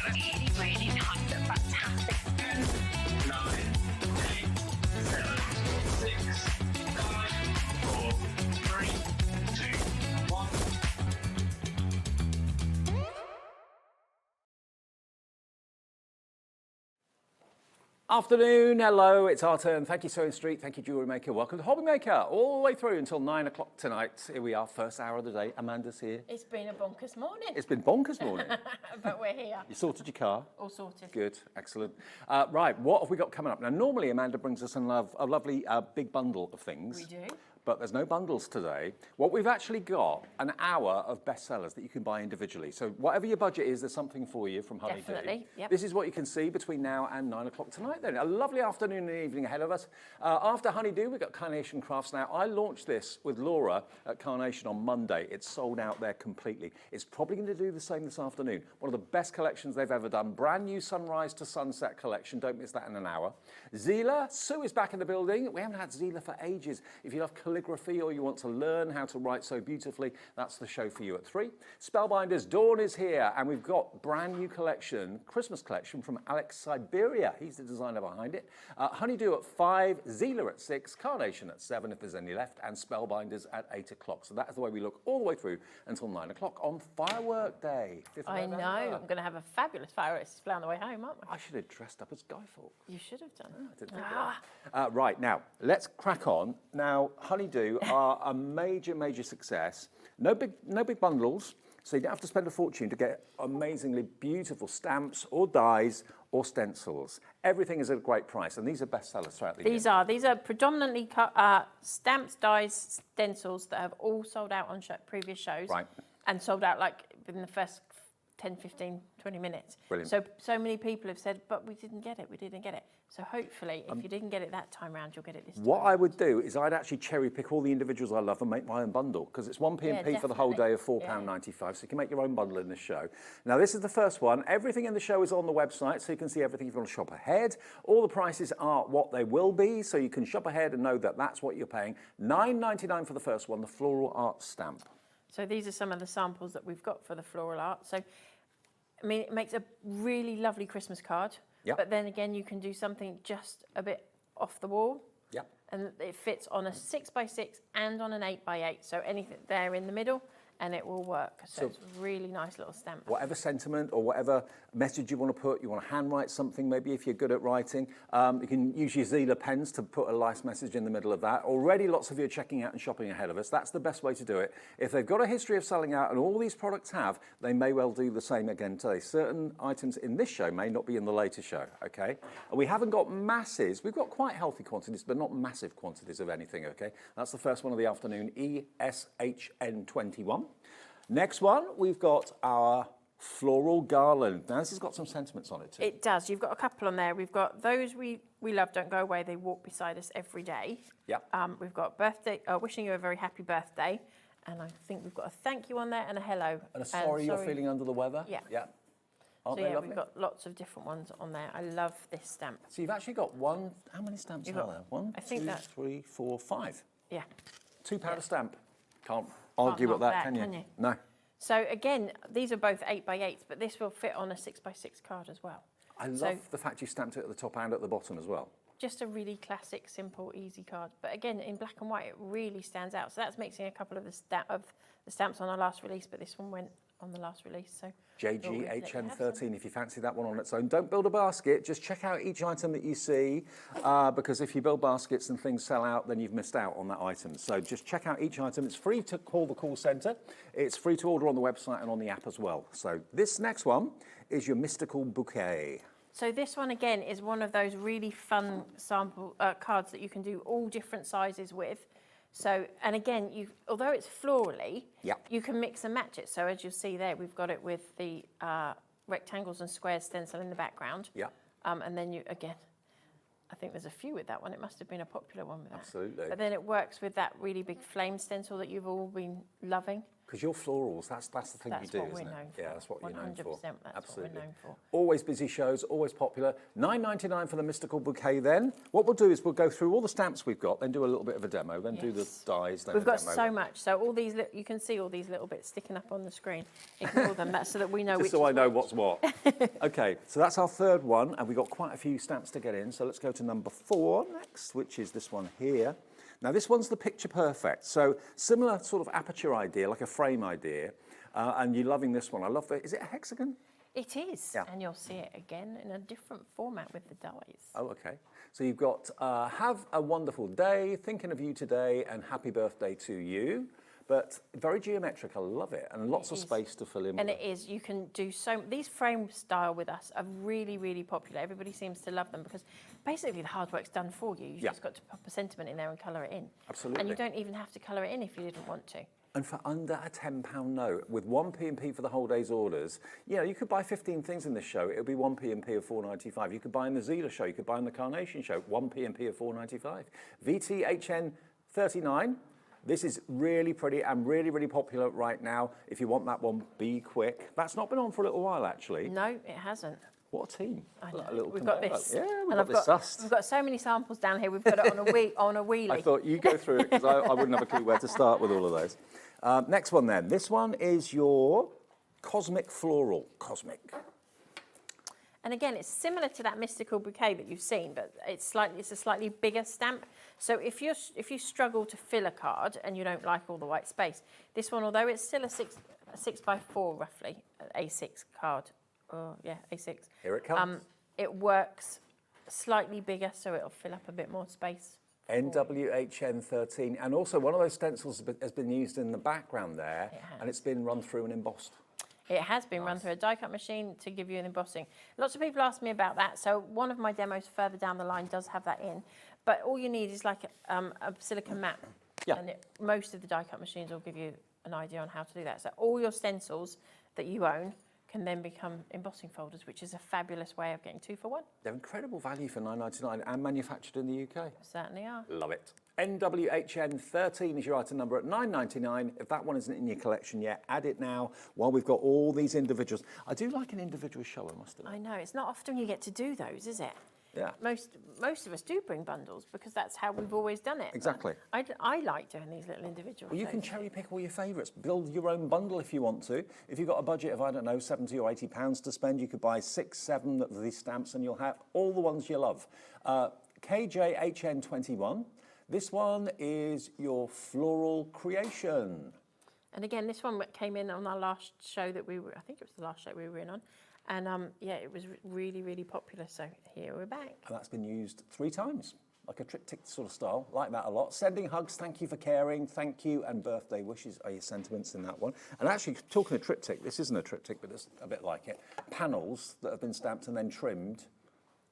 Really nice and fantastic. 10, 9, 8, 7, 6, 5, 4, 3, 2, 1. Afternoon, hello, it's our turn. Thank you, Sewing Street. Thank you, Jewellery Maker. Welcome to Hobby Maker, all the way through until 9 o'clock tonight. Here we are, first hour of the day. Amanda's here. It's been a bonkers morning. It's been bonkers morning. But we're here. You sorted your car? All sorted. Good, excellent. Right, what have we got coming up? Now, normally Amanda brings us a lovely big bundle of things. We do. But there's no bundles today. What we've actually got, an hour of bestsellers that you can buy individually. So whatever your budget is, there's something for you from Honeydew. Definitely, yep. This is what you can see between now and 9 o'clock tonight then. A lovely afternoon and evening ahead of us. After Honeydew, we've got Carnation Crafts now. I launched this with Laura at Carnation on Monday. It's sold out there completely. It's probably going to do the same this afternoon. One of the best collections they've ever done. Brand new sunrise to sunset collection. Don't miss that in an hour. Zieler, Sue is back in the building. We haven't had Zieler for ages. If you love calligraphy or you want to learn how to write so beautifully, that's the show for you at 3. Spellbinders, Dawn is here, and we've got brand new collection, Christmas collection from Syberia. He's the designer behind it. Honeydew at 5, Zieler at 6, Carnation at 7 if there's any left, and Spellbinders at 8 o'clock. So that's the way we look all the way through until 9 o'clock on Firework Day. 5th of I know. November. I'm going to have a fabulous fireworks display on the way home, aren't we? I should have dressed up as Guy Fawkes. You should have done. I didn't think of that. Right, now, let's crack on. Now, Honeydew are a major success. No big bundles, so you don't have to spend a fortune to get amazingly beautiful stamps or dies or stencils. Everything is at a great price, and these are bestsellers throughout the year. These are predominantly stamps, dies, stencils that have all sold out on previous shows. Right. And sold out like within the first 10, 15, 20 minutes. Brilliant. So many people have said, but we didn't get it. So hopefully, if you didn't get it that time round, you'll get it this time. What I would do is I'd actually cherry pick all the individuals I love and make my own bundle, because it's one P&P for the whole day of £4.95, so you can make your own bundle in this show. Now, this is the first one. Everything in the show is on the website, so you can see everything if you want to shop ahead. All the prices are what they will be, so you can shop ahead and know that that's what you're paying. £9.99 for the first one, the floral art stamp. So these are some of the samples that we've got for the floral art. So, I mean, it makes a really lovely Christmas card. Yep. But then again, you can do something just a bit off the wall. Yep. And it fits on a 6x6 and on an 8x8. So anything there in the middle, and it will work. So it's a really nice little stamp. Whatever sentiment or whatever message you want to put, you want to handwrite something, maybe if you're good at writing, you can use your Zieler pens to put a nice message in the middle of that. Already lots of you are checking out and shopping ahead of us. That's the best way to do it. If they've got a history of selling out, and all these products have, they may well do the same again today. Certain items in this show may not be in the later show, okay? And we haven't got masses. We've got quite healthy quantities, but not massive quantities of anything, okay? That's the first one of the afternoon, ESHN21. Next one, we've got our floral garland. Now, this has got some sentiments on it too. It does. You've got a couple on there. We've got those we love, don't go away. They walk beside us every day. Yep. We've got birthday, wishing you a very happy birthday. And I think we've got a thank you on there and a hello. And a sorry you're feeling under the weather. Yeah. Yeah. Aren't So they yeah, lovely? we've got lots of different ones on there. I love this stamp. So you've actually got one, how many stamps are there? One, I think two, that- 3, 4, 5. Yeah. £2 a stamp. Can't argue with knock that, that, can you? can you? No. So again, these are both 8x8s, but this will fit on a 6x6 card as well. I love the fact you stamped it at the top and at the bottom as well. Just a really classic, simple, easy card. But again, in black and white, it really stands out. So that's mixing a couple of the stamps on our last release, but this one went on the last release. So JGHN13, if you fancy that one on its own. Don't build a basket, just check out each item that you see, because if you build baskets and things sell out, then you've missed out on that item. So just check out each item. It's free to call the call centre. It's free to order on the website and on the app as well. So this next one is your mystical bouquet. So this one, again, is one of those really fun sample cards that you can do all different sizes with. So, and again, although it's florally, you can mix and match it. So as you'll see there, we've got it with the rectangles and squares stencil in the background. Yeah. And then again, I think there's a few with that one. It must have been a popular one with that. Absolutely. But then it works with that really big flame stencil that you've all been loving. Because your florals, that's the thing That's you do, what we're isn't known it? for. Yeah, that's what you're known for. 100%, that's what we're known for. Always busy shows, always popular. £9.99 for the mystical bouquet then. What we'll do is we'll go through all the stamps we've got, then do a little bit of a demo, then do the dies, then We've a got demo. so much. So all these, you can see all these little bits sticking up on the screen. Ignore them, that's so that we know Just which so I is know which. what's what. Okay, so that's our third one, and we've got quite a few stamps to get in. So let's go to number 4 next, which is this one here. Now this one's the picture perfect. So similar sort of aperture idea, like a frame idea. And you're loving this one. I love it. Is it a hexagon? It is, Yeah. and you'll see it again in a different format with the dies. Oh, okay. So you've got have a wonderful day, thinking of you today, and happy birthday to you. But very geometric, I love it, and lots of space to fill in. And it is, you can do these frame style with us are really, really popular. Everybody seems to love them because basically the hard work's done for you. You've just got to pop a sentiment in there and colour it in. Absolutely. And you don't even have to colour it in if you didn't want to. And for under a £10 note, with 1p&p for the whole day's orders, you know, you could buy 15 things in this show. It would be 1p&p of £4.95. You could buy in the Zieler show. You could buy in the Carnation show. 1p&p of £4.95. VTHN 39. This is really pretty and really, really popular right now. If you want that one, be quick. That's not been on for a little while, actually. No, it hasn't. What a team. I know. A little We've got combo. this. Yeah, we've And got this sussed. We've got so many samples down here. We've got it on a wheelie. I thought you go through it because I wouldn't have a clue where to start with all of those. Next one then. This one is your Cosmic Floral. Cosmic. And again, it's similar to that mystical bouquet that you've seen, but it's a slightly bigger stamp. So if you struggle to fill a card and you don't like all the white space, this one, although it's still a 6x4 roughly, A6 card. Oh yeah, A6. Here it comes. It works slightly bigger, so it'll fill up a bit more space. NWHN 13, and also one of those stencils has been used in the background there, and it's been run through and embossed. It has been run through a die cut machine to give you an embossing. Lots of people ask me about that, so one of my demos further down the line does have that in, but all you need is like a silicone mat, and most of the die cut machines will give you an idea on how to do that. So all your stencils that you own can then become embossing folders, which is a fabulous way of getting 2 for 1. They're incredible value for £9.99 and manufactured in the UK. Certainly are. Love it. NWHN 13 is your item number at £9.99. If that one isn't in your collection yet, add it now while we've got all these individuals. I do like an individual show, I must admit. I know, it's not often you get to do those, is it? Yeah. Most of us do bring bundles because that's how we've always done it. Exactly. I like doing these little individual Well, you can shows. cherry pick all your favourites. Build your own bundle if you want to. If you've got a budget of, I don't know, £70 or £80 to spend, you could buy 6, 7 of these stamps and you'll have all the ones you love. KJHN 21. This one is your floral creation. And again, this one came in on our last show that I think it was the last show we were in on. And yeah, it was really, really popular. So here we're back. And that's been used 3 times, like a triptych sort of style. Like that a lot. Sending hugs, thank you for caring, thank you, and birthday wishes are your sentiments in that one. And actually, talking of triptych, this isn't a triptych, but it's a bit like it. Panels that have been stamped and then trimmed.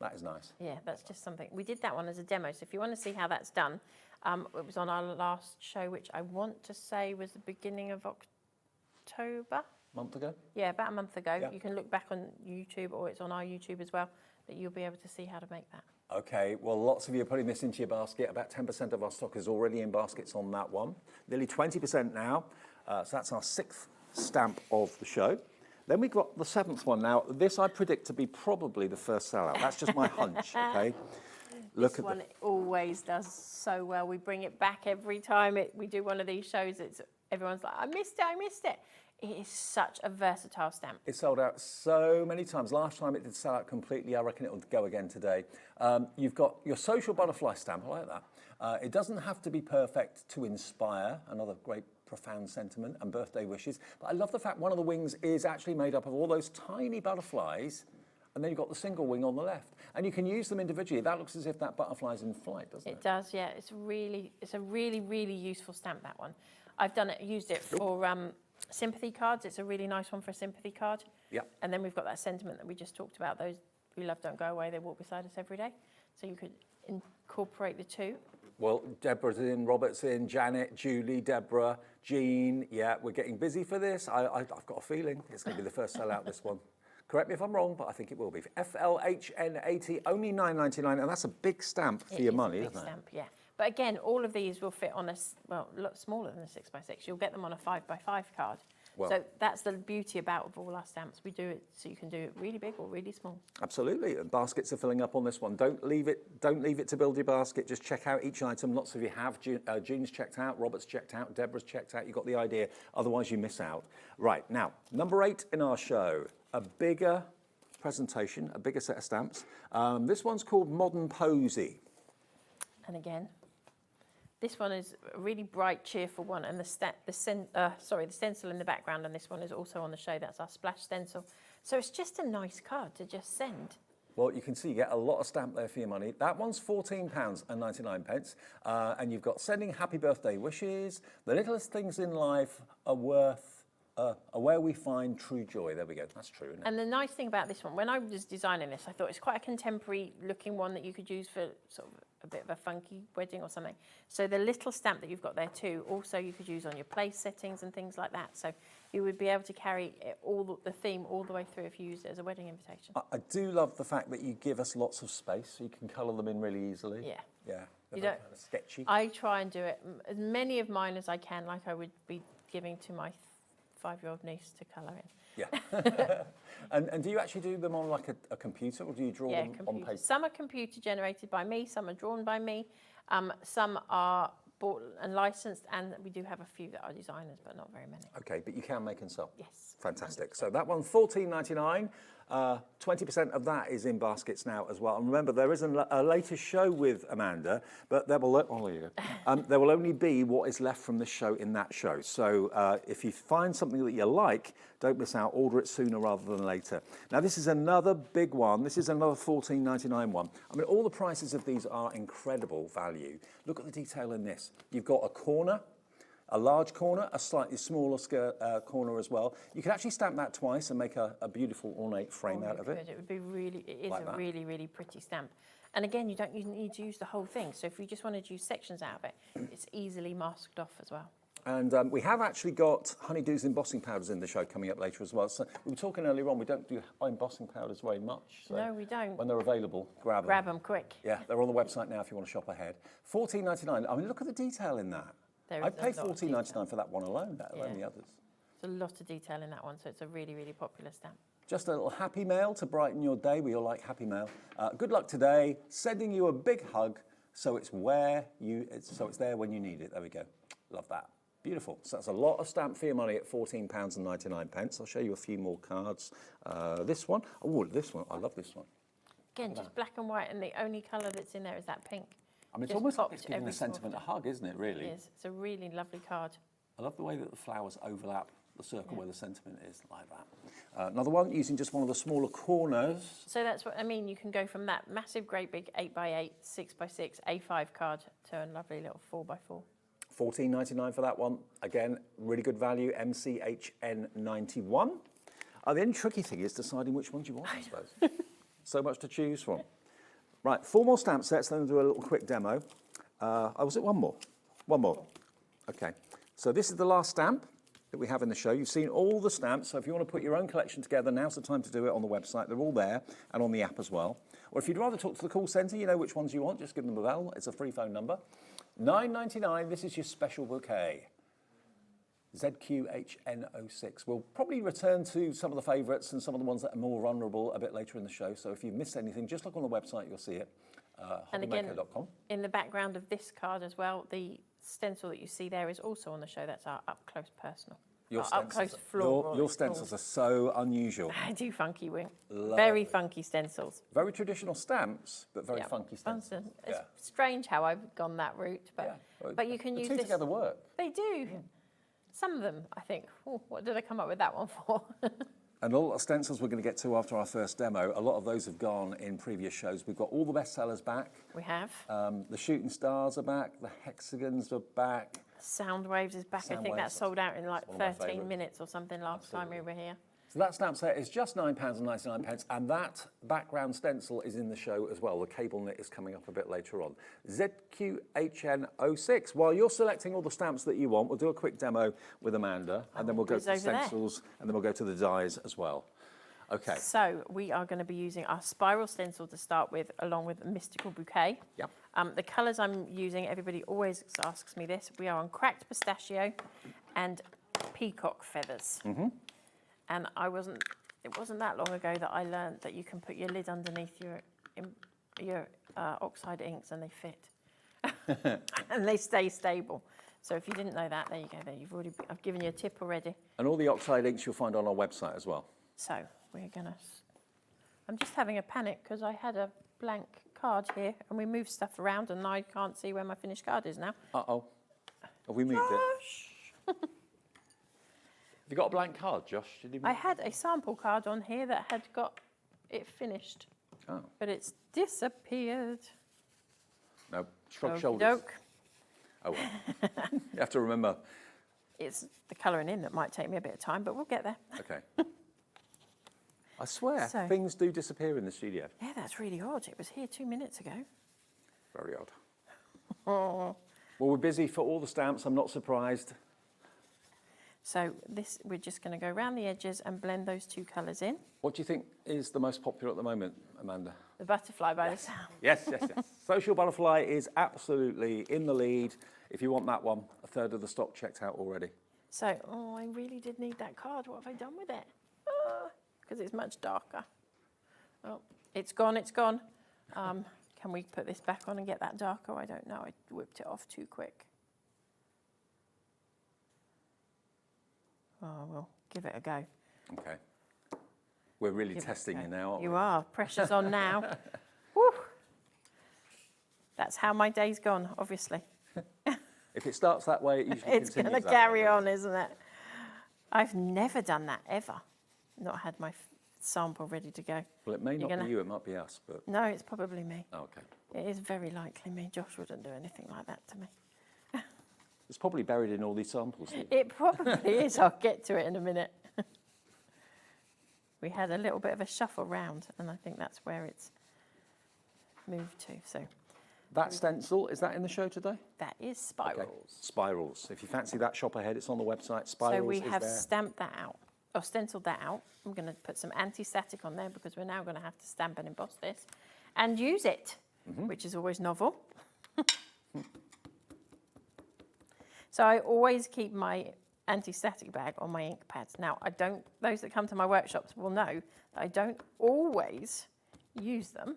That is nice. Yeah, that's just something. We did that one as a demo. So if you want to see how that's done, it was on our last show, which I want to say was the beginning of October. Month ago? Yeah, about a month ago. Yeah. You can look back on YouTube, or it's on our YouTube as well, that you'll be able to see how to make that. Okay, well, lots of you are putting this into your basket. About 10% of our stock is already in baskets on that one. Nearly 20% now. So that's our 6th stamp of the show. Then we've got the 7th one. Now, this I predict to be probably the first sellout. That's just my hunch, okay? This one always does so well. We bring it back every time we do one of these shows. Everyone's like, I missed it. It is such a versatile stamp. It sold out so many times. Last time it did sell out completely. I reckon it will go again today. You've got your social butterfly stamp. I like that. It doesn't have to be perfect to inspire. Another great profound sentiment, and birthday wishes. But I love the fact one of the wings is actually made up of all those tiny butterflies, and then you've got the single wing on the left. And you can use them individually. That looks as if that butterfly's in flight, doesn't it? It does, yeah. It's a really, really useful stamp, that one. I've used it for sympathy cards. It's a really nice one for a sympathy card. Yep. And then we've got that sentiment that we just talked about. Those we love don't go away. They walk beside us every day. So you could incorporate the two. Well, Deborah's in, Robert's in, Janet, Julie, Deborah, Jean. Yeah, we're getting busy for this. I've got a feeling it's going to be the first sellout, this one. Correct me if I'm wrong, but I think it will be. FLHN80, only £9.99, and that's a big stamp for your money, isn't it? It is a big stamp, yeah. But again, all of these will fit on a, well, a lot smaller than a 6x6. You'll get them on a 5x5 card. Well, so that's the beauty about all our stamps. We do it so you can do it really big or really small. Absolutely. And baskets are filling up on this one. Don't leave it to build your basket. Just check out each item. Lots of you have. Jean's checked out, Robert's checked out, Deborah's checked out. You got the idea. Otherwise, you miss out. Right, now, number 8 in our show, a bigger presentation, a bigger set of stamps. This one's called Modern Posy. And again, this one is a really bright, cheerful one, and the stencil in the background, and this one is also on the show. That's our splash stencil. So it's just a nice card to just send. Well, you can see you get a lot of stamp there for your money. That one's £14.99, and you've got sending happy birthday wishes. The littlest things in life are where we find true joy. There we go. That's true, isn't it? And the nice thing about this one, when I was designing this, I thought it's quite a contemporary looking one that you could use for sort of a bit of a funky wedding or something. So the little stamp that you've got there too, also you could use on your place settings and things like that. So you would be able to carry the theme all the way through if you use it as a wedding invitation. I do love the fact that you give us lots of space, so you can colour them in really easily. Yeah. Yeah. You They're don't- kind of sketchy. I try and do it, as many of mine as I can, like I would be giving to my 5-year-old niece to colour in. Yeah. and do you actually do them on like a computer, or do you draw Yeah, them on computer. paper? Some are computer generated by me, some are drawn by me, some are bought and licensed, and we do have a few that are designers, but not very many. Okay, but you can make and sell. Yes. Fantastic. So that one, $14.99. 20% of that is in baskets now as well. And remember, there is a latest show with Amanda, but there will, there will only be what is left from this show in that show. So if you find something that you like, don't miss out. Order it sooner rather than later. Now, this is another big one. This is another $14.99 one. I mean, all the prices of these are incredible value. Look at the detail in this. You've got a corner, a large corner, a slightly smaller corner as well. You can actually stamp that twice and make a beautiful ornate frame out of it. It would be really, it is Like a that. really, really pretty stamp. And again, you don't need to use the whole thing. So if you just wanted to use sections out of it, it's easily masked off as well. And we have actually got Honeydew's embossing powders in the show coming up later as well. So we were talking earlier on, we don't do embossing powders very much. So No, we don't. when they're available, grab them. Grab them quick. Yeah, they're on the website now if you want to shop ahead. $14.99. I mean, look at the detail in that. There I'd is a pay lot of $14.99 for that one alone, let alone the others. There's a lot of detail in that one, so it's a really, really popular stamp. Just a little happy mail to brighten your day. We all like happy mail. Good luck today. Sending you a big hug, so it's there when you need it. There we go. Love that. Beautiful. So that's a lot of stamp for your money at £14.99. I'll show you a few more cards. This one. Oh, this one. I love this one. Again, just black and white, and the only colour that's in there is that pink. I mean, it's Just almost like popped it's giving every a sentiment a hug, isn't it, really? It is. It's a really lovely card. I love the way that the flowers overlap the circle where the sentiment is, like that. Another one, using just one of the smaller corners. So that's what I mean. You can go from that massive, great big 8x8, 6x6, A5 card to a lovely little 4x4. $14.99 for that one. Again, really good value, MCHN91. The only tricky thing is deciding which ones you want, I suppose. So much to choose from. Right, 4 more stamp sets, then we'll do a little quick demo. Was it one more? One more. Okay, so this is the last stamp that we have in the show. You've seen all the stamps, so if you want to put your own collection together, now's the time to do it on the website. They're all there and on the app as well. Or if you'd rather talk to the call centre, you know which ones you want, just give them a bell. It's a free phone number. $9.99, this is your special bouquet. ZQHN06. We'll probably return to some of the favourites and some of the ones that are more vulnerable a bit later in the show. So if you've missed anything, just look on the website, you'll see it. And again, hobbymaker.com. in the background of this card as well, the stencil that you see there is also on the show. That's our up-close personal. Up-close floral. Your stencils are so unusual. I do funky wing. Love Very it. funky stencils. Very traditional stamps, but very Yeah. funky stencils. It's strange how I've gone that route, but you can the use two this. together work. They do. Some of them, I think, oh, what did I come up with that one for? And a lot of stencils we're going to get to after our first demo. A lot of those have gone in previous shows. We've got all the bestsellers back. We have. The shooting stars are back. The hexagons are back. Sound Waves is back. I think Soundwaves, that sold out in like one of my 13 favourites. minutes or something last time we were here. So that stamp set is just £9.99, and that background stencil is in the show as well. The cable knit is coming up a bit later on. ZQHN06. While you're selecting all the stamps that you want, we'll do a quick demo with Amanda, and then we'll go to the over there. stencils, and then we'll go to the dies as well. Okay. So we are going to be using our spiral stencil to start with, along with a mystical bouquet. Yep. The colours I'm using, everybody always asks me this. We are on cracked pistachio and peacock feathers. And it wasn't that long ago that I learned that you can put your lid underneath your oxide inks and they fit. And they stay stable. So if you didn't know that, there you go. There, I've given you a tip already. And all the oxide inks you'll find on our website as well. So we're gonna. I'm just having a panic because I had a blank card here and we moved stuff around and I can't see where my finished card is now. Uh-oh. Have we moved it? Have you got a blank card, Josh? Did you I had a sample card on here that had got it finished. Oh. But it's disappeared. No, shrug Okey shoulders. doke. Oh, well. You have to remember. It's the colouring in that might take me a bit of time, but we'll get there. Okay. I swear, So- things do disappear in the studio. Yeah, that's really odd. It was here 2 minutes ago. Very odd. Oh. Well, we're busy for all the stamps. I'm not surprised. So we're just going to go around the edges and blend those two colours in. What do you think is the most popular at the moment, Amanda? The butterfly by the sound. Yes. Social Butterfly is absolutely in the lead. If you want that one, a third of the stock checked out already. So, I really did need that card. What have I done with it? Because it's much darker. Oh, it's gone. Can we put this back on and get that darker? I don't know. I whipped it off too quick. Oh, we'll give it a go. Okay. We're really Give it a testing go. you now, aren't You we? are. Pressure's on now. Woo. That's how my day's gone, obviously. If it starts that way, it usually It's continues going to that carry way. on, isn't it? I've never done that, ever. Not had my sample ready to go. Well, it may not gonna- be you, it might be us, but... No, it's probably me. Oh, okay. It is very likely me. Josh wouldn't do anything like that to me. It's probably buried in all these samples. It probably is. I'll get to it in a minute. We had a little bit of a shuffle round, and I think that's where it's moved to. So That stencil, is that in the show today? that is Okay. spirals. Spirals. If you fancy that, shop ahead. It's on the website. Spirals So we is have there. stamped that out, or stenciled that out. I'm going to put some anti-static on there because we're now going to have to stamp and emboss this and use it, which is always novel. So I always keep my anti-static bag on my ink pads. Now, those that come to my workshops will know that I don't always use them,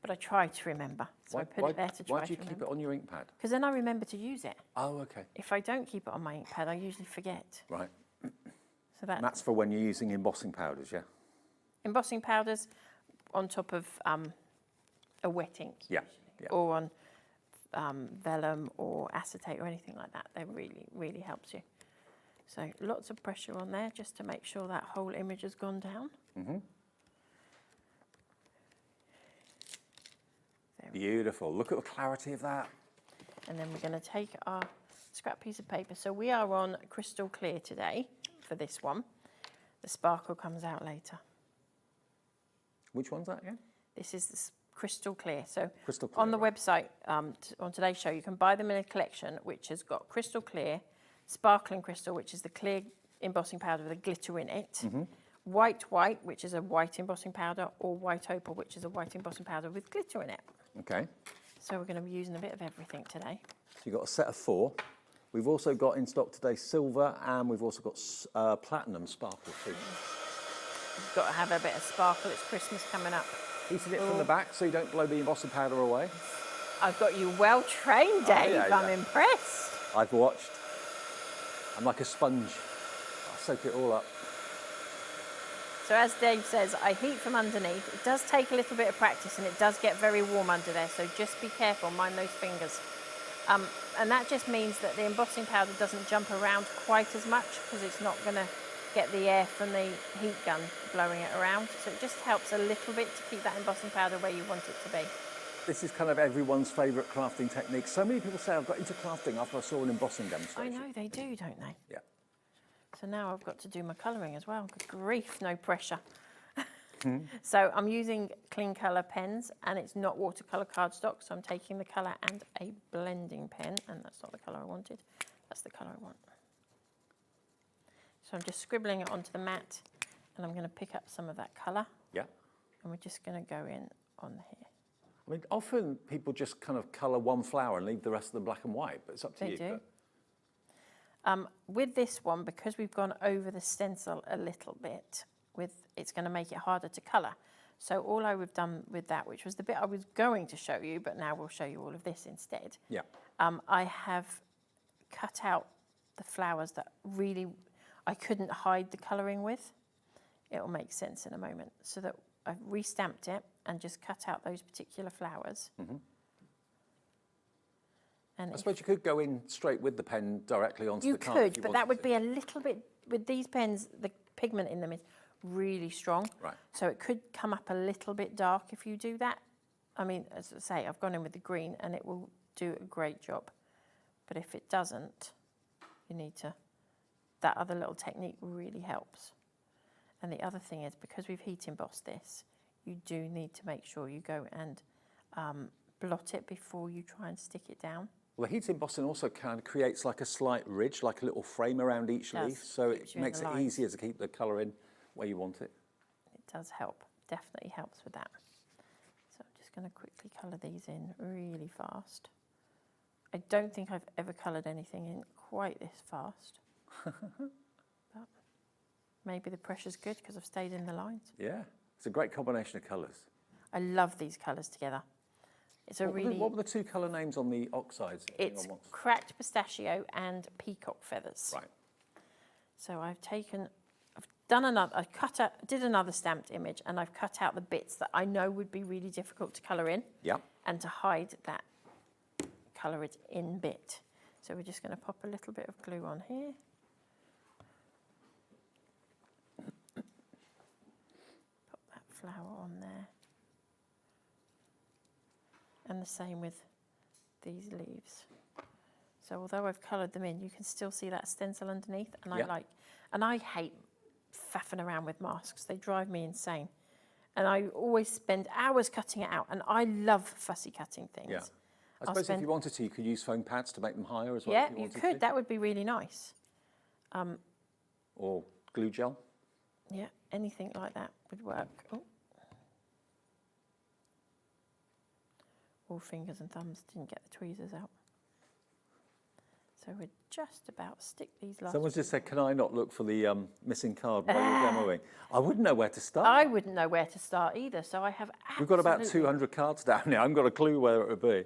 but I try to remember. So I put it there to try Why do you to keep remember. it on your ink pad? Because then I remember to use it. Oh, okay. If I don't keep it on my ink pad, I usually forget. Right. So that's And that's for when you're using embossing powders, yeah? embossing powders on top of a wet ink. Yeah, usually, yeah. Or on vellum or acetate or anything like that. That really, really helps you. So lots of pressure on there just to make sure that whole image has gone down. Beautiful. Look at the clarity of that. And then we're going to take our scrap piece of paper. So we are on crystal clear today for this one. The sparkle comes out later. Which one's that again? This is the crystal clear. So Crystal on clear, the website, on today's show, you can buy them in a collection which has got crystal clear, sparkling crystal, which is the clear embossing powder with a glitter in it, white, which is a white embossing powder, or white opal, which is a white embossing powder with glitter in it. Okay. So we're going to be using a bit of everything today. So you've got a set of 4. We've also got in stock today silver, and we've also got platinum sparkle too. You've got to have a bit of sparkle. It's Christmas coming up. Heating it from the back so you don't blow the embossing powder away. I've got you well trained, Dave. yeah, I'm yeah. impressed. I've watched. I'm like a sponge. I soak it all up. So as Dave says, I heat from underneath. It does take a little bit of practice and it does get very warm under there, so just be careful, mind those fingers. And that just means that the embossing powder doesn't jump around quite as much because it's not going to get the air from the heat gun blowing it around. So it just helps a little bit to keep that embossing powder where you want it to be. This is kind of everyone's favourite crafting technique. So many people say I've got into crafting after I saw an embossing I demonstration. know they do, don't they? Yeah. So now I've got to do my colouring as well. Good grief, no pressure. So I'm using clean colour pens and it's not watercolour cardstock, so I'm taking the colour and a blending pen, and that's not the colour I wanted, that's the colour I want. So I'm just scribbling it onto the mat And I'm going to pick up some of that colour. Yeah. And we're just going to go in on here. I mean, often people just kind of colour one flower and leave the rest of them black and white, but it's up to They you. do. With this one, because we've gone over the stencil a little bit, it's going to make it harder to colour. So all I would have done with that, which was the bit I was going to show you, but now we'll show you all of this instead. Yeah. I have cut out the flowers that really I couldn't hide the colouring with. It'll make sense in a moment. So that I've re-stamped it and just cut out those particular flowers. Mm-hmm. And I suppose you could go in straight with the pen directly onto you the card. could, but that would be a little bit, with these pens, the pigment in them is really strong. Right. So it could come up a little bit dark if you do that. I mean, as I say, I've gone in with the green and it will do a great job. But if it doesn't, you need to, that other little technique really helps. And the other thing is, because we've heat embossed this, you do need to make sure you go and blot it before you try and stick it down. Well, the heat embossing also kind of creates like a slight ridge, like a little frame around each leaf, so it makes it easier to keep the colour in where you want it. It does help, definitely helps with that. So I'm just going to quickly colour these in really fast. I don't think I've ever coloured anything in quite this fast. But maybe the pressure's good because I've stayed in the lines. Yeah, it's a great combination of colours. I love these colours together. It's a really... What were the two colour names on the oxides? It's cracked pistachio and peacock feathers. Right. So I've done another, did another stamped image, and I've cut out the bits that I know would be really difficult to colour in. Yeah. And to hide that colour it in bit. So we're just going to pop a little bit of glue on here. Pop that flower on there. And the same with these leaves. So although I've coloured them in, you can still see that stencil underneath. And I hate faffing around with masks. They drive me insane. And I always spend hours cutting it out. And I love fussy cutting things. Yeah. I suppose if you wanted to, you could use foam pads to make them higher as well. Yeah, you could. That would be really nice. Or glue gel. Yeah, anything like that would work. Oh. All fingers and thumbs, didn't get the tweezers out. So we're just about stick these last. Someone just said, can I not look for the missing card while you're demoing? I wouldn't know where to start. I wouldn't know where to start either, so I have We've got about 200 cards down now. I haven't got a clue where it would be.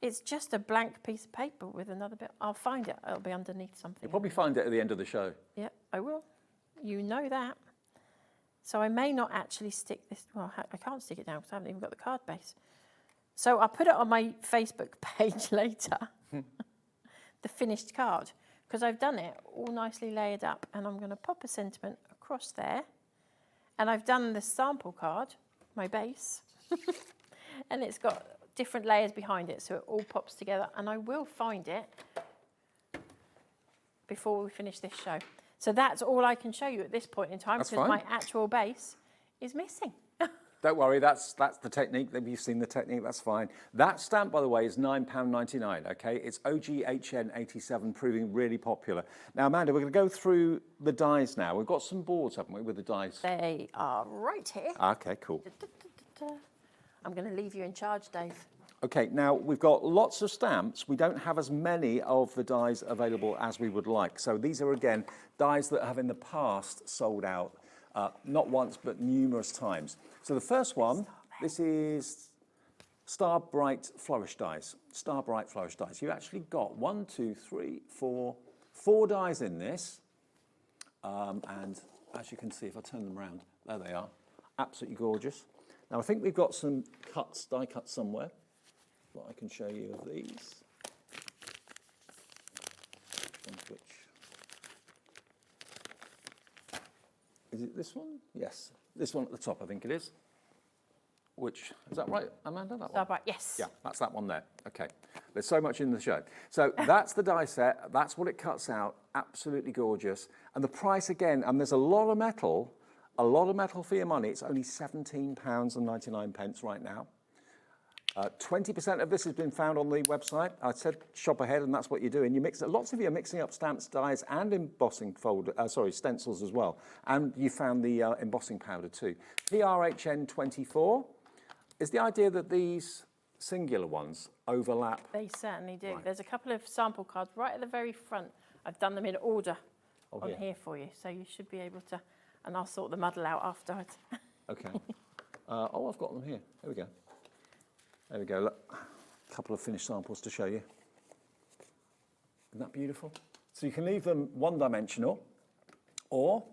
It's just a blank piece of paper with another bit. I'll find it. It'll be underneath something. You'll probably find it at the end of the show. Yeah, I will. You know that. So I may not actually stick this. Well, I can't stick it down because I haven't even got the card base. So I'll put it on my Facebook page later, the finished card, because I've done it all nicely layered up, and I'm going to pop a sentiment across there. And I've done the sample card, my base, and it's got different layers behind it, so it all pops together, and I will find it before we finish this show. So that's all I can show you at this point in time, because my actual base is missing. Don't worry, that's the technique. You've seen the technique, that's fine. That stamp, by the way, is £9.99, okay? It's OGHN87, proving really popular. Now, Amanda, we're going to go through the dies now. We've got some boards, haven't we, with the dies? They are right here. Okay, cool. I'm going to leave you in charge, Dave. Okay, now we've got lots of stamps. We don't have as many of the dies available as we would like. So these are, again, dies that have in the past sold out, not once, but numerous times. So the first one, this is Star Bright Flourish dies. Star Bright Flourish dies. You've actually got 4 dies in this. And as you can see, if I turn them around, there they are. Absolutely gorgeous. Now I think we've got some cuts, die cuts somewhere. What I can show you of these. Is it this one? Yes, this one at the top, I think it is. Which, is that right, Amanda? That Star one? Bright, yes. Yeah, that's that one there. Okay, there's so much in the show. So that's the die set. That's what it cuts out. Absolutely gorgeous. And the price again, and there's a lot of metal for your money. It's only £17.99 right now. 20% of this has been found on the website. I said shop ahead, and that's what you're doing. Lots of you are mixing up stamps, dies, and embossing stencils as well. And you found the embossing powder too. PRHN24 is the idea that these singular ones overlap. They certainly do. Right. There's a couple of sample cards right at the very front. I've done them in order on here for you, so you should be able to, and I'll sort the muddle out afterwards. Okay. Oh, I've got them here. Here we go. There we go. Look, a couple of finished samples to show you. Isn't that beautiful? So you can leave them one-dimensional, or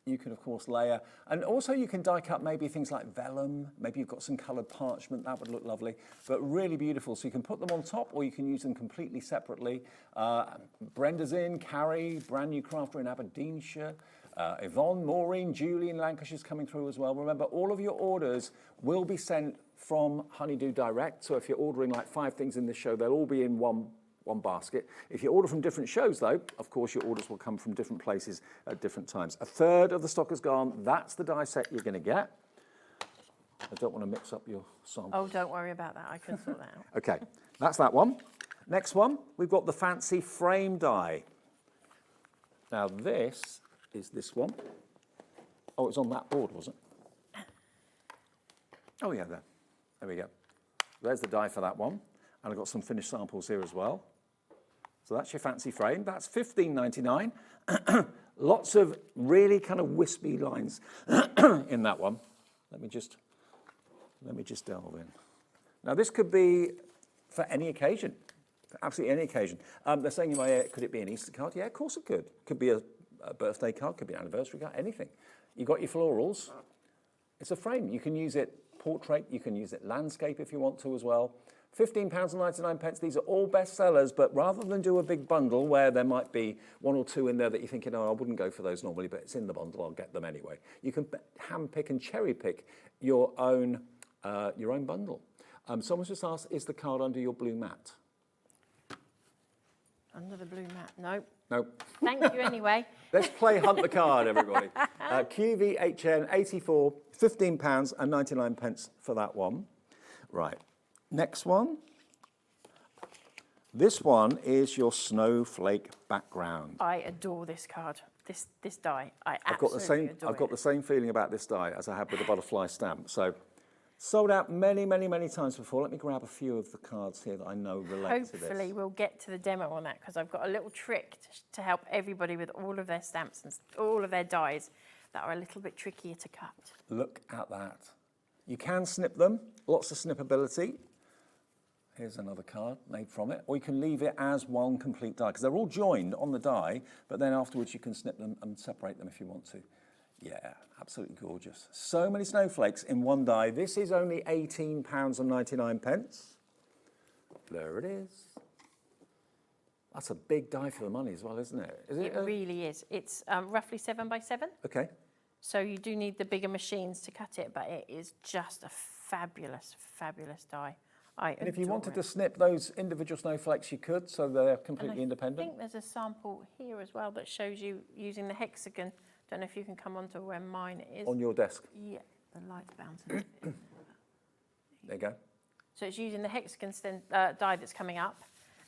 you can, of course, layer. And also you can die cut maybe things like vellum. Maybe you've got some coloured parchment. That would look lovely. But really beautiful. So you can put them on top, or you can use them completely separately. Brenda's in, Carrie, brand new crafter in Aberdeenshire. Yvonne, Maureen, Julie in Lancashire's coming through as well. Remember, all of your orders will be sent from Honeydew Direct. So if you're ordering like 5 things in this show, they'll all be in one basket. If you order from different shows, though, of course, your orders will come from different places at different times. A third of the stock is gone. That's the die set you're going to get. I don't want to mix up your sample. Oh, don't worry about that. I can sort that out. Okay, that's that one. Next one, we've got the fancy frame die. Now, this is this one. Oh, it was on that board, was it? Oh, yeah, there. There we go. There's the die for that one. And I've got some finished samples here as well. So that's your fancy frame. That's $15.99. Lots of really kind of wispy lines in that one. Let me just delve in. Now, this could be for any occasion, absolutely any occasion. They're saying in my ear, could it be an Easter card? Yeah, of course it could. Could be a birthday card, could be an anniversary card, anything. You got your florals. It's a frame. You can use it portrait, you can use it landscape if you want to as well. £15.99. These are all bestsellers, but rather than do a big bundle where there might be 1 or 2 in there that you're thinking, oh, I wouldn't go for those normally, but it's in the bundle, I'll get them anyway. You can hand pick and cherry pick your own bundle. Someone's just asked, is the card under your blue mat? Under the blue mat? No. Nope. Thank you anyway. Let's play Hunt the Card, everybody. QVHN 84, £15.99 for that one. Right. Next one. This one is your snowflake background. I adore this card. This die. I absolutely adore it. I've got the same feeling about this die as I had with the butterfly stamp. So sold out many, many, many times before. Let me grab a few of the cards here that I know relate to this. Hopefully we'll get to the demo on that, because I've got a little trick to help everybody with all of their stamps and all of their dies that are a little bit trickier to cut. Look at that. You can snip them, lots of snippability. Here's another card made from it. Or you can leave it as one complete die, because they're all joined on the die, but then afterwards you can snip them and separate them if you want to. Yeah, absolutely gorgeous. So many snowflakes in one die. This is only £18.99. There it is. That's a big die for the money as well, isn't it? It really is. It's roughly 7 by 7. Okay. So you do need the bigger machines to cut it, but it is just a fabulous, fabulous die. And if you wanted to snip those individual snowflakes, you could, so they're completely independent. I think there's a sample here as well that shows you using the hexagon. Don't know if you can come onto where mine is. On your desk. Yeah, the light's bouncing. There you go. So it's using the hexagon die that's coming up,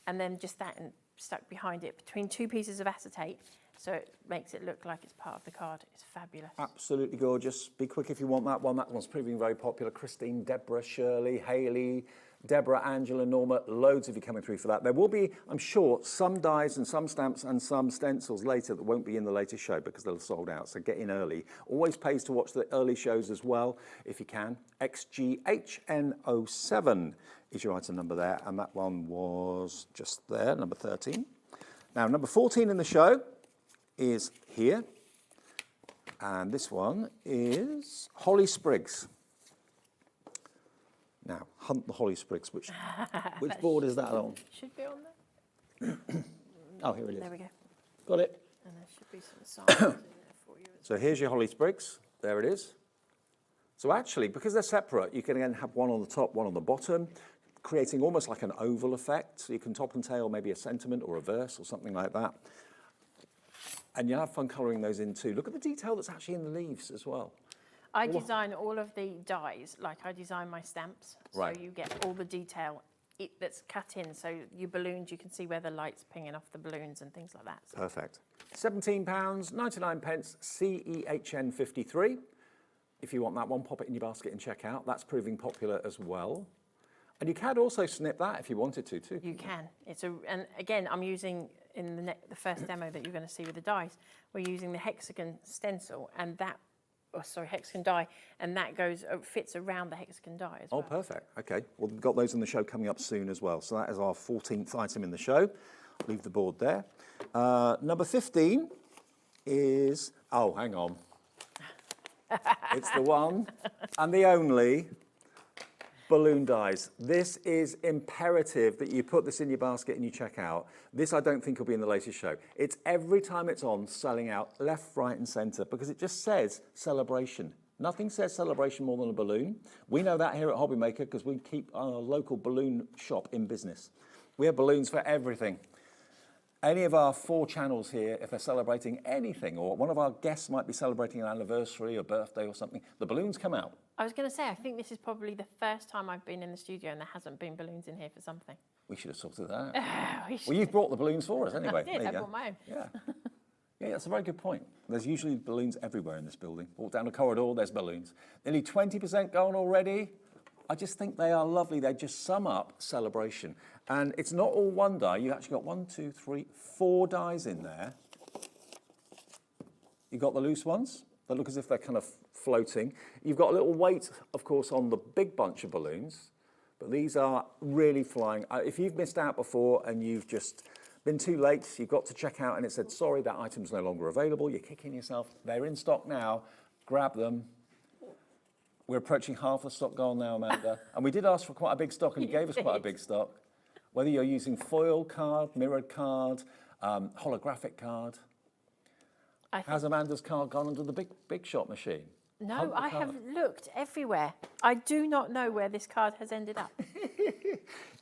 and then just that and stuck behind it between 2 pieces of acetate, so it makes it look like it's part of the card. It's fabulous. Absolutely gorgeous. Be quick if you want that one. That one's proving very popular. Christine, Deborah, Shirley, Hayley, Deborah, Angela, Norma, loads of you coming through for that. There will be, I'm sure, some dies and some stamps and some stencils later that won't be in the latest show because they'll have sold out, so get in early. Always pays to watch the early shows as well, if you can. XGHN07 is your item number there, and that one was just there, number 13. Now, number 14 in the show is here, and this one is Holly Sprigs. Now, Hunt the Holly Sprigs, which board is that on? Should be on there. Oh, here it is. There we go. Got it. And there should be some samples in there for you. So here's your Holly Sprigs. There it is. So actually, because they're separate, you can again have one on the top, one on the bottom, creating almost like an oval effect. So you can top and tail maybe a sentiment or a verse or something like that. And you'll have fun colouring those in too. Look at the detail that's actually in the leaves as well. I design all of the dies, like I design my stamps. Right. So you get all the detail that's cut in. So your balloons, you can see where the light's pinging off the balloons and things like that. So Perfect. £17.99 pence, CEHN 53. If you want that one, pop it in your basket and check out. That's proving popular as well. And you can also snip that if you wanted to too. you can. And again, I'm using in the first demo that you're going to see with the dies, we're using the hexagon stencil and that, hexagon die, and that fits around the hexagon die as well. Oh, perfect. Okay. Well, we've got those in the show coming up soon as well. So that is our 14th item in the show. Leave the board there. Number 15 is, oh, hang on. It's the one and the only balloon dies. This is imperative that you put this in your basket and you check out. This I don't think will be in the latest show. It's every time it's on, selling out left, right and centre because it just says celebration. Nothing says celebration more than a balloon. We know that here at Hobbymaker because we keep our local balloon shop in business. We have balloons for everything. Any of our 4 channels here, if they're celebrating anything, or one of our guests might be celebrating an anniversary or birthday or something, the balloons come out. I was going to say, I think this is probably the first time I've been in the studio and there hasn't been balloons in here for something. We should have sorted that out. We Well, you've brought the balloons for us anyway. I did, There you I go. brought my own. Yeah. Yeah, that's a very good point. There's usually balloons everywhere in this building. Walk down the corridor, there's balloons. Nearly 20% gone already. I just think they are lovely. They just sum up celebration. And it's not all one die. You've actually got 1, 2, 3, 4 dies in there. You've got the loose ones that look as if they're kind of floating. You've got a little weight, of course, on the big bunch of balloons. But these are really flying. If you've missed out before and you've just been too late, you've got to check out and it said, sorry, that item's no longer available. You're kicking yourself. They're in stock now. Grab them. We're approaching half the stock gone now, Amanda. And we did ask for quite a big stock and you gave us quite a big stock. Whether you're using foil card, mirrored card, holographic card. Has Amanda's card gone under the big shot machine? No, I have looked everywhere. I do not know where this card has ended up.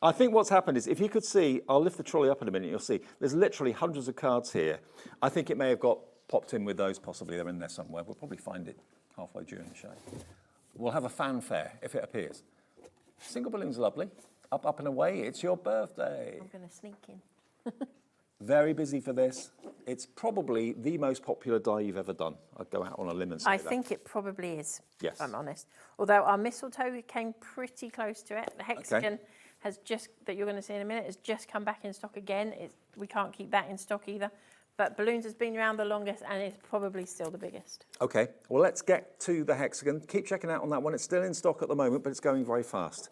I think what's happened is, if you could see, I'll lift the trolley up in a minute, you'll see, there's literally hundreds of cards here. I think it may have got popped in with those, possibly they're in there somewhere. We'll probably find it halfway during the show. We'll have a fanfare if it appears. Single balloon's lovely. Up and away, it's your birthday. I'm going to sneak in. Very busy for this. It's probably the most popular die you've ever done. I'd go out on a limb and say I that. think it probably is, Yes. if I'm honest. Although our mistletoe came pretty close to it. The hexagon has just, that you're going to see in a minute, has just come back in stock again. We can't keep that in stock either. But balloons has been around the longest and it's probably still the biggest. Okay, well, let's get to the hexagon. Keep checking out on that one. It's still in stock at the moment, but it's going very fast.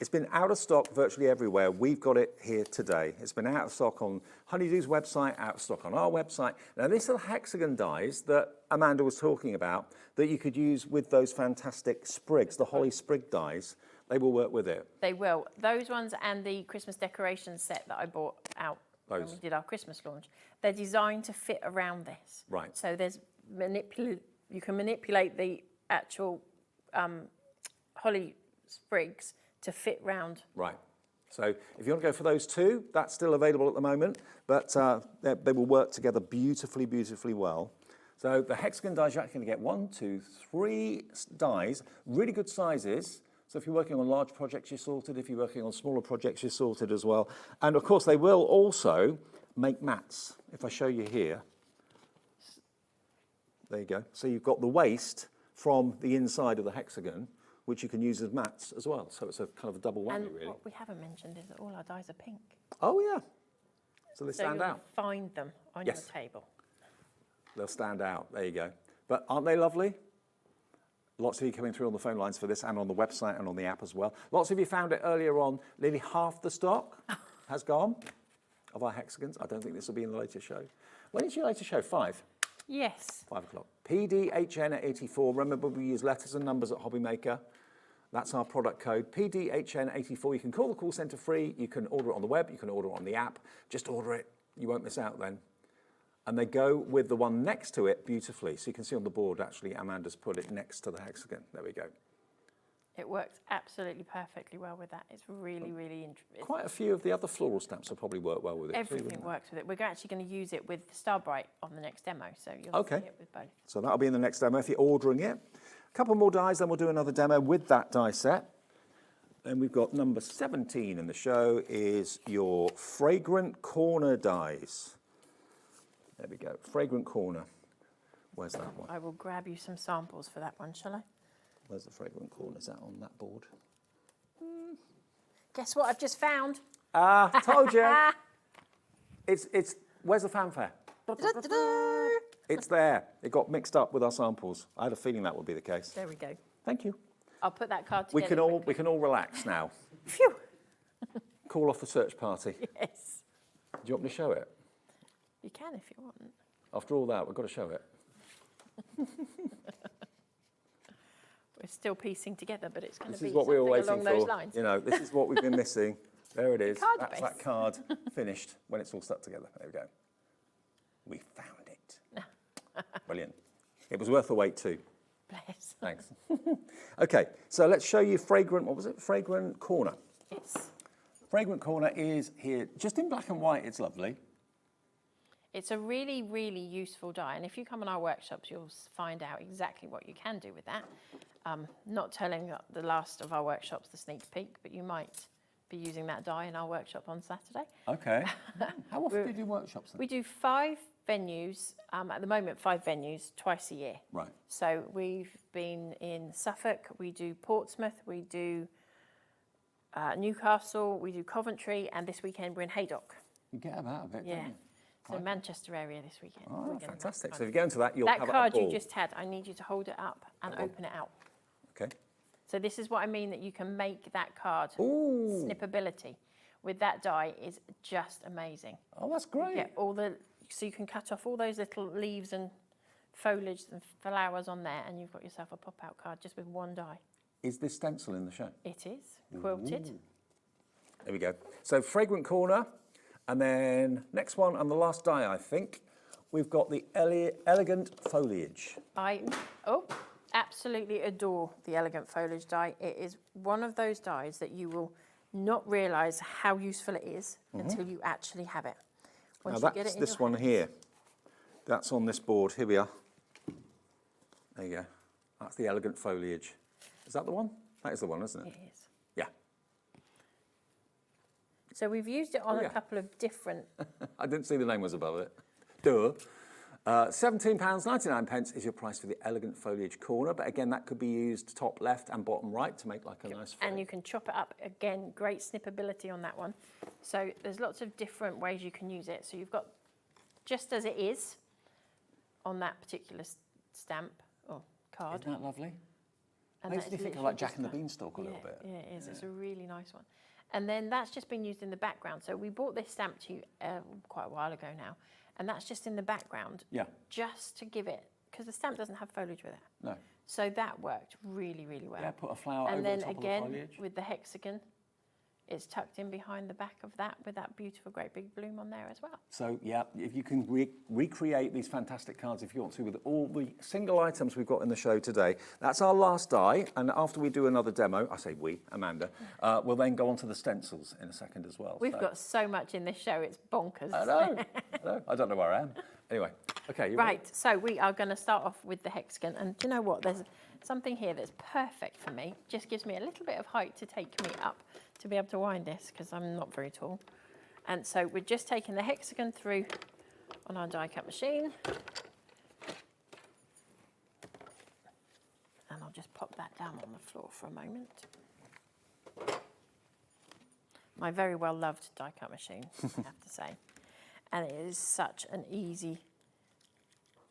It's been out of stock virtually everywhere. We've got it here today. It's been out of stock on Honeydew's website, out of stock on our website. Now, these are the hexagon dies that Amanda was talking about that you could use with those fantastic sprigs, the holly sprig dies. They will work with it. They will. Those ones and the Christmas decoration set that I bought out when we did our Christmas launch, they're designed to fit around this. Right. So there's you can manipulate the actual holly sprigs to fit round. Right. So if you want to go for those two, that's still available at the moment, but they will work together beautifully, beautifully well. So the hexagon dies, you're actually going to get 1, 2, 3 dies, really good sizes. So if you're working on large projects, you're sorted. If you're working on smaller projects, you're sorted as well. And of course, they will also make mats. If I show you here, there you go. So you've got the waste from the inside of the hexagon, which you can use as mats as well. So it's a kind of a double whammy, And really. what we haven't mentioned is that all our dies are pink. Oh, yeah. So they So stand you'll out. find them on Yes. your table. They'll stand out. There you go. But aren't they lovely? Lots of you coming through on the phone lines for this and on the website and on the app as well. Lots of you found it earlier on. Nearly half the stock has gone of our hexagons. I don't think this will be in the latest show. When is your latest show? 5? Yes. 5 o'clock. PDHN at 84. Remember, we use letters and numbers at Hobbymaker. That's our product code, PDHN84. You can call the call centre free. You can order it on the web. You can order it on the app. Just order it. You won't miss out then. And they go with the one next to it beautifully. So you can see on the board, actually, Amanda's put it next to the hexagon. There we go. It works absolutely perfectly well with that. It's really, really interesting. Quite a few of the other floral stamps will probably work well with it. Everything works with it. We're actually going to use it with Starbright on the next demo, so you'll Okay. see it with both. So that'll be in the next demo if you're ordering it. Couple more dies, then we'll do another demo with that die set. Then we've got number 17 in the show is your Fragrant Corner dies. There we go, Fragrant Corner. Where's that one? I will grab you some samples for that one, shall I? Where's the Fragrant Corner? Is that on that board? Guess what I've just found? Ah, told you. It's, where's the fanfare? It's there. It got mixed up with our samples. I had a feeling that would be the case. There we go. Thank you. I'll put that card together. We can all relax now. Phew. Call off the search party. Yes. Do you want me to show it? You can if you want. After all that, we've got to show it. We're still piecing together, but it's going to This be is what we were something waiting along those for. lines. You know, this is what we've been missing. There it is. Card That's base. that card finished when it's all stuck together. There we go. We found it. Brilliant. It was worth the wait too. Bless. Thanks. Okay, so let's show you Fragrant, what was it? Fragrant Corner. Yes. Fragrant Corner is here, just in black and white, it's lovely. It's a really, really useful die, and if you come on our workshops, you'll find out exactly what you can do with that. Not telling the last of our workshops the sneak peek, but you might be using that die in our workshop on Saturday. Okay. How often do you do workshops then? We do 5 venues, at the moment 5 venues, twice a year. Right. So we've been in Suffolk, we do Portsmouth, we do Newcastle, we do Coventry, and this weekend we're in Haydock. You get about a bit, Yeah. don't you? So Manchester area this weekend. Oh, We're gonna fantastic. have So if fun. you go into that, you'll That have card a ball. you just had, I need you to hold it up and open it out. Okay. So this is what I mean, that you can make that card. Ooh. Snippability with that die is just amazing. Oh, that's great. Yeah, so you can cut off all those little leaves and foliage and flowers on there, and you've got yourself a pop-out card just with one die. Is this stencil in the show? It is quilted. Ooh. There we go. So Fragrant Corner, and then next one and the last die, I think, we've got the Elegant Foliage. I absolutely adore the Elegant Foliage die. It is one of those dies that you will not realise how useful it is until you actually have it. Once Now you get that's it in this your one hands. here. That's on this board. Here we are. There you go. That's the Elegant Foliage. Is that the one? That is the one, isn't it? It is. Yeah. So we've used it on yeah. a couple of different. I didn't see the name was above it. Duh. £17.99 is your price for the Elegant Foliage Corner, but again, that could be used top left and bottom right to make like a nice frame. And you can chop it up. Again, great snippability on that one. So there's lots of different ways you can use it. So you've got just as it is on that particular stamp or card. Isn't that lovely? And Makes that me is think of literally like Jack just and the that. Beanstalk a little bit. Yeah, it is. It's a really nice one. And then that's just been used in the background. So we bought this stamp to you quite a while ago now. And that's just in the background. Yeah. Just to give it, because the stamp doesn't have foliage with it. No. So that worked really, really well. Yeah, put a flower and over then the top again, of the foliage. with the hexagon, it's tucked in behind the back of that with that beautiful great big bloom on there as well. So yeah, if you can recreate these fantastic cards if you want to with all the single items we've got in the show today. That's our last die, and after we do another demo, I say we, Amanda, we'll then go on to the stencils in a second as well. We've got so much in this show, it's bonkers. I know. I don't know where I am. Anyway, okay. You ready? Right, so we are going to start off with the hexagon, and do you know what? There's something here that's perfect for me. Just gives me a little bit of height to take me up to be able to wind this, because I'm not very tall. And so we're just taking the hexagon through on our die cut machine. And I'll just pop that down on the floor for a moment. My very well loved die cut machine, I have to say. And it is such an easy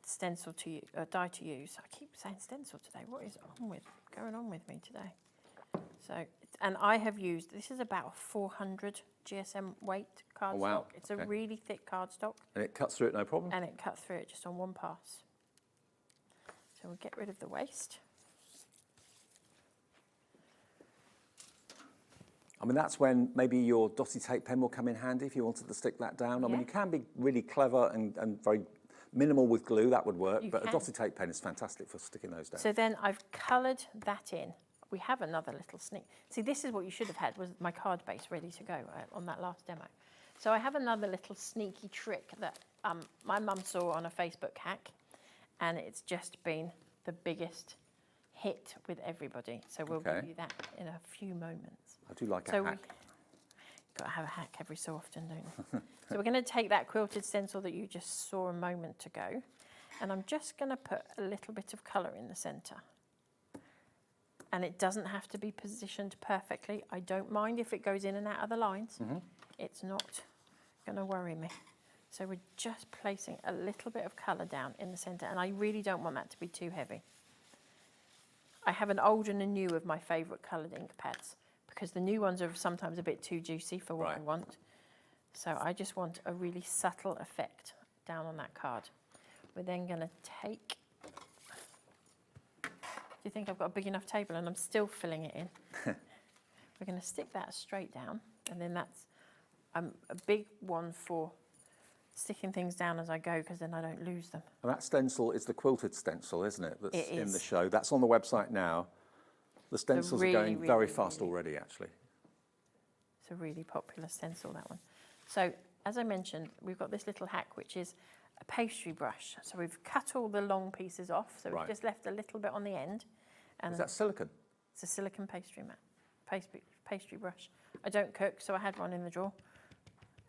stencil to die to use. I keep saying stencil today. What is going on with me today? So, and I have used, this is about 400 GSM weight cardstock. Oh, wow. It's a Okay. really thick cardstock. And it cuts through it, no problem? And it cut through it just on one pass. So we'll get rid of the waste. I mean, that's when maybe your dotty tape pen will come in handy if you wanted to stick that down. I mean, Yeah. you can be really clever and very minimal with glue, that would work, You but a can. dotty tape pen is fantastic for sticking those down. So then I've coloured that in. We have another little sneak. See, this is what you should have had, was my card base ready to go on that last demo. So I have another little sneaky trick that my mum saw on a Facebook hack, and it's just been the biggest hit with everybody. So we'll give you that in a few moments. I do like a So hack. you've got to have a hack every so often, don't you? So we're going to take that quilted stencil that you just saw a moment ago, and I'm just going to put a little bit of colour in the centre. And it doesn't have to be positioned perfectly. I don't mind if it goes in and out of the lines. It's not going to worry me. So we're just placing a little bit of colour down in the centre, and I really don't want that to be too heavy. I have an old and a new of my favourite coloured ink pads, because the new ones are sometimes a bit too juicy for what I want. So I just want a really subtle effect down on that card. We're then going to take... Do you think I've got a big enough table and I'm still filling it in? We're going to stick that straight down, and then that's a big one for sticking things down as I go, because then I don't lose them. And that stencil is the quilted stencil, isn't it? That's It in the is. show. That's on the website now. The stencils really, are going really, very fast really- already, actually. It's a really popular stencil, that one. So, as I mentioned, we've got this little hack, which is a pastry brush. So we've cut all the long pieces off, so we've just left a little bit on the end. And Is that silicone? it's a silicone pastry mat, pastry brush. I don't cook, so I had one in the drawer.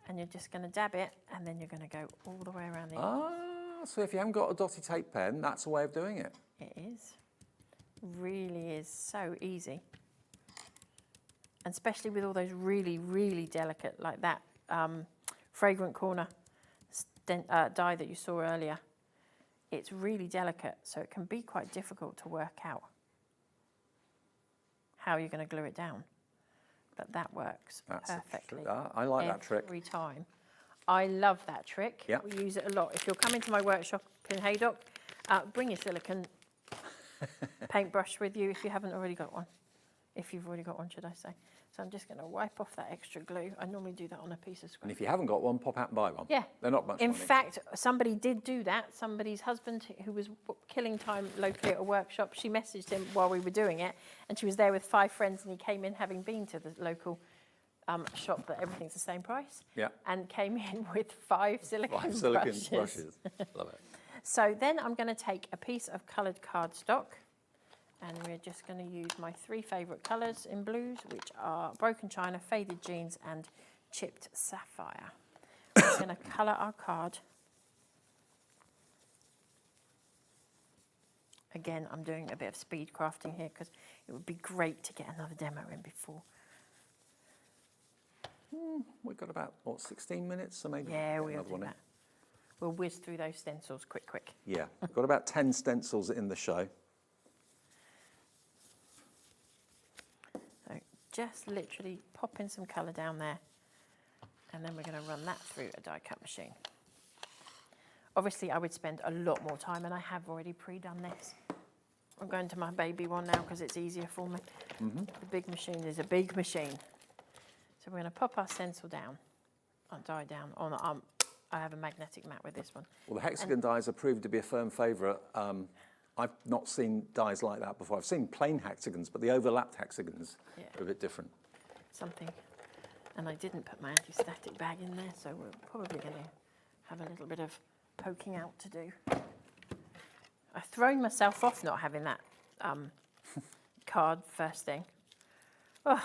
And you're just going to dab it, and then you're going to go all the way around the edge. Ah, so if you haven't got a dotty tape pen, that's a way of doing it. It is. Really is so easy. And especially with all those really, really delicate, like that fragrant corner die that you saw earlier. It's really delicate, so it can be quite difficult to work out how you're going to glue it down. But that works perfectly. I like that trick. Every time. I love that trick. Yeah. We use it a lot. If you're coming to my workshop in Haydock, bring your silicone paintbrush with you if you haven't already got one. If you've already got one, should I say. So I'm just going to wipe off that extra glue. I normally do that on a piece of scrap. And if you haven't got one, pop out and buy one. Yeah. They're not much In money. fact, somebody did do that. Somebody's husband, who was killing time locally at a workshop, she messaged him while we were doing it, and she was there with 5 friends, and he came in having been to the local shop that everything's the same price, and came in with 5 silicone, 5 silicone brushes. Love it. So then I'm going to take a piece of coloured cardstock, and we're just going to use my 3 favourite colours in blues, which are broken china, faded jeans, and chipped sapphire. We're going to colour our card. Again, I'm doing a bit of speed crafting here because it would be great to get another demo in before. We've got about, 16 minutes? So maybe Yeah, get we'll another do one in. that. We'll whiz through those stencils quick. Yeah, we've got about 10 stencils in the show. So just literally pop in some colour down there, and then we're going to run that through a die cut machine. Obviously, I would spend a lot more time, and I have already pre-done this. I'm going to my baby one now because it's easier for me. The big machine is a big machine. So we're going to pop our stencil down, die down. On I have a magnetic mat with this one. Well, the hexagon dies have proved to be a firm favourite. I've not seen dies like that before. I've seen plain hexagons, but the overlapped hexagons are a bit different. Something. And I didn't put my anti-static bag in there, so we're probably going to have a little bit of poking out to do. I've thrown myself off not having that card first thing. Oh.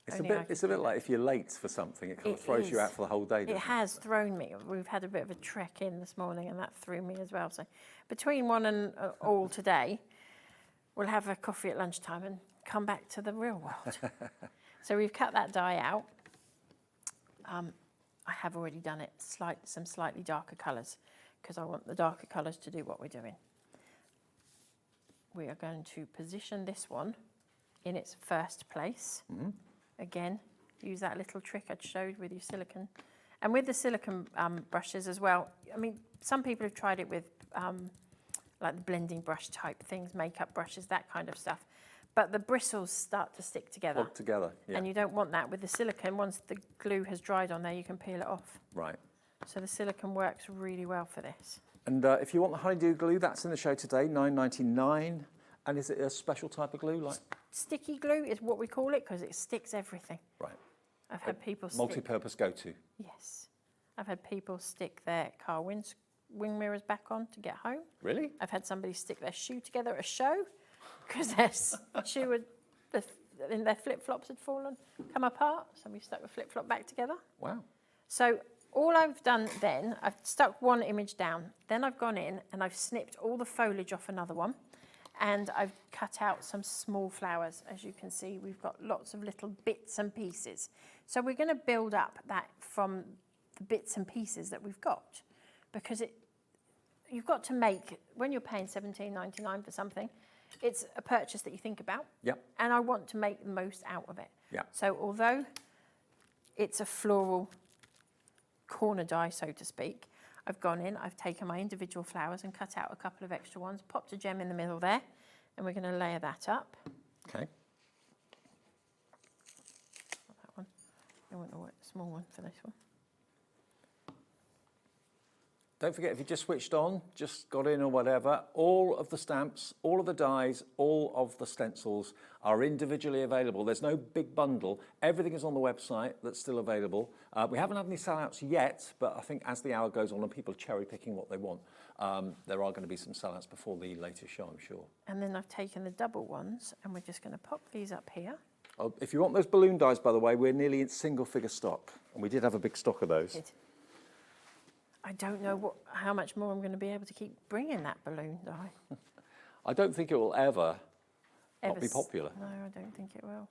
It's a bit like if you're late for something, it kind of throws you out for the whole day, doesn't It has thrown me. We've had a bit of a trek in this morning, and that threw me as well. So between one and all today, we'll have a coffee at lunchtime and come back to the real world. So we've cut that die out. I have already done it, some slightly darker colours, because I want the darker colours to do what we're doing. We are going to position this one in its first place. Again, use that little trick I showed with your silicone. And with the silicone brushes as well, I mean, some people have tried it with like the blending brush type things, makeup brushes, that kind of stuff. But the bristles start to stick together. Plug together, yeah. And you don't want that with the silicone. Once the glue has dried on there, you can peel it off. Right. So the silicone works really well for this. And if you want the honeydew glue, that's in the show today, $9.99. And is it a special type of glue? Like Sticky glue is what we call it because it sticks everything. Right. I've had people stick... Multi-purpose go-to. Yes. I've had people stick their car wing mirrors back on to get home. Really? I've had somebody stick their shoe together at a show because their shoe had, their flip-flops had fallen, come apart. So we stuck the flip-flop back together. Wow. So all I've done then, I've stuck one image down. Then I've gone in and I've snipped all the foliage off another one. And I've cut out some small flowers. As you can see, we've got lots of little bits and pieces. So we're going to build up that from the bits and pieces that we've got. Because you've got to make, when you're paying $17.99 for something, it's a purchase that you think about. Yep. And I want to make the most out of it. Yeah. So although it's a floral corner die, so to speak, I've gone in, I've taken my individual flowers and cut out a couple of extra ones, popped a gem in the middle there, and we're going to layer that up. Okay. That one. I want a small one for this one. Don't forget, if you just switched on, just got in or whatever, all of the stamps, all of the dies, all of the stencils are individually available. There's no big bundle. Everything is on the website that's still available. We haven't had any sellouts yet, but I think as the hour goes on and people are cherry picking what they want, there are going to be some sellouts before the latest show, I'm sure. And then I've taken the double ones and we're just going to pop these up here. Oh, if you want those balloon dies, by the way, we're nearly in single figure stock. And we did have a big stock of those. I don't know how much more I'm going to be able to keep bringing that balloon die. I don't think it will ever not be popular. No, I don't think it will.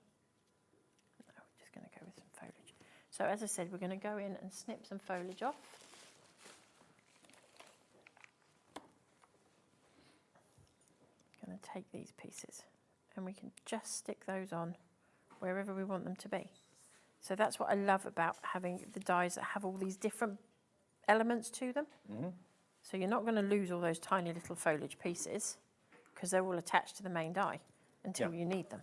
No, we're just going to go with some foliage. So as I said, we're going to go in and snip some foliage off. Going to take these pieces and we can just stick those on wherever we want them to be. So that's what I love about having the dies that have all these different elements to them. Mm-hmm. So you're not going to lose all those tiny little foliage pieces because they're all attached to the main die until you need them.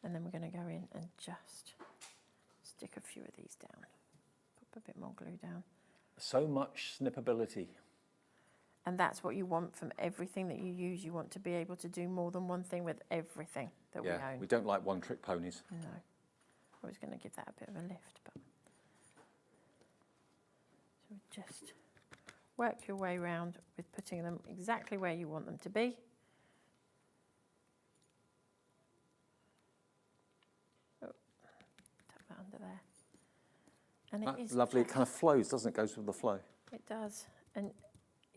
And then we're going to go in and just stick a few of these down. Pop a bit more glue down. So much snippability. And that's what you want from everything that you use. You want to be able to do more than one thing with everything that we own. We don't like one-trick ponies. No. I was going to give that a bit of a lift, but... So just work your way around with putting them exactly where you want them to be. Oh, tuck that under there. And That's lovely. It kind of flows, doesn't it? Goes with the flow. It does. And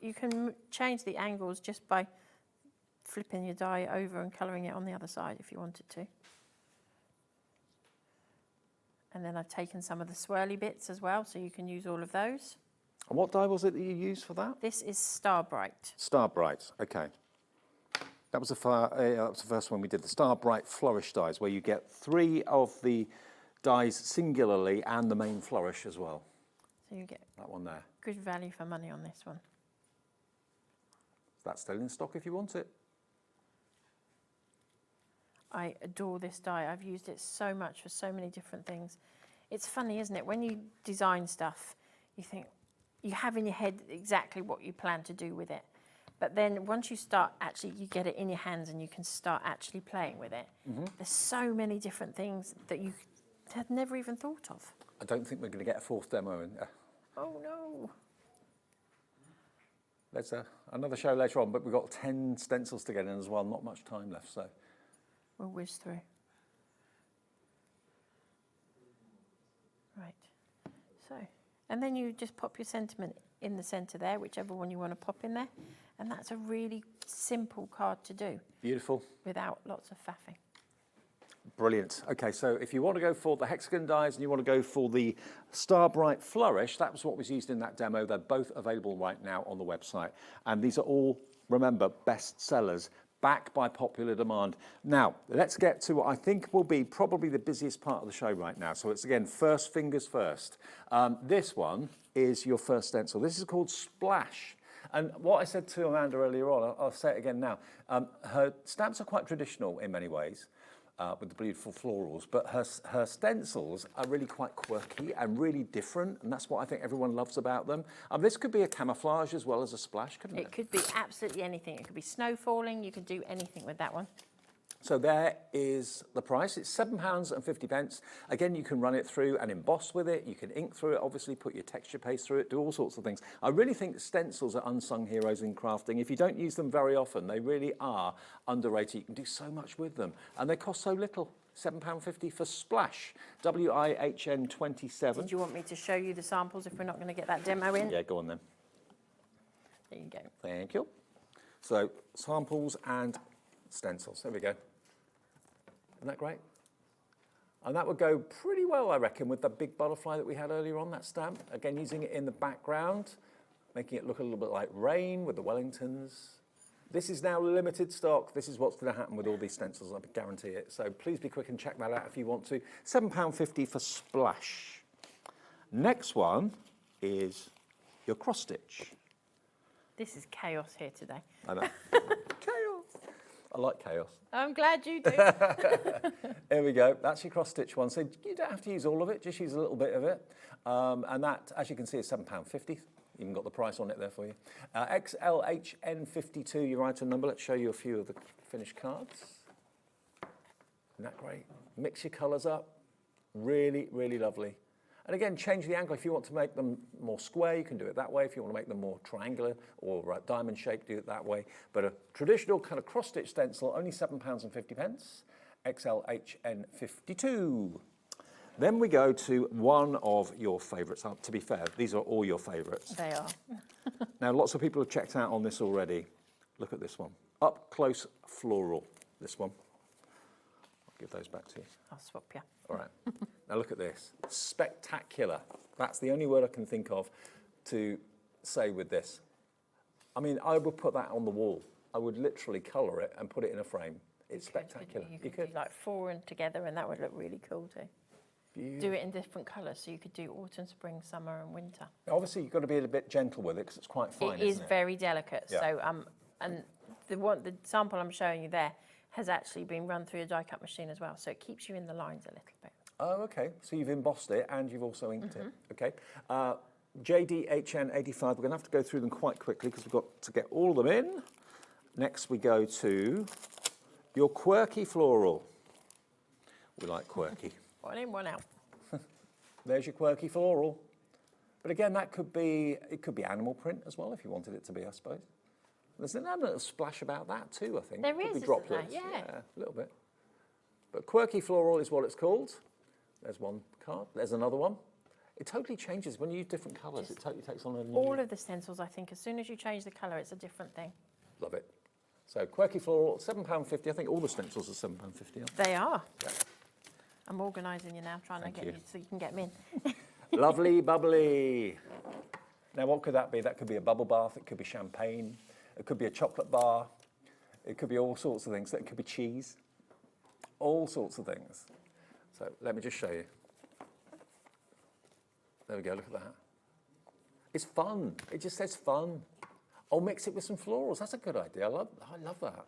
you can change the angles just by flipping your die over and colouring it on the other side if you wanted to. And then I've taken some of the swirly bits as well, so you can use all of those. And what die was it that you used for that? This is Star Bright. Star Bright, okay. That was the first one we did, the Star Bright Flourish dies, where you get 3 of the dies singularly and the main flourish as well. So you get that one there. Good value for money on this one. That's still in stock if you want it. I adore this die. I've used it so much for so many different things. It's funny, isn't it? When you design stuff, you think, you have in your head exactly what you plan to do with it. But then once you start, actually, you get it in your hands and you can start actually playing with it. Mm-hmm. There's so many different things that you had never even thought of. I don't think we're going to get a 4th demo in there. Oh, no. There's another show later on, but we've got 10 stencils to get in as well. Not much time left, so... We'll whiz through. Right. So, and then you just pop your sentiment in the centre there, whichever one you want to pop in there. And that's a really simple card to do. Beautiful. Without lots of faffing. Brilliant. Okay, so if you want to go for the hexagon dies and you want to go for the Star Bright Flourish, that was what was used in that demo. They're both available right now on the website. And these are all, remember, best sellers, back by popular demand. Now, let's get to what I think will be probably the busiest part of the show right now. So it's, again, first fingers first. This one is your first stencil. This is called Splash. And what I said to Amanda earlier on, I'll say it again now. Her stamps are quite traditional in many ways. With the beautiful florals, but her stencils are really quite quirky and really different, and that's what I think everyone loves about them. This could be a camouflage as well as a splash, couldn't it? It could be absolutely anything. It could be snow falling. You could do anything with that one. So there is the price. It's £7.50. Again, you can run it through and emboss with it. You can ink through it, obviously, put your texture paste through it, do all sorts of things. I really think stencils are unsung heroes in crafting. If you don't use them very often, they really are underrated. You can do so much with them. And they cost so little. £7.50 for Splash, WIHN 27. Did you want me to show you the samples if we're not going to get that demo in? Yeah, go on then. There you go. Thank you. So, samples and stencils. There we go. Isn't that great? And that would go pretty well, I reckon, with the big butterfly that we had earlier on, that stamp. Again, using it in the background, making it look a little bit like rain with the Wellingtons. This is now limited stock. This is what's going to happen with all these stencils, I guarantee it. So please be quick and check that out if you want to. £7.50 for Splash. Next one is your cross stitch. This is chaos here today. I know. Chaos. I like chaos. I'm glad you do. Here we go. That's your cross stitch one. So you don't have to use all of it, just use a little bit of it. And that, as you can see, is £7.50. Even got the price on it there for you. XLHN52, your item number. Let's show you a few of the finished cards. Isn't that great? Mix your colours up. Really, really lovely. And again, change the angle. If you want to make them more square, you can do it that way. If you want to make them more triangular or diamond shaped, do it that way. But a traditional kind of cross-stitch stencil, only £7.50. XLHN52. Then we go to one of your favourites. To be fair, these are all your favourites. They are. Now, lots of people have checked out on this already. Look at this one. Up close floral, this one. I'll give those back to you. I'll swap you. All right. Now look at this. Spectacular. That's the only word I can think of to say with this. I mean, I would put that on the wall. I would literally colour it and put it in a frame. It's spectacular. You could do like 4 and together, and that would look really cool too. Do it in different colours, so you could do autumn, spring, summer, and winter. Obviously, you've got to be a bit gentle with it because it's quite fine. It is very delicate. Yeah. So, and the sample I'm showing you there has actually been run through a die-cut machine as well, so it keeps you in the lines a little bit. Oh, okay. So you've embossed it and you've also inked it. Okay. JDHN85. We're going to have to go through them quite quickly because we've got to get all of them in. Next, we go to your quirky floral. We like quirky. One in, one out. There's your quirky floral. But again, it could be animal print as well if you wanted it to be, I suppose. There's an element of splash about that too, I think. There could is, be isn't droplets. there? Yeah. A little bit. But quirky floral is what it's called. There's one card. There's another one. It totally changes when you use different colours. It totally takes on a new... All of the stencils, I think, as soon as you change the colour, it's a different thing. Love it. So quirky floral, £7.50. I think all the stencils are £7.50. Aren't They are. Yeah. I'm organising you now, trying to get you so you can get them in. Lovely, bubbly. Now, what could that be? That could be a bubble bath. It could be champagne. It could be a chocolate bar. It could be all sorts of things. It could be cheese. All sorts of things. So let me just show you. There we go. Look at that. It's fun. It just says fun. Oh, mix it with some florals. That's a good idea. I love that.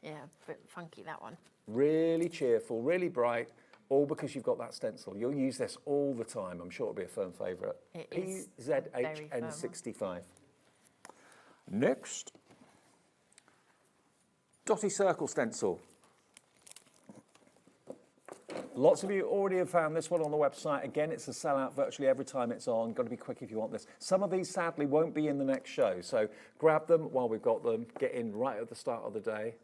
Yeah, a bit funky, that one. Really cheerful, really bright. All because you've got that stencil. You'll use this all the time. I'm sure it'll be a firm favourite. It is very firm. PZHN65. Next, dotty circle stencil. Lots of you already have found this one on the website. Again, it's a sellout virtually every time it's on. Got to be quick if you want this. Some of these, sadly, won't be in the next show. So grab them while we've got them. Get in right at the start of the day.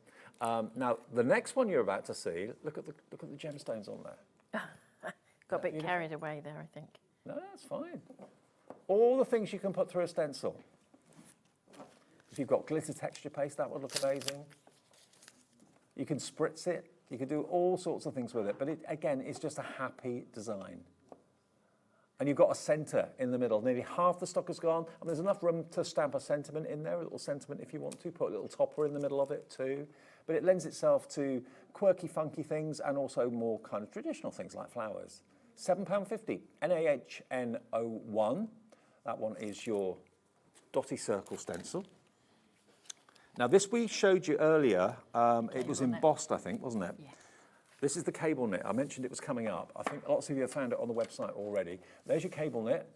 Now, the next one you're about to see, look at the gemstones on there. Got a bit carried away there, I think. No, that's fine. All the things you can put through a stencil. If you've got glitter texture paste, that would look amazing. You can spritz it. You can do all sorts of things with it. But again, it's just a happy design. And you've got a centre in the middle. Nearly half the stock is gone. And there's enough room to stamp a sentiment in there, a little sentiment if you want to. Put a little topper in the middle of it too. But it lends itself to quirky, funky things and also more kind of traditional things like flowers. £7.50. NAHN01. That one is your dotty circle stencil. Now, this we showed you earlier. It was embossed, I think, wasn't it? Yeah. This is the cable knit. I mentioned it was coming up. I think lots of you have found it on the website already. There's your cable knit.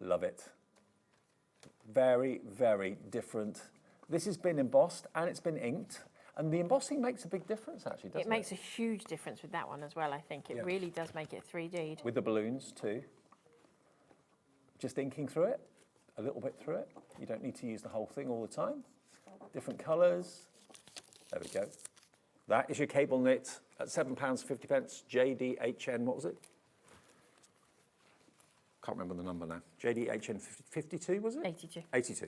Love it. Very, very different. This has been embossed and it's been inked. And the embossing makes a big difference, actually, doesn't it? It makes a huge difference with that one as well, I think. It really does make it 3D'd. With the balloons, too. Just inking through it, a little bit through it. You don't need to use the whole thing all the time. Different colours. There we go. That is your cable knit at £7.50. JDHN, what was it? Can't remember the number now. JDHN 52, was it? 82. 82.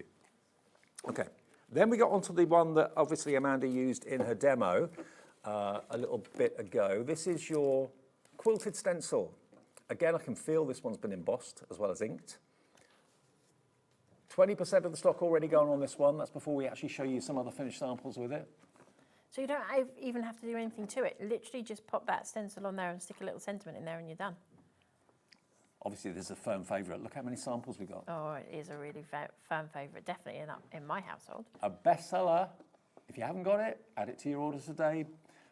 Okay. Then we got onto the one that obviously Amanda used in her demo a little bit ago. This is your quilted stencil. Again, I can feel this one's been embossed as well as inked. 20% of the stock already gone on this one. That's before we actually show you some other finished samples with it. So you don't even have to do anything to it. Literally just pop that stencil on there and stick a little sentiment in there and you're done. Obviously, this is a firm favourite. Look how many samples we got. Oh, it is a really firm favourite, definitely in my household. A bestseller. If you haven't got it, add it to your order today.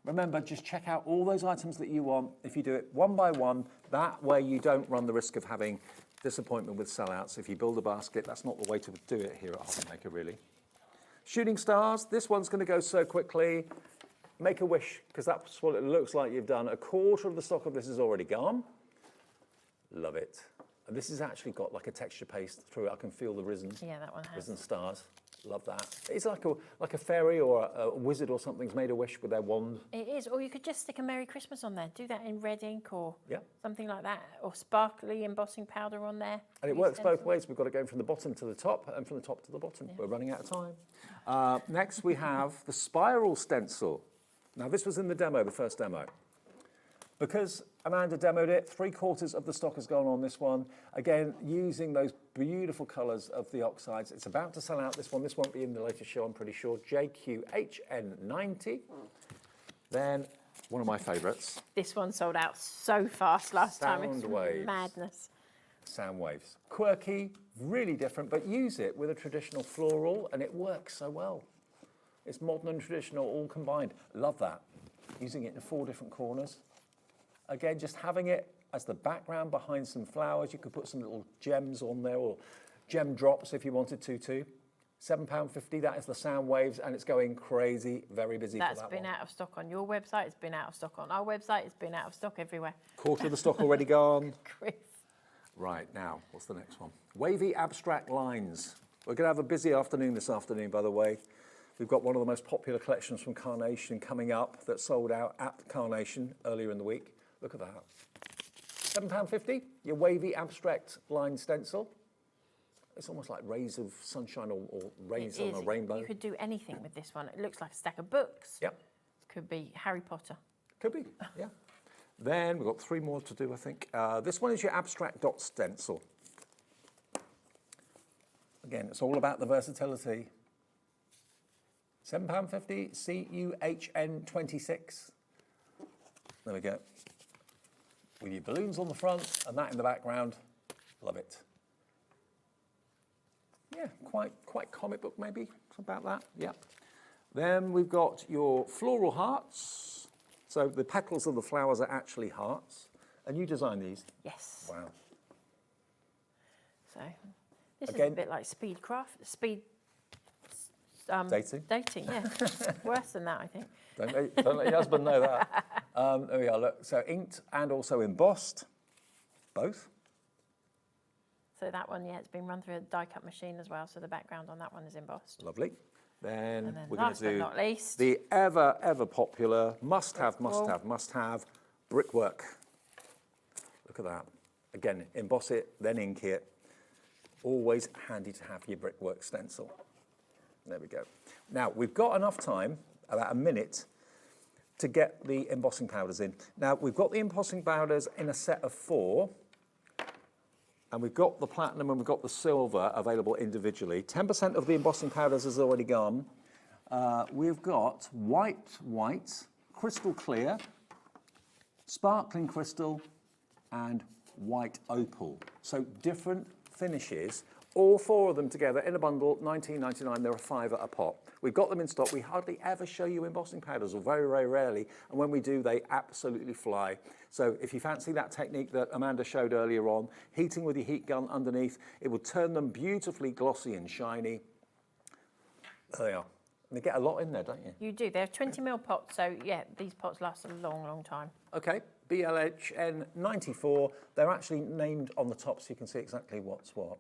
Remember, just check out all those items that you want. If you do it one by one, that way you don't run the risk of having disappointment with sellouts. If you build a basket, that's not the way to do it here at Hobby Maker, really. Shooting stars. This one's going to go so quickly. Make a wish, because that's what it looks like you've done. A quarter of the stock of this is already gone. Love it. And this has actually got like a texture paste through it. I can feel the risen. Yeah, that one has. Risen stars. Love that. It's like a fairy or a wizard or something's made a wish with their wand. It is, or you could just stick a Merry Christmas on there. Do that in red ink or Yeah. something like that, or sparkly embossing powder on there. And it works both ways. We've got it going from the bottom to the top and from the top to the bottom. Yeah. We're running out of time. Next we have the spiral stencil. Now this was in the demo, the first demo. Because Amanda demoed it, 3/4 of the stock has gone on this one. Again, using those beautiful colours of the oxides. It's about to sell out, this one. This won't be in the latest show, I'm pretty sure. JQHN90. Then, one of my favourites. This one sold out so fast last time. It's Soundwaves. madness. Sound waves. Quirky, really different, but use it with a traditional floral and it works so well. It's modern and traditional all combined. Love that. Using it in 4 different corners. Again, just having it as the background behind some flowers. You could put some little gems on there or gem drops if you wanted to too. £7.50, that is the sound waves, and it's going crazy, very busy for that one. That's been out of stock on your website, it's been out of stock on our website, it's been out of stock everywhere. Quarter of the stock already gone. Chris. Right, now, what's the next one? Wavy abstract lines. We're going to have a busy afternoon this afternoon, by the way. We've got one of the most popular collections from Carnation coming up that sold out at Carnation earlier in the week. Look at that. £7.50, your wavy abstract line stencil. It's almost like rays of sunshine or rays on a rainbow. You could do anything with this one. It looks like a stack of books. Yep. Could be Harry Potter. Could be, yeah. Then we've got 3 more to do, I think. This one is your abstract dot stencil. Again, it's all about the versatility. £7.50, CUHN26. There we go. With your balloons on the front and that in the background. Love it. Yeah, quite comic book maybe, something about that, yeah. Then we've got your floral hearts. So the petals of the flowers are actually hearts. And you designed these? Yes. Wow. So this Again, is a bit like speed dating, yeah. Worse than that, I think. Don't let your husband know that. There we are, look. So inked and also embossed, both. So that one, yeah, it's been run through a die-cut machine as well, so the background on that one is embossed. Lovely. Then we're going last to do but not least, the ever popular must-have brickwork. Look at that. Again, emboss it, then ink it. Always handy to have your brickwork stencil. There we go. Now, we've got enough time, about a minute, to get the embossing powders in. Now, we've got the embossing powders in a set of 4, and we've got the platinum and we've got the silver available individually. 10% of the embossing powders has already gone. We've got white, crystal clear, sparkling crystal, and white opal. So different finishes. All 4 of them together in a bundle, £19.99. They're a £5 a pop. We've got them in stock. We hardly ever show you embossing powders, or very, very rarely. And when we do, they absolutely fly. So if you fancy that technique that Amanda showed earlier on, heating with your heat gun underneath, it will turn them beautifully glossy and shiny. There they are. You get a lot in there, don't you? You do. They're 20 ml pots, so yeah, these pots last a long, long time. Okay, BLHN 94. They're actually named on the top so you can see exactly what's what.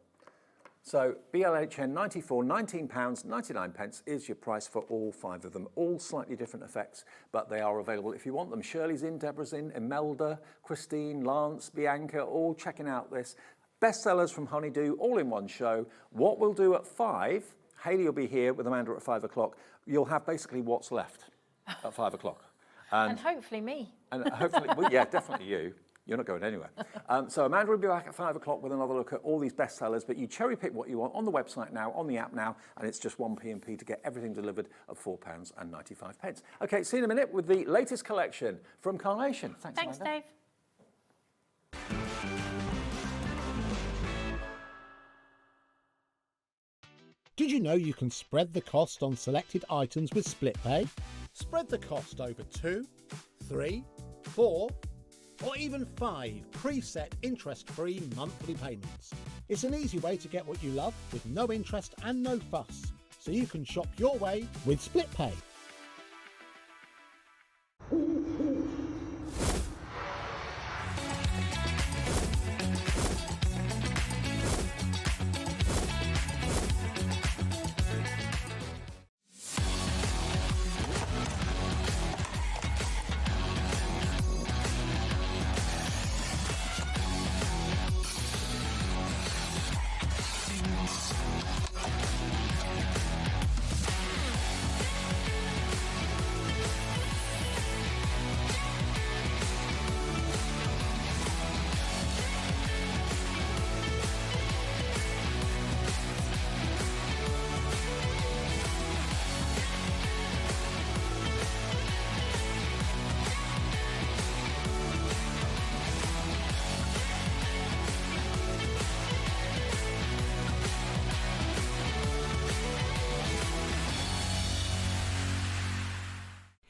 So BLHN 94, £19.99 is your price for all 5 of them. All slightly different effects, but they are available if you want them. Shirley's in, Deborah's in, Imelda, Christine, Lance, Bianca, all checking out this. Bestsellers from Honeydew, all in one show. What we'll do at 5, Hayley will be here with Amanda at 5 o'clock. You'll have basically what's left at 5 o'clock. And hopefully me. And hopefully, well, yeah, definitely you. You're not going anywhere. So Amanda will be back at 5 o'clock with another look at all these bestsellers, but you cherry pick what you want on the website now, on the app now, and it's just 1p&p to get everything delivered at £4.95. Okay, see you in a minute with the latest collection from Carnation. Thanks, Amanda. Dave. Did you know you can spread the cost on selected items with split pay? Spread the cost over 2, 3, 4, or even 5 preset interest-free monthly payments. It's an easy way to get what you love with no interest and no fuss, so you can shop your way with split pay.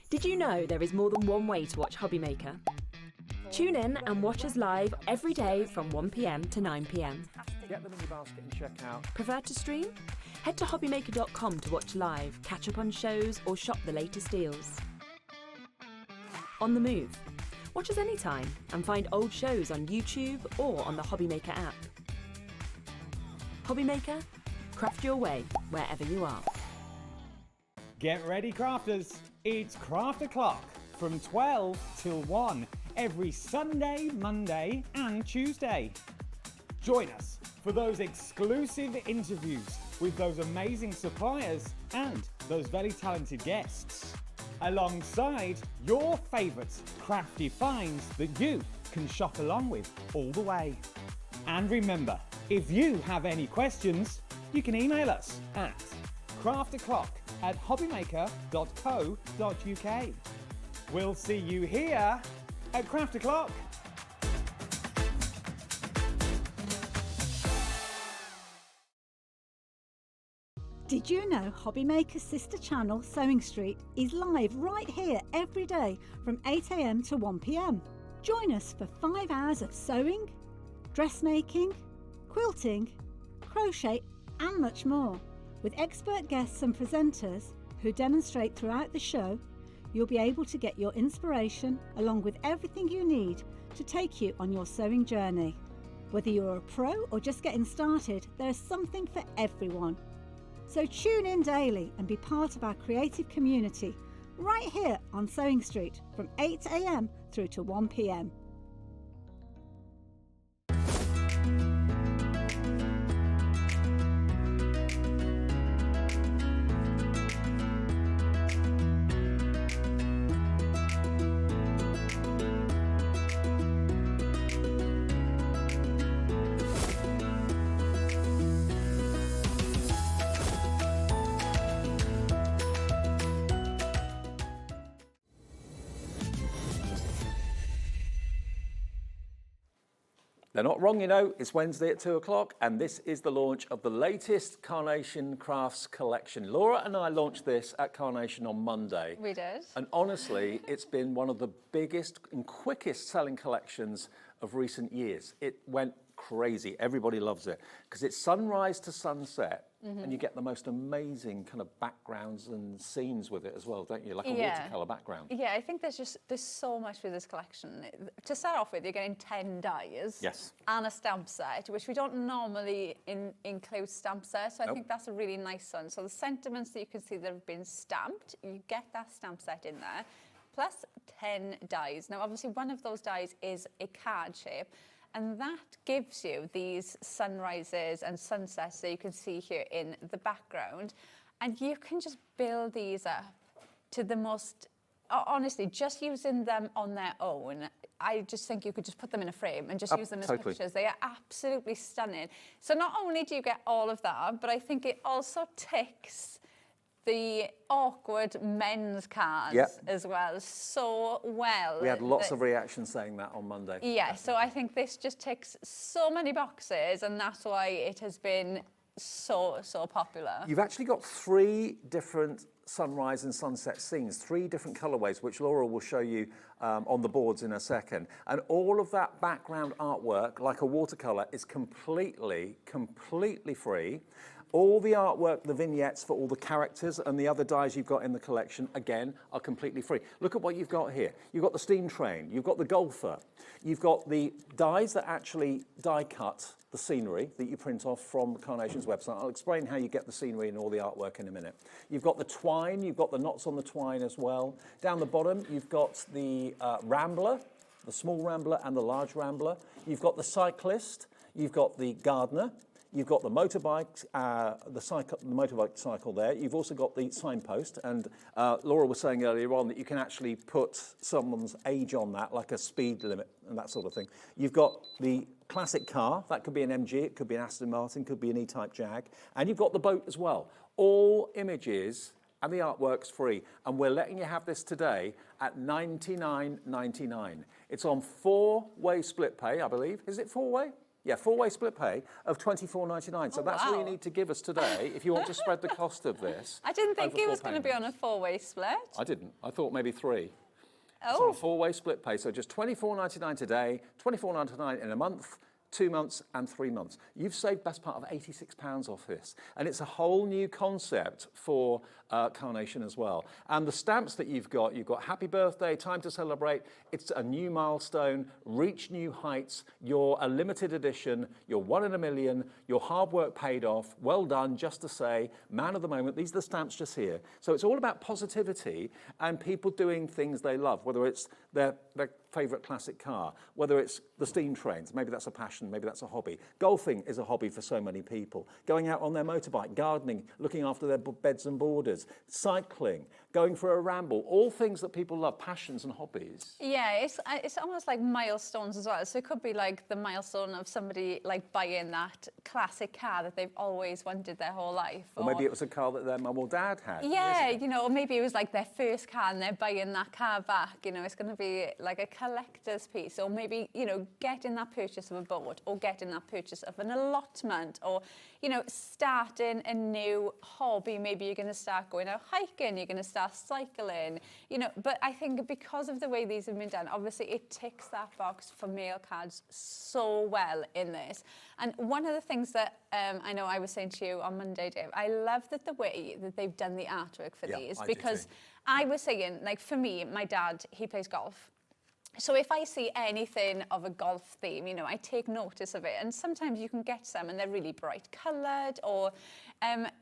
Did you know there is more than one way to watch Hobbymaker? Tune in and watch us live every day from 1 p.m. to 9 p.m. Get them in your basket and check out. Prefer to stream? Head to hobbymaker.com to watch live, catch up on shows, or shop the latest deals. On the move. Watch us anytime and find old shows on YouTube or on the Hobbymaker app. Hobbymaker, craft your way wherever you are. Get ready, crafters. It's Craft O'Clock from 12 till 1 every Sunday, Monday and Tuesday. Join us for those exclusive interviews with those amazing suppliers and those very talented guests, alongside your favourite crafty finds that you can shop along with all the way. And remember, if you have any questions, you can email us at craftoclock@hobbymaker.co.uk. We'll see you here at Craft O'Clock. Did you know Hobbymaker's sister channel, Sewing Street, is live right here every day from 8 a.m. to 1 p.m. Join us for 5 hours of sewing, dressmaking, quilting, crochet and much more. With expert guests and presenters who demonstrate throughout the show, you'll be able to get your inspiration along with everything you need to take you on your sewing journey. Whether you're a pro or just getting started, there's something for everyone. So tune in daily and be part of our creative community right here on Sewing Street from 8 a.m. through to 1 p.m. They're not wrong, you know. It's Wednesday at 2 o'clock, and this is the launch of the latest Carnation Crafts collection. Laura and I launched this at Carnation on Monday. We did. And honestly, it's been one of the biggest and quickest selling collections of recent years. It went crazy. Everybody loves it because it's sunrise to sunset, and you get the most amazing kind of backgrounds and scenes with it as well, don't you? Like a watercolor background. Yeah, I think there's so much with this collection. To start off with, you're getting 10 dies. Yes. And a stamp set, which we don't normally include stamp sets, so I think that's a really nice one. So the sentiments that you can see that have been stamped, you get that stamp set in there, plus 10 dies. Now, obviously, one of those dies is a card shape, and that gives you these sunrises and sunsets that you can see here in the background. And you can just build these up to the most, honestly, just using them on their own, I just think you could just put them in a frame and just use them as pictures. They are absolutely stunning. So not only do you get all of that, but I think it also ticks the awkward men's cards as well so well. We had lots of reactions saying that on Monday. Yeah, so I think this just ticks so many boxes, and that's why it has been so popular. You've actually got 3 different sunrise and sunset scenes, 3 different colorways, which Laura will show you on the boards in a second. And all of that background artwork, like a watercolor, is completely free. All the artwork, the vignettes for all the characters and the other dies you've got in the collection, again, are completely free. Look at what you've got here. You've got the steam train, you've got the golfer, you've got the dies that actually die cut the scenery that you print off from Carnation's website. I'll explain how you get the scenery and all the artwork in a minute. You've got the twine, you've got the knots on the twine as well. Down the bottom, you've got the rambler, the small rambler and the large rambler. You've got the cyclist, you've got the gardener, you've got the motorbike, the motorbike cycle there. You've also got the signpost, and Laura was saying earlier on that you can actually put someone's age on that, like a speed limit and that sort of thing. You've got the classic car, that could be an MG, it could be an Aston Martin, could be an E-Type Jag, and you've got the boat as well. All images and the artwork's free, and we're letting you have this today at $99.99. It's on 4-way split pay, I believe. Is it 4-way? Yeah, 4-way split pay of $24.99. So that's all you need to give us today if you want to spread the cost of this. I didn't think it was going to be on a 4-way split. I didn't. I thought maybe 3. Oh. It's on a 4-way split pay, so just $24.99 today, $24.99 in a month, 2 months and 3 months. You've saved best part of £86 off this. And it's a whole new concept for Carnation as well. And the stamps that you've got Happy Birthday, Time to Celebrate. It's a new milestone, reach new heights. You're a limited edition. You're 1 in a million. Your hard work paid off. Well done, just to say, man of the moment. These are the stamps just here. So it's all about positivity and people doing things they love, whether it's their favourite classic car, whether it's the steam trains, maybe that's a passion, maybe that's a hobby. Golfing is a hobby for so many people. Going out on their motorbike, gardening, looking after their beds and borders, cycling, going for a ramble, all things that people love, passions and hobbies. Yeah, it's almost like milestones as well. So it could be like the milestone of somebody like buying that classic car that they've always wanted their whole life. Or maybe it was a car that their mum or dad had. Yeah, you know, or maybe it was like their first car and they're buying that car back. You know, it's going to be like a collector's piece, or maybe, you know, getting that purchase of a boat, or getting that purchase of an allotment, or, you know, starting a new hobby. Maybe you're going to start going out hiking, you're going to start cycling, you know. But I think because of the way these have been done, obviously it ticks that box for mail cards so well in this. And one of the things that I know I was saying to you on Monday, Dave, I love that the way that they've done the artwork for these, because I was saying, like, for me, my dad, he plays golf. So if I see anything of a golf theme, you know, I take notice of it. And sometimes you can get some and they're really bright coloured, or,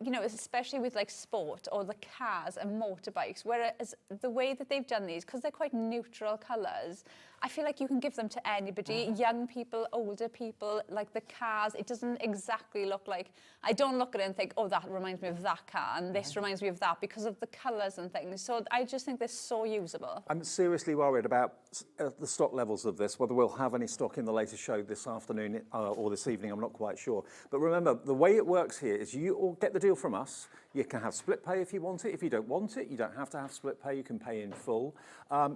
you know, especially with like sport or the cars and motorbikes. Whereas the way that they've done these, because they're quite neutral colours, I feel like you can give them to anybody, young people, older people, like the cars. It doesn't exactly look like, I don't look at it and think, oh, that reminds me of that car, and this reminds me of that, because of the colours and things. So I just think they're so usable. I'm seriously worried about the stock levels of this, whether we'll have any stock in the latest show this afternoon or this evening, I'm not quite sure. But remember, the way it works here is you all get the deal from us. You can have split pay if you want it. If you don't want it, you don't have to have split pay. You can pay in full.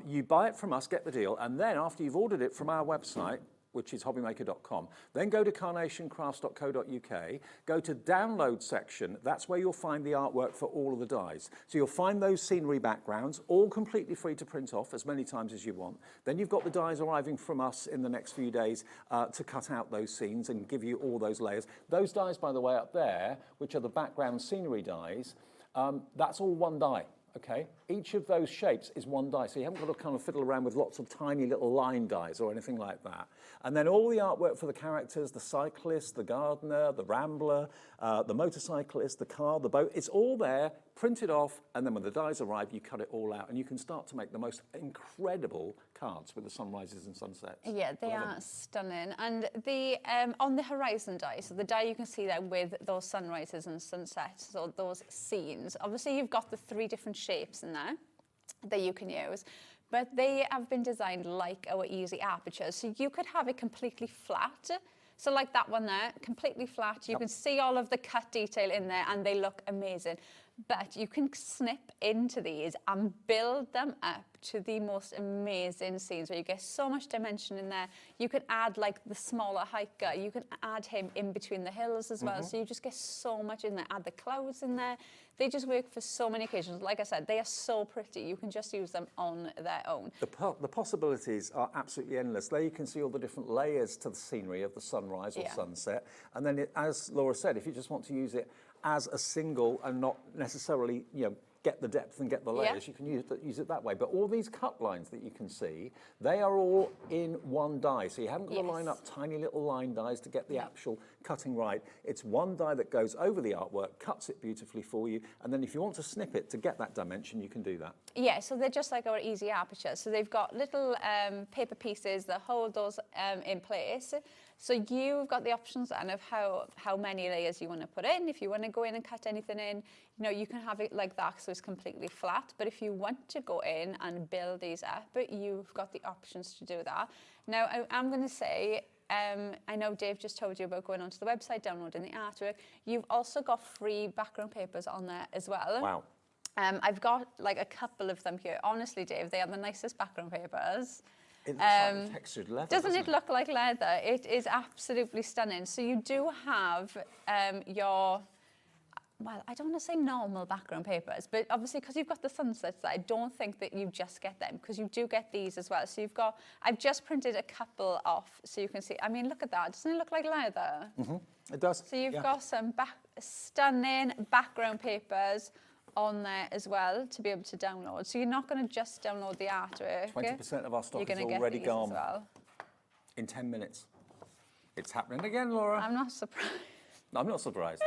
You buy it from us, get the deal, and then after you've ordered it from our website, which is hobbymaker.com. Then go to carnationcrafts.co.uk, go to download section. That's where you'll find the artwork for all of the dies. So you'll find those scenery backgrounds, all completely free to print off as many times as you want. Then you've got the dies arriving from us in the next few days to cut out those scenes and give you all those layers. Those dies, by the way, up there, which are the background scenery dies, that's all one die. Okay, each of those shapes is one die, so you haven't got to kind of fiddle around with lots of tiny little line dies or anything like that. And then all the artwork for the characters, the cyclist, the gardener, the rambler, the motorcyclist, the car, the boat, it's all there, printed off, and then when the dies arrive, you cut it all out, and you can start to make the most incredible cards with the sunrises and sunsets. Yeah, they are stunning. And the on the horizon die, so the die you can see there with those sunrises and sunsets, so those scenes, obviously you've got the 3 different shapes in there that you can use, but they have been designed like our easy apertures. So you could have it completely flat. So like that one there, completely flat. You can see all of the cut detail in there and they look amazing. But you can snip into these and build them up to the most amazing scenes where you get so much dimension in there. You can add like the smaller hiker. You can add him in between the hills as well. So you just get so much in there. Add the clouds in there. They just work for so many occasions. Like I said, they are so pretty. You can just use them on their own. The possibilities are absolutely endless. There you can see all the different layers to the scenery of the sunrise or sunset. And then, as Laura said, if you just want to use it as a single and not necessarily, get the depth and get the layers, you can use it that way. But all these cut lines that you can see, they are all in one die. So you haven't got to line up tiny little line dies to get the actual cutting right. It's one die that goes over the artwork, cuts it beautifully for you, and then if you want to snip it to get that dimension, you can do that. Yeah, so they're just like our easy apertures. So they've got little paper pieces that hold those in place. So you've got the options then of how many layers you want to put in. If you want to go in and cut anything in, you can have it like that, so it's completely flat. But if you want to go in and build these up, you've got the options to do that. Now, I'm going to say, I know Dave just told you about going onto the website, downloading the artwork. You've also got free background papers on there as well. Wow. I've got like a couple of them here. Honestly, Dave, they are the nicest background papers. It looks like textured leather. Doesn't it look like leather? It is absolutely stunning. So you do have your, well, I don't want to say normal background papers, but obviously because you've got the sunsets there, I don't think that you just get them, because you do get these as well. So you've got, I've just printed a couple off so you can see. I mean, look at that. Doesn't it look like leather? It does. So you've got some stunning background papers on there as well to be able to download. So you're not going to just download the artwork. 20% of our stock You're is gonna already get these gone as well. in 10 minutes. It's happening again, Laura. I'm not surprised. I'm not surprised.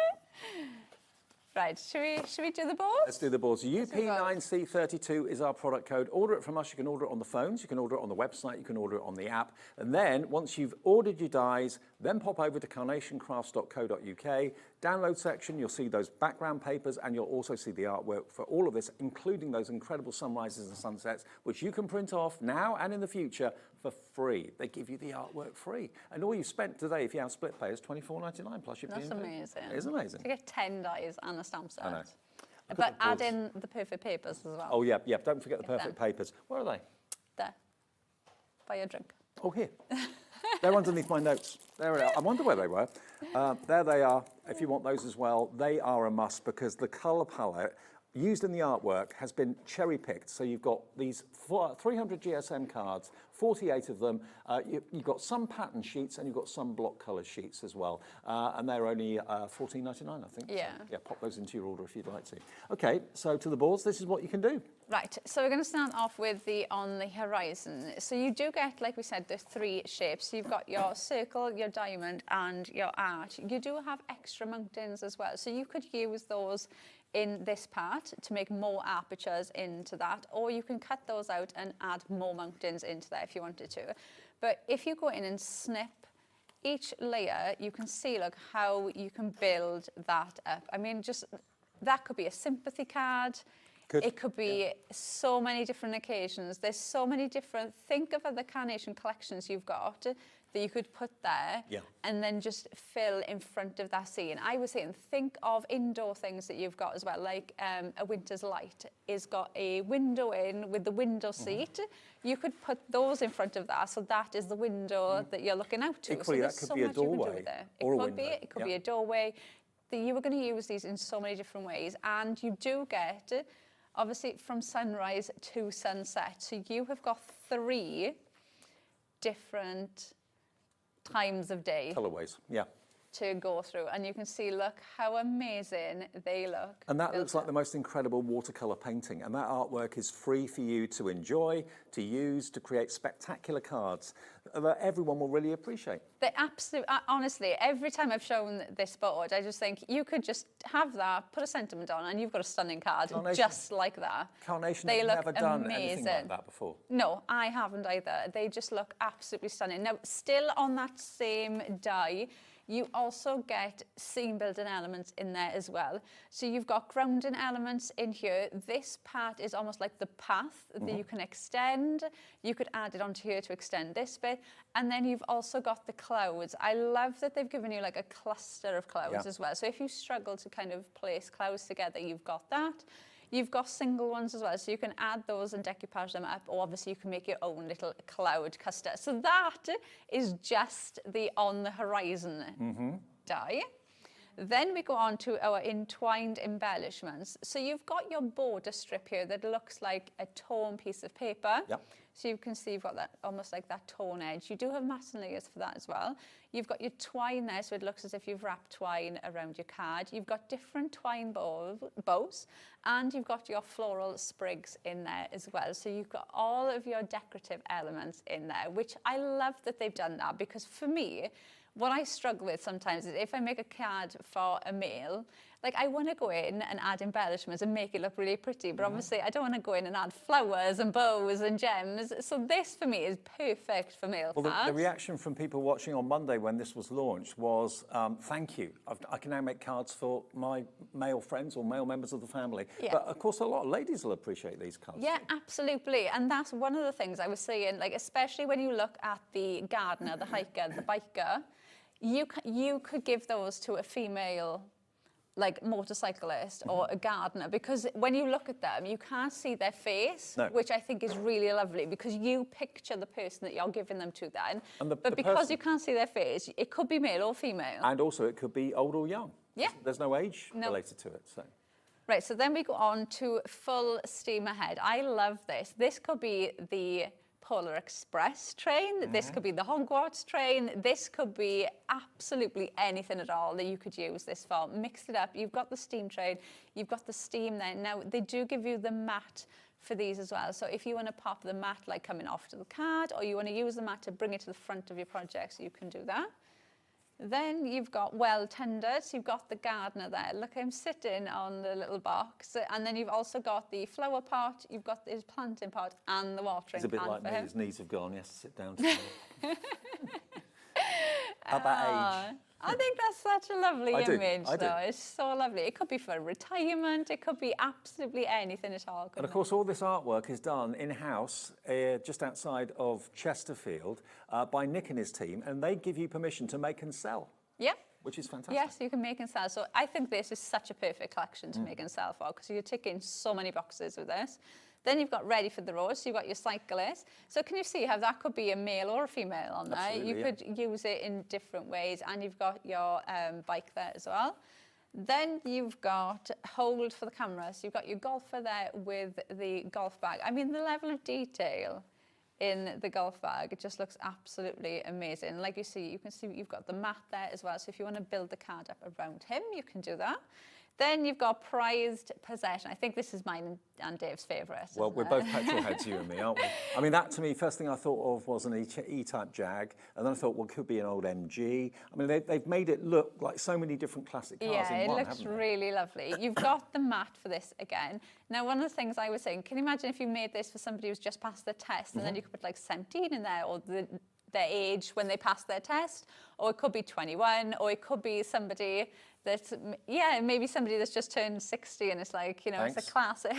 Right, should we do the board? Let's do the boards. UP9C32 is our product code. Order it from us. You can order it on the phones. You can order it on the website. You can order it on the app. And then once you've ordered your dies, then pop over to carnationcrafts.co.uk. Download section, you'll see those background papers, and you'll also see the artwork for all of this, including those incredible sunrises and sunsets, which you can print off now and in the future for free. They give you the artwork free. And all you've spent today, if you have split pay, is $24.99 plus your That's P&P. amazing. It is amazing. To get 10 dies and a stamp set. I know. But add in the perfect papers as well. Oh, yeah, don't forget the Get perfect them. papers. Where are they? There. Buy your drink. Oh, here. They're underneath my notes. There they are. I wonder where they were. There they are. If you want those as well, they are a must, because the colour palette used in the artwork has been cherry-picked. So you've got these 300 GSM cards, 48 of them. You've got some pattern sheets and you've got some block colour sheets as well. And they're only $14.99, I think. Yeah. So, yeah, pop those into your order if you'd like to. Okay, so to the boards, this is what you can do. Right, so we're going to start off with the on the horizon. So you do get, like we said, the 3 shapes. You've got your circle, your diamond, and your arch. You do have extra mountains as well. So you could use those in this part to make more apertures into that, or you can cut those out and add more mountains into there if you wanted to. But if you go in and snip each layer, you can see, look, how you can build that up. I mean, just that could be a sympathy card. It could be so many different occasions. There's so many different, think of other Carnation collections you've got that you could put there and then just fill in front of that scene. I was saying, think of indoor things that you've got as well, like a winter's light is got a window in with the window seat. You could put those in front of that, so that is the window that you're looking out to. Equally, so that could be a doorway or a window. It could be a doorway. You were going to use these in so many different ways, and you do get, obviously, from sunrise to sunset. So you have got 3 different times of day. Colorways, yeah. To go through, and you can see, look how amazing they look. And that looks like the most incredible watercolor painting, and that artwork is free for you to enjoy, to use, to create spectacular cards that everyone will really appreciate. They absolutely, honestly, every time I've shown this board, I just think you could just have that, put a sentiment on, and you've got a stunning card, just like that. Carnation They has look never done amazing. anything like that before. No, I haven't either. They just look absolutely stunning. Now, still on that same die, you also get scene building elements in there as well. So you've got grounding elements in here. This part is almost like the path that you can extend. You could add it onto here to extend this bit. And then you've also got the clouds. I love that they've given you like a cluster of clouds as well. So if you struggle to kind of place clouds together, you've got that. You've got single ones as well, so you can add those and decoupage them up, or obviously you can make your own little cloud cluster. So that is just the on the horizon die. Then we go on to our entwined embellishments. So you've got your border strip here that looks like a torn piece of paper. So you can see you've got that almost like that torn edge. You do have matte layers for that as well. You've got your twine there, so it looks as if you've wrapped twine around your card. You've got different twine bows, and you've got your floral sprigs in there as well. So you've got all of your decorative elements in there, which I love that they've done that, because for me, what I struggle with sometimes is if I make a card for a male, like I want to go in and add embellishments and make it look really pretty, but obviously I don't want to go in and add flowers and bows and gems. So this for me is perfect for male cards. The reaction from people watching on Monday when this was launched was, thank you. I can now make cards for my male friends or male members of the family. But of course, a lot of ladies will appreciate these cards. Yeah, absolutely. And that's one of the things I was saying, like, especially when you look at the gardener, the hiker, the biker, you could give those to a female, like, motorcyclist or a gardener, because when you look at them, you can't see their face, which I think is really lovely, because you picture the person that you're giving them to then. But because you can't see their face, it could be male or female. And also it could be old or young. Yeah. There's no age related to it. So. Right, so then we go on to full steam ahead. I love this. This could be the Polar Express train, this could be the Hogwarts train, this could be absolutely anything at all that you could use this for. Mix it up. You've got the steam train, you've got the steam there. Now, they do give you the mat for these as well. So if you want to pop the mat like coming off to the card, or you want to use the mat to bring it to the front of your project, you can do that. Then you've got well tended, so you've got the gardener there. Look, I'm sitting on the little box. And then you've also got the flower pot, you've got his planting pot and the watering can. He's a bit like me, him. his knees have gone, he has to sit down to At that age. I think that's such a lovely image, I do. though. It's so lovely. It could be for retirement. It could be absolutely anything at all. And of course, all this artwork is done in-house, just outside of Chesterfield, by Nick and his team, and they give you permission to make and sell. Yep. Which is fantastic. Yes, you can make and sell. So I think this is such a perfect collection to make and sell for, because you're ticking so many boxes with this. Then you've got ready for the road, so you've got your cyclist. So can you see how that could be a male or a female on there? Absolutely, you could use it in different ways, and you've got your bike there as well. Then you've got hold for the camera. So you've got your golfer there with the golf bag. I mean, the level of detail in the golf bag, it just looks absolutely amazing. Like you can see you've got the mat there as well. So if you want to build the card up around him, you can do that. Then you've got prized possession. I think this is mine and Dave's favourite. Well, we're both petrol heads, you and me, aren't we? I mean, that to me, first thing I thought of was an E-type Jag, and then I thought, well, it could be an old MG. I mean, they've made it look like so many different classic cars in one, Yeah, it looks really lovely. You've got the mat for this again. Now, one of the things I was saying, can you imagine if you made this for somebody who's just passed the test, and then you could put like 17 in there, or their age when they passed their test, or it could be 21, or it could be somebody that's, maybe somebody that's just turned 60 and it's like, Thanks. It's a classic.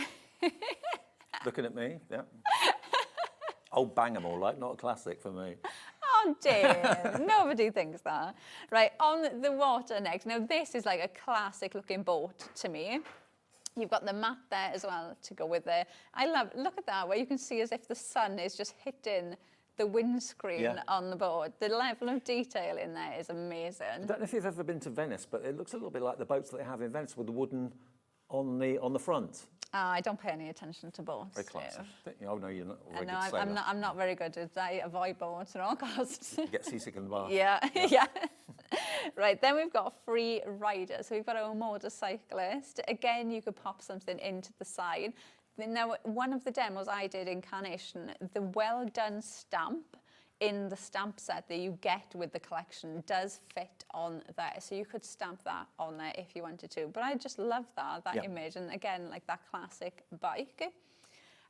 Looking at me, yeah. Old bang 'em all, like, not a classic for me. Oh, Oh dear, nobody thinks that. Right, on the water next. Now this is like a classic looking boat to me. You've got the mat there as well to go with it. Look at that, where you can see as if the sun is just hitting the windscreen on the board. The level of detail in there is amazing. I don't know if you've ever been to Venice, but it looks a little bit like the boats that they have in Venice with the wooden on the front. I don't pay any attention to boats. Very classy. Oh no, you're not a very No, good sailor. I'm not very good at it. I avoid boats at all costs. You get seasick in the bath. Yeah, yeah. Right, then we've got free riders. So we've got our motorcyclist. Again, you could pop something into the side. Now, one of the demos I did in Carnation, the well done stamp in the stamp set that you get with the collection does fit on there. So you could stamp that on there if you wanted to. But I just love that image. And again, like that classic bike.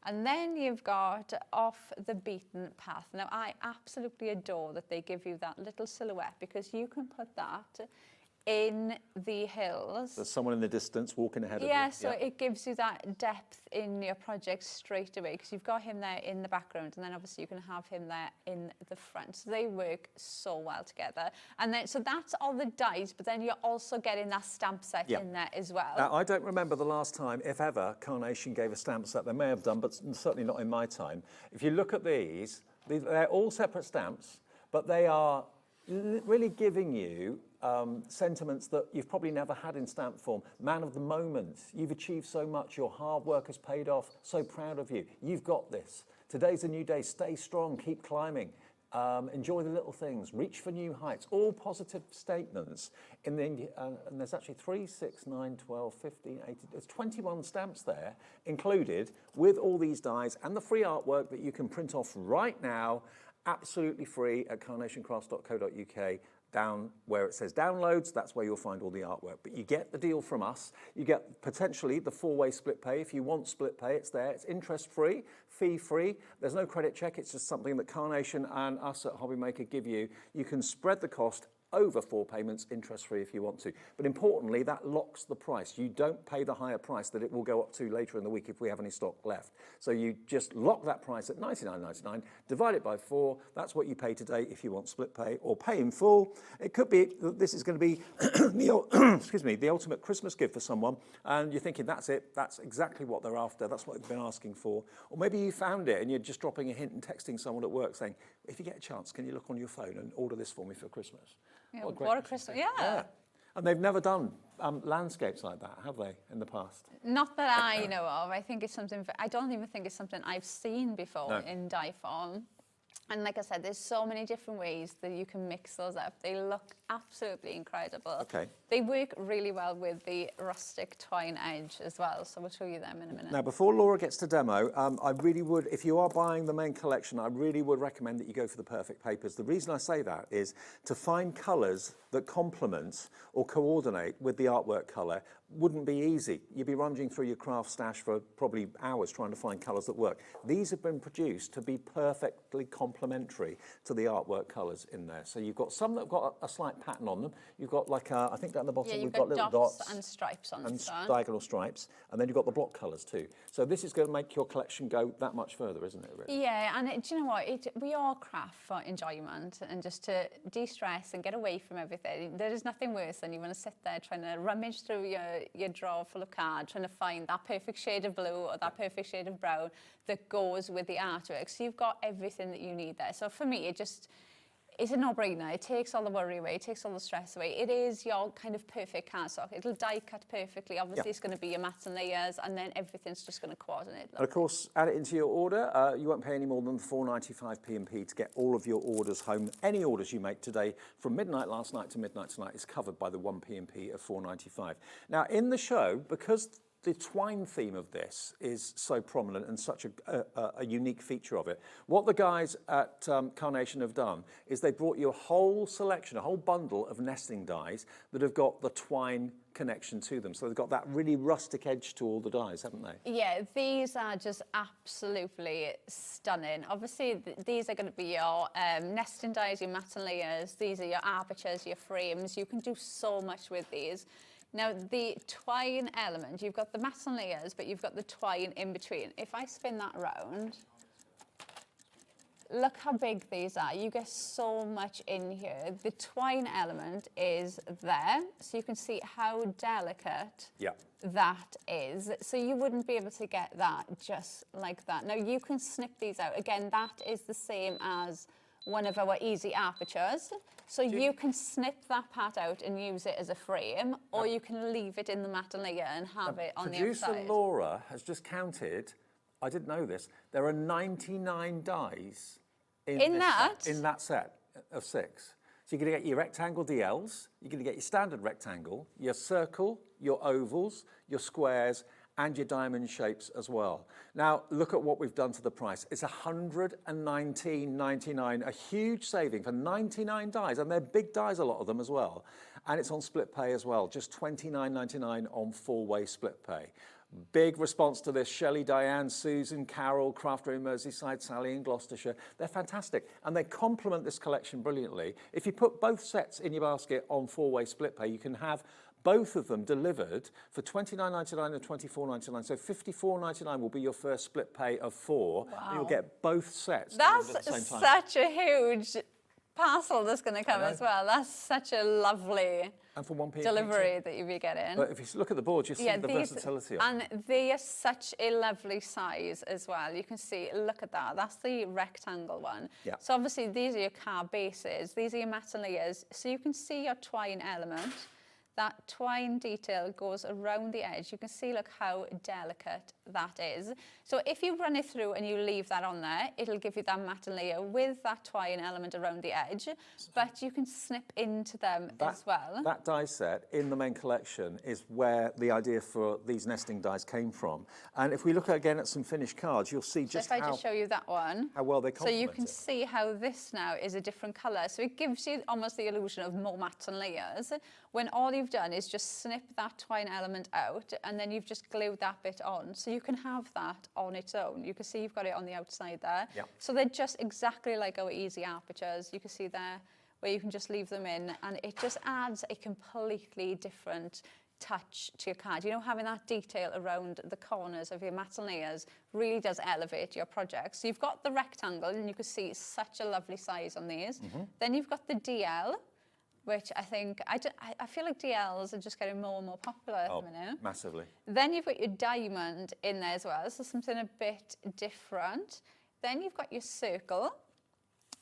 And then you've got off the beaten path. Now, I absolutely adore that they give you that little silhouette because you can put that in the hills. There's someone in the distance walking ahead of you. Yeah, so it gives you that depth in your project straight away because you've got him there in the background and then obviously you can have him there in the front. So they work so well together. And then, so that's all the dies, but then you're also getting that stamp set in there as well. Now, I don't remember the last time, if ever, Carnation gave a stamp set. They may have done, but certainly not in my time. If you look at these, they're all separate stamps, but they are really giving you sentiments that you've probably never had in stamp form. Man of the moment, you've achieved so much, your hard work has paid off, so proud of you. You've got this. Today's a new day, stay strong, keep climbing. Enjoy the little things, reach for new heights, all positive statements. And there's actually 3, 6, 9, 12, 15, 18, there's 21 stamps there included with all these dies and the free artwork that you can print off right now, absolutely free at carnationcrafts.co.uk. Down where it says downloads, that's where you'll find all the artwork. But you get the deal from us. You get potentially the 4-way split pay. If you want split pay, it's there. It's interest-free, fee-free. There's no credit check. It's just something that Carnation and us at Hobbymaker give you. You can spread the cost over 4 payments, interest-free if you want to. But importantly, that locks the price. You don't pay the higher price that it will go up to later in the week if we have any stock left. So you just lock that price at $99.99, divide it by 4. That's what you pay today if you want split pay or pay in full. It could be, this is going to be the ultimate Christmas gift for someone, and you're thinking, that's it, that's exactly what they're after, that's what they've been asking for. Or maybe you found it and you're just dropping a hint and texting someone at work saying, if you get a chance, can you look on your phone and order this for me for Christmas? Yeah, what a Christmas, yeah. And they've never done landscapes like that, have they, in the past? Not that I know of. I think it's something, I don't even think it's something I've seen before in die form. And like I said, there's so many different ways that you can mix those up. They look absolutely incredible. Okay. They work really well with the rustic twine edge as well, so we'll show you them in a minute. Now, before Laura gets to demo, I really would, if you are buying the main collection, I really would recommend that you go for the perfect papers. The reason I say that is to find colours that complement or coordinate with the artwork colour wouldn't be easy. You'd be rummaging through your craft stash for probably hours trying to find colours that work. These have been produced to be perfectly complementary to the artwork colours in there. So you've got some that have got a slight pattern on them. You've got like, I think down the bottom we've got little dots and stripes on and the diagonal stripes, and then you've got the block colours too. So this is going to make your collection go that much further, isn't it, really? Yeah, and do you know what? We all craft for enjoyment and just to de-stress and get away from everything. There is nothing worse than you want to sit there trying to rummage through your drawer full of cards, trying to find that perfect shade of blue or that perfect shade of brown that goes with the artwork. So you've got everything that you need there. So for me, it's a no-brainer. It takes all the worry away, it takes all the stress away. It is your kind of perfect cardstock. It'll die cut perfectly. Obviously, it's going to be your mats and layers, and then everything's just going to coordinate. And of course, add it into your order. You won't pay any more than $4.95 P&P to get all of your orders home. Any orders you make today from midnight last night to midnight tonight is covered by the 1 P&P of $4.95. Now, in the show, because the twine theme of this is so prominent and such a unique feature of it. What the guys at Carnation have done is they brought you a whole selection, a whole bundle of nesting dies that have got the twine connection to them. So they've got that really rustic edge to all the dies, haven't they? Yeah, these are just absolutely stunning. Obviously, these are going to be your nesting dies, your mat and layers. These are your apertures, your frames. You can do so much with these. Now, the twine element, you've got the mats and layers, but you've got the twine in between. If I spin that around, look how big these are. You get so much in here. The twine element is there, so you can see how delicate that is. So you wouldn't be able to get that just like that. Now you can snip these out. Again, that is the same as one of our easy apertures. So you can snip that part out and use it as a frame, or you can leave it in the Matalea and have it on the outside. Producer Laura has just counted, I didn't know this, there are 99 dies in that set of 6. So you're going to get your rectangle DLs, you're going to get your standard rectangle, your circle, your ovals, your squares, and your diamond shapes as well. Now, look at what we've done to the price. It's $119.99, a huge saving for 99 dies, and they're big dies, a lot of them as well. And it's on split pay as well, just $29.99 on 4-way split pay. Big response to this. Shelley, Diane, Susan, Carol, Crafter in Merseyside, Sally in Gloucestershire. They're fantastic, and they complement this collection brilliantly. If you put both sets in your basket on 4-way split pay, you can have both of them delivered for $29.99 and $24.99. So $54.99 will be your first split pay of 4. Wow. And you'll get both sets That's at the same time. such a huge parcel that's going to come as well. That's such a lovely and for 1p delivery that you'll be getting. But if you look at the board, you see the versatility of it. And they are such a lovely size as well. You can see, look at that. That's the rectangle one. Yeah. So obviously these are your card bases. These are your Mataleas. So you can see your twine element. That twine detail goes around the edge. You can see, look how delicate that is. So if you run it through and you leave that on there, it'll give you that Matalea with that twine element around the edge, but you can snip into them as well. That die set in the main collection is where the idea for these nesting dies came from. And if we look again at some finished cards, you'll see just if I just show you that one, how well they complement so you can see how this now is a different colour. So it gives you almost the illusion of more Mataleas, when all you've done is just snip that twine element out, and then you've just glued that bit on. So you can have that on its own. You can see you've got it on the outside there. Yep. So they're just exactly like our easy apertures. You can see there where you can just leave them in, and it just adds a completely different touch to your card. You know, having that detail around the corners of your Mataleas really does elevate your project. So you've got the rectangle, and you can see such a lovely size on these. Then you've got the DL, which I think, I feel like DLs are just getting more and more popular at the minute. Massively. Then you've got your diamond in there as well, so something a bit different. Then you've got your circle.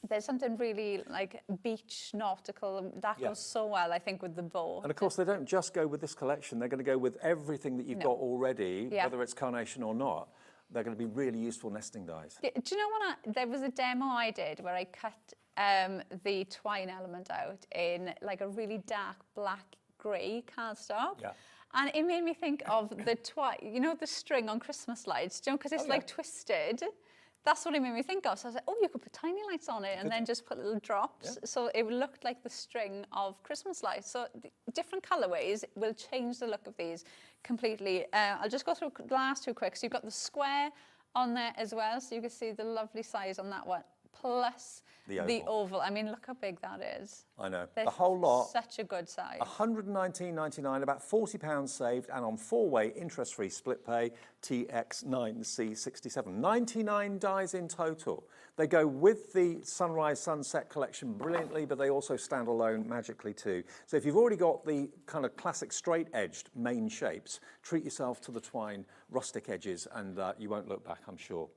There's something really like beach nautical, that goes so well, I think, with the bow. And of course, they don't just go with this collection, they're going to go with everything that you've got already, whether it's carnation or not. They're going to be really useful nesting dies. Do you know what, there was a demo I did where I cut the twine element out in like a really dark black grey cardstock. Yeah. And it made me think of the twine, you know, the string on Christmas lights, do you know, because it's like twisted. That's what it made me think of. So I was like, oh, you could put tiny lights on it and then just put little drops. Yeah. So it looked like the string of Christmas lights. So different colourways will change the look of these completely. I'll just go through the last two quick. So you've got the square on there as well. So you can see the lovely size on that one. Plus the oval. I mean, look how big that is. I know. They're the whole lot. Such a good size. $119.99, about £40 saved, and on 4-way interest-free split pay, TX9C67. 99 dies in total. They go with the Sunrise Sunset collection brilliantly, but they also stand alone magically too. So if you've already got the kind of classic straight-edged main shapes, treat yourself to the twine rustic edges, and you won't look back, I'm sure.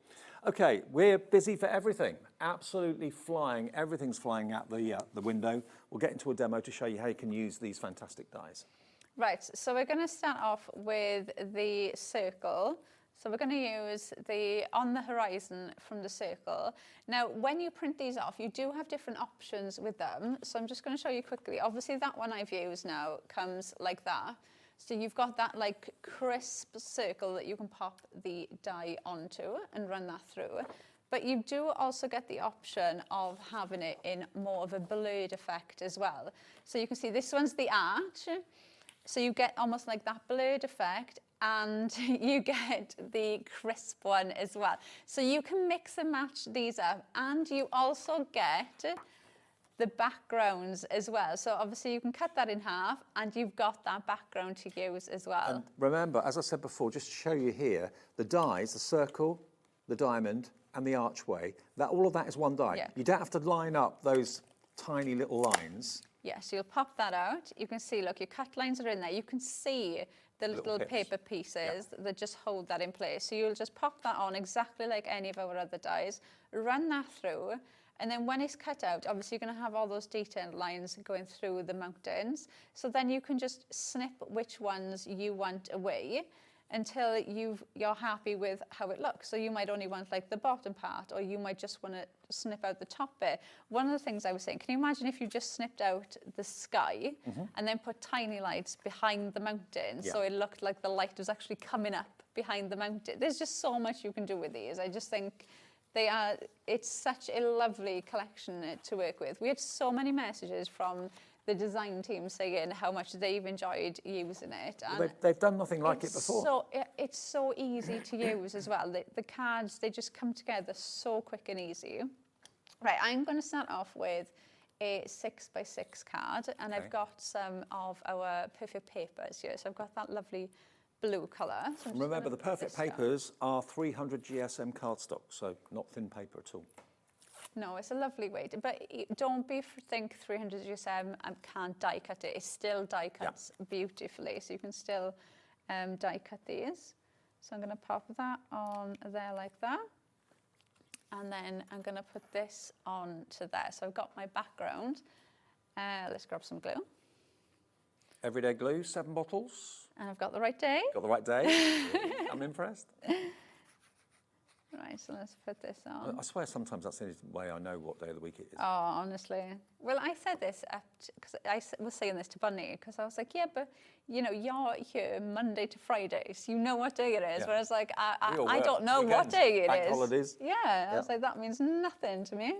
Okay, we're busy for everything. Absolutely flying. Everything's flying out the window. We'll get into a demo to show you how you can use these fantastic dies. Right, so we're going to start off with the circle. So we're going to use the on the horizon from the circle. Now, when you print these off, you do have different options with them. So I'm just going to show you quickly. Obviously, that one I've used now comes like that. So you've got that like crisp circle that you can pop the die onto and run that through. But you do also get the option of having it in more of a blurred effect as well. So you can see this one's the arch. So you get almost like that blurred effect, and you get the crisp one as well. So you can mix and match these up, and you also get the backgrounds as well. So obviously you can cut that in half, and you've got that background to use as well. And remember, as I said before, just to show you here, the dies, the circle, the diamond, and the archway, all of that is one die. Yeah. You don't have to line up those tiny little lines. Yeah, so you'll pop that out. You can see, look, your cut lines are in there. You can see the little pips. paper pieces that just hold that in place. So you'll just pop that on exactly like any of our other dies, run that through, and then when it's cut out, obviously you're going to have all those detailed lines going through the mountains. So then you can just snip which ones you want away until you're happy with how it looks. So you might only want like the bottom part, or you might just want to snip out the top bit. One of the things I was saying, can you imagine if you just snipped out the sky and then put tiny lights behind the mountains, so it looked like the light was actually coming up behind the mountain? There's just so much you can do with these. I just think it's such a lovely collection to work with. We had so many messages from the design team saying how much they've enjoyed using it. And They've done nothing like it before. It's so easy to use as well. The cards, they just come together so quick and easy. Right, I'm going to start off with a 6x6 card, and I've got some of our perfect papers here. So I've got that lovely blue colour. So Remember, the perfect papers are 300 GSM cardstock, so not thin paper at all. No, it's a lovely way to, but don't think 300 GSM can't die cut it. It still die cuts beautifully, so you can still die cut these. So I'm going to pop that on there like that, and then I'm going to put this on to there. So I've got my background. Let's grab some glue. Everyday glue, 7 bottles. And I've got the right day. Got the right day. I'm impressed. Right, so let's put this on. I swear sometimes that's the only way I know what day of the week it is. Oh, honestly. Well, I said this because I was saying this to Bunny, because I was like, yeah, but, you know, you're here Monday to Fridays. You know what day it is. Yeah. Whereas, like, I work. don't know what Weekends, day it bank is. holidays. Yeah, I was like, that means nothing to me.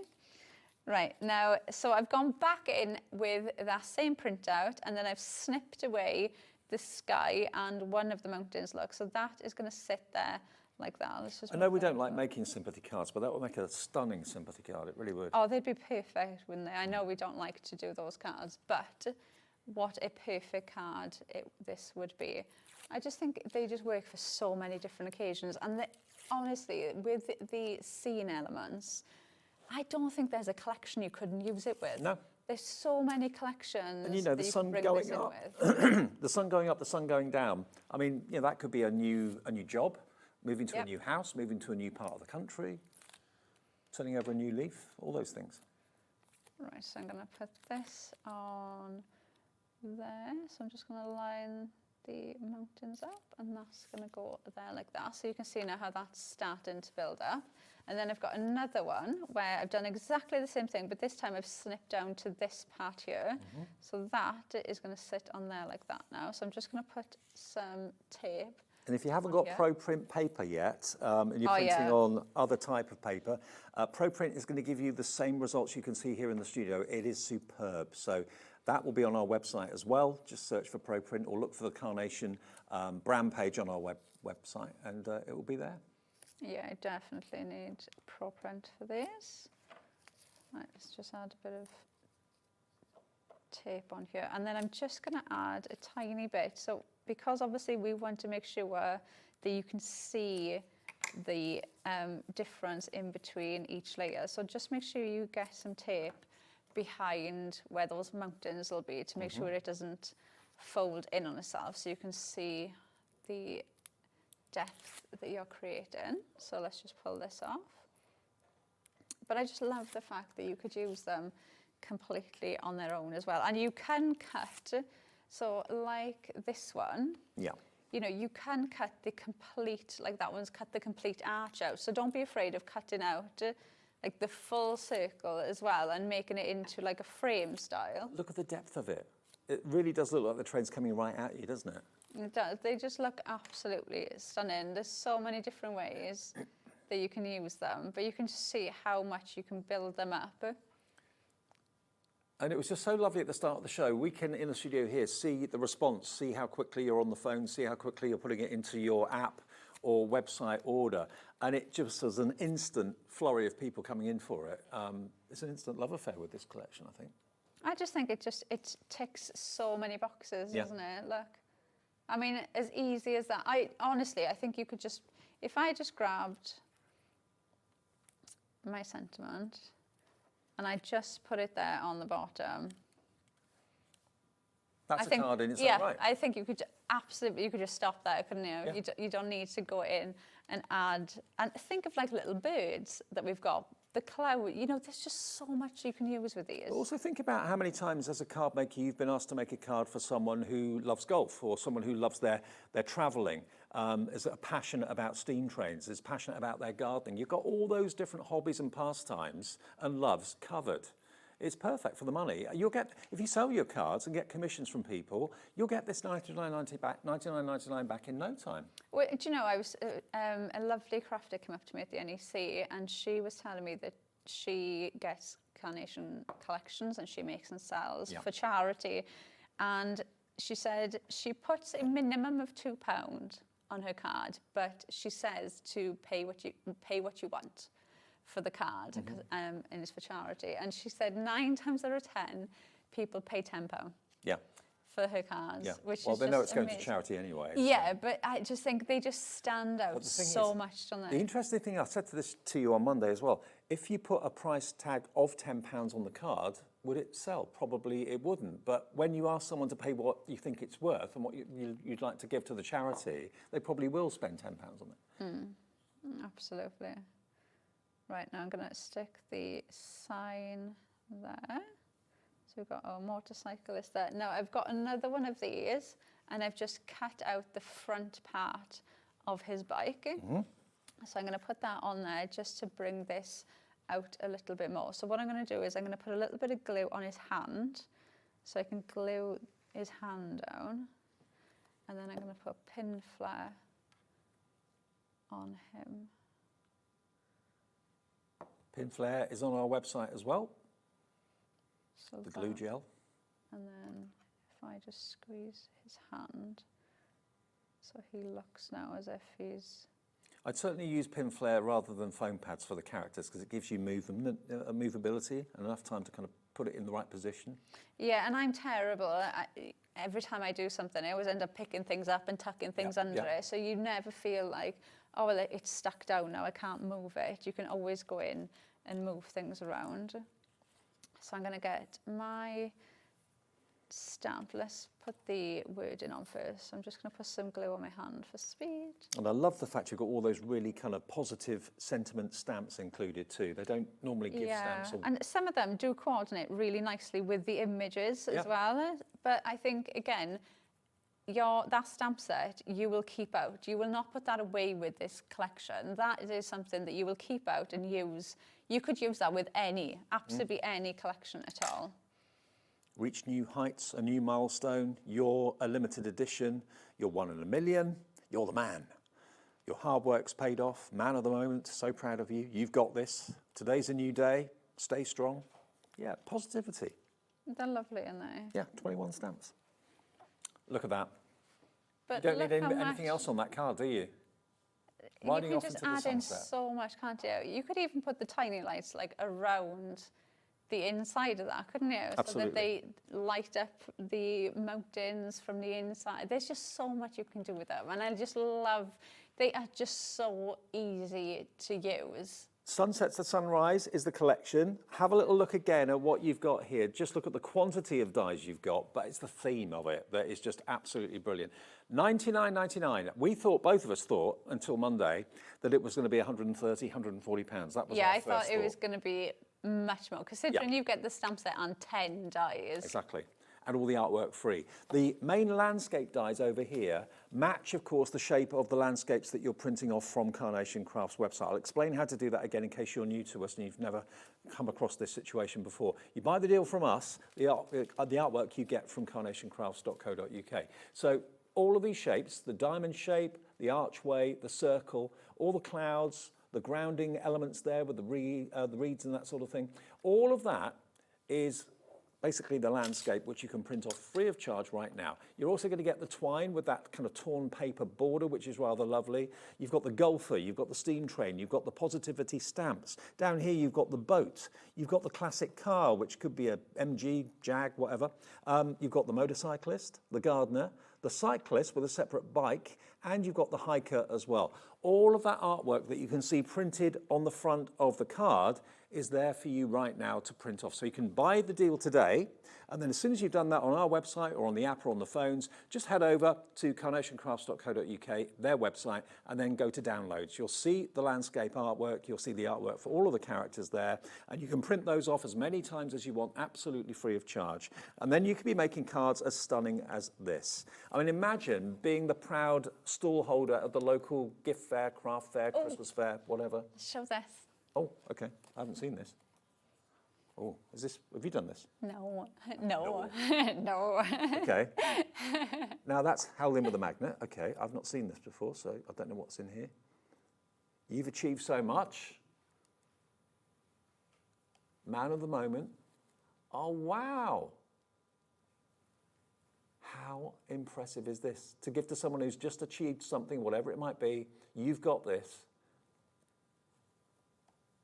Right, now, so I've gone back in with that same printout, and then I've snipped away the sky and one of the mountains, look. So that is going to sit there like that. Let's just I know we don't like making sympathy cards, but that would make a stunning sympathy card. It really would. Oh, they'd be perfect, wouldn't they? I know we don't like to do those cards, but what a perfect card this would be. I just think they just work for so many different occasions. And honestly, with the scene elements, I don't think there's a collection you couldn't use it with. No. There's so many collections. And you know, the that sun you can bring going this in up, with. the sun going up, the sun going down. I mean, you know, that could be a new job, moving to a new house, moving to a new part of the country, turning over a new leaf, all those things. Right, so I'm going to put this on there. So I'm just going to line the mountains up, and that's going to go there like that. So you can see now how that's starting to build up. And then I've got another one where I've done exactly the same thing, but this time I've snipped down to this part here. So that is going to sit on there like that now. So I'm just going to put some tape. And if you haven't got ProPrint paper yet, and you're printing on other type of paper, ProPrint is going to give you the same results you can see here in the studio. It is superb. So that will be on our website as well. Just search for ProPrint or look for the Carnation brand page on our website, and it will be there. Yeah, I definitely need ProPrint for this. Right, let's just add a bit of tape on here. And then I'm just going to add a tiny bit. So because obviously we want to make sure that you can see the difference in between each layer. So just make sure you get some tape behind where those mountains will be to make sure it doesn't fold in on itself, so you can see the depth that you're creating. So let's just pull this off. But I just love the fact that you could use them completely on their own as well. And you can cut, so like this one, you know, you can cut the complete, like that one's cut the complete arch out. So don't be afraid of cutting out like the full circle as well and making it into like a frame style. Look at the depth of it. It really does look like the train's coming right at you, doesn't it? It does. They just look absolutely stunning. There's so many different ways that you can use them, but you can just see how much you can build them up. And it was just so lovely at the start of the show. We can, in the studio here, see the response, see how quickly you're on the phone, see how quickly you're putting it into your app or website order. And it just was an instant flurry of people coming in for it. It's an instant love affair with this collection, I think. I just think it ticks so many boxes, doesn't it? Look. I mean, as easy as that. Honestly, I think you could just, if I just grabbed my sentiment, and I just put it there on the bottom. That's a card in its yeah, own right. I think you could absolutely, you could just stop there, couldn't you? Yeah. You don't need to go in and add, and think of like little birds that we've got. The cloud, you know, there's just so much you can use with these. Also think about how many times as a card maker you've been asked to make a card for someone who loves golf or someone who loves their travelling, is passionate about steam trains, is passionate about their gardening. You've got all those different hobbies and pastimes and loves covered. It's perfect for the money. You'll get, if you sell your cards and get commissions from people, you'll get this $99.99 back in no time. Well, do you know, I was a lovely crafter came up to me at the NEC, and she was telling me that she gets carnation collections and she makes and sells for charity. And she said she puts a minimum of £2 on her card, but she says to pay what you want for the card, and it's for charity. And she said 9 times out of 10, people pay £10 for her cards, which well, is they know just it's going amazing. to charity anyway. Yeah, but I just think they just stand out so much, don't The they? interesting thing, I said to you on Monday as well, if you put a price tag of £10 on the card, would it sell? Probably it wouldn't. But when you ask someone to pay what you think it's worth and what you'd like to give to the charity, they probably will spend £10 on it. Absolutely. Right, now I'm going to stick the sign there. So we've got our motorcyclist there. Now I've got another one of these, and I've just cut out the front part of his bike. So I'm going to put that on there just to bring this out a little bit more. So what I'm going to do is I'm going to put a little bit of glue on his hand, so I can glue his hand down. And then I'm going to put pin flare on him. Pin flare is on our website as well, So the glue that, gel. and then if I just squeeze his hand, so he looks now as if he's... I'd certainly use pin flare rather than foam pads for the characters because it gives you movement, movability and enough time to kind of put it in the right position. Yeah, and I'm terrible. Every time I do something, I always end up picking things up and tucking things under it. So you never feel like, oh, well, it's stuck down now, I can't move it. You can always go in and move things around. So I'm going to get my stamp. Let's put the wording on first. I'm just going to put some glue on my hand for speed. And I love the fact you've got all those really kind of positive sentiment stamps included too. They don't normally give stamps. And some of them do coordinate really nicely with the images as well. But I think, again, that stamp set you will keep out. You will not put that away with this collection. That is something that you will keep out and use. You could use that with absolutely any collection at all. Reach new heights, a new milestone. You're a limited edition. You're 1 in a million. You're the man. Your hard work's paid off. Man of the moment. So proud of you. You've got this. Today's a new day. Stay strong. Yeah, positivity. They're lovely, aren't they? Yeah, 21 stamps. Look at that. But You don't look need how anything much- else on that card, do you? You Riding can off just into the add in sunset. so much, can't you? You could even put the tiny lights like around the inside of that, couldn't you? Absolutely. So that they light up the mountains from the inside. There's just so much you can do with them. And I just love, they are just so easy to use. Sunsets to Sunrise is the collection. Have a little look again at what you've got here. Just look at the quantity of dies you've got, but it's the theme of it that is just absolutely brilliant. $99.99. We thought, both of us thought, until Monday, that it was going to be 130, 140 pounds. That was Yeah, our I thought first it was going to be much more, considering you get the stamp set on 10 dies. Exactly. And all the artwork free. The main landscape dies over here match, of course, the shape of the landscapes that you're printing off from Carnation Crafts website. I'll explain how to do that again in case you're new to us and you've never come across this situation before. You buy the deal from us, the artwork you get from carnationcrafts.co.uk. So all of these shapes, the diamond shape, the archway, the circle, all the clouds, the grounding elements there with the reeds and that sort of thing, all of that is basically the landscape, which you can print off free of charge right now. You're also going to get the twine with that kind of torn paper border, which is rather lovely. You've got the golfer, you've got the steam train, you've got the positivity stamps. Down here, you've got the boat. You've got the classic car, which could be a MG, Jag, whatever. You've got the motorcyclist, the gardener, the cyclist with a separate bike, and you've got the hiker as well. All of that artwork that you can see printed on the front of the card is there for you right now to print off. So you can buy the deal today, and then as soon as you've done that on our website or on the app or on the phones, just head over to carnationcrafts.co.uk, their website, and then go to downloads. You'll see the landscape artwork, you'll see the artwork for all of the characters there, and you can print those off as many times as you want, absolutely free of charge. And then you could be making cards as stunning as this. I mean, imagine being the proud stall holder of the local gift fair, craft fair, Christmas fair, whatever. Show this. Oh, okay. I haven't seen this. Oh, have you done this? No. No. Okay. Now that's held in with a magnet. Okay, I've not seen this before, so I don't know what's in here. You've achieved so much. Man of the moment. Oh, wow. How impressive is this? To give to someone who's just achieved something, whatever it might be, you've got this.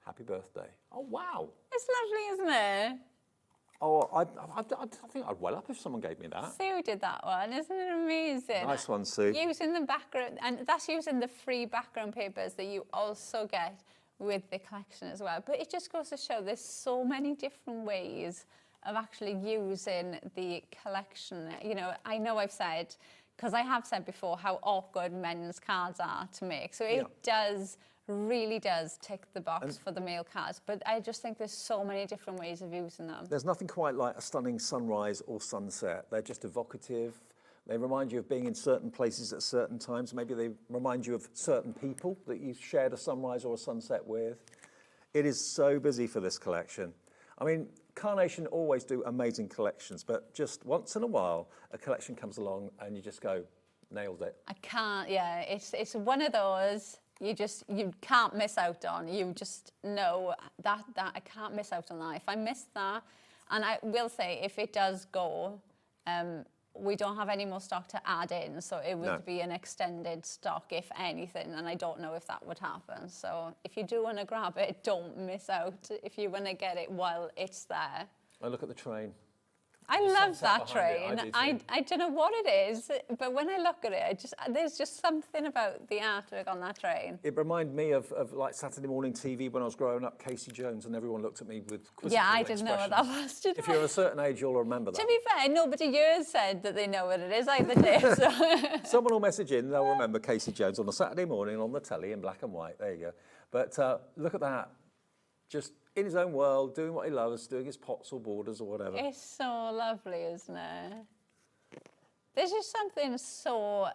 Happy birthday. Oh, wow. It's lovely, isn't it? Oh, I think I'd well up if someone gave me that. Sue did that one. Isn't it amazing? Nice one, Sue. Using the background, and that's using the free background papers that you also get with the collection as well. But it just goes to show there's so many different ways of actually using the collection. You know I've said, because I have said before, how awkward men's cards are to make. So it really does tick the box for the male cards, but I just think there's so many different ways of using them. There's nothing quite like a stunning sunrise or sunset. They're just evocative. They remind you of being in certain places at certain times. Maybe they remind you of certain people that you've shared a sunrise or a sunset with. It is so busy for this collection. I mean, Carnation always do amazing collections, but just once in a while, a collection comes along and you just go, nailed it. I can't, it's one of those you can't miss out on. You just know that I can't miss out on that. If I miss that, and I will say, if it does go, we don't have any more stock to add in, so it would be an extended stock, if anything, and I don't know if that would happen. So if you do want to grab it, don't miss out if you want to get it while it's there. I look at the train. I love that train. I don't know what it is, but when I look at it, there's just something about the artwork on that train. It reminded me of like Saturday morning TV when I was growing up, Casey Jones, and everyone looked at me with quizzical Yeah, I didn't know what that was. If you're a certain age, you'll remember that. To be fair, nobody yours said that they know what it is either, Dave. So. Someone will message in, they'll remember Casey Jones on a Saturday morning on the telly in black and white. There you go. But look at that. Just in his own world, doing what he loves, doing his pots or borders or whatever. It's so lovely, isn't it? There's just something so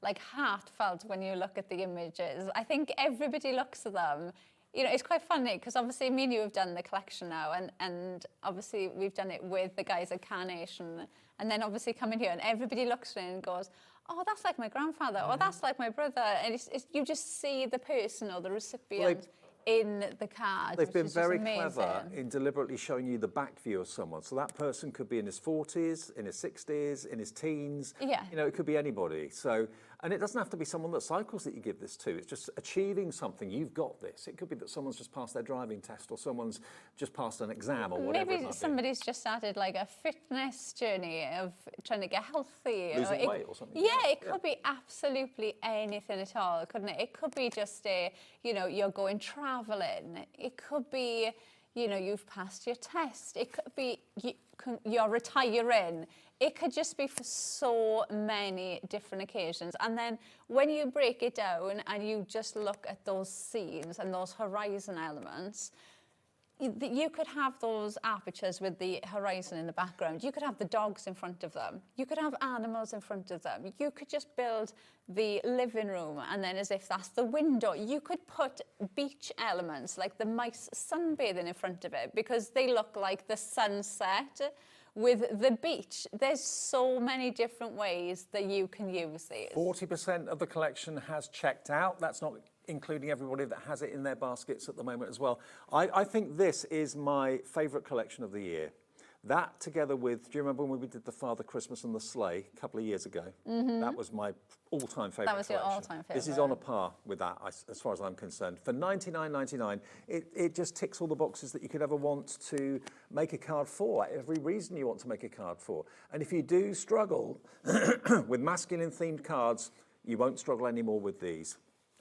like heartfelt when you look at the images. I think everybody looks at them. You know, it's quite funny because obviously me and you have done the collection now, and obviously we've done it with the guys at Carnation, and then obviously coming here and everybody looks at it and goes, oh, that's like my grandfather, or that's like my brother, and you just see the person or the recipient in the card. They've been very clever in deliberately showing you the back view of someone. So that person could be in his 40s, in his 60s, in his teens. Yeah. You know, it could be anybody. So, and it doesn't have to be someone that cycles that you give this to. It's just achieving something. You've got this. It could be that someone's just passed their driving test, or someone's just passed an exam, or whatever. Maybe somebody's just started like a fitness journey of trying to get healthy. Losing weight or something. Yeah, it could be absolutely anything at all, couldn't it? It could be just you're going traveling. It could be, you've passed your test. It could be you're retiring. It could just be for so many different occasions. And then when you break it down and you just look at those scenes and those horizon elements, you could have those apertures with the horizon in the background. You could have the dogs in front of them. You could have animals in front of them. You could just build the living room, and then as if that's the window, you could put beach elements like the mice sunbathing in front of it because they look like the sunset with the beach. There's so many different ways that you can use these. 40% of the collection has checked out. That's not including everybody that has it in their baskets at the moment as well. I think this is my favourite collection of the year. That together with, do you remember when we did the Father Christmas and the Sleigh a couple of years ago? That was my all-time favourite That was your collection. all-time This is favourite. on a par with that, as far as I'm concerned. For $99.99, it just ticks all the boxes that you could ever want to make a card for, every reason you want to make a card for. And if you do struggle with masculine-themed cards, you won't struggle anymore with these.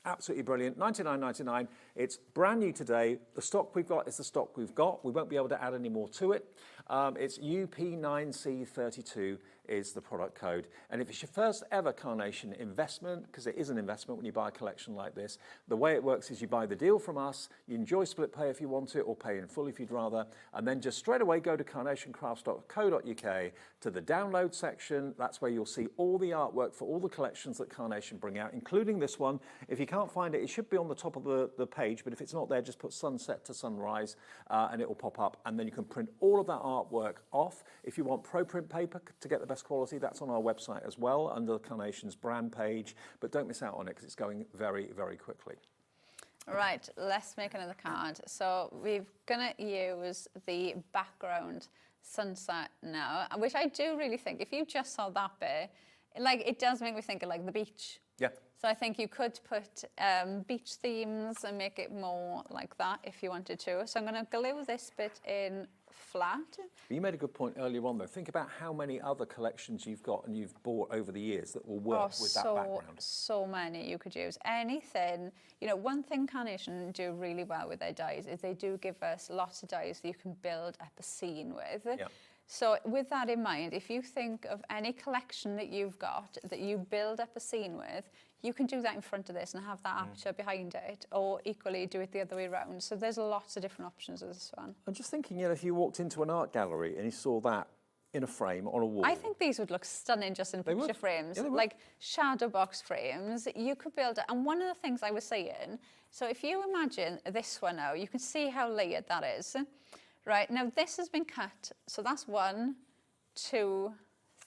Absolutely brilliant. $99.99. It's brand new today. The stock we've got is the stock we've got. We won't be able to add any more to it. It's UP9C32 is the product code. And if it's your first ever Carnation investment, because it is an investment when you buy a collection like this, the way it works is you buy the deal from us, you enjoy split pay if you want it, or pay in full if you'd rather, and then just straight away go to carnationcrafts.co.uk to the download section. That's where you'll see all the artwork for all the collections that Carnation bring out, including this one. If you can't find it, it should be on the top of the page, but if it's not there, just put sunset to sunrise and it will pop up, and then you can print all of that artwork off. If you want pro print paper to get the best quality, that's on our website as well under the Carnation's brand page, but don't miss out on it because it's going very, very quickly. Right, let's make another card. So we're gonna use the background sunset now, which I do really think, if you just saw that bit, like it does make me think of like the beach. Yeah. So I think you could put beach themes and make it more like that if you wanted to. So I'm gonna glue this bit in flat. You made a good point earlier on though. Think about how many other collections you've got and you've bought over the years that will work with that background. So many you could use. Anything, you know, one thing Carnation do really well with their dies is they do give us lots of dies that you can build up a scene with. Yeah. So with that in mind, if you think of any collection that you've got that you build up a scene with, you can do that in front of this and have that aperture behind it, or equally do it the other way around. So there's lots of different options with this one. I'm just thinking, you know, if you walked into an art gallery and you saw that in a frame on a wall. I think these would look stunning just in picture frames, Yeah, they would. like shadow box frames. You could build it. And one of the things I was saying, so if you imagine this one now, you can see how layered that is. Right, now this has been cut. So that's 1, 2,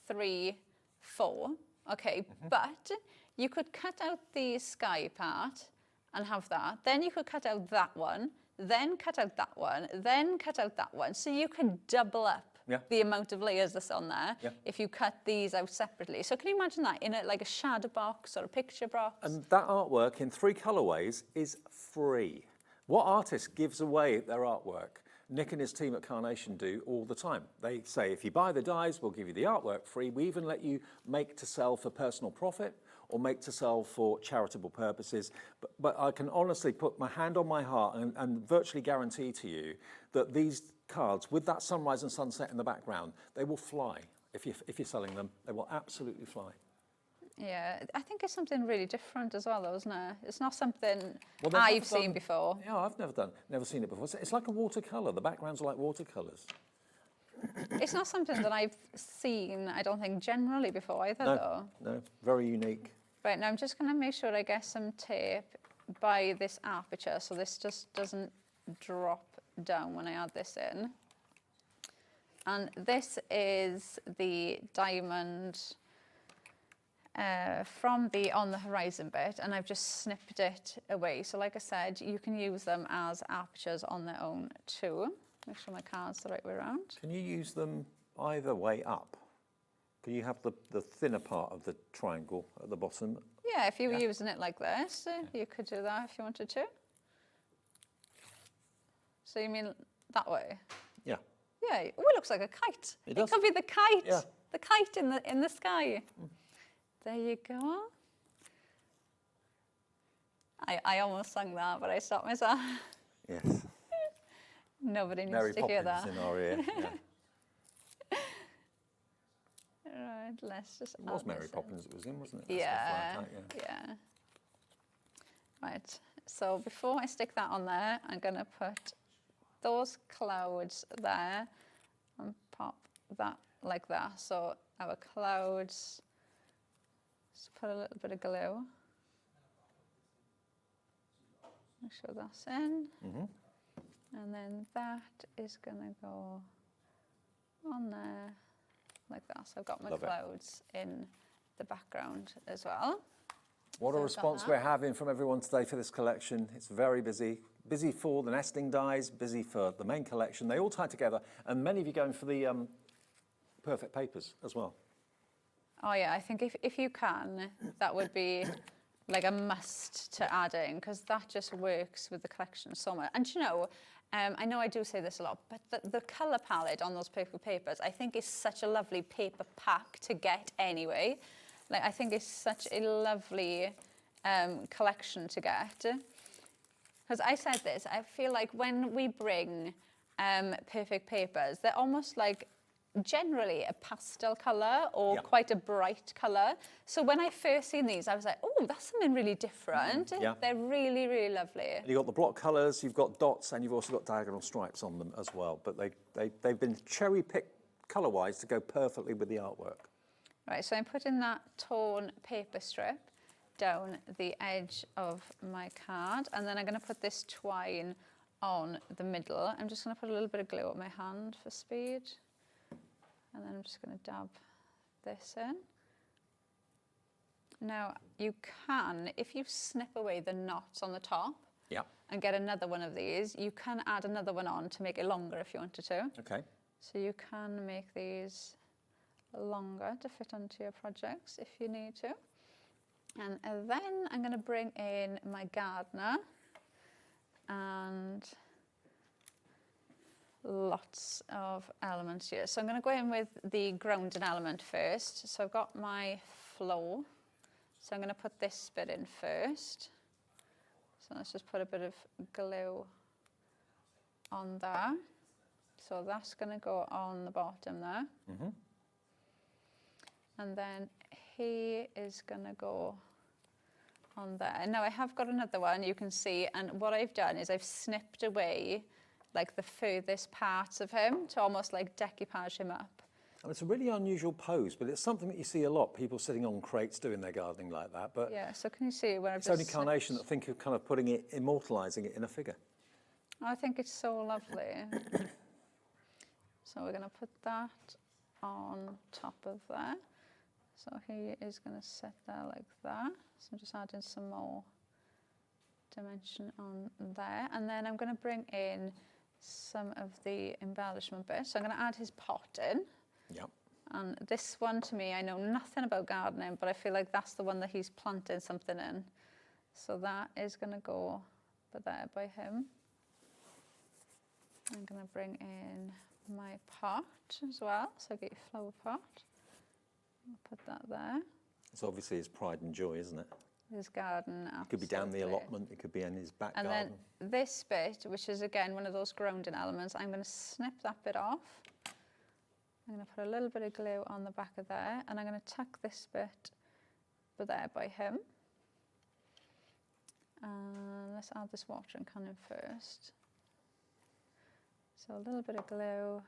3, 4. Okay, but you could cut out the sky part and have that. Then you could cut out that one, then cut out that one, then cut out that one. So you could double up the amount of layers that's on there if you cut these out separately. So can you imagine that in like a shadow box or a picture box? And that artwork in 3 colorways is free. What artist gives away their artwork? Nick and his team at Carnation do all the time. They say, if you buy the dies, we'll give you the artwork free. We even let you make to sell for personal profit or make to sell for charitable purposes. But I can honestly put my hand on my heart and virtually guarantee to you that these cards, with that sunrise and sunset in the background, they will fly. If you're selling them, they will absolutely fly. Yeah, I think it's something really different as well, though, isn't it? It's not something I've seen before. Yeah, I've never seen it before. It's like a watercolour. The backgrounds are like watercolours. It's not something that I've seen, I don't think, generally before either, though. No, very unique. Right, now I'm just going to make sure I get some tape by this aperture so this just doesn't drop down when I add this in. And this is the diamond from the on the horizon bit, and I've just snipped it away. So like I said, you can use them as apertures on their own too. Make sure my card's the right way around. Can you use them either way up? Can you have the thinner part of the triangle at the bottom? Yeah, if you were using it like this, you could do that if you wanted to. So you mean that way? Yeah. Yeah, oh, it looks like a kite. It does. Could be the kite. Yeah. The kite in the sky. There you go. I almost sang that, but I stopped myself. Yes. Nobody needs Mary to Poppins hear that. in our ear. Yeah. Right, let's just It was add Mary this in. Poppins it was in, wasn't it? Yeah, That's the flag, yeah. Right, so before I stick that on there, I'm going to put those clouds there and pop that like that. So our clouds, just put a little bit of glue. Make sure that's in. And then that is going to go on there like that. So I've got my Love it. clouds in the background as well. What a So I've got response that. we're having from everyone today for this collection. It's very busy. busy for the nesting dies, busy for the main collection. They all tie together, and many of you going for the perfect papers as well. Oh yeah, I think if you can, that would be like a must to add in, because that just works with the collection so much. And you know, I know I do say this a lot, but the colour palette on those purple papers, I think is such a lovely paper pack to get anyway. Like, I think it's such a lovely collection to get. Because I said this, I feel like when we bring perfect papers, they're almost like generally a pastel colour or quite a bright colour. So when I first seen these, I was like, oh, that's something really different. Yeah. They're really, really lovely. You've got the block colours, you've got dots, and you've also got diagonal stripes on them as well. But they've been cherry-picked colour-wise to go perfectly with the artwork. Right, so I'm putting that torn paper strip down the edge of my card, and then I'm going to put this twine on the middle. I'm just going to put a little bit of glue on my hand for speed. And then I'm just going to dab this in. Now, you can, if you snip away the knots on the top and get another one of these, you can add another one on to make it longer if you wanted to. Okay. So you can make these longer to fit onto your projects if you need to. And then I'm going to bring in my gardener and lots of elements here. So I'm going to go in with the grounding element first. So I've got my flow. So I'm going to put this bit in first. So let's just put a bit of glue on there. So that's going to go on the bottom there. Mm-hmm. And then he is going to go on there. Now I have got another one, you can see, and what I've done is I've snipped away like the furthest parts of him to almost like decoupage him up. And it's a really unusual pose, but it's something that you see a lot, people sitting on crates doing their gardening like that. But yeah, so can you see where I've it's only Carnation that think of kind of putting it, immortalising it in a figure. I think it's so lovely. So we're going to put that on top of there. So he is going to sit there like that. So I'm just adding some more dimension on there. And then I'm going to bring in some of the embellishment bits. So I'm going to add his pot in. Yep. And this one, to me, I know nothing about gardening, but I feel like that's the one that he's planting something in. So that is going to go there by him. I'm going to bring in my pot as well. So get your flower pot. I'll put that there. It's obviously his pride and joy, isn't it? His garden, absolutely. It could be down the allotment, it could be in his back garden. And then this bit, which is again one of those grounding elements, I'm going to snip that bit off. I'm going to put a little bit of glue on the back of there, and I'm going to tuck this bit there by him. Let's add this watering can in first. So a little bit of glue.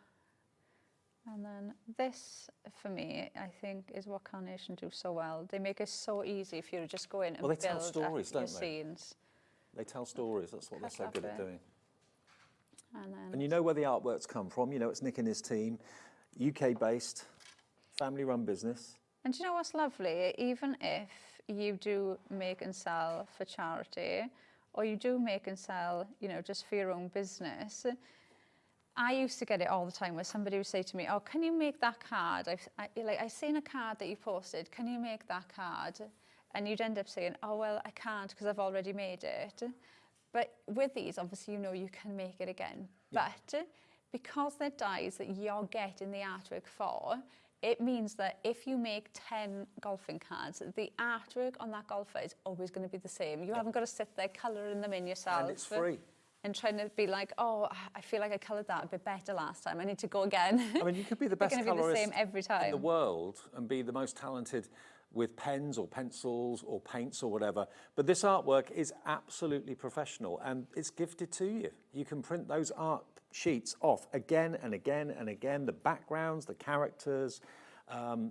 And then this, for me, I think, is what Carnation do so well. They make it so easy for you to just go in and build tell stories, your don't they? scenes. They tell stories, that's what they're so good at doing. And you know where the artworks come from, you know it's Nick and his team, UK-based, family-run business. And do you know what's lovely? Even if you do make and sell for charity, or you do make and sell, you know, just for your own business, I used to get it all the time where somebody would say to me, oh, can you make that card? I've seen a card that you posted, can you make that card? And you'd end up saying, oh, well, I can't because I've already made it. But with these, obviously, you know you can make it again. Yeah. But because they're dies that you're getting the artwork for, it means that if you make 10 golfing cards, the artwork on that golfer is always going to be the same. You haven't got to sit there colouring them in yourself. And it's free. And trying to be like, oh, I feel like I coloured that a bit better last time. I need to go again. I mean, you could be the best colourist colourist the same every time in the world and be the most talented with pens or pencils or paints or whatever. But this artwork is absolutely professional and it's gifted to you. You can print those art sheets off again and again and again, the backgrounds, the characters.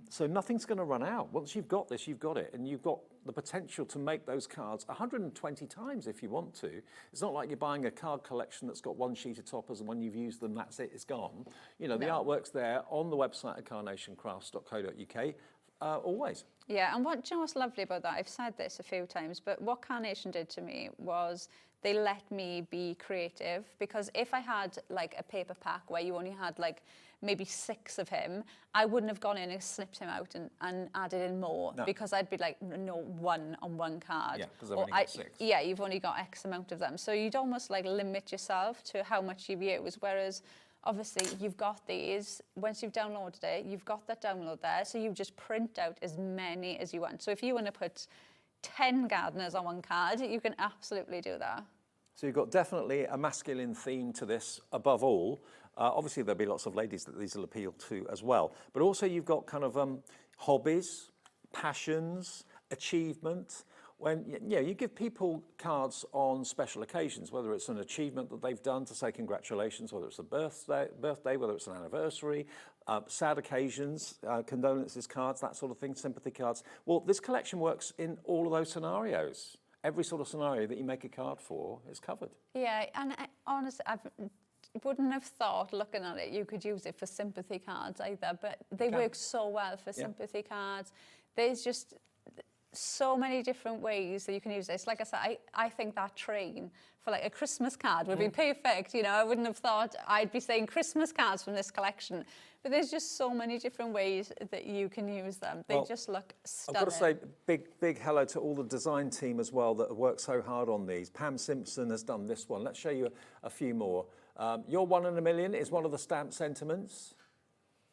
So nothing's going to run out. Once you've got this, you've got it. And you've got the potential to make those cards 120 times if you want to. It's not like you're buying a card collection that's got one sheet of toppers and when you've used them, that's it, it's gone. You know, the artwork's there on the website at carnationcrafts.co.uk. always. Yeah, and do you know what's lovely about that? I've said this a few times, but what Carnation did to me was they let me be creative, because if I had like a paper pack where you only had like maybe 6 of him, I wouldn't have gone in and snipped him out and added in more, because I'd be like, no, 1 on 1 card. Yeah, because I've only got 6. Yeah, you've only got X amount of them. So you'd almost like limit yourself to how much you use, whereas obviously you've got these, once you've downloaded it, you've got that download there, so you just print out as many as you want. So if you want to put 10 gardeners on 1 card, you can absolutely do that. So you've got definitely a masculine theme to this above all. Obviously there'll be lots of ladies that these will appeal to as well. But also you've got kind of hobbies, passions, achievement. When you give people cards on special occasions, whether it's an achievement that they've done to say congratulations, whether it's a birthday, whether it's an anniversary, sad occasions, condolences cards, that sort of thing, sympathy cards. Well, this collection works in all of those scenarios. Every sort of scenario that you make a card for is covered. Yeah, and honestly, I wouldn't have thought, looking at it, you could use it for sympathy cards either, but they work so well for sympathy cards. There's just so many different ways that you can use this. Like I said, I think that train for like a Christmas card would be perfect. You know, I wouldn't have thought I'd be saying Christmas cards from this collection, but there's just so many different ways that you can use them. They just look stunning. I've got to say big hello to all the design team as well that have worked so hard on these. Pam Simpson has done this one. Let's show you a few more. Your 1 in a million is one of the stamp sentiments.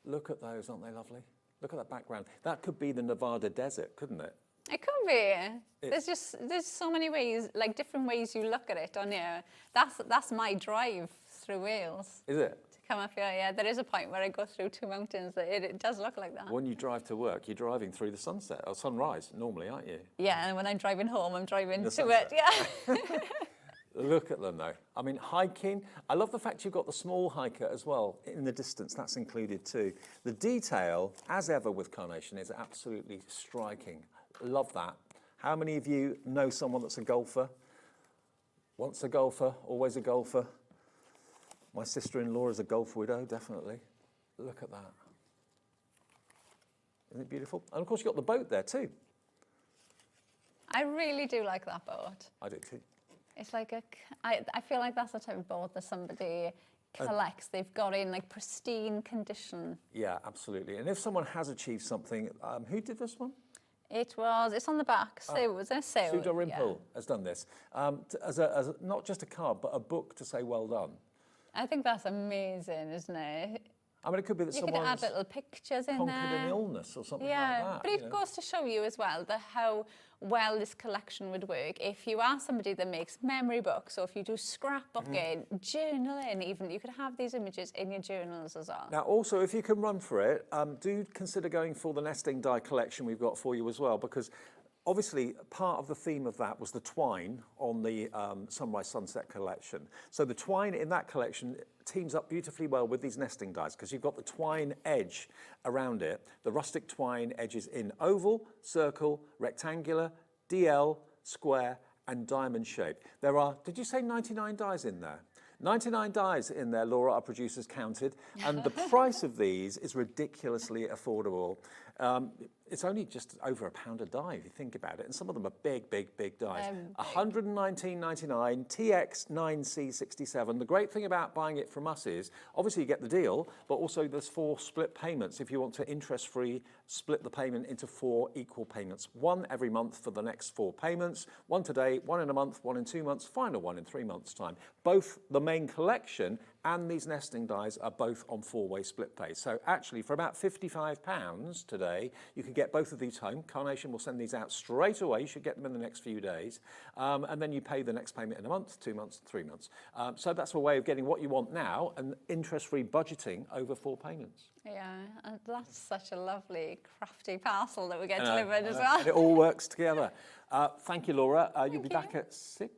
Look at those, aren't they lovely? Look at that background. That could be the Nevada desert, couldn't it? It could be. There's so many ways, like different ways you look at it on here. That's my drive through Wales. Is it? To come up here, yeah. There is a point where I go through 2 mountains that it does look like that. When you drive to work, you're driving through the sunset or sunrise normally, aren't you? Yeah, and when I'm driving home, I'm driving to sunset. it. Yeah. Look at them though. I mean, hiking. I love the fact you've got the small hiker as well in the distance. That's included too. The detail, as ever with Carnation, is absolutely striking. Love that. How many of you know someone that's a golfer? Once a golfer, always a golfer. My sister-in-law is a golf widow, definitely. Look at that. Isn't it beautiful? And of course you've got the boat there too. I really do like that boat. I do too. It's like I feel like that's the type of boat that somebody collects. They've got it in like pristine condition. Yeah, absolutely. And if someone has achieved something, who did this one? It's on the back. Sue, was it Sue? Sue Dalrymple has done this. As not just a card, but a book to say well done. I think that's amazing, isn't it? I mean, it could be that you could someone's add little pictures in conquered there. an illness or something like that. But it goes to show you as well how well this collection would work if you are somebody that makes memory books, or if you do scrapbooking, journaling even, you could have these images in your journals as well. Now, also, if you can run for it, do consider going for the nesting die collection we've got for you as well, because obviously part of the theme of that was the twine on the Sunrise Sunset collection. So the twine in that collection teams up beautifully well with these nesting dies, because you've got the twine edge around it. The rustic twine edges in oval, circle, rectangular, DL, square, and diamond shape. There are, did you say 99 dies in there? 99 dies in there, Laura, our producers counted, and the price of these is ridiculously affordable. It's only just over £1 a die if you think about it, and some of them are big dies. 119.99, TX9C67. The great thing about buying it from us is, obviously you get the deal, but also there's 4 split payments if you want to interest-free split the payment into 4 equal payments. 1 every month for the next 4 payments, 1 today, 1 in a month, 1 in 2 months, final 1 in 3 months' time. Both the main collection and these nesting dies are both on 4-way split pay. So actually, for about £55 today, you can get both of these home. Carnation will send these out straight away. You should get them in the next few days. And then you pay the next payment in a month, 2 months, 3 months. So that's a way of getting what you want now and interest-free budgeting over 4 payments. Yeah, and that's such a lovely, crafty parcel that we get delivered as well. And it all works together. Thank you, Laura. You'll be back at 6?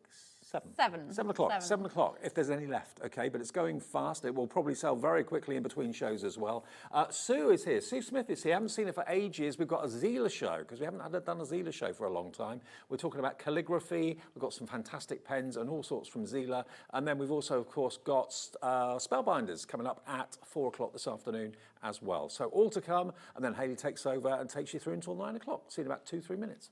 7. 7. 7 o'clock. 7 o'clock, if there's any left, okay? But it's going fast. It will probably sell very quickly in between shows as well. Sue is here. Sue Smith is here. I haven't seen her for ages. We've got a Zieler show, because we haven't done a Zieler show for a long time. We're talking about calligraphy. We've got some fantastic pens and all sorts from Zieler. And then we've also, of course, got Spellbinders coming up at 4 o'clock this afternoon as well. So all to come. And then Hayley takes over and takes you through until 9 o'clock. See you in about 2-3 minutes.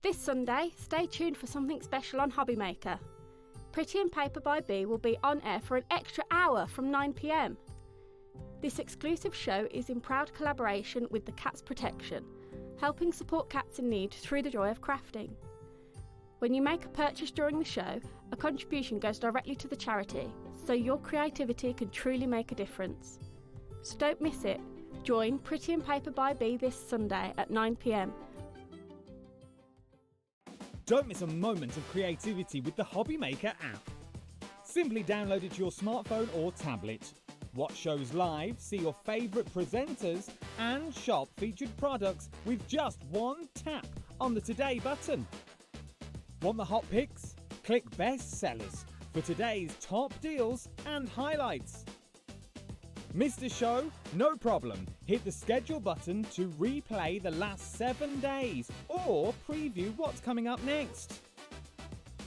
This Sunday, stay tuned for something special on Hobby Maker. Pretty and Paper by Bee will be on air for an extra hour from 9 p.m. This exclusive show is in proud collaboration with the Cats Protection, helping support cats in need through the joy of crafting. When you make a purchase during the show, a contribution goes directly to the charity, so your creativity can truly make a difference. So don't miss it. Join Pretty and Paper by Bee this Sunday at 9 p.m. Don't miss a moment of creativity with the Hobby Maker app. Simply download it to your smartphone or tablet. Watch shows live, see your favourite presenters, and shop featured products with just one tap on the Today button. Want the hot picks? Click Best Sellers for today's top deals and highlights. Missed a show? No problem. Hit the schedule button to replay the last 7 days or preview what's coming up next.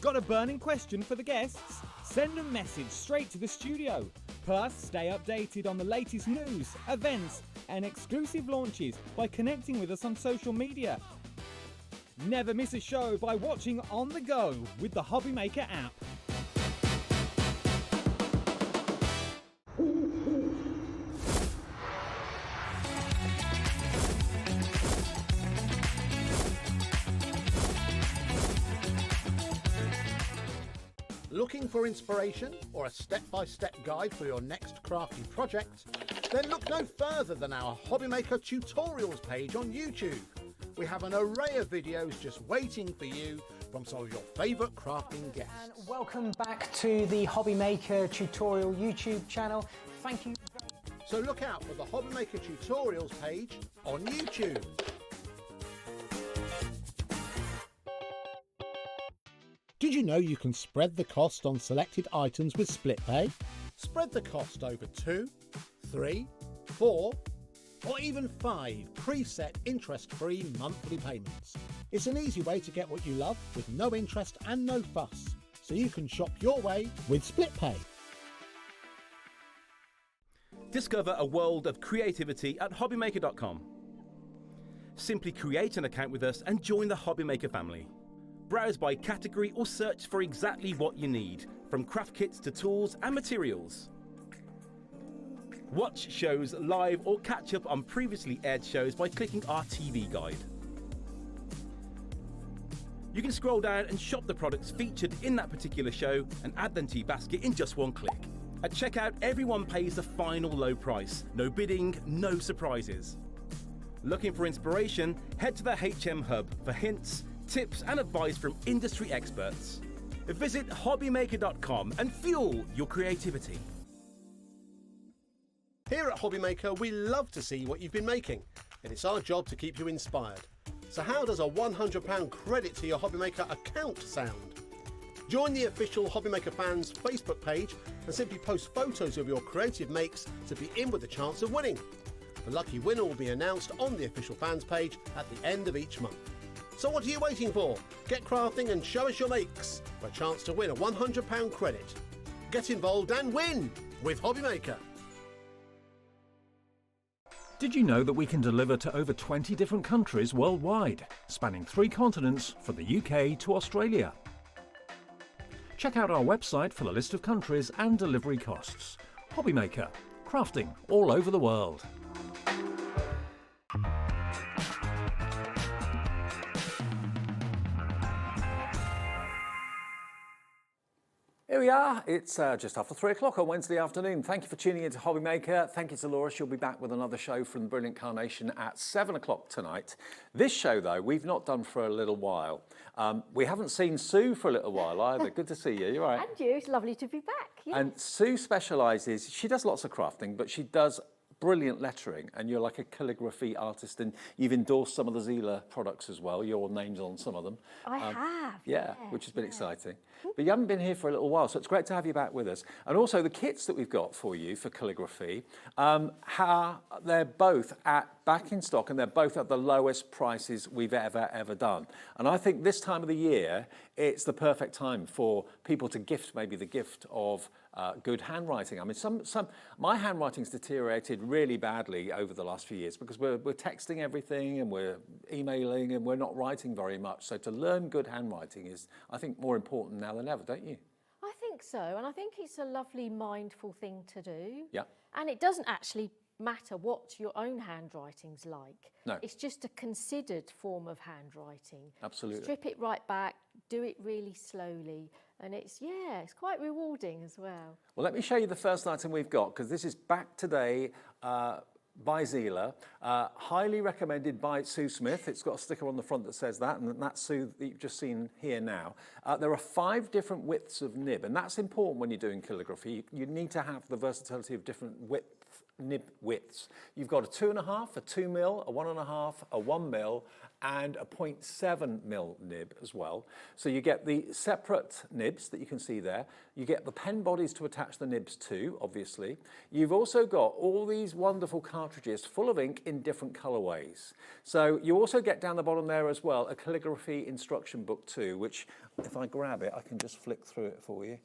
Got a burning question for the guests? Send a message straight to the studio. Plus, stay updated on the latest news, events, and exclusive launches by connecting with us on social media. Never miss a show by watching on the go with the Hobby Maker app. Looking for inspiration or a step-by-step guide for your next crafty project? Then look no further than our Hobby Maker tutorials page on YouTube. We have an array of videos just waiting for you from some of your favourite crafting guests. And welcome back to the Hobby Maker tutorial YouTube channel. Thank you. So look out for the Hobby Maker tutorials page on YouTube. Did you know you can spread the cost on selected items with split pay? Spread the cost over 2, 3, 4, or even 5 preset interest-free monthly payments. It's an easy way to get what you love with no interest and no fuss, so you can shop your way with split pay. Discover a world of creativity at hobbymaker.com. Simply create an account with us and join the Hobby Maker family. Browse by category or search for exactly what you need, from craft kits to tools and materials. Watch shows live or catch up on previously aired shows by clicking our TV guide. You can scroll down and shop the products featured in that particular show and add them to your basket in just one click. At checkout, everyone pays the final low price. No bidding, no surprises. Looking for inspiration? Head to the HM Hub for hints, tips and advice from industry experts. Visit hobbymaker.com and fuel your creativity. Here at Hobbymaker, we love to see what you've been making, and it's our job to keep you inspired. So how does a £100 credit to your Hobbymaker account sound? Join the official Hobbymaker fans Facebook page and simply post photos of your creative makes to be in with a chance of winning. The lucky winner will be announced on the official fans page at the end of each month. So what are you waiting for? Get crafting and show us your makes for a chance to win a £100 credit. Get involved and win with Hobbymaker. Did you know that we can deliver to over 20 different countries worldwide, spanning 3 continents from the UK to Australia? Check out our website for the list of countries and delivery costs. Hobbymaker, crafting all over the world. Here we are. It's just after 3 o'clock on Wednesday afternoon. Thank you for tuning in to Hobbymaker. Thank you to Laura. She'll be back with another show from the brilliant Carnation at 7 o'clock tonight. This show, though, we've not done for a little while. We haven't seen Sue for a little while either. Good to see you. You're right. And you. It's lovely to be back. Yes. And Sue specialises, she does lots of crafting, but she does brilliant lettering, and you're like a calligraphy artist, and you've endorsed some of the Zieler products as well. Your name's on some of them. I have. Yeah, which has been exciting. But you haven't been here for a little while, so it's great to have you back with us. And also the kits that we've got for you for calligraphy, they're both back in stock, and they're both at the lowest prices we've ever done. And I think this time of the year, it's the perfect time for people to gift maybe the gift of good handwriting. I mean, my handwriting's deteriorated really badly over the last few years because we're texting everything and we're emailing and we're not writing very much. So to learn good handwriting is, I think, more important now than ever, don't you? I think so, and I think it's a lovely, mindful thing to do. Yeah. And it doesn't actually matter what your own handwriting's like. No. It's just a considered form of handwriting. Absolutely. Strip it right back, do it really slowly, and it's quite rewarding as well. Well, let me show you the first item we've got, because this is back today by Zieler, highly recommended by Sue Smith. It's got a sticker on the front that says that, and that's Sue that you've just seen here now. There are 5 different widths of nib, and that's important when you're doing calligraphy. You need to have the versatility of different nib widths. You've got a 2.5, a 2 mil, a 1.5, a 1 mil, and a 0.7 mil nib as well. So you get the separate nibs that you can see there. You get the pen bodies to attach the nibs to, obviously. You've also got all these wonderful cartridges full of ink in different colorways. So you also get down the bottom there as well a calligraphy instruction book too, which if I grab it, I can just flick through it for you.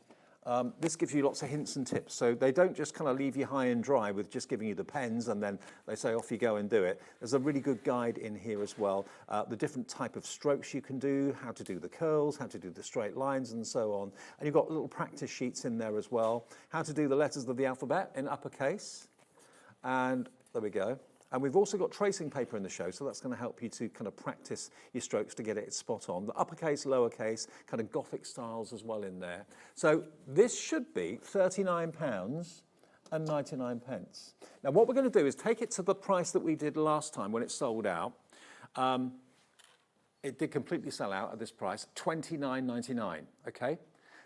This gives you lots of hints and tips, so they don't just kind of leave you high and dry with just giving you the pens and then they say off you go and do it. There's a really good guide in here as well, the different type of strokes you can do, how to do the curls, how to do the straight lines and so on. And you've got little practice sheets in there as well, how to do the letters of the alphabet in uppercase, and there we go. And we've also got tracing paper in the show, so that's going to help you to kind of practice your strokes to get it spot on. The uppercase, lowercase, kind of Gothic styles as well in there. So this should be £39.99. Now what we're going to do is take it to the price that we did last time when it sold out. It did completely sell out at this price, £29.99, okay?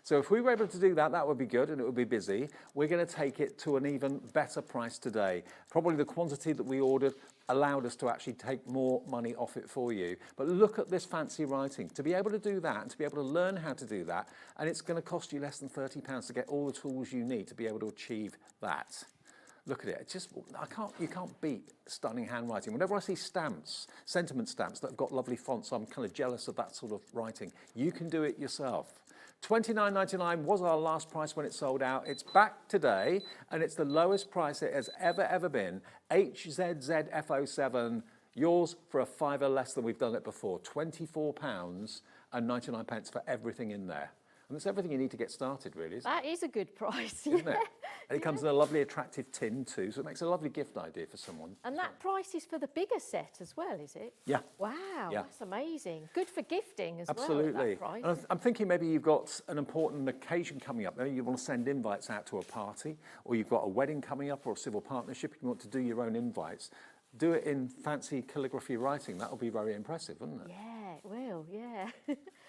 So if we were able to do that, that would be good and it would be busy. We're going to take it to an even better price today. Probably the quantity that we ordered allowed us to actually take more money off it for you. But look at this fancy writing. To be able to do that and to be able to learn how to do that, and it's going to cost you less than £30 to get all the tools you need to be able to achieve that. Look at it. It's just, you can't beat stunning handwriting. Whenever I see stamps, sentiment stamps that have got lovely fonts, I'm kind of jealous of that sort of writing. You can do it yourself. $29.99 was our last price when it sold out. It's back today, and it's the lowest price it has ever been. HZZF07, yours for a £5 less than we've done it before. £24.99 for everything in there. And that's everything you need to get started, really, isn't it? That is a good price, isn't it? And it comes in a lovely, attractive tin too, so it makes a lovely gift idea for someone. And that price is for the bigger set as well, is it? Yeah. Wow, yeah. That's amazing. Good for gifting as Absolutely. well at that price. And I'm thinking maybe you've got an important occasion coming up. Maybe you want to send invites out to a party, or you've got a wedding coming up or a civil partnership, you want to do your own invites. Do it in fancy calligraphy writing. That will be very impressive, wouldn't it? Yeah, it will, yeah.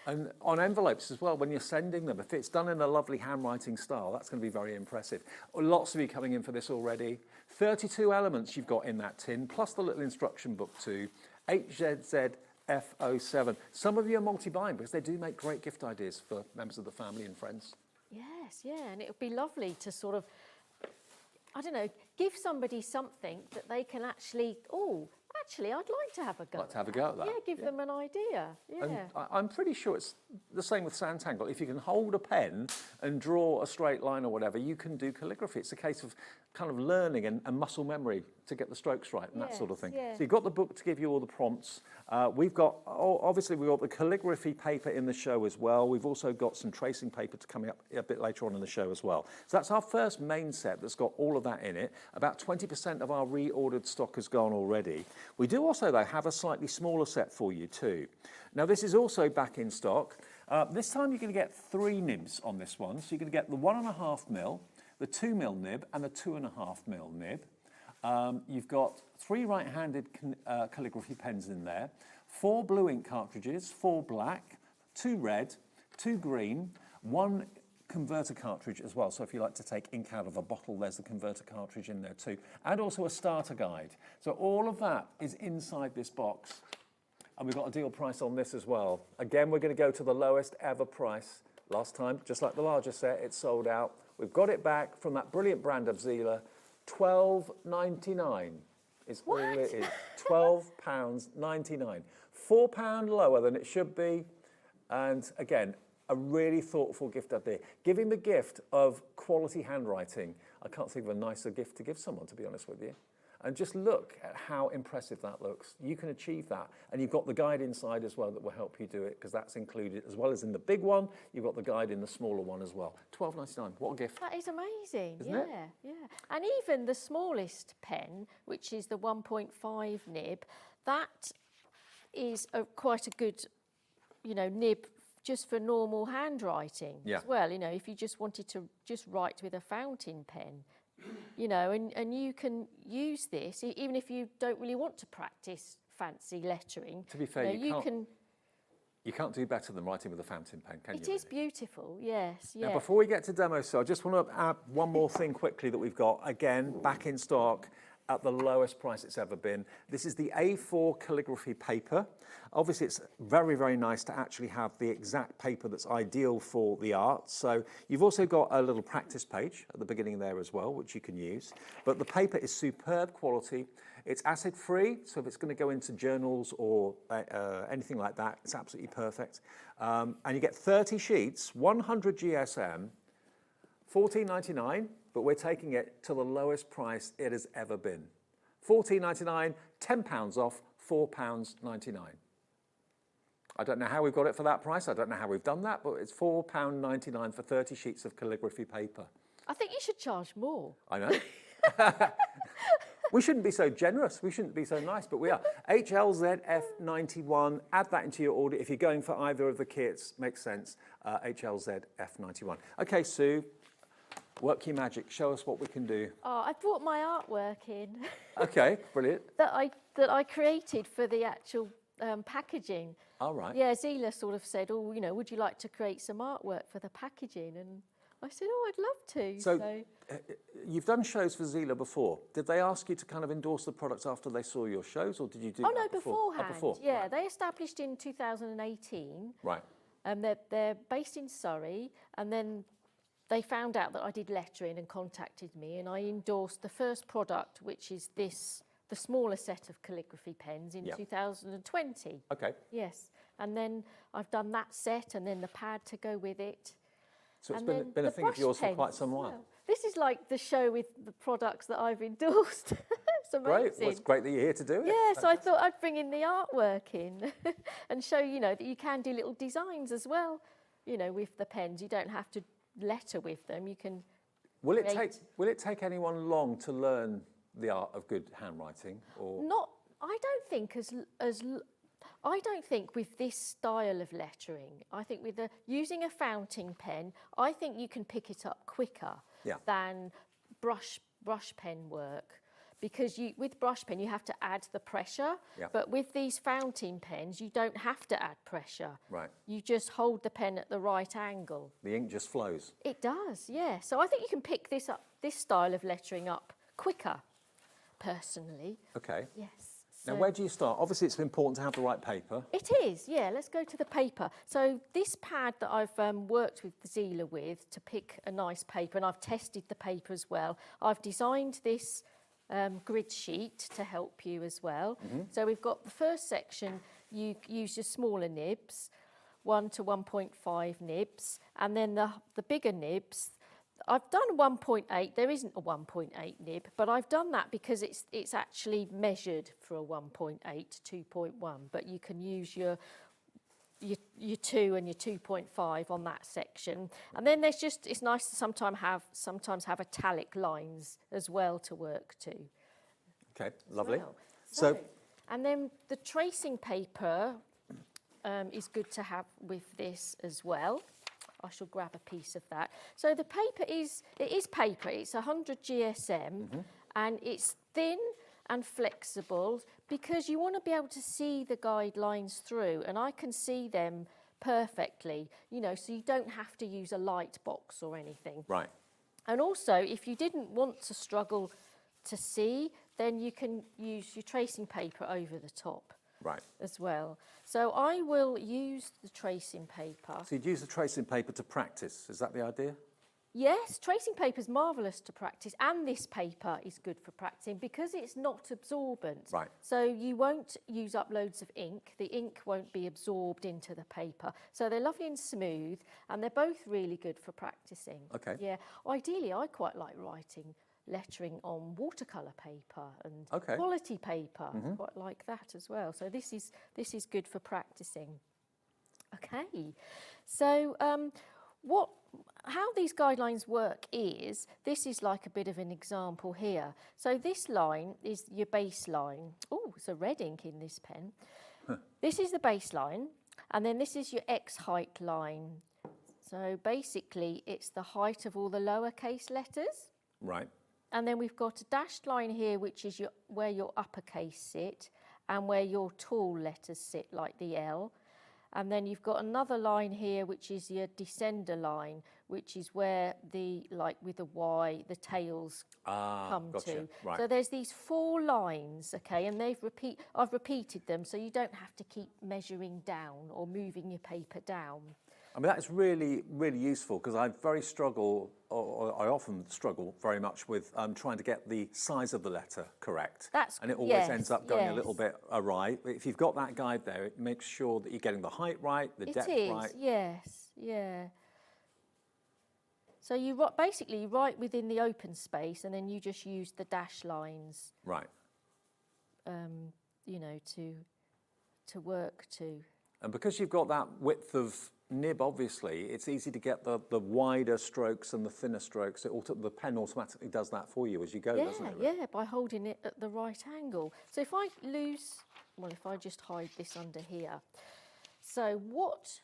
And on envelopes as well, when you're sending them, if it's done in a lovely handwriting style, that's going to be very impressive. Lots of you coming in for this already. 32 elements you've got in that tin, plus the little instruction book too. HZZF07. Some of you are multi-buying because they do make great gift ideas for members of the family and friends. Yes, yeah, and it would be lovely to sort of, I don't know, give somebody something that they can actually, actually, I'd like to have a go. Like to have a go at that. Yeah, give them an idea. Yeah. And I'm pretty sure it's the same with Sanntangle. If you can hold a pen and draw a straight line or whatever, you can do calligraphy. It's a case of kind of learning and muscle memory to get the strokes right and that sort of thing. Yeah. So you've got the book to give you all the prompts. We've got, obviously we've got the calligraphy paper in the show as well. We've also got some tracing paper to coming up a bit later on in the show as well. So that's our first main set that's got all of that in it. About 20% of our reordered stock has gone already. We do also, though, have a slightly smaller set for you too. Now, this is also back in stock. This time you're going to get 3 nibs on this one. So you're going to get the 1.5mm, the 2mm nib, and the 2.5mm nib. You've got 3 right-handed calligraphy pens in there, 4 blue ink cartridges, 4 black, 2 red, 2 green, 1 converter cartridge as well. So if you like to take ink out of a bottle, there's the converter cartridge in there too. And also a starter guide. So all of that is inside this box. And we've got a deal price on this as well. Again, we're going to go to the lowest ever price. Last time, just like the larger set, it sold out. We've got it back from that brilliant brand of Zieler. £12.99 is all it is. £12.99. £4 lower than it should be. And again, a really thoughtful gift idea. Giving the gift of quality handwriting. I can't think of a nicer gift to give someone, to be honest with you. And just look at how impressive that looks. You can achieve that. And you've got the guide inside as well that will help you do it, because that's included, as well as in the big one, you've got the guide in the smaller one as well. £12.99, what a gift. That is amazing, Isn't it? Yeah. And even the smallest pen, which is the 1.5 nib, that is quite a good, nib just for normal handwriting as well. If you just wanted to just write with a fountain pen, and you can use this even if you don't really want to practice fancy lettering. To be fair, you can't do better than writing with a fountain pen, can you? It is beautiful, yes. Now, before we get to demo, so I just want to add one more thing quickly that we've got, again, back in stock at the lowest price it's ever been. This is the A4 calligraphy paper. Obviously, it's very, very nice to actually have the exact paper that's ideal for the art. So you've also got a little practice page at the beginning there as well, which you can use. But the paper is superb quality. It's acid-free, so if it's going to go into journals or anything like that, it's absolutely perfect. And you get 30 sheets, 100 GSM, $14.99, but we're taking it to the lowest price it has ever been. $14.99, £10 off, £4.99. I don't know how we've got it for that price. I don't know how we've done that, but it's £4.99 for 30 sheets of calligraphy paper. I think you should charge more. I know. We shouldn't be so generous. We shouldn't be so nice, but we are. HLZF91, add that into your order. If you're going for either of the kits, makes sense. HLZF91. Okay, Sue, work your magic. Show us what we can do. Oh, I brought my artwork in. Okay, brilliant. that I created for the actual packaging. All right. Yeah, Zieler sort of said, would you like to create some artwork for the packaging? And I said, I'd love to. So you've done shows for Zieler before. Did they ask you to kind of endorse the products after they saw your shows, or did you do that before? Beforehand. Oh, before. Yeah, right. They established in 2018. Right. They're based in Surrey, and then they found out that I did lettering and contacted me, and I endorsed the first product, which is the smaller set of calligraphy pens in 2020. Okay. Yes, and then I've done that set, and then the pad to go with it. So it's been a thing of yours for quite some while. Well. This is like the show with the products that I've endorsed. It's amazing. Great. Well, it's great that you're here to do it. Yeah, so I thought I'd bring in the artwork in and show, that you can do little designs as well, with the pens. You don't have to letter with them. You can Will it take anyone long to learn the art of good handwriting? Or I don't think I don't think with this style of lettering. I think with using a fountain pen, I think you can pick it up quicker than brush pen work, because with brush pen you have to add the pressure, but with these fountain pens you don't have to add pressure. Right. You just hold the pen at the right angle. The ink just flows. It does, yeah. So I think you can pick this style of lettering up quicker, personally. Okay. Yes. Now, where do you start? Obviously, it's important to have the right paper. It is, yeah. Let's go to the paper. So this pad that I've worked with the Zieler with to pick a nice paper, and I've tested the paper as well. I've designed this grid sheet to help you as well. So we've got the first section, you use your smaller nibs, 1 to 1.5 nibs, and then the bigger nibs. I've done 1.8. There isn't a 1.8 nib, but I've done that because it's actually measured for a 1.8 to 2.1. But you can use your 2 and your 2.5 on that section. And then it's nice to sometimes have italic lines as well to work to. Okay, lovely. Well. So, and then the tracing paper is good to have with this as well. I shall grab a piece of that. So the paper is paper. It's 100 GSM, and it's thin and flexible because you want to be able to see the guidelines through, and I can see them perfectly, you know, so you don't have to use a light box or anything. Right. And also, if you didn't want to struggle to see, then you can use your tracing paper over the top. Right. As well. So I will use the tracing paper. So you'd use the tracing paper to practice, is that the idea? Yes, tracing paper is marvellous to practice, and this paper is good for practicing because it's not absorbent. Right. So you won't use up loads of ink. The ink won't be absorbed into the paper. So they're lovely and smooth, and they're both really good for practicing. Okay. Yeah. Ideally, I quite like lettering on watercolour paper and quality paper. Quite like that as well. So this is good for practicing. Okay, so how these guidelines work is, this is like a bit of an example here. So this line is your baseline. Oh, it's a red ink in this pen. This is the baseline, and then this is your X height line. So basically it's the height of all the lowercase letters. Right. And then we've got a dashed line here, which is where your uppercase sit and where your tall letters sit, like the L. And then you've got another line here, which is your descender line, which is where with the Y, the tails come to. Right. So there's these 4 lines, okay, and I've repeated them, so you don't have to keep measuring down or moving your paper down. I mean, that is really, really useful because I often struggle very much with trying to get the size of the letter correct. And it always ends up going a little bit awry. If you've got that guide there, it makes sure that you're getting the height right, the depth right. It is, yes, yeah. So you basically write within the open space, and then you just use the dash lines. Right. You know, to work to. And because you've got that width of nib, obviously, it's easy to get the wider strokes and the thinner strokes. The pen automatically does that for you as you go, doesn't it? Yeah, by holding it at the right angle. So if I just hide this under here. So what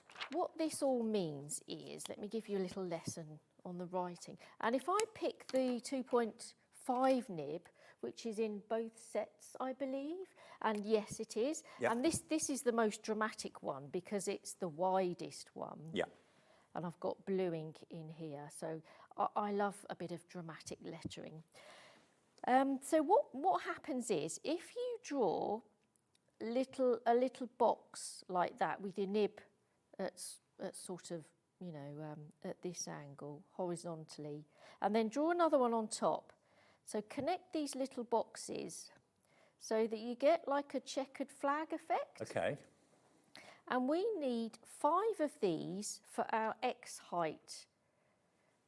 this all means is, let me give you a little lesson on the writing. And if I pick the 2.5 nib, which is in both sets, I believe. And yes, it is. Yep. And this is the most dramatic one because it's the widest one. Yeah. And I've got blue ink in here. So I love a bit of dramatic lettering. So what happens is, if you draw a little box like that with your nib at sort of, you know, at this angle, horizontally, and then draw another one on top. So connect these little boxes so that you get like a checkered flag effect. Okay. And we need 5 of these for our X height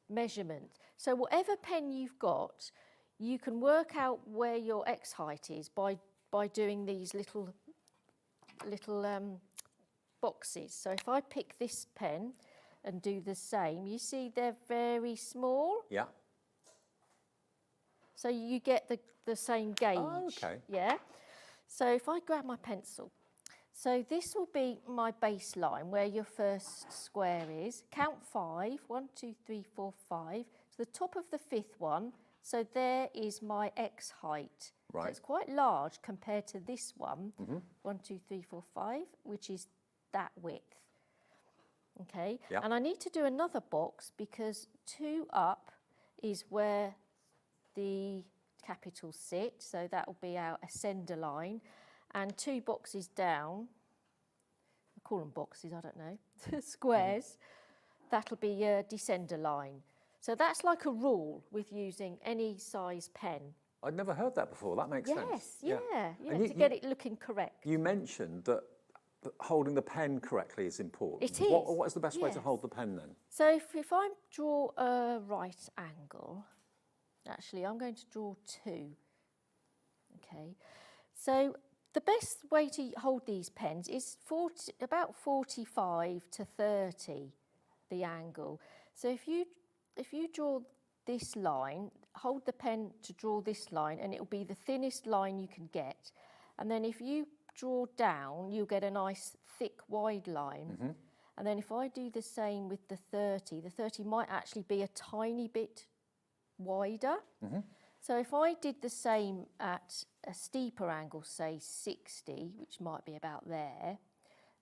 measurement. So whatever pen you've got, you can work out where your X height is by doing these little boxes. So if I pick this pen and do the same, you see they're very small. Yeah. So you get the same gauge. Oh, okay. Yeah. So if I grab my pencil, so this will be my baseline where your first square is. Count 5, 1, 2, 3, 4, 5. To the top of the 5th one, So there is my X height. Right. So it's quite large compared to this one, 1, 2, 3, 4, 5, which is that width. Okay, Yep. and I need to do another box because 2 up is where the capitals sit, so that will be our ascender line, and 2 boxes down, I call them boxes, I don't know, squares, that'll be your descender line. So that's like a rule with using any size pen. I'd never heard that before. That makes sense. Yes, And to get it looking correct. You mentioned that holding the pen correctly is important. It is. What is the best way to Yes. hold the pen then? So if I draw a right angle, actually I'm going to draw 2. Okay, so the best way to hold these pens is about 45 to 30, the angle. So if you draw this line, hold the pen to draw this line, and it will be the thinnest line you can get. And then if you draw down, you'll get a nice thick wide line. And then if I do the same with the 30 might actually be a tiny bit wider. So if I did the same at a steeper angle, say 60, which might be about there,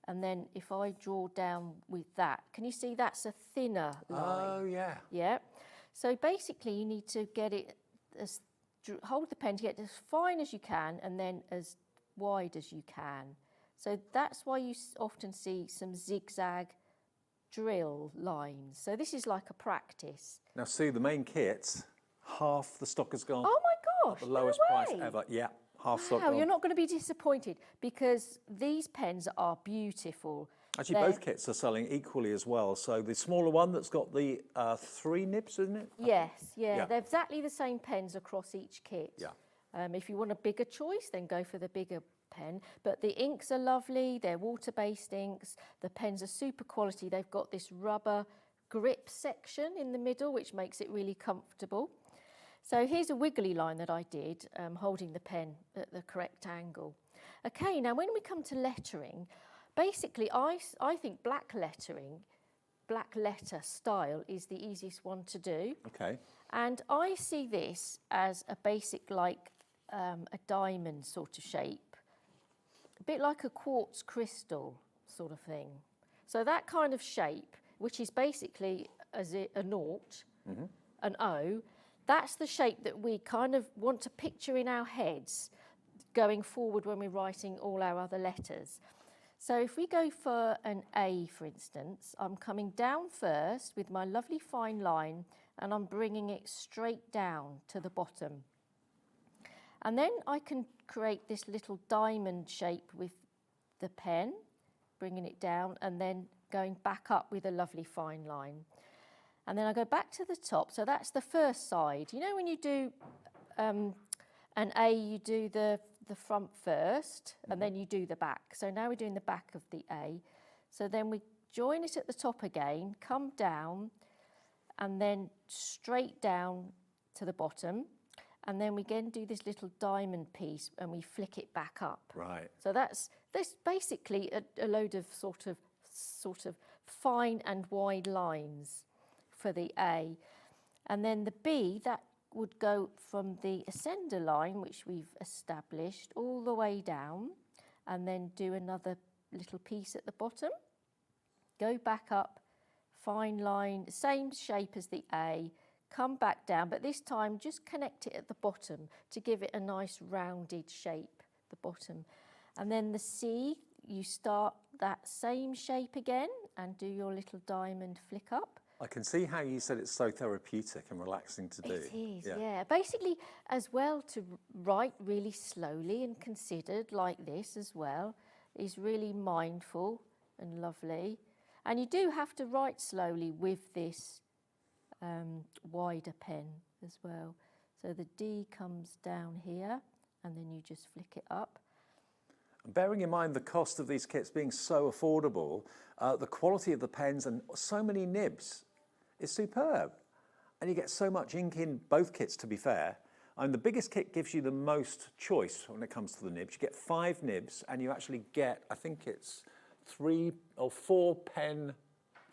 and then if I draw down with that, can you see that's a thinner line? Oh, yeah. Yeah. So basically you need to get it, hold the pen to get as fine as you can and then as wide as you can. So that's why you often see some zigzag drill lines. So this is like a practice. Now, Sue, the main kit, half the stock has gone. Oh my gosh, The lowest no price way. ever. Yeah, half stock Wow, gone. you're not going to be disappointed because these pens are beautiful. Actually, both kits are selling equally as well. So the smaller one that's got the 3 nibs, isn't it? Yes, Yeah. they're exactly the same pens across each kit. Yeah. If you want a bigger choice, then go for the bigger pen. But the inks are lovely, they're water-based inks, the pens are super quality. They've got this rubber grip section in the middle, which makes it really comfortable. So here's a wiggly line that I did, holding the pen at the correct angle. Okay, now when we come to lettering, basically I think black letter style is the easiest one to do. Okay. And I see this as a basic, like a diamond sort of shape, a bit like a quartz crystal sort of thing. So that kind of shape, which is basically a naught, an O, that's the shape that we kind of want to picture in our heads going forward when we're writing all our other letters. So if we go for an A, for instance, I'm coming down first with my lovely fine line and I'm bringing it straight down to the bottom. And then I can create this little diamond shape with the pen, bringing it down and then going back up with a lovely fine line. And then I go back to the top, so that's the first side. You know when you do an A, you do the front first and then you do the back. So now we're doing the back of the A. So then we join it at the top again, come down and then straight down to the bottom. And then we again do this little diamond piece and we flick it back up. Right. So that's basically a load of sort of fine and wide lines for the A. And then the B, that would go from the ascender line, which we've established, all the way down, and then do another little piece at the bottom. Go back up, fine line, same shape as the A, come back down, but this time just connect it at the bottom to give it a nice rounded shape, the bottom. And then the C, you start that same shape again and do your little diamond flick up. I can see how you said it's so therapeutic and relaxing to do. It is, yeah. Basically, as well, to write really slowly and considered like this as well is really mindful and lovely. And you do have to write slowly with this wider pen as well. So the D comes down here and then you just flick it up. Bearing in mind the cost of these kits being so affordable, the quality of the pens and so many nibs is superb. And you get so much ink in both kits, to be fair. And the biggest kit gives you the most choice when it comes to the nibs. You get 5 nibs and you actually get, I think it's 3 or 4 pen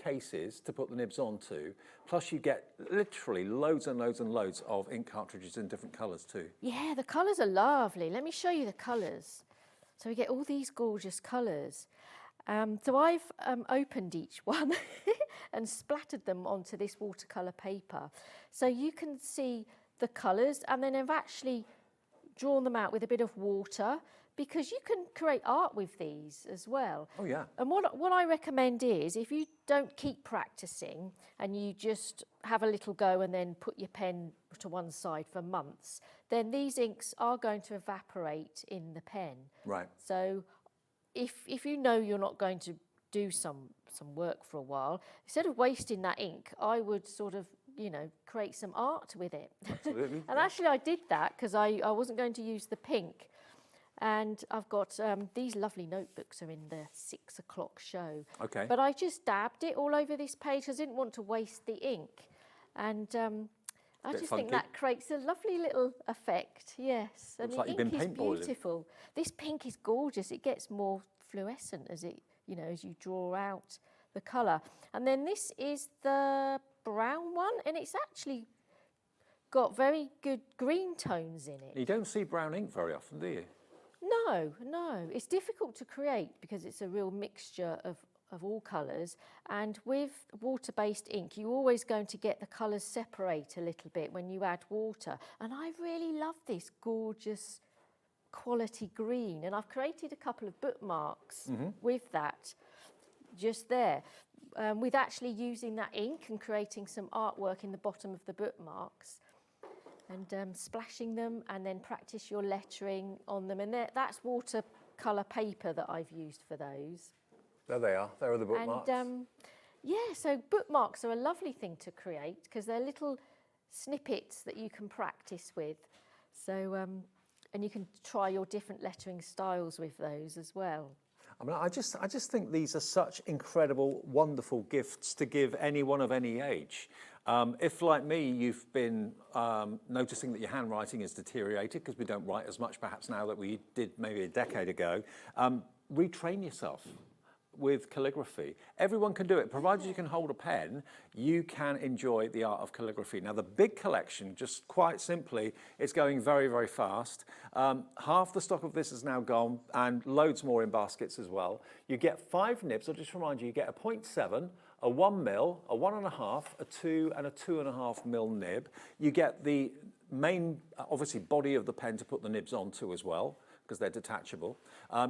cases to put the nibs onto, plus you get literally loads and loads and loads of ink cartridges in different colours too. Yeah, the colours are lovely. Let me show you the colours. So we get all these gorgeous colours. So I've opened each one and splattered them onto this watercolour paper. So you can see the colours, and then I've actually drawn them out with a bit of water, because you can create art with these as well. Oh yeah. And what I recommend is, if you don't keep practicing and you just have a little go and then put your pen to one side for months, then these inks are going to evaporate in the pen. Right. So if you know you're not going to do some work for a while, instead of wasting that ink, I would sort of, you know, create some art with it. Absolutely. And actually I did that because I wasn't going to use the pink. And I've got these lovely notebooks are in the 6 o'clock show. Okay. But I just dabbed it all over this page because I didn't want to waste the ink. And I just think that creates a lovely little effect, yes. And Looks like you've been ink is paintballing. beautiful. This pink is gorgeous. It gets more fluorescent as it, you know, as you draw out the colour. And then this is the brown one, and it's actually got very good green tones in it. You don't see brown ink very often, do you? No. It's difficult to create because it's a real mixture of all colours. And with water-based ink, you're always going to get the colours separate a little bit when you add water. And I really love this gorgeous quality green. And I've created a couple of bookmarks with that just there, with actually using that ink and creating some artwork in the bottom of the bookmarks. And splashing them, and then practice your lettering on them. And that's watercolour paper that I've used for those. There they are. There are the bookmarks. And yeah, so bookmarks are a lovely thing to create because they're little snippets that you can practice with. So, and you can try your different lettering styles with those as well. I mean, I just think these are such incredible, wonderful gifts to give anyone of any age. If, like me, you've been noticing that your handwriting is deteriorated because we don't write as much perhaps now that we did maybe a decade ago, retrain yourself with calligraphy. Everyone can do it. Provided you can hold a pen, you can enjoy the art of calligraphy. Now, the big collection, just quite simply, is going very, very fast. Half the stock of this is now gone, and loads more in baskets as well. You get 5 nibs. I'll just remind you, you get a 0.7, a 1 mil, a 1.5, a 2, and a 2.5 mil nib. You get the main, obviously, body of the pen to put the nibs onto as well, because they're detachable.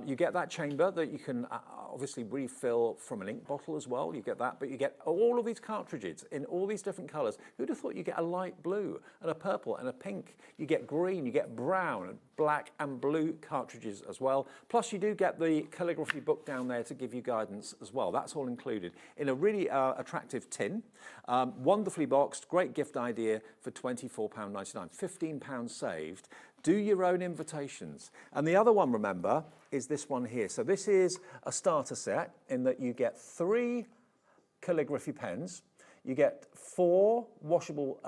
You get that chamber that you can obviously refill from an ink bottle as well. You get that, but you get all of these cartridges in all these different colours. Who'd have thought you get a light blue and a purple and a pink? You get green, you get brown, black and blue cartridges as well. Plus you do get the calligraphy book down there to give you guidance as well. That's all included in a really attractive tin. Wonderfully boxed, great gift idea for £24.99, £15 saved. Do your own invitations. And the other one, remember, is this one here. So this is a starter set in that you get 3 calligraphy pens, you get 4 washable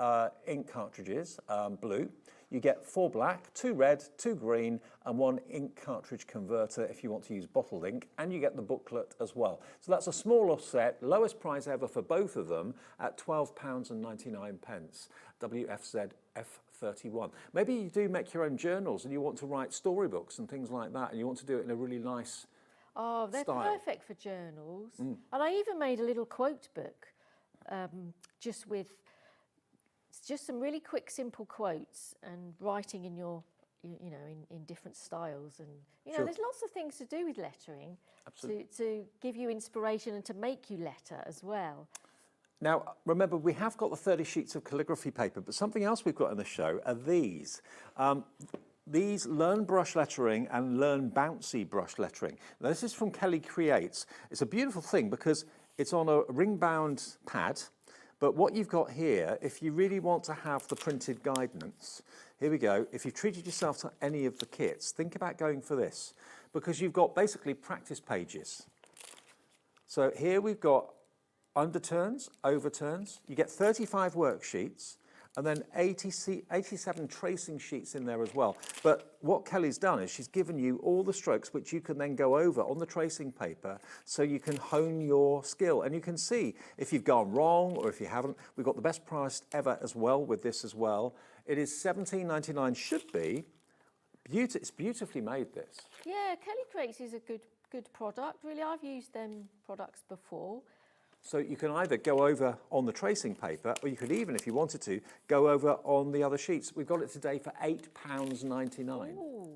ink cartridges, blue, you get 4 black, 2 red, 2 green, and 1 ink cartridge converter if you want to use bottled ink, and you get the booklet as well. So that's a smaller set, lowest price ever for both of them at £12.99. WFZ F31. Maybe you do make your own journals and you want to write storybooks and things like that, and you want to do it in a really nice they're style. Perfect for journals. And I even made a little quote book, just some really quick, simple quotes and writing in your, you know, in different styles. And you know, there's lots of things to do with lettering to give you inspiration and to make you letter as well. Now, remember, we have got the 30 sheets of calligraphy paper, but something else we've got in the show are these. These Learn Brush Lettering and Learn Bouncy Brush Lettering. Now, this is from Kelly Creates. It's a beautiful thing because it's on a ring-bound pad, but what you've got here, if you really want to have the printed guidance, here we go. If you've treated yourself to any of the kits, think about going for this, because you've got basically practice pages. So here we've got underturns, overturns. You get 35 worksheets, and then 87 tracing sheets in there as well. But what Kelly's done is she's given you all the strokes which you can then go over on the tracing paper so you can hone your skill. And you can see if you've gone wrong or if you haven't. We've got the best price ever as well with this as well. It is $17.99, should be. It's beautifully made, this. Yeah, Callicrates is a good product. Really, I've used them products before. So you can either go over on the tracing paper, or you could even, if you wanted to, go over on the other sheets. We've got it today for £8.99. Ooh.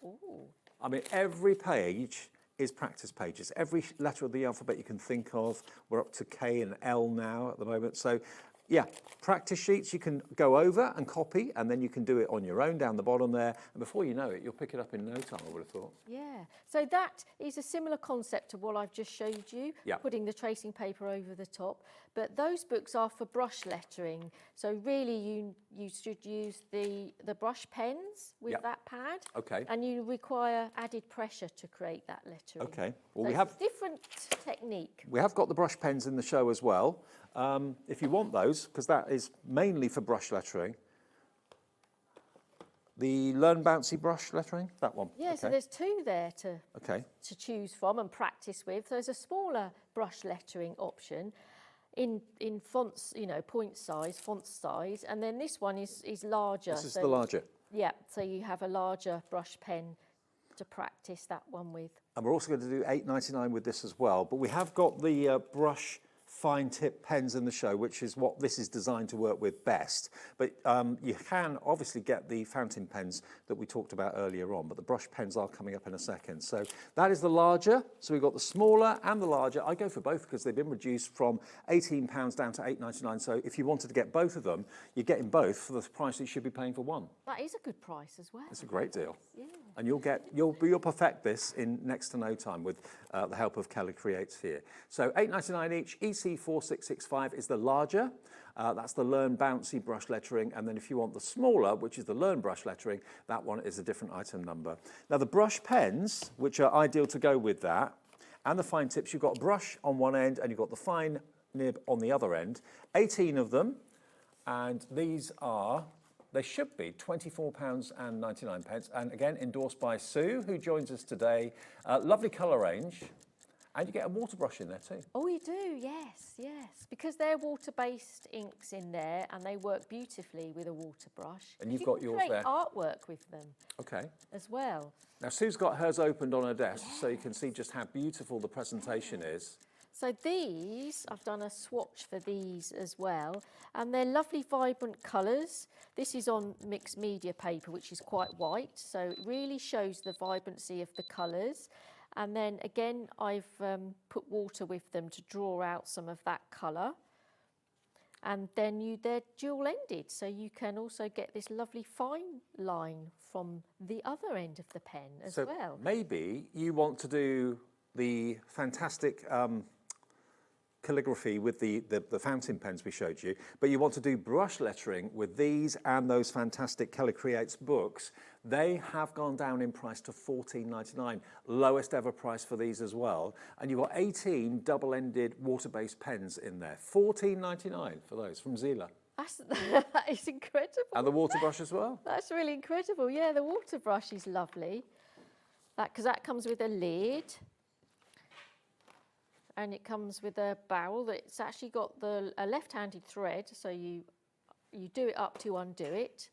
Ooh. I mean, every page is practice pages. Every letter of the alphabet you can think of. We're up to K and L now at the moment. So, yeah, practice sheets you can go over and copy, and then you can do it on your own down the bottom there. And before you know it, you'll pick it up in no time, I would have thought. Yeah, so that is a similar concept to what I've just showed you, Yeah. putting the tracing paper over the top. But those books are for brush lettering. So really you should use the brush pens with Yeah. that pad. Okay. And you require added pressure to create that lettering. Okay. Well, So we it's have a different technique. We have got the brush pens in the show as well. If you want those, because that is mainly for brush lettering. The Learn Bouncy brush lettering, that one. Yeah, okay. so there's two there Okay. to choose from and practice with. There's a smaller brush lettering option in fonts, point size, font size, and then this one is larger. This is the larger. Yeah, so you have a larger brush pen to practice that one with. And we're also going to do $8.99 with this as well. But we have got the brush fine tip pens in the show, which is what this is designed to work with best. But you can obviously get the fountain pens that we talked about earlier on, but the brush pens are coming up in a second. So that is the larger. So we've got the smaller and the larger. I go for both because they've been reduced from £18 down to $8.99. So if you wanted to get both of them, you're getting both for the price that you should be paying for one. That is a good price as well. It's a great deal. Yeah. And you'll perfect this in next to no time with the help of Kelly Creates here. So $8.99 each. EC4665 is the larger. That's the Learn Bouncy brush lettering. And then if you want the smaller, which is the Learn brush lettering, that one is a different item number. Now the brush pens, which are ideal to go with that, and the fine tips, you've got a brush on one end and you've got the fine nib on the other end. 18 of them. And these are... They should be £24.99. And again, endorsed by Sue, who joins us today. Lovely colour range. And you get a water brush in there too. Oh, you do, yes. Because they're water-based inks in there and they work beautifully with a water brush. And you've got yours there. You can create artwork with them. Okay. As well. Now, Sue's got hers opened on her desk, so you can see just how beautiful the presentation is. So these, I've done a swatch for these as well, and they're lovely vibrant colours. This is on mixed media paper, which is quite white, so it really shows the vibrancy of the colours. And then again, I've put water with them to draw out some of that colour. And then they're dual-ended, so you can also get this lovely fine line from the other end of the pen as well. Maybe you want to do the fantastic calligraphy with the fountain pens we showed you, but you want to do brush lettering with these and those fantastic Kelly Creates books. They have gone down in price to $14.99, lowest ever price for these as well. And you've got 18 double-ended water-based pens in there, $14.99 for those from Zieler. That is incredible. And the water brush as well. That's really incredible. Yeah, the water brush is lovely. Because that comes with a lid. And it comes with a barrel that's actually got a left-handed thread, so you do it up to undo it,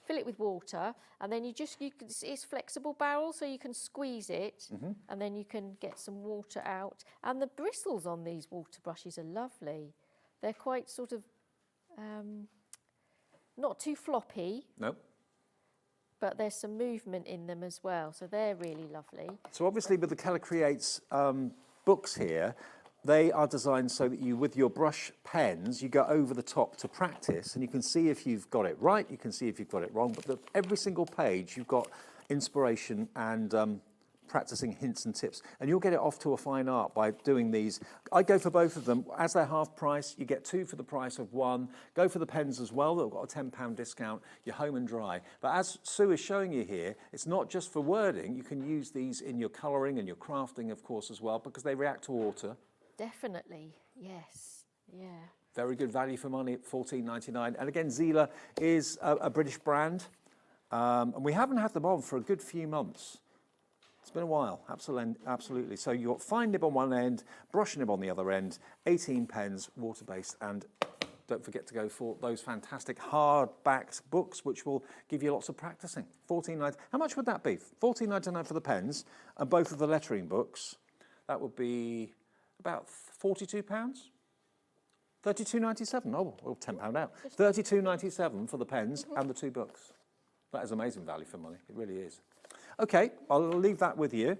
fill it with water, and then it's flexible barrel, so you can squeeze it, and then you can get some water out. And the bristles on these water brushes are lovely. They're quite sort of not too floppy. Nope. But there's some movement in them as well, so they're really lovely. So obviously with the Kelly Creates books here, they are designed so that you, with your brush pens, you go over the top to practice, and you can see if you've got it right, you can see if you've got it wrong, but every single page you've got inspiration and practicing hints and tips, and you'll get it off to a fine art by doing these. I go for both of them. As they're half price, you get two for the price of one. Go for the pens as well. They've got a £10 discount. You're home and dry. But as Sue is showing you here, it's not just for wording. You can use these in your colouring and your crafting, of course, as well, because they react to water. Definitely, yes, yeah. Very good value for money at $14.99. And again, Zieler is a British brand, and we haven't had them on for a good few months. It's been a while, absolutely. So you've got fine nib on one end, brush nib on the other end, 18 pens, water-based, and don't forget to go for those fantastic hardbacked books, which will give you lots of practicing. $14.99. How much would that be? $14.99 for the pens, and both of the lettering books. That would be about £42. $32.97. Oh, well, £10 out. $32.97 for the pens and the 2 books. That is amazing value for money. It really is. Okay, I'll leave that with you.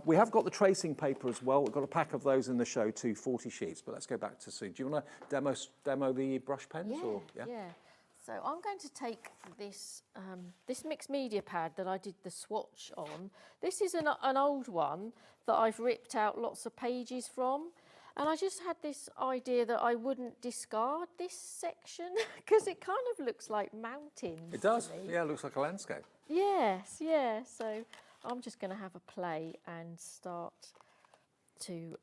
We have got the tracing paper as well. We've got a pack of those in the show too, 40 sheets. But let's go back to Sue. Do you want to demo the brush pens? Yeah, yeah. So I'm going to take this this mixed media pad that I did the swatch on. This is an old one that I've ripped out lots of pages from. And I just had this idea that I wouldn't discard this section because it kind of looks like mountains. It does, yeah, it looks like a landscape. Yes, yeah, so I'm just going to have a play and start to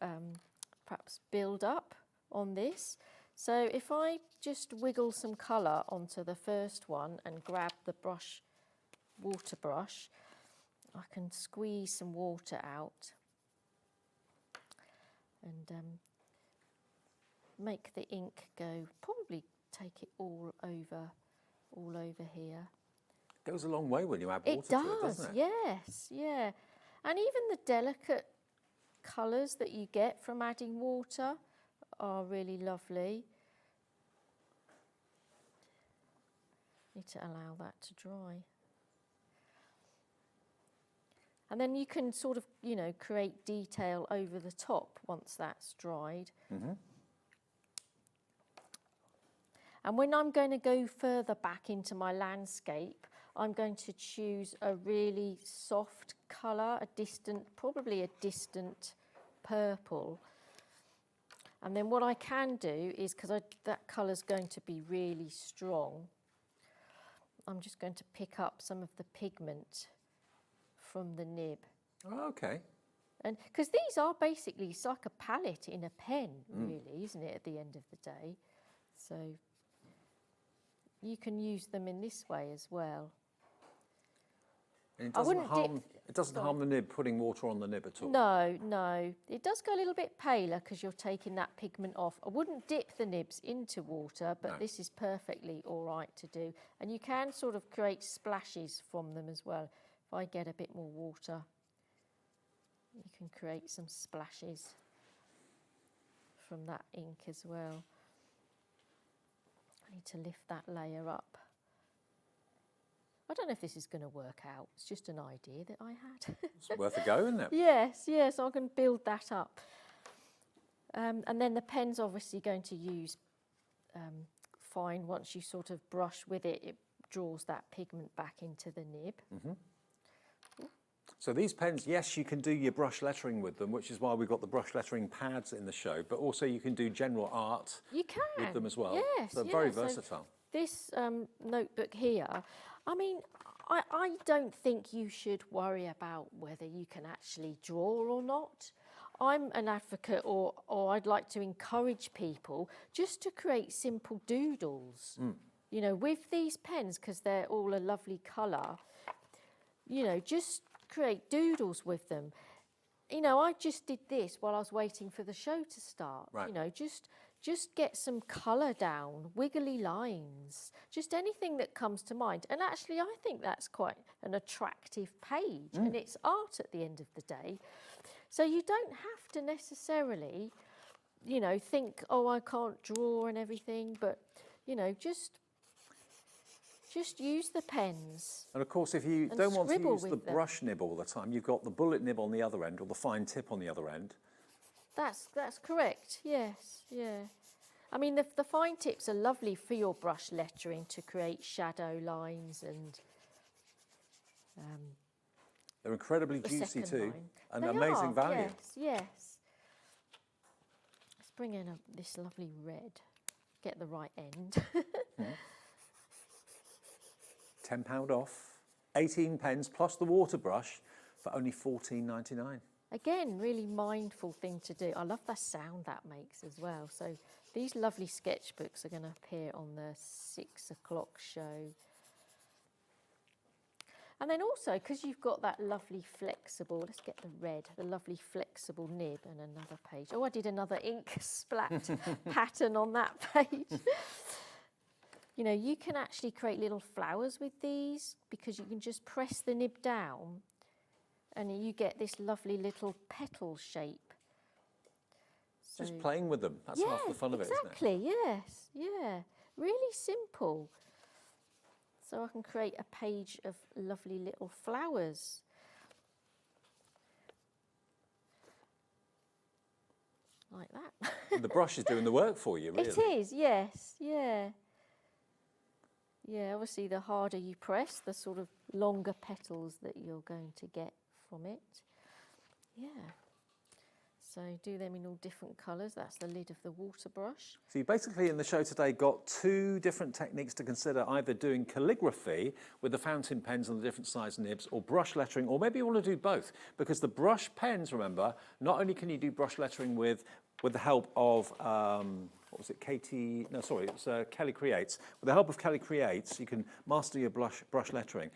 perhaps build up on this. So if I just wiggle some colour onto the first one and grab the brush, water brush, I can squeeze some water out and make the ink go, probably take it all over here. It goes a long way when you add water to it, doesn't it? Yes, yeah. And even the delicate colours that you get from adding water are really lovely. Need to allow that to dry. And then you can sort of, you know, create detail over the top once that's dried. Mm-hmm. And when I'm going to go further back into my landscape, I'm going to choose a really soft colour, probably a distant purple. And then what I can do is, because that colour's going to be really strong, I'm just going to pick up some of the pigment from the nib. Oh, okay. And because these are basically, it's like a palette in a pen, really, isn't it, at the end of the day? So you can use them in this way as well. And it doesn't harm the nib, putting water on the nib at all? No, no. It does go a little bit paler because you're taking that pigment off. I wouldn't dip the nibs into water, but this is perfectly all right to do. And you can sort of create splashes from them as well. If I get a bit more water, you can create some splashes from that ink as well. I need to lift that layer up. I don't know if this is going to work out. It's just an idea that I had. It's worth a go, isn't it? Yes, yes, I can build that up. And then the pen's obviously going to use fine. Once you sort of brush with it, it draws that pigment back into the nib. Mm-hmm. So these pens, yes, you can do your brush lettering with them, which is why we've got the brush lettering pads in the show, but also you can do general art with them as well. Yes, so very versatile. So this notebook here, I mean, I don't think you should worry about whether you can actually draw or not. I'm an advocate, or I'd like to encourage people just to create simple doodles, you know, with these pens, because they're all a lovely colour. You know, just create doodles with them. You know, I just did this while I was waiting for the show to start. Right. You know, just get some colour down, wiggly lines, just anything that comes to mind. And actually, I think that's quite an attractive page, and it's art at the end of the day. So you don't have to necessarily, you know, think, oh, I can't draw and everything, but, you know, just use the pens. And of course, if you don't want to use the brush nib all the time, you've got the bullet nib on the other end, or the fine tip on the other end. That's correct, yes, yeah. I mean, the fine tips are lovely for your brush lettering to create shadow lines and... they're incredibly juicy too, and they amazing are, value. Yes, yes. Let's bring in this lovely red, get the right end. £10 off, 18 pens plus the water brush for only $14.99. Again, really mindful thing to do. I love the sound that makes as well. So These lovely sketchbooks are going to appear on the 6 o'clock show. And then also, because you've got that lovely flexible, let's get the red, the lovely flexible nib and another page. Oh, I did another ink splat pattern on that page. You know, you can actually create little flowers with these because you can just press the nib down and you get this lovely little petal shape. So, just playing with them, that's half the fun of it, isn't it? Exactly, yes, yeah. Really simple. So I can create a page of lovely little flowers. Like that. The brush is doing the work for you, really. It is, yes, yeah. Yeah, obviously the harder you press, the sort of longer petals that you're going to get from it. Yeah. So do them in all different colours. That's the lid of the water brush. So you basically in the show today got 2 different techniques to consider, either doing calligraphy with the fountain pens and the different size nibs, or brush lettering, or maybe you want to do both, because the brush pens, remember, not only can you do brush lettering with the help of, what was it, Kelly Creates. With the help of Kelly Creates, you can master your brush lettering.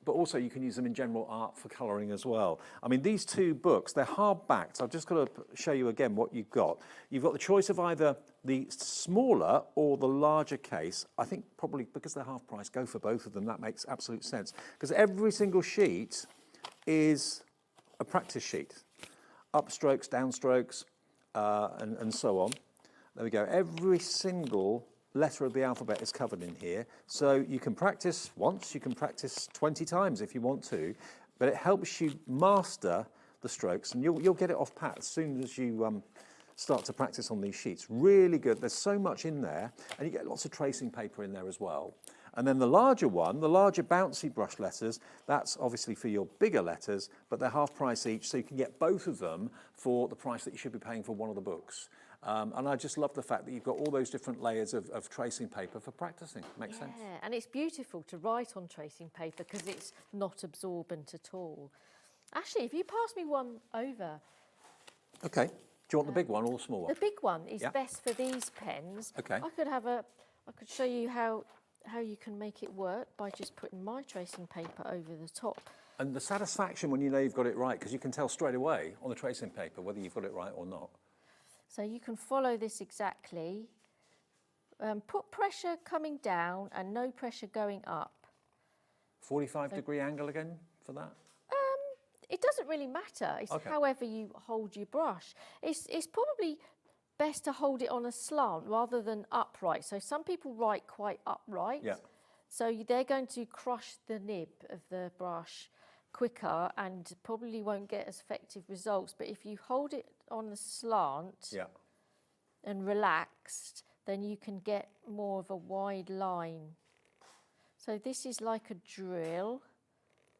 But also you can use them in general art for colouring as well. I mean, these 2 books, they're hardbacked. I've just got to show you again what you've got. You've got the choice of either the smaller or the larger case. I think probably because they're half price, go for both of them. That makes absolute sense. Because every single sheet is a practice sheet. Upstrokes, downstrokes, and so on. There we go. Every single letter of the alphabet is covered in here. So you can practice once, you can practice 20 times if you want to, but it helps you master the strokes, and you'll get it off pat as soon as you start to practice on these sheets. Really good. There's so much in there, and you get lots of tracing paper in there as well. And then the larger one, the larger bouncy brush letters, that's obviously for your bigger letters, but they're half price each, so you can get both of them for the price that you should be paying for one of the books. And I just love the fact that you've got all those different layers of tracing paper for practicing. Makes sense? Yeah, and it's beautiful to write on tracing paper because it's not absorbent at all. Actually, if you pass me one over. Okay. Do you want the big one or the small one? The big one is best for these pens. Okay. I could show you how you can make it work by just putting my tracing paper over the top. And the satisfaction when you know you've got it right, because you can tell straight away on the tracing paper whether you've got it right or not. So you can follow this exactly. Put pressure coming down and no pressure going up. 45-degree angle again for that? It doesn't really matter. It's however you hold your brush. It's probably best to hold it on a slant rather than upright. So some people write quite upright. Yeah. So they're going to crush the nib of the brush quicker and probably won't get as effective results. But if you hold it on the slant and relaxed, then you can get more of a wide line. So this is like a drill,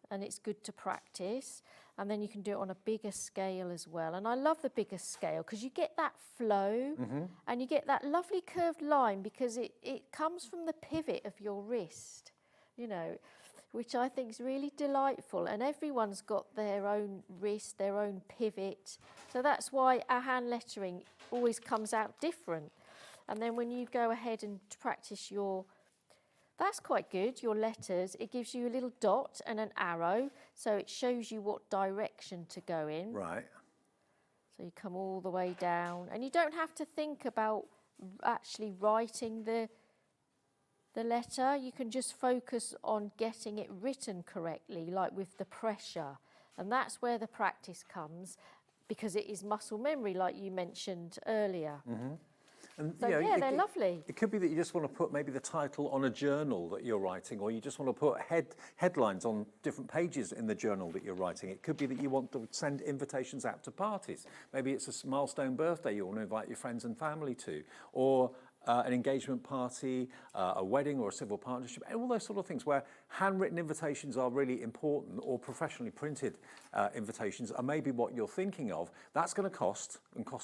and it's good to practice. And then you can do it on a bigger scale as well. And I love the bigger scale because you get that flow and you get that lovely curved line because it comes from the pivot of your wrist, you know, which I think is really delightful. And everyone's got their own wrist, their own pivot. So that's why our hand lettering always comes out different. And then when you go ahead and practice that's quite good, your letters. It gives you a little dot and an arrow, so it shows you what direction to go in. Right. So you come all the way down, and you don't have to think about actually writing the letter. You can just focus on getting it written correctly, like with the pressure. And that's where the practice comes, because it is muscle memory, like you mentioned earlier. And, So, they're lovely. It could be that you just want to put maybe the title on a journal that you're writing, or you just want to put headlines on different pages in the journal that you're writing. It could be that you want to send invitations out to parties. Maybe it's a milestone birthday you want to invite your friends and family to, or an engagement party, a wedding or a civil partnership, all those sort of things where handwritten invitations are really important, or professionally printed invitations are maybe what you're thinking of, that's going to cost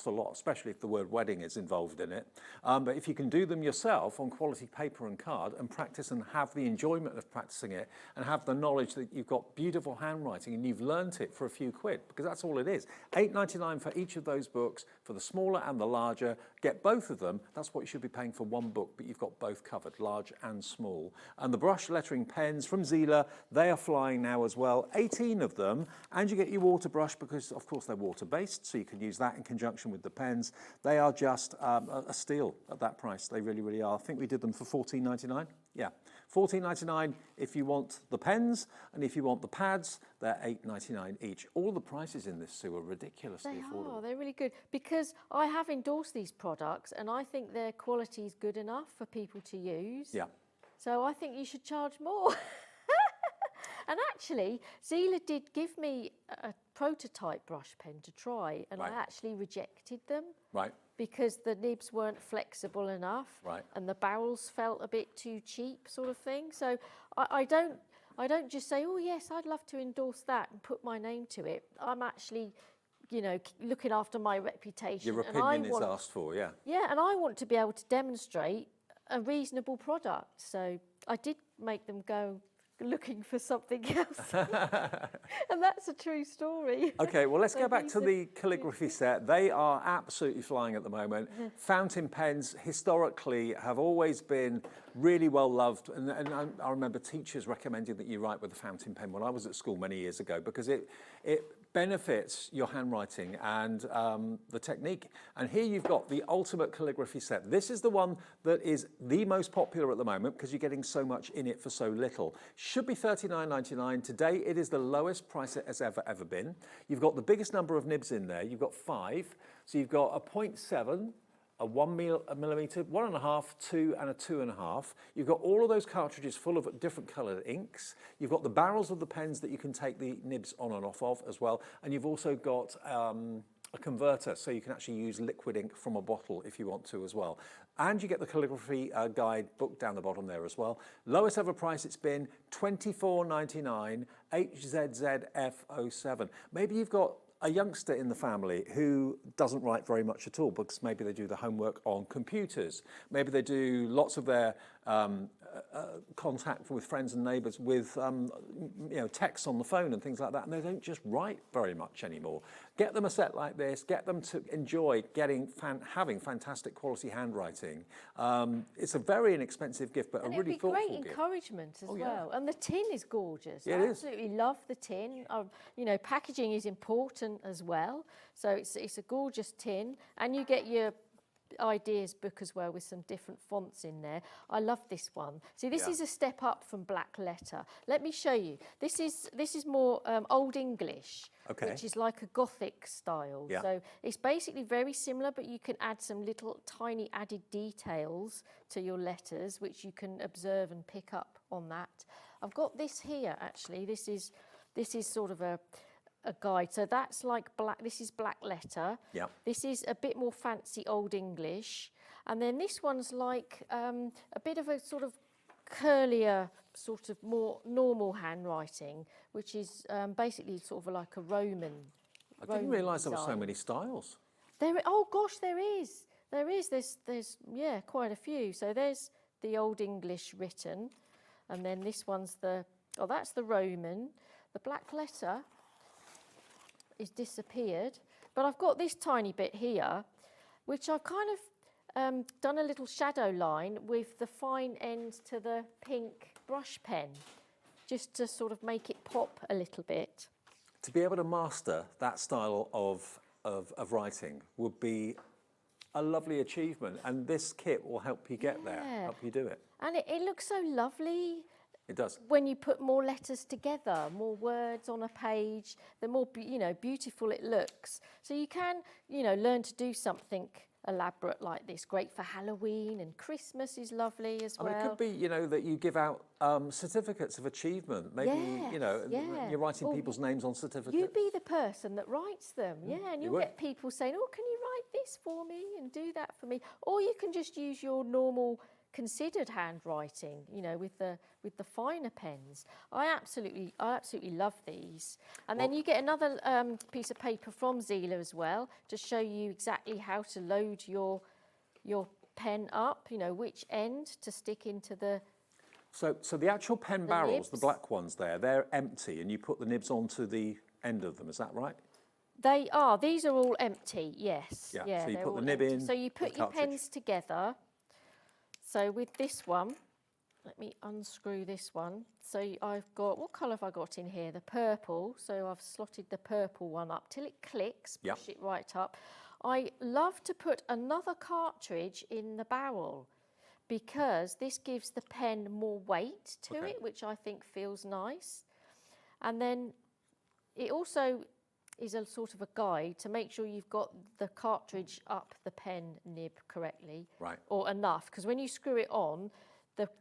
a lot, especially if the word wedding is involved in it. But if you can do them yourself on quality paper and card and practice and have the enjoyment of practicing it and have the knowledge that you've got beautiful handwriting and you've learnt it for a few quid, because that's all it is. £8.99 for each of those books, for the smaller and the larger. Get both of them. That's what you should be paying for one book, but you've got both covered, large and small. And the brush lettering pens from Zieler, they are flying now as well, 18 of them, and you get your water brush because, of course, they're water-based, so you can use that in conjunction with the pens. They are just a steal at that price. They really, really are. I think we did them for £14.99. Yeah, £14.99 if you want the pens, and if you want the pads, they're £8.99 each. All the prices in this, Sue, are ridiculously affordable. They're really good, because I have endorsed these products and I think their quality is good enough for people to use. Yeah. So I think you should charge more. And actually, Zieler did give me a prototype brush pen to try, and I actually rejected them. Right. Because the nibs weren't flexible enough, and the barrels felt a bit too cheap, sort of thing. So I don't just say, oh yes, I'd love to endorse that and put my name to it. I'm actually, you know, looking after my reputation. Your opinion is asked for, yeah. Yeah, and I want to be able to demonstrate a reasonable product. So I did make them go looking for something else. And that's a true story. Okay, well, let's go back to the calligraphy set. They are absolutely flying at the moment. Fountain pens historically have always been really well loved, and I remember teachers recommending that you write with a fountain pen when I was at school many years ago, because it benefits your handwriting and the technique. And here you've got the ultimate calligraphy set. This is the one that is the most popular at the moment because you're getting so much in it for so little. Should be £39.99. Today it is the lowest price it has ever been. You've got the biggest number of nibs in there. You've got 5. So you've got a 0.7, a 1 millimetre, 1.5, 2 and a 2.5. You've got all of those cartridges full of different coloured inks. You've got the barrels of the pens that you can take the nibs on and off of as well. And you've also got a converter, so you can actually use liquid ink from a bottle if you want to as well. And you get the calligraphy guide book down the bottom there as well. Lowest ever price it's been, £24.99, HZZF07. Maybe you've got a youngster in the family who doesn't write very much at all because maybe they do the homework on computers. Maybe they do lots of their contact with friends and neighbours with texts on the phone and things like that, and they don't just write very much anymore. Get them a set like this, get them to enjoy having fantastic quality handwriting. It's a very inexpensive gift, but a really thoughtful gift. It'd be great encouragement as well. And the tin is gorgeous. Yeah, I absolutely love the tin. Packaging is important as well. So it's a gorgeous tin, and you get your ideas book as well with some different fonts in there. I love this one. See, this is a step up from black letter. Let me show you. This is more Old English, which is like a Gothic style. So it's basically very similar, but you can add some little tiny added details to your letters, which you can observe and pick up on that. I've got this here actually. This is sort of a guide. So that's like black, this is black letter. Yeah. This is a bit more fancy Old English. And then this one's like a bit of a sort of curlier, sort of more normal handwriting, which is basically sort of like a Roman. I didn't realise there were so many styles. Oh gosh, there is. There's quite a few. So there's the Old English written, and then this one's that's the Roman. The black letter is disappeared, but I've got this tiny bit here, which I've kind of done a little shadow line with the fine end to the pink brush pen, just to sort of make it pop a little bit. To be able to master that style of writing would be a lovely achievement, and this kit will help you get there, help you do it. And it looks so lovely. It does. When you put more letters together, more words on a page, the more beautiful it looks. So you can learn to do something elaborate like this. Great for Halloween, and Christmas is lovely as well. I mean, it could be that you give out certificates of achievement. Maybe you're writing people's names on certificates. You be the person that writes them, and you'll get people saying, "Oh, can you write this for me and do that for me?" Or you can just use your normal considered handwriting, you know, with the finer pens. I absolutely love these. And then you get another piece of paper from Zieler as well to show you exactly how to load your pen up, you know, which end to stick into the... So the actual pen barrels, nibs. the black ones there, they're empty and you put the nibs onto the end of them, is that right? They are. These are all empty, yes. Yeah, so you they're put the all nib empty. in, So you put the your cartridge. pens together. So with this one, let me unscrew this one. So I've got, what colour have I got in here? The purple. So I've slotted the purple one up till it clicks, push it right up. I love to put another cartridge in the barrel because this gives the pen more weight to it, which I think feels nice. And then it also is a sort of a guide to make sure you've got the cartridge up the pen nib correctly, or enough, because when you screw it on,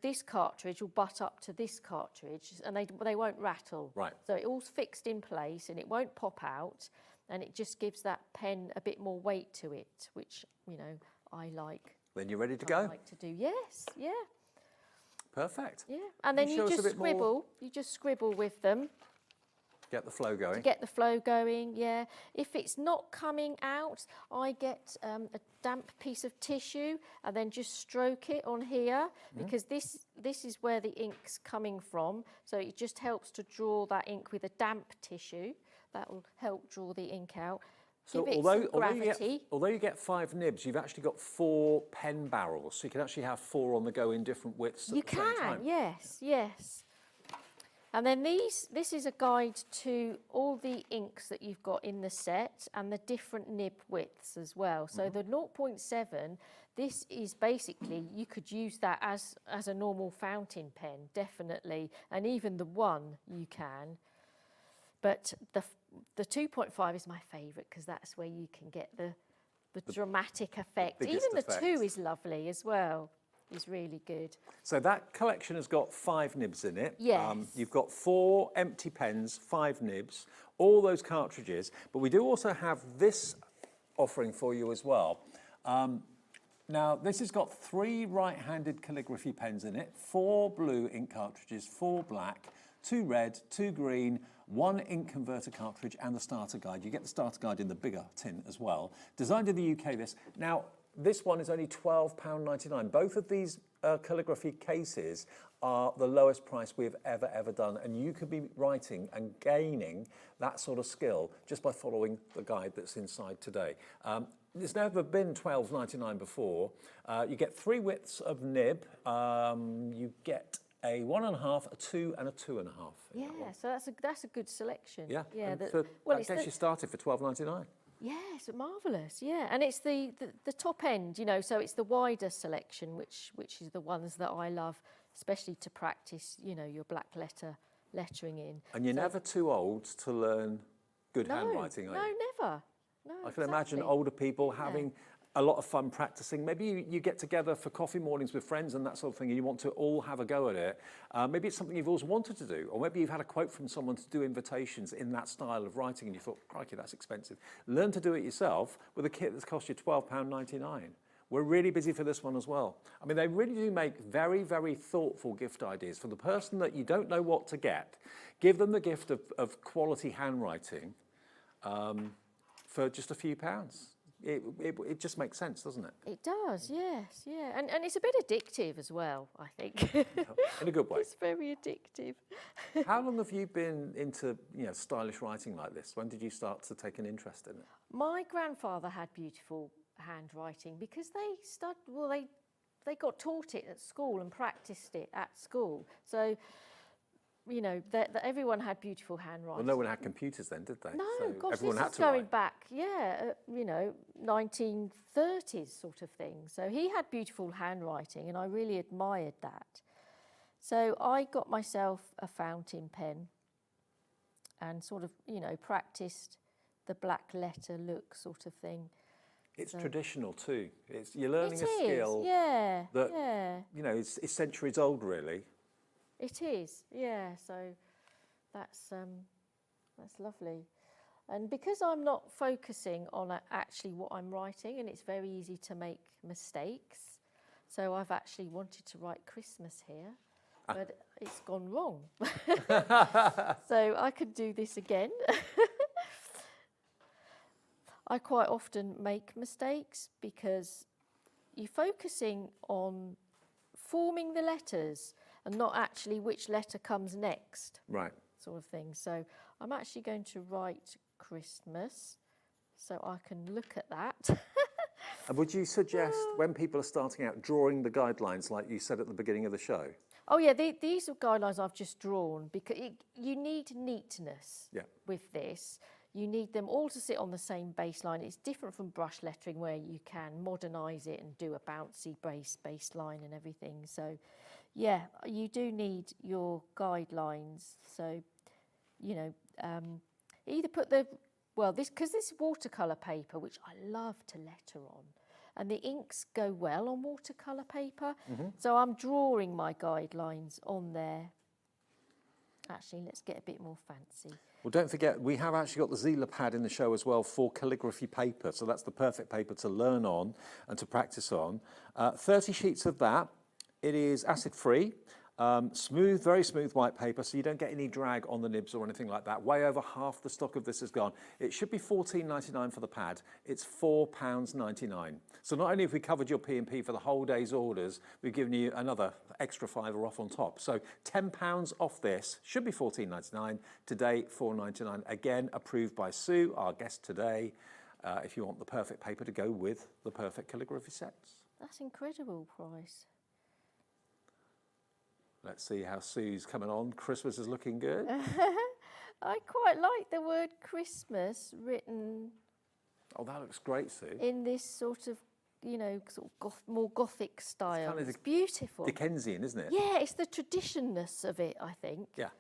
this cartridge will butt up to this cartridge and they won't rattle. So it all's fixed in place and it won't pop out, and it just gives that pen a bit more weight to it, which, you know, I like. Then you're ready to go? I like to do, yes, yeah. Perfect. Yeah, and then you just scribble with them. Get the flow going. To get the flow going, yeah. If it's not coming out, I get a damp piece of tissue and then just stroke it on here, because this is where the ink's coming from. So it just helps to draw that ink with a damp tissue. That will help draw the ink out. So although you get 5 nibs, you've actually got 4 pen barrels. So you can actually have 4 on the go in different widths at the same time. Yes, yes. And then this is a guide to all the inks that you've got in the set and the different nib widths as well. So the 0.7, this is basically, you could use that as a normal fountain pen, definitely. And even the 1 you can. But the 2.5 is my favourite because that's where you can get the dramatic effect. Even the 2 is lovely as well. Is really good. So that collection has got 5 nibs in it. Yes. You've got 4 empty pens, 5 nibs, all those cartridges. But we do also have this offering for you as well. Now, this has got 3 right-handed calligraphy pens in it, 4 blue ink cartridges, 4 black, 2 red, 2 green, 1 ink converter cartridge, and the starter guide. You get the starter guide in the bigger tin as well. Designed in the UK, this. Now, this one is only £12.99. Both of these calligraphy cases are the lowest price we've ever done, and you could be writing and gaining that sort of skill just by following the guide that's inside today. There's never been £12.99 before. You get 3 widths of nib. You get a 1.5, a 2, and a 2.5. Yeah, so that's a good selection. Yeah, yeah. That gets you started for £12.99. Yes, marvellous, yeah. And it's the top end, you know, so it's the wider selection, which is the ones that I love, especially to practice, you know, your black lettering in. And you're never too old to learn good handwriting, are you? No, never. No, I can imagine older people having a lot of fun practicing. Maybe you get together for coffee mornings with friends and that sort of thing, and you want to all have a go at it. Maybe it's something you've always wanted to do, or maybe you've had a quote from someone to do invitations in that style of writing, and you thought, crikey, that's expensive. Learn to do it yourself with a kit that's cost you £12.99. We're really busy for this one as well. I mean, they really do make very, very thoughtful gift ideas. For the person that you don't know what to get, give them the gift of quality handwriting for just a few pounds. It just makes sense, doesn't it? It does, yes, yeah. And it's a bit addictive as well, I think. In a good way. It's very addictive. How long have you been into, you know, stylish writing like this? When did you start to take an interest in it? My grandfather had beautiful handwriting because they got taught it at school and practiced it at school. So, you know, everyone had beautiful handwriting. Well, no one had computers then, did they? No, so gosh, everyone this had is to going write. back, you know, 1930s sort of thing. So he had beautiful handwriting and I really admired that. So I got myself a fountain pen and sort of, you know, practiced the black letter look sort of thing. It's traditional too. You're learning a skill that, you know, is centuries old really. It is, yeah. So that's lovely. And because I'm not focusing on actually what I'm writing, and it's very easy to make mistakes, So I've actually wanted to write Christmas here, but it's gone wrong. So I could do this again. I quite often make mistakes because you're focusing on forming the letters and not actually which letter comes next. Right. Sort of thing. So I'm actually going to write Christmas so I can look at that. And would you suggest, when people are starting out, drawing the guidelines like you said at the beginning of the show? Oh yeah, these are guidelines I've just drawn because you need neatness with this. You need them all to sit on the same baseline. It's different from brush lettering where you can modernise it and do a bouncy baseline and everything. So yeah, you do need your guidelines. So, you know, either put because this watercolour paper, which I love to letter on, and the inks go well on watercolour paper. So I'm drawing my guidelines on there. Actually, let's get a bit more fancy. Well, don't forget, we have actually got the Zieler pad in the show as well for calligraphy paper. So that's the perfect paper to learn on and to practice on. 30 sheets of that. It is acid-free, smooth, very smooth white paper, so you don't get any drag on the nibs or anything like that. Way over half the stock of this is gone. It should be £14.99 for the pad. It's £4.99. So not only have we covered your P&P for the whole day's orders, we've given you another extra £5 off on top. So £10 off this, should be £14.99. Today, £4.99. Again, approved by Sue, our guest today, if you want the perfect paper to go with the perfect calligraphy sets. That's incredible price. Let's see how Sue's coming on. Christmas is looking good. I quite like the word Christmas written. Oh, that looks great, Sue. In this sort of, you know, sort of more Gothic style. It's kind of it's beautiful. Dickensian, isn't it? Yeah, it's the traditionness of it, I think. Yeah.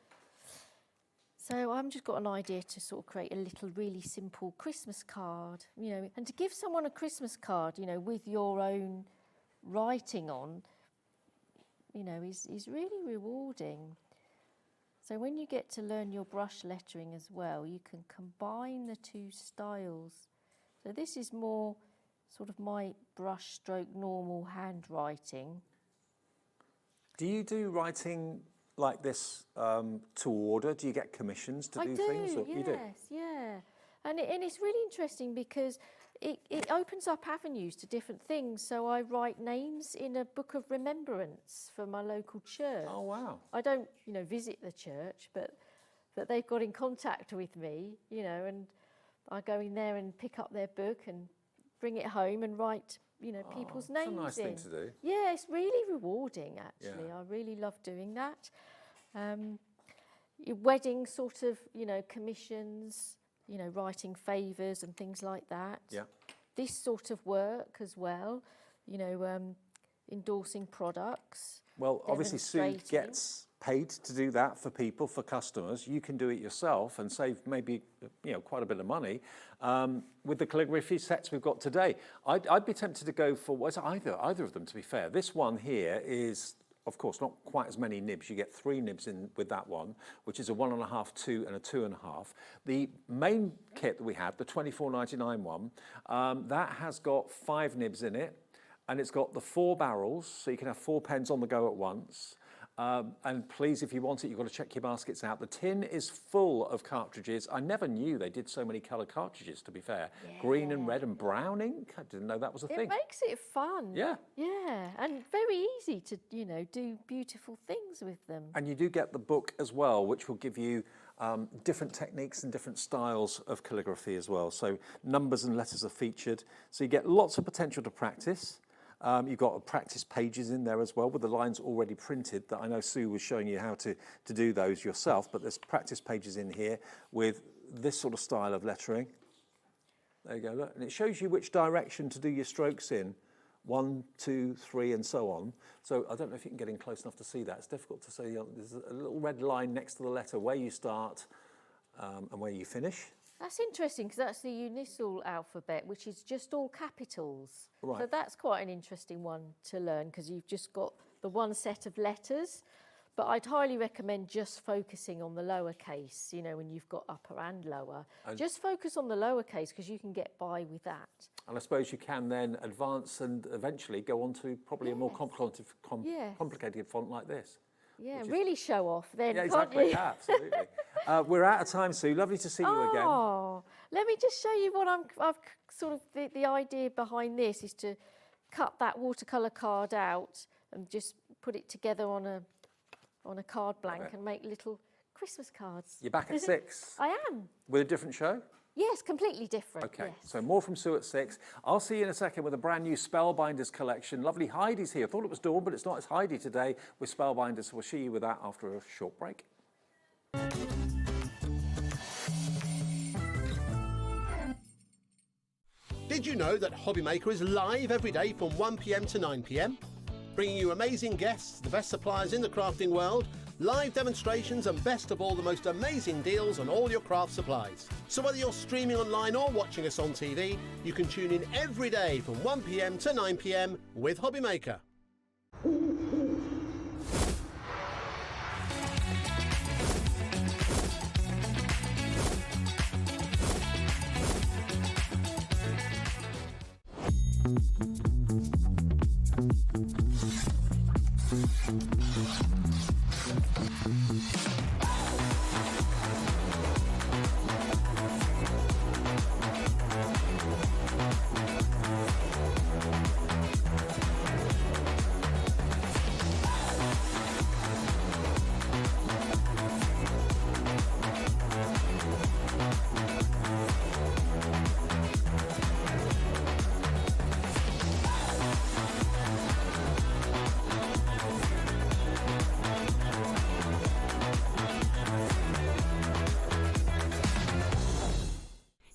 So I've just got an idea to sort of create a little really simple Christmas card, you know, and to give someone a Christmas card, you know, with your own writing on, you know, is really rewarding. So when you get to learn your brush lettering as well, you can combine the two styles. So this is more sort of my brush stroke normal handwriting. Do you do writing like this to order? Do you get commissions to do things? Yes, You do? yeah. And it's really interesting because it opens up avenues to different things. So I write names in a book of remembrance for my local church. Oh, wow. I don't, you know, visit the church, but they've got in contact with me, you know, and I go in there and pick up their book and bring it home and write, you know, people's names in. It's a nice thing to do. Yeah, it's really rewarding, actually. Yeah. I really love doing that. Your wedding sort of, you know, commissions, you know, writing favours and things like that. Yeah. This sort of work as well, you know, endorsing products. Well, obviously Sue demonstrating. gets paid to do that for people, for customers. You can do it yourself and save maybe, you know, quite a bit of money. With the calligraphy sets we've got today, I'd be tempted to go for either of them, to be fair. This one here is, of course, not quite as many nibs. You get 3 nibs in with that one, which is a 1.5, 2, and a 2.5. The main kit that we had, the £24.99 one, that has got 5 nibs in it, and it's got the 4 barrels, so you can have 4 pens on the go at once. And please, if you want it, you've got to check your baskets out. The tin is full of cartridges. I never knew they did so many coloured cartridges, to be fair. Yeah. Green and red and brown ink. I didn't know that was a thing. It makes it fun. Yeah. Yeah, and very easy to, you know, do beautiful things with them. And you do get the book as well, which will give you different techniques and different styles of calligraphy as well. So numbers and letters are featured. So you get lots of potential to practice. You've got practice pages in there as well with the lines already printed that I know Sue was showing you how to do those yourself, but there's practice pages in here with this sort of style of lettering. There you go, look. And it shows you which direction to do your strokes in, 1, 2, 3, and so on. So I don't know if you can get in close enough to see that. It's difficult to see. There's a little red line next to the letter where you start and where you finish. That's interesting because that's the Unisol alphabet, which is just all capitals. Right. So that's quite an interesting one to learn because you've just got the one set of letters. But I'd highly recommend just focusing on the lower case, you know, when you've got upper and lower. Just focus on the lower case because you can get by with that. And I suppose you can then advance and eventually go on to probably a more complicated font like this. Yeah, really show off then, Yeah, can't exactly. you? Yeah, absolutely. We're out of time, Sue. Lovely to see you again. Oh, let me just show you what I've sort of, the idea behind this is to cut that watercolour card out and just put it together on a card blank and make little Christmas cards. You're back at 6. I am. With a different show? Yes, completely different. Okay, yes. so more from Sue at 6. I'll see you in a second with a brand new Spellbinders collection. Lovely Heidi's here. I thought it was Dawn, but it's not. It's Heidi today with Spellbinders. So we'll see you with that after a short break. Did you know that Hobbymaker is live every day from 1 p.m. to 9 p.m? Bringing you amazing guests, the best suppliers in the crafting world, live demonstrations and best of all, the most amazing deals on all your craft supplies. So whether you're streaming online or watching us on TV, you can tune in every day from 1 p.m. to 9 p.m. with Hobbymaker.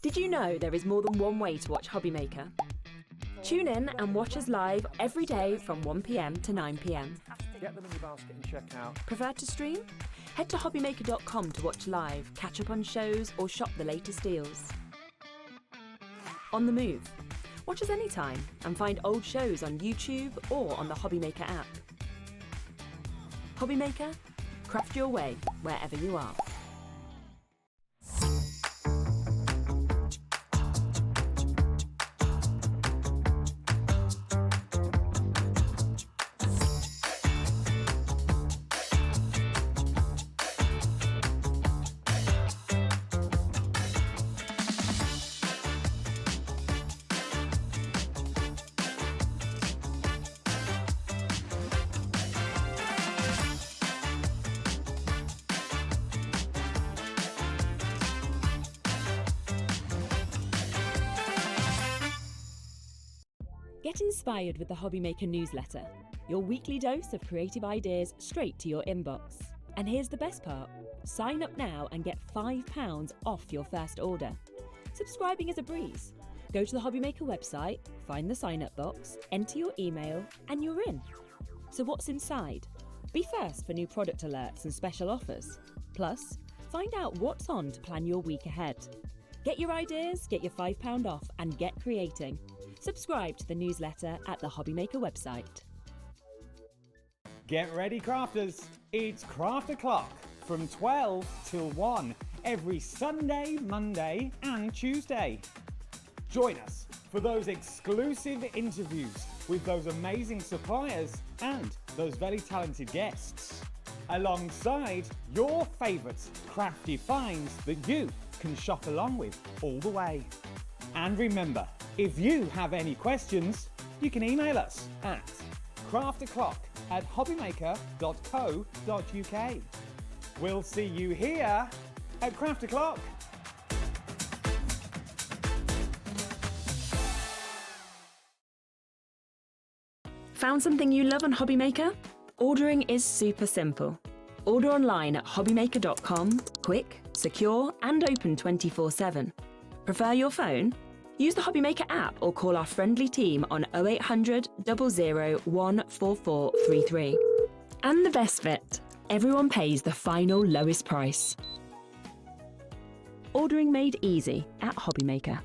Did you know there is more than one way to watch Hobbymaker? Tune in and watch us live every day from 1 p.m. to 9 p.m. Get them in your basket and check out. Prefer to stream? Head to hobbymaker.com to watch live, catch up on shows or shop the latest deals. On the move. Watch us anytime and find old shows on YouTube or on the Hobbymaker app. Hobbymaker, craft your way wherever you are. Get inspired with the Hobbymaker newsletter, your weekly dose of creative ideas straight to your inbox. And here's the best part. Sign up now and get £5 off your first order. Subscribing is a breeze. Go to the Hobbymaker website, find the sign-up box, enter your email, and you're in. So what's inside? Be first for new product alerts and special offers. Plus, find out what's on to plan your week ahead. Get your ideas, get your £5 off, and get creating. Subscribe to the newsletter at the Hobbymaker website. Get ready, crafters. It's Craft O'Clock from 12 till 1 every Sunday, Monday and Tuesday. Join us for those exclusive interviews with those amazing suppliers and those very talented guests, alongside your favourite crafty finds that you can shop along with all the way. And remember, if you have any questions, you can email us at craftoclock@hobbymaker.co.uk. We'll see you here at Craft O'Clock. Found something you love on Hobbymaker? Ordering is super simple. Order online at hobbymaker.com, quick, secure and open 24/7. Prefer your phone? Use the Hobbymaker app or call our friendly team on 0800 00 14433. And the best bit, everyone pays the final lowest price. Ordering made easy at Hobbymaker.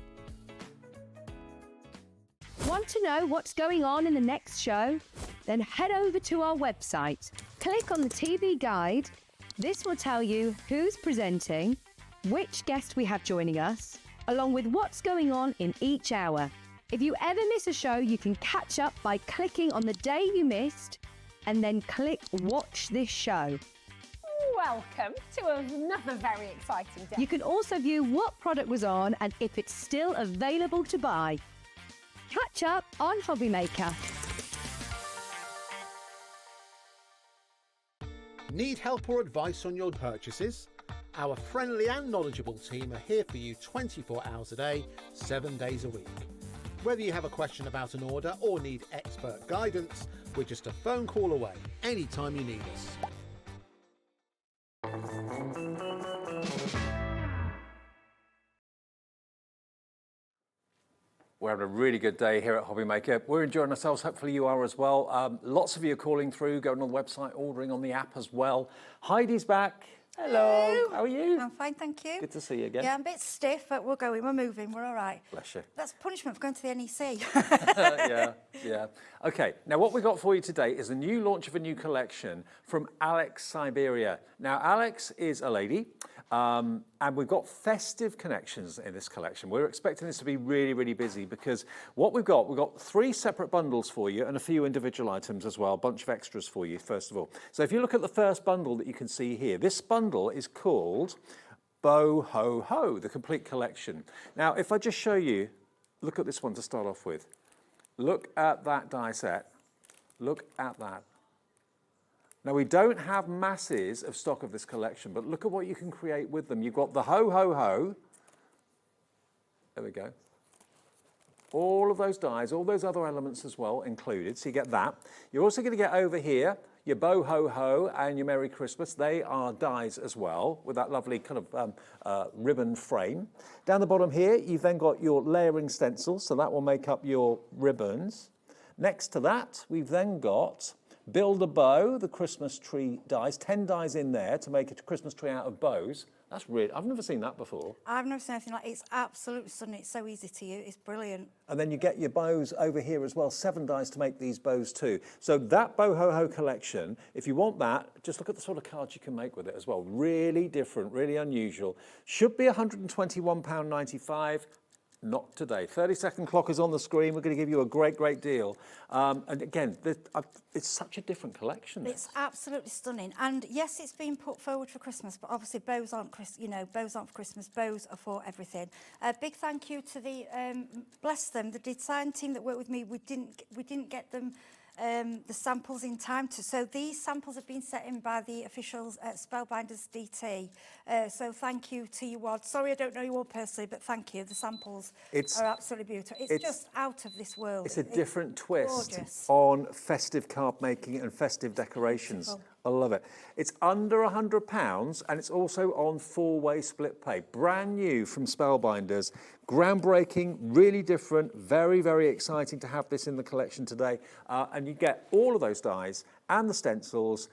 Want to know what's going on in the next show? Then head over to our website, Click on the TV guide. This will tell you who's presenting, which guest we have joining us, along with what's going on in each hour. If you ever miss a show, you can catch up by clicking on the day you missed and then click Watch This Show. Welcome to another very exciting day. You can also view what product was on and if it's still available to buy. Catch up on Hobby Maker. Need help or advice on your purchases? Our friendly and knowledgeable team are here for you 24 hours a day, 7 days a week. Whether you have a question about an order or need expert guidance, we're just a phone call away anytime you need us. We're having a really good day here at Hobby Maker. We're enjoying ourselves. Hopefully you are as well. Lots of you are calling through, going on the website, ordering on the app as well. Heidi's back. Hello. How are you? I'm fine, thank you. Good to see you again. Yeah, I'm a bit stiff, but we're moving, we're all right. Bless you. That's punishment for going to the NEC. Yeah. Okay, now what we got for you today is a new launch of a new collection from Syberia. Now, Alex is a lady, and we've got festive connections in this collection. We're expecting this to be really, really busy because what we've got 3 separate bundles for you and a few individual items as well, a bunch of extras for you, first of all. So if you look at the first bundle that you can see here, this bundle is called Bo Ho Ho, the complete collection. Now, if I just show you, look at this one to start off with. Look at that die set. Look at that. Now, we don't have masses of stock of this collection, but look at what you can create with them. You've got the Ho Ho Ho. There we go. All of those dies, all those other elements as well included, so you get that. You're also going to get over here your Bo Ho Ho and your Merry Christmas. They are dies as well, with that lovely kind of ribbon frame. Down the bottom here, you've then got your layering stencils, so that will make up your ribbons. Next to that, we've then got Build a Bow, the Christmas tree dies, 10 dies in there to make a Christmas tree out of bows. That's really, I've never seen that before. I've never seen anything like it. It's absolutely stunning. It's so easy to use. It's brilliant. And then you get your bows over here as well, 7 dies to make these bows too. So that Bo Ho Ho collection, if you want that, just look at the sort of cards you can make with it as well. Really different, really unusual. Should be £121.95. Not today. 30-second clock is on the screen. We're going to give you a great, great deal. And again, it's such a different collection. It's absolutely stunning. And yes, it's been put forward for Christmas, but obviously bows aren't bows aren't for Christmas. Bows are for everything. A big thank you to the bless them, the design team that worked with me. We didn't get them the samples in time so these samples have been set in by the officials at Spellbinders DT. So thank you to you all. Sorry I don't know you all personally, but thank you. The samples are absolutely beautiful. It's just out of this world. It's a different twist gorgeous. On festive card making and festive decorations. Beautiful. I love it. It's under £100 and it's also on 4-way split pay. Brand new from Spellbinders. Groundbreaking, really different, very, very exciting to have this in the collection today. And you get all of those dies and the stencils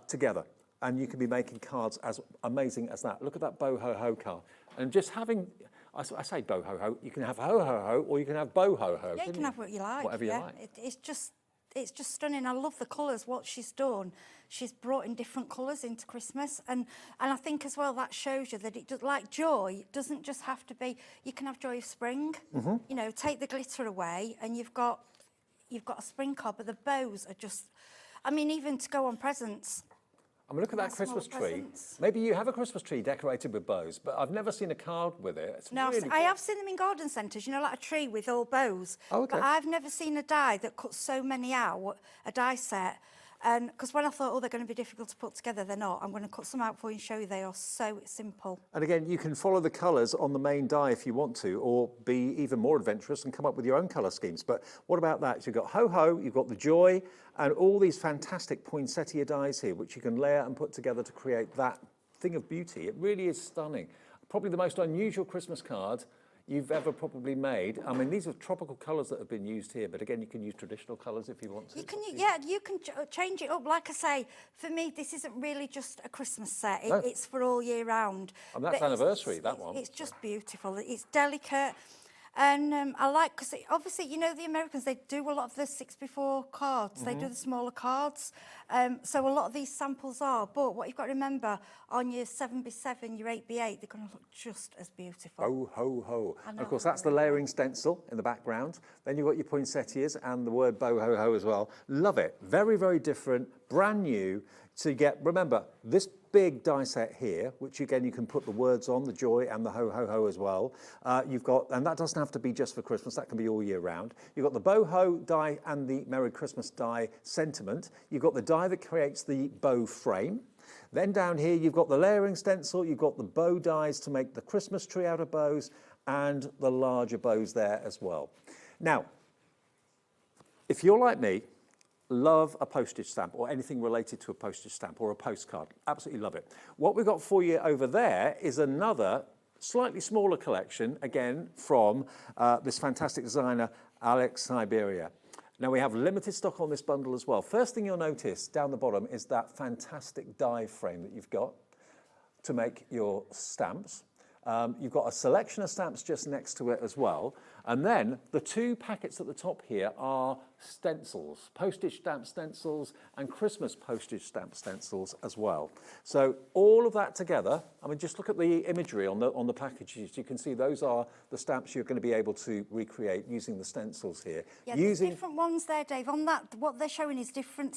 together. And you can be making cards as amazing as that. Look at that Bo Ho Ho card. And just having, I say Bo Ho Ho, you can have Ho Ho Ho or you can have Bo Ho Ho. Yeah, you can have what you like. Whatever you like. It's just stunning. I love the colours, what she's done. She's brought in different colours into Christmas. And I think as well that shows you that it does, like joy doesn't just have to be, you can have joy of spring. Mm-hmm. You know, take the glitter away and you've got a spring card, but the bows are just, I mean, even to go on presents. I mean, look at that Christmas tree. Maybe you have a Christmas tree decorated with bows, but I've never seen a card with it. It's no, really I have seen them in garden centres, you know, like a tree with all bows. Oh, okay. But I've never seen a die that cuts so many out, a die set. And because when I thought, oh, they're going to be difficult to put together, they're not. I'm going to cut some out for you and show you they are so simple. And again, you can follow the colours on the main die if you want to, or be even more adventurous and come up with your own colour schemes. But what about that? So you've got Ho Ho, you've got the Joy, and all these fantastic poinsettia dies here, which you can layer and put together to create that thing of beauty. It really is stunning. Probably the most unusual Christmas card you've ever probably made. I mean, these are tropical colours that have been used here, but again, you can use traditional colours if you want to. You can change it up. Like I say, for me, this isn't really just a Christmas set. It's for all year round. And that's anniversary, that one. It's just beautiful. It's delicate. And I like, because obviously, you know, the Americans, they do a lot of the 6x4 cards. They do the smaller cards. So a lot of these samples are, but what you've got to remember, on your 7x7, your 8x8, they're going to look just as beautiful. Ho, ho, ho. I And know, of course, that's the layering stencil in the background. Then you've got your poinsettias and the word bo, ho, ho as well. Love it. Very, very different, brand new. So you get, remember, this big die set here, which again, you can put the words on, the joy and the ho, ho, ho as well. You've got, and that doesn't have to be just for Christmas, that can be all year round. You've got the boho die and the Merry Christmas die sentiment. You've got the die that creates the bow frame. Then down here, you've got the layering stencil, you've got the bow dies to make the Christmas tree out of bows, and the larger bows there as well. Now, if you're like me, love a postage stamp or anything related to a postage stamp or a postcard. Absolutely love it. What we've got for you over there is another slightly smaller collection, again, from this fantastic designer, Syberia. Now, we have limited stock on this bundle as well. First thing you'll notice down the bottom is that fantastic die frame that you've got to make your stamps. You've got a selection of stamps just next to it as well. And then the two packets at the top here are stencils, postage stamp stencils and Christmas postage stamp stencils as well. So all of that together, I mean, just look at the imagery on the packages. You can see those are the stamps you're going to be able to recreate using the stencils here. Yeah, there's different ones there, Dave. On that, what they're showing is different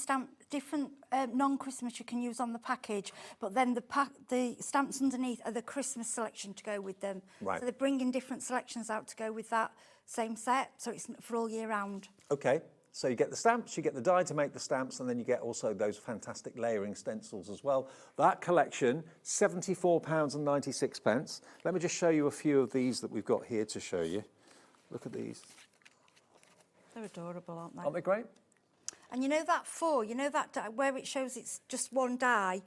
non-Christmas you can use on the package, but then the stamps underneath are the Christmas selection to go with them. Right. So they're bringing different selections out to go with that same set, so it's for all year round. Okay, so you get the stamps, you get the die to make the stamps, and then you get also those fantastic layering stencils as well. That collection, £74.96. Let me just show you a few of these that we've got here to show you. Look at these. They're adorable, aren't they? Aren't they great? And you know that you know that where it shows it's just one die,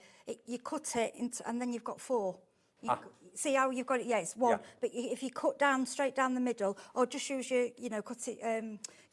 you cut it into, and then you've got four. See how you've got it? Yeah, it's one. Yeah. But if you cut straight down the middle, or just use your, cut it,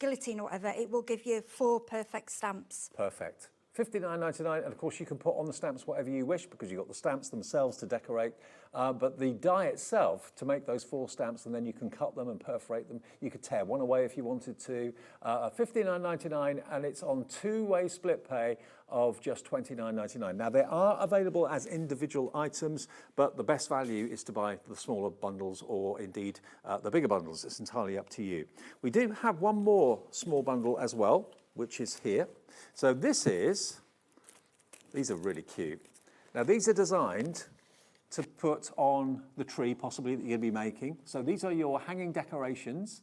guillotine or whatever, it will give you 4 perfect stamps. Perfect. £59.99, and of course you can put on the stamps whatever you wish because you've got the stamps themselves to decorate, but the die itself to make those 4 stamps, and then you can cut them and perforate them. You could tear one away if you wanted to. £59.99, and it's on 2-way split pay of just £29.99. Now they are available as individual items, but the best value is to buy the smaller bundles or indeed the bigger bundles. It's entirely up to you. We do have one more small bundle as well, which is here. So these are really cute. Now these are designed to put on the tree possibly that you're going to be making. So these are your hanging decorations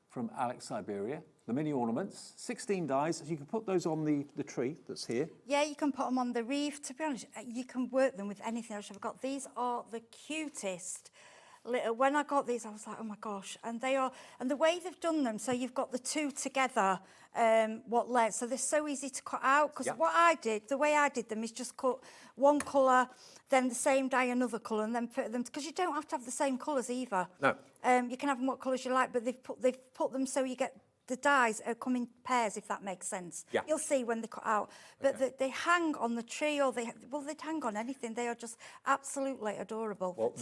from Syberia, the mini ornaments, 16 dies. So you can put those on the tree that's here. Yeah, you can put them on the wreath. To be honest, you can work them with anything else you've got. These are the cutest. When I got these, I was like, oh my gosh. And they are, and the way they've done them, so you've got the two together, so they're so easy to cut out. Because the way I did them is just cut one colour, then the same die another colour, and then put them, because you don't have to have the same colours either. No. You can have them what colours you like, but they've put them so you get, the dies come in pairs, if that makes sense. Yeah. You'll see when they cut out. But they hang on the tree, or they'd hang on anything. They are just absolutely adorable. Well,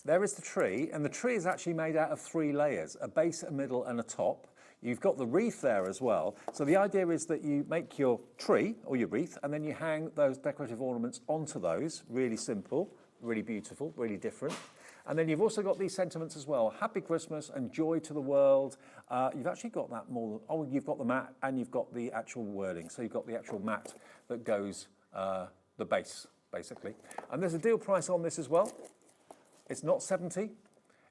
there is the tree, and the tree is actually made out of 3 layers, a base, a middle, and a top. You've got the wreath there as well. So the idea is that you make your tree, or your wreath, and then you hang those decorative ornaments onto those. Really simple, really beautiful, really different. And then you've also got these sentiments as well. Happy Christmas and joy to the world. You've actually got that more. Oh, you've got the mat and you've got the actual wording. So you've got the actual mat that goes the base, basically. And there's a deal price on this as well. It's not 70.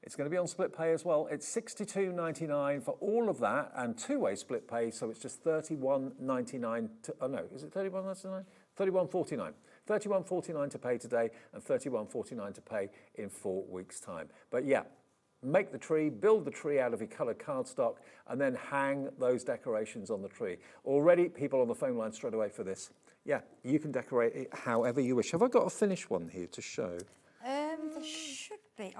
It's going to be on split pay as well. It's £62.99 for all of that and 2-way split pay. So it's just £31.99. Oh no, is it £31.99? £31.49. £31.49 to pay today and £31.49 to pay in 4 weeks' time. But yeah, make the tree, build the tree out of your coloured cardstock, and then hang those decorations on the tree. Already people on the phone line straight away for this. Yeah, you can decorate it however you wish. Have I got a finished one here to show? There should be.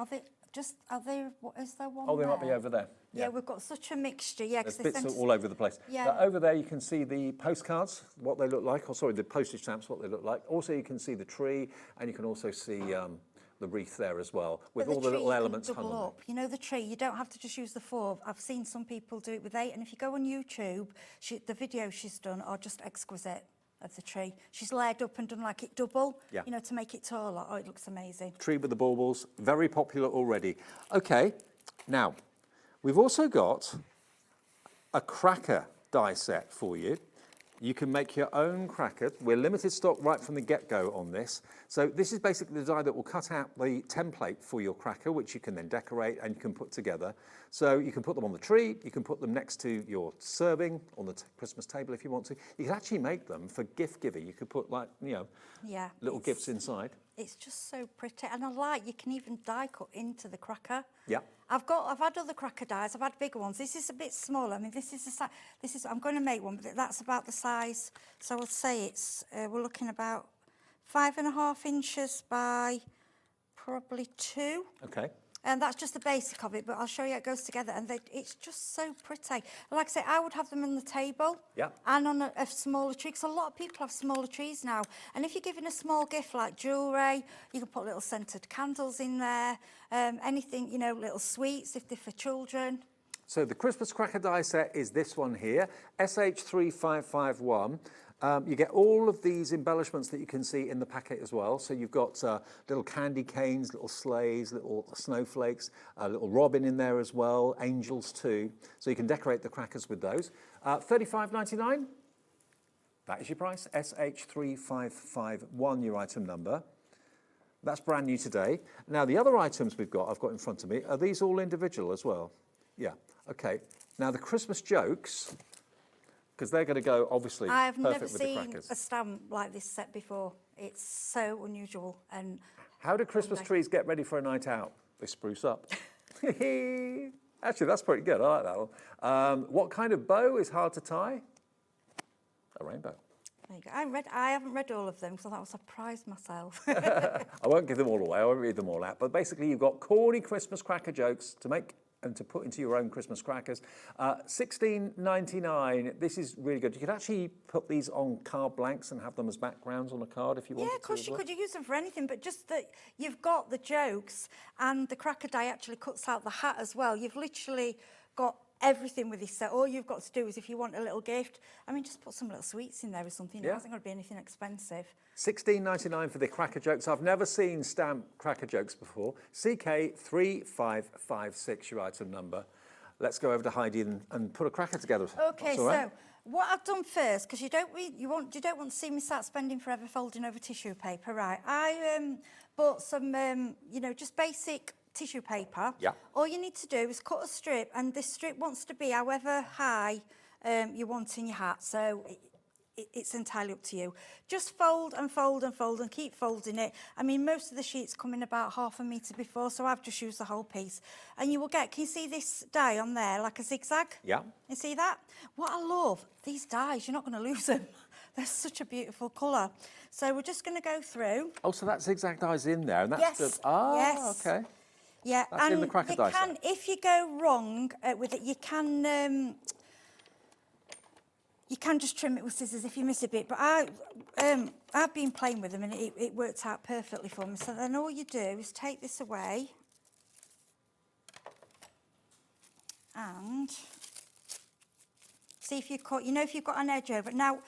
Is there one Oh, they there? might be over there. Yeah, we've got such a mixture. Yeah, there's bits all over the place. Yeah. But over there you can see the postcards, what they look like, the postage stamps, what they look like. Also you can see the tree, and you can also see the wreath there as well, with But all the tree little you can elements hung double on up. You know the tree, you don't have to just use the 4. I've seen some people do it with 8, and if you go on YouTube, the videos she's done are just exquisite of the tree. She's layered up and done like it double, Yeah. you know, to make it taller. Oh, it looks amazing. Tree with the baubles, very popular already. Okay, now, we've also got a cracker die set for you. You can make your own cracker. We're limited stock right from the get-go on this. So this is basically the die that will cut out the template for your cracker, which you can then decorate and you can put together. So you can put them on the tree, you can put them next to your serving on the Christmas table if you want to. You can actually make them for gift giving. You could put like, you know, Yeah, little gifts inside. It's just so pretty, and I like you can even die cut into the cracker. Yeah. I've had other cracker dies. I've had bigger ones. This is a bit smaller. I mean, this is the size. This is. I'm going to make one, but that's about the size. So I would say it's. We're looking about 5.5 inches by probably 2. Okay. And that's just the basic of it, but I'll show you how it goes together. And it's just so pretty. Like I say, I would have them on the table. Yeah. And on a smaller tree, because a lot of people have smaller trees now. And if you're giving a small gift like jewellery, you can put little scented candles in there, anything, you know, little sweets if they're for children. So the Christmas cracker die set is this one here, SH3551. You get all of these embellishments that you can see in the packet as well. So you've got little candy canes, little sleighs, little snowflakes, a little robin in there as well, angels too. So you can decorate the crackers with those. $35.99, that is your price, SH3551, your item number. That's brand new today. Now the other items I've got in front of me, are these all individual as well? Yeah, okay. Now the Christmas jokes, because they're going to go, obviously, I've perfect never with the seen crackers. a stamp like this set before. It's so unusual. And How do Christmas trees get ready for a night out? They spruce up. Actually, that's pretty good. I like that one. What kind of bow is hard to tie? A rainbow. There you go. I haven't read all of them, so that was a surprise myself. I won't give them all away. I won't read them all out. But basically, you've got corny Christmas cracker jokes to make and to put into your own Christmas crackers. $16.99. This is really good. You could actually put these on card blanks and have them as backgrounds on a card if you wanted to. Yeah, of course as you well. could. You use them for anything, but just that you've got the jokes, and the cracker die actually cuts out the hat as well. You've literally got everything with this set. All you've got to do is, if you want a little gift, I mean, just put some little sweets in there or something. Yeah. It hasn't got to be anything expensive. $16.99 for the cracker jokes. I've never seen stamp cracker jokes before. CK3556, your item number. Let's go over to Heidi and put a cracker together. Okay, That's all right. so what I've done first, because you don't want to see me start spending forever folding over tissue paper, right? I bought some, you know, just basic tissue paper. Yeah. All you need to do is cut a strip, and this strip wants to be however high you want in your hat. So it's entirely up to you. Just fold and fold and fold and keep folding it. I mean, most of the sheets come in about 1/2 metre before, so I've just used the whole piece. And you will get, can you see this die on there, like a zigzag? Yeah. You see that? What I love, these dies, you're not going to lose them. They're such a beautiful colour. So we're just going to go through. Oh, so that zigzag die's in there, and that's Yes, the... yes. okay. Yeah, That's and in the cracker die set. if you go wrong with it, you can just trim it with scissors if you miss a bit. But I've been playing with them, and it worked out perfectly for me. So then all you do is take this away and see if you cut. You know, if you've got an edge over it. Now,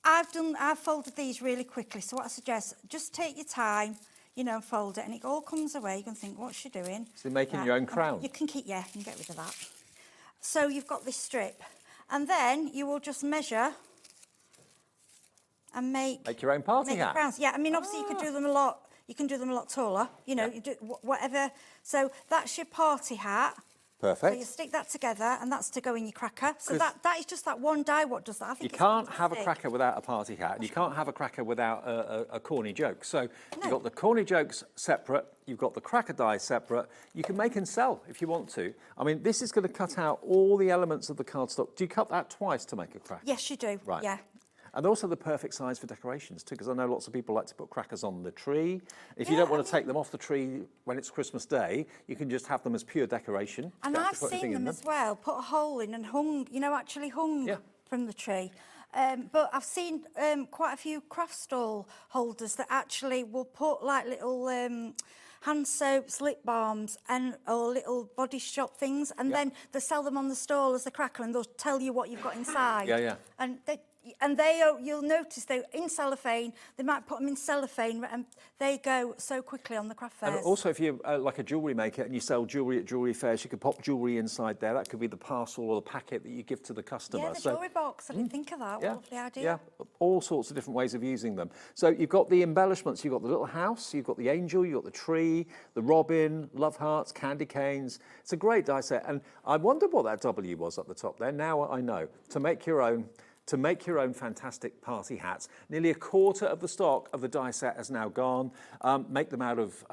I've folded these really quickly. So what I suggest, just take your time. You know, and fold it, and it all comes away. You can think, what's she doing? So you're making your own crown? You can keep, yeah, you can get rid of that. So you've got this strip, and then you will just measure and make your own party hat. crowns. Yeah, I mean, obviously you can do them a lot. You can do them a lot taller. You know, you do whatever. So that's your party hat. Perfect. So you stick that together, and that's to go in your cracker. So that is just that one die. What does that? I think You can't have a cracker without a party hat. You can't have a cracker without a corny joke. So you've got the corny jokes separate. You've got the cracker die separate. You can make and sell if you want to. I mean, this is going to cut out all the elements of the cardstock. Do you cut that twice to make a cracker? Yes, you do. Right. Yeah. And also the perfect size for decorations too, because I know lots of people like to put crackers on the tree. If you don't want to take them off the tree when it's Christmas Day, you can just have them as pure decoration. And Don't have I've to put anything seen in them as well, put a hole in and hung, you know, actually hung from the tree. But I've seen quite a few craft stall holders that actually will put like little hand soaps, lip balms, or little body shop things, and then they sell them on the stall as a cracker, and they'll tell you what you've got inside. Yeah. And you'll notice they're in cellophane. They might put them in cellophane, and they go so quickly on the craft fairs. And also, if you're like a jewellery maker and you sell jewellery at jewellery fairs, you could pop jewellery inside there. That could be the parcel or the packet that you give to the customer. Yeah, the jewellery box. I didn't think of that. What a lovely idea. Yeah, all sorts of different ways of using them. So you've got the embellishments. You've got the little house. You've got the angel. You've got the tree, the robin, love hearts, candy canes. It's a great die set. And I wondered what that W was at the top there. Now I know. To make your own fantastic party hats. Nearly a quarter of the stock of the die set has now gone. Make them out of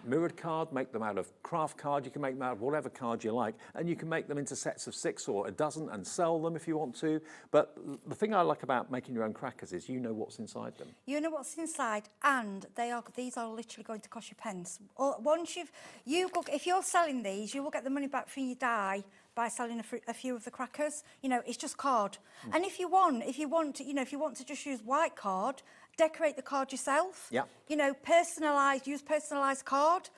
mirrored card, make them out of craft card, you can make them out of whatever card you like, and you can make them into sets of 6 or a dozen and sell them if you want to. But the thing I like about making your own crackers is you know what's inside them. You know what's inside, and these are literally going to cost you pence. Once if you're selling these, you will get the money back from your die by selling a few of the crackers. You know, it's just card. And if you want to just use white card, decorate the card yourself. Yeah. You know, use personalised card.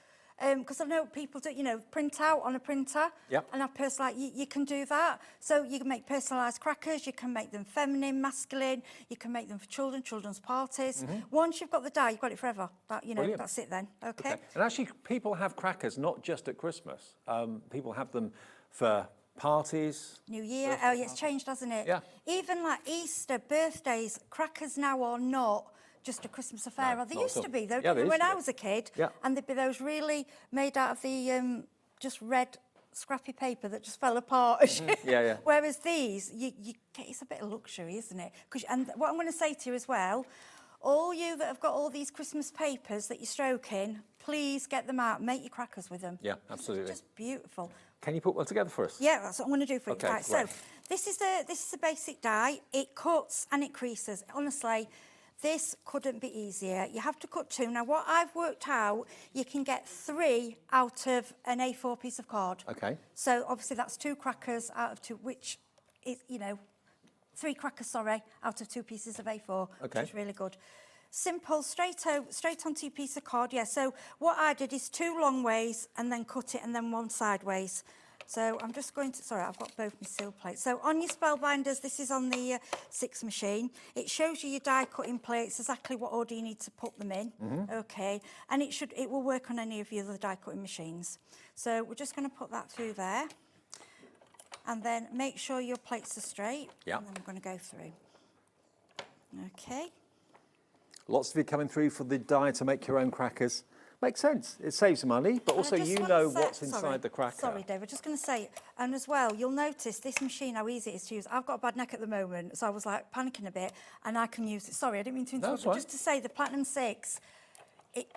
Because I know people do, print out on a printer. Yeah. And have personalised, you can do that. So you can make personalised crackers, you can make them feminine, masculine, you can make them for children's parties. Once you've got the die, you've got it forever. Brilliant. That's it then, okay? And actually, people have crackers not just at Christmas. People have them for parties. New Year, oh yeah, it's changed, hasn't it? Yeah. Even like Easter, birthdays, crackers now are not just a Christmas affair. No, they not used at to all. be, though, Yeah, they used when to I be. was a kid. Yeah. And they'd be those really made out of the just red scrappy paper that just fell apart. Yeah. Whereas these, it's a bit of luxury, isn't it? And what I'm going to say to you as well, all you that have got all these Christmas papers that you're stroking, please get them out, make your crackers with them. Yeah, absolutely. It's just beautiful. Can you put one together for us? Yeah, that's what I'm going to do for you. Okay, Right, great. so this is the basic die. It cuts and it creases. Honestly, this couldn't be easier. You have to cut 2. Now, what I've worked out, you can get 3 out of an A4 piece of card. Okay. So obviously that's 2 crackers out of 2, which is, 3 crackers, sorry, out of 2 pieces of A4, Okay. which is really good. Simple, straight onto your piece of card, yeah. So what I did is 2 long ways and then cut it and then 1 sideways. So I'm just going to, sorry, I've got both my seal plates. So on your Spellbinders, this is on the 6 machine. It shows you your die cutting plates, exactly what order you need to put them in. Okay, and it will work on any of your other die cutting machines. So we're just going to put that through there. And then make sure your plates are straight. Yeah. And then we're going to go through. Okay. Lots of you coming through for the die to make your own crackers. Makes sense. It saves money, but also you know what's inside the cracker. Sorry, Dave, I'm just going to say, and as well, you'll notice this machine, how easy it is to use. I've got a bad neck at the moment, so I was like panicking a bit, and I can use it. Sorry, I didn't mean to interrupt, but just to say, the Platinum 6,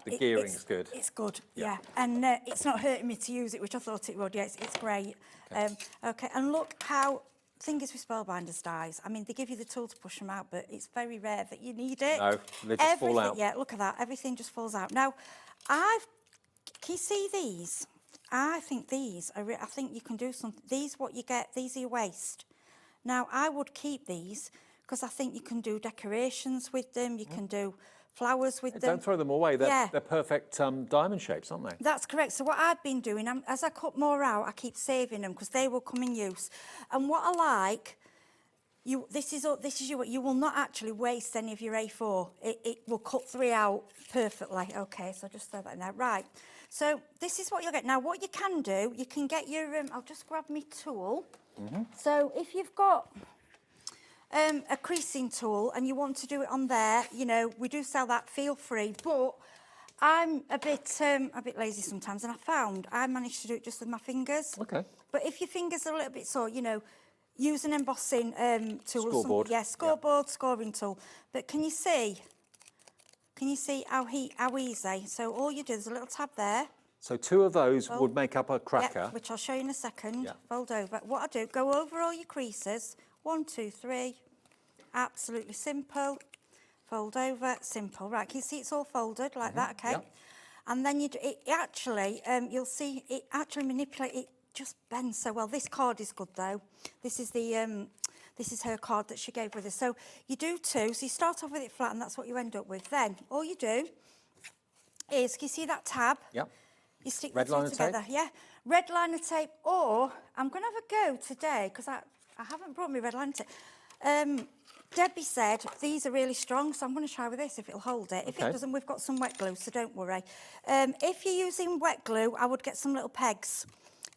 The gearing's good. It's good, yeah. And it's not hurting me to use it, which I thought it would. Yeah, it's great. Okay, and look how, thing is with Spellbinders dies, I mean, they give you the tool to push them out, but it's very rare that you need it. No, they just fall out. Yeah, look at that. Everything just falls out. Now, can you see these? I think these are, I think you can do something. These, what you get, these are your waste. Now, I would keep these because I think you can do decorations with them. You can do flowers with them. Don't throw them away. They're perfect diamond shapes, aren't they? That's correct. So what I've been doing, as I cut more out, I keep saving them because they will come in use. And what I like, this is you will not actually waste any of your A4. It will cut 3 out perfectly. Okay, so just throw that in there. Right. So this is what you'll get. Now, what you can do, you can get your. I'll just grab my tool. So if you've got a creasing tool and you want to do it on there, we do sell that. Feel free, but I'm a bit lazy sometimes, and I managed to do it just with my fingers. Okay. But if your fingers are a little bit sore, use an embossing tool. Scoreboard. Scoreboard, scoring tool. But can you see how easy? So all you do, there's a little tab there. So 2 of those would make up a cracker. Yeah, which I'll show you in a second. Yeah. Fold over. What I do, go over all your creases. 1, 2, 3. Absolutely simple. Fold over, simple. Right, can you see it's all folded like that, okay? Yep. And then you'll see it actually manipulate, it just bends so well. This card is good though. This is her card that she gave with us. So you do 2, so you start off with it flat and that's what you end up with. Then all you do is, can you see that tab? Yep. You stick Red the two liner together, tape? yeah. Red liner tape, or I'm going to have a go today, because I haven't brought me red liner tape. Debbie said these are really strong, so I'm going to try with this if it'll hold it. If it doesn't, we've got some wet glue, so don't worry. If you're using wet glue, I would get some little pegs,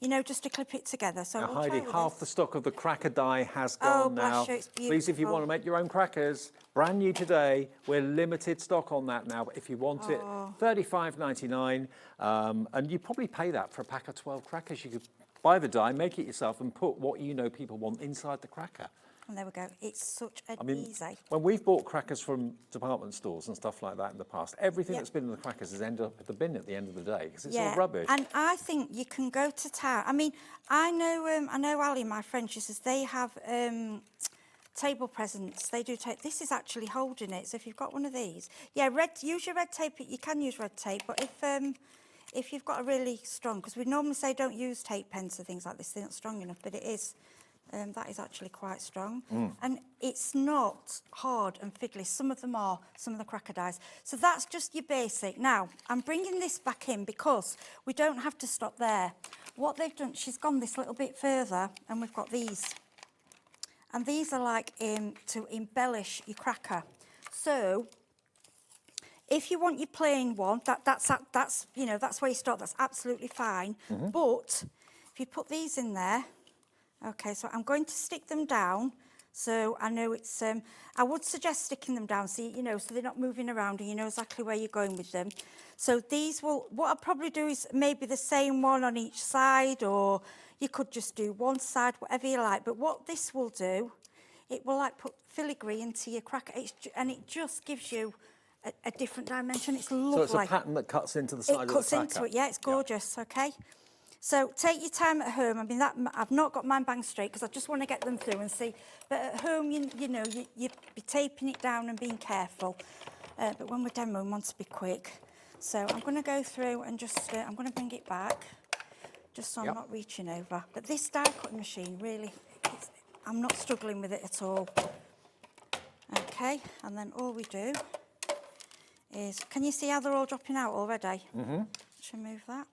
you know, just to clip it together. So Now, we'll Heidi, try with half this. the stock of the cracker die has Oh, gone bless now. you, it's Please, if you beautiful. want to make your own crackers, brand new today, we're limited stock on that now. If you want it, $35.99, and you probably pay that for a pack of 12 crackers. You could buy the die, make it yourself, and put what you know people want inside the cracker. And there we go. It's such an I mean, easy. when we've bought crackers from department stores and stuff like that in the past, everything that's been in the crackers has ended up at the bin at the end of the day because it's all rubbish. And I think you can go to town. I mean, I know Ali, my friend, she says they have table presents. They do tape. This is actually holding it. So if you've got one of these, use your red tape. You can use red tape, but if you've got a really strong, because we normally say don't use tape pens or things like this, they're not strong enough, but it is. That is actually quite strong. And it's not hard and fiddly. Some of them are, some of the cracker dies. So that's just your basic. Now, I'm bringing this back in because we don't have to stop there. What they've done, she's gone this little bit further, and we've got these. And these are like to embellish your cracker. So if you want your plain one, that's you know, that's where you start. That's absolutely fine. But if you put these in there, okay, so I'm going to stick them down. So I know it's, I would suggest sticking them down, so you know, so they're not moving around and you know exactly where you're going with them. So these will, what I'll probably do is maybe the same one on each side, or you could just do one side, whatever you like. But what this will do, it will like put filigree into your cracker, and it just gives you a different dimension. It's lovely. So it's a pattern that cuts into the side of the cracker. It cuts into it, yeah, it's gorgeous, okay? So take your time at home. I mean, I've not got mine bang straight because I just want to get them through and see. But at home, you know, you'd be taping it down and being careful. But when we're demoing, we want to be quick. So I'm going to go through and just, I'm going to bring it back, just so I'm not reaching over. But this die cutting machine, really, I'm not struggling with it at all. Okay, and then all we do is, can you see how they're all dropping out already? Should I move that?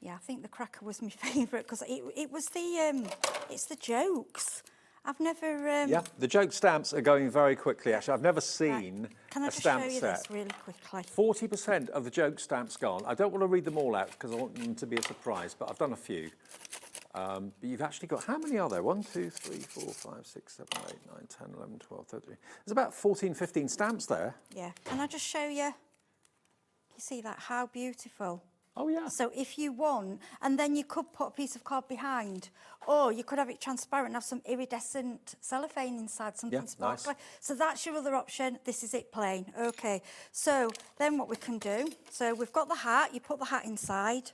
Yeah, I think the cracker was my favourite because it was the, it's the jokes. I've never... yeah, the joke stamps are going very quickly, actually. I've never seen Can I a just stamp show you set. this really quickly? 40% of the joke stamps gone. I don't want to read them all out because I want them to be a surprise, but I've done a few. But you've actually got, how many are there? 1, 2, 3, 4, 5, 6, 7, 8, 9, 10, 11, 12, 13. There's about 14, 15 stamps there. Yeah. Can I just show you? You see that? How beautiful. Oh, yeah. So if you want, and then you could put a piece of card behind, or you could have it transparent and have some iridescent cellophane inside, something sparkly. Nice. So that's your other option. This is it plain. Okay. So then what we can do, so we've got the hat, you put the hat inside,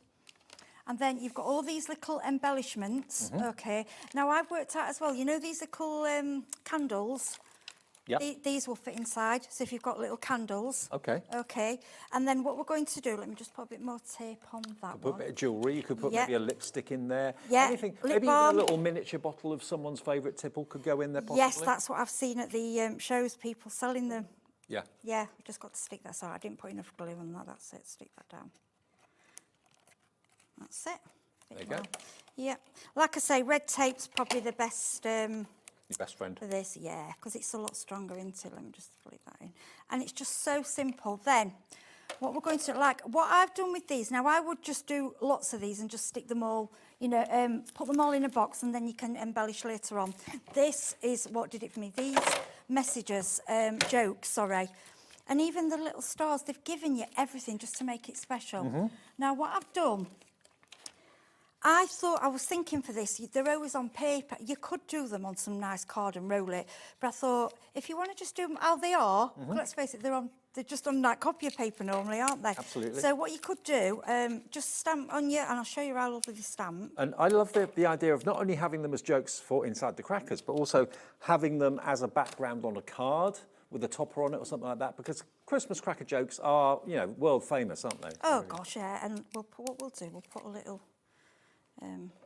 and then you've got all these little embellishments. Okay. Now I've worked out as well, you know these are cool candles? Yep. These will fit inside, so if you've got little candles. Okay. Okay, and then what we're going to do, let me just put a bit more tape on that Put a one. bit of jewellery, you could put maybe a lipstick in there. Yeah, Anything, lip maybe balm. even a little miniature bottle of someone's favourite tipple could go in there possibly. Yes, that's what I've seen at the shows, people selling them. Yeah. Yeah, we've just got to stick that. Sorry, I didn't put enough glue on that. That's it, stick that down. That's it. There you go. Yeah, like I say, red tape's probably the best... Your best friend. For this, yeah, because it's a lot stronger, isn't it? Let me just put that in. And it's just so simple. Then, what we're going to, like, what I've done with these, now I would just do lots of these and just stick them all, you know, put them all in a box and then you can embellish later on. This is what did it for me. These messages, jokes, sorry. And even the little stars, they've given you everything just to make it special. Now, what I've done... I was thinking for this, they're always on paper. You could do them on some nice card and roll it. But I thought, if you want to just do them how they are, let's face it, they're just on that copier paper normally, aren't they? Absolutely. So what you could do, just stamp on you, and I'll show you how lovely they stamp. And I love the idea of not only having them as jokes for inside the crackers, but also having them as a background on a card with a topper on it or something like that, because Christmas cracker jokes are, you know, world famous, aren't they? Oh, gosh, yeah. And what we'll do, we'll put a little...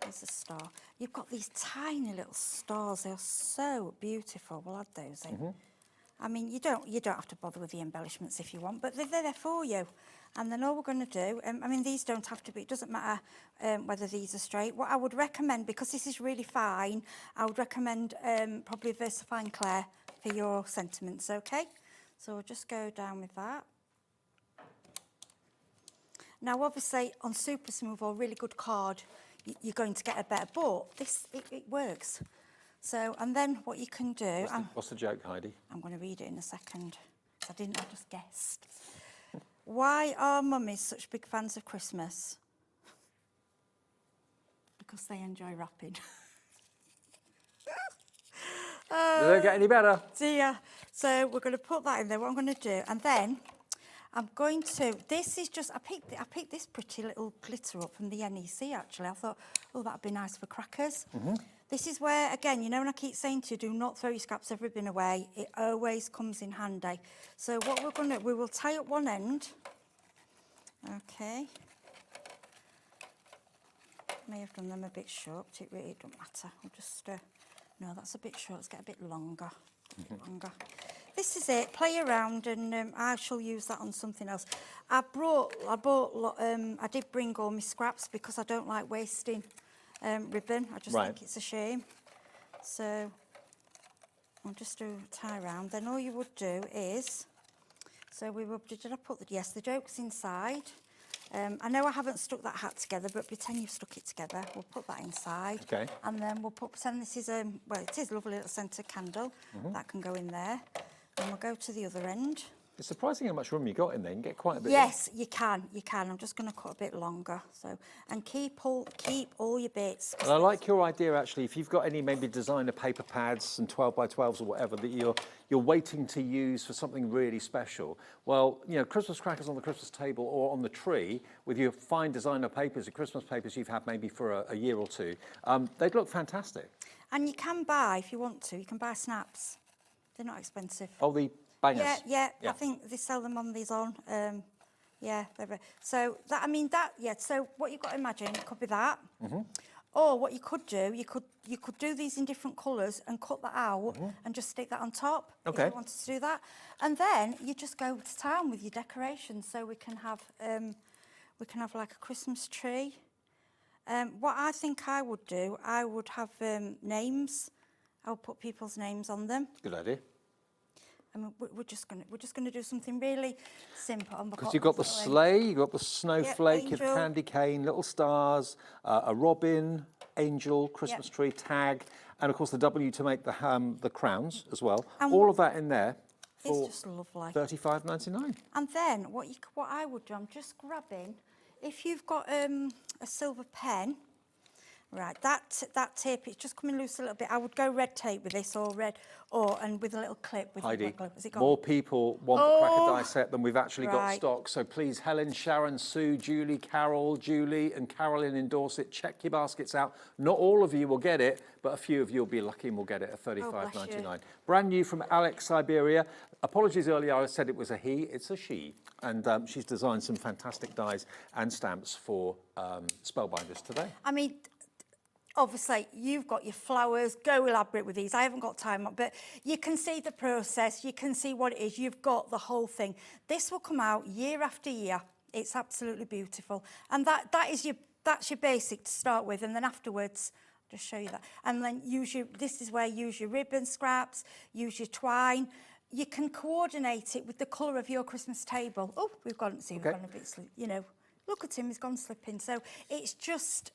there's a star. You've got these tiny little stars. They're so beautiful. We'll add those in. I mean, you don't have to bother with the embellishments if you want, but they're there for you. And then all we're going to do, I mean, these don't have to be, it doesn't matter whether these are straight. What I would recommend, because this is really fine, I would recommend probably VersaFine Clair for your sentiments, okay? So we'll just go down with that. Now, obviously, on super smooth or really good card, you're going to get a better, but this, it works. So, and then what you can do... What's the joke, Heidi? I'm going to read it in a second. I just guessed. Why are mummies such big fans of Christmas? Because they enjoy wrapping. Does it get any better? Dear. So we're going to put that in there, what I'm going to do. And then I'm going to, this is just, I picked this pretty little glitter up from the NEC actually. I thought, oh, that'd be nice for crackers. This is where, again, you know when I keep saying to you, do not throw your scraps of ribbon away. It always comes in handy. So what we're going to, we will tie up one end. Okay. May have done them a bit short, but it really don't matter. I'll just, no, that's a bit short. Let's get a bit longer. This is it. Play around, and I shall use that on something else. I did bring all my scraps because I don't like wasting ribbon. I just think it's a shame. So I'll just do a tie around. Then all you would do is, so we will, did I put the, yes, the joke's inside. I know I haven't stuck that hat together, but pretend you've stuck it together. We'll put that inside. Okay. And then we'll pretend this is well, it is a lovely little scented candle. That can go in there. And we'll go to the other end. It's surprising how much room you got in there. You can get quite a bit. Yes, you can. I'm just going to cut a bit longer. So, and keep all your bits. And I like your idea actually. If you've got any maybe designer paper pads and 12x12s or whatever that you're waiting to use for something really special. Well, you know, Christmas crackers on the Christmas table or on the tree with your fine designer papers, your Christmas papers you've had maybe for a year or two, they'd look fantastic. And you can buy, if you want to, you can buy snaps. They're not expensive. Oh, the bangers. Yeah. I think they sell them on these on. Yeah, so that, I mean that. Yeah. So what you've got to imagine, it could be that, or what you could do, you could do these in different colours and cut that out and just stick that on top. Okay. If you wanted to do that, and then you just go to town with your decorations. So we can have like a Christmas tree. What I think I would do, I would have names. I would put people's names on them. Good idea. I mean, we're just gonna do something really simple. Because you've got the sleigh, you've got the snowflake, you've candy cane, little stars, a robin, angel, Christmas tree, tag, and of course the W to make the crowns as well. And all of that in there for it's just lovely. $35.99. And then what I would do, I'm just grabbing, if you've got a silver pen. Right, that tape, it's just coming loose a little bit. I would go red tape with this, and with a little clip with Heidi, glue. Has it gone? more people want the cracker die set than we've actually got stock. So please, Helen, Sharon, Sue, Julie, Carol, Julie and Carolyn in Dorset, check your baskets out. Not all of you will get it, but a few of you will be lucky and will get it at $35.99. Brand new from Alex Syberia. Apologies earlier, I said it was a he, it's a she. And she's designed some fantastic dies and stamps for Spellbinders today. I mean, obviously, you've got your flowers, go elaborate with these. I haven't got time, but you can see the process, you can see what it is, you've got the whole thing. This will come out year after year. It's absolutely beautiful. And that's your basic to start with, and then afterwards, I'll just show you that. And then this is where you use your ribbon scraps, use your twine. You can coordinate it with the colour of your Christmas table. Oh, we've gone a bit, you know, look at him, he's gone slipping. So it's just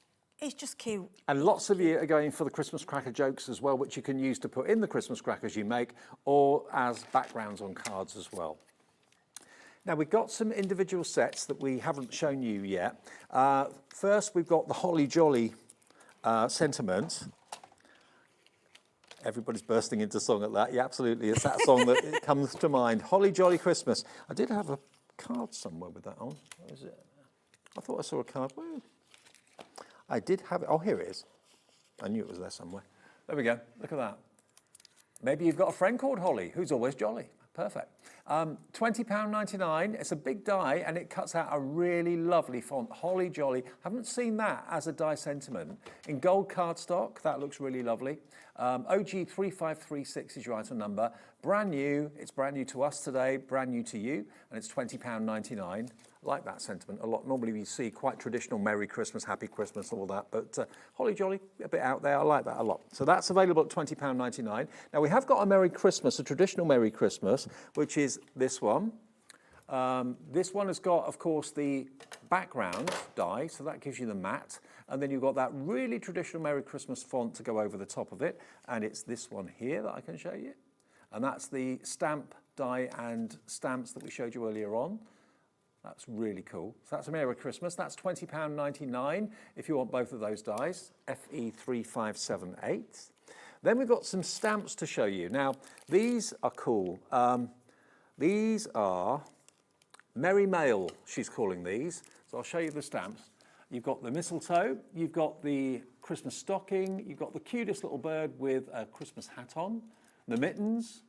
cute. And lots of you are going for the Christmas cracker jokes as well, which you can use to put in the Christmas crackers you make or as backgrounds on cards as well. Now, we've got some individual sets that we haven't shown you yet. First, we've got the Holly Jolly sentiment. Everybody's bursting into song at that. Yeah, absolutely. It's that song that comes to mind. Holly Jolly Christmas. I did have a card somewhere with that on. Where is it? I thought I saw a card. Where? I did have it. Oh, here it is. I knew it was there somewhere. There we go. Look at that. Maybe you've got a friend called Holly who's always jolly. Perfect. £20.99. It's a big die and it cuts out a really lovely font, Holly Jolly. Haven't seen that as a die sentiment. In gold cardstock, that looks really lovely. OG 3536 is your item number. Brand new, it's brand new to us today, brand new to you, and it's £20.99. I like that sentiment a lot. Normally we see quite traditional Merry Christmas, Happy Christmas, all that, but Holly Jolly, a bit out there, I like that a lot. So that's available at £20.99. Now we have got a Merry Christmas, a traditional Merry Christmas, which is this one. This one has got, of course, the background die, so that gives you the matte, and then you've got that really traditional Merry Christmas font to go over the top of it, and it's this one here that I can show you, and that's the stamp die and stamps that we showed you earlier on. That's really cool. So that's a Merry Christmas. That's £20.99 if you want both of those dies, FE3578. Then we've got some stamps to show you. Now, these are cool. These are Merry Mail, she's calling these. So I'll show you the stamps. You've got the mistletoe, you've got the Christmas stocking, you've got the cutest little bird with a Christmas hat on, the mittens,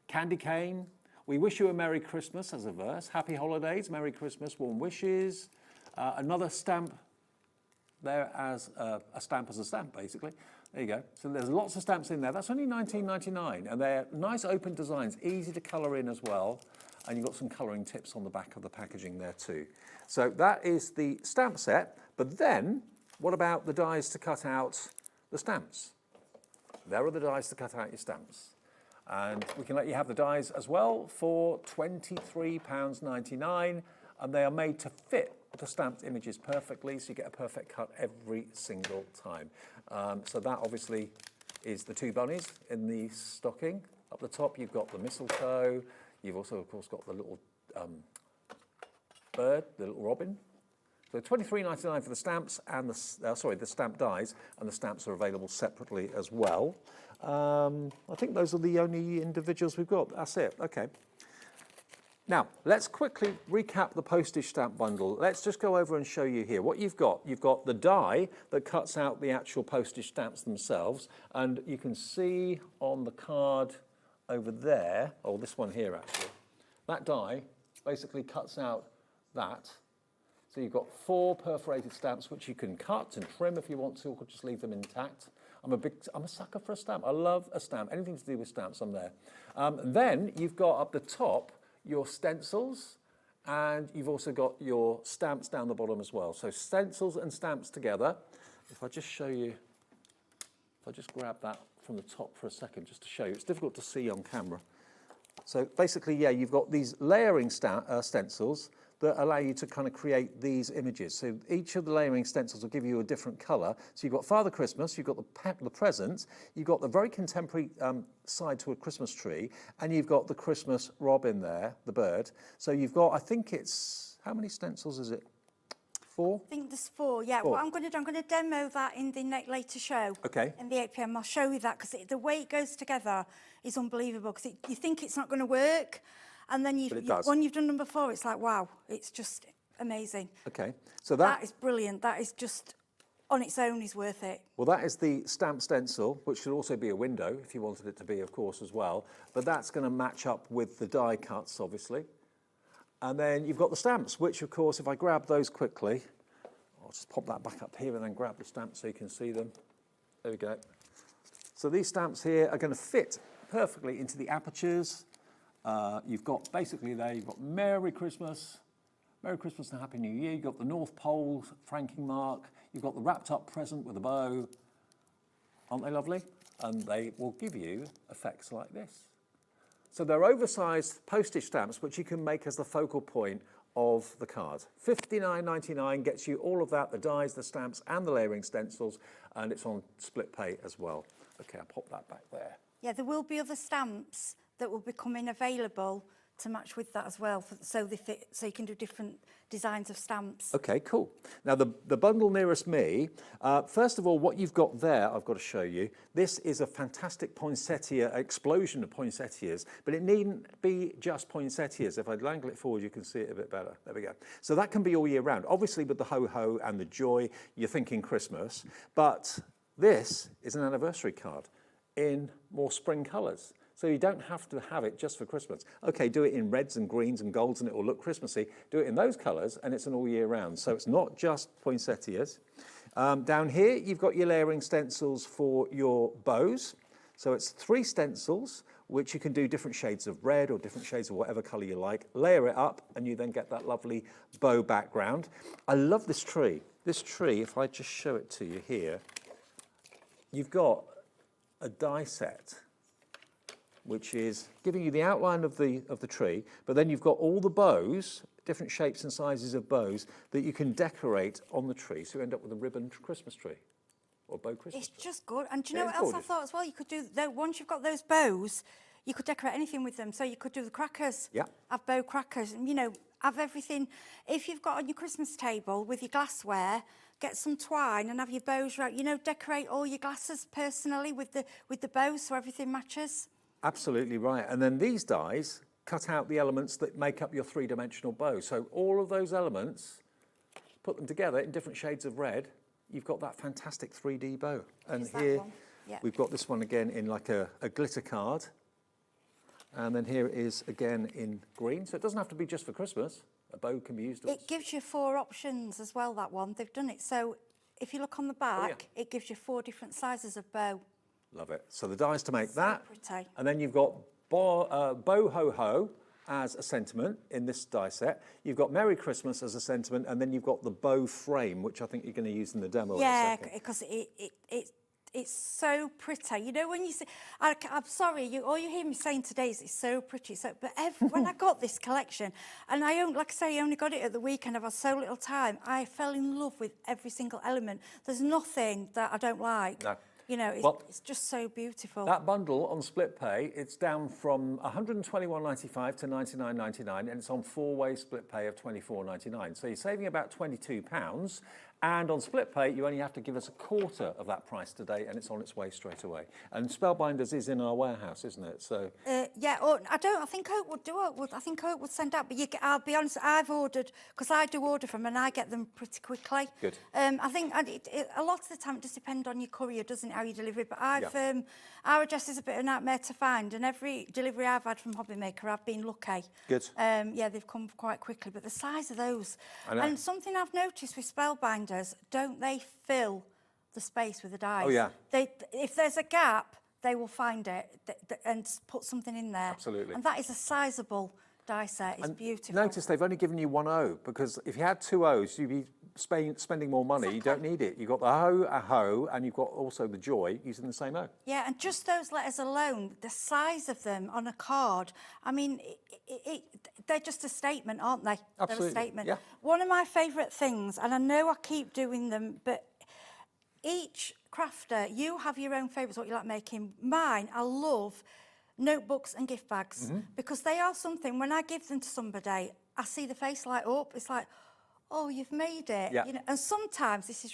candy cane. We wish you a Merry Christmas as a verse. Happy holidays, Merry Christmas, warm wishes. Another stamp there as a stamp, basically. There you go. So there's lots of stamps in there. That's only £19.99, and they're nice open designs, easy to colour in as well. And you've got some colouring tips on the back of the packaging there too. So that is the stamp set. But then, what about the dies to cut out the stamps? There are the dies to cut out your stamps. And we can let you have the dies as well for £23.99, and they are made to fit the stamped images perfectly, so you get a perfect cut every single time. So that obviously is the two bunnies in the stocking. Up the top you've got the mistletoe, you've also of course got the little bird, the little robin. So £23.99 for the stamps and the stamp dies, and the stamps are available separately as well. I think those are the only individuals we've got. That's it. Okay. Now, let's quickly recap the postage stamp bundle. Let's just go over and show you here what you've got. You've got the die that cuts out the actual postage stamps themselves, and you can see on the card over there, or this one here actually, that die basically cuts out that. So you've got 4 perforated stamps which you can cut and trim if you want to, or just leave them intact. I'm a sucker for a stamp. I love a stamp. Anything to do with stamps, I'm there. Then you've got up the top your stencils, and you've also got your stamps down the bottom as well. So stencils and stamps together. If I just show you, if I just grab that from the top for a second, just to show you. It's difficult to see on camera. So basically, yeah, you've got these layering stencils that allow you to kind of create these images. So each of the layering stencils will give you a different colour. So you've got Father Christmas, you've got the presents, you've got the very contemporary side to a Christmas tree, and you've got the Christmas robin there, the bird. So you've got, I think it's, how many stencils is it? 4? I think there's 4, yeah. 4. What I'm going to demo that in the later show. Okay. In the 8 p.m. I'll show you that, because the way it goes together is unbelievable, because you think it's not going to work, and then when you've done them before, it's like, wow, it's just amazing. Okay, so that is brilliant. That is just, on its own, is worth it. Well, that is the stamp stencil, which could also be a window, if you wanted it to be, of course, as well. But that's going to match up with the die cuts, obviously. And then you've got the stamps, which, of course, if I grab those quickly, I'll just pop that back up here and then grab the stamps so you can see them. There we go. So these stamps here are going to fit perfectly into the apertures. You've got basically there, you've got Merry Christmas and Happy New Year. You've got the North Pole franking mark. You've got the wrapped up present with a bow. Aren't they lovely? And they will give you effects like this. So they're oversized postage stamps, which you can make as the focal point of the card. £59.99 gets you all of that, the dies, the stamps, and the layering stencils, and it's on split pay as well. Okay, I'll pop that back there. Yeah, there will be other stamps that will be coming available to match with that as well, so you can do different designs of stamps. Okay, cool. Now the bundle nearest me, first of all, what you've got there, I've got to show you. This is a fantastic poinsettia, explosion of poinsettias, but it needn't be just poinsettias. If I angle it forward, you can see it a bit better. There we go. So that can be all year round. Obviously with the ho-ho and the joy, you're thinking Christmas, but this is an anniversary card in more spring colours. So you don't have to have it just for Christmas. Okay, do it in reds and greens and golds and it will look Christmassy. Do it in those colours and it's an all year round. So it's not just poinsettias. Down here, you've got your layering stencils for your bows. So it's 3 stencils, which you can do different shades of red or different shades of whatever colour you like. Layer it up and you then get that lovely bow background. I love this tree. This tree, if I just show it to you here, you've got a die set, which is giving you the outline of the tree, but then you've got all the bows, different shapes and sizes of bows, that you can decorate on the tree, so you end up with a ribbon Christmas tree, or bow Christmas tree. It's just good. And do you know what else I thought as well? You could do, once you've got those bows, you could decorate anything with them. So you could do the crackers, have bow crackers, and, you know, have everything. If you've got on your Christmas table with your glassware, get some twine and have your bows right. You know, decorate all your glasses personally with the bows so everything matches. Absolutely right. And then these dies cut out the elements that make up your 3-dimensional bow. So all of those elements, put them together in different shades of red, you've got that fantastic 3D bow. And here we've got this one again in like a glitter card. And then here it is again in green. So it doesn't have to be just for Christmas. A bow can be used. It gives you 4 options as well, that one. They've done it. So if you look on the back, it gives you 4 different sizes of bow. Love it. So the dies to make that. Pretty. And then you've got Bow Ho Ho as a sentiment in this die set. You've got Merry Christmas as a sentiment, and then you've got the bow frame, which I think you're going to use in the demo in a second. Because it's so pretty. You know, when you say, I'm sorry, all you hear me saying today is it's so pretty. So, but when I got this collection, and like I say, I only got it at the weekend, I've had so little time, I fell in love with every single element. There's nothing that I don't like. No. You know, it's just so beautiful. That bundle on split pay, it's down from £121.95 to £99.99, and it's on 4-way split pay of £24.99. So you're saving about £22. And on split pay, you only have to give us a quarter of that price today, and it's on its way straight away. And Spellbinders is in our warehouse, isn't it? So I think Oak would do it. I think Oak would send out, but I'll be honest, I've ordered, because I do order from them, and I get them pretty quickly. Good. I think a lot of the time it does depend on your courier, doesn't it, how you deliver it? But our address is a bit of a nightmare to find, and every delivery I've had from Hobbymaker, I've been lucky. Good. They've come quite quickly, but the size of those, and something I've noticed with Spellbinders, don't they fill the space with the dies? Oh, yeah. If there's a gap, they will find it and put something in there. Absolutely. And that is a sizable die set. It's beautiful. Notice they've only given you 1 O, because if you had 2 O's, you'd be spending more money. You don't need it. You've got the ho, and you've got also the joy using the same O. Yeah, and just those letters alone, the size of them on a card, I mean, they're just a statement, aren't they? Absolutely. They're a statement. Yeah. One of my favourite things, and I know I keep doing them, but each crafter, you have your own favourites, what you like making. Mine, I love notebooks and gift bags, because they are something, when I give them to somebody, I see the face light up. It's like, oh, you've made it. Yeah. You know, and sometimes, this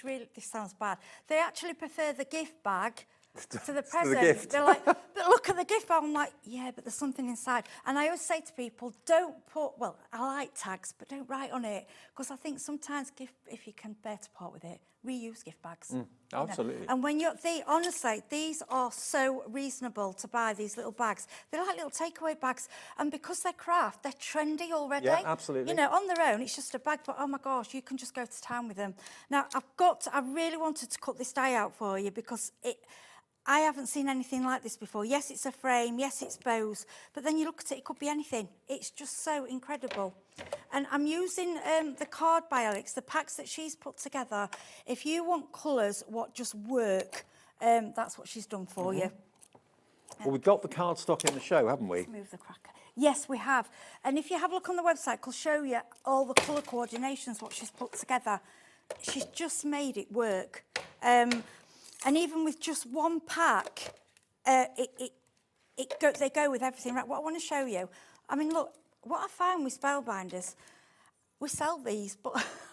sounds bad, they actually prefer the gift bag to the present. gift. They're like, but look at the gift bag. I'm like, yeah, but there's something inside. And I always say to people, don't put, well, I like tags, but don't write on it, because I think sometimes if you can bear to part with it, reuse gift bags. Absolutely. You know? And when honestly, these are so reasonable to buy, these little bags. They're like little takeaway bags. And because they're craft, they're trendy already. Yeah, absolutely. You know, on their own, it's just a bag, but oh my gosh, you can just go to town with them. Now, I really wanted to cut this die out for you, because I haven't seen anything like this before. Yes, it's a frame. Yes, it's bows. But then you look at it, it could be anything. It's just so incredible. And I'm using the card by Alex, the packs that she's put together. If you want colours, what just work, that's what she's done for you. Well, we've got the cardstock in the show, haven't we? Let's move the cracker. Yes, we have. And if you have a look on the website, we'll show you all the colour coordinations, what she's put together. She's just made it work. And even with just one pack, they go with everything. Right, what I want to show you, I mean, look, what I found with Spellbinders, we sell these, but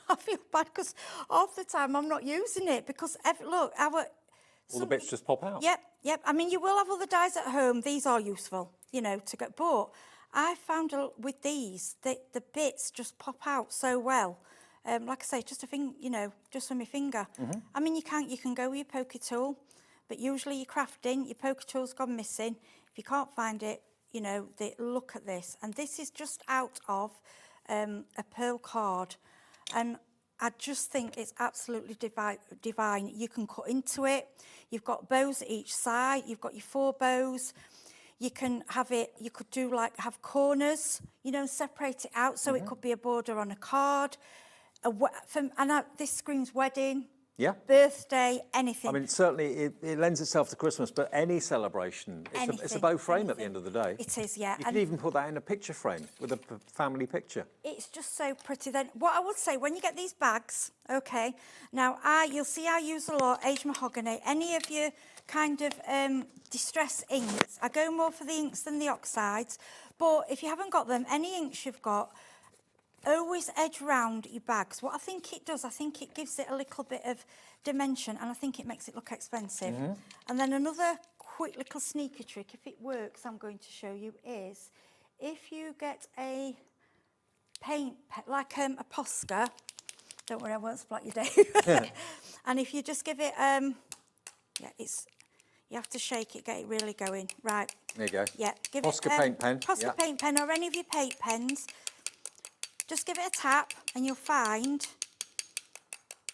I feel bad because half the time I'm not using it, because, all the bits just pop out. Yep. I mean, you will have other dies at home. These are useful, you know, to go. But I found with these, the bits just pop out so well. Like I say, just a thing, you know, just with my finger. I mean, you can go with your poker tool, but usually you're crafting, your poker tool's gone missing. If you can't find it, you know, look at this. And this is just out of a pearl card. And I just think it's absolutely divine. You can cut into it. You've got bows at each side. You've got your 4 bows. You can have it, you could do like, have corners, you know, separate it out. So it could be a border on a card. This screams wedding, birthday, anything. I mean, certainly it lends itself to Christmas, but any celebration, it's a bow frame at the end of the day. It is, yeah. You can even put that in a picture frame with a family picture. It's just so pretty. Then what I would say, when you get these bags, okay, now you'll see I use a lot aged mahogany. Any of your kind of distress inks, I go more for the inks than the oxides, but if you haven't got them, any inks you've got, always edge round your bags. What I think it does, I think it gives it a little bit of dimension, and I think it makes it look expensive. And then another quick little sneaky trick, if it works, I'm going to show you, is if you get a paint, like a Posca, don't worry, I won't splat your day. And if you just give it, you have to shake it, get it really going. Right. There you go. Yeah. Give Posca it, paint pen. Posca paint pen, or any of your paint pens. Just give it a tap and you'll find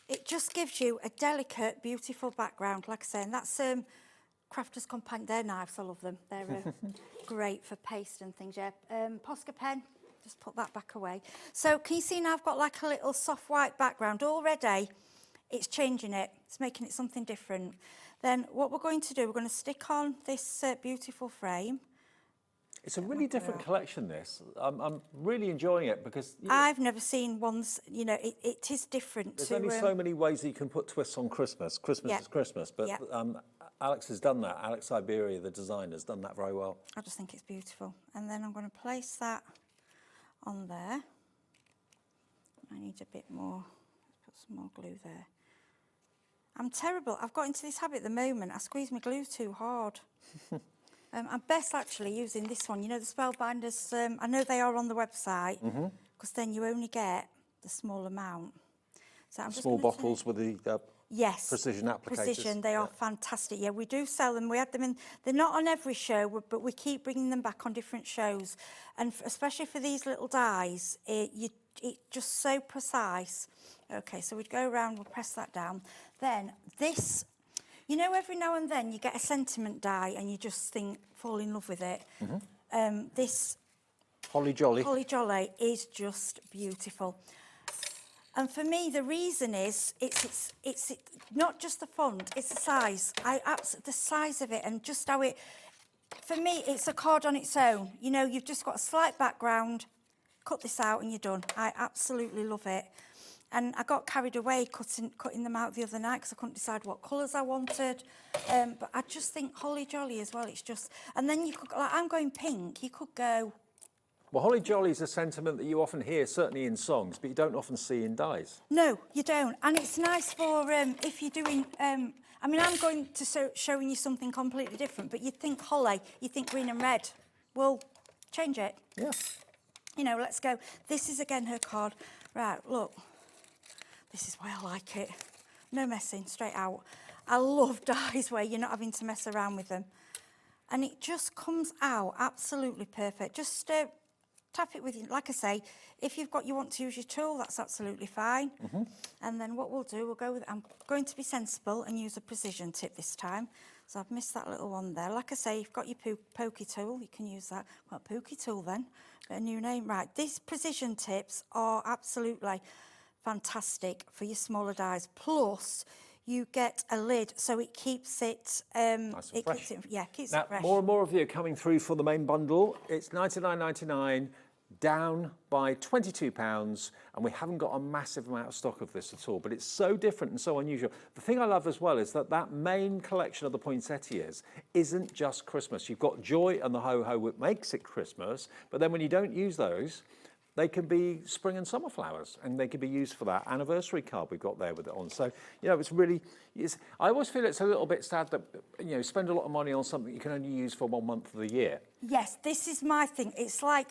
it just gives you a delicate, beautiful background. Like I say, and that's Crafters Compact, they're knives, I love them. They're great for paste and things, yeah. Posca pen, just put that back away. So can you see now I've got like a little soft white background already? It's changing it, it's making it something different. Then what we're going to do, we're going to stick on this beautiful frame. It's a really different collection, this. I'm really enjoying it because... I've never seen ones, you know, it is different. There's only so many ways that you can put twists on Christmas. Christmas is Christmas, but Alex has done that. Alex Syberia, the designer, has done that very well. I just think it's beautiful. And then I'm going to place that on there. I need a bit more, put some more glue there. I'm terrible. I've got into this habit at the moment. I squeeze my glue too hard. I'm best actually using this one. You know, the Spellbinders, I know they are on the website, because then you only get the small amount. So I'm small bottles with the precision applicators. Precision, they are fantastic. Yeah, we do sell them. We had them in, they're not on every show, but we keep bringing them back on different shows. And especially for these little dies, it's just so precise. Okay, so we'd go around, we'll press that down. Then this... You know, every now and then you get a sentiment die and you just fall in love with it. This Holly Jolly is just beautiful. And for me, the reason is it's not just the font, it's the size. The size of it and just how it. For me, it's a card on its own. You know, you've just got a slight background. Cut this out and you're done. I absolutely love it. And I got carried away cutting them out the other night because I couldn't decide what colours I wanted. But I just think Holly Jolly as well, it's just... And then you could, like I'm going pink, you could go... Well, Holly Jolly is a sentiment that you often hear, certainly in songs, but you don't often see in dies. No, you don't. And it's nice for if you're doing... I mean, I'm going to showing you something completely different, but you think holly, you think green and red. Well, change it. Yeah. You know, let's go. This is, again, her card. Right, look. This is why I like it. No messing, straight out. I love dies where you're not having to mess around with them. And it just comes out absolutely perfect. Just tap it with you. Like I say, if you want to use your tool, that's absolutely fine. And then what we'll do, we'll go with, I'm going to be sensible and use a precision tip this time. So I've missed that little one there. Like I say, you've got your pokey tool, you can use that. Well, pokey tool then, a new name. Right, these precision tips are absolutely fantastic for your smaller dies. Plus, you get a lid, so it keeps it. Nice and fresh. Keeps now, it fresh. More and more of you are coming through for the main bundle. It's $99.99, down by £22, and we haven't got a massive amount of stock of this at all. But it's so different and so unusual. The thing I love as well is that main collection of the poinsettias isn't just Christmas. You've got Joy and the Ho Ho, which makes it Christmas. But then when you don't use those, they can be spring and summer flowers, and they can be used for that anniversary card we've got there with it on. So, you know, it's really, I always feel it's a little bit sad that, you know, spend a lot of money on something you can only use for 1 month of the year. Yes, this is my thing. It's like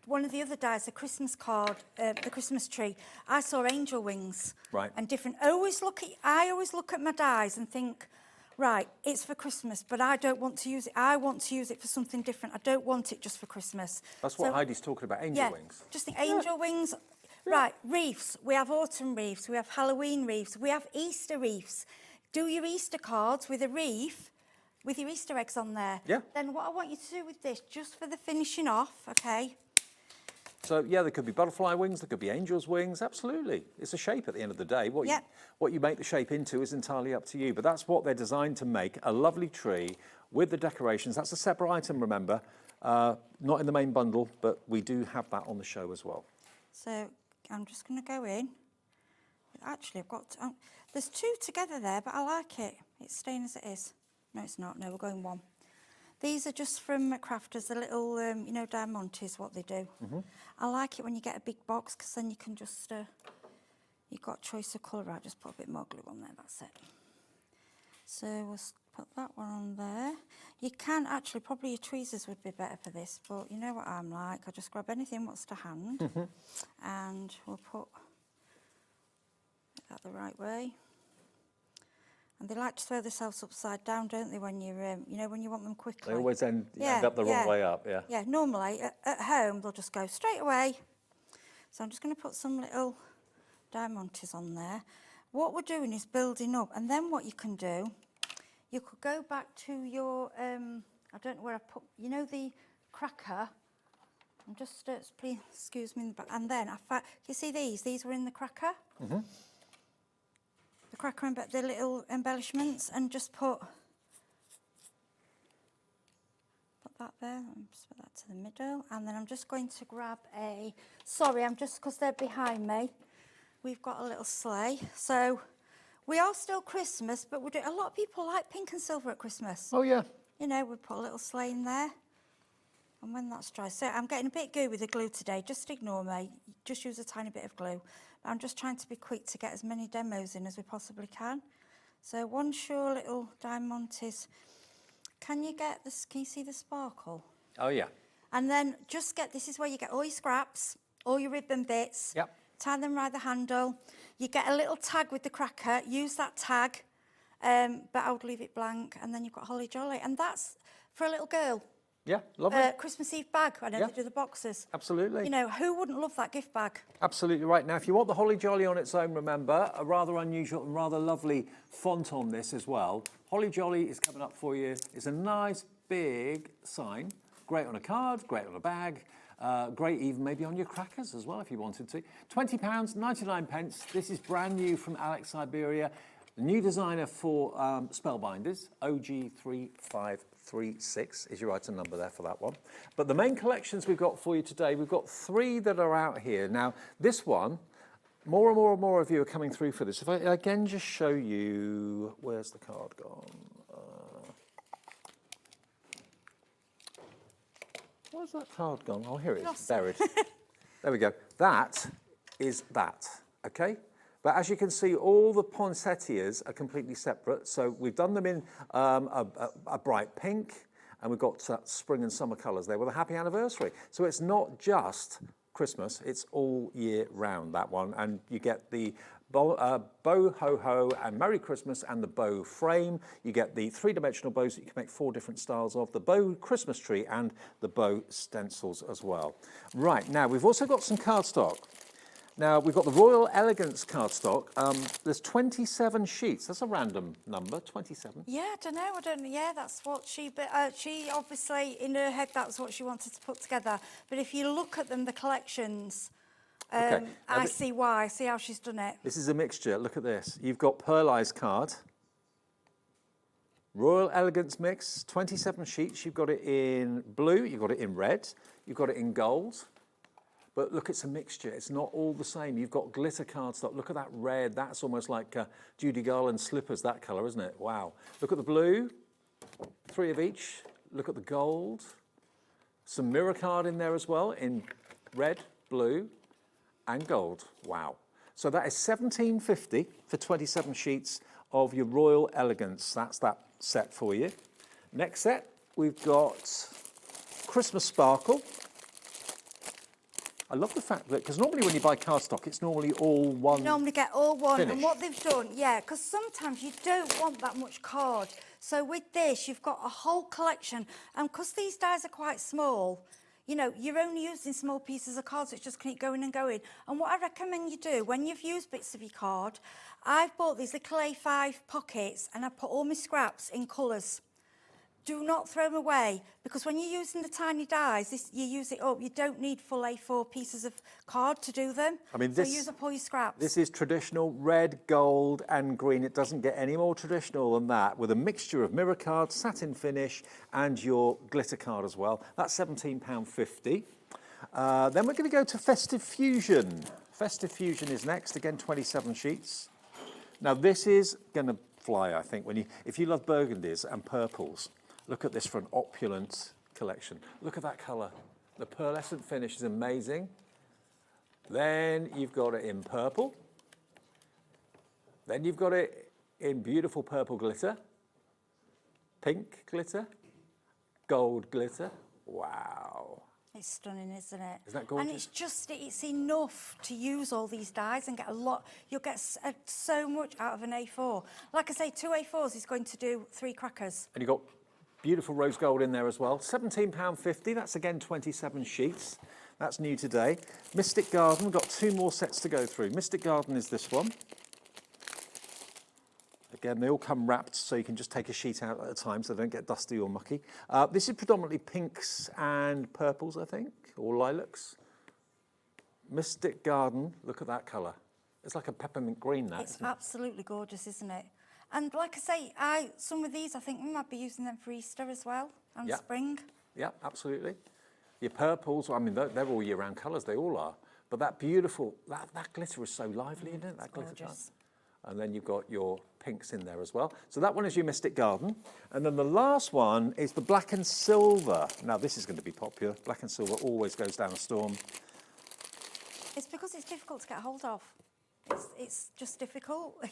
one of the other dies, the Christmas card, the Christmas tree. I saw angel wings. Right. And different. I always look at my dies and think, right, it's for Christmas, but I don't want to use it. I want to use it for something different. I don't want it just for Christmas. That's what Heidi's talking about, angel wings. Just the angel wings. Right, wreaths. We have autumn wreaths. We have Halloween wreaths. We have Easter wreaths. Do your Easter cards with a wreath with your Easter eggs on there. Yeah. Then what I want you to do with this, just for the finishing off, okay? So, yeah, there could be butterfly wings, there could be angel's wings, absolutely. It's a shape at the end of the day. What you make the shape into is entirely up to you, but that's what they're designed to make, a lovely tree with the decorations. That's a separate item, remember, not in the main bundle, but we do have that on the show as well. So I'm just going to go in. Actually, I've got, there's two together there, but I like it. It's staying as it is. No, it's not. No, we're going one. These are just from Crafters, the little, you know, diamantes, what they do. I like it when you get a big box, because then you can just, you've got choice of colour. Right, just put a bit more glue on there, that's it. So we'll put that one on there. You can actually, probably your tweezers would be better for this, but you know what I'm like. I'll just grab anything what's to hand, and we'll put that the right way. And they like to throw themselves upside down, don't they, when you're, you know, when you want them quickly. They always end up the wrong way up, yeah. Yeah, normally at home they'll just go straight away. So I'm just going to put some little diamantes on there. What we're doing is building up, and then what you can do, you could go back to your, I don't know where I put, you know, the cracker. I'm just, please excuse me, and then you see these were in the cracker. The cracker, the little embellishments, and just put that there, just put that to the middle, and then I'm just going to grab because they're behind me, we've got a little sleigh. So we are still Christmas, but a lot of people like pink and silver at Christmas. Oh, yeah. You know, we put a little sleigh in there, and when that's dry, so I'm getting a bit gooey with the glue today, just ignore me, just use a tiny bit of glue. I'm just trying to be quick to get as many demos in as we possibly can. So one sure little diamantes. Can you see the sparkle? Oh, yeah. And then just this is where you get all your scraps, all your ribbon bits. Yep. Tie them around the handle. You get a little tag with the cracker, use that tag, but I would leave it blank, and then you've got Holly Jolly. And that's for a little girl. Yeah, lovely. Christmas Eve bag. I know they do the boxes. Absolutely. You know, who wouldn't love that gift bag? Absolutely right. Now, if you want the Holly Jolly on its own, remember, a rather unusual and rather lovely font on this as well. Holly Jolly is coming up for you. It's a nice big sign. Great on a card, great on a bag. Great even maybe on your crackers as well if you wanted to. £20, 99 pence. This is brand new from Syberia. The new designer for Spellbinders, OG3536 is your item number there for that one. But the main collections we've got for you today, we've got 3 that are out here. Now, this one, more and more of you are coming through for this. If I again just show you, where's the card gone? Where's that card gone? Oh, here it is, buried. There we go. That is that, okay? But as you can see, all the poinsettias are completely separate. So we've done them in a bright pink, and we've got spring and summer colours there with a happy anniversary. So it's not just Christmas, it's all year round, that one. And you get the bow ho-ho and Merry Christmas and the bow frame. You get the 3-dimensional bows that you can make 4 different styles of, the bow Christmas tree and the bow stencils as well. Right, now we've also got some cardstock. Now, we've got the Royal Elegance cardstock. There's 27 sheets. That's a random number, 27. Yeah, I don't know. Yeah, that's what she obviously, in her head, that's what she wanted to put together. But if you look at them, the collections, I see why. See how she's done it. This is a mixture. Look at this. You've got Pearlized card. Royal Elegance mix, 27 sheets. You've got it in blue. You've got it in red. You've got it in gold. But look, it's a mixture. It's not all the same. You've got glitter cardstock. Look at that red. That's almost like Judy Garland slippers, that colour, isn't it? Wow. Look at the blue. 3 of each. Look at the gold. Some mirror card in there as well in red, blue, and gold. Wow. So that is $17.50 for 27 sheets of your Royal Elegance. That's that set for you. Next set, we've got Christmas Sparkle. I love the fact that, because normally when you buy cardstock, it's normally all one. You normally get all one. finish. And what they've done, yeah, because sometimes you don't want that much card. So with this, you've got a whole collection. And because these dies are quite small, you know, you're only using small pieces of card, so it's just keep going and going. And what I recommend you do, when you've used bits of your card, I've bought these little A5 pockets and I put all my scraps in colours. Do not throw them away, because when you're using the tiny dies, you use it up. You don't need full A4 pieces of card to do them. I mean, so use up all your scraps. This is traditional red, gold and green. It doesn't get any more traditional than that, with a mixture of mirror card, satin finish and your glitter card as well. That's £17.50. Then we're going to go to Festive Fusion. Festive Fusion is next, again 27 sheets. Now this is going to fly, I think, if you love burgundies and purples. Look at this for an opulent collection. Look at that colour. The pearlescent finish is amazing. Then you've got it in purple. Then you've got it in beautiful purple glitter, pink glitter, gold glitter. Wow. It's stunning, isn't it? Isn't that gorgeous? And it's enough to use all these dies and get a lot. You'll get so much out of an A4. Like I say, 2 A4s is going to do 3 crackers. And you've got beautiful rose gold in there as well. £17.50, that's again 27 sheets. That's new today. Mystic Garden, we've got 2 more sets to go through. Mystic Garden is this one. Again, they all come wrapped, so you can just take a sheet out at a time so they don't get dusty or mucky. This is predominantly pinks and purples, I think, or lilacs. Mystic Garden, look at that colour. It's like a peppermint green, that. It's absolutely gorgeous, isn't it? And like I say, some of these, I think we might be using them for Easter as well, and spring. Yeah, absolutely. Your purples, I mean, they're all year-round colours, they all are. But that beautiful, that glitter is so lively, isn't it? That glitter colour. And then you've got your pinks in there as well. So that one is your Mystic Garden. And then the last one is the black and silver. Now, this is going to be popular. Black and silver always goes down a storm. It's because it's difficult to get hold of. It's just difficult.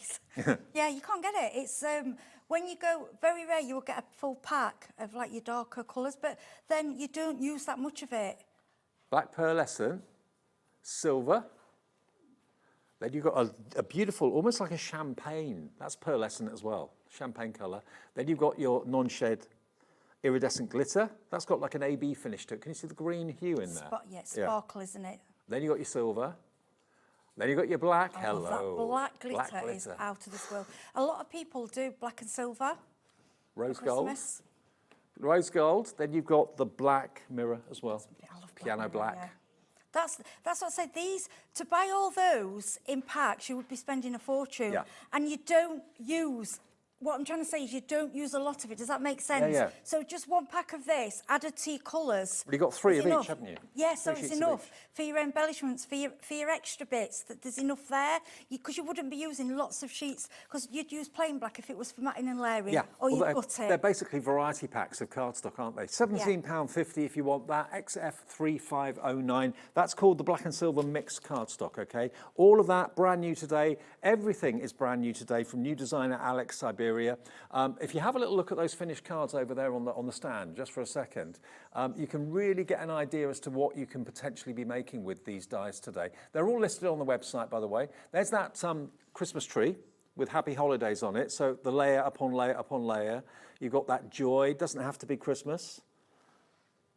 Yeah, you can't get it. It's when you go, very rare, you will get a full pack of like your darker colours, but then you don't use that much of it. Black pearlescent, silver. Then you've got a beautiful, almost like a champagne. That's pearlescent as well, champagne colour. Then you've got your non-shed iridescent glitter. That's got like an AB finish to it. Can you see the green hue in there? Yeah, sparkle, isn't it? Then you've got your silver. Then you've got your black. Oh, Hello. that black glitter is out of this world. A lot of people do black and silver. Rose gold. Rose gold. Then you've got the black mirror as well. I love Piano black. Yeah. That's what I said. These, to buy all those in packs, you would be spending a fortune. Yeah. And you don't use, what I'm trying to say is you don't use a lot of it. Does that make sense? Yeah. So just 1 pack of this, added to your colours. But you've got 3 of each, haven't you? Yeah, so 3 it's sheets of enough each. for your embellishments, for your extra bits, that there's enough there. Because you wouldn't be using lots of sheets, because you'd use plain black if it was for matting and layering. Yeah, Or well, you'd cut it. they're basically variety packs of cardstock, aren't they? £17.50 if you want that, XF3509. That's called the black and silver mixed cardstock, okay? All of that brand new today. Everything is brand new today from new designer Alex Syberia. If you have a little look at those finished cards over there on the stand, just for a second, you can really get an idea as to what you can potentially be making with these dies today. They're all listed on the website, by the way. There's that Christmas tree with Happy Holidays on it. So the layer upon layer upon layer. You've got that joy. Doesn't have to be Christmas.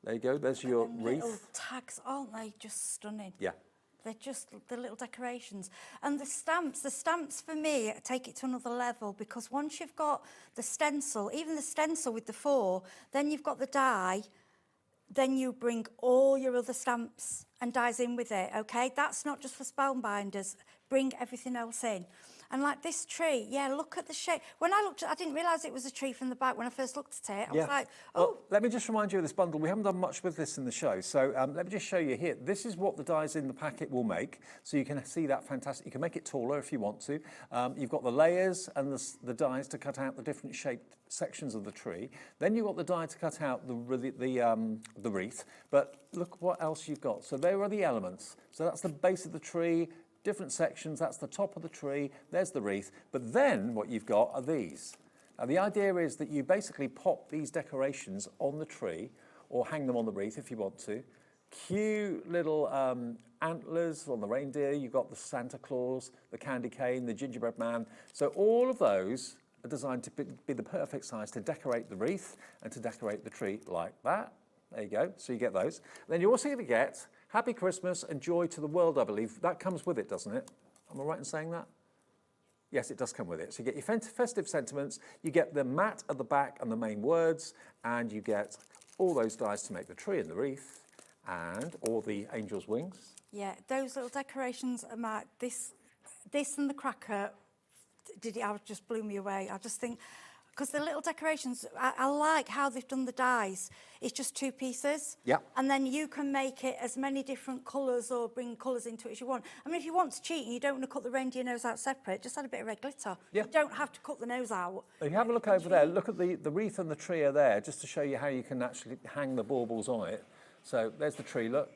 There you go. There's your wreath. Little tags, aren't they just stunning? Yeah. They're just the little decorations. And the stamps for me take it to another level, because once you've got the stencil, even the stencil with the 4, then you've got the die, then you bring all your other stamps and dies in with it, okay? That's not just for spellbinders. Bring everything else in. And like this tree, yeah, look at the shape. When I looked, I didn't realise it was a tree from the back when I first looked at it. I was like, oh. Well, let me just remind you of this bundle. We haven't done much with this in the show, so let me just show you here. This is what the dies in the packet will make, so you can see that fantastic. You can make it taller if you want to. You've got the layers and the dies to cut out the different shaped sections of the tree. Then you've got the die to cut out the wreath. But look what else you've got. So there are the elements. So that's the base of the tree. Different sections, that's the top of the tree, there's the wreath, but then what you've got are these. Now the idea is that you basically pop these decorations on the tree, or hang them on the wreath if you want to, cute little antlers on the reindeer. You've got the Santa Claus, the candy cane, the gingerbread man. So all of those are designed to be the perfect size to decorate the wreath and to decorate the tree like that. There you go. So you get those. Then you're also going to get Happy Christmas and Joy to the World, I believe. That comes with it, doesn't it? Am I right in saying that? Yes, it does come with it. So you get your festive sentiments, you get the mat at the back and the main words, and you get all those dies to make the tree and the wreath, and all the angel's wings. Yeah, those little decorations are marked. This and the cracker, just blew me away. I just think, because the little decorations, I like how they've done the dies. It's just 2 pieces. Yeah. And then you can make it as many different colours or bring colours into it as you want. I mean, if you want to cheat and you don't want to cut the reindeer nose out separate, just add a bit of red glitter. Yeah. You don't have to cut the nose out. If you have a look over there, look at the wreath and the tree are there, just to show you how you can actually hang the baubles on it. So there's the tree, look.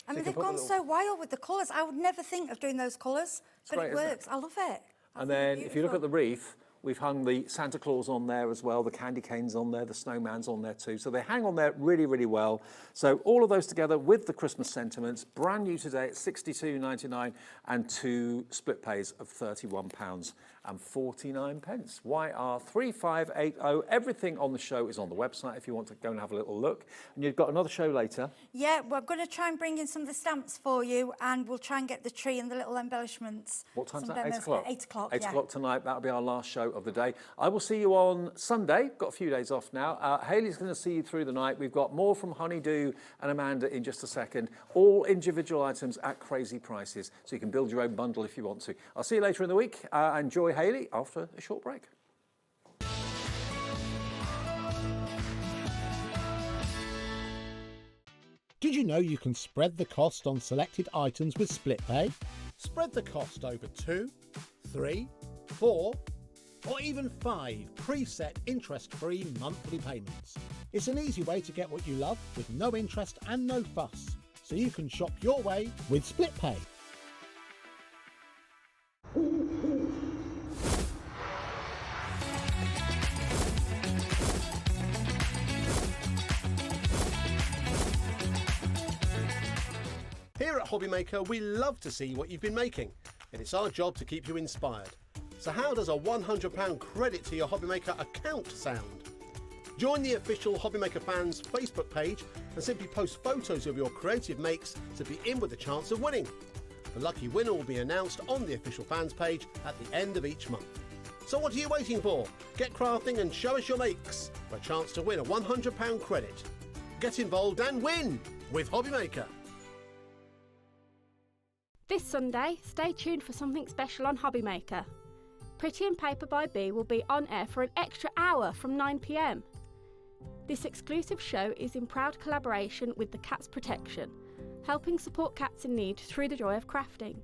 I mean, they've gone so wild with the colours. I would never think of doing those colours, but great, it works. I love it. And then if you look at the wreath, we've hung the Santa Claus on there as well, the candy canes on there, the snowman's on there too. So they hang on there really, really well. So all of those together with the Christmas sentiments, brand new today at £62.99 and 2 split pays of £31.49. YR3580. Everything on the show is on the website if you want to go and have a little look. And you've got another show later. Yeah, we're going to try and bring in some of the stamps for you, and we'll try and get the tree and the little embellishments. What time's Some that? 8 demos- o'clock? 8 o'clock, 8 yeah. o'clock tonight. That'll be our last show of the day. I will see you on Sunday. Got a few days off now. Hayley's going to see you through the night. We've got more from Honeydew and Amanda in just a second. All individual items at crazy prices, so you can build your own bundle if you want to. I'll see you later in the week. Enjoy Hayley after a short break. Did you know you can spread the cost on selected items with split pay? Spread the cost over 2, 3, 4, or even 5 preset interest-free monthly payments. It's an easy way to get what you love with no interest and no fuss, so you can shop your way with split pay. Here at Hobbymaker, we love to see what you've been making, and it's our job to keep you inspired. So how does a £100 credit to your Hobbymaker account sound? Join the official Hobbymaker fans Facebook page and simply post photos of your creative makes to be in with a chance of winning. The lucky winner will be announced on the official fans page at the end of each month. So what are you waiting for? Get crafting and show us your makes for a chance to win a £100 credit. Get involved and win with Hobbymaker. This Sunday, stay tuned for something special on Hobbymaker. Pretty and Paper by Bee will be on air for an extra hour from 9 p.m. This exclusive show is in proud collaboration with the Cats Protection, helping support cats in need through the joy of crafting.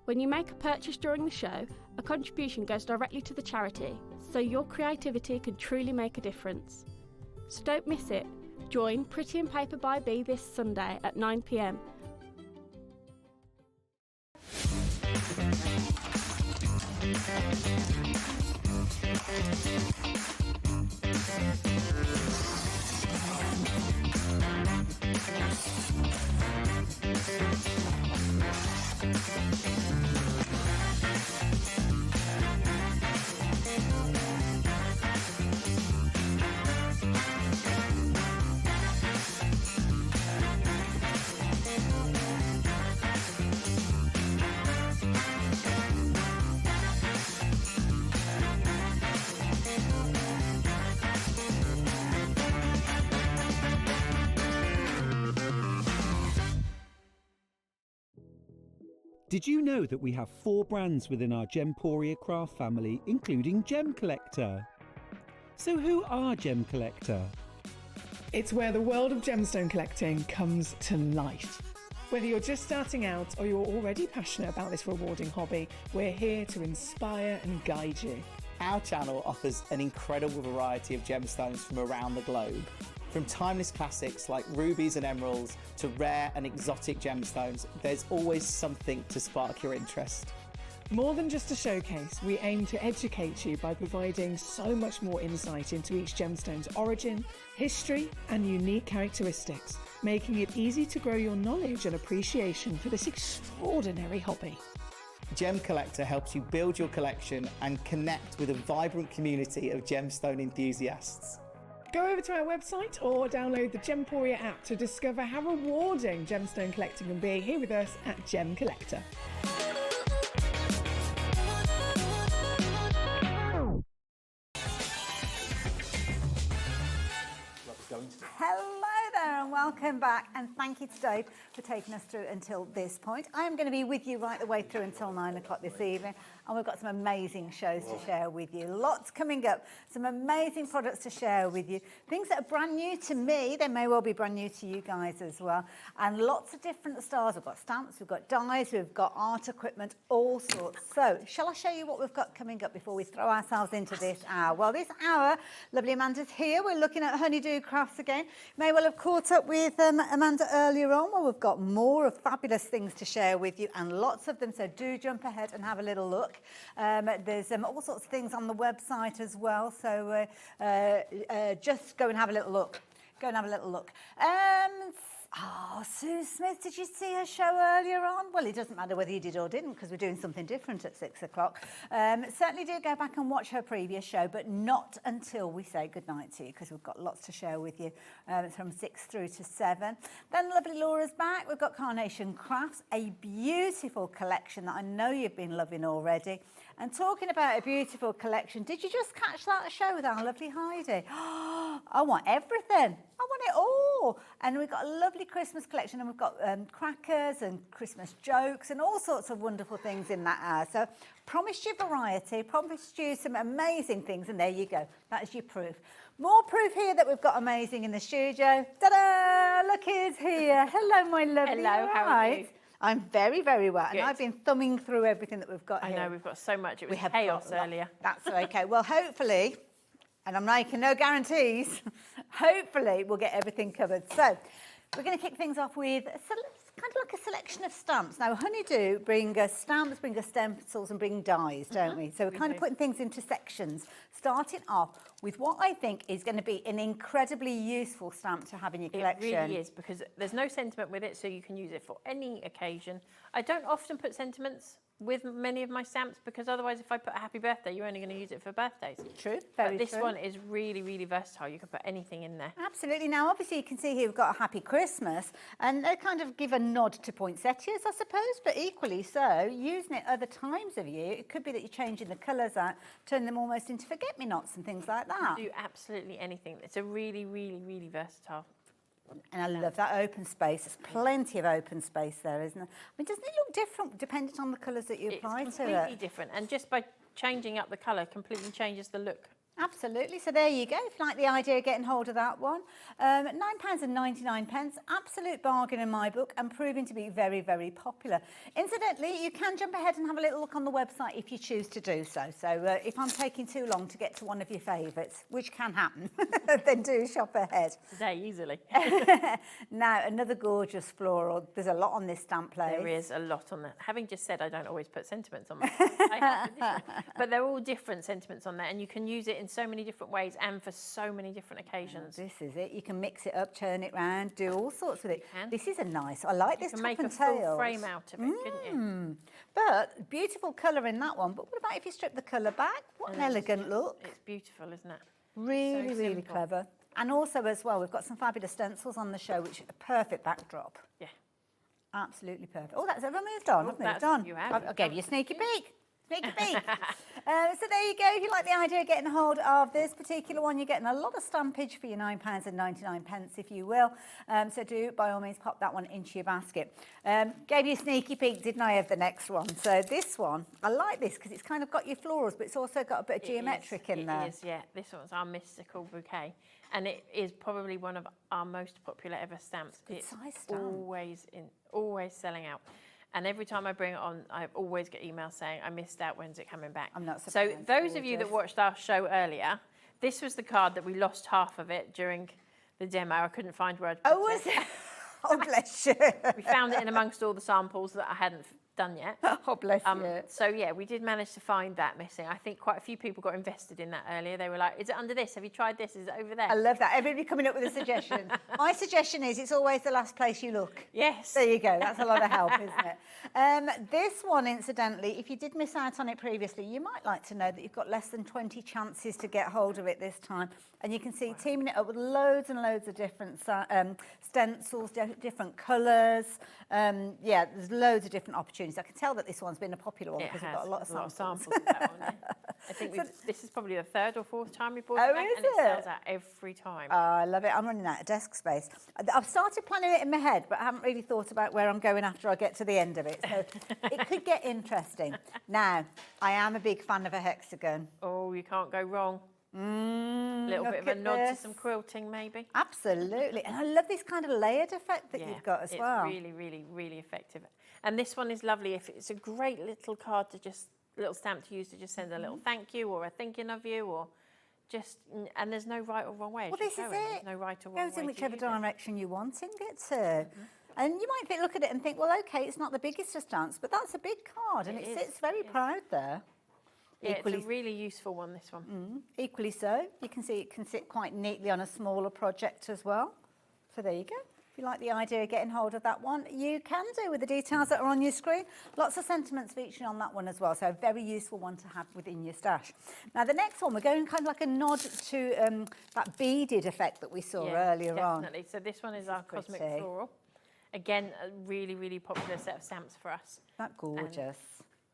When you make a purchase during the show, a contribution goes directly to the charity, so your creativity can truly make a difference. So don't miss it. Join Pretty and Paper by Bee this Sunday at 9 p.m. Did you know that we have 4 brands within our Gemporia craft family, including Gem Collector? So who are Gem Collector? It's where the world of gemstone collecting comes to life. Whether you're just starting out or you're already passionate about this rewarding hobby, we're here to inspire and guide you. Our channel offers an incredible variety of gemstones from around the globe. From timeless classics like rubies and emeralds to rare and exotic gemstones, there's always something to spark your interest. More than just a showcase, we aim to educate you by providing so much more insight into each gemstone's origin, history, and unique characteristics, making it easy to grow your knowledge and appreciation for this extraordinary hobby. Gem Collector helps you build your collection and connect with a vibrant community of gemstone enthusiasts. Go over to our website or download the Gemporia app to discover how rewarding gemstone collecting can be here with us at Gem Collector. Hello there and welcome back, and thank you to Dave for taking us through until this point. I am going to be with you right the way through until 9 o'clock this evening, and we've got some amazing shows to share with you. Lots coming up, some amazing products to share with you. Things that are brand new to me, they may well be brand new to you guys as well, and lots of different styles. We've got stamps, we've got dies, we've got art equipment, all sorts. So, shall I show you what we've got coming up before we throw ourselves into this hour? Well, this hour, lovely Amanda's here. We're looking at Honeydew Crafts again. May well have caught up with Amanda earlier on. Well, we've got more of fabulous things to share with you, and lots of them, so do jump ahead and have a little look. There's all sorts of things on the website as well, so just go and have a little look. Go and have a little look. Sue Smith, did you see her show earlier on? Well, it doesn't matter whether you did or didn't, because we're doing something different at 6 o'clock. Certainly do go back and watch her previous show, but not until we say goodnight to you, because we've got lots to share with you from 6 through to 7. Then lovely Laura's back. We've got Carnation Crafts, a beautiful collection that I know you've been loving already. And talking about a beautiful collection, did you just catch that show with our lovely Heidi? I want everything. I want it all. And we've got a lovely Christmas collection, and we've got crackers and Christmas jokes and all sorts of wonderful things in that hour. So promised you variety, promised you some amazing things, and there you go. That is your proof. More proof here that we've got amazing in the studio. Ta-da! Look who's here. Hello, my lovely. Hello, how are you? I'm very, very well. Good. And I've been thumbing through everything that we've got I here. know, we've got so much. It was chaos earlier. That's okay. Well, hopefully, and I'm making no guarantees, hopefully we'll get everything covered. So we're going to kick things off with kind of like a selection of stamps. Now, Honeydew bring us stamps, bring us stencils, and bring dies, don't we? So we're kind of putting things into sections, starting off with what I think is going to be an incredibly useful stamp to have in your collection. It really is, because there's no sentiment with it, so you can use it for any occasion. I don't often put sentiments with many of my stamps, because otherwise if I put a happy birthday, you're only going to use it for birthdays. True, But this one is really, really versatile. You can put anything in there. Absolutely. Now, obviously, you can see here we've got a Happy Christmas, and they kind of give a nod to poinsettias, I suppose, but equally so, using it other times of year, it could be that you're changing the colours out, turn them almost into forget-me-nots and things like that. You can do absolutely anything. It's a really, really, really versatile. And I love that open space. There's plenty of open space there, isn't there? I mean, doesn't it look different depending on the colours that you apply to it? It's completely different, and just by changing up the colour completely changes the look. Absolutely. So there you go. If you like the idea of getting hold of that one. £9.99, absolute bargain in my book, and proving to be very, very popular. Incidentally, you can jump ahead and have a little look on the website if you choose to do so. So if I'm taking too long to get to one of your favourites, which can happen, then do shop ahead. Today, easily. Now, another gorgeous floral. There's a lot on this stamp place. There is a lot on there. Having just said I don't always put sentiments on mine, but they're all different sentiments on there, and you can use it in so many different ways and for so many different occasions. This is it. You can mix it up, turn it round, do all sorts with it. This is a nice. I like this top and tails. You can make a full frame out of it, couldn't you? But beautiful colour in that one. But what about if you strip the colour back? What an elegant look. It's beautiful, isn't it? Really, So really simple. clever. And also as well, we've got some fabulous stencils on the show, which are a perfect backdrop. Yeah. Absolutely perfect. Oh, that's ever moved on. I've moved on. You have. I gave you a sneaky peek. Sneaky peek. So there you go. If you like the idea of getting hold of this particular one, you're getting a lot of stampage for your £9.99, if you will. So do, by all means, pop that one into your basket. Gave you a sneaky peek, didn't I, of the next one? So this one, I like this because it's kind of got your florals, but it's also got a bit of geometric in there. It is, yeah. This one's our mystical bouquet, and it is probably one of our most popular ever stamps. Good size stamp. Always selling out. And every time I bring it on, I always get emails saying, I missed out, when's it coming back? I'm not So surprised. those of you that watched our show earlier, this was the card that we lost half of it during the demo. I couldn't find where I'd put was it. Oh, bless you. We found it in amongst all the samples that I hadn't done yet. Oh, bless you. So yeah, we did manage to find that missing. I think quite a few people got invested in that earlier. They were like, is it under this? Have you tried this? Is it over there? I love that. Everybody coming up with a suggestion. My suggestion is it's always the last place you look. Yes. There you go. That's a lot of help, isn't it? This one, incidentally, if you did miss out on it previously, you might like to know that you've got less than 20 chances to get hold of it this time. And you can see teaming it up with loads and loads of different stencils, different colours. Yeah, there's loads of different opportunities. I can tell that this one's been a popular one because we've got a lot of samples. of that one, yeah. I think this is probably the 3rd or 4th time we bought it back, and it sells out every time. Oh, I love it. I'm running out of desk space. I've started planning it in my head, but I haven't really thought about where I'm going after I get to the end of it. So it could get interesting. Now, I am a big fan of a hexagon. Oh, you can't go wrong. A little bit of a nod to some quilting, maybe. Absolutely. And I love this kind of layered effect that you've got as well. It's really, really, really effective. And this one is lovely. It's a great little card to just, little stamp to use to just send a little thank you or a thinking of you, or just, and there's no right or wrong way. Well, this is it. There's no right or wrong way. Goes in whichever direction you're wanting it to. And you might look at it and think, well, okay, it's not the biggest of stamps, but that's a big card, and it sits very proud there. Yeah, it's a really useful one, this one. Equally so. You can see it can sit quite neatly on a smaller project as well. So there you go. If you like the idea of getting hold of that one, you can do with the details that are on your screen. Lots of sentiments featuring on that one as well, so a very useful one to have within your stash. Now, the next one, we're going kind of like a nod to that beaded effect that we saw earlier on. Definitely. So this one is our Cosmic Floral. Again, a really, really popular set of stamps for us. That gorgeous.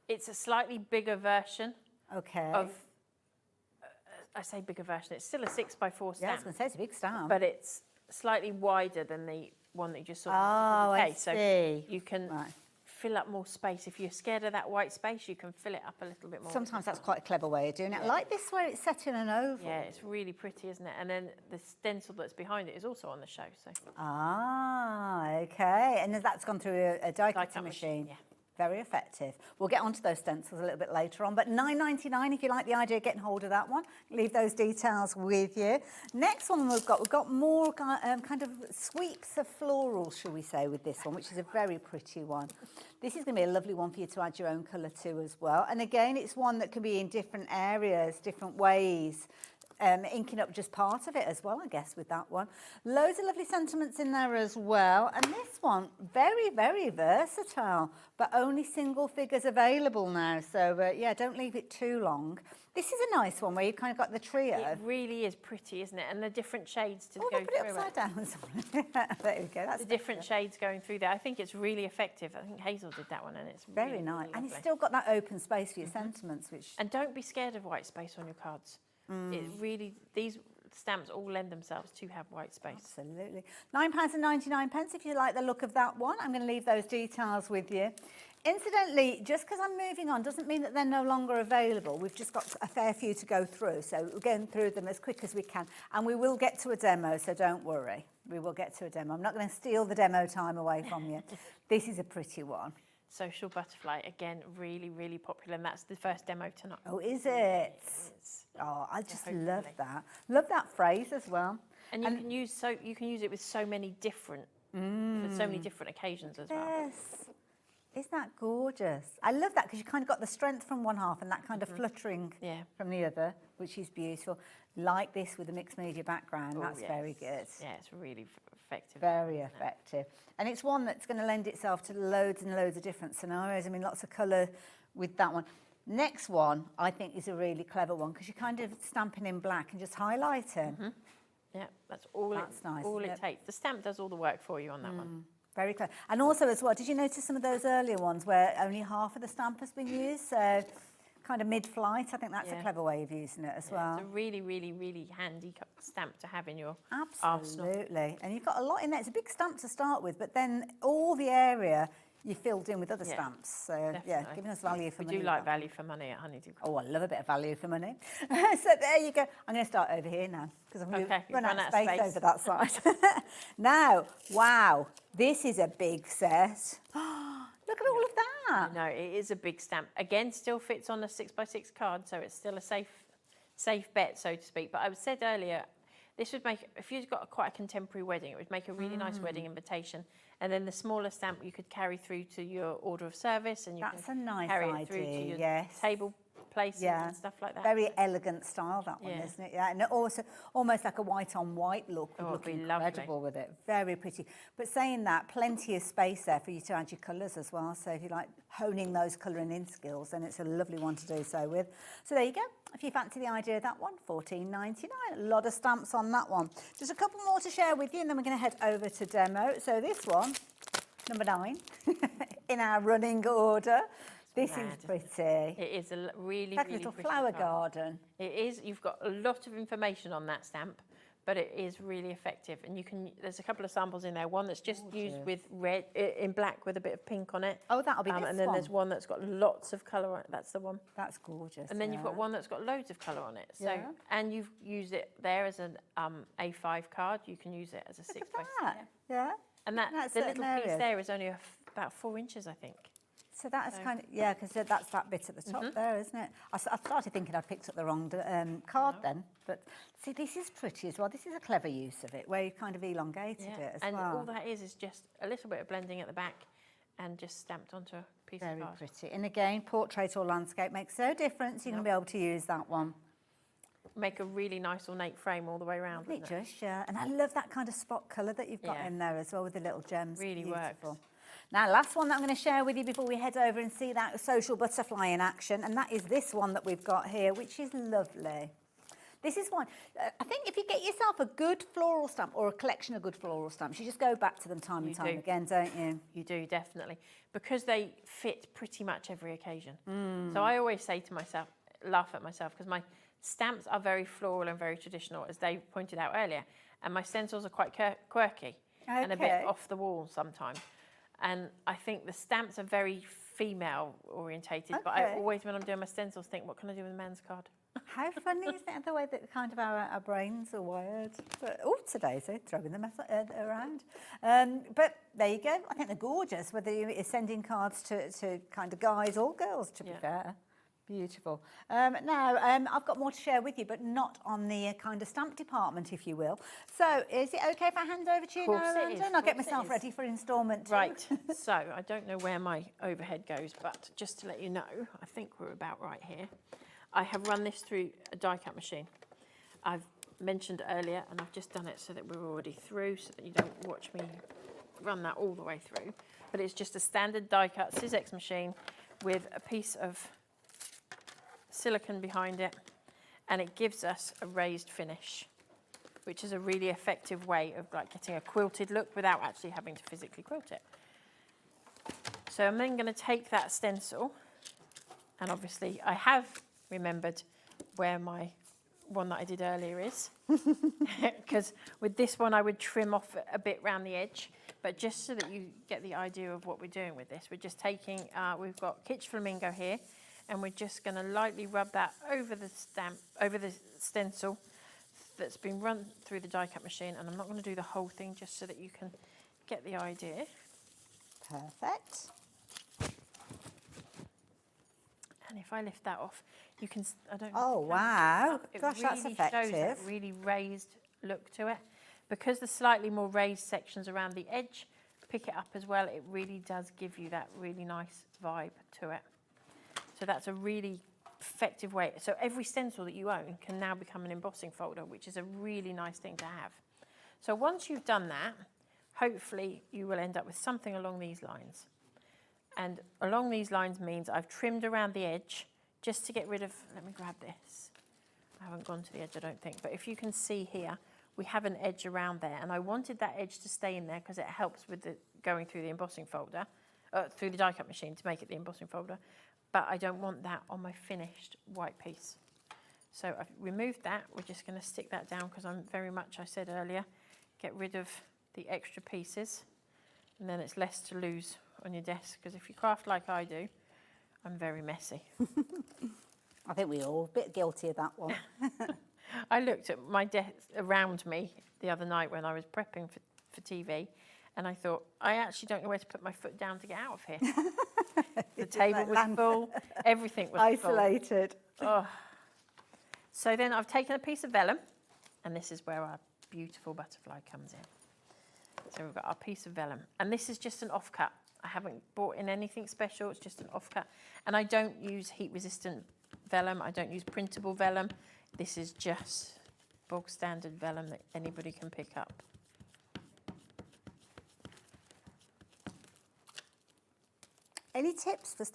It's a slightly bigger version. Okay. Of, I say bigger version, it's still a 6x4 stamp. Yeah, I was going to say, it's a big stamp. But it's slightly wider than the one that you just saw. Oh, I see. So you can fill up more space. If you're scared of that white space, you can fill it up a little bit more. Sometimes that's quite a clever way of doing it. I like this where it's set in an oval. Yeah, it's really pretty, isn't it? And then the stencil that's behind it is also on the show. So. Ah, okay. And that's gone through a die-cutting machine. Yeah. Very effective. We'll get onto those stencils a little bit later on, but $9.99 if you like the idea of getting hold of that one. Leave those details with you. Next one we've got more kind of sweeps of florals, shall we say, with this one, which is a very pretty one. This is going to be a lovely one for you to add your own colour to as well. And again, it's one that can be in different areas, different ways. Inking up just part of it as well, I guess, with that one. Loads of lovely sentiments in there as well. And this one, very, very versatile, but only single figures available now. So, yeah, don't leave it too long. This is a nice one where you've kind of got the trio. It really is pretty, isn't it? And the different shades to go put through it upside down. There we go. That's the different shades going through there. I think it's really effective. I think Hazel did that one, and it's very really, nice. Really and it's still got that open space for your sentiments, which. And don't be scared of white space on your cards. It really, these stamps all lend themselves to have white space. Absolutely. £9.99 if you like the look of that one. I'm going to leave those details with you. Incidentally, just because I'm moving on doesn't mean that they're no longer available. We've just got a fair few to go through, so we're going through them as quick as we can. And we will get to a demo, so don't worry. We will get to a demo. I'm not going to steal the demo time away from you. This is a pretty one. Social Butterfly, again, really, really popular, and that's the first demo tonight. Oh, is it? Oh, I just love that. Love that phrase as well. And you can use it with so many different, for so many different occasions as well. Yes. Isn't that gorgeous? I love that because you kind of got the strength from one half and that kind of fluttering from the other, which is beautiful. Like this with a mixed media background, that's very good. Yeah, it's really effective. Very effective. And it's one that's going to lend itself to loads and loads of different scenarios. I mean, lots of colour with that one. Next one, I think, is a really clever one because you're kind of stamping in black and just highlighting. Yeah, that's all. That's nice. All it takes. The stamp does all the work for you on that one. Very clever. And also as well, did you notice some of those earlier ones where only half of the stamp has been used? So kind of mid-flight, I think that's a clever way of using it as well. It's a really, really, really handy stamp to have in your arsenal. Absolutely. And you've got a lot in there. It's a big stamp to start with, but then all the area you filled in with other stamps. So, yeah, giving us value for money. We do like value for money at Honeydew. Oh, I love a bit of value for money. So there you go. I'm going to start over here now because I'm going to run out of space over that side. Now, wow, this is a big set. Look at all of that. No, it is a big stamp. Again, still fits on a 6x6 card, so it's still a safe bet, so to speak. But I said earlier, This would make, if you've got quite a contemporary wedding, it would make a really nice wedding invitation. And then the smaller stamp you could carry through to your order of service, and you That's can a nice carry idea, it through to your yes. table placing and stuff like that. Very elegant style, that one, Yeah. isn't it? Yeah, and also almost like a white on white look would Oh, look it'd be lovely. incredible with it. Very pretty. But saying that, plenty of space there for you to add your colours as well. So if you like honing those colouring in skills, then it's a lovely one to do so with. So there you go. If you fancy the idea of that one, $14.99. A lot of stamps on that one. Just a couple more to share with you, and then we're going to head over to demo. So this one, number 9, in our running order. This is pretty. It is a really, like really a little pretty flower card. garden. It is. You've got a lot of information on that stamp, but it is really effective. And you can. There's a couple of samples in there. One that's just used with red in black with a bit of pink on it. Oh, that'll be this And then one. there's one that's got lots of colour on it. That's the one. That's gorgeous. And then you've got one that's got loads of colour on it. So Yeah. and you've used it there as an A5 card. You can use it as a 6 by 6. Yeah. And that That's the certain little piece areas. there is only about 4 inches, I think. So that's kind of, yeah, because that's that bit at the top there, isn't it? I started thinking I'd picked up the wrong card then. But see, this is pretty as well. This is a clever use of it, where you kind of elongated it as and well. all that is just a little bit of blending at the back and just stamped onto a piece Very of card. pretty. And again, portrait or landscape makes no difference. You're going to be able to use that one. Make a really nice ornate frame all the way around. It just, yeah. And I love that kind of spot colour that you've got Yeah. in there as well with the little gems. Really Beautiful. works. Now, last one that I'm going to share with you before we head over and see that social butterfly in action, and that is this one that we've got here, which is lovely. This is one, I think if you get yourself a good floral stamp or a collection of good floral stamps, you just go back to them time and time again, don't you? You do, definitely. Because they fit pretty much every occasion. So I always say to myself, laugh at myself, because my stamps are very floral and very traditional, as Dave pointed out earlier, and my stencils are quite quirky and a bit Okay. off the wall sometimes. And I think the stamps are very female orientated, but I Okay. always, when I'm doing my stencils, think, what can I do with a man's card? How funny is it, the way that kind of our brains are wired? But, oh, today's throwing them around. But there you go. I think they're gorgeous, whether you're sending cards to kind of guys or girls, to be fair. Beautiful. Now, I've got more to share with you, but not on the kind of stamp department, if you will. So, is it okay if I hand over to you now, Course it is, Amanda? And I'll get course it myself is. ready for instalment two. Right, so I don't know where my overhead goes, but just to let you know, I think we're about right here. I have run this through a die cut machine. I've mentioned earlier, and I've just done it so that we're already through, so that you don't watch me run that all the way through. But it's just a standard die cut Syzex machine with a piece of silicone behind it, and it gives us a raised finish, which is a really effective way of like getting a quilted look without actually having to physically quilt it. So I'm then going to take that stencil, and obviously I have remembered where my one that I did earlier is, because with this one I would trim off a bit around the edge, but just so that you get the idea of what we're doing with this, we're just taking, we've got Kitsch Flamingo here, and we're just going to lightly rub that over the stamp, over the stencil that's been run through the die cut machine, and I'm not going to do the whole thing, just so that you can get the idea. Perfect. And if I lift that off, you can, I don't know. Oh, if you can wow. pick it up. It Gosh, that's really shows that effective. really raised look to it. Because the slightly more raised sections around the edge pick it up as well, it really does give you that really nice vibe to it. So that's a really effective way. So every stencil that you own can now become an embossing folder, which is a really nice thing to have. So once you've done that, hopefully you will end up with something along these lines. And along these lines means I've trimmed around the edge just to get rid of, let me grab this. I haven't gone to the edge, I don't think, but if you can see here, we have an edge around there, and I wanted that edge to stay in there because it helps with the going through the embossing folder, through the die cut machine to make it the embossing folder, but I don't want that on my finished white piece. So I've removed that. We're just going to stick that down because I'm very much, I said earlier, get rid of the extra pieces, and then it's less to lose on your desk, because if you craft like I do, I'm very messy. I think we're all a bit guilty of that one. I looked at my desk around me the other night when I was prepping for TV, and I thought, I actually don't know where to put my foot down to get out of here. The table was full, everything was isolated. full. Oh. So then I've taken a piece of vellum, And this is where our beautiful butterfly comes in. So we've got our piece of vellum. And this is just an offcut. I haven't bought in anything special, it's just an offcut. And I don't use heat-resistant vellum, I don't use printable vellum. This is just bog standard vellum that anybody can pick up. Any tips for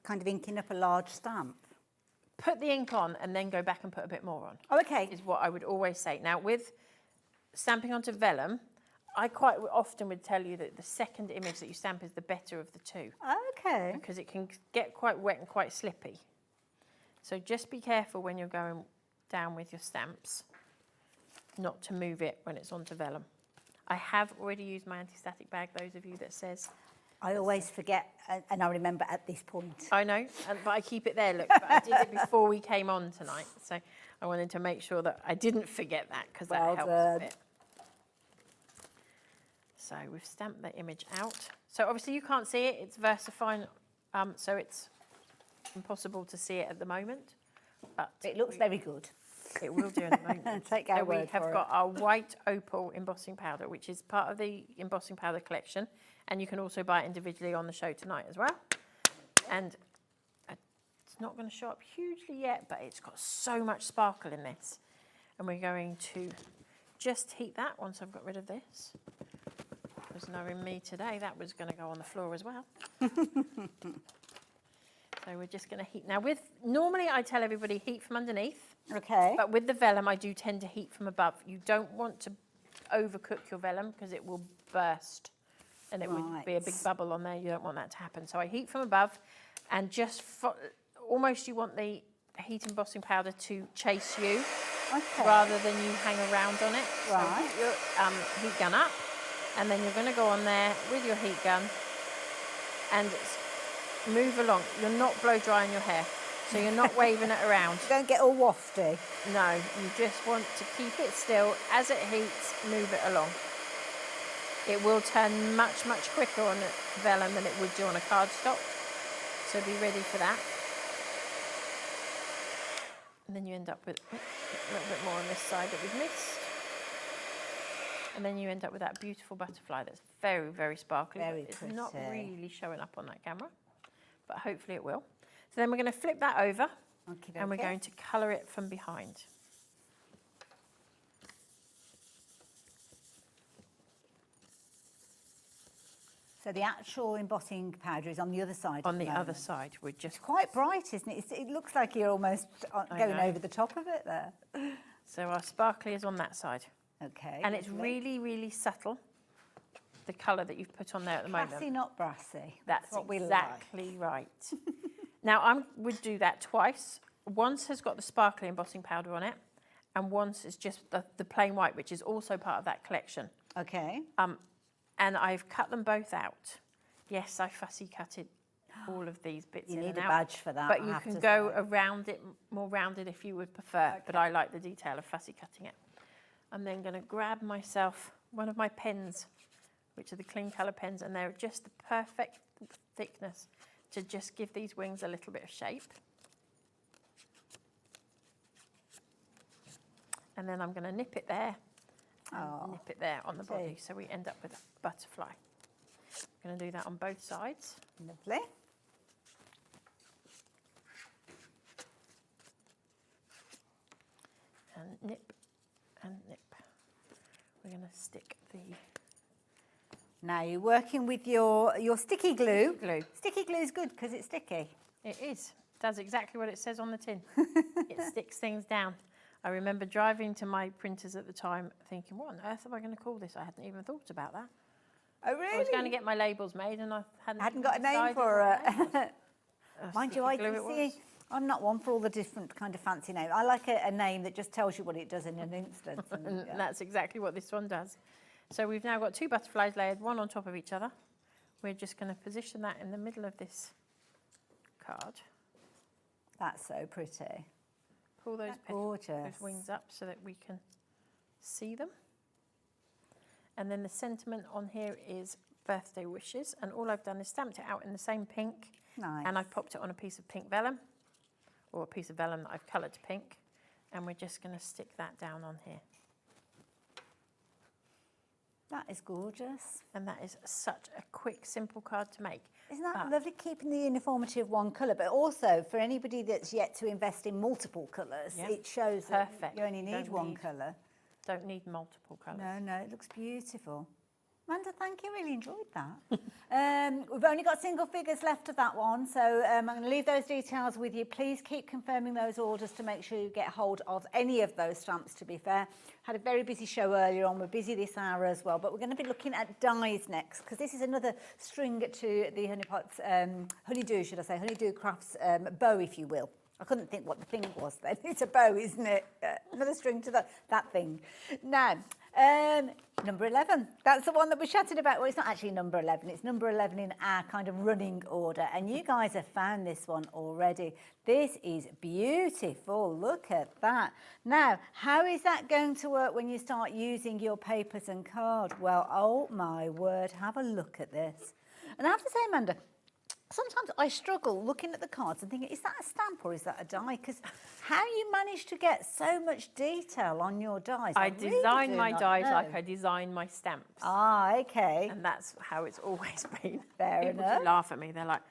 kind of inking up a large stamp? Put the ink on and then go back and put a bit more on. Oh, okay. Is what I would always say. Now, with stamping onto vellum, I quite often would tell you that the second image that you stamp is the better of the two. Okay. Because it can get quite wet and quite slippy. So just be careful when you're going down with your stamps, not to move it when it's onto vellum. I have already used my anti-static bag, those of you that says. I always forget, and I remember at this point. I know, but I keep it there, look. But I did it before we came on tonight, so I wanted to make sure that I didn't forget that, because that helps a bit. So we've stamped the image out. So obviously you can't see it, it's VersaFine, so it's impossible to see it at the moment. But it looks very good. It will do in a moment. Take our So we word have for got our white opal embossing powder, which is part of the embossing powder collection. And you can also buy it individually on the show tonight as well. And it's not going to show up hugely yet, but it's got so much sparkle in this. And we're going to just heat that once I've got rid of this. Because knowing me today, that was going to go on the floor as well. So we're just going to heat. Now, normally I tell everybody heat from underneath. Okay. But with the vellum, I do tend to heat from above. You don't want to overcook your vellum because it will burst. And it would be a big bubble on there. You don't want that to happen. So I heat from above, and just almost you want the heat embossing powder to chase you rather than you hang around on it. Right. So heat your heat gun up, and then you're going to go on there with your heat gun and move along. You're not blow drying your hair, so you're not waving it around. Don't get all wafty. No, you just want to keep it still. As it heats, move it along. It will turn much, much quicker on vellum than it would do on a cardstock. So be ready for that. And then you end up with a little bit more on this side that we've missed. And then you end up with that beautiful butterfly that's very, very sparkly. Very it's pretty. not really showing up on that camera, but hopefully it will. So then we're going to flip that over, and we're going to colour it from behind. So the actual embossing powder is on the other side. On the other side, we're just... It's quite bright, isn't it? It looks like you're almost going over the top of it there. So our sparkly is on that side. Okay. And it's really, really subtle, the colour that you've put on there at the moment. Classy, not brassy. That's what we exactly right. Now, I would do that twice. Once has got the sparkly embossing powder on it, and once is just the plain white, which is also part of that collection. Okay. And I've cut them both out. Yes, I fussy cutted all of these bits You in need and a out. badge for that, But I you have can to go say. around it, more rounded if you would prefer. But I like the detail of fussy cutting it. I'm then going to grab myself one of my pens, which are the clean colour pens, and they're just the perfect thickness to just give these wings a little bit of shape. And then I'm going to nip it there, and nip it there on the body, so we end up with a butterfly. I'm going to do that on both sides. Lovely. And nip and nip. We're going to stick the... Now you're working with your sticky glue. Sticky glue is good because it's sticky. It is. It does exactly what it says on the tin. It sticks things down. I remember driving to my printers at the time thinking, what on earth am I going to call this? I hadn't even thought about that. Oh, really? I was going to get my labels made and I hadn't got a name decided for what it. Mind you, I can see. I'm not one for all the different kind of fancy names. I like a name that just tells you what it does in an instant. And that's exactly what this one does. So we've now got two butterflies layered, one on top of each other. We're just going to position that in the middle of this card. That's so pretty. Pull those gorgeous. Those wings up so that we can see them. And then the sentiment on here is birthday wishes. And all I've done is stamped it out in the same pink. Nice. And I've popped it on a piece of pink vellum, or a piece of vellum that I've coloured to pink. And we're just going to stick that down on here. That is gorgeous. And that is such a quick, simple card to make. Isn't that But lovely, keeping the uniformity of one colour, but also for anybody that's yet to invest in multiple colours, Yeah. it shows that Perfect. you only need Don't one need- colour. Don't need multiple colours. No, it looks beautiful. Amanda, thank you, really enjoyed that. We've only got single figures left of that one, so I'm going to leave those details with you. Please keep confirming those orders to make sure you get hold of any of those stamps, to be fair. Had a very busy show earlier on, we're busy this hour as well, but we're going to be looking at dies next, because this is another string to the Honeydew Crafts bow, if you will. I couldn't think what the thing was then. It's a bow, isn't it? Another string to that thing. Now, number 11. That's the one that we chatted about. Well, it's not actually number 11. It's number 11 in our kind of running order. And you guys have found this one already. This is beautiful. Look at that. Now, how is that going to work when you start using your papers and card? Well, oh my word, have a look at this. And I have to say, Amanda, sometimes I struggle looking at the cards and thinking, is that a stamp or is that a die? Because how you manage to get so much detail on your dies? I really design do my not dies know. like I design my stamps. Ah, okay. And that's how it's always been. Fair People enough. do laugh at me. They're like,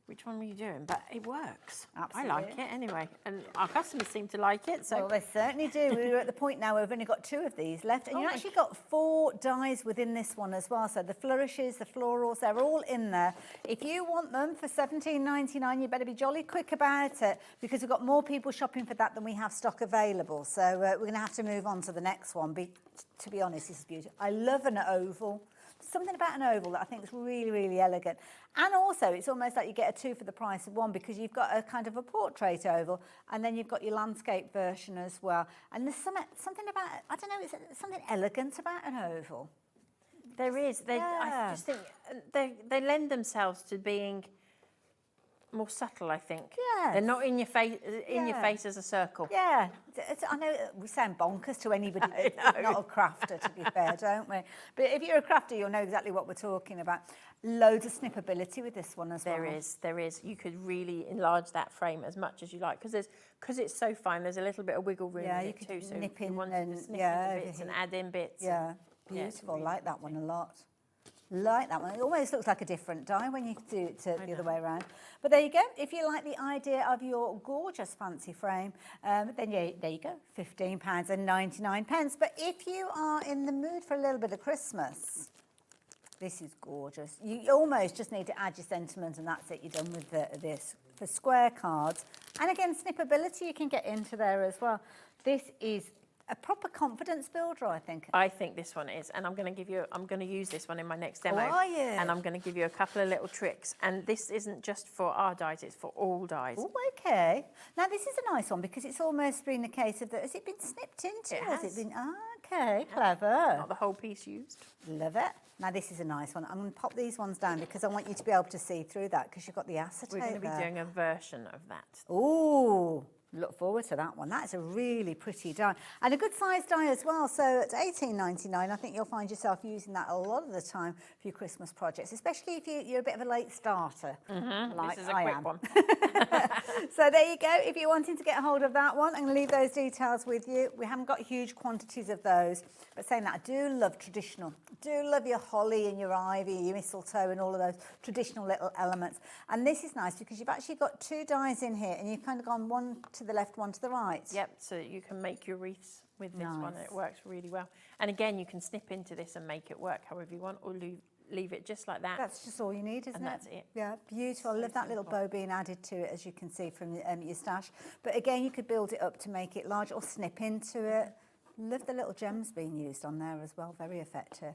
which one were you doing? But it works. Absolutely. I like it anyway. And our customers seem to like it. So Well, they certainly do. We're at the point now where we've only got 2 of these left. And you actually got 4 dies within this one as well. So the flourishes, the florals, they're all in there. If you want them for $17.99, you better be jolly quick about it, because we've got more people shopping for that than we have stock available. So we're going to have to move on to the next one. To be honest, this is beautiful. I love an oval. Something about an oval that I think is really, really elegant. And also, it's almost like you get a 2 for the price of 1, because you've got a kind of a portrait oval, and then you've got your landscape version as well. And there's something about, I don't know, it's something elegant about an oval. there is. I just think they lend themselves to being more subtle, I think. Yes. They're not in your face Yeah. as a circle. Yeah, I know we sound bonkers to anybody that's not a crafter, to be fair, don't we? But if you're a crafter, you'll know exactly what we're talking about. Loads of snippability with this one as well. There is. You could really enlarge that frame as much as you like, because it's so fine. There's a little bit of wiggle room Yeah, in you it could too. So nip you in want and to snip yeah, in the bits and add in bits. Yeah, and- yeah, it's beautiful. really Like that one a lot. Like that one. It almost looks like a different die when you do it the other way around. But there you go. If you like the idea of your gorgeous fancy frame, then there you go, £15.99. But if you are in the mood for a little bit of Christmas, this is gorgeous. You almost just need to add your sentiment, and that's it. You're done with this. For square cards, and again, snippability you can get into there as well. This is a proper confidence builder, I think. I think this one is, and I'm going to use this one in my next demo. are you? And I'm going to give you a couple of little tricks. And this isn't just for our dies; it's for all dies. Oh, okay. Now this is a nice one, because it's almost been a case of has it been snipped into? It Has has. it been? Okay, clever. Not the whole piece used. Love it. Now this is a nice one. I'm going to pop these ones down because I want you to be able to see through that, because you've got the acetate We're going to be there. doing a version of that. Ooh, look forward to that one. That's a really pretty die. And a good sized die as well. So at $18.99, I think you'll find yourself using that a lot of the time for your Christmas projects, especially if you're a bit of a late starter. Like This is a I quick am. one. So there you go. If you're wanting to get hold of that one, I'm going to leave those details with you. We haven't got huge quantities of those, but saying that, I do love traditional. Do love your holly and your ivy, your mistletoe and all of those traditional little elements. And this is nice because you've actually got 2 dies in here, and you've kind of gone one to the left, one to the right. Yep, so you can make your wreaths with this one. Nice. It works really well. And again, you can snip into this and make it work however you want, or leave it just like that. That's just all you need, isn't And it? that's it. Yeah, beautiful. I love that little bow being added to it, as you can see from your stash. But again, you could build it up to make it large or snip into it. Love the little gems being used on there as well. Very effective.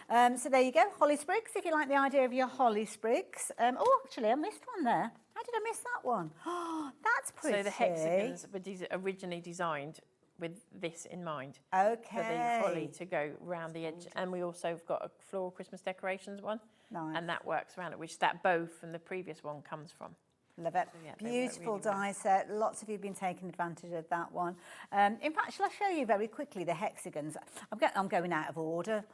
So there you go, holly sprigs, if you like the idea of your holly sprigs. Oh, actually, I missed one there. How did I miss that one? Oh, that's pretty. So the hexagons were originally designed with this in mind. Okay. For the holly to go round the edge. And we also have got a floral Christmas decorations one. Nice. And that works around it, which that bow from the previous one comes from. Love it. So, yeah, they work Beautiful really well. die set. Lots of you have been taking advantage of that one. In fact, shall I show you very quickly the hexagons? I'm going out of order.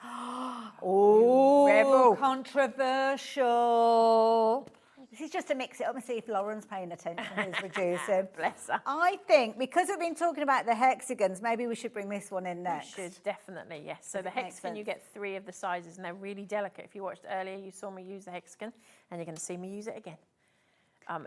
Oh, Rebel. controversial. This is just to mix it up and see if Lauren's paying attention, who's reducing. Bless her. I think, because we've been talking about the hexagons, maybe we should bring this one in next. We should, definitely, yes. So the hexagon, you get 3 of the sizes, and they're really delicate. If you watched earlier, you saw me use the hexagon, and you're going to see me use it again.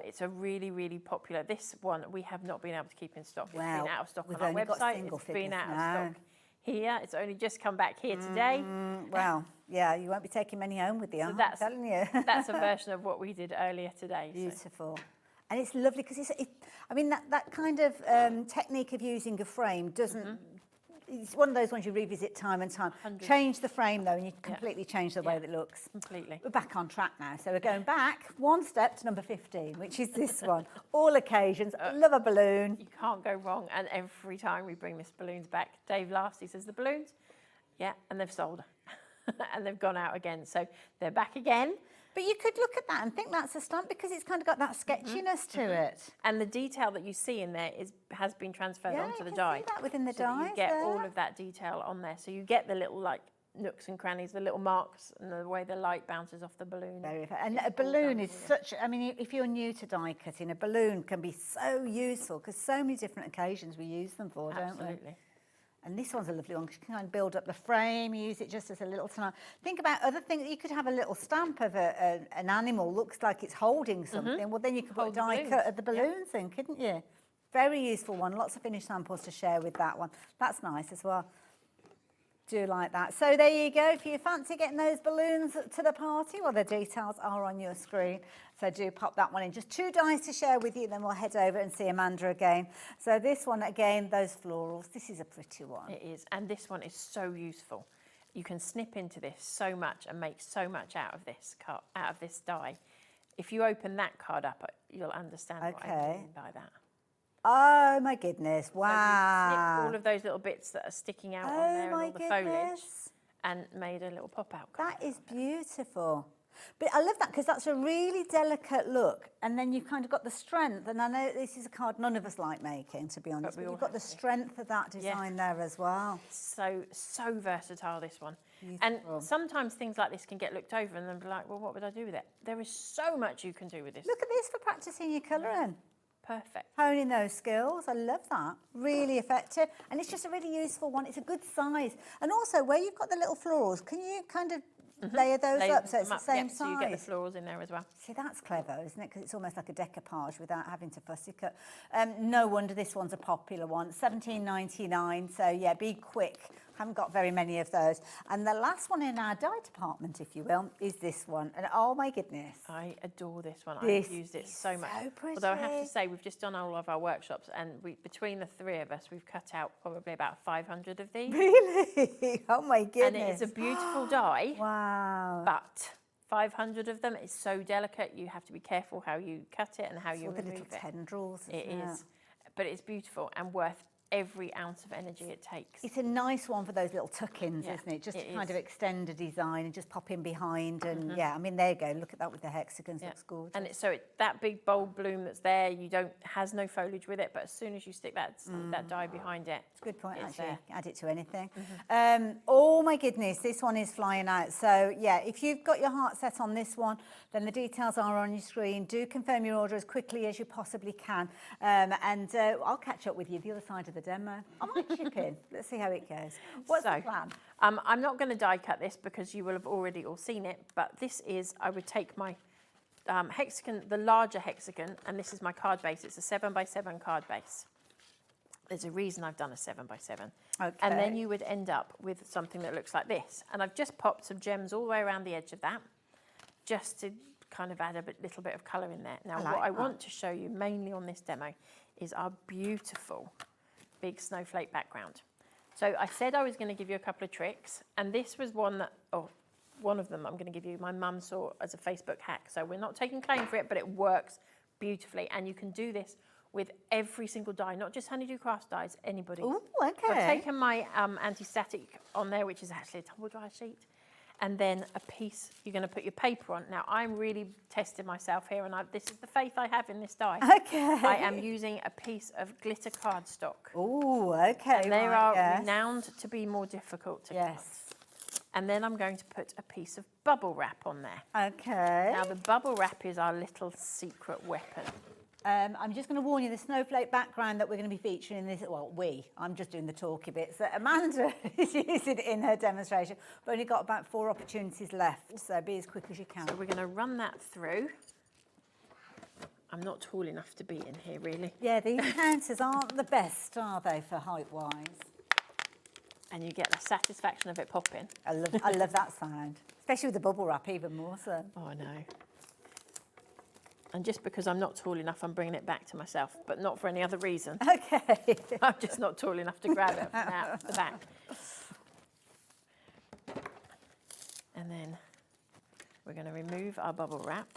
It's a really, really popular. This one we have not been able to keep in stock. It's been out of stock on our website. It's been out of stock here. It's only just come back here today. Well, yeah, you won't be taking many home with you, I'm telling you. That's a version of what we did earlier today. Beautiful. So. And it's lovely because I mean, that kind of technique of using a frame doesn't, it's one of those ones you revisit time and time. 100. Change the frame though, and you completely change the way that it looks. Completely. We're back on track now, so we're going back one step to number 15, which is this one. All occasions, love a balloon. You can't go wrong, and every time we bring this balloons back, Dave laughs, he says, the balloons? Yeah, and they've sold. And they've gone out again, so they're back again. But you could look at that and think that's a stamp because it's kind of got that sketchiness to it. And the detail that you see in there has been transferred onto the die. See that within the so dies you get there. all of that detail on there. So you get the little like nooks and crannies, the little marks, and the way the light bounces off the balloon. And a balloon is such, I mean, if you're new to die cutting, a balloon can be so useful because so many different occasions we use them for, don't we? Absolutely. And this one's a lovely one because you can kind of build up the frame, use it just as a little tonight. Think about other things. You could have a little stamp of an animal, looks like it's holding something. Well, then you could put a die cut of the balloons in, couldn't you? Very useful one. Lots of finished samples to share with that one. That's nice as well. Do like that. So there you go. If you fancy getting those balloons to the party, well, the details are on your screen. So do pop that one in. Just 2 dies to share with you, then we'll head over and see Amanda again. So this one, again, those florals. This is a pretty one. It is. And this one is so useful. You can snip into this so much and make so much out of this die. If you open that card up, you'll understand what I mean by that. Oh my goodness, wow. So we snipped all of those little bits that are sticking out on there and all the foliage and made a little pop-out card. That is beautiful. But I love that because that's a really delicate look, and then you've kind of got the strength, and I know this is a card none of us like making, to be honest, but you've got the strength of that design there as well. So versatile, this one. Beautiful. And sometimes things like this can get looked over and then be like, well, what would I do with it? There is so much you can do with this. Look at this for practicing your colouring. Perfect. Honing those skills. I love that. Really effective. And it's just a really useful one. It's a good size. And also, where you've got the little florals, can you kind of layer those up so it's the same size? So you get the florals in there as well. See, that's clever, isn't it? Because it's almost like a decoupage without having to fussy cut. No wonder this one's a popular one. $17.99. So, yeah, be quick. Haven't got very many of those. And the last one in our die department, if you will, is this one. And oh my goodness. I adore this one. I've used it so much. So pretty. Although I have to say, we've just done all of our workshops, and between the 3 of us, we've cut out probably about 500 of these. Really? Oh my goodness. And it is a beautiful die. Wow. But 500 of them is so delicate. You have to be careful how you cut it and how you remove the little tendrils. It is. But it's beautiful and worth every ounce of energy it takes. It's a nice one for those little tuck-ins, isn't it? Just to kind of extend a design and just pop in behind. And yeah, I mean, there you go. Look at that with the hexagons. Looks gorgeous. And that big bold bloom that's there, has no foliage with it, but as soon as you stick that die behind it, it's a good point, actually. Add it to anything. Oh my goodness, this one is flying out. So yeah, if you've got your heart set on this one, then the details are on your screen. Do confirm your order as quickly as you possibly can. And I'll catch up with you the other side of the demo. I might chip in. Let's see how it goes. What's the plan? I'm not going to die cut this because you will have already all seen it, but this is, I would take my hexagon, the larger hexagon, and this is my card base. It's a 7x7 card base. There's a reason I've done a 7x7. Okay. And then you would end up with something that looks like this. And I've just popped some gems all the way around the edge of that, just to kind of add a little bit of colour in there. Now, what I want to show you mainly on this demo is our beautiful big snowflake background. So I said I was going to give you a couple of tricks, and this was one of them I'm going to give you. My mum saw as a Facebook hack, so we're not taking claim for it, but it works beautifully, and you can do this with every single die, not just Honeydew Crafts dies, anybody. Oh, okay. So I've taken my anti-static on there, which is actually a tumble dry sheet, and then a piece, you're going to put your paper on. Now, I'm really testing myself here, and this is the faith I have in this die. Okay. I am using a piece of glitter cardstock. Oh, okay. And they are renowned to be more difficult to cut. And then I'm going to put a piece of bubble wrap on there. Okay. Now the bubble wrap is our little secret weapon. I'm just going to warn you, the snowflake background that we're going to be featuring in this, well, I'm just doing the talky bits, that Amanda is using in her demonstration. We've only got about 4 opportunities left, so be as quick as you can. So we're going to run that through. I'm not tall enough to be in here, really. Yeah, these counters aren't the best, are they, for height-wise? And you get the satisfaction of it popping. I love that sound, especially with the bubble wrap, even more so. Oh, I know. And just because I'm not tall enough, I'm bringing it back to myself, but not for any other reason. Okay. I'm just not tall enough to grab it from out the back. And then we're going to remove our bubble wrap.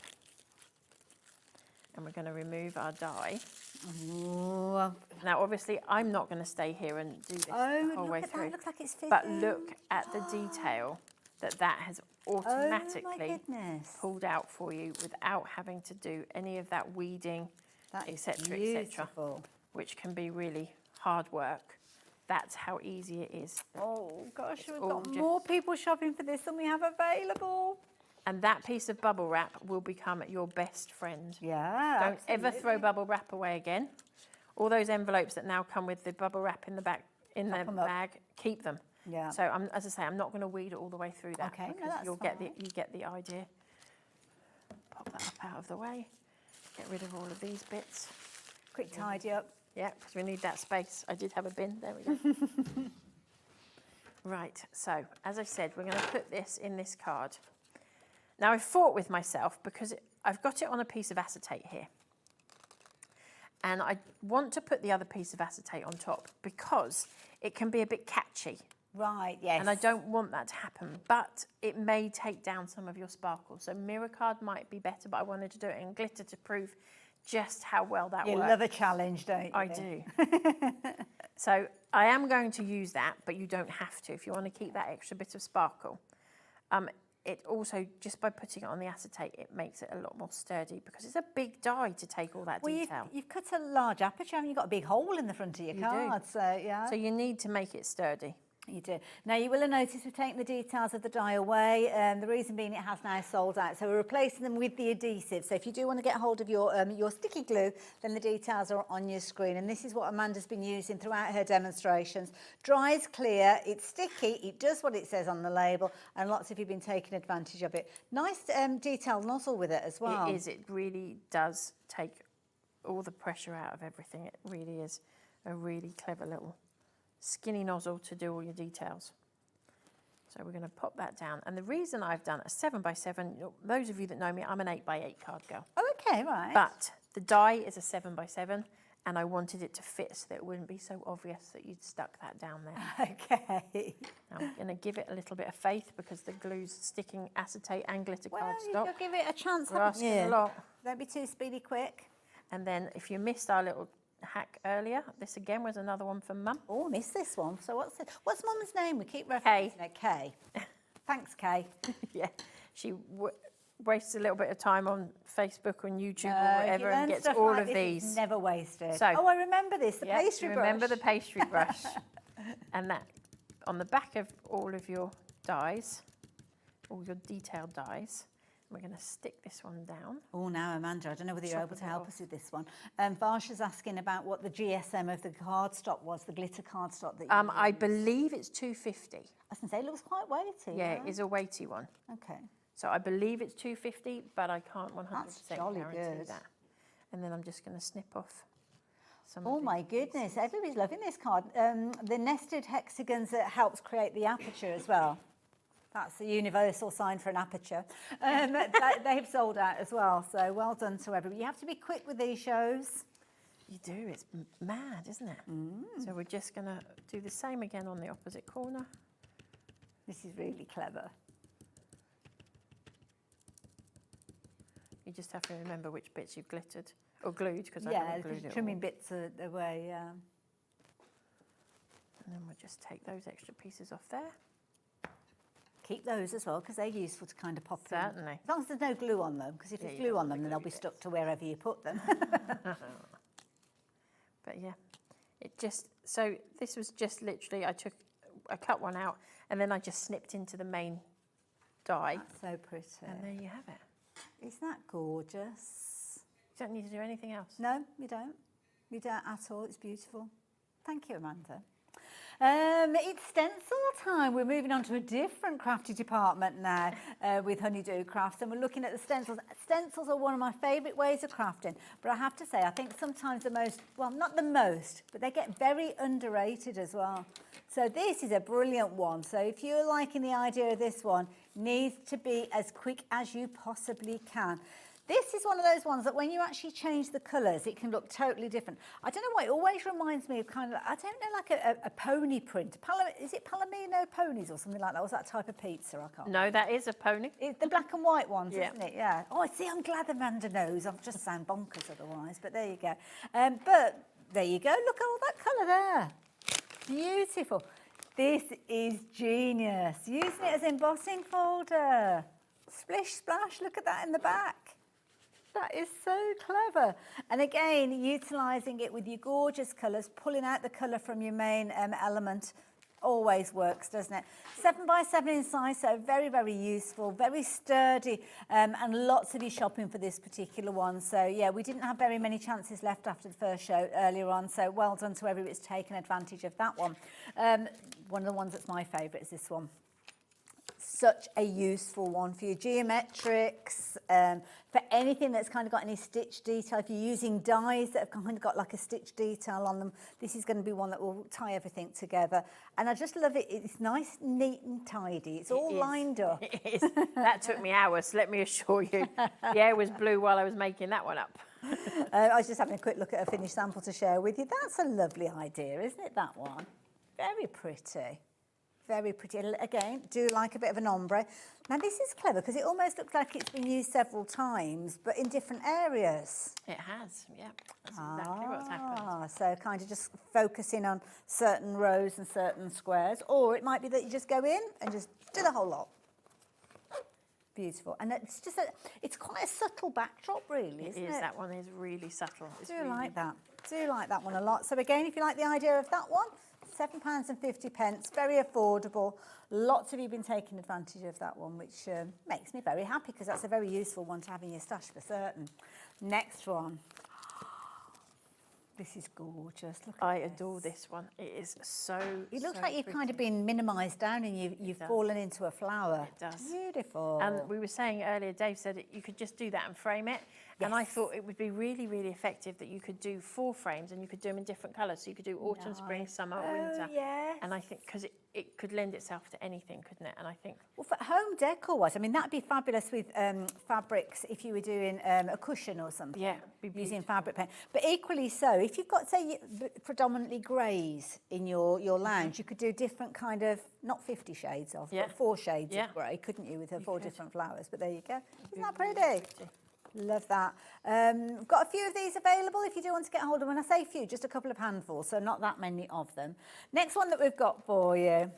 And we're going to remove our die. Ooh. Now, obviously, I'm not going to stay here and do this the whole way through. That looks like it's fitting. But look at the detail that has automatically pulled out for you without having to do any of that weeding, etc., etc., which can be really hard work. That's how easy it is. Oh gosh, we've got more people shopping for this than we have available. And that piece of bubble wrap will become your best friend. Yeah, Don't ever throw bubble wrap away again. All those envelopes that now come with the bubble wrap in the back in the bag, keep them. Yeah. So as I say, I'm not going to weed it all the way through that. Okay, because you get the idea. Pop that up out of the way. Get rid of all of these bits. Quick tidy up. Yeah, because we need that space. I did have a bin. There we go. Right. So as I said, we're going to put this in this card. Now, I fought with myself because I've got it on a piece of acetate here. And I want to put the other piece of acetate on top because it can be a bit catchy. Right, yes. And I don't want that to happen, but it may take down some of your sparkle. So mirror card might be better, but I wanted to do it in glitter to prove just how well that works. You love a challenge, don't you? I do. So I am going to use that, but you don't have to if you want to keep that extra bit of sparkle. It also, just by putting it on the acetate, it makes it a lot more sturdy because it's a big die to take all that detail. You've cut a large aperture and you've got a big hole in the front of your card. So, yeah. So you need to make it sturdy. You do. Now, you will have noticed we've taken the details of the die away. The reason being it has now sold out. So we're replacing them with the adhesive. So if you do want to get hold of your sticky glue, then the details are on your screen. And this is what Amanda's been using throughout her demonstrations. Dries clear, it's sticky, it does what it says on the label, and lots of you have been taking advantage of it. Nice detailed nozzle with it as well. It is. It really does take all the pressure out of everything. It really is a really clever little skinny nozzle to do all your details. So we're going to pop that down. And the reason I've done a 7x7, those of you that know me, I'm an 8x8 card girl. Oh, okay, right. But the die is a 7x7 and I wanted it to fit so that it wouldn't be so obvious that you'd stuck that down there. Okay. I'm going to give it a little bit of faith because the glue's sticking acetate and glitter cardstock. Well, you've got to give it a chance, We're haven't asking you? a lot. Don't be too speedy quick. And then if you missed our little hack earlier, this again was another one from Mum. Oh, I missed this one. So what's Mum's name? We keep referencing it. Kay. Thanks, Kay. Yeah, she wastes a little bit of time on Facebook, on YouTube, or whatever, and gets all like of these. Never wasted. So, oh, I remember this. The pastry brush. Remember the pastry brush, and that on the back of all of your dies, all your detailed dies. We're going to stick this one down. Oh, now, Amanda, I don't know whether you're able to help us with this one. Varsha's asking about what the GSM of the cardstock was, the glitter cardstock that you I believe it's 250. I was going to say, it looks quite weighty. Yeah, it is a weighty one. Okay. So I believe it's 250, but I can't 100% guarantee good. that. And then I'm just going to snip off some Oh, my goodness. Everybody's loving this card. The nested hexagons that helps create the aperture as well. That's a universal sign for an aperture. They've sold out as well, so well done to everybody. You have to be quick with these shows. You do, it's mad, isn't it? So we're just going to do the same again on the opposite corner. This is really clever. You just have to remember which bits you've glittered, or glued, because I yeah, haven't glued it trimming all. bits away, yeah. And then we'll just take those extra pieces off there. Keep those as well, because they're useful to kind of pop in. Certainly. As long as there's no glue on them, because if there's glue on them, then they'll be stuck to wherever you put them. But yeah, it just, so this was just literally, I took I cut one out, and then I just snipped into the main die. That's so pretty. And there you have it. Isn't that gorgeous? You don't need to do anything else. No, you don't. You don't at all. It's beautiful. Thank you, Amanda. It's stencil time. We're moving on to a different crafty department now with Honeydew Crafts, and we're looking at the stencils. Stencils are one of my favourite ways of crafting, but I have to say, I think sometimes the most, well, not the most, but they get very underrated as well. So this is a brilliant one. So if you're liking the idea of this one, needs to be as quick as you possibly can. This is one of those ones that when you actually change the colours, it can look totally different. I don't know why, it always reminds me of kind of, I don't know, like a pony print. Is it Palomino ponies or something like that? Was that type of pizza? I can't No, that is a pony. It's the black and white ones, Yeah. isn't it? Yeah. Oh, see, I'm glad Amanda knows. I'll just sound bonkers otherwise, but there you go. But there you go. Look at all that colour there. Beautiful. This is genius. Using it as embossing folder. Splish, splash, look at that in the back. That is so clever. And again, utilising it with your gorgeous colours, pulling out the colour from your main element, always works, doesn't it? 7 by 7 in size, so very, very useful, very sturdy, and lots of you shopping for this particular one. So yeah, we didn't have very many chances left after the first show earlier on, so well done to everybody that's taken advantage of that one. One of the ones that's my favourite is this one. Such a useful one for your geometrics, for anything that's kind of got any stitch detail. If you're using dies that have kind of got like a stitch detail on them, this is going to be one that will tie everything together. And I just love it. It's nice, neat and tidy. It's all lined up. It is. That took me hours, let me assure you. The air was blue while I was making that one up. I was just having a quick look at a finished sample to share with you. That's a lovely idea, isn't it, that one? Very pretty. Very pretty. Again, do like a bit of an ombre. Now this is clever because it almost looks like it's been used several times, but in different areas. It has, yeah. That's exactly what's happened. So kind of just focusing on certain rows and certain squares, or it might be that you just go in and just do the whole lot. Beautiful. And it's just it's quite a subtle backdrop, really, isn't it? It is. That one is really subtle. Do like that. Do like that one a lot. So again, if you like the idea of that one, £7.50, very affordable. Lots of you have been taking advantage of that one, which makes me very happy because that's a very useful one to have in your stash for certain. Next one. This is gorgeous. Look at I adore this one. It is so It looks so like you've pretty. kind of been minimised down and you've fallen into a flower. It does. Beautiful. And we were saying earlier, Dave said that you could just do that and frame it. And I thought it would be really, really effective that you could do 4 frames and you could do them in different colours. So you could do autumn, spring, summer, winter. Yes. And I think, because it could lend itself to anything, couldn't it? And I think... Well, for home decor-wise, I mean, that'd be fabulous with fabrics if you were doing a cushion or something. Yeah. Using fabric paint. But equally so, if you've got, say, predominantly greys in your lounge, you could do different kind of, not 50 shades of, but 4 shades of grey, couldn't you, with the 4 different flowers? But there you go. Isn't that pretty? Love that. Got a few of these available if you do want to get hold of them. When I say few, just a couple of handfuls, so not that many of them. Next one that we've got for you,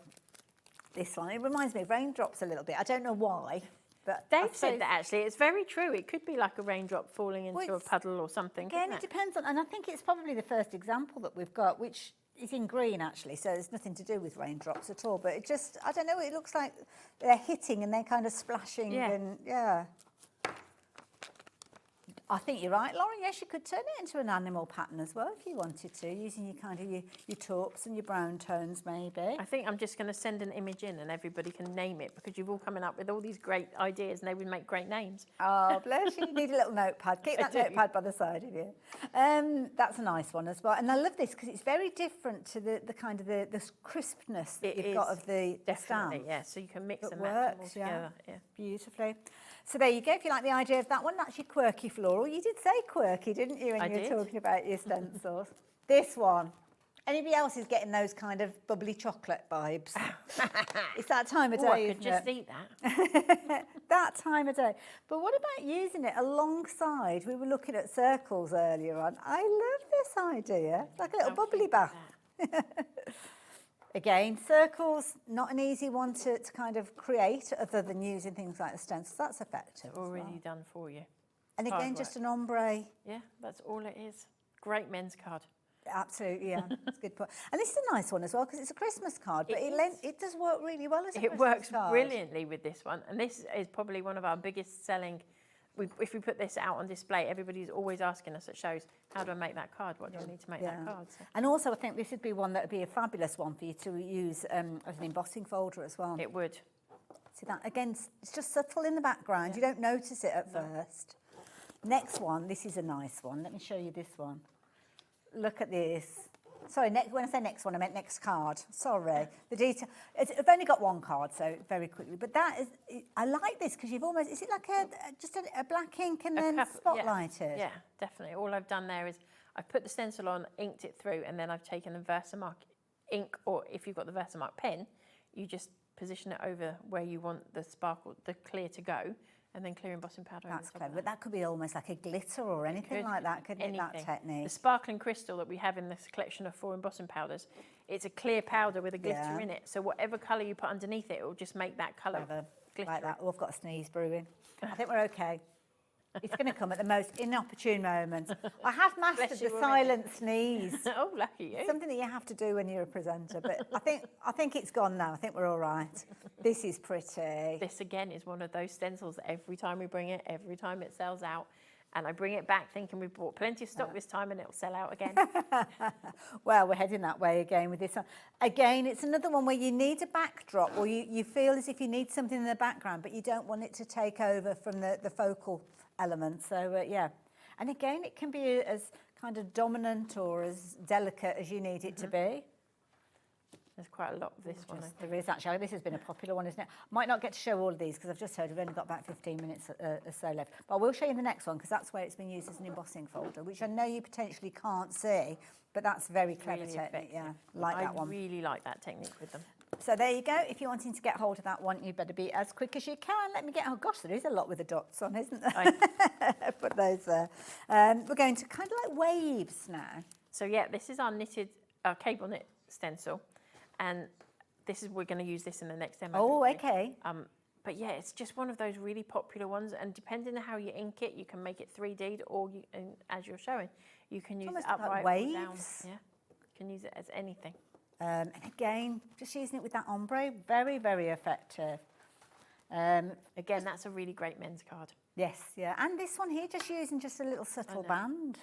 this one, it reminds me of raindrops a little bit. I don't know why, but Dave said that actually. It's very true. It could be like a raindrop falling into a puddle or something. Again, it depends on, and I think it's probably the first example that we've got, which is in green actually, so there's nothing to do with raindrops at all. But it just, I don't know, it looks like they're hitting and they're kind of splashing and I think you're right, Lauren. Yes, you could turn it into an animal pattern as well if you wanted to, using your kind of your taupes and your brown tones maybe. I think I'm just going to send an image in and everybody can name it because you've all coming up with all these great ideas and they would make great names. Oh, bless you. You need a little notepad. Keep that notepad by the side of you. That's a nice one as well. And I love this because it's very different to the kind of the crispness that you've got of the definitely, stamp. yeah. So you can mix It and match them all works, together. Yeah. Beautifully. So there you go. If you like the idea of that one, that's your quirky floral. You did say quirky, didn't you, when I you were did. talking about your stencils? This one. Anybody else is getting those kind of bubbly chocolate vibes? It's that time of day, I could isn't just it? eat that. That time of day. But what about using it alongside? We were looking at circles earlier on. I love this idea. Like a little bubbly bath. Again, circles, not an easy one to kind of create other than using things like the stencils. That's effective. Already done for you. And Hard again, work. just an ombre. Yeah, that's all it is. Great men's card. Absolutely, yeah. That's a good point. And this is a nice one as well because it's a Christmas card, but it does work really well as a Christmas works card. brilliantly with this one, and this is probably one of our biggest selling. If we put this out on display, everybody's always asking us at shows, how do I make that card? What do I need to make that card? So. And also, I think this would be one that would be a fabulous one for you to use as an embossing folder as well. It would. See that? Again, it's just subtle in the background. You don't notice it at first. Next one, this is a nice one. Let me show you this one. Look at this. Sorry, when I say next one, I meant next card. Sorry. The detail. I've only got one card, so very quickly. But that is, I like this because you've almost, is it like just a black ink and then spotlighted? Yeah, definitely. All I've done there is I've put the stencil on, inked it through, and then I've taken the Versamark ink, or if you've got the Versamark pen, you just position it over where you want the sparkle, the clear to go, and then clear embossing powder. That's clever, but that could be almost like a glitter or anything like that, couldn't it, that technique? The sparkling crystal that we have in this collection of 4 embossing powders, it's a clear powder with a glitter in it, so whatever colour you put underneath it, it will just make that colour glitter. Like that. Oh, I've got a sneeze brewing. I think we're okay. It's going to come at the most inopportune moments. I have mastered the silent sneeze. Oh, lucky you. Something that you have to do when you're a presenter. But I think it's gone now. I think we're all right. This is pretty. This, again, is one of those stencils that every time we bring it, every time it sells out, and I bring it back thinking we've bought plenty of stock this time and it'll sell out again. Well, we're heading that way again with this one. Again, it's another one where you need a backdrop, or you feel as if you need something in the background, but you don't want it to take over from the focal element. So yeah, and again, it can be as kind of dominant or as delicate as you need it to be. There's quite a lot of this one. There is actually. This has been a popular one, isn't it? Might not get to show all of these because I've just heard we've only got about 15 minutes or so left. But I will show you the next one because that's where it's been used as an embossing folder, which I know you potentially can't see, but that's very clever technique. Yeah, like that one. I really like that technique with them. So there you go. If you're wanting to get hold of that one, you better be as quick as you can. Let me get, oh gosh, there is a lot with the dots on, isn't there? Put those there. We're going to kind of like waves now. So yeah, this is our cable knit stencil. And we're going to use this in the next demo. Oh, okay. But yeah, it's just one of those really popular ones. And depending on how you ink it, you can make it 3D'd, or as you're showing, you can use it upright like or down. waves. Yeah, you can use it as anything. And again, just using it with that ombre, very, very effective. Again, that's a really great men's card. Yes, yeah. And this one here, just using just a little subtle band.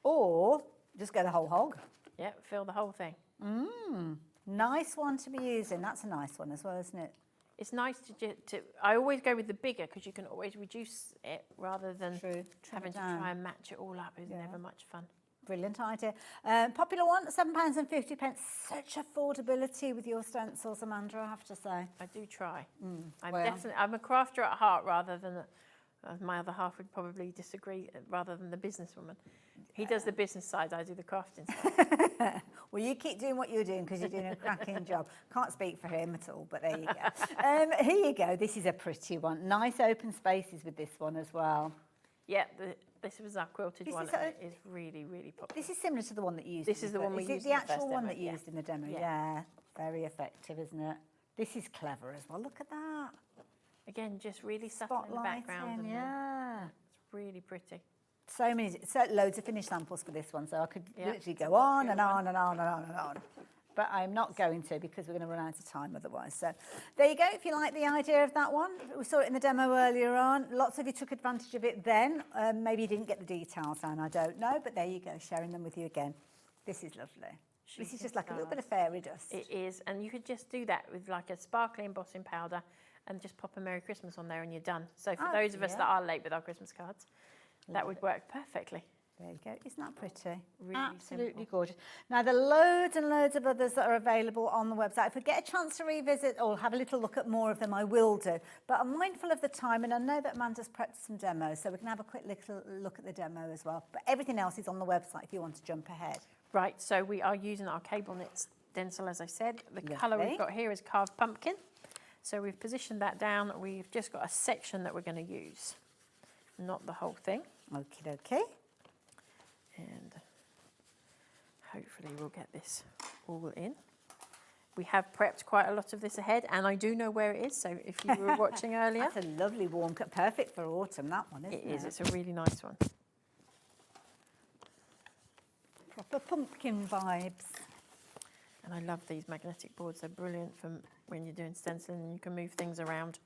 Or just go the whole hog. Yeah, fill the whole thing. Nice one to be using. That's a nice one as well, isn't it? It's nice to I always go with the bigger because you can always reduce it rather than having to try and match it all up. It's never much fun. Brilliant idea. Popular one, £7.50. Such affordability with your stencils, Amanda, I have to say. I do try. I'm a crafter at heart rather than my other half would probably disagree, rather than the businesswoman. He does the business side, I do the crafting side. Well, you keep doing what you're doing because you're doing a cracking job. Can't speak for him at all, but there you go. Here you go. This is a pretty one. Nice open spaces with this one as well. Yeah, this was our quilted one. It's really, really popular. This is similar to the one that you used. This is the one we used. Is it the actual one that you used in the demo? Yeah, very effective, isn't it? This is clever as well. Look at that. Again, just really subtle in the background. Yeah. It's really pretty. So loads of finished samples for this one, so I could literally go on and on and on and on and on. But I'm not going to because we're going to run out of time otherwise. So there you go. If you like the idea of that one, we saw it in the demo earlier on. Lots of you took advantage of it then. Maybe you didn't get the details down, I don't know. But there you go, sharing them with you again. This is lovely. This is just like a little bit of fairy dust. It is, and you could just do that with like a sparkly embossing powder and just pop a Merry Christmas on there and you're done. So for those of us that are late with our Christmas cards, that would work perfectly. There you go. Isn't that pretty? Really absolutely simple. Gorgeous. Now, there are loads and loads of others that are available on the website. If we get a chance to revisit or have a little look at more of them, I will do. But I'm mindful of the time, and I know that Amanda's prepped some demos, so we can have a quick little look at the demo as well. But everything else is on the website if you want to jump ahead. Right, so we are using our cable knit stencil, as I said. The colour we've got here is carved pumpkin. So we've positioned that down. We've just got a section that we're going to use, not the whole thing. Okie dokie. And hopefully we'll get this all in. We have prepped quite a lot of this ahead, and I do know where it is, so if you were watching earlier. That's a lovely warm cut, perfect for autumn, that one, isn't it? It is, it's a really nice one. Proper pumpkin vibes. And I love these magnetic boards. They're brilliant for when you're doing stenciling and you can move things around.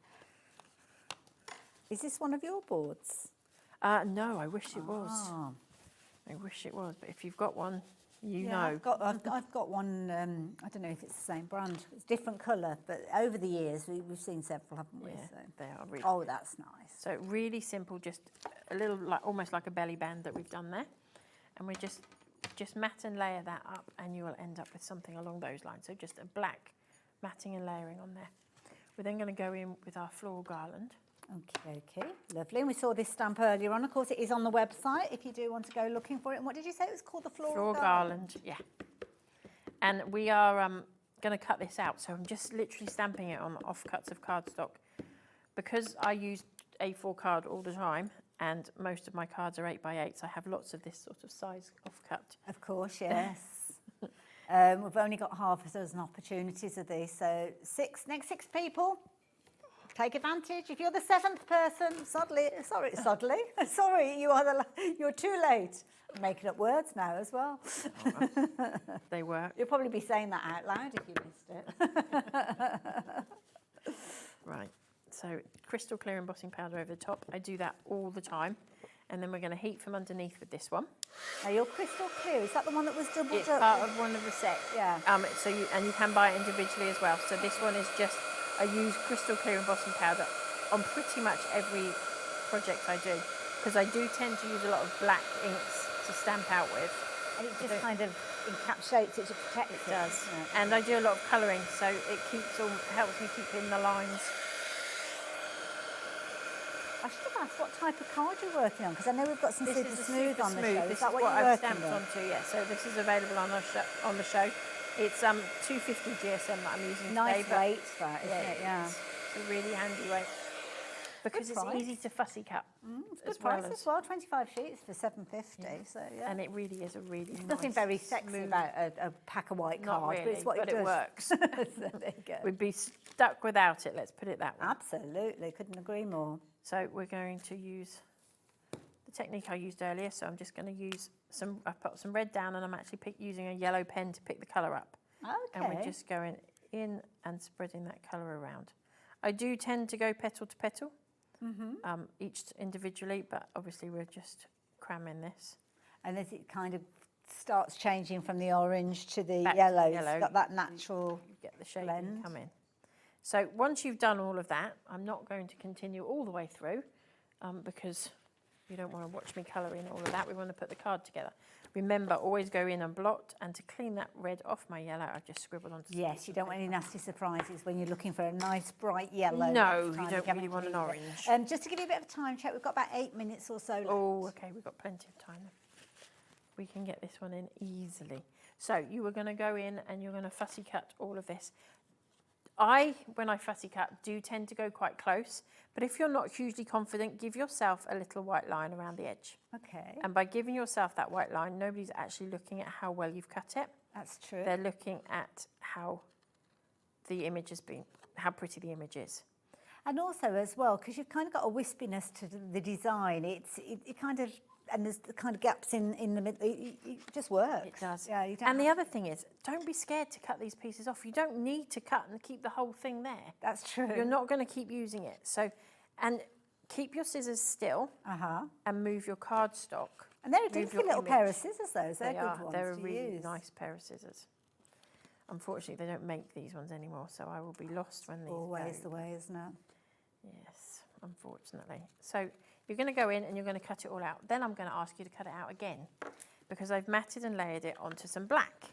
Is this one of your boards? No, I wish it was. I wish it was, but if you've got one, you know. I've got one, I don't know if it's the same brand. It's different colour, but over the years we've seen several, haven't we? Yeah, So. they are really Oh, that's nice. So really simple, just a little, like almost like a belly band that we've done there. And we just mat and layer that up and you will end up with something along those lines. So just a black matting and layering on there. We're then going to go in with our floral garland. Okay, lovely. And we saw this stamp earlier on. Of course, it is on the website if you do want to go looking for it. And what did you say it was called? The floral garland, yeah. And we are going to cut this out. So I'm just literally stamping it on offcuts of cardstock. Because I use A4 card all the time, and most of my cards are 8x8s, I have lots of this sort of size offcut. Of course, yes. We've only got half a dozen opportunities of these. So next six people. Take advantage. If you're the seventh person, sorry, you're too late. I'm making up words now as well. They work. You'll probably be saying that out loud if you missed it. Right, so crystal clear embossing powder over the top. I do that all the time. And then we're going to heat from underneath with this one. Now your crystal clear, is that the one that was doubled It's up? part of one of the sets. Yeah. So you can buy it individually as well. So this one is just, I use crystal clear embossing powder on pretty much every project I do, because I do tend to use a lot of black inks to stamp out with. And it just kind of encapsulates it to protect it. It does. And I do a lot of colouring, so it helps me keep in the lines. I should have asked what type of card you're working on, because I know we've got some This super is a smooth super on the smooth. show. This Is that is what what you're I've working stamped on? onto, yeah. So this is available on the show. It's 250 GSM that I'm using Nice today. weight, that, isn't it? Yeah. It's a really handy weight. Because Good it's price. easy to fussy cut. It's good price as well, 25 sheets for £7.50. So yeah. And it really is a really nice, Nothing very sexy smooth- about a pack of white Not cards, but really, it's what but it it does. works. So there you go. We'd be stuck without it, let's put it that way. Absolutely, couldn't agree more. So we're going to use the technique I used earlier. So I'm just going to use I've put some red down and I'm actually using a yellow pen to pick the colour up. Okay. And we're just going in and spreading that colour around. I do tend to go petal to petal, each individually, but obviously we're just cramming this. And as it kind of starts changing from the orange to the Back to yellow, yellow, it's got that natural you get the shade blend. come in. So once you've done all of that, I'm not going to continue all the way through because you don't want to watch me colour in all of that. We want to put the card together. Remember, always go in and blot, and to clean that red off my yellow, I've just scribbled onto Yes, you don't want any nasty surprises when you're looking for a nice bright yellow. No, It's you kind of don't really want an orange. Just to give you a bit of time check, we've got about 8 minutes or so left. Oh, okay, we've got plenty of time. We can get this one in easily. So you are going to go in and you're going to fussy cut all of this. When I fussy cut, do tend to go quite close, but if you're not hugely confident, give yourself a little white line around the edge. Okay. And by giving yourself that white line, nobody's actually looking at how well you've cut it. That's true. They're looking at how the image has been, how pretty the image is. And also as well, because you've kind of got a wispiness to the design, it kind of, and there's the kind of gaps in the middle, it just works. It does. Yeah, you don't And the other thing is, don't be scared to cut these pieces off. You don't need to cut and keep the whole thing there. That's true. You're not going to keep using it. So, and keep your scissors still and move your cardstock. And they're a dinky little pair of scissors, those. They're They good are. ones They're a to really use. nice pair of scissors. Unfortunately, they don't make these ones anymore, so I will be lost when these Always go. the way, isn't it? Yes, unfortunately. So you're going to go in and you're going to cut it all out. Then I'm going to ask you to cut it out again because I've matted and layered it onto some black,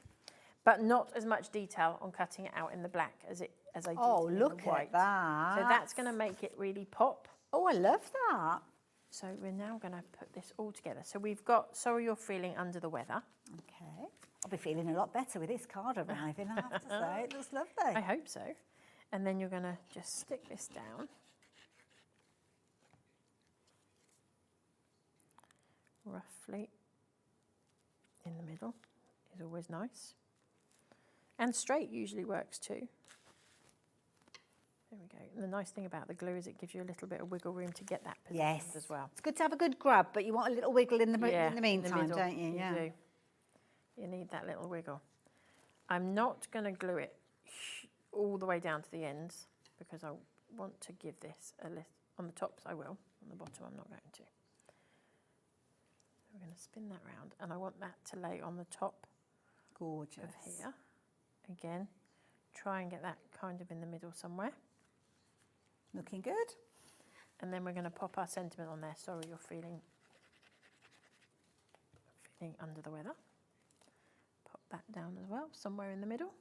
but not as much detail on cutting it out in the black as I did Oh, in look the white. at that. So that's going to make it really pop. Oh, I love that. So we're now going to put this all together. So we've got Sorry You're Feeling Under the Weather. Okay. I'll be feeling a lot better with this card arriving, I have to say. It looks lovely. I hope so. And then you're going to just stick this down. Roughly in the middle is always nice. And straight usually works too. There we go. And the nice thing about the glue is it gives you a little bit of wiggle room to get that positioned as well. It's good to have a good grab, but you want a little wiggle in the Yeah, meantime, middle, don't you? Yeah. do. You need that little wiggle. I'm not going to glue it all the way down to the ends because I want to give this a lift. On the tops I will, on the bottom I'm not going to. We're going to spin that round and I want that to lay on the top. Gorgeous. Of here. Again, try and get that kind of in the middle somewhere. Looking good. And then we're going to pop our sentiment on there. Sorry, you're feeling under the weather. Pop that down as well, somewhere in the middle,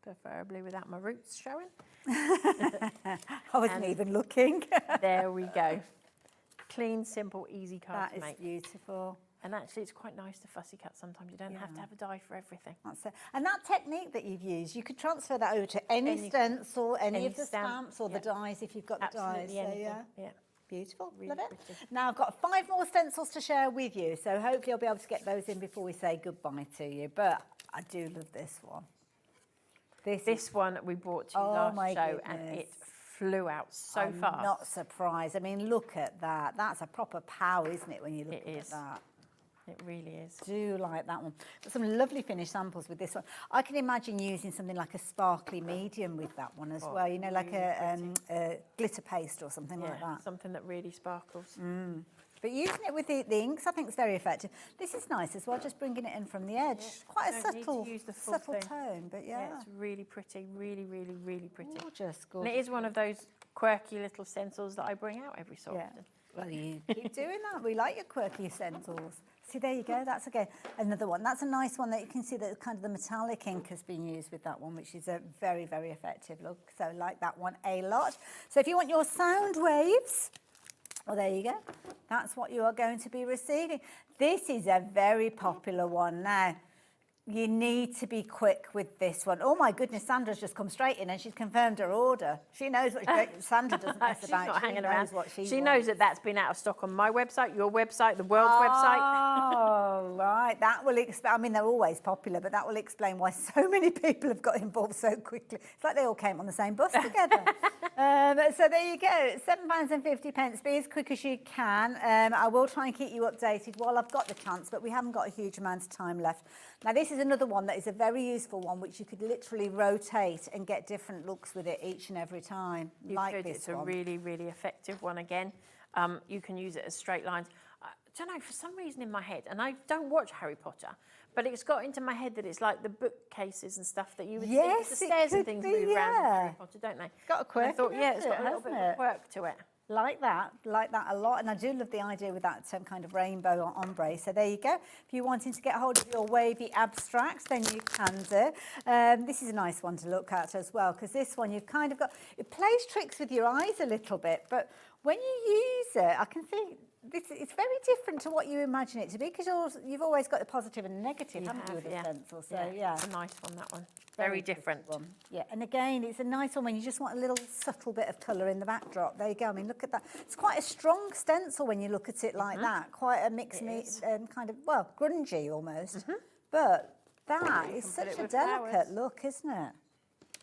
preferably without my roots showing. I wasn't even looking. There we go. Clean, simple, easy card to make. That is beautiful. And actually, it's quite nice to fussy cut sometimes. You don't have to have a die for everything. That's it. And that technique that you've used, you could transfer that over to any stencil, any of the stamps or the dies if you've got the dies. So, yeah. Beautiful. Really Love it. pretty. Now, I've got 5 more stencils to share with you, so hopefully I'll be able to get those in before we say goodbye to you. But I do love this one. This one we brought to you last show, and it flew out so fast. I'm not surprised. I mean, look at that. That's a proper pow, isn't it, when you look at that? It really is. Do like that one. Got some lovely finished samples with this one. I can imagine using something like a sparkly medium with that one as well. You know, like a glitter paste or something like that. Something that really sparkles. But using it with the inks, I think is very effective. This is nice as well, just bringing it in from the edge. Quite a subtle tone, but yeah. It's really pretty, really, really, really pretty. Gorgeous. And it is one of those quirky little stencils that I bring out every so often. Well, you keep doing that. We like your quirky stencils. See, there you go. That's again another one. That's a nice one that you can see that kind of the metallic ink has been used with that one, which is a very, very effective look. So I like that one a lot. So if you want your sound waves, well, there you go. That's what you are going to be receiving. This is a very popular one now. You need to be quick with this one. Oh my goodness, Sandra's just come straight in and she's confirmed her order. She knows what Sandra doesn't mess She's about. not hanging around. What she knows that that's been out of stock on my website, your website, the world's website. Oh, right. That will explain. I mean, they're always popular, but that will explain why so many people have got involved so quickly. It's like they all came on the same bus together. So there you go. £7.50. Be as quick as you can. I will try and keep you updated while I've got the chance, but we haven't got a huge amount of time left. Now, this is another one that is a very useful one, which you could literally rotate and get different looks with it each and every time. It's a really, really effective one again. You can use it as straight lines. I don't know, for some reason in my head, and I don't watch Harry Potter, but it's got into my head that it's like the bookcases and stuff that you would see with the stairs and things move around in Harry Potter, don't they? It's got a quirk. I thought, it's got a little bit of a quirk to it. Like that a lot. And I do love the idea with that kind of rainbow ombre. So there you go. If you're wanting to get hold of your wavy abstracts, then you can do. This is a nice one to look at as well, because this one you've kind of got, it plays tricks with your eyes a little bit, but when you use it, I can see it's very different to what you imagine it to be, because you've always got the positive and negative, haven't you, with the stencil? So it's a nice one, that one. Very different. One. Yeah, and again, it's a nice one when you just want a little subtle bit of colour in the backdrop. There you go. I mean, look at that. It's quite a strong stencil when you look at it like that. Quite a mixed kind of, well, grungy almost. But that is such a delicate look, isn't it?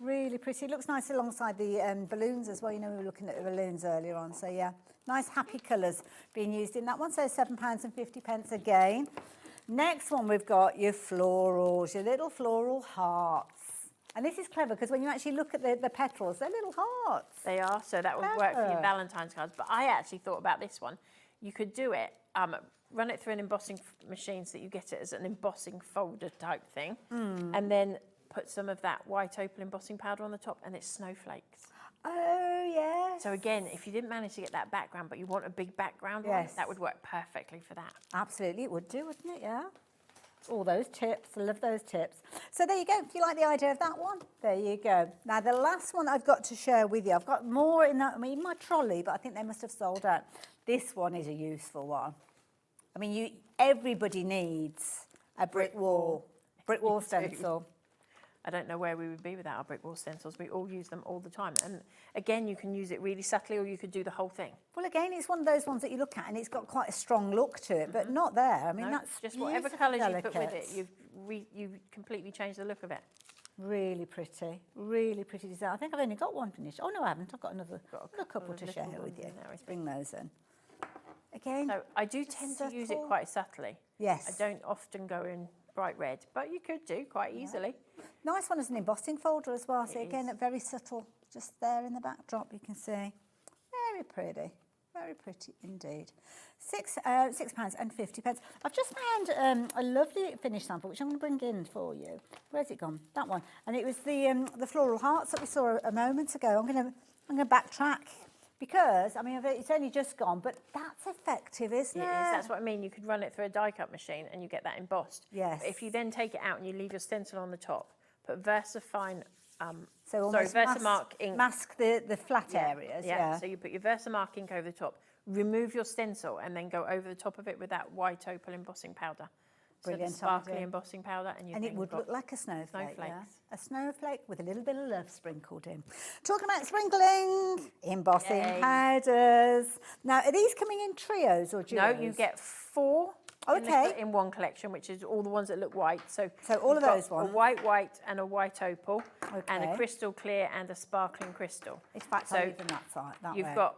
Really pretty. It looks nice alongside the balloons as well. You know, we were looking at the balloons earlier on. So, yeah, nice happy colours being used in that one. So £7.50 again. Next one, we've got your florals, your little floral hearts. And this is clever because when you actually look at the petals, they're little hearts. They are, so that would work for your Valentine's cards. But I actually thought about this one. You could do it, run it through an embossing machine so that you get it as an embossing folder type thing, and then put some of that white opal embossing powder on the top, and it's snowflakes. Oh, yes. So again, if you didn't manage to get that background, but you want a big background one, that would work perfectly for that. Absolutely, it would do, wouldn't it? Yeah. All those tips, I love those tips. So there you go. Do you like the idea of that one? There you go. Now, the last one I've got to share with you, I've got more in my trolley, but I think they must have sold out. This one is a useful one. I mean, everybody needs a brick wall stencil. I don't know where we would be without our brick wall stencils. We all use them all the time. And again, you can use it really subtly, or you could do the whole thing. Well, again, it's one of those ones that you look at and it's got quite a strong look to it, but not there. I mean, that's just whatever colours you put with it, you've completely changed the look of it. Really pretty design. I think I've only got one finished. Oh no, I haven't. I've got another couple to share with you. Let's bring those in. Again, so I do tend to use it quite subtly. Yes. I don't often go in bright red, but you could do quite easily. Nice one as an embossing folder as well. So again, very subtle, just there in the backdrop, you can see. Very pretty. Very pretty indeed. £6.50. I've just found a lovely finished sample, which I'm going to bring in for you. Where's it gone? That one. And it was the floral hearts that we saw a moment ago. I'm going to backtrack because, I mean, it's only just gone, but that's effective, isn't it? It is. That's what I mean. You could run it through a die cut machine and you get that embossed. Yes. But if you then take it out and you leave your stencil on the top, put VersaFine, almost Versamark ink. Mask the flat areas. Yeah. So you put your Versamark ink over the top, remove your stencil, and then go over the top of it with that white opal embossing powder. Brilliant. So the sparkly embossing powder, and it would look like a snowflake. Snowflakes. Yeah? A snowflake with a little bit of love sprinkled in. Talking about sprinkling, embossing powders. Now, are these coming in trios or duos? No, you get 4 in one collection, which is all the ones that look white. So all of those ones. A white and a white opal, and a crystal clear and a sparkling crystal. In fact, I'll even that side. You've got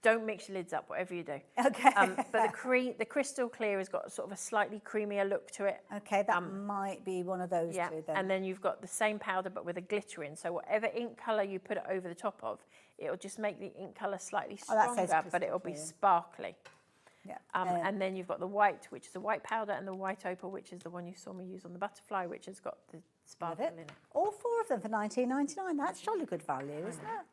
don't mix your lids up, whatever you do. Okay. But the crystal clear has got sort of a slightly creamier look to it. Okay, that might be one of those two then. And then you've got the same powder but with a glitter in. So whatever ink colour you put it over the top of, it'll just make the ink colour slightly stronger, but it'll be sparkly. Yeah. And then you've got the white, which is the white powder, and the white opal, which is the one you saw me use on the butterfly, which has got the sparkle in it. All 4 of them for £19.99. That's jolly good value, isn't it?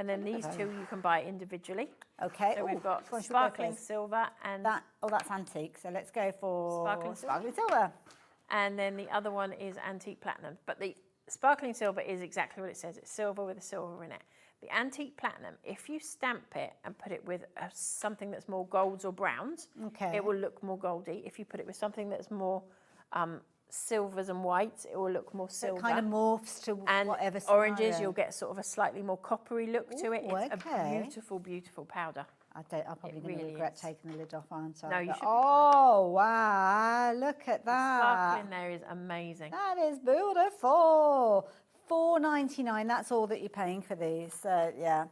And then these 2 you can buy individually. Okay. So we've got sparkling silver and... that's antique. So let's go for sparkling silver. And then the other one is antique platinum. But the sparkling silver is exactly what it says. It's silver with a silver in it. The antique platinum, if you stamp it and put it with something that's more golds or browns, it will look more goldy. If you put it with something that's more silvers and whites, it will look more silver. It kind of morphs to whatever oranges, scenario. you'll get sort of a slightly more coppery look to it. It's okay. a beautiful, beautiful powder. I'll probably going to regret taking the lid off, aren't I? No, you should. Oh, wow, look at that. The sparkle in there is amazing. That is beautiful. $4.99, that's all that you're paying for these. So, yeah.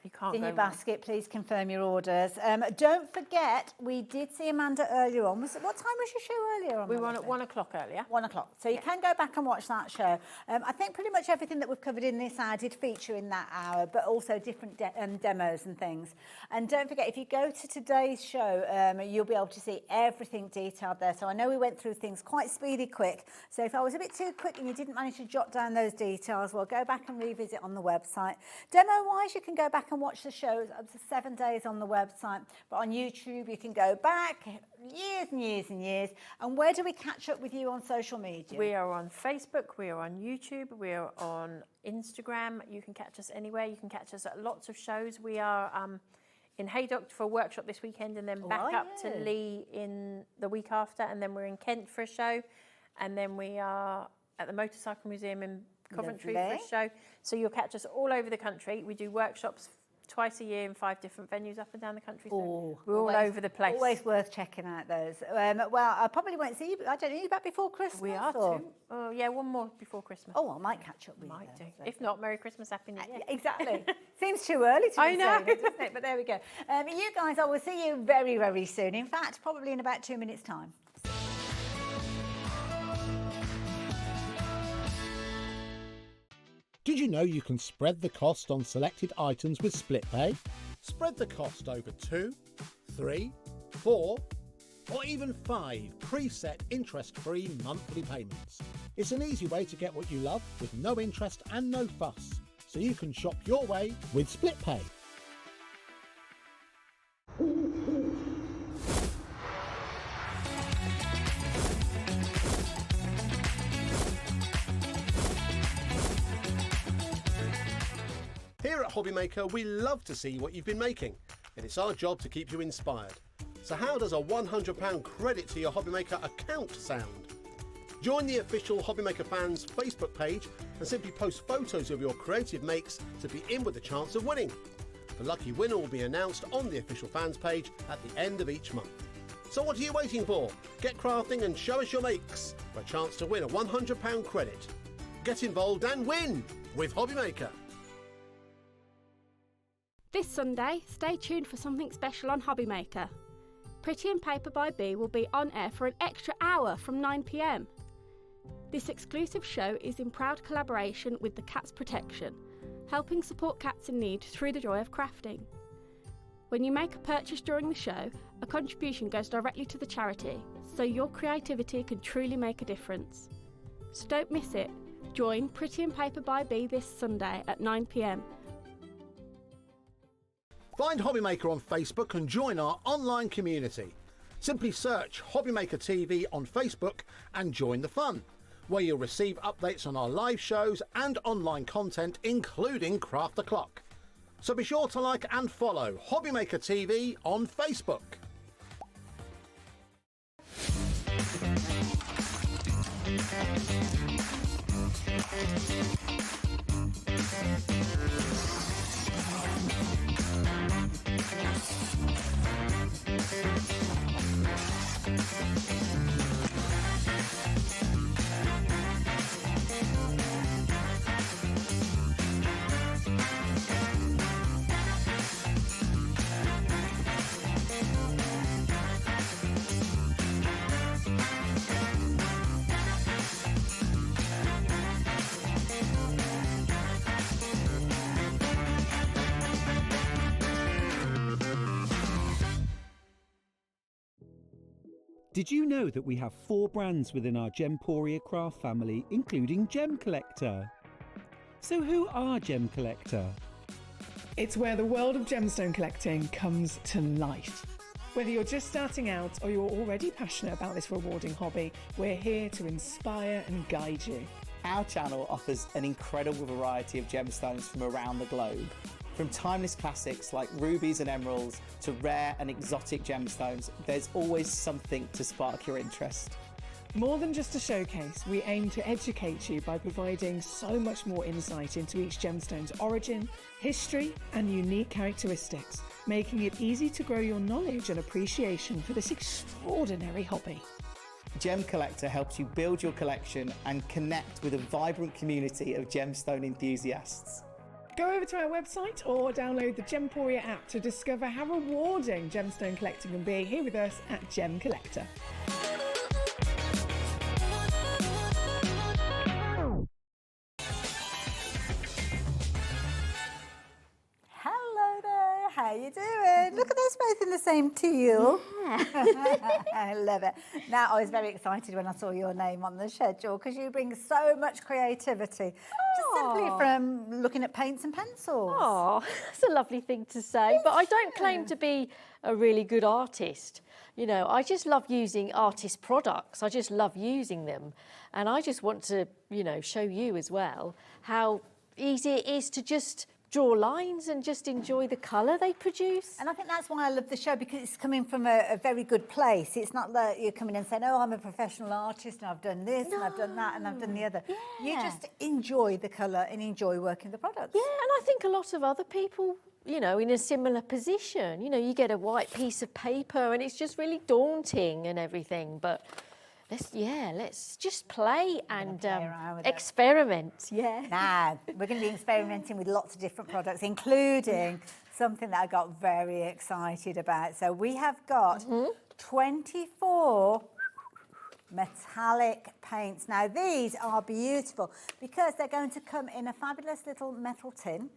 You can't in go your wrong. basket, please confirm your orders. Don't forget, we did see Amanda earlier on. What time was your show earlier on? We were on at 1 o'clock earlier. 1 o'clock. So you can go back and watch that show. I think pretty much everything that we've covered in this hour did feature in that hour, but also different demos and things. And don't forget, if you go to today's show, you'll be able to see everything detailed there. So I know we went through things quite speedy quick. So if I was a bit too quick and you didn't manage to jot down those details, well, go back and revisit on the website. Demo-wise, you can go back and watch the shows up to 7 days on the website, but on YouTube you can go back years and years and years. And where do we catch up with you on social media? We are on Facebook, we are on YouTube, we are on Instagram. You can catch us anywhere. You can catch us at lots of shows. We are in Haydock for a workshop this weekend, and then back up to Lee in the week after, and then we're in Kent for a show, and then we are at the Motorcycle Museum in Coventry for a show. So you'll catch us all over the country. We do workshops twice a year in 5 different venues up and down the country. So we're all over the place. Always worth checking out those. Well, I probably won't see you, I don't know, you back before Christmas? We are too. Oh, yeah, one more before Christmas. Oh, I might catch up with you. Might do. If not, Merry Christmas, Happy New Year. Exactly. Seems too early to be I know. saying it, doesn't it? But there we go. You guys, I will see you very, very soon. In fact, probably in about 2 minutes' time. Did you know you can spread the cost on selected items with split pay? Spread the cost over 2, 3, 4, or even 5 preset interest-free monthly payments. It's an easy way to get what you love with no interest and no fuss, so you can shop your way with split pay. Here at Hobbymaker, we love to see what you've been making, and it's our job to keep you inspired. So how does a £100 credit to your Hobbymaker account sound? Join the official Hobbymaker fans Facebook page and simply post photos of your creative makes to be in with a chance of winning. The lucky winner will be announced on the official fans page at the end of each month. So what are you waiting for? Get crafting and show us your makes for a chance to win a £100 credit. Get involved and win with Hobbymaker. This Sunday, stay tuned for something special on Hobbymaker. Pretty in Paper by B will be on air for an extra hour from 9 p.m. This exclusive show is in proud collaboration with the Cats Protection, helping support cats in need through the joy of crafting. When you make a purchase during the show, a contribution goes directly to the charity, so your creativity can truly make a difference. So don't miss it. Join Pretty in Paper by B this Sunday at 9 p.m. Find Hobbymaker on Facebook and join our online community. Simply search Hobbymaker TV on Facebook and join the fun, where you'll receive updates on our live shows and online content, including Craft the Clock. So be sure to like and follow Hobbymaker TV on Facebook. Did you know that we have 4 brands within our Gemporia craft family, including Gem Collector? So who are Gem Collector? It's where the world of gemstone collecting comes to life. Whether you're just starting out or you're already passionate about this rewarding hobby, we're here to inspire and guide you. Our channel offers an incredible variety of gemstones from around the globe. From timeless classics like rubies and emeralds to rare and exotic gemstones, there's always something to spark your interest. More than just a showcase, we aim to educate you by providing so much more insight into each gemstone's origin, history, and unique characteristics, making it easy to grow your knowledge and appreciation for this extraordinary hobby. Gem Collector helps you build your collection and connect with a vibrant community of gemstone enthusiasts. Go over to our website or download the Gemporia app to discover how rewarding gemstone collecting can be here with us at Gem Collector. Hello there, how you doing? Look at us both in the same teal. Yeah. I love it. Now, I was very excited when I saw your name on the schedule because you bring so much creativity. Just simply from looking at paints and pencils. Oh, that's a lovely thing to say, but I don't claim to be a really good artist. You know, I just love using artist products. I just love using them. And I just want to, you know, show you as well how easy it is to just draw lines and just enjoy the colour they produce. And I think that's why I love the show, because it's coming from a very good place. It's not that you're coming in saying, oh, I'm a professional artist and I've done this and I've done that and I've done the other. Yeah. You just enjoy the colour and enjoy working the products. Yeah, and I think a lot of other people, you know, in a similar position, you know, you get a white piece of paper and it's just really daunting and everything, but let's just play and experiment. Yeah. Now, we're going to be experimenting with lots of different products, including something that I got very excited about. So we have got 24 metallic paints. Now, these are beautiful because they're going to come in a fabulous little metal tin.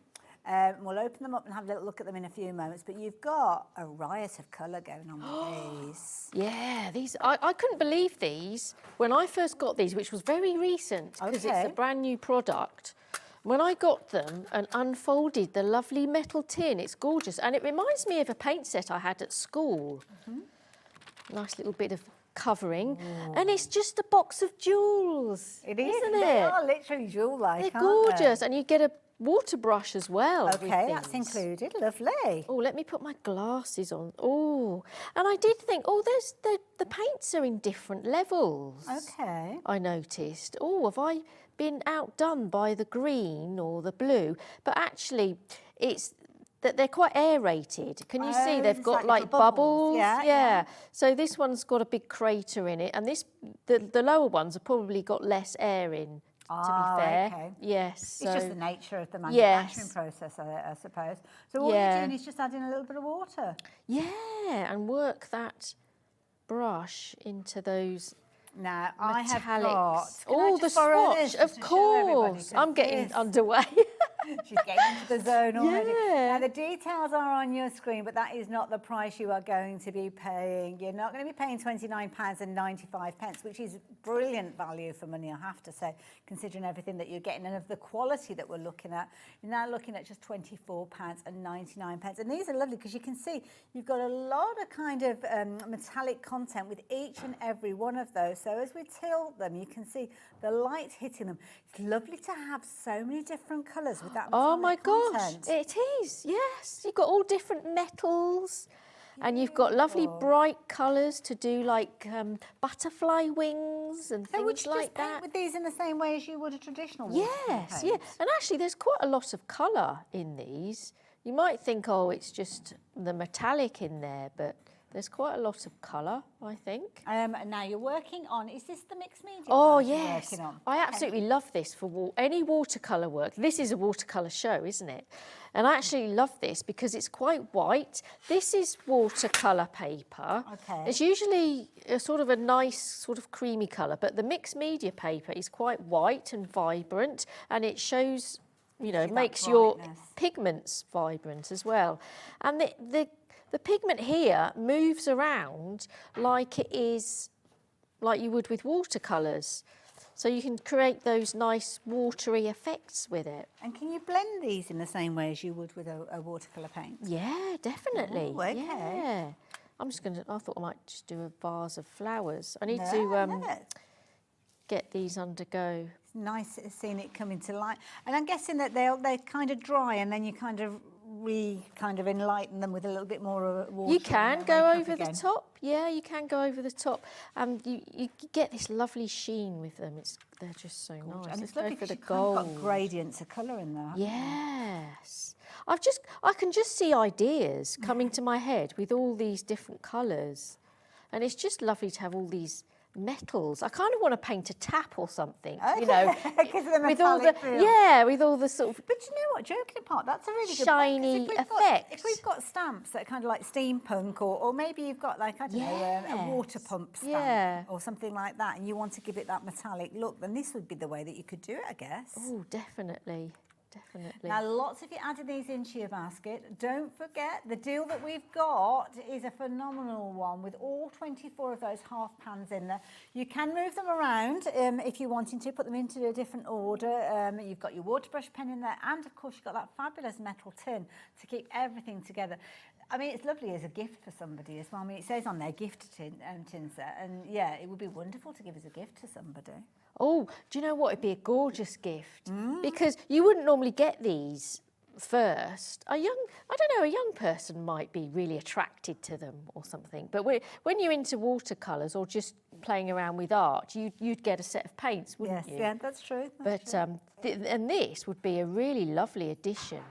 We'll open them up and have a little look at them in a few moments, but you've got a riot of colour going on with these. Yeah, these, I couldn't believe these when I first got these, which was very recent because it's a brand new product. When I got them and unfolded the lovely metal tin, it's gorgeous. And it reminds me of a paint set I had at school. Nice little bit of covering. And it's just a box of jewels. It is, isn't it? They are literally jewel-like, They're gorgeous. And you get a water brush as well. Okay, that's included. Lovely. Oh, let me put my glasses on. Oh, and I did think, oh, there's the paints are in different levels. Okay. I noticed. Oh, have I been outdone by the green or the blue? But actually, it's that they're quite aerated. Can you see they've got like bubbles? Yeah. So this one's got a big crater in it, and the lower ones have probably got less air in be fair. Okay. Yes. It's so- just the nature of the manufacturing Yes. process, I suppose. So all Yeah. you're doing is just adding a little bit of water. Yeah, and work that brush into those Now, I have metallics. got... Can I Oh, the just borrow swatch, this of just to show everybody? course. 'Cause I'm getting this- underway. She's getting into the zone already. Yeah. Now, the details are on your screen, but that is not the price you are going to be paying. You're not going to be paying £29.95, which is brilliant value for money, I have to say, considering everything that you're getting and of the quality that we're looking at. You're now looking at just £24.99. And these are lovely because you can see you've got a lot of kind of metallic content with each and every one of those. So as we tilt them, you can see the light hitting them. It's lovely to have so many different colours with that Oh my metallic gosh, content. it is, yes. You've got all different metals and you've got lovely bright colours to do like butterfly wings and So would things you like just paint that. with these in the same way as you would a traditional watercolour Yes, paint? yeah. And actually there's quite a lot of colour in these. You might think, oh, it's just the metallic in there, but there's quite a lot of colour, I think. Now you're working on, is this the mixed media Oh, part you're yes. working on? I absolutely love this for any watercolour work. This is a watercolour show, isn't it? And I actually love this because it's quite white. This is watercolour paper. Okay. It's usually a sort of a nice sort of creamy colour, but the mixed media paper is quite white and vibrant, and it shows, you know, See that makes your brightness. pigments vibrant as well. And the pigment here moves around like it is, like you would with watercolours. So you can create those nice watery effects with it. And can you blend these in the same way as you would with a watercolour paint? Yeah, definitely. Oh, okay. Yeah. I'm just going to, I thought I might just do a vase of flowers. I need No, to I love it. get these undergo. It's nice seeing it come into light. And I'm guessing that they kind of dry and then you kind of enlighten them with a little bit more water. You and can they'll go wake up over the again. top. Yeah, you can go over the top. You get this lovely sheen with them. They're just so nice. And Let's it's lovely go for because the you've kind of gold. got gradients of colour in there. haven't you? Yes. I can just see ideas coming to my head with all these different colours. And it's just lovely to have all these metals. I kind of want to paint a tap or something, you know, because of the with all the metallic feel. with all the sort of But you know what, joking apart, that's a really good shiny point, 'cause if we've effect. if we've got stamps that are kind of like steampunk, or maybe you've got like, I don't know, a water pump stamp Yeah. or something like that, and you want to give it that metallic look, then this would be the way that you could do it, I guess. Oh, definitely. Definitely. Now, lots of you added these into your basket. Don't forget, the deal that we've got is a phenomenal one with all 24 of those half pans in there. You can move them around if you're wanting to, put them into a different order. You've got your water brush pen in there, and of course, you've got that fabulous metal tin to keep everything together. I mean, it's lovely as a gift for somebody as well. I mean, it says on there gift tin set, and yeah, it would be wonderful to give as a gift to somebody. Oh, do you know what? It'd be a gorgeous gift because you wouldn't normally get these first. A young person might be really attracted to them or something. But when you're into watercolours or just playing around with art, you'd get a set of paints, wouldn't you? Yeah, that's true. And this would be a really lovely addition,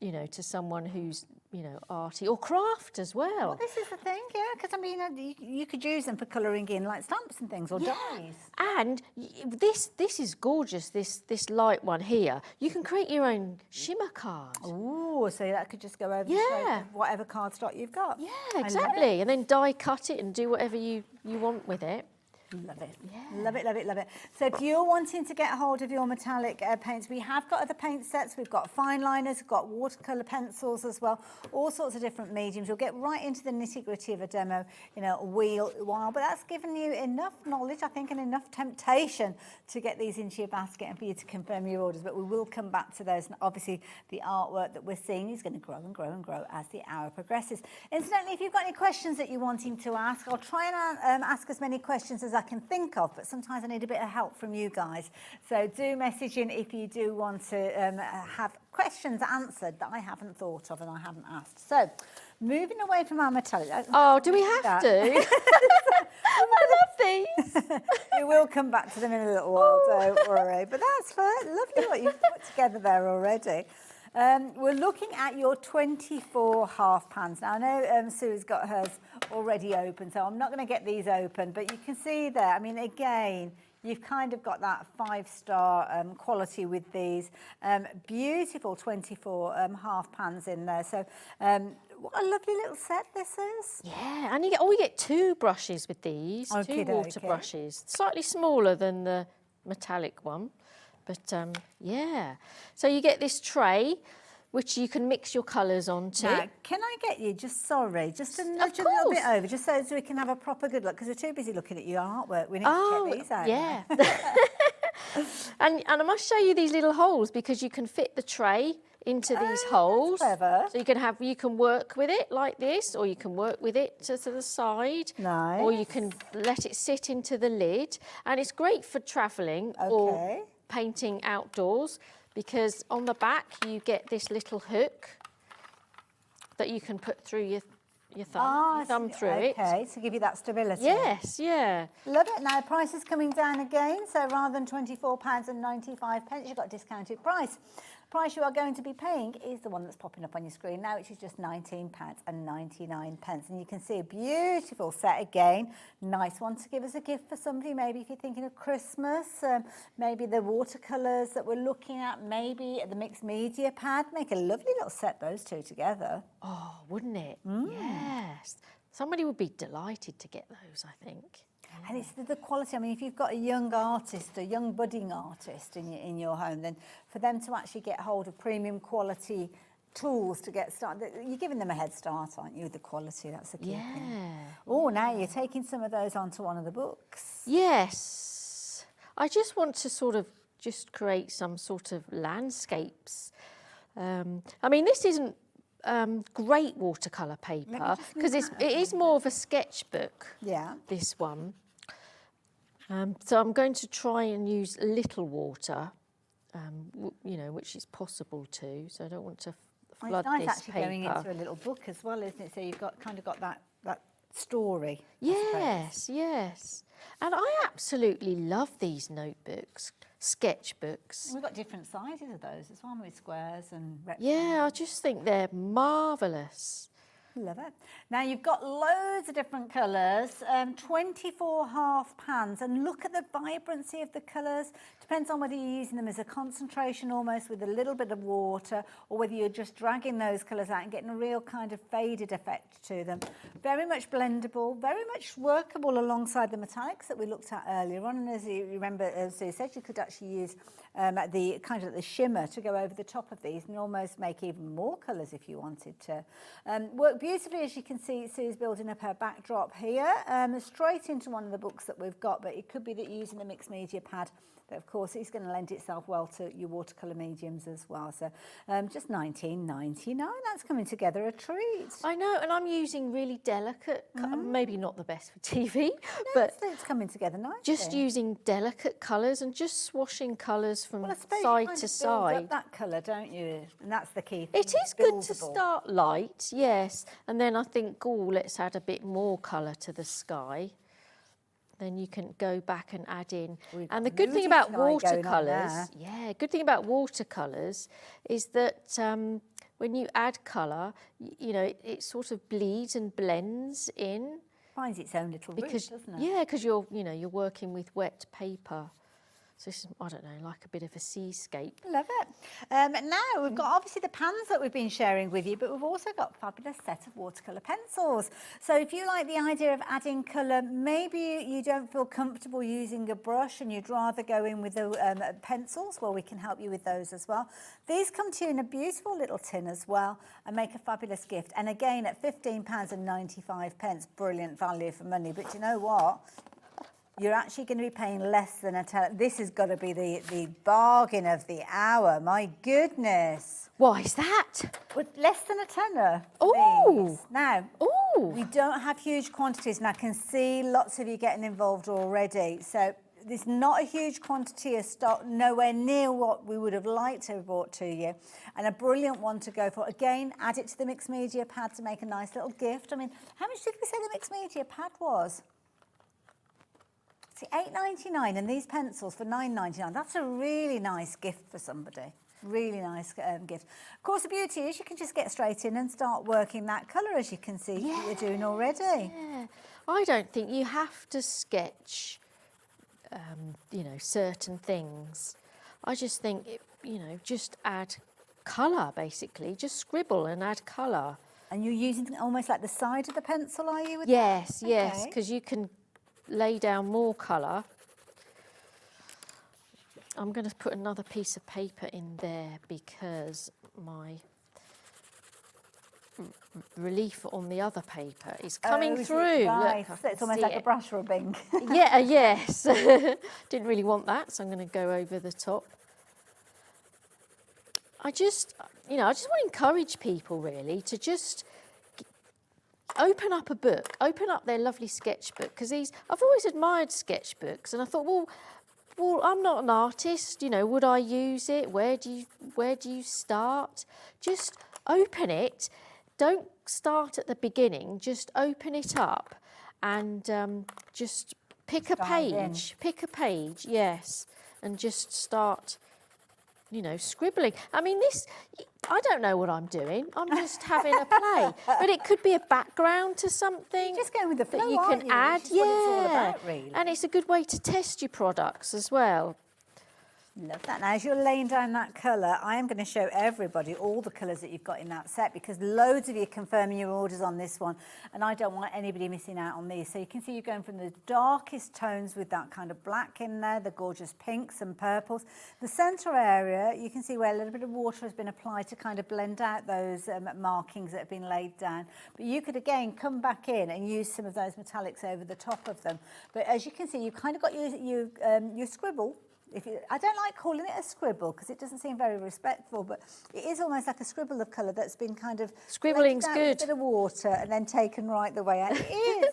you know, to someone who's, you know, arty or craft as well. Well, this is the thing, yeah, because I mean, you could use them for colouring in like stamps and things or dies. And this is gorgeous. This light one here. You can create your own shimmer card. Ooh, so that could just go over the shape of whatever cardstock you've got. Yeah, I love exactly. it. And then die cut it and do whatever you want with it. Love it. Yeah. Love it, love it, love it. So if you're wanting to get hold of your metallic paints, we have got other paint sets. We've got fine liners, we've got watercolour pencils as well, all sorts of different mediums. You'll get right into the nitty-gritty of a demo in a while, but that's given you enough knowledge, I think, and enough temptation to get these into your basket and for you to confirm your orders. But we will come back to those. And obviously, the artwork that we're seeing is going to grow and grow and grow as the hour progresses. Incidentally, if you've got any questions that you're wanting to ask, I'll try and ask as many questions as I can think of, but sometimes I need a bit of help from you guys. So do message in if you do want to have questions answered that I haven't thought of and I haven't asked. So moving away from our metallic. Oh, do we have to? I love these. We will come back to them in a little while, don't worry. But that's fine. Lovely what you've put together there already. We're looking at your 24 half pans. Now, I know Sue's got hers already open, so I'm not going to get these open, but you can see there, I mean, again, You've kind of got that 5-star quality with these. Beautiful 24 half pans in there. So what a lovely little set this is. Yeah, and you get 2 brushes with these, 2 water brushes. Slightly smaller than the metallic one, but yeah. So you get this tray, which you can mix your colours onto. Now, can I get you, just to nudge a little bit over, just so we can have a proper good look, because we're too busy looking at your artwork. We need to check these out. Yeah. and I must show you these little holes, because you can fit the tray into these holes. That's clever. So you can work with it like this, or you can work with it to the side. Nice. Or you can let it sit into the lid. And it's great for travelling or painting outdoors, because on the back you get this little hook that you can put through your thumb through it. Okay, to give you that stability. Yes, yeah. Love it. Now, price is coming down again, so rather than £24.95, you've got a discounted price. The price you are going to be paying is the one that's popping up on your screen now, which is just £19.99. And you can see a beautiful set again. Nice one to give as a gift for somebody, maybe if you're thinking of Christmas, maybe the watercolours that we're looking at, maybe the mixed media pad. Make a lovely little set, those two together. Oh, wouldn't it? Yes. Somebody would be delighted to get those, I think. And it's the quality. I mean, if you've got a young artist, a young budding artist in your home, then for them to actually get hold of premium quality tools to get started, you're giving them a head start, aren't you, with the quality? That's the key thing. Oh, now you're taking some of those onto one of the books. Yes. I just want to sort of just create some sort of landscapes. I mean, this isn't great watercolour paper, because it is more of a sketchbook, this one. So I'm going to try and use little water, you know, which is possible to, so I don't want to flood it's nice this actually paper. going into a little book as well, isn't it? So you've got that story. Yes, yes. And I absolutely love these notebooks, sketchbooks. We've got different sizes of those as well, with squares and rectangles. Yeah, I just think they're marvellous. Love it. Now you've got loads of different colours, 24 half pans, and look at the vibrancy of the colours. Depends on whether you're using them as a concentration almost with a little bit of water, or whether you're just dragging those colours out and getting a real kind of faded effect to them. Very much blendable, very much workable alongside the metallics that we looked at earlier on. And as you remember, as Sue said, you could actually use the kind of the shimmer to go over the top of these and almost make even more colours if you wanted to. Work beautifully, as you can see. Sue's building up her backdrop here, straight into one of the books that we've got, but it could be that you're using a mixed media pad, that of course is going to lend itself well to your watercolour mediums as well. So just £19.99, that's coming together a treat. I know, and I'm using really delicate, maybe not the best for TV, but it's coming together nicely. Just using delicate colours and just swashing colours from side to side. Up that colour, don't you? And that's the key thing. It is good to start light, yes, and then I think, oh, let's add a bit more colour to the sky. Then you can go back and add in. And the good thing about watercolours, good thing about watercolours is that when you add colour, you know, it sort of bleeds and blends in. Finds its own little route, doesn't it? Yeah, because you're working with wet paper. So this is, I don't know, like a bit of a seascape. Love it. Now, we've got obviously the pans that we've been sharing with you, but we've also got a fabulous set of watercolour pencils. So if you like the idea of adding colour, maybe you don't feel comfortable using a brush and you'd rather go in with the pencils, well, we can help you with those as well. These come to you in a beautiful little tin as well and make a fabulous gift. And again, at £15.95, brilliant value for money. But you know what? You're actually going to be paying less than a tenner. This has got to be the bargain of the hour. My goodness. Why is that? With less than a tenner. Oh. Now, we don't have huge quantities, and I can see lots of you getting involved already. So there's not a huge quantity of stock, nowhere near what we would have liked to have brought to you. And a brilliant one to go for. Again, add it to the mixed media pad to make a nice little gift. I mean, how much did we say the mixed media pad was? £8.99, and these pencils for £9.99. That's a really nice gift for somebody. Really nice gift. Of course, the beauty is you can just get straight in and start working that colour, as you can see you're doing already. Yeah. I don't think you have to sketch you know, certain things. I just think, you know, just add colour, basically. Just scribble and add colour. And you're using almost like the side of the pencil, are you? With Yes, that? yes, Okay. because you can lay down more colour. I'm going to put another piece of paper in there because my relief on the other paper is coming through. Right. Look, So it's almost like a brush rubbing. Yeah, yes. Didn't really want that, so I'm going to go over the top. I just want to encourage people really to just open up a book, open up their lovely sketchbook, because I've always admired sketchbooks, and I thought, well, I'm not an artist, you know, would I use it? Where do you start? Just open it. Don't start at the beginning. Just open it up and just pick a page, yes, and just start, you know, scribbling. I mean, I don't know what I'm doing. I'm just having a play. But it could be a background to something. You're just going with the flow, that you aren't can you? add. Which is what it's all about, really. And it's a good way to test your products as well. Love that. Now, as you're laying down that colour, I am going to show everybody all the colours that you've got in that set, because loads of you are confirming your orders on this one, and I don't want anybody missing out on these. So you can see you're going from the darkest tones with that kind of black in there, the gorgeous pinks and purples. The centre area, you can see where a little bit of water has been applied to kind of blend out those markings that have been laid down. But you could, again, come back in and use some of those metallics over the top of them. But as you can see, you've kind of got your scribble. I don't like calling it a scribble because it doesn't seem very respectful, but it is almost like a scribble of colour that's been kind of scribbling's good. With a bit of water and then taken right the way out. It is.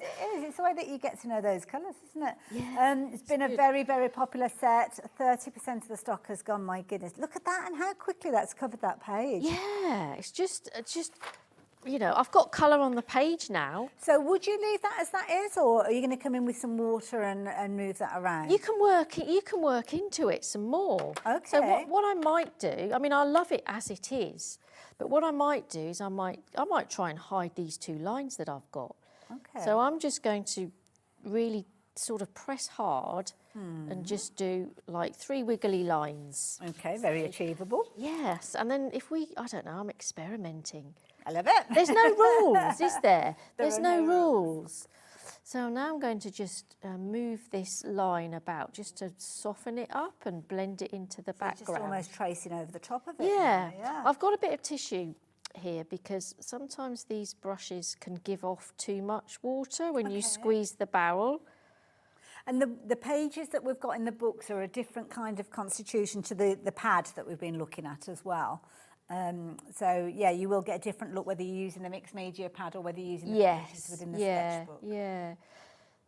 It's the way that you get to know those colours, isn't it? Yeah, it's been a very, very popular set. 30% of the stock has gone. My goodness, look at that and how quickly that's covered that page. Yeah, it's just. You know, I've got colour on the page now. So would you leave that as that is, or are you going to come in with some water and move that around? You can work into it some more. Okay. So what I might do, I mean, I love it as it is, but what I might do is I might try and hide these two lines that I've got. Okay. So I'm just going to really sort of press hard and just do like 3 wiggly lines. Okay, very achievable. Yes, and then I don't know, I'm experimenting. I love it. There's no rules, is there? There's are no no rules. So now I'm going to just move this line about just to soften it up and blend it into the background. Just almost tracing over the top of it. Yeah. Yeah. I've got a bit of tissue here because sometimes these brushes can give off too much water when you squeeze the barrel. And the pages that we've got in the books are a different kind of constitution to the pad that we've been looking at as well. So, yeah, you will get a different look whether you're using the mixed media pad or whether you're using the pages within the sketchbook. Yeah.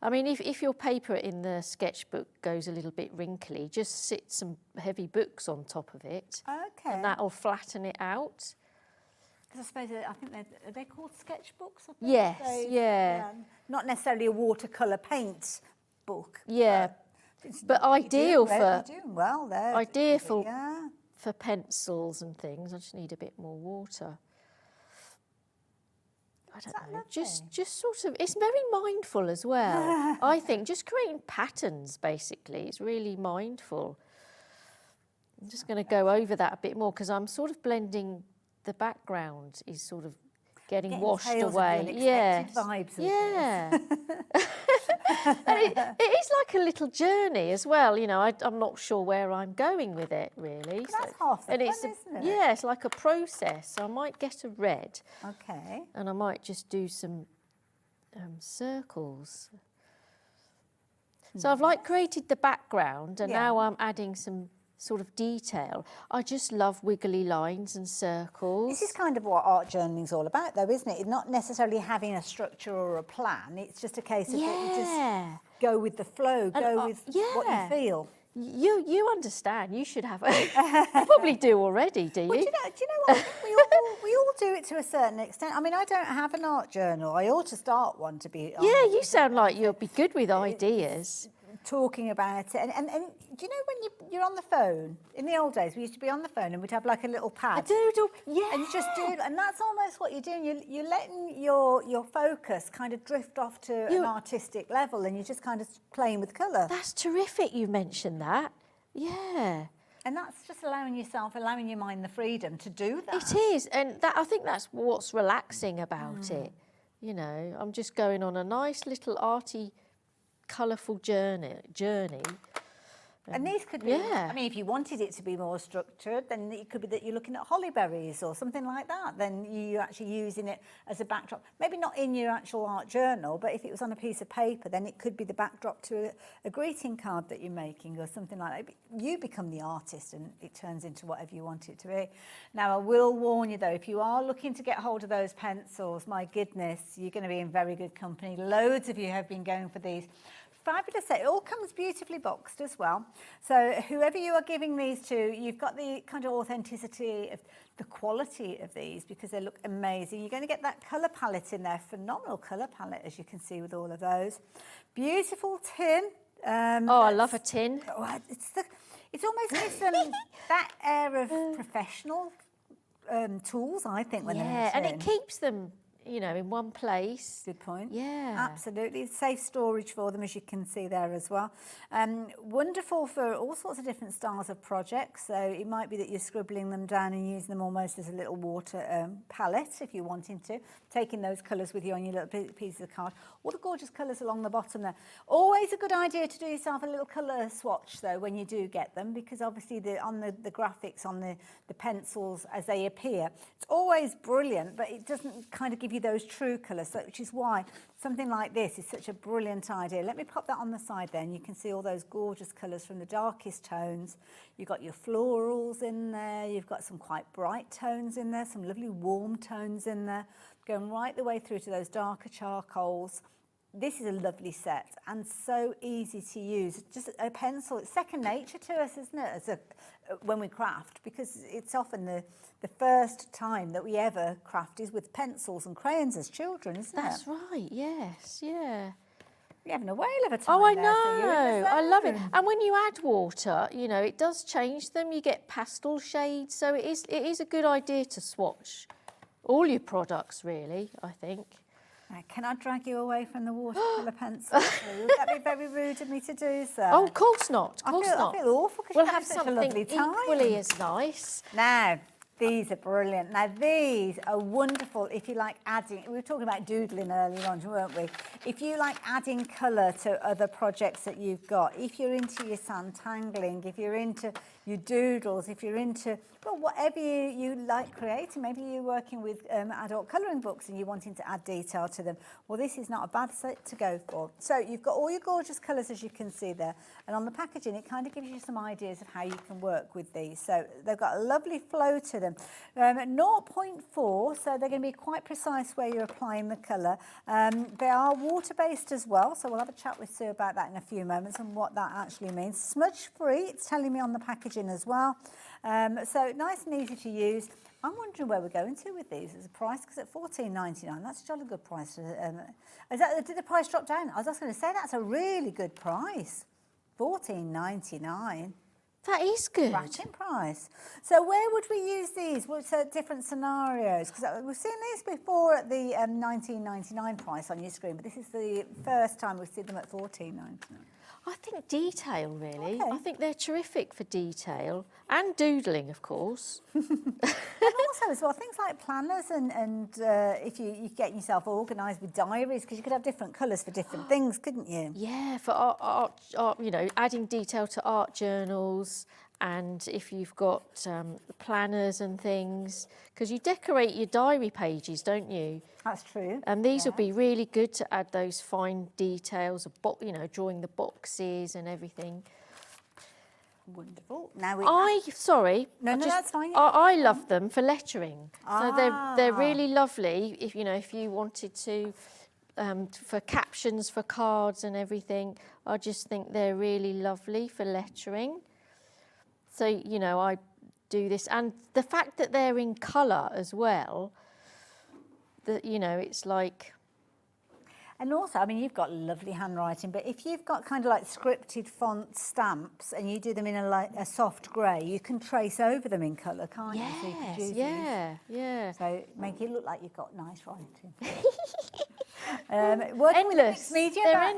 I mean, if your paper in the sketchbook goes a little bit wrinkly, just sit some heavy books on top of it. Okay. And that'll flatten it out. I suppose, I think are they called sketchbooks? I think? Yes, So, yeah. Not necessarily a watercolour paint book. Yeah. But ideal You're doing well there. Ideal for... Yeah. For pencils and things, I just need a bit more water. I don't know, just sort of, it's very mindful as well. I think just creating patterns, basically, it's really mindful. I'm just going to go over that a bit more because I'm sort of blending, the background is sort of getting washed away. Yeah. Vibes. Yeah. And it is like a little journey as well, you know. I'm not sure where I'm going with it, really. But that's half the fun, isn't it? Yeah, it's like a process. So I might get a red. Okay. And I might just do some circles. So I've like created the background and now I'm adding some sort of detail. I just love wiggly lines and circles. This is kind of what art journaling's all about, though, isn't it? It's not necessarily having a structure or a plan. It's just a case of that you just go with the flow, go with what you feel. You understand. You should have. You probably do already, do you? Well, do you know what? we all do it to a certain extent. I mean, I don't have an art journal. I ought to start one to be. Yeah, you sound like you'll be good with ideas. talking about it. And do you know when you're on the phone? In the old days, we used to be on the phone and we'd have like a little pad. A doodle, yeah. And you just doodle, and that's almost what you're doing. You're letting your focus kind of drift off to an artistic level, and you're just kind of playing with colour. That's terrific you mentioned that. Yeah. And that's just allowing your mind the freedom to do that. It is, and I think that's what's relaxing about it. You know, I'm just going on a nice little arty, colourful journey. And these could be, I mean, if you wanted it to be more structured, then it could be that you're looking at holly berries or something like that. Then you're actually using it as a backdrop. Maybe not in your actual art journal, but if it was on a piece of paper, then it could be the backdrop to a greeting card that you're making or something like that. You become the artist and it turns into whatever you want it to be. Now, I will warn you, though, if you are looking to get hold of those pencils, my goodness, you're going to be in very good company. Loads of you have been going for these. Fabulous set. It all comes beautifully boxed as well. So whoever you are giving these to, you've got the kind of authenticity of the quality of these because they look amazing. You're going to get that colour palette in there. Phenomenal colour palette, as you can see with all of those. Beautiful tin. I love a tin. It's almost gives them that air of professional tools, I think, when they're in a tin. And it keeps them, you know, in one place. Good point. Yeah. Absolutely. Safe storage for them, as you can see there as well. Wonderful for all sorts of different styles of projects. So it might be that you're scribbling them down and using them almost as a little water palette, if you're wanting to. Taking those colours with you on your little pieces of card. All the gorgeous colours along the bottom there. Always a good idea to do yourself a little colour swatch, though, when you do get them, because obviously on the graphics, on the pencils as they appear, it's always brilliant, but it doesn't kind of give you those true colours, which is why something like this is such a brilliant idea. Let me pop that on the side there, and you can see all those gorgeous colours from the darkest tones. You've got your florals in there, you've got some quite bright tones in there, some lovely warm tones in there, going right the way through to those darker charcoals. This is a lovely set and so easy to use. Just a pencil, it's second nature to us, isn't it, when we craft, because it's often the first time that we ever craft is with pencils and crayons as children, isn't it? That's right, yes, yeah. You're having a whale of a time. Oh, I there, know, I love it. And when you add water, you know, it does change them. You get pastel shades, so it is a good idea to swatch all your products, really, I think. Right, can I drag you away from the watercolour pencil? Would that be very rude of me to do so? Oh, of course not. Of course not. I feel awful because we'll you're have having such a something lovely time. equally as nice. Now, these are brilliant. Now, these are wonderful if you like adding, we were talking about doodling earlier on, weren't we? If you like adding colour to other projects that you've got, if you're into your sandtangling, if you're into your doodles, if you're into, well, whatever you like creating, maybe you're working with adult colouring books and you're wanting to add detail to them, well, this is not a bad set to go for. So you've got all your gorgeous colours, as you can see there, and on the packaging, it kind of gives you some ideas of how you can work with these. So they've got a lovely flow to them. 0.4, so they're going to be quite precise where you're applying the colour. They are water-based as well, so we'll have a chat with Sue about that in a few moments and what that actually means. Smudge-free, it's telling me on the packaging as well. So nice and easy to use. I'm wondering where we're going to with these as a price, because at $14.99, that's a jolly good price. Did the price drop down? I was just going to say that's a really good price. $14.99. That is good. Cracking price. So where would we use these? What's different scenarios? Because we've seen these before at the $19.99 price on your screen, but this is the first time we've seen them at $14.99. I think detail, really. Okay. I think they're terrific for detail and doodling, of course. And also as well, things like planners and if you're getting yourself organised with diaries, because you could have different colours for different things, couldn't you? Yeah, for art, you know, adding detail to art journals, and if you've got planners and things, because you decorate your diary pages, don't you? That's true. And these would be really good to add those fine details, you know, drawing the boxes and everything. Wonderful. Now sorry. No, that's fine. I love them for lettering. So they're really lovely. If you know, if you wanted to, for captions for cards and everything, I just think they're really lovely for lettering. So you know, I do this, and the fact that they're in colour as well. That you know, it's like. And also, I mean, you've got lovely handwriting, but if you've got kind of like scripted font stamps and you do them in a soft grey, you can trace over them in colour, can't you? So you could use yeah. So make it look like you've got nice writing. Working with the mixed media They're pad.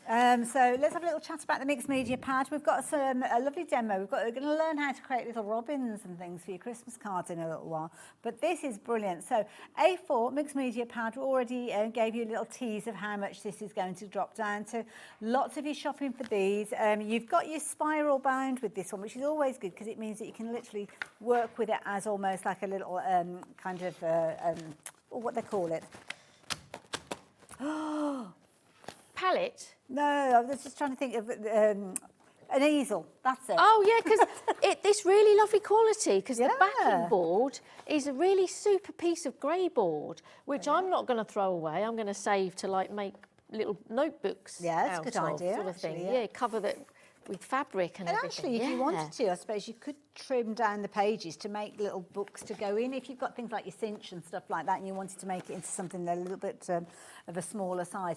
endless. So let's have a little chat about the mixed media pad. We've got a lovely demo. We're going to learn how to create little robins and things for your Christmas cards in a little while. But this is brilliant. So A4 mixed media pad, we already gave you a little tease of how much this is going to drop down to. Lots of you shopping for these. You've got your spiral bound with this one, which is always good because it means that you can literally work with it as almost like a little kind of, what they call it. Palette? No, I was just trying to think of an easel. That's it. Oh yeah, because it's really lovely quality. Because the backing board is a really super piece of grey board, which I'm not going to throw away. I'm going to save to like make little notebooks. Yeah, that's a good idea. Sort of thing. Actually, Yeah, cover that with fabric and everything. Actually, if you wanted to, I suppose you could trim down the pages to make little books to go in. If you've got things like your cinch and stuff like that and you wanted to make it into something a little bit of a smaller size.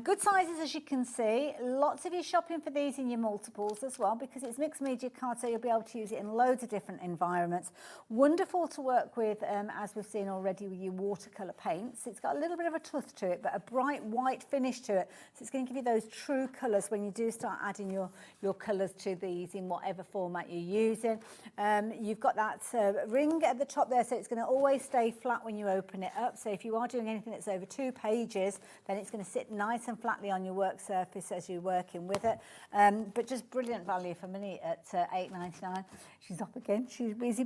Good sizes, as you can see. Lots of you shopping for these in your multiples as well because it's mixed media card, so you'll be able to use it in loads of different environments. Wonderful to work with, as we've seen already with your watercolour paints. It's got a little bit of a tusk to it, but a bright white finish to it. So it's going to give you those true colours when you do start adding your colours to these in whatever format you're using. You've got that ring at the top there, so it's going to always stay flat when you open it up. So if you are doing anything that's over 2 pages, then it's going to sit nice and flatly on your work surface as you're working with it. But just brilliant value for money at $8.99. She's up again. She's busy.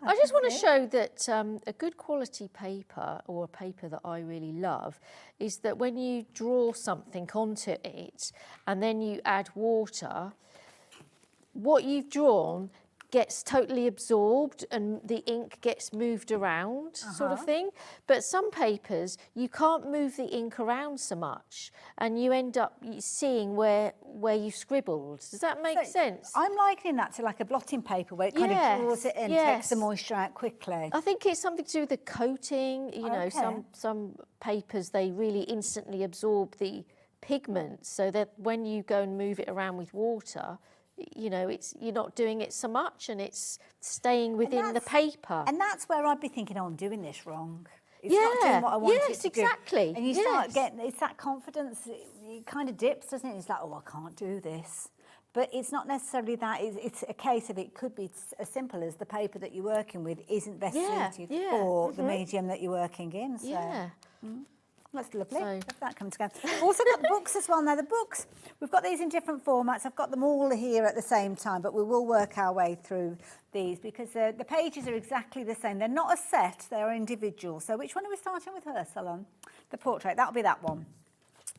I just want to show that a good quality paper, or a paper that I really love, is that when you draw something onto it and then you add water, what you've drawn gets totally absorbed and the ink gets moved around, sort of thing. But some papers, you can't move the ink around so much and you end up seeing where you scribbled. Does that make sense? I'm likening that to like a blotting paper where it kind of draws it in, takes the moisture out quickly. I think it's something to do with the coating. You know, some papers, they really instantly absorb the pigment so that when you go and move it around with water, you know, you're not doing it so much and it's staying within the paper. And that's where I'd be thinking, oh, I'm doing this wrong. It's not doing what I want it to exactly. do. And you start getting, it's that confidence, it kind of dips, doesn't it? It's like, oh, I can't do this. But it's not necessarily that. It's a case of it could be as simple as the paper that you're working with isn't best suited for the medium that you're working in. So. That's lovely. Let that come together. We've also got the books as well. Now, the books, we've got these in different formats. I've got them all here at the same time, but we will work our way through these because the pages are exactly the same. They're not a set, they're individual. So which one are we starting with, Ursula? The portrait, that'll be that one.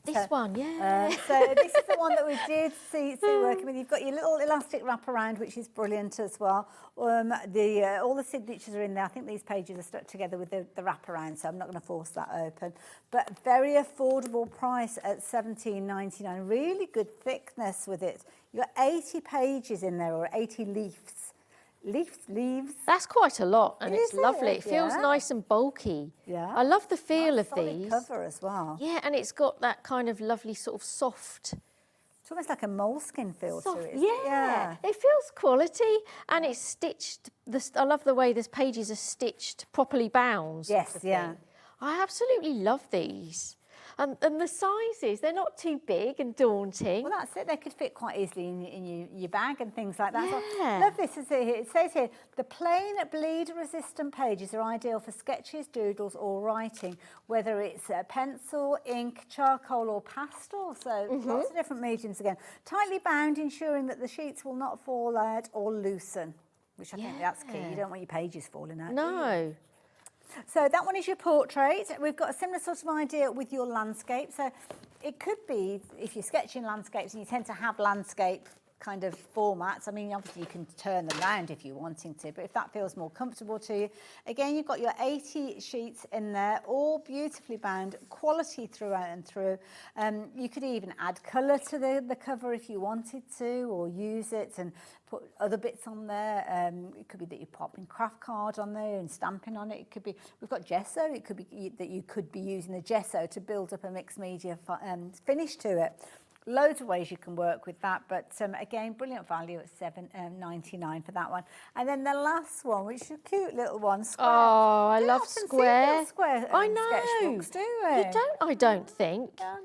This one, yeah. So this is the one that we did see working with. You've got your little elastic wraparound, which is brilliant as well. All the signatures are in there. I think these pages are stuck together with the wraparound, so I'm not going to force that open. But very affordable price at $17.99. Really good thickness with it. You've got 80 pages in there, or 80 leaves. Leaves. That's quite a lot, and it's lovely. It feels nice and bulky. Yeah. I love the feel of these. Cover as well. Yeah, and it's got that kind of lovely sort of soft. It's almost like a moleskin feel to it. Yeah, it feels quality, and it's stitched. I love the way these pages are stitched, properly bound. Yes, I absolutely love these. And the sizes, they're not too big and daunting. Well, that's it. They could fit quite easily in your bag and things like that. Yeah. So I love this. It says here, the plain bleed-resistant pages are ideal for sketches, doodles or writing, whether it's pencil, ink, charcoal or pastel. So lots of different mediums again. Tightly bound, ensuring that the sheets will not fall out or loosen, which I think that's key. You don't want your pages falling out. No. So that one is your portrait. We've got a similar sort of idea with your landscape. So it could be, if you're sketching landscapes and you tend to have landscape kind of formats. I mean, obviously you can turn them around if you're wanting to, but if that feels more comfortable to you, again, you've got your 80 sheets in there, all beautifully bound, quality throughout and through. You could even add colour to the cover if you wanted to, or use it and put other bits on there. It could be that you're popping craft card on there and stamping on it. It could be, we've got gesso. It could be that you could be using the gesso to build up a mixed media finish to it. Loads of ways you can work with that, but again, brilliant value at $7.99 for that one. And then the last one, which is a cute little one, square. Oh, I love square. I know. Sketchbooks, do we? You don't, I don't think. Yeah.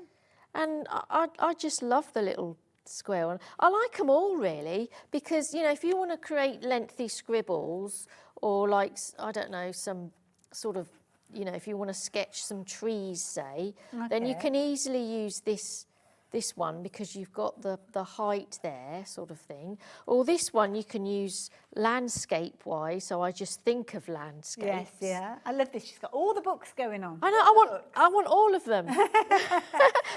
And I just love the little square one. I like them all really, because, you know, if you want to create lengthy scribbles or like, I don't know, some sort of, you know, if you want to sketch some trees, say, then you can easily use this one because you've got the height there, sort of thing. Or this one you can use landscape-wise, so I just think of landscapes. Yes, yeah. I love this. She's got all the books going on. I know, I want all of them.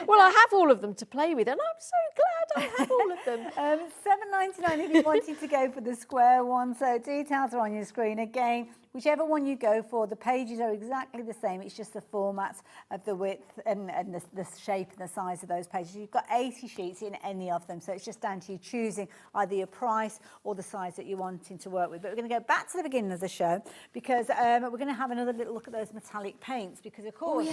Well, I have all of them to play with, and I'm so glad I have all of them. $7.99 if you wanted to go for the square one. So details are on your screen. Again, whichever one you go for, the pages are exactly the same. It's just the formats of the width and the shape and the size of those pages. You've got 80 sheets in any of them, so it's just down to you choosing either your price or the size that you're wanting to work with. But we're going to go back to the beginning of the show because we're going to have another little look at those metallic paints because, of course,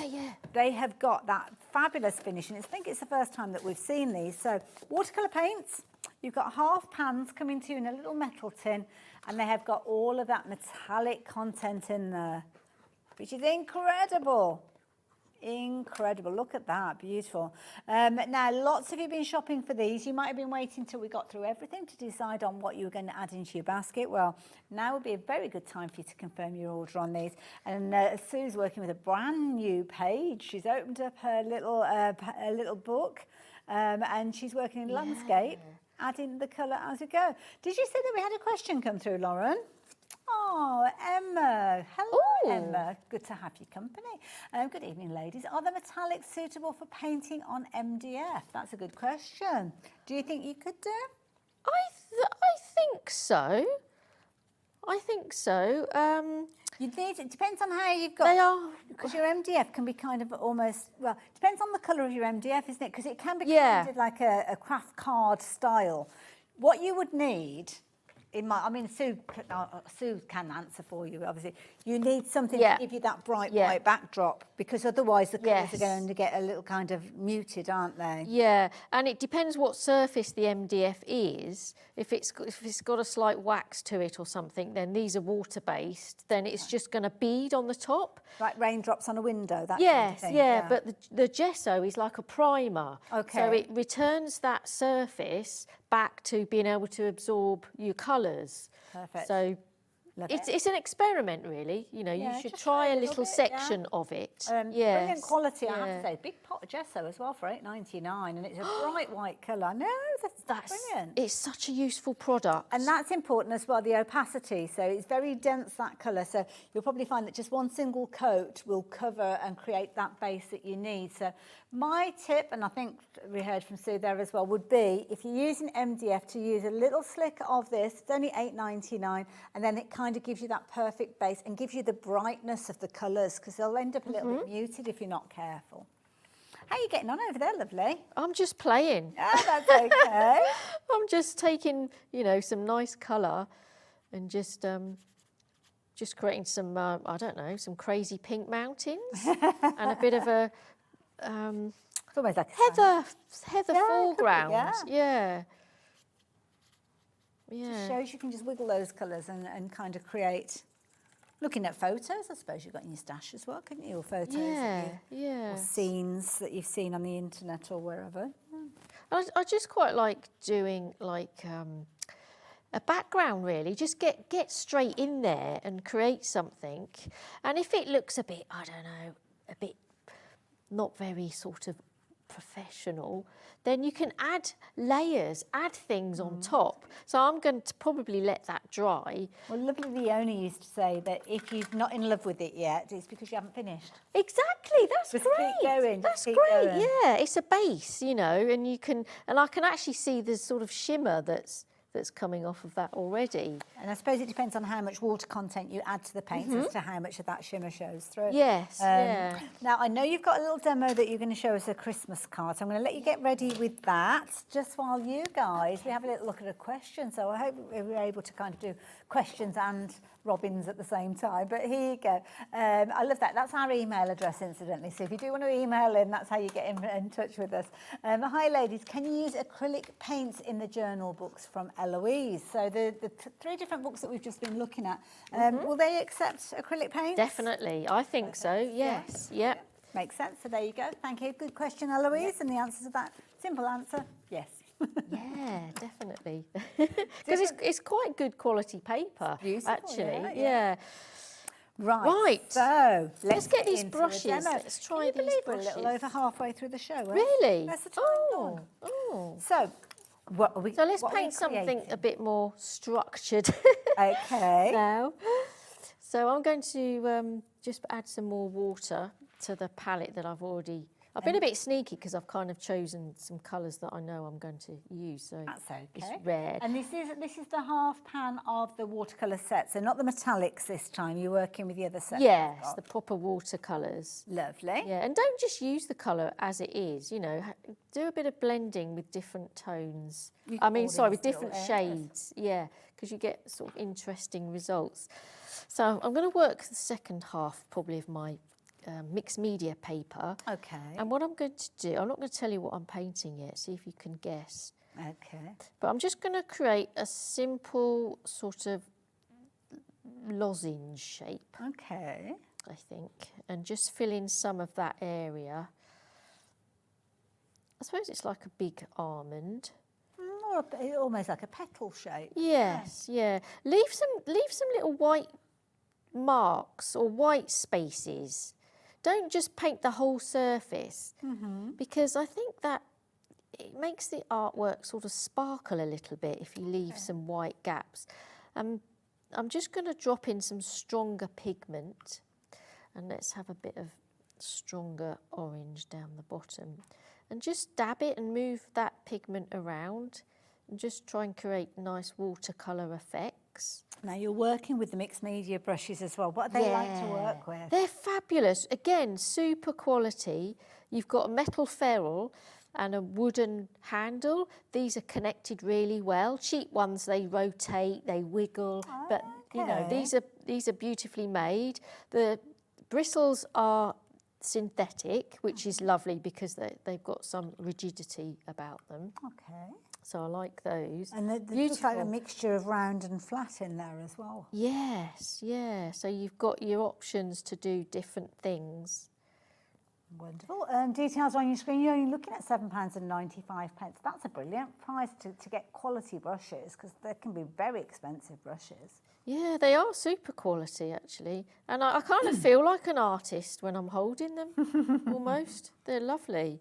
they have got that fabulous finish, and I think it's the first time that we've seen these. So watercolour paints, you've got half pans coming to you in a little metal tin, and they have got all of that metallic content in there, which is incredible. Incredible. Look at that. Beautiful. Now, lots of you have been shopping for these. You might have been waiting till we got through everything to decide on what you were going to add into your basket. Well, now would be a very good time for you to confirm your order on these. And Sue's working with a brand new page. She's opened up her little book and she's working in landscape, adding the colour as we go. Did you say that we had a question come through, Lauren? Oh, Emma. Hello, Emma. Good to have your company. Good evening, ladies. Are the metallics suitable for painting on MDF? That's a good question. Do you think you could do? I think so. I think so. You'd need, it depends on how you've got... They are... Because your MDF can be kind of almost... Well, it depends on the colour of your MDF, isn't it? Because it can be kind of like a craft card style. What you would need... I mean, Sue can answer for you, obviously. You need something to give you that bright white backdrop, because otherwise the colours are going to get a little kind of muted, aren't they? Yeah, and it depends what surface the MDF is. If it's got a slight wax to it or something, then these are water-based. Then it's just going to bead on the top. Like raindrops on a window, that kind of thing. Yeah, but the gesso is like a primer. Okay. So it returns that surface back to being able to absorb your colours. Perfect. So it's an experiment, really. You know, you should try a little section of it. Brilliant quality, I have to say. Big pot of gesso as well for $8.99, and it's a bright white colour. No, that's brilliant. It's such a useful product. And that's important as well, the opacity. So it's very dense, that colour. So you'll probably find that just one single coat will cover and create that base that you need. So my tip, and I think we heard from Sue there as well, would be if you're using MDF to use a little slick of this. It's only $8.99, and then it kind of gives you that perfect base and gives you the brightness of the colours, because they'll end up a little bit muted if you're not careful. How are you getting on over there, lovely? I'm just playing. Oh, that's okay. I'm just taking, you know, some nice colour and just creating some, I don't know, some crazy pink mountains and a bit of a it's almost like heather foreground. Yeah. Just shows you can just wiggle those colours and kind of create. Looking at photos, I suppose you've got in your stash as well, couldn't you? Or photos, or scenes that you've seen on the internet or wherever. I just quite like doing like a background, really. Just get straight in there and create something. And if it looks a bit, I don't know, a bit not very sort of professional, then you can add layers, add things on top. So I'm going to probably let that dry. Well, lovely Leona used to say that if you're not in love with it yet, it's because you haven't finished. Exactly, that's Just great. keep going. That's keep great, going. yeah. It's a base, you know, and I can actually see the sort of shimmer that's coming off of that already. And I suppose it depends on how much water content you add to the paints as to how much of that shimmer shows through. Yes, yeah. Now, I know you've got a little demo that you're going to show us a Christmas card, so I'm going to let you get ready with that, just while you guys, we have a little look at a question. So I hope we're able to kind of do questions and robins at the same time. But here you go. I love that. That's our email address, incidentally. So if you do want to email in, that's how you get in touch with us. Hi, ladies. Can you use acrylic paints in the journal books from Eloise? So the three different books that we've just been looking at, will they accept acrylic paints? Definitely. I think so, yes. Yeah. Yep. Makes sense. So there you go. Thank you. Good question, Eloise. And the answer to that, simple answer, yes. Yeah, definitely. Because it's quite good quality paper, actually. Yeah. Right. So let's get these into brushes. the demo. Let's try Can you these believe brushes. we're a little over halfway through the show. Really? Where's the time gone? Oh. So, what are we? So let's what are we paint something creating? a bit more structured. Okay. Now, so I'm going to just add some more water to the palette that I've been a bit sneaky because I've kind of chosen some colours that I know I'm going to use. So that's okay. It's red. And this is the half pan of the watercolour set. So not the metallics this time. You're working with the other set. Yes, the proper watercolours. Lovely. Yeah, and don't just use the colour as it is. You know, do a bit of blending with different tones. With different shades. Yeah, because you get sort of interesting results. So I'm going to work the second half probably of my mixed media paper. Okay. And what I'm going to do, I'm not going to tell you what I'm painting yet, see if you can guess. Okay. But I'm just going to create a simple sort of lozenge shape. Okay. I think, and just fill in some of that area. I suppose it's like a big almond. Or almost like a petal shape. Yes, yeah. Leave some little white marks or white spaces. Don't just paint the whole surface, because I think that it makes the artwork sort of sparkle a little bit if you leave some white gaps. I'm just going to drop in some stronger pigment, and let's have a bit of stronger orange down the bottom, and just dab it and move that pigment around and just try and create nice watercolour effects. Now you're working with the mixed media brushes as well. What are they like to work with? They're fabulous. Again, super quality. You've got a metal ferrule and a wooden handle. These are connected really well. Cheap ones, they rotate, they wiggle, but you know, these are beautifully made. The bristles are synthetic, which is lovely because they've got some rigidity about them. Okay. So I like those. And there's like a mixture of round and flat in there as well. Yes, yeah. So you've got your options to do different things. Wonderful. Details on your screen. You're only looking at £7.95. That's a brilliant price to get quality brushes, because they can be very expensive brushes. Yeah, they are super quality actually. And I kind of feel like an artist when I'm holding them, almost. They're lovely.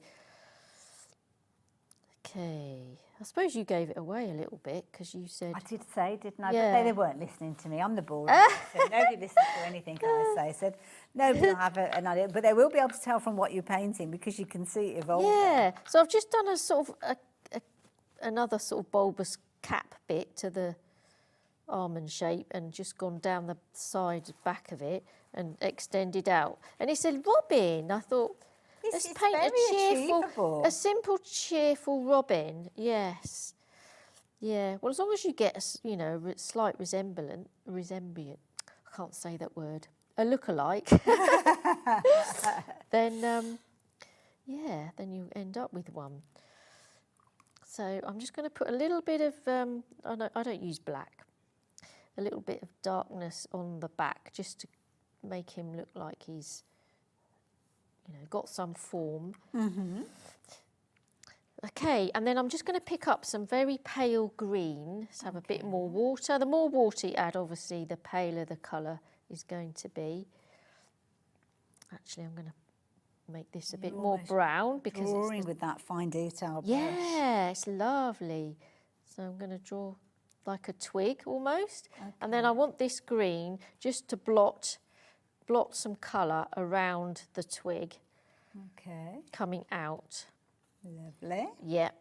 Okay, I suppose you gave it away a little bit because you said... I did say, didn't I? Yeah. But they weren't listening to me. I'm the boring person. Nobody listens to anything I say. So nobody will have an idea. But they will be able to tell from what you're painting because you can see it evolving. Yeah, so I've just done a sort of another sort of bulbous cap bit to the almond shape and just gone down the side back of it and extended out. And it said robin. I thought... Let's paint a simple, cheerful robin. Yes, yeah. Well, as long as you get a slight resemblance. I can't say that word. A look-alike. Then, then you end up with one. So I'm just going to put a little bit of. I don't use black. A little bit of darkness on the back, just to make him look like he's. Got some form. Okay, and then I'm just going to pick up some very pale green. Let's have a bit more water. The more water you add, obviously, the paler the colour is going to be. Actually, I'm going to make this a bit more brown because drawing with that fine detail brush. Yeah, it's lovely. So I'm going to draw like a twig almost. And then I want this green just to blot some colour around the twig. Okay. Coming out. Lovely. Yeah.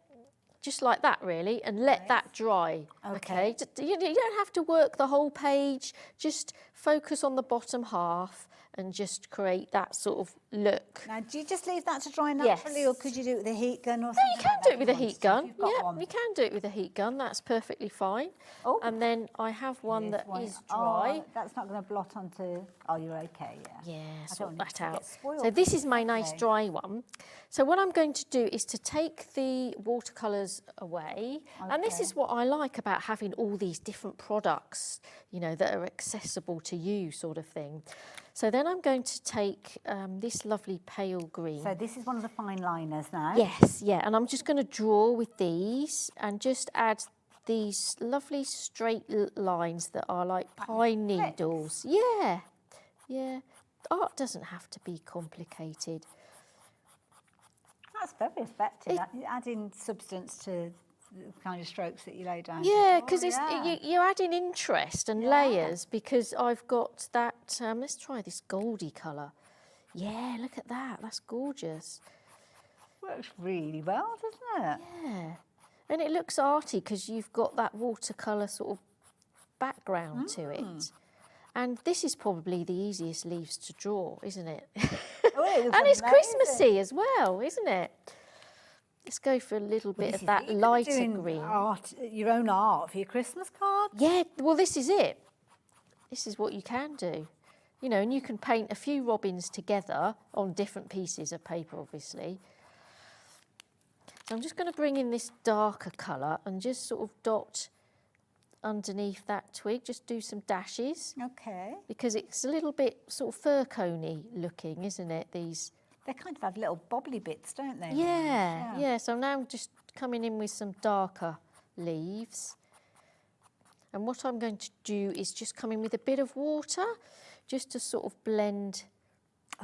Just like that, really, and let that dry. Okay. You don't have to work the whole page. Just focus on the bottom half and just create that sort of look. Now, do you just leave that to dry naturally, or could you do it with a heat gun or something? No, you can do it with a heat gun. Yeah, you can do it with a heat gun. That's perfectly fine. Oh. And then I have one that is dry. Oh, that's not going to blot onto... Oh, you're okay, yeah. Yeah, I sort don't that out. spoiled. So this is my nice dry one. So what I'm going to do is to take the watercolours away. And this is what I like about having all these different products, you know, that are accessible to you sort of thing. So then I'm going to take this lovely pale green. So this is one of the fine liners now? Yes, yeah. And I'm just going to draw with these and just add these lovely straight lines that are like pine needles. Yeah, yeah. Art doesn't have to be complicated. That's very effective. Adding substance to the kind of strokes that you lay down. Yeah, because you're adding interest and layers because I've got that, let's try this goldy colour. Yeah, look at that, that's gorgeous. Works really well, doesn't it? Yeah, and it looks arty because you've got that watercolour sort of background to it. And this is probably the easiest leaves to draw, isn't it? Oh, and it's Christmassy as well, isn't it? Let's go for a little bit of that lighter green. Art, your own art for your Christmas card? Yeah, well, this is it. This is what you can do. You know, and you can paint a few robins together on different pieces of paper, obviously. So I'm just going to bring in this darker colour and just sort of dot underneath that twig, just do some dashes. Okay. Because it's a little bit sort of fir coney looking, isn't it, these... They kind of have little bobbly bits, don't they? Yeah. So now I'm just coming in with some darker leaves. And what I'm going to do is just come in with a bit of water, just to sort of blend.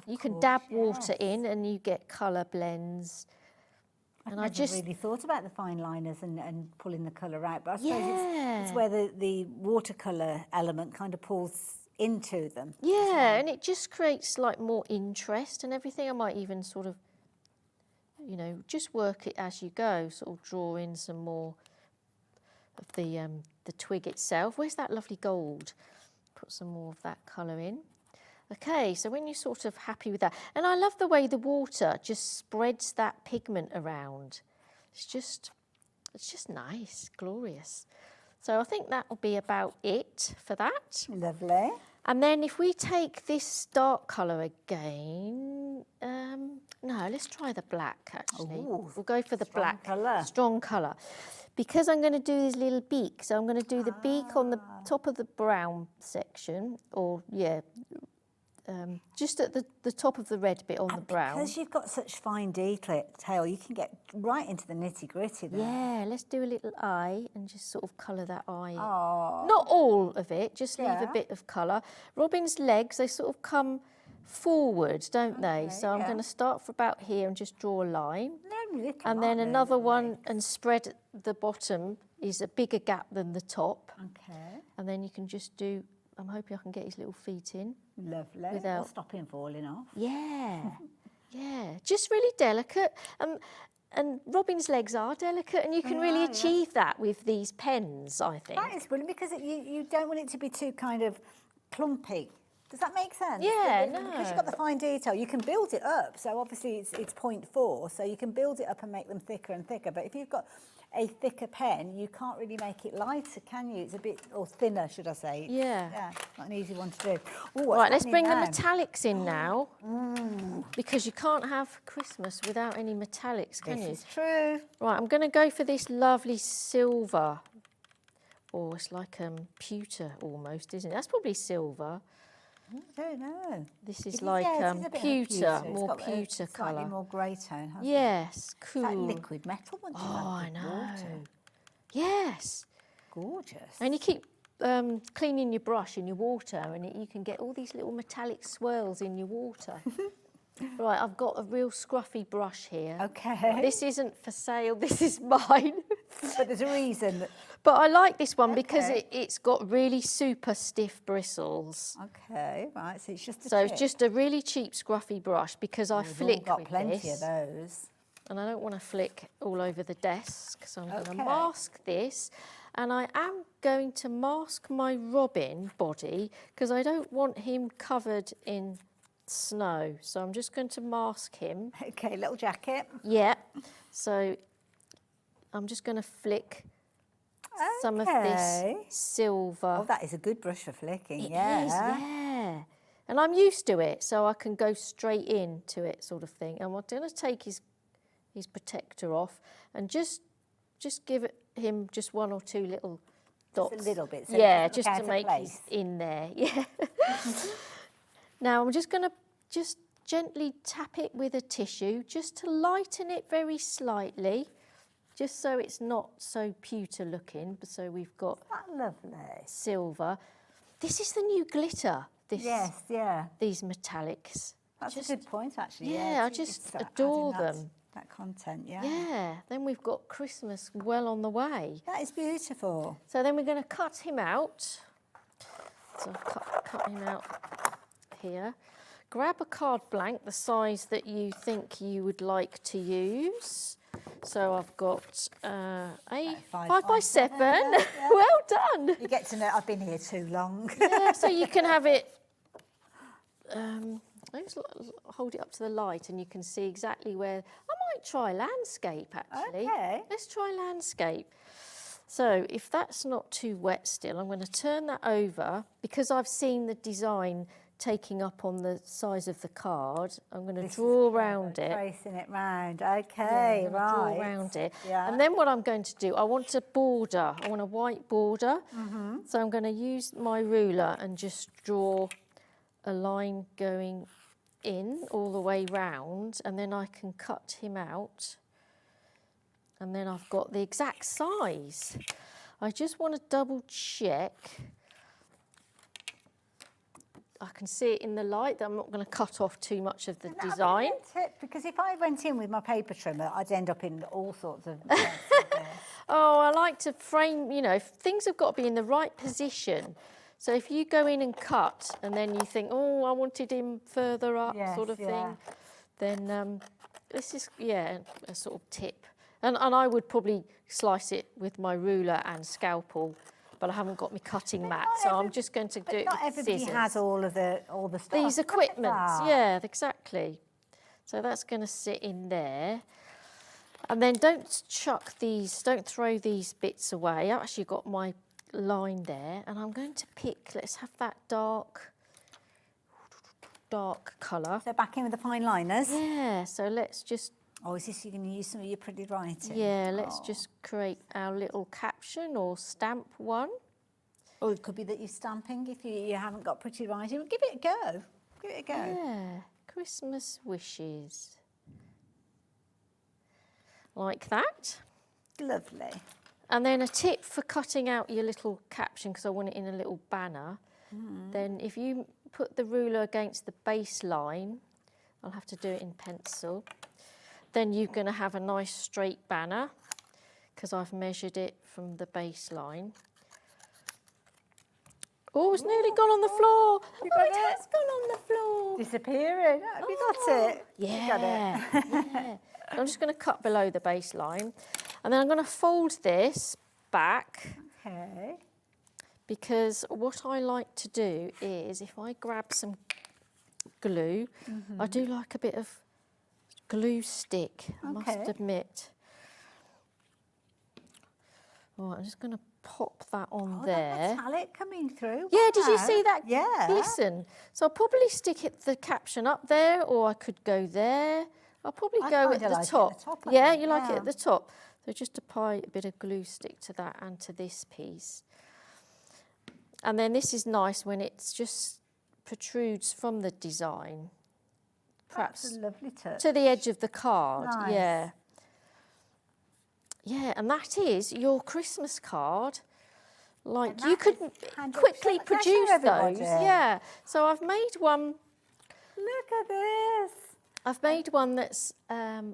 You can dab water in and you get colour blends. I've never really thought about the fine liners and pulling the colour out, but I suppose it's where the watercolour element kind of pulls into them. Yeah, and it just creates like more interest and everything. I might even sort of, you know, just work it as you go, sort of draw in some more of the twig itself. Where's that lovely gold? Put some more of that colour in. Okay, so when you're sort of happy with that, and I love the way the water just spreads that pigment around. It's just nice, glorious. So I think that will be about it for that. Lovely. And then if we take this dark colour again, no, let's try the black actually. Ooh, we'll go for the black, colour. Strong colour. Because I'm going to do this little beak, so I'm going to do the beak on the top of the brown section, or just at the top of the red bit on the brown. Because you've got such fine detail, you can get right into the nitty-gritty there. Yeah, let's do a little eye and just sort of colour that eye. Oh. Not all of it, just leave a bit of colour. Robin's legs, they sort of come forward, don't they? So I'm going to start for about here and just draw a line. And then another one and spread the bottom is a bigger gap than the top. Okay. And then you can just do, I'm hoping I can get his little feet in. Lovely. Without... Or stop him falling off. Yeah. Yeah. Just really delicate. And Robin's legs are delicate, and you can really achieve that with these pens, I think. That is brilliant, because you don't want it to be too kind of clumpy. Does that make sense? Yeah, Because you've got the fine detail, you can build it up. So obviously it's 0.4, so you can build it up and make them thicker and thicker. But if you've got a thicker pen, you can't really make it lighter, can you? It's a bit, or thinner, should I say? Yeah. Yeah, not an easy one to do. Ooh, Right, let's bring now? the metallics in now, because you can't have Christmas without any metallics, can you? This is true. Right, I'm going to go for this lovely silver. Oh, it's like pewter almost, isn't it? That's probably silver. I don't know. This is like pewter, more pewter colour. Slightly more grey tone, hasn't it? Yes, cool. It's like liquid metal, wouldn't you? Oh, I Like know. water. Yes. Gorgeous. And you keep cleaning your brush in your water, and you can get all these little metallic swirls in your water. Right, I've got a real scruffy brush here. Okay. This isn't for sale, this is mine. But there's a reason. But I like this one because it's got really super stiff bristles. Okay, right, so it's just a So tip. it's just a really cheap scruffy brush because I We've flick all got with plenty this. of those. And I don't want to flick all over the desk, so I'm going to Okay. mask this. And I am going to mask my robin body because I don't want him covered in snow. So I'm just going to mask him. Okay, little jacket. Yeah. So I'm just going to flick some of this silver. Oh, that is a good brush for flicking, It yeah. is, yeah. And I'm used to it, so I can go straight into it sort of thing. And we're going to take his protector off and just give him just one or two little dots. Just a little bit, so yeah, it doesn't just look to out of make place. he's in there. Yeah. Now I'm just going to just gently tap it with a tissue just to lighten it very slightly, just so it's not so pewter looking. But so we've got lovely silver. This is the new glitter. This, yes, yeah. These metallics. That's a good point, actually. Yeah, I it's just adding adore that- them. That content, yeah. Yeah, then we've got Christmas well on the way. That is beautiful. So then we're going to cut him out. So I've cut him out here. Grab a card blank, the size that you think you would like to use. So I've got a 5x7. Yeah. Well done. You get to know I've been here too long. Yeah, so you can have it. I just hold it up to the light and you can see exactly where. I might try landscape actually. Okay. Let's try landscape. So if that's not too wet still, I'm going to turn that over because I've seen the design taking up on the size of the card. I'm going to draw around it. Tracing it round. Okay, Yeah, right. draw around it. Yeah. And then what I'm going to do, I want a border. I want a white border. Mm-hmm. So I'm going to use my ruler and just draw a line going in all the way round, and then I can cut him out. And then I've got the exact size. I just want to double check. I can see it in the light that I'm not going to cut off too much of the design. Tip, because if I went in with my paper trimmer, I'd end up in all sorts of... Oh, I like to frame, you know, things have got to be in the right position. So if you go in and cut and then you think, oh, I wanted him further up sort of thing, then this is, a sort of tip. And I would probably slice it with my ruler and scalpel, but I haven't got my cutting mat, so I'm just going to do it Not with everybody scissors. has all the stuff. These Look at equipments, that. yeah, exactly. So that's going to sit in there. And then don't throw these bits away. I've actually got my line there, and I'm going to pick, let's have that dark colour. So back in with the fine liners. Yeah, so let's just... Oh, is this you're going to use some of your pretty writing? Yeah, let's just create our little caption or stamp one. Or it could be that you're stamping if you haven't got pretty writing. Well, give it a go. Give it a go. Yeah, Christmas wishes. Like that. Lovely. And then a tip for cutting out your little caption, because I want it in a little banner, then if you put the ruler against the baseline, I'll have to do it in pencil, then you're going to have a nice straight banner, because I've measured it from the baseline. Oh, it's nearly gone on the floor. You Oh, got it it? has gone on the floor. Disappearing. Have you got it? Yeah. You got it. Yeah. I'm just going to cut below the baseline. And then I'm going to fold this back. Okay. Because what I like to do is, if I grab some glue, I do like a bit of glue stick, I must admit. Oh, I'm just going to pop that on there. That metallic coming through. Yeah, did you Wow. see that Yeah. glisten? So I'll probably stick the caption up there, or I could go there. I'll probably I go at kinda the like it top. at the top, I Yeah, think, you like it yeah. at the top. So just apply a bit of glue stick to that and to this piece. And then this is nice when it's just protrudes from the design. Perhaps That's a lovely touch. to the edge of the card. Nice. Yeah. Yeah, and that is your Christmas card. Like, you could quickly produce those. everybody. Yeah. So I've made one. Look at this. I've made one that's a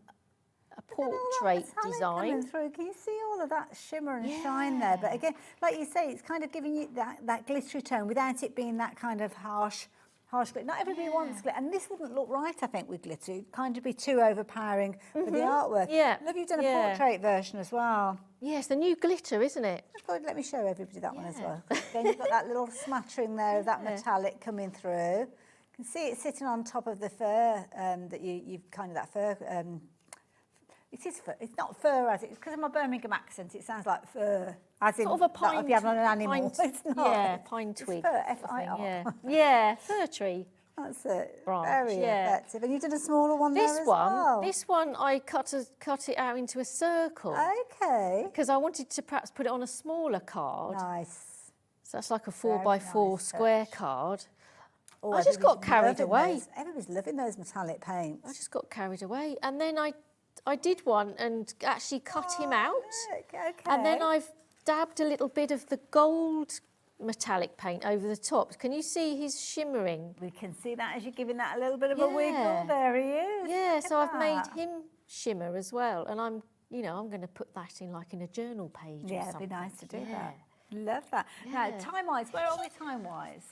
portrait design. Coming through. Can you see all of that shimmer and shine there? But again, like you say, it's kind of giving you that glittery tone without it being that kind of harsh glitter. Not everybody wants glitter, and this wouldn't look right, I think, with glitter. It'd kind of be too overpowering for the artwork. Yeah. Love you've done a portrait version as well. Yes, the new glitter, isn't it? Good, let me show everybody that one as well. Then you've got that little smattering there of that metallic coming through. You can see it sitting on top of the fur that you've kind of that fur. It is fur. It's not fur as it's because of my Birmingham accent. It sounds like fur, as in Sort of a pine. like if you have on an animal. It's not. Yeah, pine twig. It's fur, F-I-R. Yeah, yeah, fir tree. That's it. Branch, Very effective. And you did a smaller one there as well. This one, I cut it out into a circle. Okay. Because I wanted to perhaps put it on a smaller card. Nice. So that's like a 4x4 square card. Oh, I just got carried away. Everybody's loving those metallic paints. I just got carried away. And then I did one and actually cut him out. Okay. And then I've dabbed a little bit of the gold metallic paint over the top. Can you see he's shimmering? We can see that as you're giving that a little bit of a wiggle. There he is. Yeah, Look so at I've made that. him shimmer as well. And I'm going to put that in like in a journal page or Yeah, something. it'd be nice to do that. Love that. Now, time-wise, where are we time-wise?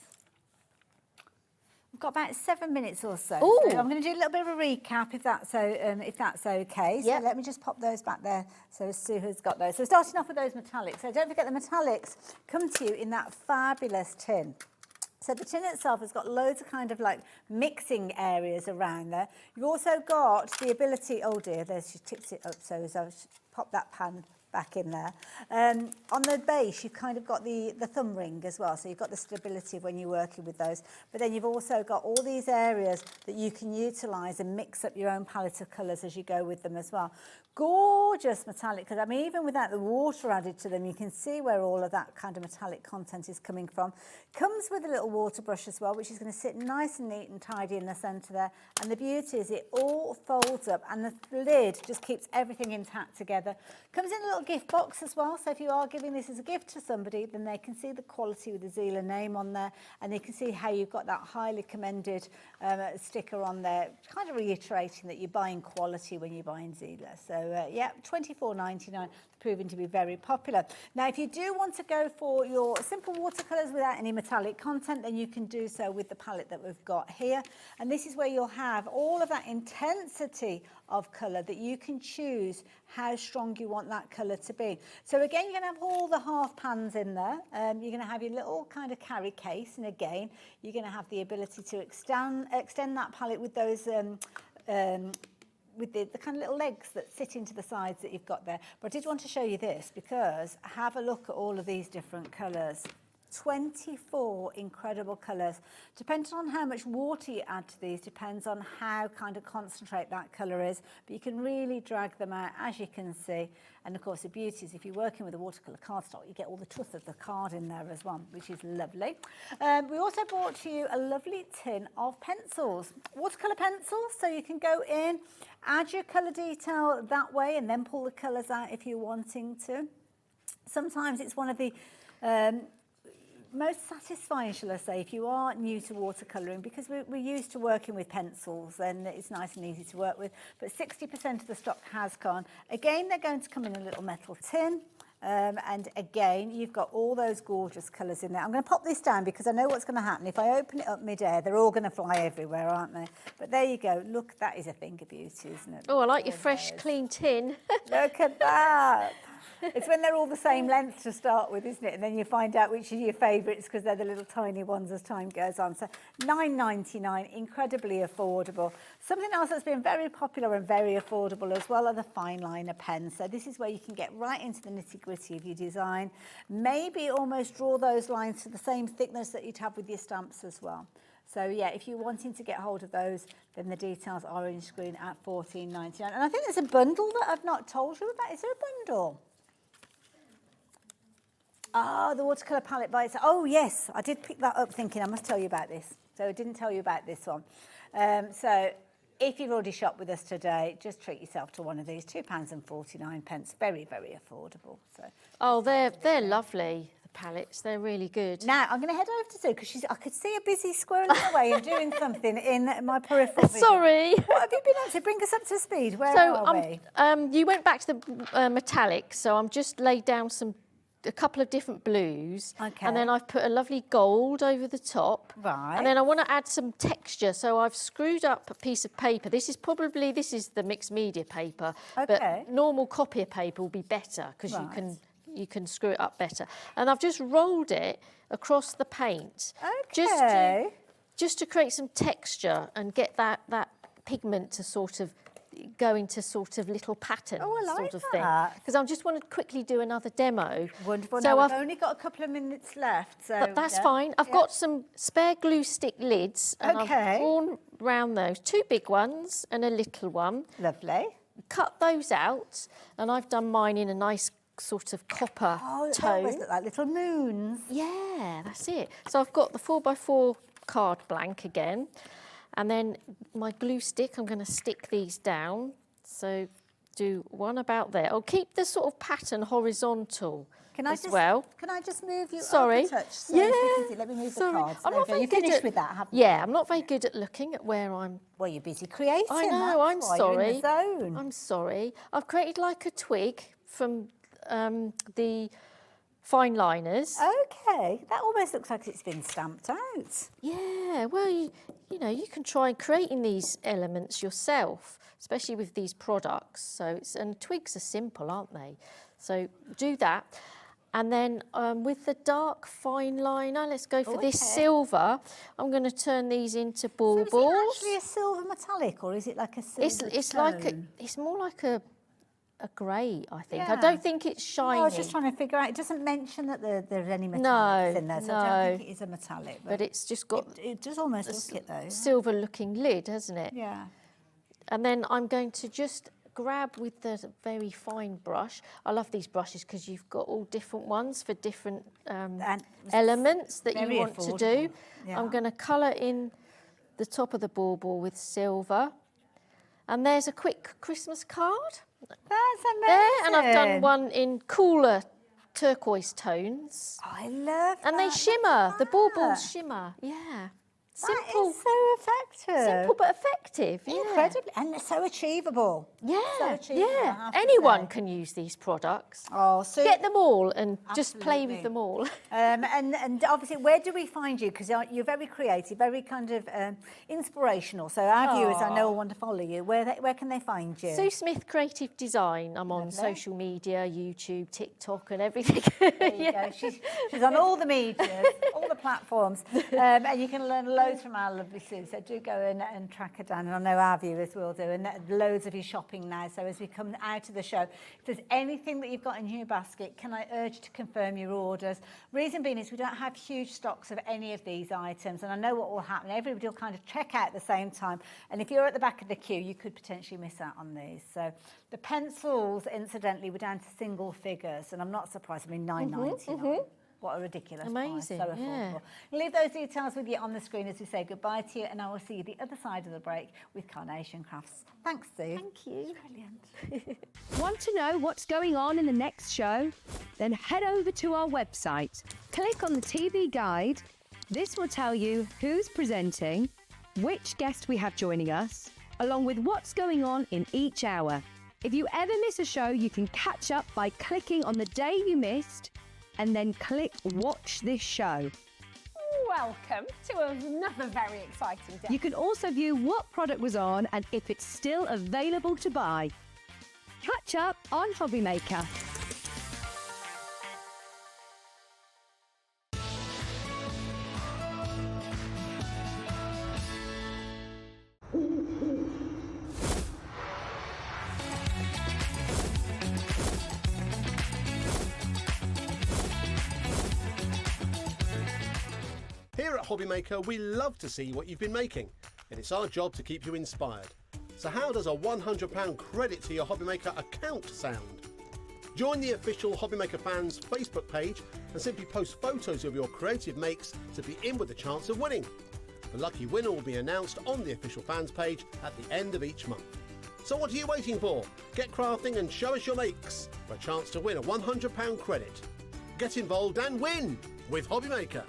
We've got about 7 minutes or so. Ooh. So I'm going to do a little bit of a recap if that's okay. So let me just pop those back there so Sue has got those. So starting off with those metallics. So don't forget the metallics come to you in that fabulous tin. So the tin itself has got loads of kind of like mixing areas around there. You've also got the ability, oh dear, she tips it up, so as I pop that pan back in there. On the base, you've kind of got the thumb ring as well, so you've got the stability of when you're working with those. But then you've also got all these areas that you can utilise and mix up your own palette of colours as you go with them as well. Gorgeous metallic, because I mean, even without the water added to them, you can see where all of that kind of metallic content is coming from. Comes with a little water brush as well, which is going to sit nice and neat and tidy in the centre there. And the beauty is it all folds up and the lid just keeps everything intact together. Comes in a little gift box as well, so if you are giving this as a gift to somebody, then they can see the quality with the Zieler name on there, and they can see how you've got that highly commended sticker on there, kind of reiterating that you're buying quality when you're buying Zieler. So yeah, $24.99, proving to be very popular. Now, if you do want to go for your simple watercolours without any metallic content, then you can do so with the palette that we've got here. And this is where you'll have all of that intensity of colour that you can choose how strong you want that colour to be. So again, you're going to have all the half pans in there. You're going to have your little kind of carry case, and again, you're going to have the ability to extend that palette with those with the kind of little legs that sit into the sides that you've got there. But I did want to show you this because have a look at all of these different colours. 24 incredible colours. Depending on how much water you add to these, depends on how kind of concentrate that colour is, but you can really drag them out, as you can see. And of course the beauty is if you're working with a watercolour cardstock, you get all the truth of the card in there as well, which is lovely. We also brought to you a lovely tin of pencils, watercolour pencils, so you can go in, add your colour detail that way and then pull the colours out if you're wanting to. Sometimes it's one of the most satisfying, shall I say, if you are new to watercolouring, because we're used to working with pencils and it's nice and easy to work with, but 60% of the stock has gone. Again, they're going to come in a little metal tin. And again, you've got all those gorgeous colours in there. I'm going to pop this down because I know what's going to happen. If I open it up mid-air, they're all going to fly everywhere, aren't they? But there you go. Look, that is a thing of beauty, isn't it? Oh, I like your fresh, clean tin. Look at that. It's when they're all the same length to start with, isn't it? And then you find out which are your favourites because they're the little tiny ones as time goes on. So $9.99, incredibly affordable. Something else that's been very popular and very affordable as well are the fine liner pens. So this is where you can get right into the nitty-gritty of your design. Maybe almost draw those lines to the same thickness that you'd have with your stamps as well. So yeah, if you're wanting to get hold of those, then the details are on your screen at $14.99. And I think there's a bundle that I've not told you about. Is there a bundle? Ah, the watercolour palette by itself. Oh, yes, I did pick that up thinking I must tell you about this. So I didn't tell you about this one. So if you've already shopped with us today, just treat yourself to one of these, £2.49. Very, very affordable. So. Oh, they're lovely, the palettes. They're really good. Now, I'm going to head over to Sue because I could see a busy squirreling away and doing something in my peripheral vision. Sorry. What have you been up to? Bring us up to speed. Where So are we? you went back to the metallic, so I'm just laid down a couple of different blues. Okay. And then I've put a lovely gold over the top. Right. And then I want to add some texture, so I've screwed up a piece of paper. This is the mixed media paper. Okay. But normal copier paper will be better because you can screw it up better. And I've just rolled it across the paint. Okay. Just to create some texture and get that pigment to sort of go into sort of little patterns sort of thing. Because I just want to quickly do another demo. Wonderful. So now, we've only got a couple of minutes left. So but that's fine. I've got some spare glue stick lids and I've drawn round those. 2 big ones and a little one. Lovely. Cut those out and I've done mine in a nice sort of copper They tone. always look like little moons. Yeah, that's it. So I've got the 4x4 card blank again. And then my glue stick, I'm going to stick these down. So do one about there. I'll keep the sort of pattern horizontal Can I just move you Sorry. up a touch? So Yeah. Let me move Sorry. the cards. I'm not very You're good finished at, with that, haven't Yeah, I'm not very good at looking at where I'm... Well, you're busy creating. I know, I'm that's why sorry. You're in the zone. I'm sorry. I've created like a twig from the fine liners. Okay, that almost looks like it's been stamped out. Yeah, well, you know, you can try creating these elements yourself, especially with these products. So and twigs are simple, aren't they? So do that. And then with the dark fine liner, let's go for this silver. I'm going to turn these into baubles. So is it actually a silver metallic or is it like a silver It's more like a grey, I think. Yeah. I don't think it's shiny. I was just trying to figure out. It doesn't mention that there's any metallics in there, so I don't think it is a metallic. But it's just got... It does almost look it, though. Silver-looking lid, hasn't it? Yeah. And then I'm going to just grab with the very fine brush. I love these brushes because you've got all different ones for different elements that you want to do. Yeah. I'm going to colour in the top of the bauble with silver. And there's a quick Christmas card. That's amazing. There, and I've done one in cooler turquoise tones. I love And they shimmer. The baubles shimmer. Yeah. Simple. That is so effective. Simple but effective. Yeah. Incredibly, and so achievable. Yeah, So achievable, I yeah. have to Anyone say. can use these products. Oh, so get them all and just play Absolutely. with them all. And obviously, where do we find you? Because you're very creative, very kind of inspirational. So our viewers, I know, will want to follow you. Where can they find you? Sue Smith Creative Design. I'm on social media, YouTube, TikTok, and everything. There you go. She's on all the medias, all the platforms, and you can learn loads from our lovely Sue. So do go and track her down, and I know our viewers will do. And loads of you shopping now. So as we come out of the show, if there's anything that you've got in your basket, can I urge you to confirm your orders? Reason being is we don't have huge stocks of any of these items, and I know what will happen. Everybody will kind of check out at the same time, and if you're at the back of the queue, you could potentially miss out on these. So the pencils, incidentally, were down to single figures, and I'm not surprised. I mean, $9.99. What a ridiculous Amazing, price, so affordable. I'll leave those details with you on the screen as we say goodbye to you, and I will see you the other side of the break with Carnation Crafts. Thanks, Sue. Thank you. Brilliant. Want to know what's going on in the next show? Then head over to our website. Click on the TV guide. This will tell you who's presenting, which guest we have joining us, along with what's going on in each hour. If you ever miss a show, you can catch up by clicking on the day you missed and then click Watch This Show. Welcome to another very exciting day. You can also view what product was on and if it's still available to buy. Catch up on Hobby Maker. Here at Hobby Maker, we love to see what you've been making, and it's our job to keep you inspired. So how does a £100 credit to your Hobby Maker account sound? Join the official Hobby Maker fans Facebook page and simply post photos of your creative makes to be in with a chance of winning. The lucky winner will be announced on the official fans page at the end of each month. So what are you waiting for? Get crafting and show us your makes for a chance to win a £100 credit. Get involved and win with Hobbymaker.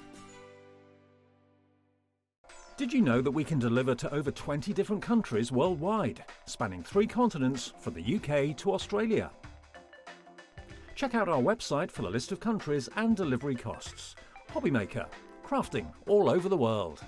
Did you know that we can deliver to over 20 different countries worldwide, spanning 3 continents from the UK to Australia? Check out our website for the list of countries and delivery costs. Hobbymaker, crafting all over the world.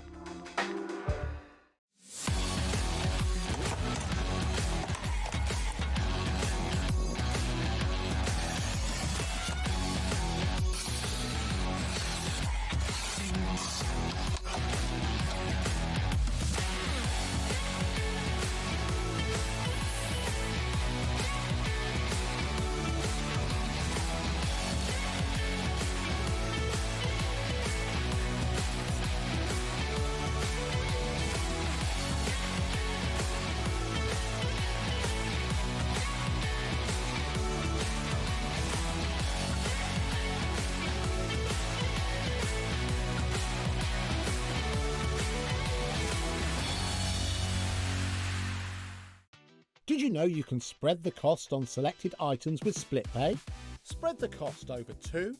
Did you know you can spread the cost on selected items with split pay? Spread the cost over 2,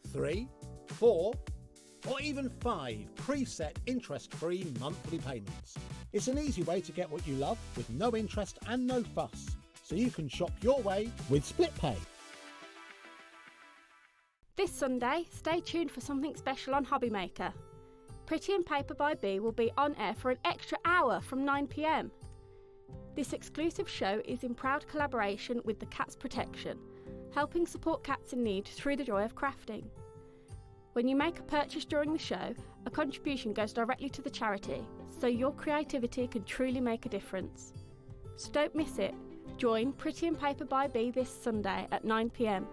3, 4, or even 5 preset interest-free monthly payments. It's an easy way to get what you love with no interest and no fuss, so you can shop your way with split pay. This Sunday, stay tuned for something special on Hobbymaker. Pretty and Paper by Bee will be on air for an extra hour from 9 p.m. This exclusive show is in proud collaboration with the Cats Protection, helping support cats in need through the joy of crafting. When you make a purchase during the show, a contribution goes directly to the charity, so your creativity can truly make a difference. So don't miss it. Join Pretty and Paper by Bee this Sunday at 9 p.m.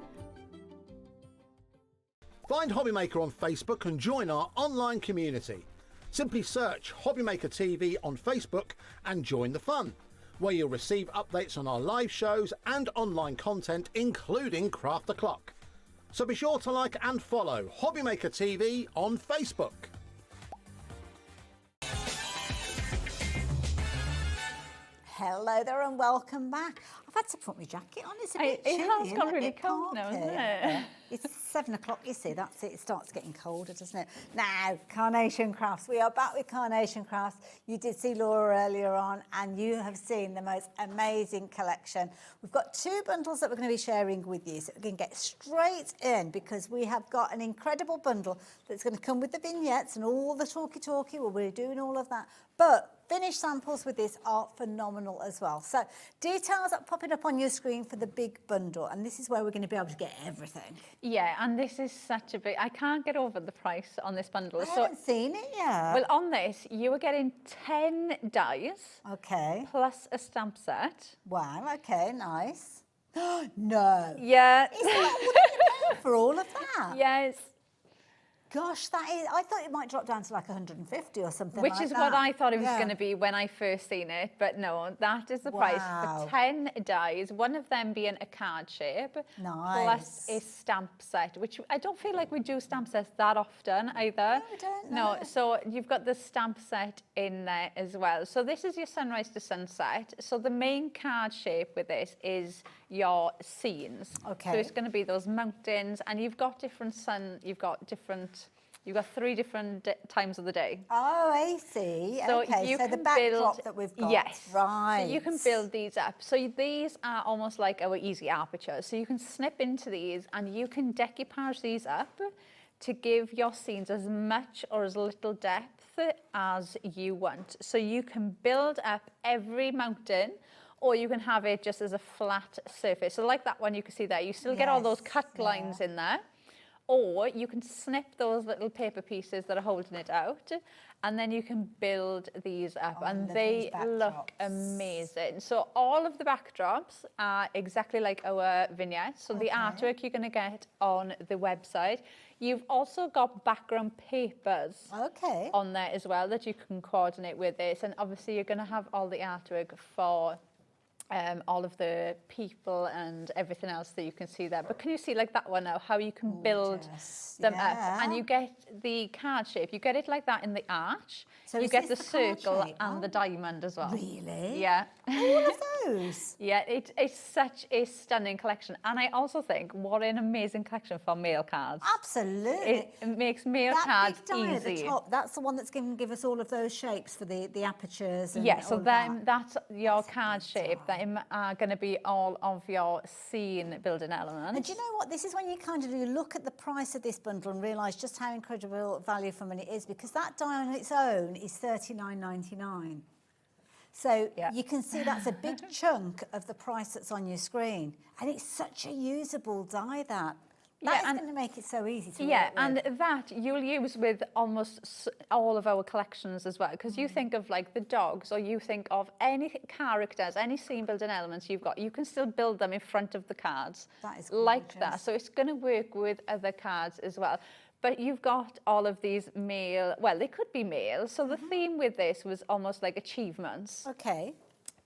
Find Hobbymaker on Facebook and join our online community. Simply search Hobbymaker TV on Facebook and join the fun, where you'll receive updates on our live shows and online content, including Craft the Clock. So be sure to like and follow Hobbymaker TV on Facebook. Hello there and welcome back. I've had to put my jacket on. It's a bit chilly. It has isn't got it? really A bit cold now, isn't parky. it? It's 7 o'clock, you see, that's it. It starts getting colder, doesn't it? Now, Carnation Crafts. We are back with Carnation Crafts. You did see Laura earlier on, and you have seen the most amazing collection. We've got 2 bundles that we're going to be sharing with you, so we can get straight in, because we have got an incredible bundle that's going to come with the vignettes and all the talky-talky. Well, we're doing all of that. But finished samples with this are phenomenal as well. So details are popping up on your screen for the big bundle, and this is where we're going to be able to get everything. Yeah, and this is such a big, I can't get over the price on this bundle. I haven't seen it yet. Well, on this, you are getting 10 dies. Okay. Plus a stamp set. Wow, okay, nice. No. Yeah. Is that what you pay for all of that? Yes. Gosh, that is, I thought it might drop down to like 150 or something Which like is that. what I thought it was Yeah. going to be when I first seen it, but no, that is the price Wow. for 10 dies, one of them being a card shape, Nice. plus a stamp set, which I don't feel like we do stamp sets that often either. No, we don't, No, no. so you've got the stamp set in there as well. So this is your sunrise to sunset. So the main card shape with this is your scenes. Okay. So it's going to be those mountains, and you've got different You've got 3 different times of the day. Oh, I see. So Okay, you so the can backdrop build, that we've got. Yes. Right. So you can build these up. So these are almost like our easy apertures. So you can snip into these and you can decoupage these up to give your scenes as much or as little depth as you want. So you can build up every mountain, or you can have it just as a flat surface. So like that one you can see there, you still get all those cut lines in there. Or you can snip those little paper pieces that are holding it out, and then you can build these up, and they look amazing. So all of the backdrops are exactly like our vignettes. So the artwork you're going to get on the website. You've also got background papers on there as well that you can coordinate with this, and obviously you're going to have all the artwork for all of the people and everything else that you can see there. But can you see like that one now, how you can build them up? And you get the card shape, you get it like that in the arch. So you is get this the the card circle shape? and the diamond as well. Really? Yeah. All of those? Yeah, it's such a stunning collection. And I also think what an amazing collection for mail cards. Absolutely. It makes mail that cards big die easy. at the top, that's the one that's going to give us all of those shapes for the apertures and Yeah, so all of then that's your card shape that are going to be all of your scene building elements. And do you know what? This is when you kind of do look at the price of this bundle and realise just how incredible value for money it is, because that die on its own is $39.99. So you can see that's a big chunk of the price that's on your screen. And it's such a usable die that. That is going to make it so easy to work with. And that you'll use with almost all of our collections as well, because you think of like the dogs, or you think of any characters, any scene building elements you've got, you can still build them in front of the cards. That is like that. So it's going to work with other cards as well. But you've got all of these male, well, they could be male. So the theme with this was almost like achievements. Okay.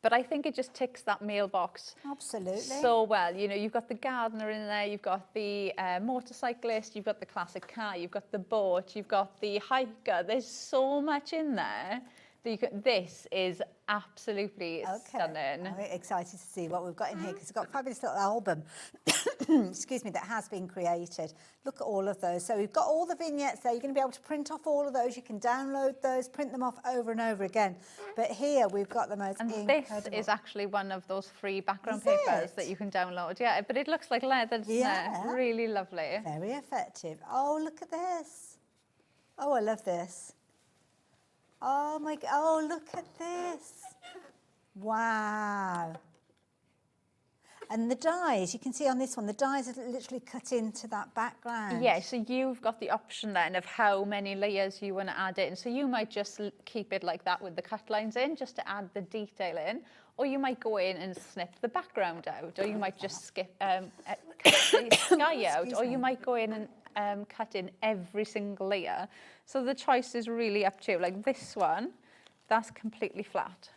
But I think it just ticks that mailbox absolutely so well. You know, you've got the gardener in there, you've got the motorcyclist, you've got the classic car, you've got the boat, you've got the hiker. There's so much in there that you can, this is absolutely stunning. I'm excited to see what we've got in here, because we've got a fabulous little album, excuse me, that has been created. Look at all of those. So we've got all the vignettes there. You're going to be able to print off all of those. You can download those, print them off over and over again. But here we've got the most incredible. This is actually one of those free background papers that you can download. Yeah, but it looks like leather, doesn't it? Really lovely. Very effective. Oh, look at this. Oh, I love this. Oh my God, oh, look at this. Wow. And the dies, you can see on this one, the dies are literally cut into that background. Yeah, so you've got the option then of how many layers you want to add in. So you might just keep it like that with the cut lines in, just to add the detail in. Or you might go in and snip the background out. Or you might just skip, cut the sky out. Or you might go in and cut in every single layer. So the choice is really up to you. Like this one, that's completely flat.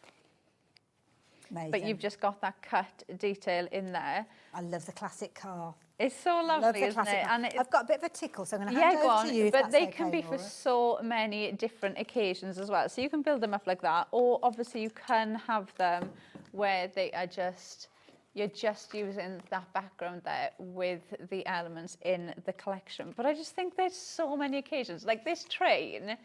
Amazing. But you've just got that cut detail in there. I love the classic car. It's so lovely, isn't it? And I've got a bit of a tickle, so I'm going to hand over to you. But they can be for so many different occasions as well. So you can build them up like that, or obviously you can have them where they are just, you're just using that background there with the elements in the collection. But I just think there's so many occasions. Like this train,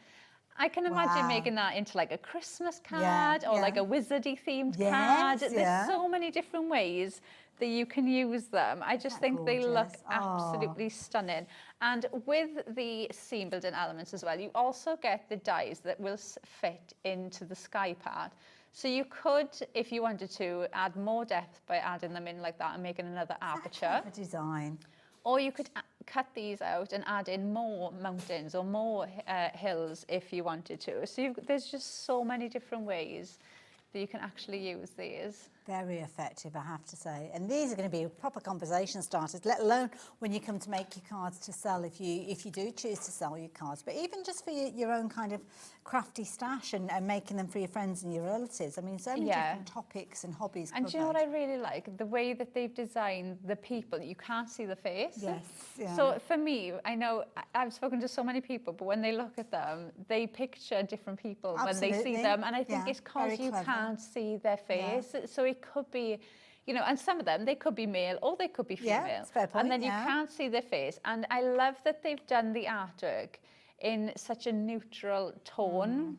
I can imagine making that into like a Christmas card or like a wizardy themed card. There's so many different ways that you can use them. I just think they look absolutely stunning. And with the scene building elements as well, you also get the dies that will fit into the sky part. So you could, if you wanted to, add more depth by adding them in like that and making another aperture. A design. Or you could cut these out and add in more mountains or more hills if you wanted to. So there's just so many different ways that you can actually use these. Very effective, I have to say. And these are going to be proper conversation starters, let alone when you come to make your cards to sell, if you do choose to sell your cards. But even just for your own kind of crafty stash and making them for your friends and your relatives. I mean, so many different topics and hobbies And do you know what I really like? The way that they've designed the people. You can't see the face. Yes. Yeah. So for me, I know I've spoken to so many people, but when they look at them, they picture different people when they see them. And I think it's because you can't see their face. So it could be, you know, and some of them, they could be male or they could be female. Yeah, that's a fair point, and then you can't see their face. And I love that they've done the artwork in such a neutral tone.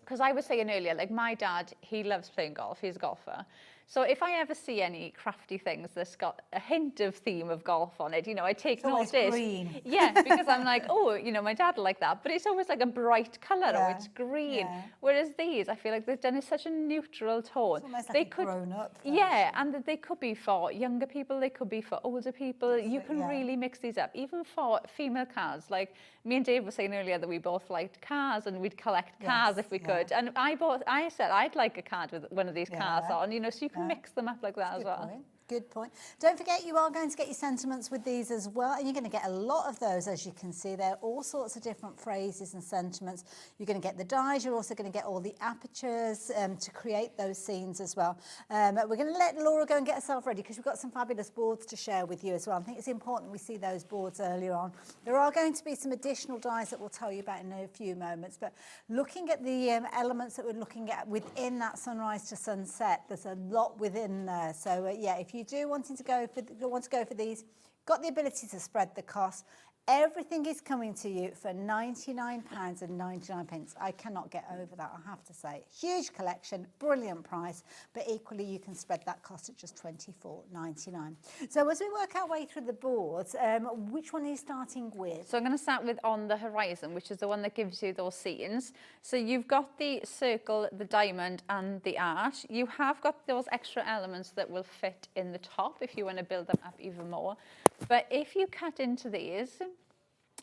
Because I was saying earlier, like my dad, he loves playing golf. He's a golfer. So if I ever see any crafty things that's got a hint of theme of golf on it, you know, I take notice. Green. Yeah, because I'm like, oh, you know, my dad will like that. But it's always like a bright colour or it's green. Yeah. Whereas these, I feel like they've done in such a neutral tone. It's almost like they a grown-up version. Yeah, and they could be for younger people, they could be for older people. You can really mix these up, even for female cars. Like me and Dave were saying earlier that we both liked cars and we'd collect cars if we could. And I said I'd like a card with one of these cars on, you know, so you can mix them up like that as well. Good point. Don't forget, you are going to get your sentiments with these as well, and you're going to get a lot of those, as you can see. There are all sorts of different phrases and sentiments. You're going to get the dies. You're also going to get all the apertures to create those scenes as well. We're going to let Laura go and get herself ready because we've got some fabulous boards to share with you as well. I think it's important we see those boards earlier on. There are going to be some additional dies that we'll tell you about in a few moments, but looking at the elements that we're looking at within that sunrise to sunset, there's a lot within there. So yeah, if you do want to go for these, got the ability to spread the cost. Everything is coming to you for £99.99. I cannot get over that, I have to say. Huge collection, brilliant price, but equally you can spread that cost at just £24.99. So as we work our way through the boards, which one are you starting with? So I'm going to start with On the Horizon, which is the one that gives you those scenes. So you've got the circle, the diamond and the arch. You have got those extra elements that will fit in the top if you want to build them up even more. But if you cut into these,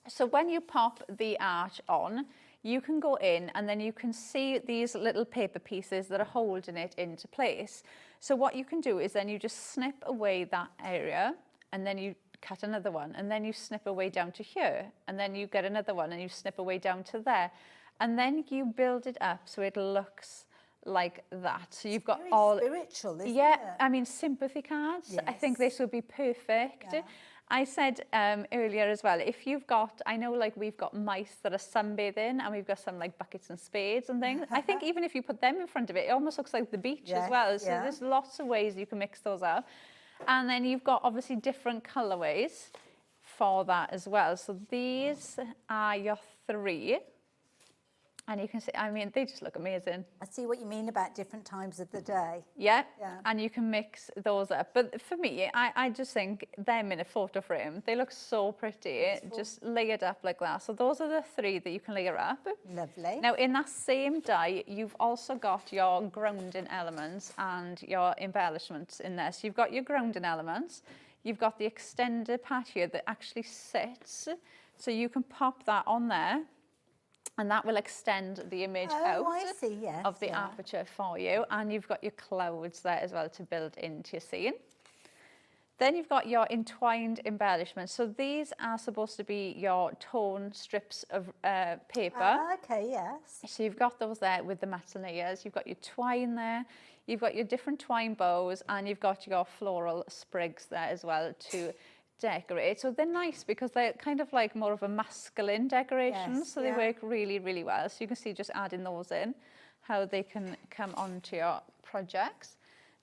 so when you pop the arch on, you can go in and then you can see these little paper pieces that are holding it into place. So what you can do is then you just snip away that area and then you cut another one and then you snip away down to here and then you get another one and you snip away down to there. And then you build it up so it looks like that. So you've got very all spiritual, isn't yeah, it? I mean sympathy cards. Yes. I think this would be perfect. Yeah. I said earlier as well, if you've got, I know like we've got mice that are sunbathing and we've got some like buckets and spades and things. I think even if you put them in front of it, it almost looks like the beach as well. So there's lots of ways you can mix those up. And then you've got obviously different colourways for that as well. So these are your three. And you can see, I mean, they just look amazing. I see what you mean about different times of the day. Yeah, Yeah. and you can mix those up. But for me, I just think them in a photo frame, they look so pretty, just layered up like that. So those are the three that you can layer up. Lovely. Now, in that same die, you've also got your grounding elements and your embellishments in there. So you've got your grounding elements, you've got the extended patio that actually sits. So you can pop that on there. And that will extend the image out of the aperture for you. And you've got your clouds there as well to build into your scene. Then you've got your entwined embellishments. So these are supposed to be your torn strips of paper. Okay, yes. So you've got those there with the metal layers. You've got your twine there. You've got your different twine bows. And you've got your floral sprigs there as well to decorate. So they're nice because they're kind of like more of a masculine decoration. Yes, So they work really, really well. So you can see just adding those in, how they can come onto your projects.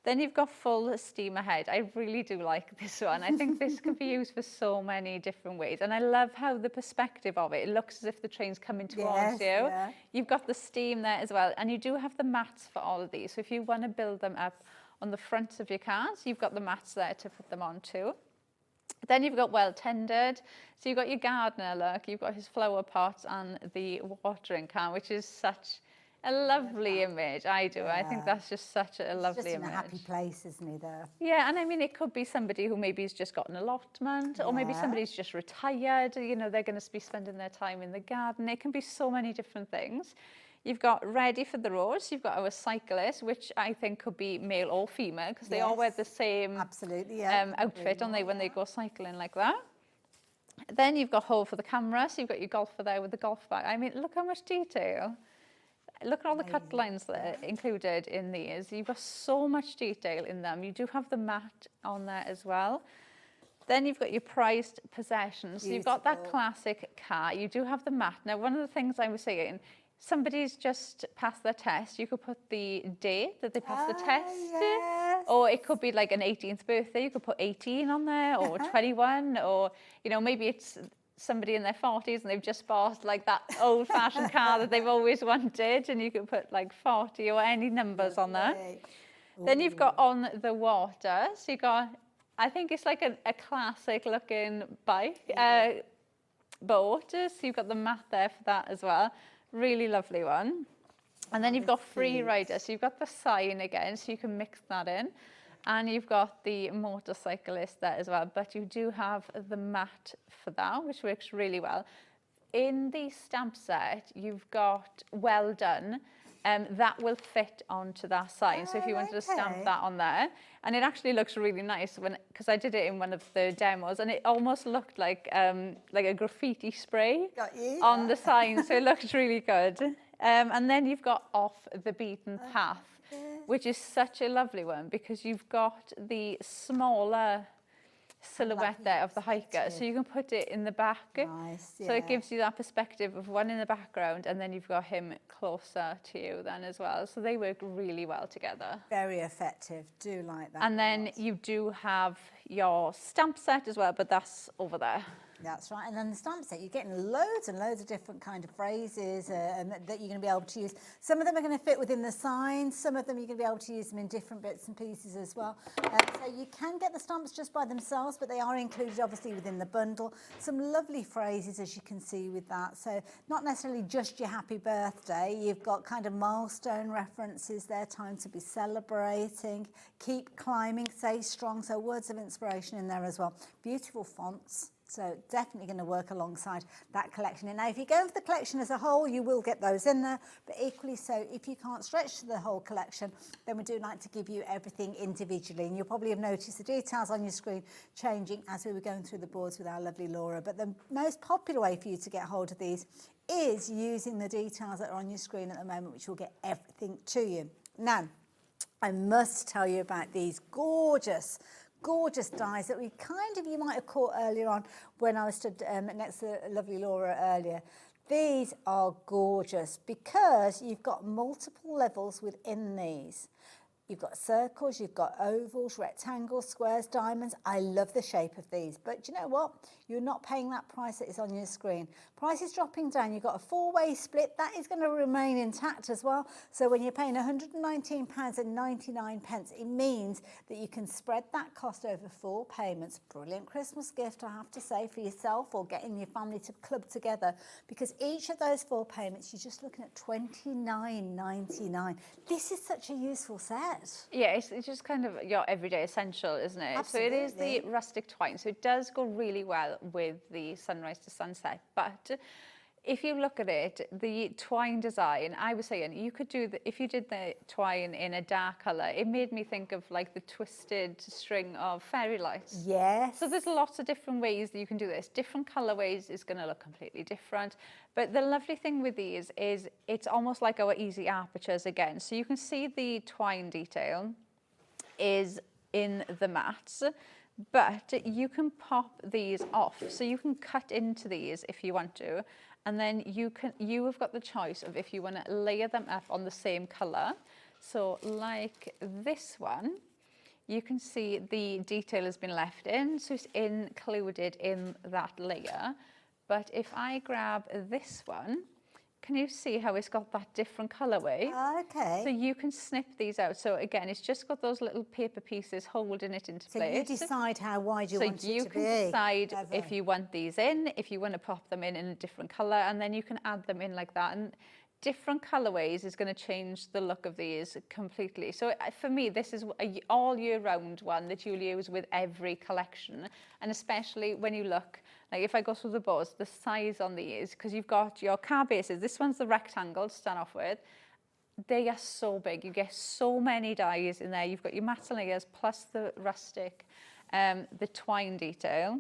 Then you've got full steam ahead. I really do like this one. I think this can be used for so many different ways. And I love how the perspective of it, it looks as if the train's coming towards you. Yeah. You've got the steam there as well. And you do have the mats for all of these. So if you want to build them up on the front of your cards, you've got the mats there to put them on too. Then you've got well tended. So you've got your gardener look, you've got his flower pots and the watering can, which is such a lovely image. I do. I think that's just such a lovely image. Just in a happy place, isn't he, there? Yeah, and I mean, it could be somebody who maybe has just got an allotment, or maybe somebody's just retired, you know, they're going to be spending their time in the garden. It can be so many different things. You've got ready for the road. So you've got our cyclist, which I think could be male or female, because they all wear the same outfit, don't they, when they go cycling like that. Then you've got hold for the camera. So you've got your golfer there with the golf bag. I mean, look how much detail. Look at all the cut lines that are included in these. You've got so much detail in them. You do have the mat on there as well. Then you've got your prized possessions. So you've got that classic car. You do have the mat. Now, one of the things I was saying, somebody's just passed their test, you could put the date that they passed the test, or it could be like an 18th birthday, you could put 18 on there, or 21, or, you know, maybe it's somebody in their 40s and they've just bought like that old-fashioned car that they've always wanted, and you could put like 40 or any numbers on there. Then you've got on the water, so you've got, I think it's like a classic looking bike, boat, so you've got the mat there for that as well. Really lovely one. And then you've got free rider, so you've got the sign again, so you can mix that in. And you've got the motorcyclist there as well, but you do have the mat for that, which works really well. In the stamp set, you've got well done, that will fit onto that sign. So if you wanted to stamp that on there, and it actually looks really nice because I did it in one of the demos, and it almost looked like a graffiti spray on the sign. So it looks really good. And then you've got Off the Beaten Path, which is such a lovely one because you've got the smaller silhouette there of the hiker, so you can put it in the back. Nice, so it gives you that perspective of one in the background, and then you've got him closer to you then as well, so they work really well together. Very effective, do like that. And then you do have your stamp set as well, but that's over there. That's right, and then the stamp set, you're getting loads and loads of different kind of phrases that you're going to be able to use. Some of them are going to fit within the signs, some of them you're going to be able to use them in different bits and pieces as well. So you can get the stamps just by themselves, but they are included obviously within the bundle. Some lovely phrases, as you can see with that. So not necessarily just your happy birthday, you've got kind of milestone references there, time to be celebrating, keep climbing, stay strong, so words of inspiration in there as well. Beautiful fonts. So definitely going to work alongside that collection. And now if you go for the collection as a whole, you will get those in there. But equally so, if you can't stretch to the whole collection, then we do like to give you everything individually. And you'll probably have noticed the details on your screen changing as we were going through the boards with our lovely Laura. But the most popular way for you to get hold of these is using the details that are on your screen at the moment, which will get everything to you. Now, I must tell you about these gorgeous dies that you might have caught earlier on when I was stood next to lovely Laura earlier. These are gorgeous because you've got multiple levels within these. You've got circles, you've got ovals, rectangles, squares, diamonds. I love the shape of these, but do you know what? You're not paying that price that is on your screen. Price is dropping down. You've got a four-way split. That is going to remain intact as well. So when you're paying £119.99, it means that you can spread that cost over 4 payments. Brilliant Christmas gift, I have to say, for yourself or getting your family to club together, because each of those 4 payments, you're just looking at £29.99. This is such a useful set. Yeah, it's just kind of your everyday essential, isn't it? Absolutely. So it is the rustic twine, so it does go really well with the sunrise to sunset. But if you look at it, the twine design, I was saying you could do if you did the twine in a dark colour, it made me think of like the twisted string of fairy lights. Yes. So there's lots of different ways that you can do this. Different colourways is going to look completely different. But the lovely thing with these is it's almost like our easy apertures again. So you can see the twine detail is in the mats, but you can pop these off. So you can cut into these if you want to, and then you have got the choice of if you want to layer them up on the same colour. So like this one, you can see the detail has been left in, so it's included in that layer. But if I grab this one, can you see how it's got that different colourway? Okay. So you can snip these out. So again, it's just got those little paper pieces holding it into place. So you decide how wide you want it to be. So you can decide if you want these in, if you want to pop them in a different colour, and then you can add them in like that. And different colourways is going to change the look of these completely. So for me, this is a all year round one that you'll use with every collection. And especially when you look, like if I go through the boards, the size on these, because you've got your card bases. This one's the rectangle to start off with. They are so big. You get so many dies in there. You've got your matte layers plus the rustic, the twine detail.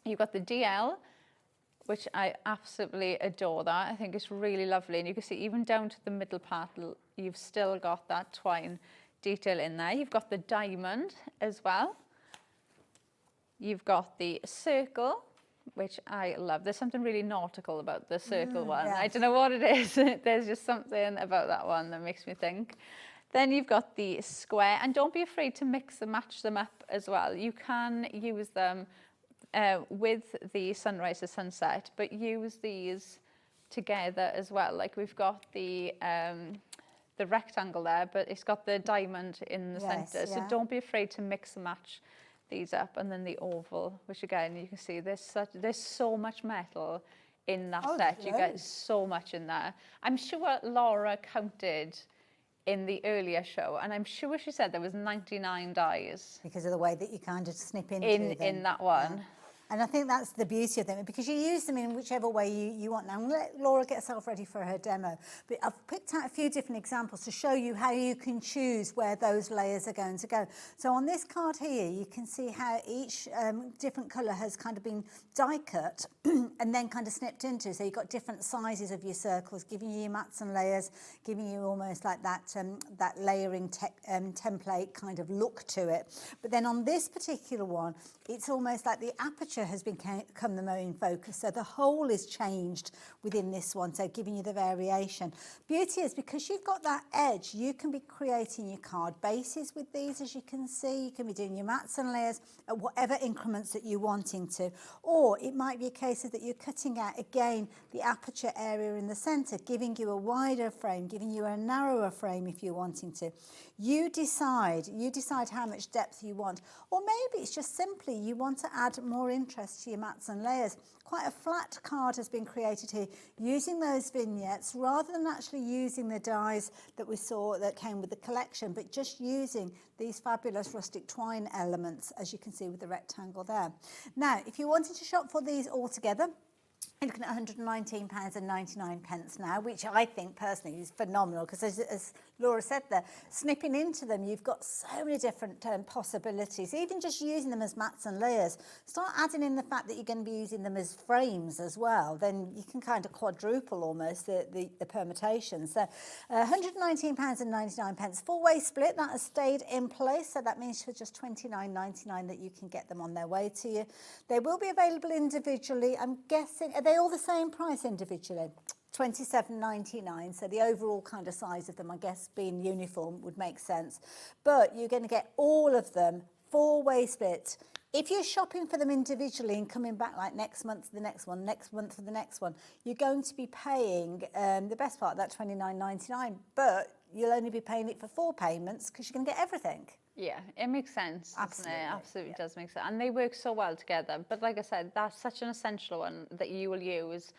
You've got the DL, which I absolutely adore that. I think it's really lovely. And you can see even down to the middle part, you've still got that twine detail in there. You've got the diamond as well. You've got the circle, which I love. There's something really nautical about the circle one. yeah. I don't know what it is. There's just something about that one that makes me think. Then you've got the square, and don't be afraid to mix and match them up as well. You can use them with the sunrise to sunset, but use these together as well. Like we've got the rectangle there, but it's got the diamond in the centre. So don't be afraid to mix and match these up. And then the oval, which again you can see there's so much metal in that set. You get so much in there. I'm sure Laura counted in the earlier show, and I'm sure she said there was 99 dies because of the way that you kind of snip into them. in that one. And I think that's the beauty of them, because you use them in whichever way you want. Now, I'm going to let Laura get herself ready for her demo. But I've picked out a few different examples to show you how you can choose where those layers are going to go. So on this card here, you can see how each different colour has kind of been die cut and then kind of snipped into. So you've got different sizes of your circles, giving you your mats and layers, giving you almost like that layering template kind of look to it. But then on this particular one, it's almost like the aperture has become the main focus. So the hole is changed within this one, so giving you the variation. Beauty is because you've got that edge, you can be creating your card bases with these, as you can see. You can be doing your mats and layers at whatever increments that you're wanting to. Or it might be a case of that you're cutting out, again, the aperture area in the centre, giving you a wider frame, giving you a narrower frame if you're wanting to. You decide how much depth you want. Or maybe it's just simply you want to add more interest to your mats and layers. Quite a flat card has been created here using those vignettes rather than actually using the dies that we saw that came with the collection, but just using these fabulous rustic twine elements, as you can see with the rectangle there. Now, if you wanted to shop for these all together, you're looking at £119.99 now, which I think personally is phenomenal, because as Laura said there, snipping into them, you've got so many different possibilities. Even just using them as mats and layers, start adding in the fact that you're going to be using them as frames as well, then you can kind of quadruple almost the permutations. So £119.99, four-way split, that has stayed in place, so that means for just £29.99 that you can get them on their way to you. They will be available individually. I'm guessing, are they all the same price individually? £27.99, so the overall kind of size of them, I guess, being uniform would make sense. But you're going to get all of them, four-way split. If you're shopping for them individually and coming back like next month for the next one, next month for the next one, you're going to be paying the best part of that £29.99, but you'll only be paying it for 4 payments because you're going to get everything. Yeah, it makes sense. Absolutely. Doesn't it? Absolutely does make sense. And they work so well together. But like I said, that's such an essential one that you will use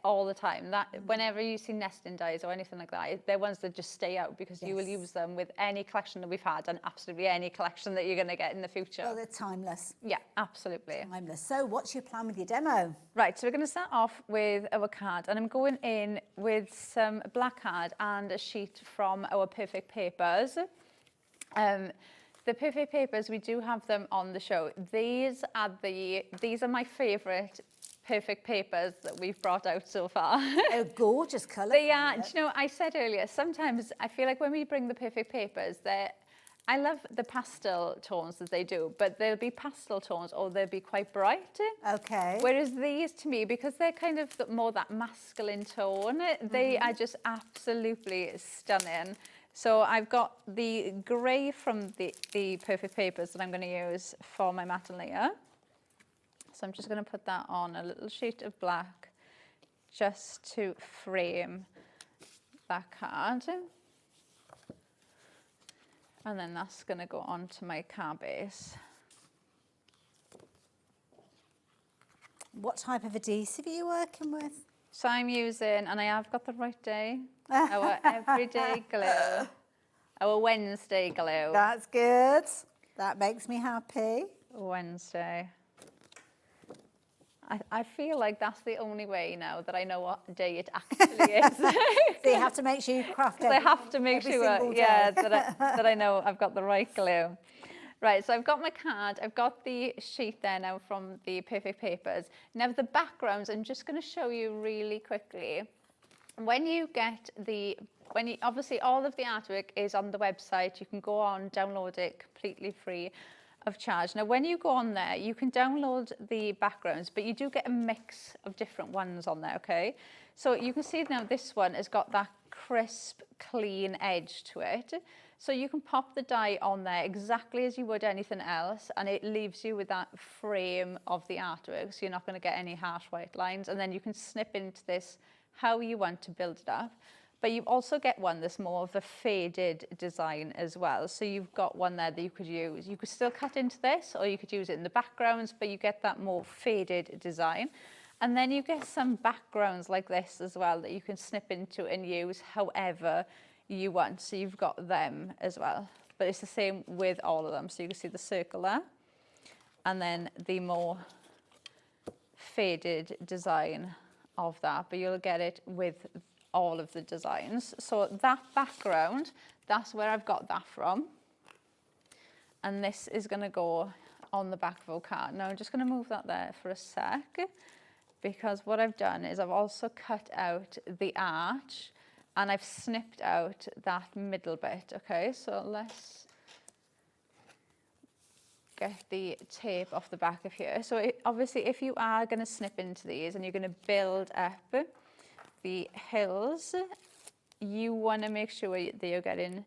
all the time. That whenever you see nesting dies or anything like that, they're ones that just stay out because you will use them with any collection that we've had and absolutely any collection that you're going to get in the future. Oh, they're timeless. Yeah, absolutely. Timeless. So what's your plan with your demo? Right, so we're going to start off with our card, and I'm going in with some black card and a sheet from our Perfect Papers. The Perfect Papers, we do have them on the show. These are my favourite Perfect Papers that we've brought out so far. A gorgeous colour. They are. Do you know, I said earlier, sometimes I feel like when we bring the Perfect Papers, I love the pastel tones that they do, but they'll be pastel tones or they'll be quite bright. Okay. Whereas these, to me, because they're kind of more that masculine tone, they are just absolutely stunning. So I've got the grey from the Perfect Papers that I'm going to use for my matte and layer. So I'm just going to put that on a little sheet of black just to frame that card. And then that's going to go onto my card base. What type of adhesive are you working with? So I'm using, and I have got the right day, our everyday glue, our Wednesday glue. That's good. That makes me happy. Wednesday. I feel like that's the only way now that I know what day it actually is. So you have to make sure you craft I have to make sure, yeah, that I know I've got the right glue. Right, so I've got my card, I've got the sheet there now from the Perfect Papers. Now the backgrounds, I'm just going to show you really quickly. When you get obviously all of the artwork is on the website, you can go on, download it completely free of charge. Now when you go on there, you can download the backgrounds, but you do get a mix of different ones on there, okay? So you can see now this one has got that crisp, clean edge to it. So you can pop the die on there exactly as you would anything else, and it leaves you with that frame of the artwork, so you're not going to get any harsh white lines. And then you can snip into this how you want to build it up. But you also get one that's more of a faded design as well. So you've got one there that you could use. You could still cut into this, or you could use it in the backgrounds, but you get that more faded design. And then you get some backgrounds like this as well that you can snip into and use however you want. So you've got them as well. But it's the same with all of them. So you can see the circle there, and then the more faded design of that, but you'll get it with all of the designs. So that background, that's where I've got that from. And this is going to go on the back of our card. Now I'm just going to move that there for a sec, because what I've done is I've also cut out the arch and I've snipped out that middle bit. Okay, so let's get the tape off the back of here. So obviously if you are going to snip into these and you're going to build up the hills, you want to make sure that you're getting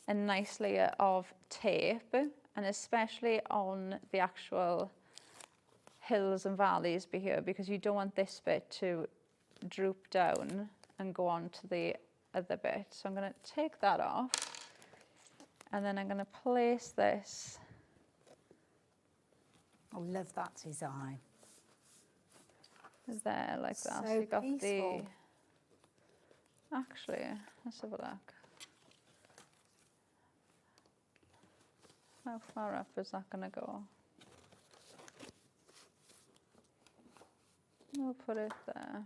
a nice layer of tape, and especially on the actual hills and valleys here, because you don't want this bit to droop down and go on to the other bit. So I'm going to take that off, and then I'm going to place this. I love that design. Is there like that? So you got peaceful. Actually, let's have a look. How far up is that going to go? We'll put it there.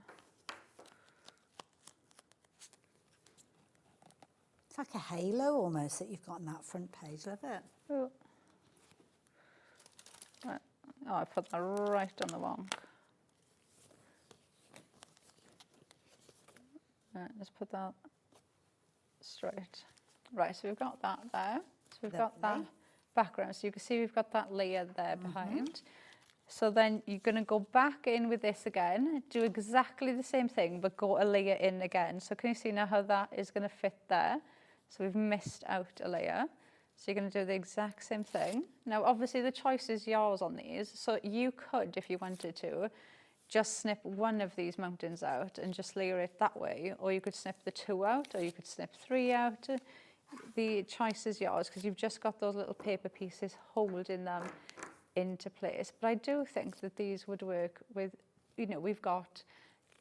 It's like a halo almost that you've got on that front page. Love it. Oh. Right. Oh, I put that right on the wonk. Right, let's put that straight. Right, so we've got that there. So we've got that background. So you can see we've got that layer there behind. So then you're going to go back in with this again, do exactly the same thing, but go a layer in again. So can you see now how that is going to fit there? So we've missed out a layer. So you're going to do the exact same thing. Now, obviously the choice is yours on these. So you could, if you wanted to, just snip one of these mountains out and just layer it that way. Or you could snip the 2 out, or you could snip 3 out. The choice is yours, because you've just got those little paper pieces holding them into place. But I do think that these would work with, you know, we've got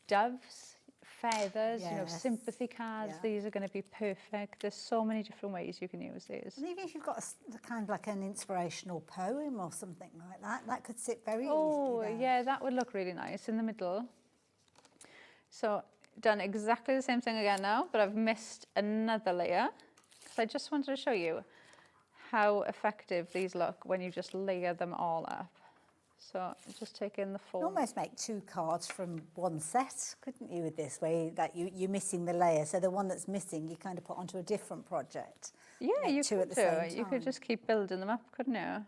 doves, feathers, you know, Yes. sympathy cards. Yeah. These are going to be perfect. There's so many different ways you can use these. And even if you've got kind of like an inspirational poem or something like that, that could sit very Oh, easily there. yeah, that would look really nice in the middle. So done exactly the same thing again now, but I've missed another layer, because I just wanted to show you how effective these look when you just layer them all up. So just take in the full. You almost make 2 cards from one set, couldn't you, with this, where you're missing the layer. So the one that's missing, you kind of put onto a different project. Yeah, Make you 2 could at the do same it. You could time. just keep building them up, couldn't you?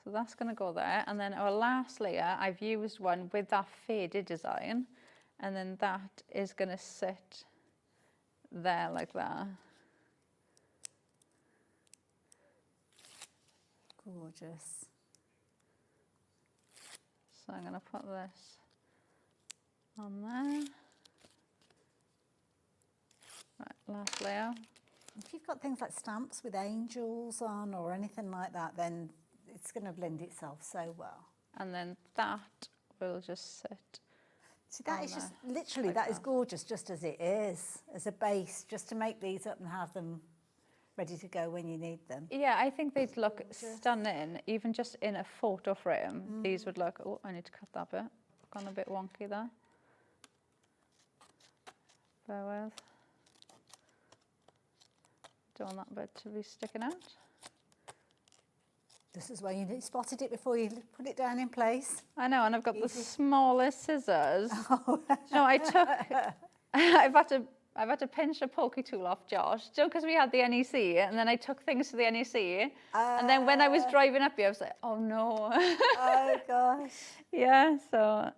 So that's going to go there. And then our last layer, I've used one with that faded design. And then that is going to sit there like that. Gorgeous. So I'm going to put this on there. Right, last layer. If you've got things like stamps with angels on or anything like that, then it's going to blend itself so well. And then that will just sit. See, that on is just, there literally, like that is gorgeous just as it is, as a base, just to make these up and have them ready to go when you need them. Yeah, I think they'd look stunning, even just in a photo frame. These would look, oh, I need to cut that bit. Gone a bit wonky there. Bear with. Don't want that bit to be sticking out. This is where you spotted it before you put it down in place. I know, and I've got the smallest scissors. No, I took, I've had to pinch a pokey tool off Josh, just because we had the NEC, and then I took things to the NEC, and then when I was driving up here, I was like, oh no. Oh gosh. Yeah, so,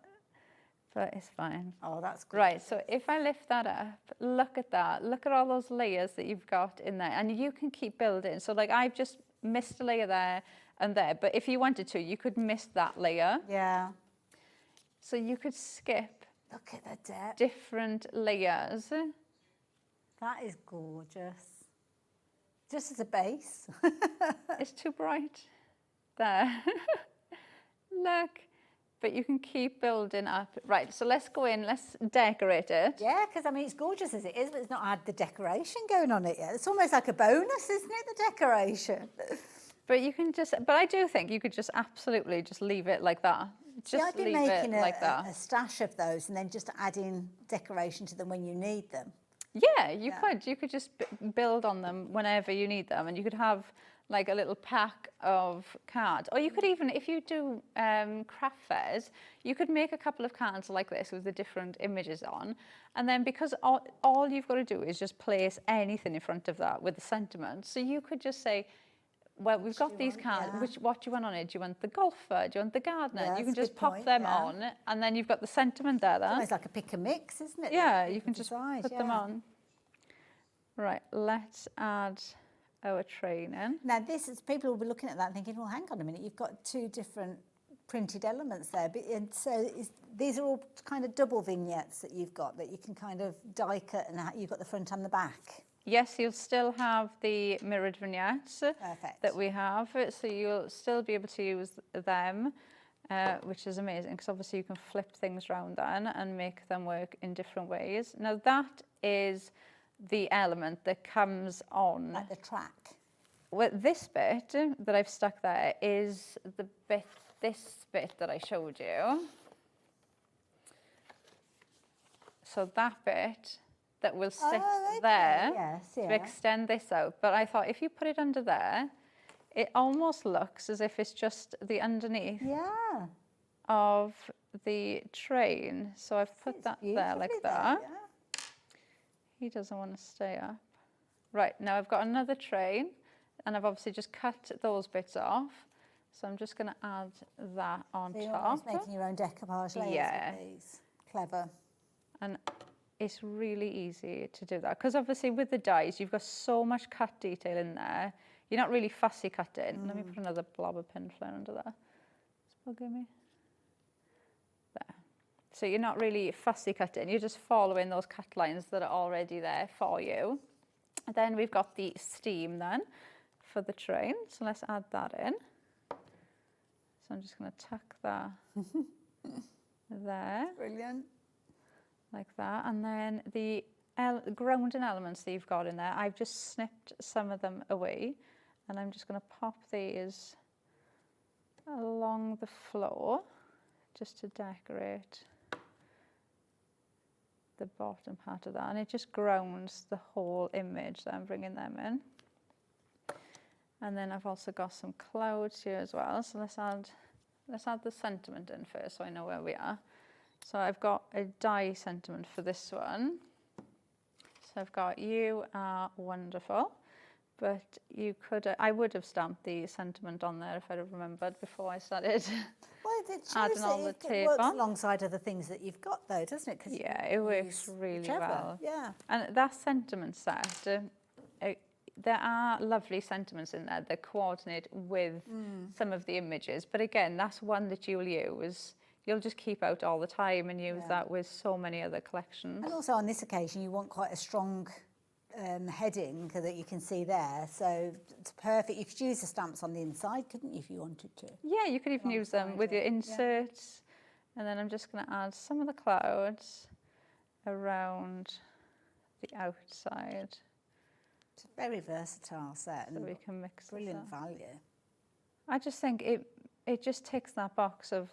but it's fine. Oh, that's good. Right, so if I lift that up, look at that. Look at all those layers that you've got in there, and you can keep building. So like I've just missed a layer there and there, but if you wanted to, you could miss that layer. Yeah. So you could skip. Look at the depth. Different layers. That is gorgeous. Just as a base. It's too bright. There. Look. But you can keep building up. Right, so let's go in, let's decorate it. Yeah, because I mean, it's gorgeous as it is, but it's not had the decoration going on it yet. It's almost like a bonus, isn't it, the decoration? But you can just, but I do think you could just absolutely just leave it like that. See, I've been leave making it like that. a stash of those and then just adding decoration to them when you need them. Yeah, you could. You could just build on them whenever you need them, and you could have like a little pack of cards. Or you could even, if you do craft fairs, you could make a couple of cards like this with the different images on. And then because all you've got to do is just place anything in front of that with the sentiment. So you could just say, well, we've got these cards. What do you want on it? Do you want the golfer? Do you want the gardener? Yeah, you can that's a just good pop point, them yeah. on, and then you've got the sentiment there. It's almost like a pick and mix, isn't it? Yeah, that you can just put them yeah. on. Right, let's add our train in. Now, this is, people will be looking at that and thinking, well, hang on a minute, you've got two different printed elements there. And so these are all kind of double vignettes that you've got that you can kind of die cut, and you've got the front and the back. Yes, you'll still have the mirrored vignettes that we have, so you'll still be able to use them, which is amazing, because obviously you can flip things around then and make them work in different ways. Now that is the element that comes on. Like the track. Well, this bit that I've stuck there is the bit, this bit that I showed you. So that bit that will sit there to extend this out. But I thought if you put it under there, it almost looks as if it's just the underneath of the train. So I've put that there like that. He doesn't want to stay up. Right, now I've got another train, and I've obviously just cut those bits off. So I'm just going to add that on So you're top. almost making your own decoupage layers with these. Clever. And it's really easy to do that, because obviously with the dies, you've got so much cut detail in there. You're not really fussy cutting. Let me put another blob of pin flare under there. It's bugging me. There. So you're not really fussy cutting. You're just following those cut lines that are already there for you. And then we've got the steam then for the train. So let's add that in. So I'm just going to tuck that there. Brilliant. Like that. And then the grounding elements that you've got in there, I've just snipped some of them away, and I'm just going to pop these along the floor just to decorate the bottom part of that, and it just grounds the whole image that I'm bringing them in. And then I've also got some clouds here as well, so let's add the sentiment in first so I know where we are. So I've got a die sentiment for this one. So I've got "You are wonderful," but you could, I would have stamped the sentiment on there if I'd have remembered before I started adding all the tape works on. alongside other things that you've got though, doesn't it? Yeah, it works really well. Yeah. And that sentiment set, there are lovely sentiments in there that coordinate with some of the images. But again, that's one that you'll use. You'll just keep out all the time and use that with so many other collections. And also on this occasion, you want quite a strong heading that you can see there. So it's perfect. You could use the stamps on the inside, couldn't you, if you wanted to? Yeah, you could even use them with your inserts. And then I'm just going to add some of the clouds around the outside. It's a very versatile set. So we can mix brilliant value. I just think it just ticks that box of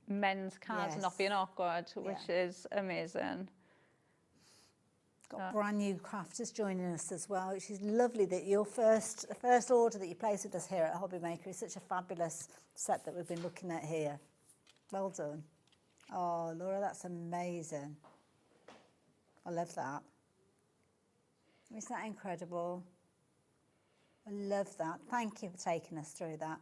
men's cards not being awkward, which is amazing. Got brand new crafters joining us as well, which is lovely that your first order that you placed with us here at Hobby Maker is such a fabulous set that we've been looking at here. Well done. Oh, Laura, that's amazing. I love that. Isn't that incredible? I love that. Thank you for taking us through that.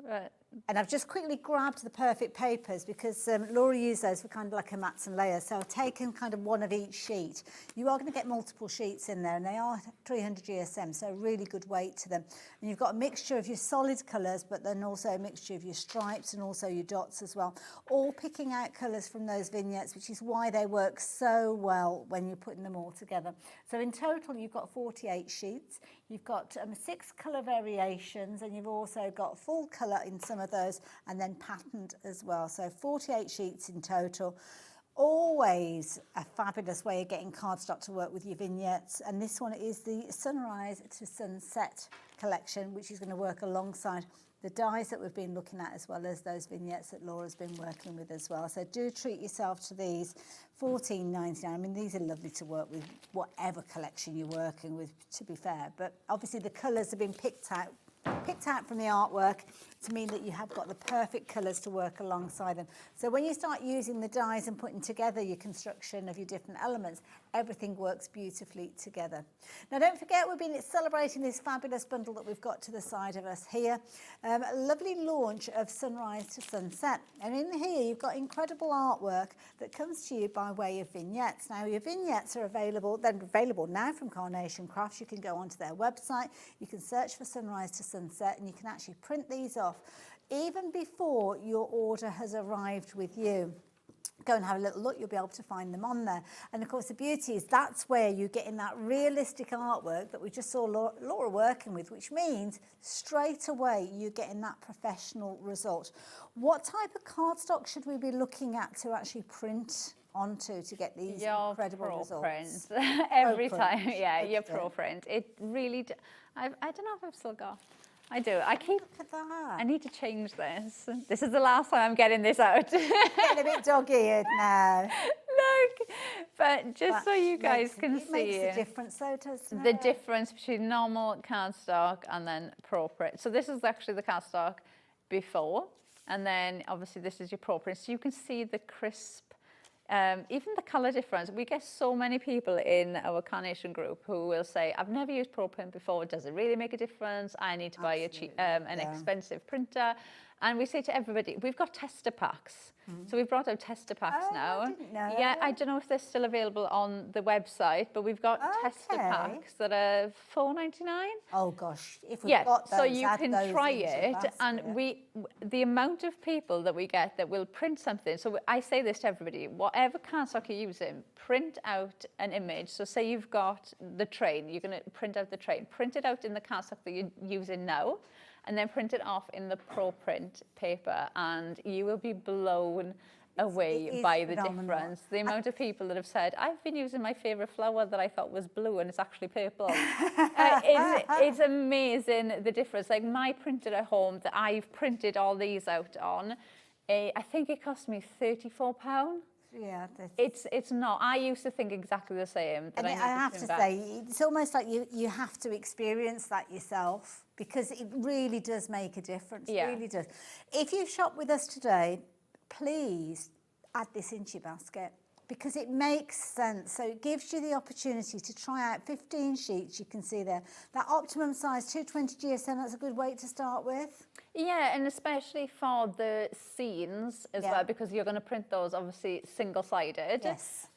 Right. And I've just quickly grabbed the perfect papers because Laura used those for kind of like a mats and layers. So I've taken kind of one of each sheet. You are going to get multiple sheets in there, and they are 300 GSM, so really good weight to them. And you've got a mixture of your solid colours, but then also a mixture of your stripes and also your dots as well. All picking out colours from those vignettes, which is why they work so well when you're putting them all together. So in total, you've got 48 sheets. You've got 6 colour variations, and you've also got full colour in some of those, and then patterned as well. So 48 sheets in total. Always a fabulous way of getting cardstock to work with your vignettes. And this one is the Sunrise to Sunset collection, which is going to work alongside the dies that we've been looking at, as well as those vignettes that Laura's been working with as well. So do treat yourself to these. $14.99. I mean, these are lovely to work with, whatever collection you're working with, to be fair. But obviously the colours have been picked out from the artwork to mean that you have got the perfect colours to work alongside them. So when you start using the dies and putting together your construction of your different elements, everything works beautifully together. Now don't forget, we've been celebrating this fabulous bundle that we've got to the side of us here. A lovely launch of Sunrise to Sunset. And in here you've got incredible artwork that comes to you by way of vignettes. Now your vignettes are available, they're available now from Carnation Crafts. You can go onto their website, you can search for Sunrise to Sunset, and you can actually print these off even before your order has arrived with you. Go and have a little look, you'll be able to find them on there. And of course the beauty is that's where you're getting that realistic artwork that we just saw Laura working with, which means straight away you're getting that professional result. What type of cardstock should we be looking at to actually print onto to get these incredible results? Every time, yeah, your pro print. It really, I don't know if I've still got. I do. I keep. Look at that. I need to change this. This is the last time I'm getting this out. Getting a bit dog-eared now. Look, but just so you guys can see. It makes a difference though, doesn't it? The difference between normal cardstock and then pro print. So this is actually the cardstock before, and then obviously this is your pro print. So you can see the crisp. Even the colour difference. We get so many people in our Carnation group who will say, I've never used Pro Print before, does it really make a difference? I need to buy a cheap, an expensive printer. And we say to everybody, we've got tester packs. So we've brought out tester packs now. I didn't know. Yeah, I don't know if they're still available on the website, but we've got tester packs that are $4.99. Oh gosh, if we've got those, so you add can those try into your it, and basket. the amount of people that we get that will print something. So I say this to everybody: whatever cardstock you're using, print out an image. So say you've got the train, you're going to print out the train. Print it out in the cardstock that you're using now, and then print it off in the Pro Print paper, and you will be blown away by the difference. The amount of people that have said, I've been using my favourite flower that I thought was blue and it's actually purple. It's amazing the difference. Like my printer at home that I've printed all these out on, I think it cost me £34. Yeah, it's not. I used to think exactly the same. And I have to say, it's almost like you have to experience that yourself, because it really does make a difference. Yeah. It really does. If you shop with us today, please add this into your basket, because it makes sense. So it gives you the opportunity to try out 15 sheets. You can see there that optimum size 220 GSM. That's a good weight to start with. Yeah, and especially for the scenes as well, because you're going to print those obviously single-sided. Yes.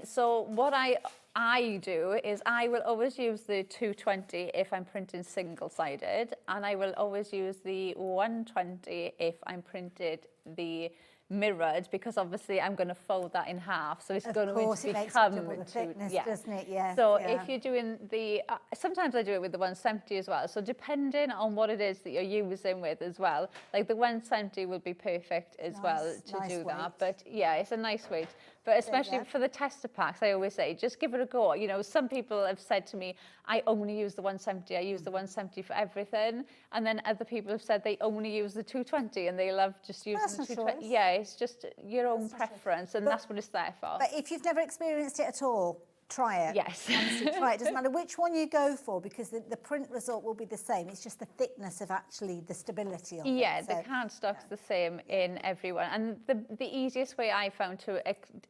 So what I do is I will always use the 220 if I'm printing single-sided, and I will always use the 120 if I'm printed the mirrored, because obviously I'm going to fold that in half, so it's going to become double the thickness, doesn't it? Yeah. So if you're doing the, sometimes I do it with the 170 as well. So depending on what it is that you're using with as well, like the 170 will be perfect as well to do that. But yeah, it's a nice weight. But especially for the tester packs, I always say, just give it a go. You know, some people have said to me, I only use the 170. I use the 170 for everything. And then other people have said they only use the 220 and they love just using the 220. Yeah, it's just your own preference, and that's what it's there for. But if you've never experienced it at all, try it. Yes. Honestly, try it. Doesn't matter which one you go for, because the print result will be the same. It's just the thickness of actually the stability of it. Yeah, the cardstock's the same in everyone. And the easiest way I found to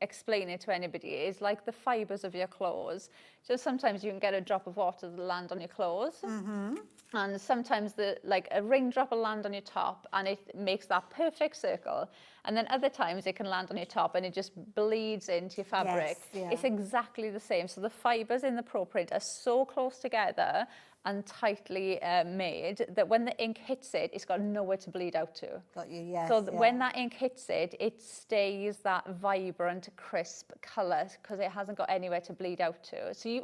explain it to anybody is like the fibres of your clothes. So sometimes you can get a drop of water that land on your clothes. Mm-hmm. And sometimes like a raindrop will land on your top and it makes that perfect circle. And then other times it can land on your top and it just bleeds into your fabric. Yes, yeah. It's exactly the same. So the fibres in the Pro Print are so close together and tightly made that when the ink hits it, it's got nowhere to bleed out to. Got you, yes. So when that ink hits it, it stays that vibrant, crisp colour because it hasn't got anywhere to bleed out to. So you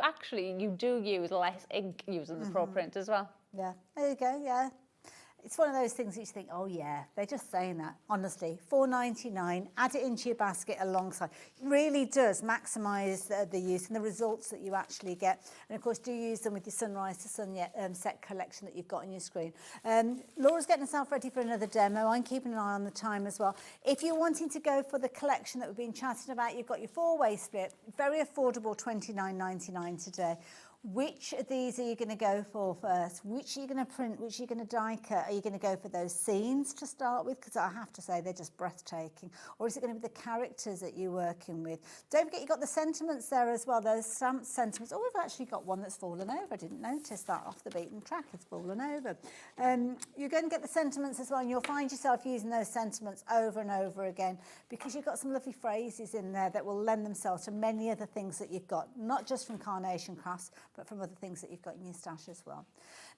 do use less ink using the Pro Print as well. Yeah, there you go, yeah. It's one of those things that you think, oh yeah, they're just saying that. Honestly, $4.99, add it into your basket alongside. It really does maximise the use and the results that you actually get. And of course, do use them with your sunrise to sunset collection that you've got on your screen. Laura's getting herself ready for another demo. I'm keeping an eye on the time as well. If you're wanting to go for the collection that we've been chatting about, you've got your 4-way split, very affordable, $29.99 today. Which of these are you going to go for first? Which are you going to print? Which are you going to die cut? Are you going to go for those scenes to start with? Because I have to say they're just breathtaking. Or is it going to be the characters that you're working with? Don't forget you've got the sentiments there as well. Those stamped sentiments. Oh, we've actually got one that's fallen over. I didn't notice that off the beaten track. It's fallen over. You're going to get the sentiments as well, and you'll find yourself using those sentiments over and over again because you've got some lovely phrases in there that will lend themselves to many other things that you've got, not just from Carnation Crafts, but from other things that you've got in your stash as well.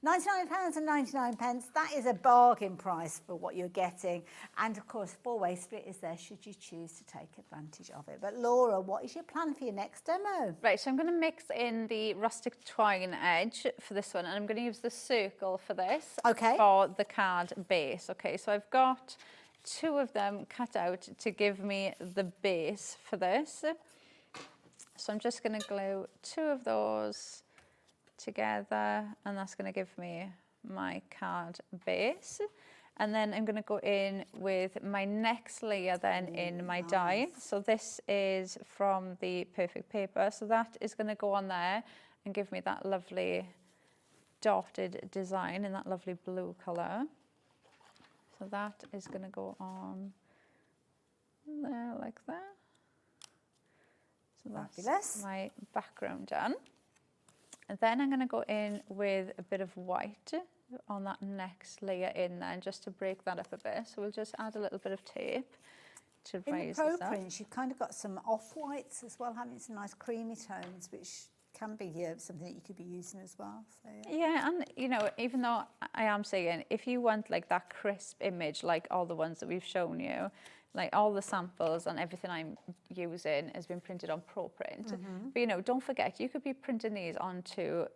£99.99, that is a bargain price for what you're getting. And of course, 4-way split is there should you choose to take advantage of it. But Laura, what is your plan for your next demo? Right, so I'm going to mix in the rustic twine edge for this one, and I'm going to use the circle for this, for the card base. Okay, so I've got 2 of them cut out to give me the base for this. So I'm just going to glue 2 of those together, and that's going to give me my card base. And then I'm going to go in with my next layer then in my die. So this is from the Perfect Paper, so that is going to go on there and give me that lovely dotted design in that lovely blue colour. So that is going to go on there like that. So that's my background done. And then I'm going to go in with a bit of white on that next layer in there, just to break that up a bit. So we'll just add a little bit of tape to raise this up. In the Pro Prints, you've kind of got some off-whites as well, having some nice creamy tones, which can be something that you could be using as well. So, yeah, and you know, even though I am saying, if you want like that crisp image, like all the ones that we've shown you, like all the samples and everything I'm using has been printed on Pro Print. But you know, don't forget, you could be printing these onto,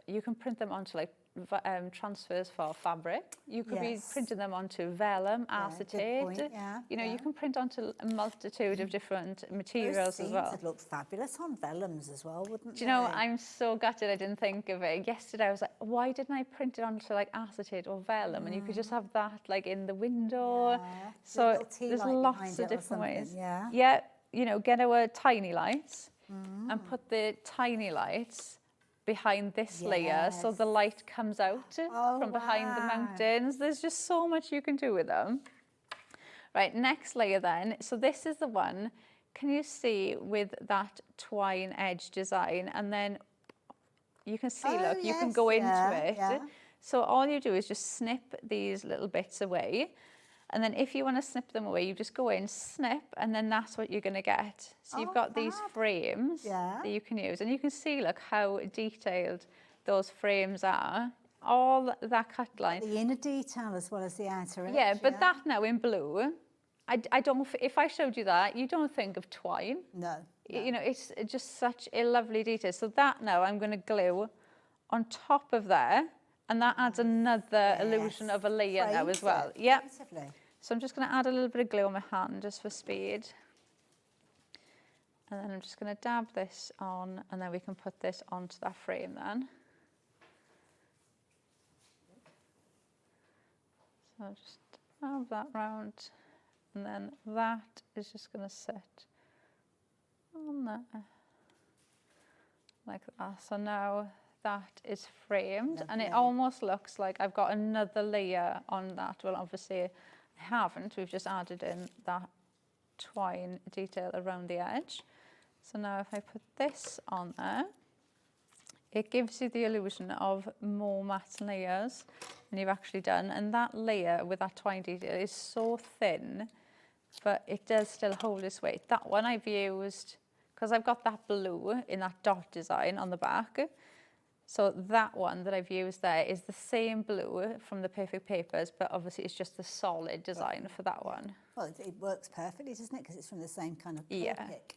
you can print them onto like transfers for fabric. You could be printing them onto vellum, acetate. You know, you can print onto a multitude of different materials as well. Those look fabulous on vellums as well, wouldn't they? Do you know, I'm so gutted I didn't think of it. Yesterday I was like, why didn't I print it onto like acetate or vellum? And you could just have that like in the window. So there's lots of different ways. Yeah, you know, get our tiny lights and put the tiny lights behind this layer, so the light comes out from behind the mountains. There's just so much you can do with them. Right, next layer then. So this is the one, can you see, with that twine edge design, and then you can see, look, you can go into it. So all you do is just snip these little bits away. And then if you want to snip them away, you just go in, snip, and then that's what you're going to get. So you've got these frames that you can use. And you can see, look, how detailed those frames are. All that cut line. The inner detail as well as the outer edge. Yeah, but that now in blue, I don't, if I showed you that, you don't think of twine. No. You know, it's just such a lovely detail. So that now I'm going to glue on top of there. And that adds another illusion of a layer now as well. Yep. So I'm just going to add a little bit of glue on my hand just for speed. And then I'm just going to dab this on, and then we can put this onto that frame then. So I'll just dab that round, and then that is just going to sit on there like that. So now that is framed, and it almost looks like I've got another layer on that. Well, obviously I haven't, we've just added in that twine detail around the edge. So now if I put this on there, it gives you the illusion of more matte layers than you've actually done. And that layer with that twine detail is so thin, but it does still hold its weight. That one I've used, because I've got that blue in that dot design on the back. So that one that I've used there is the same blue from the Perfect Papers, but obviously it's just the solid design for that one. Well, it works perfectly, doesn't it? Because it's from the same kind of pick.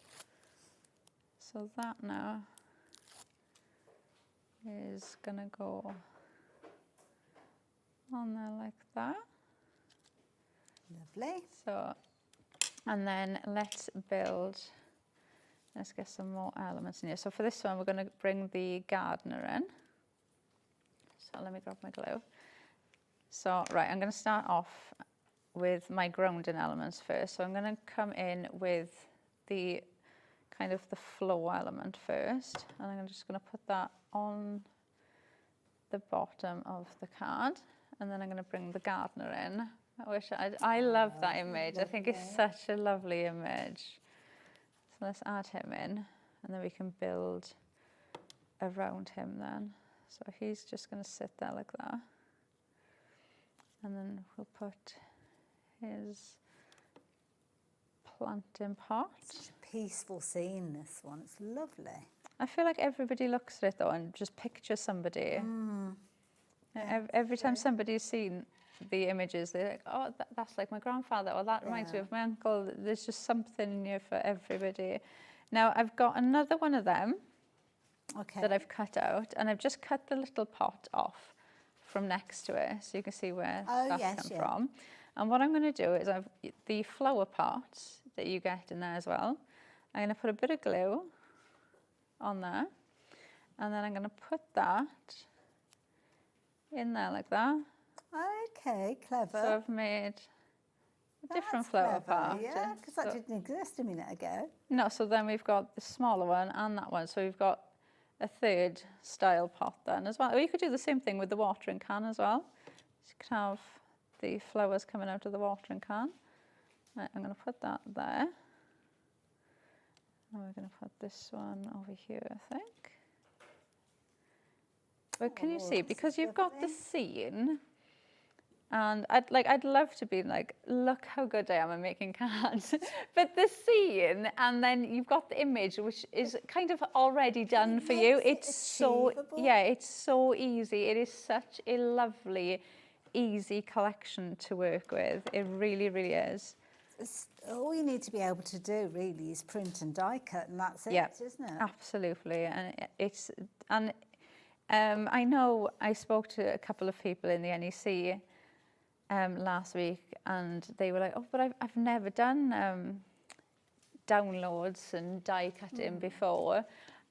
So that now is going to go on there like that. Lovely. So, and then let's get some more elements in here. So for this one, we're going to bring the gardener in. So let me grab my glue. So, right, I'm going to start off with my grounding elements first. So I'm going to come in with the kind of the floor element first. And I'm just going to put that on the bottom of the card. And then I'm going to bring the gardener in. I love that image. I think it's such a lovely image. So let's add him in, and then we can build around him then. So he's just going to sit there like that. And then we'll put his planting pot. Such a peaceful scene, this one. It's lovely. I feel like everybody looks at it though and just pictures somebody. Every time somebody's seen the images, they're like, oh, that's like my grandfather, or that reminds me of my uncle. There's just something in here for everybody. Now I've got another one of them that I've cut out, and I've just cut the little pot off from next to it, so you can see where that's come from. And what I'm going to do is I've the flower pot that you get in there as well. I'm going to put a bit of glue on there, and then I'm going to put that in there like that. Okay, clever. So I've made a different flower pot. Yeah, because that didn't exist a minute ago. No, so then we've got the smaller one and that one. So we've got a third style pot then as well. Or you could do the same thing with the watering can as well. So you could have the flowers coming out of the watering can. Right, I'm going to put that there. And we're going to put this one over here, I think. But can you see, because you've got the scene, and I'd love to be like, look how good I am at making cards. But the scene, and then you've got the image, which is kind of already done for you. It's so, it's so easy. It is such a lovely, easy collection to work with. It really, really is. All you need to be able to do really is print and die cut, and that's it, isn't it? Absolutely. And I know I spoke to a couple of people in the NEC last week, and they were like, oh, but I've never done downloads and die cutting before.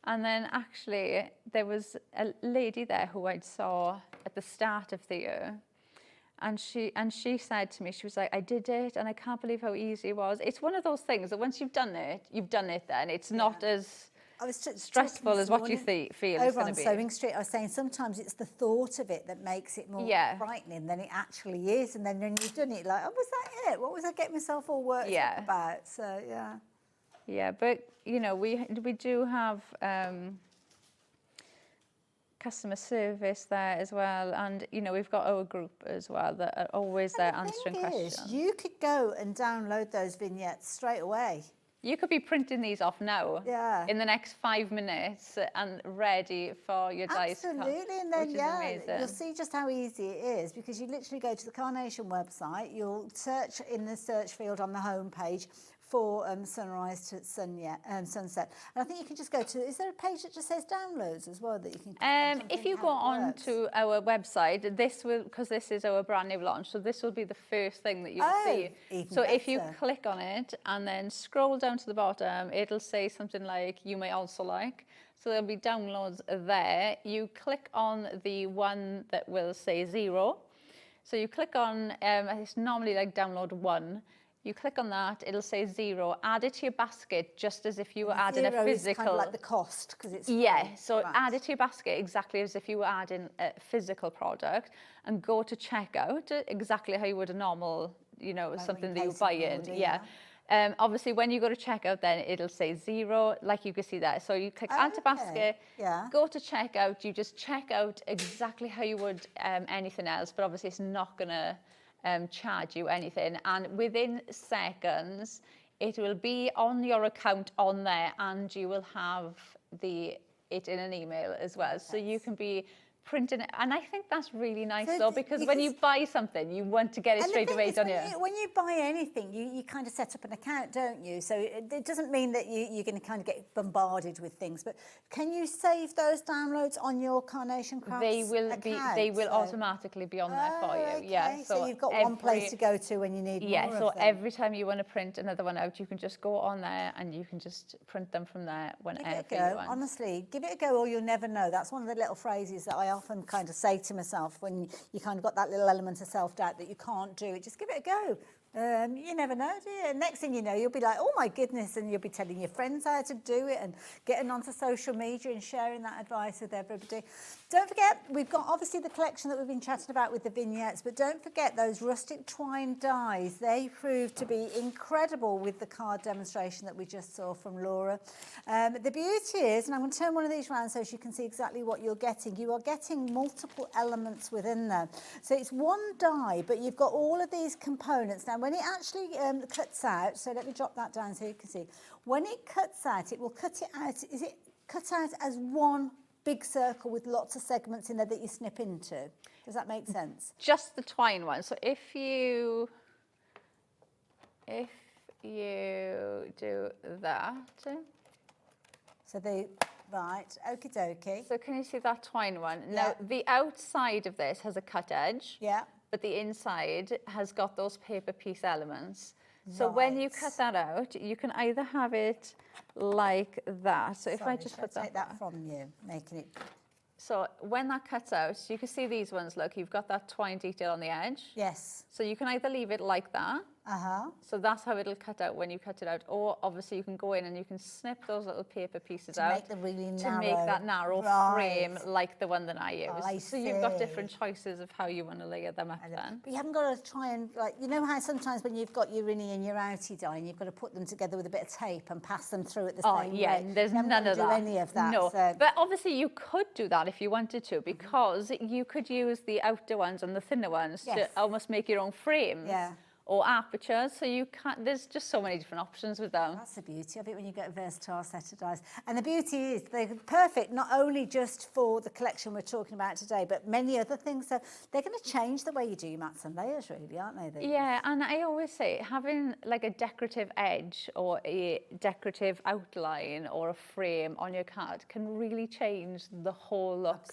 And then actually there was a lady there who I saw at the start of the year, and she said to me, she was like, I did it and I can't believe how easy it was. It's one of those things that once you've done it then. It's not as stressful as what you feel it's going to be. Over on Sewing Street, I was saying sometimes it's the thought of it that makes it more frightening than it actually is. And then when you've done it, like, oh, was that it? What was I getting myself all worked up about? So, yeah. Yeah, but, you know, we do have customer service there as well. And, you know, we've got our group as well that are always there answering questions. You could go and download those vignettes straight away. You could be printing these off now in the next 5 minutes and ready for your dice cut. Absolutely, and then you'll see just how easy it is, because you literally go to the Carnation website, you'll search in the search field on the home page for sunrise to sunset. And I think you can just go to, is there a page that just says downloads as well that you can if you go on to our website, this will, because this is our brand new launch, so this will be the first thing that you'll see. So if you click on it and then scroll down to the bottom, it'll say something like, you may also like. So there'll be downloads there. You click on the one that will say 0. So you click on, it's normally like download 1. You click on that, it'll say 0. Add it to your basket just as if you were adding a physical. 0 is kind of like the cost, because it's so add it to your basket exactly as if you were adding a physical product, and go to checkout exactly how you would a normal, you know, something that you buy in. Obviously, when you go to checkout, then it'll say 0, like you can see there. So you click add to basket, go to checkout. You just check out exactly how you would anything else, but obviously it's not going to charge you anything, and within seconds it will be on your account on there, and you will have it in an email as well. So you can be printing it. And I think that's really nice So though, because when you buy something, you want to get it And the straight thing away, is, don't when you? When you buy anything, you kind of set up an account, don't you? So it doesn't mean that you're going to kind of get bombarded with things. But can you save those downloads on your Carnation Crafts They will account? they will automatically be on there for you. Okay. Yeah. So you've got one place to go to when you need more so of them. every time you want to print another one out, you can just go on there and you can just print them from there whenever Give it a you go. want. Honestly, give it a go or you'll never know. That's one of the little phrases that I often kind of say to myself when you kind of got that little element of self-doubt that you can't do it. Just give it a go. You never know, do you? Next thing you know, you'll be like, oh my goodness, and you'll be telling your friends how to do it and getting onto social media and sharing that advice with everybody. Don't forget, we've got obviously the collection that we've been chatting about with the vignettes, but don't forget those rustic twine dies. They prove to be incredible with the card demonstration that we just saw from Laura. The beauty is, and I'm going to turn one of these around so you can see exactly what you're getting. You are getting multiple elements within there. So it's one die, but you've got all of these components. Now, when it actually cuts out, so let me drop that down so you can see. When it cuts out, it will cut it out. Is it cut out as one big circle with lots of segments in there that you snip into? Does that make sense? Just the twine one. So if you do that. So right, okie dokie. So can you see that twine one? Yeah. Now the outside of this has a cut edge. Yeah. But the inside has got those paper piece elements. So when you cut that out, you can either have it like that. So if I just put take that from you, making it. So when that cuts out, you can see these ones, look, you've got that twine detail on the edge. Yes. So you can either leave it like that. So that's how it'll cut out when you cut it out. Or obviously you can go in and you can snip those little paper pieces To out. make them really to narrow. make that narrow frame like the one that I use. I So you've got see. different choices of how you want to layer them up then. But you haven't got to try and, like, you know how sometimes when you've got your innie and your outie die and you've got to put them together with a bit of tape and pass them through at the same rate. There's You haven't none got of to do that. any of that. No, So. but obviously you could do that if you wanted to, because you could use the outer ones and the thinner ones to almost make your own frames. Yeah. Or apertures, so you can't, there's just so many different options with them. That's the beauty of it when you get a versatile set of dies. And the beauty is they're perfect not only just for the collection we're talking about today, but many other things. So they're going to change the way you do your mats and layers, really, aren't they? Yeah, and I always say having like a decorative edge or a decorative outline or a frame on your card can really change the whole look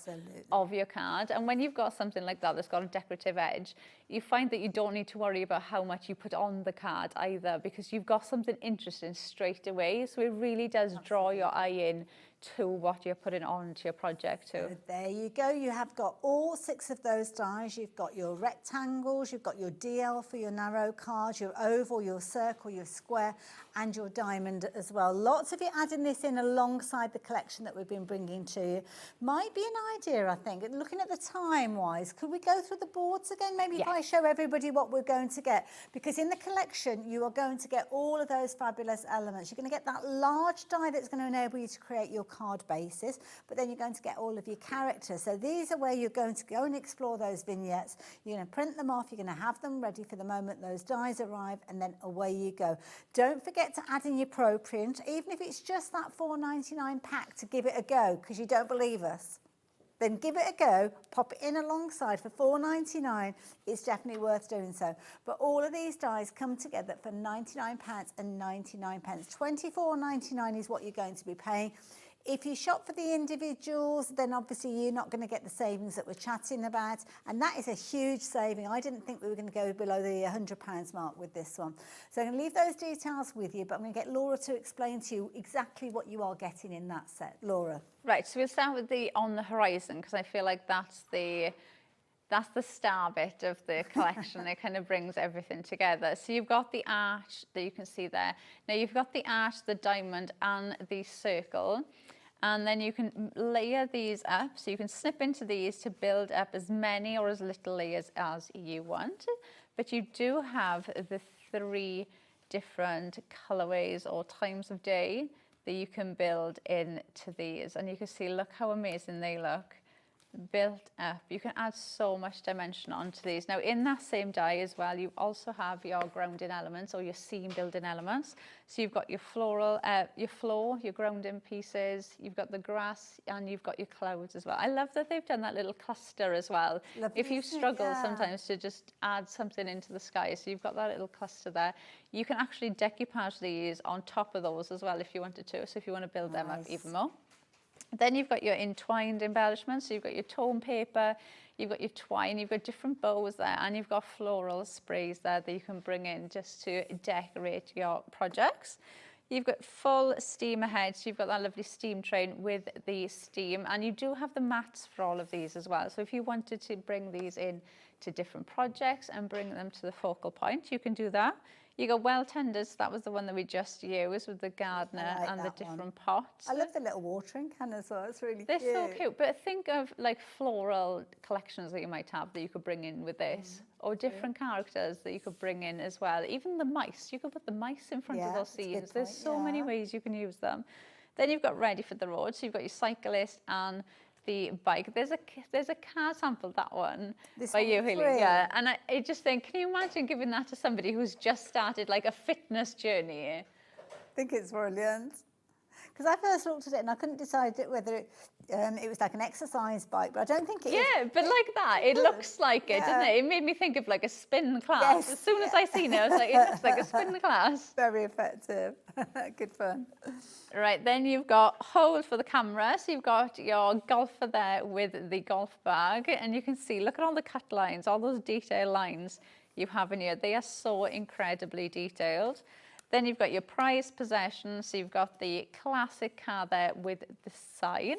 of your card. And when you've got something like that that's got a decorative edge, you find that you don't need to worry about how much you put on the card either, because you've got something interesting straight away. So it really does draw your eye in to what you're putting onto your project too. There you go. You have got all 6 of those dies. You've got your rectangles, you've got your DL for your narrow cards, your oval, your circle, your square, and your diamond as well. Lots of you adding this in alongside the collection that we've been bringing to you. Might be an idea, I think. Looking at the time-wise, could we go through the boards again? Maybe if I show everybody what we're going to get. Because in the collection, you are going to get all of those fabulous elements. You're going to get that large die that's going to enable you to create your card bases, but then you're going to get all of your characters. So these are where you're going to go and explore those vignettes. You're going to print them off, you're going to have them ready for the moment those dies arrive, and then away you go. Don't forget to add in your pro print, even if it's just that $4.99 pack, to give it a go, because you don't believe us. Then give it a go, pop it in alongside for $4.99. It's definitely worth doing so. But all of these dies come together for £99.99. $24.99 is what you're going to be paying. If you shop for the individuals, then obviously you're not going to get the savings that we're chatting about, and that is a huge saving. I didn't think we were going to go below the £100 mark with this one. So I'm going to leave those details with you, but I'm going to get Laura to explain to you exactly what you are getting in that set. Laura. Right, so we'll start with the On the Horizon, because I feel like that's the star bit of the collection. It kind of brings everything together. So you've got the arch that you can see there. Now you've got the arch, the diamond, and the circle. And then you can layer these up. So you can snip into these to build up as many or as little layers as you want. But you do have the 3 different colorways or times of day that you can build into these. And you can see, look how amazing they look built up. You can add so much dimension onto these. Now in that same die as well, you also have your grounding elements or your seam building elements. So you've got your floral, your floor, your grounding pieces, you've got the grass, and you've got your clouds as well. I love that they've done that little cluster as well. Lovely, If you isn't it? struggle Yeah. sometimes to just add something into the sky, so you've got that little cluster there. You can actually decoupage these on top of those as well if you wanted to, so if you want to build them up even more. Then you've got your entwined embellishments, so you've got your tone paper, you've got your twine, you've got different bows there, and you've got floral sprays there that you can bring in just to decorate your projects. You've got full steam ahead, so you've got that lovely steam train with the steam, and you do have the mats for all of these as well. So if you wanted to bring these in to different projects and bring them to the focal point, you can do that. You got well tenders, that was the one that we just used with the gardener and the different pots. I love the little watering can as well, it's really They're cute. so cute, but think of like floral collections that you might have that you could bring in with this, or different characters that you could bring in as well. Even the mice, you could put the mice in front of those scenes. There's so many ways you can use them. Then you've got ready for the road, so you've got your cyclist and the bike. There's a car sample, that one by you, Haley. Yeah, and I just think, can you imagine giving that to somebody who's just started like a fitness journey? I think it's brilliant. Because I first looked at it and I couldn't decide whether it was like an exercise bike, but I don't think it is. Yeah, but like that, it looks like it, doesn't it? It made me think of like a spin class. Yes, as soon as I seen it, I was like, it looks like a spin class. Very effective. Good fun. Right, then you've got hold for the camera. So you've got your golfer there with the golf bag, and you can see, look at all the cut lines, all those detail lines you have in here. They are so incredibly detailed. Then you've got your prized possession. So you've got the classic car there with the sign.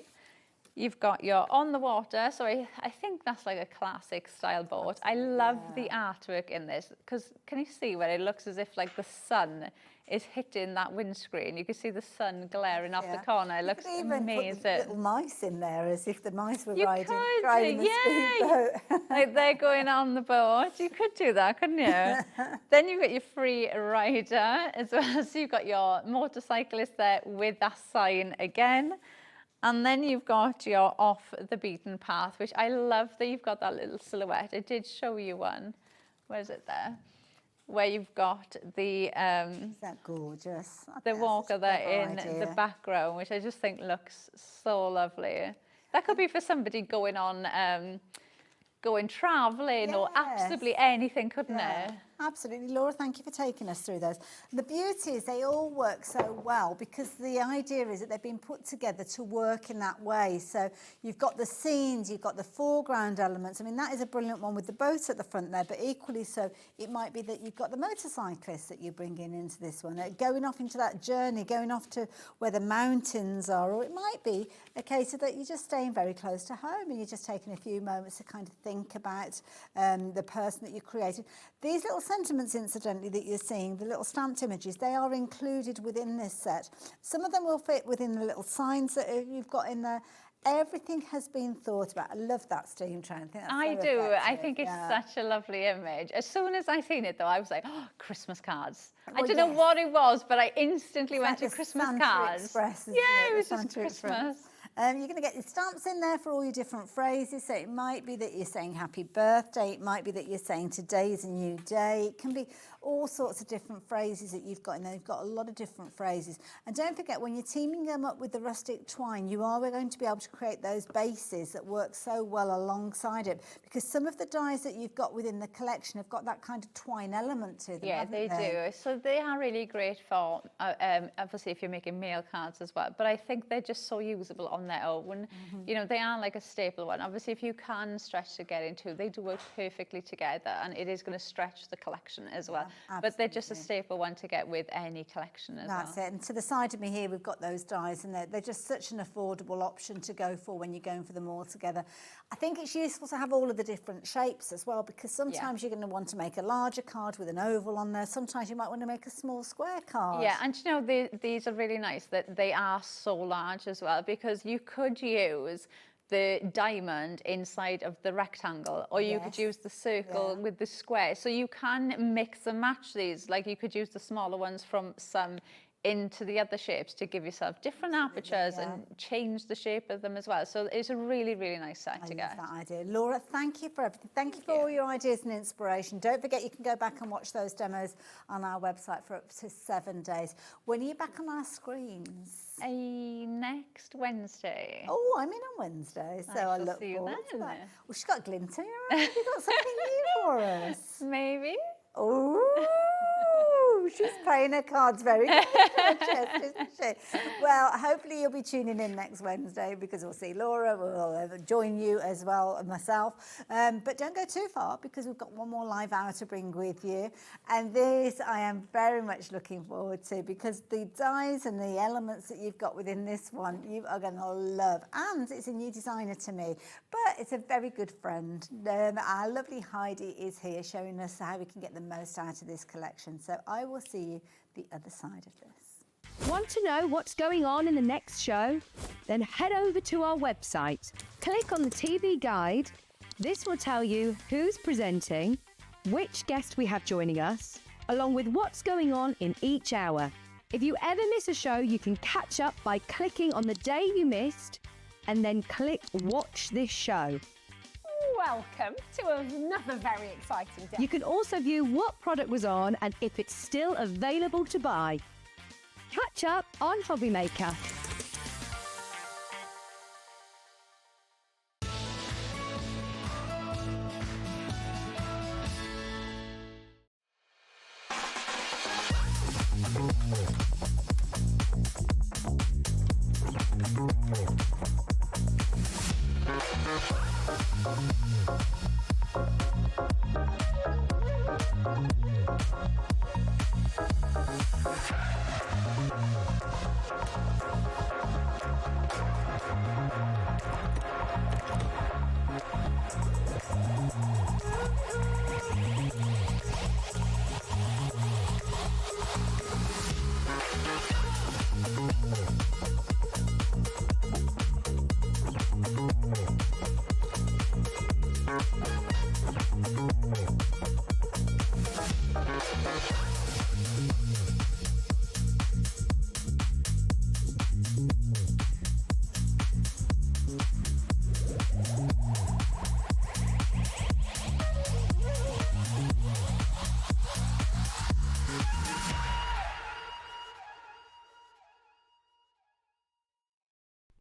You've got your on the water. So I think that's like a classic style boat. I love the artwork in this, because can you see where it looks as if like the sun is hitting that windscreen? You can see the sun glaring off the corner. It looks amazing. Put the little mice in there as if the mice were You riding could, the speedboat. Like they're going on the boat. You could do that, couldn't you? Then you've got your free rider as well. So you've got your motorcyclist there with that sign again. And then you've got your off the beaten path, which I love that you've got that little silhouette. I did show you one. Where's it there? Where you've got the Is that gorgeous? the walker there in the background, which I just think looks so lovely. That could be for somebody going on, going travelling or absolutely anything, couldn't it? Absolutely. Laura, thank you for taking us through those. The beauty is they all work so well because the idea is that they've been put together to work in that way. So you've got the scenes, you've got the foreground elements. I mean, that is a brilliant one with the boat at the front there, but equally so it might be that you've got the motorcyclists that you're bringing into this one, going off into that journey, going off to where the mountains are, or it might be a case of that you're just staying very close to home and you're just taking a few moments to kind of think about the person that you created. These little sentiments, incidentally, that you're seeing, the little stamped images, they are included within this set. Some of them will fit within the little signs that you've got in there. Everything has been thought about. I love that steam train. I do. I think it's such a lovely image. As soon as I seen it, though, I was like, oh, Christmas cards. I don't know what it was, but I instantly went to Christmas cards. Express, yeah, it was just Christmas. You're going to get your stamps in there for all your different phrases. So it might be that you're saying happy birthday. It might be that you're saying today is a new day. It can be all sorts of different phrases that you've got in there. You've got a lot of different phrases. And don't forget, when you're teaming them up with the rustic twine, you are going to be able to create those bases that work so well alongside it. Because some of the dies that you've got within the collection have got that kind of twine element to them. Yeah, they do. So they are really great for, obviously, if you're making mail cards as well. But I think they're just so usable on their own. You know, they are like a staple one. Obviously, if you can stretch to get into, they do work perfectly together, and it is going to stretch the collection as well. But they're just a staple one to get with any collection as well. That's it. And to the side of me here, we've got those dies, and they're just such an affordable option to go for when you're going for them all together. I think it's useful to have all of the different shapes as well, because sometimes you're going to want to make a larger card with an oval on there. Sometimes you might want to make a small square card. Yeah, and you know, these are really nice that they are so large as well, because you could use the diamond inside of the rectangle, or you could use the circle with the square. So you can mix and match these. Like you could use the smaller ones from some into the other shapes to give yourself different apertures and change the shape of them as well. So it's a really, really nice set to get. I love that idea. Laura, thank you for everything. Thank you for all your ideas and inspiration. Don't forget you can go back and watch those demos on our website for up to 7 days. When are you back on our screens? Next Wednesday. Oh, I'm in on Wednesday, so I look forward to that. Well, she's got a glint in her eye. Have you got something new for us? Maybe. Oh, she's playing her cards very close to her chest, isn't she? Well, hopefully you'll be tuning in next Wednesday because we'll see Laura. We'll join you as well, and myself. But don't go too far because we've got one more live hour to bring with you. And this I am very much looking forward to because the dyes and the elements that you've got within this one, you are going to love. And it's a new designer to me, but it's a very good friend. Our lovely Heidi is here showing us how we can get the most out of this collection. So I will see you the other side of this. Want to know what's going on in the next show? Then head over to our website. Click on the TV guide. This will tell you who's presenting, which guest we have joining us, along with what's going on in each hour. If you ever miss a show, you can catch up by clicking on the day you missed and then click Watch This Show. Welcome to another very exciting day. You can also view what product was on and if it's still available to buy. Catch up on Hobby Maker.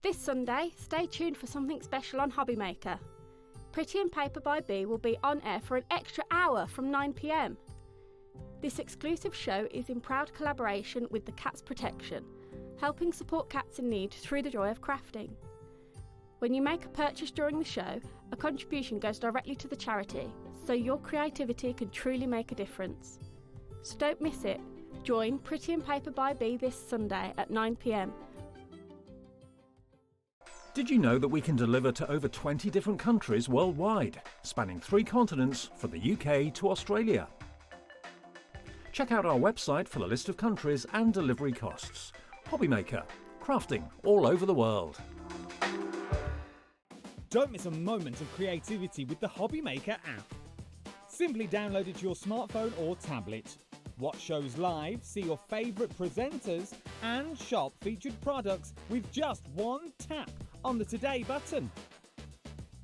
This Sunday, stay tuned for something special on Hobby Maker. Pretty and Paper by Bee will be on air for an extra hour from 9 p.m. This exclusive show is in proud collaboration with the Cats Protection, helping support cats in need through the joy of crafting. When you make a purchase during the show, a contribution goes directly to the charity, so your creativity can truly make a difference. So don't miss it. Join Pretty and Paper by Bee this Sunday at 9 p.m. Did you know that we can deliver to over 20 different countries worldwide, spanning 3 continents from the UK to Australia? Check out our website for the list of countries and delivery costs. Hobby Maker, crafting all over the world. Don't miss a moment of creativity with the Hobby Maker app. Simply download it to your smartphone or tablet. Watch shows live, see your favourite presenters, and shop featured products with just one tap on the Today button.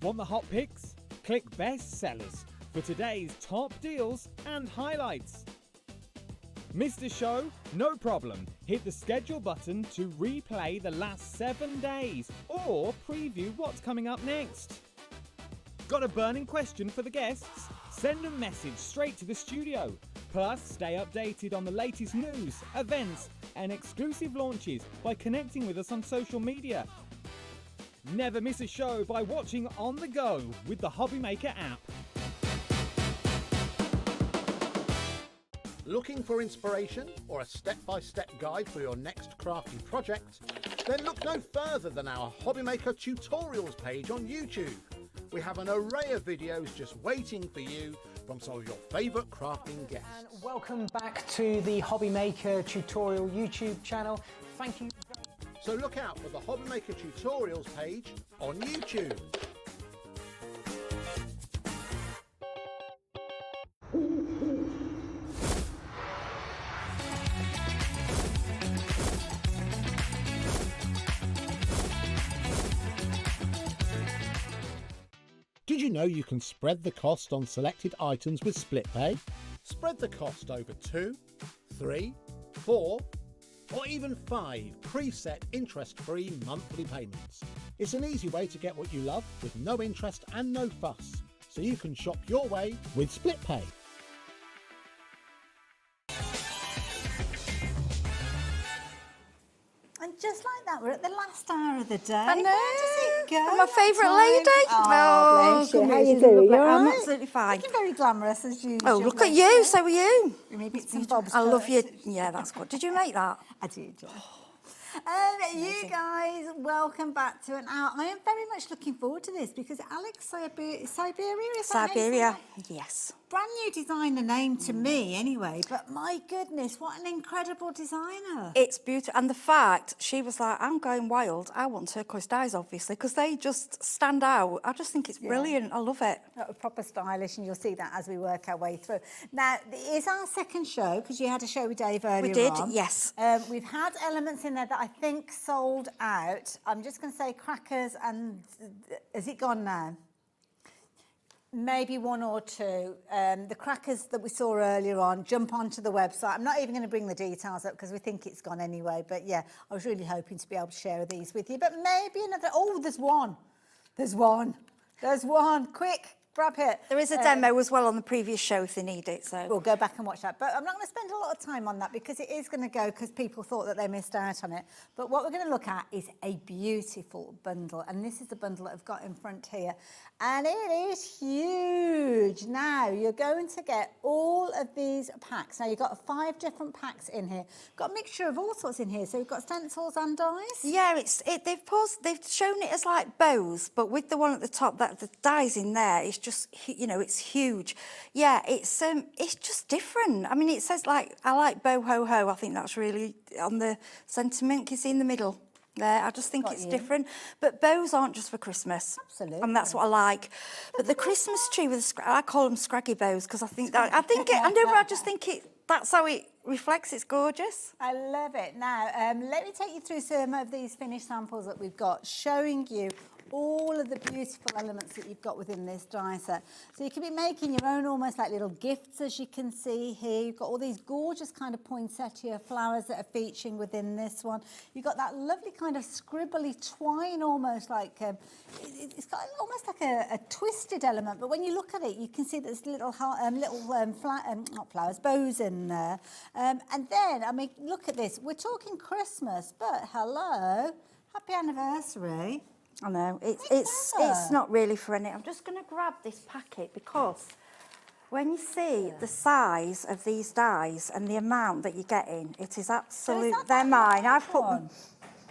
Want the hot picks? Click Best Sellers for today's top deals and highlights. Missed a show? No problem. Hit the schedule button to replay the last 7 days or preview what's coming up next. Got a burning question for the guests? Send a message straight to the studio. Plus, stay updated on the latest news, events, and exclusive launches by connecting with us on social media. Never miss a show by watching on the go with the Hobby Maker app. Looking for inspiration or a step-by-step guide for your next crafty project? Then look no further than our Hobby Maker tutorials page on YouTube. We have an array of videos just waiting for you from some of your favourite crafting guests. And welcome back to the Hobby Maker tutorial YouTube channel. Thank you. So look out for the Hobby Maker tutorials page on YouTube. Did you know you can spread the cost on selected items with split pay? Spread the cost over 2, 3, 4, or even 5 preset interest-free monthly payments. It's an easy way to get what you love with no interest and no fuss, so you can shop your way with split pay. And just like that, we're at the last hour of the day. I know. Where does it go? My that favourite time? lady. Oh, bless you. How you doing? You all I'm right? absolutely fine. Looking very glamorous as usual. Oh, look at you. So are you. Maybe it's some bobs. I love you. Yeah, that's good. Did you make that? I did, yeah. You guys, welcome back to an hour. I am very much looking forward to this because Alex Syberia, is that how you say Syberia, it? yes. Brand new designer name to me anyway, but my goodness, what an incredible designer. It's beautiful. And the fact, she was like, I'm going wild. I want turquoise dyes, obviously, because they just stand out. I just think it's brilliant. I love it. Proper stylish, and you'll see that as we work our way through. Now, it is our second show, because you had a show with Dave earlier on. We did, yes. We've had elements in there that I think sold out. I'm just going to say crackers, and has it gone now? Maybe one or two. The crackers that we saw earlier on, jump onto the website. I'm not even going to bring the details up because we think it's gone anyway. But yeah, I was really hoping to be able to share these with you. But maybe another. Oh, there's one. There's one. There's one. Quick, grab it. There is a demo as well on the previous show if they need it. So we'll go back and watch that. But I'm not going to spend a lot of time on that because it is going to go because people thought that they missed out on it. But what we're going to look at is a beautiful bundle. And this is the bundle that I've got in front here. And it is huge. Now, you're going to get all of these packs. Now, you've got 5 different packs in here. Got a mixture of all sorts in here. So you've got stencils and dies. Yeah, they've shown it as like bows, but with the one at the top, that the dies in there, it's just, you know, it's huge. Yeah, it's just different. I mean, it says like, I like bow ho ho. I think that's really on the sentiment. You see in the middle there, I just think it's different. But bows aren't just for Christmas. Absolutely. And that's what I like. But the Christmas tree with I call them scraggy bows because I just think that's how it reflects. It's gorgeous. I love it. Now, let me take you through some of these finished samples that we've got, showing you all of the beautiful elements that you've got within this die set. So you can be making your own almost like little gifts, as you can see here. You've got all these gorgeous kind of poinsettia flowers that are featuring within this one. You've got that lovely kind of scribbly twine, almost like, it's got almost like a twisted element, but when you look at it, you can see there's little not flowers, bows in there. And then, I mean, look at this. We're talking Christmas, but hello, happy anniversary. I know, it's not really for any. I'm just going to grab this packet because when you see the size of these dies and the amount that you're getting, it is absolute. They're mine. I've put them.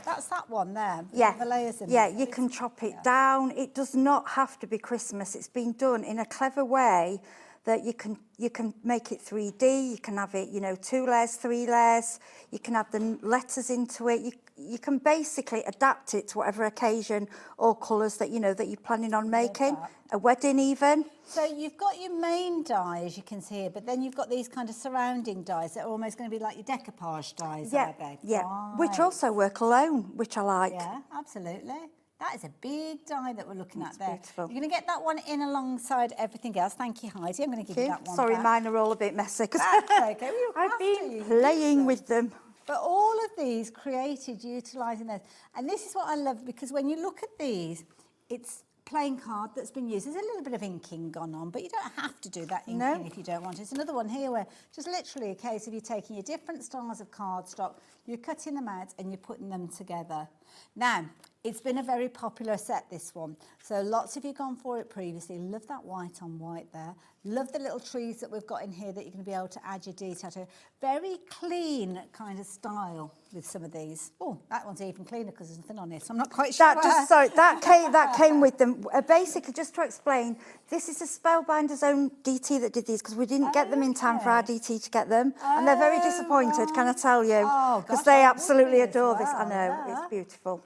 That's that one there. Yeah, the layers in yeah. You can chop it down. It does not have to be Christmas. It's been done in a clever way that you can make it 3D. You can have it, you know, 2 layers, 3 layers. You can add the letters into it. You can basically adapt it to whatever occasion or colours that that you're planning on making. A wedding even. So you've got your main die, as you can see here, but then you've got these kind of surrounding dies that are almost going to be like your decoupage dies, are they? Yeah, right. Which also work alone, which I like. Yeah, absolutely. That is a big die that we're looking at there. Beautiful. You're going to get that one in alongside everything else. Thank you, Heidi. I'm going to give you that one Sorry, back. mine are all a bit messy. That's okay. I've been playing with them. But all of these created utilising those. And this is what I love, because when you look at these, it's playing card that's been used. There's a little bit of inking gone on, but you don't have to do that inking if you don't want to. It's another one here where just literally a case of you taking your different styles of cardstock, you're cutting them out and you're putting them together. Now, it's been a very popular set, this one. So lots of you gone for it previously. Love that white on white there. Love the little trees that we've got in here that you're going to be able to add your detail to. Very clean kind of style with some of these. Oh, that one's even cleaner because there's nothing on it. So I'm not quite sure. That came with them. Basically, just to explain, this is a Spellbinders' own DT that did these because we didn't get them in time for our DT to get them. And they're very disappointed, can I tell you? Because they absolutely adore this. I know, it's beautiful.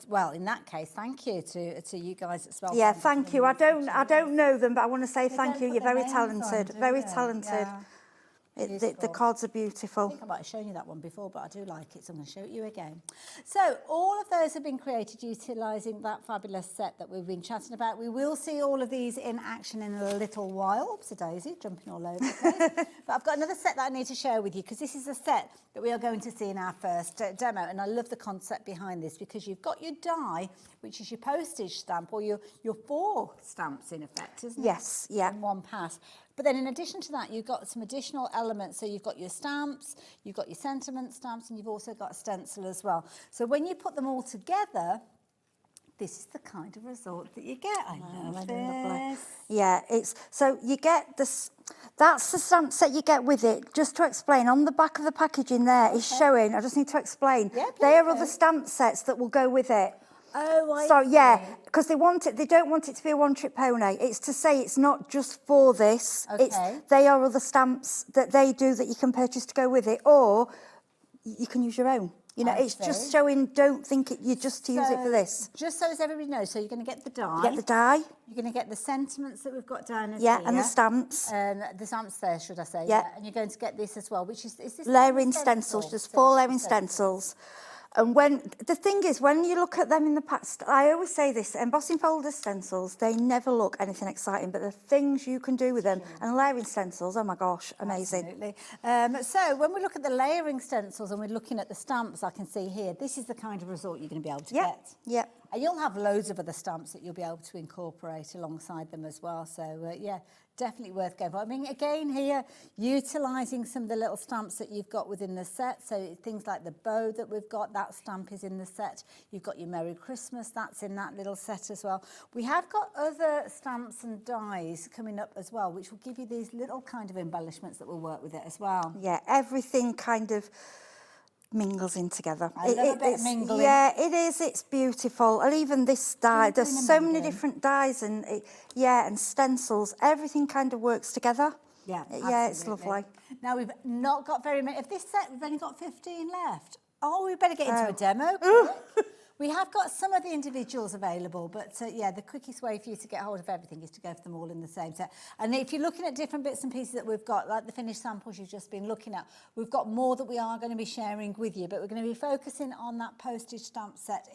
Well, in that case, thank you to you guys at Spellbinders. Yeah, thank you. I don't know them, but I want to say thank you. You're very talented, very talented. The cards are beautiful. I think I might have shown you that one before, but I do like it, so I'm going to show it you again. So all of those have been created utilising that fabulous set that we've been chatting about. We will see all of these in action in a little while. Oops, a daisy, jumping all over the place. But I've got another set that I need to share with you, because this is a set that we are going to see in our first demo, and I love the concept behind this, because you've got your die, which is your postage stamp, or your 4 stamps in effect, isn't it? Yes, yeah. In one pass. But then in addition to that, you've got some additional elements. So you've got your stamps, you've got your sentiment stamps, and you've also got a stencil as well. So when you put them all together, this is the kind of result that you get. I love this. Yeah, so you get this. That's the stamp set you get with it. Just to explain, on the back of the packaging there is showing. I just need to explain. Yeah, they are other stamp sets that will go with it. Oh, I So yeah, because they don't want it to be a one-trick pony. It's to say it's not just for this. Okay. They are other stamps that they do that you can purchase to go with it, or you can use your own. You know, it's just showing. Don't think you're just to use it for this. Just so as everybody knows, so you're going to get the die. You get the die. You're going to get the sentiments that we've got down as Yeah, here. and the stamps. The stamps there, should I say? Yeah. And you're going to get this as well, which is this Layering stencils, just 4 layering stencils. And the thing is, when you look at them in the past, I always say this, embossing folder stencils, they never look anything exciting, but the things you can do with them, and layering stencils, oh my gosh, amazing. Absolutely. So when we look at the layering stencils and we're looking at the stamps, I can see here, this is the kind of result you're going to be able to get. Yeah. And you'll have loads of other stamps that you'll be able to incorporate alongside them as well. So yeah, definitely worth going for. I mean, again here, utilising some of the little stamps that you've got within the set. So things like the bow that we've got, that stamp is in the set. You've got your Merry Christmas, that's in that little set as well. We have got other stamps and dies coming up as well, which will give you these little kind of embellishments that will work with it as well. Yeah, everything kind of mingles in together. I love a bit of mingling. Yeah, it is. It's beautiful. And even this die, there's so many different dies and and stencils. Everything kind of works together. Yeah, yeah, it's lovely. Now we've not got very many. Of this set, we've only got 15 left. Oh, we better get into a demo. We have got some of the individuals available, but yeah, the quickest way for you to get hold of everything is to go for them all in the same set. And if you're looking at different bits and pieces that we've got, like the finished samples you've just been looking at, we've got more that we are going to be sharing with you, but we're going to be focusing on that postage stamp set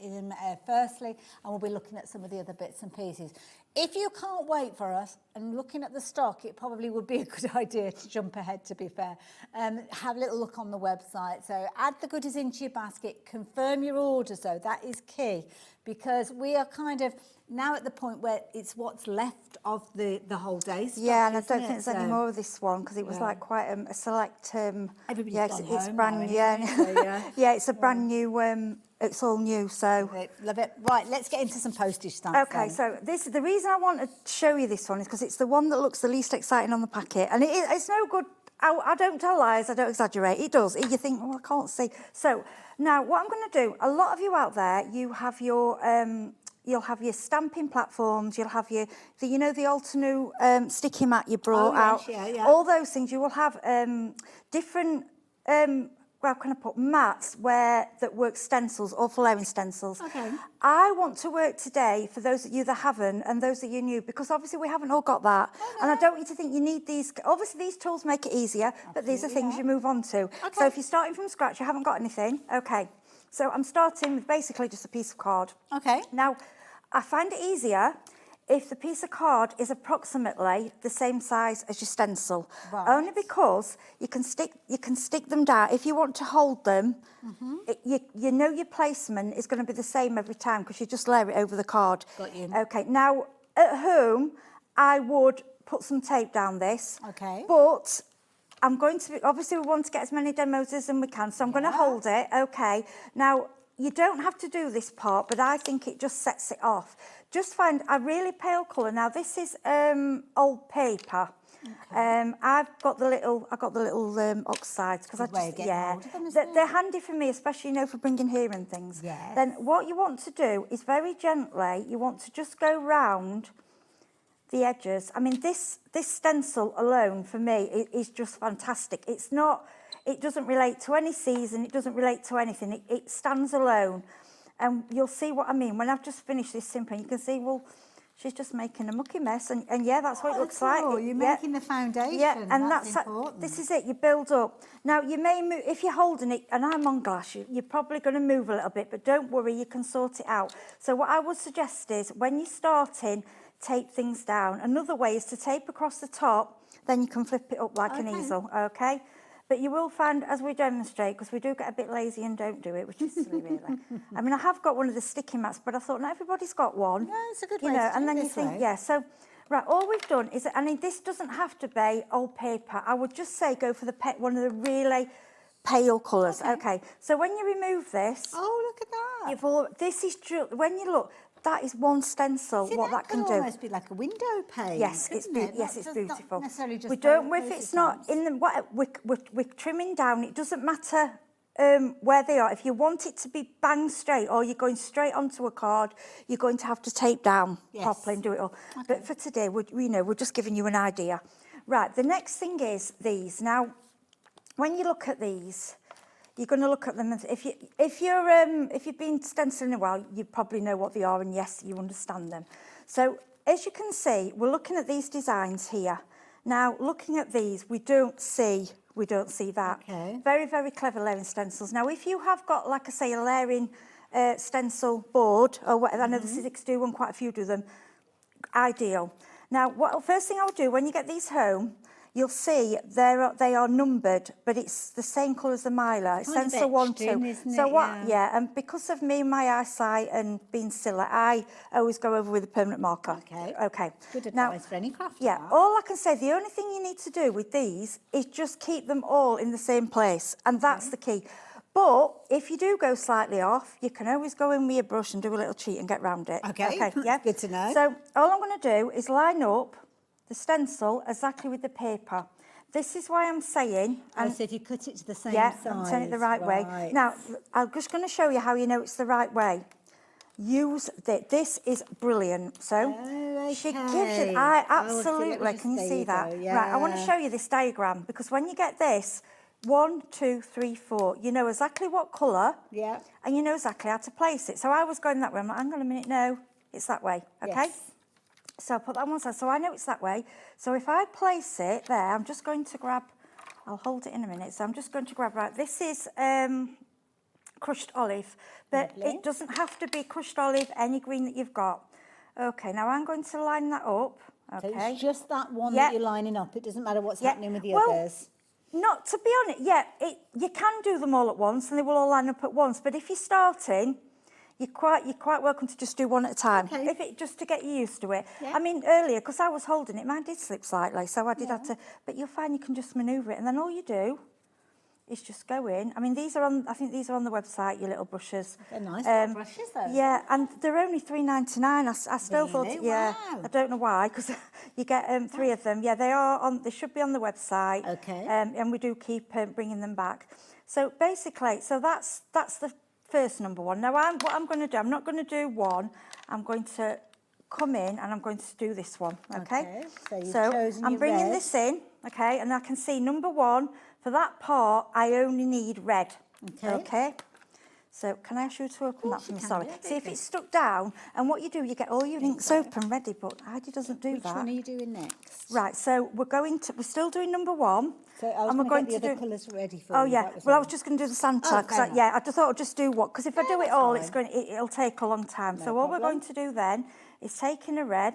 firstly, and we'll be looking at some of the other bits and pieces. If you can't wait for us and looking at the stock, it probably would be a good idea to jump ahead, to be fair. Have a little look on the website. So add the goodies into your basket, confirm your orders though, that is key, because we are kind of now at the point where it's what's left of the whole day stock, yeah, and I don't isn't think it? there's any more of this one, because it was like quite a select... Everybody's yeah, gone it's home brand now new. anyway, so, yeah, it's a brand new... it's all new, so... Love it. Right, let's get into some postage stamps. Okay, so the reason I want to show you this one is because it's the one that looks the least exciting on the packet, and it's no good. I don't tell lies, I don't exaggerate. It does. You think, oh, I can't see. So now what I'm going to do, a lot of you out there, you have your you'll have your stamping platforms, you'll have your the Altenew sticky mat you brought out. Yeah. All those things. You will have different how can I put mats that work stencils or for layering stencils. Okay. I want to work today for those of you that haven't and those that you new, because obviously we haven't all got that. And I don't want you to think you need these. Obviously these tools make it easier, but these are things you move on to. Okay. So if you're starting from scratch, you haven't got anything, okay. So I'm starting with basically just a piece of card. Okay. Now, I find it easier if the piece of card is approximately the same size as your stencil. Right. Only because you can stick them down. If you want to hold them, you know your placement is going to be the same every time, because you just layer it over the card. Got you. Okay, now at home, I would put some tape down this. Okay. But I'm going to, obviously we want to get as many demos as we can, so I'm going to hold it, okay. Now, you don't have to do this part, but I think it just sets it off. Just find a really pale colour. Now this is old paper. Okay. I got the little oxides, because they're handy for me, especially for bringing here and things. Yes. Then what you want to do is very gently, you want to just go round the edges. I mean, this stencil alone for me is just fantastic. It doesn't relate to any season. It doesn't relate to anything. It stands alone. And you'll see what I mean. When I've just finished this simple, you can see, well, She's just making a mucky mess, and yeah, that's what it looks like. You're Yeah. making the foundation. Yeah, and that's that's important. this is it. You build up. Now you may move if you're holding it, and I'm on glass. You're probably going to move a little bit, but don't worry, you can sort it out. So what I would suggest is when you're starting, tape things down. Another way is to tape across the top. Then you can flip it up like an easel. Okay. But you will find, as we demonstrate, because we do get a bit lazy and don't do it, which is silly, really. I mean, I have got one of the sticky mats, but I thought not everybody's got one. No, it's a good you way know, to and do then it you this think, way. yeah. So, right, all we've done is, I mean, this doesn't have to be old paper. I would just say go for the one of the really pale colours. Okay. So when you remove this, oh, look at that. This is when you look. That is one stencil. See, what that can do. almost be like a window pane. Yes, it's couldn't it? yes, That it's does beautiful. Not necessarily just We don't. If postage it's not stamps. in the we're trimming down. It doesn't matter where they are. If you want it to be bang straight, or you're going straight onto a card, you're going to have to tape down properly and do it all. But for today, we're just giving you an idea. Right. The next thing is these. Now, when you look at these, you're going to look at them. If you've been stenciling a while, you probably know what they are, and yes, you understand them. So as you can see, we're looking at these designs here. Now, looking at these, we don't see that. Okay. Very, very clever layering stencils. Now, if you have got, like I say, a layering stencil board or whatever, I know the Sizzix do one, quite a few do them. Ideal. Now, first thing I'll do when you get these home, you'll see they are numbered, but it's the same colour as the Mylar. It's Kind of stencil 1, etched 2. in, isn't So it? what? Yeah. Yeah, and because of me, my eyesight, and being silly, I always go over with a permanent marker. Okay. Okay. Good Now, advice for any crafter. yeah, all I can say, the only thing you need to do with these is just keep them all in the same place, and that's the key. But if you do go slightly off, you can always go in with your brush and do a little cheat and get round it. Okay, yeah. good to know. So all I'm going to do is line up the stencil exactly with the paper. This is why I'm saying... And so if you cut it to the same yeah, size. and turn it the right way. Now, I'm just going to show you how you know it's the right way. Use this is brilliant. So she gives it. Absolutely. Can you see that? Right. I want to show you this diagram because when you get this, 1, 2, 3, 4, you know exactly what colour. Yeah. And you know exactly how to place it. So I was going that way. I'm like, hang on a minute. No, it's that way. Okay. Yes. So I put that on one side. So I know it's that way. So if I place it there, I'm just going to grab. I'll hold it in a minute. So I'm just going to grab. Right. This is crushed olive, but it doesn't have to be crushed olive, any green that you've got. Okay, now I'm going to line that up. Okay. So it's just that one that you're lining up. It doesn't matter what's happening with the Well, others. Not to be honest, you can do them all at once and they will all line up at once. But if you're starting, you're quite welcome to just do one at a time. Okay. Just to get you used to it. Yeah. I mean, earlier, because I was holding it, mine did slip slightly, so I did have to. But you'll find you can just manoeuvre it, and then all you do is just go in. I mean, these are on. I think these are on the website. Your little brushes. They're nice little brushes, though. Yeah, and they're only $3.99. I still thought, Really? yeah. Wow. I don't know why, because you get 3 of them. Yeah, they are on. They should be on the website. Okay. And we do keep bringing them back. So basically, that's the first number one. Now, what I'm going to do, I'm not going to do one. I'm going to come in and I'm going to do this one. Okay. So you've chosen I'm your bringing red. this in. Okay, and I can see number one. For that part, I only need red. Okay. So can I ask you to open that for me? Sorry. See if it's stuck down, and what you do, you get all your inks open ready, but Heidi doesn't do that. Which one are you doing next? Right, so we're still doing number one. So I was and we're going going to get the do other colours ready for Oh you. yeah, That was well I all. was just going to do the Santa, Oh, because fair enough. I just thought I'd just do what, because if I do it that's all, fine. it'll take a long time. No So all we're problem. going to do then is take in a red.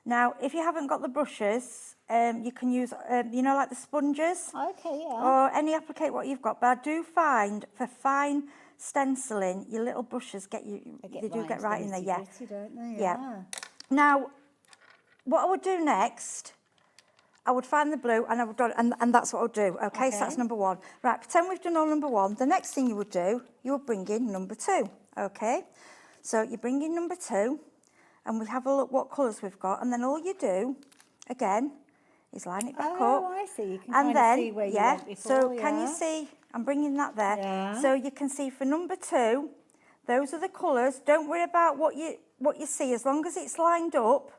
Now, if you haven't got the brushes, you can use, like the sponges. Okay, yeah. Or any applicate what you've got. But I do find for fine stenciling, your little brushes get right in there. Yeah. Nitty-gritty, don't they? Yeah. Now, what I would do next, I would find the blue and I would do, and that's what I'll do. Okay, so that's number one. Right, pretend we've done all number one. The next thing you would do, you would bring in number two. Okay, so you bring in number two, and we have a look what colours we've got, and then all you do, again, is line it back up. Oh, I see. You can And kind then, of see where you yeah, went before, so can you see, I'm bringing that there. Yeah. So you can see for number two, those are the colours. Don't worry about what you see. As long as it's lined up,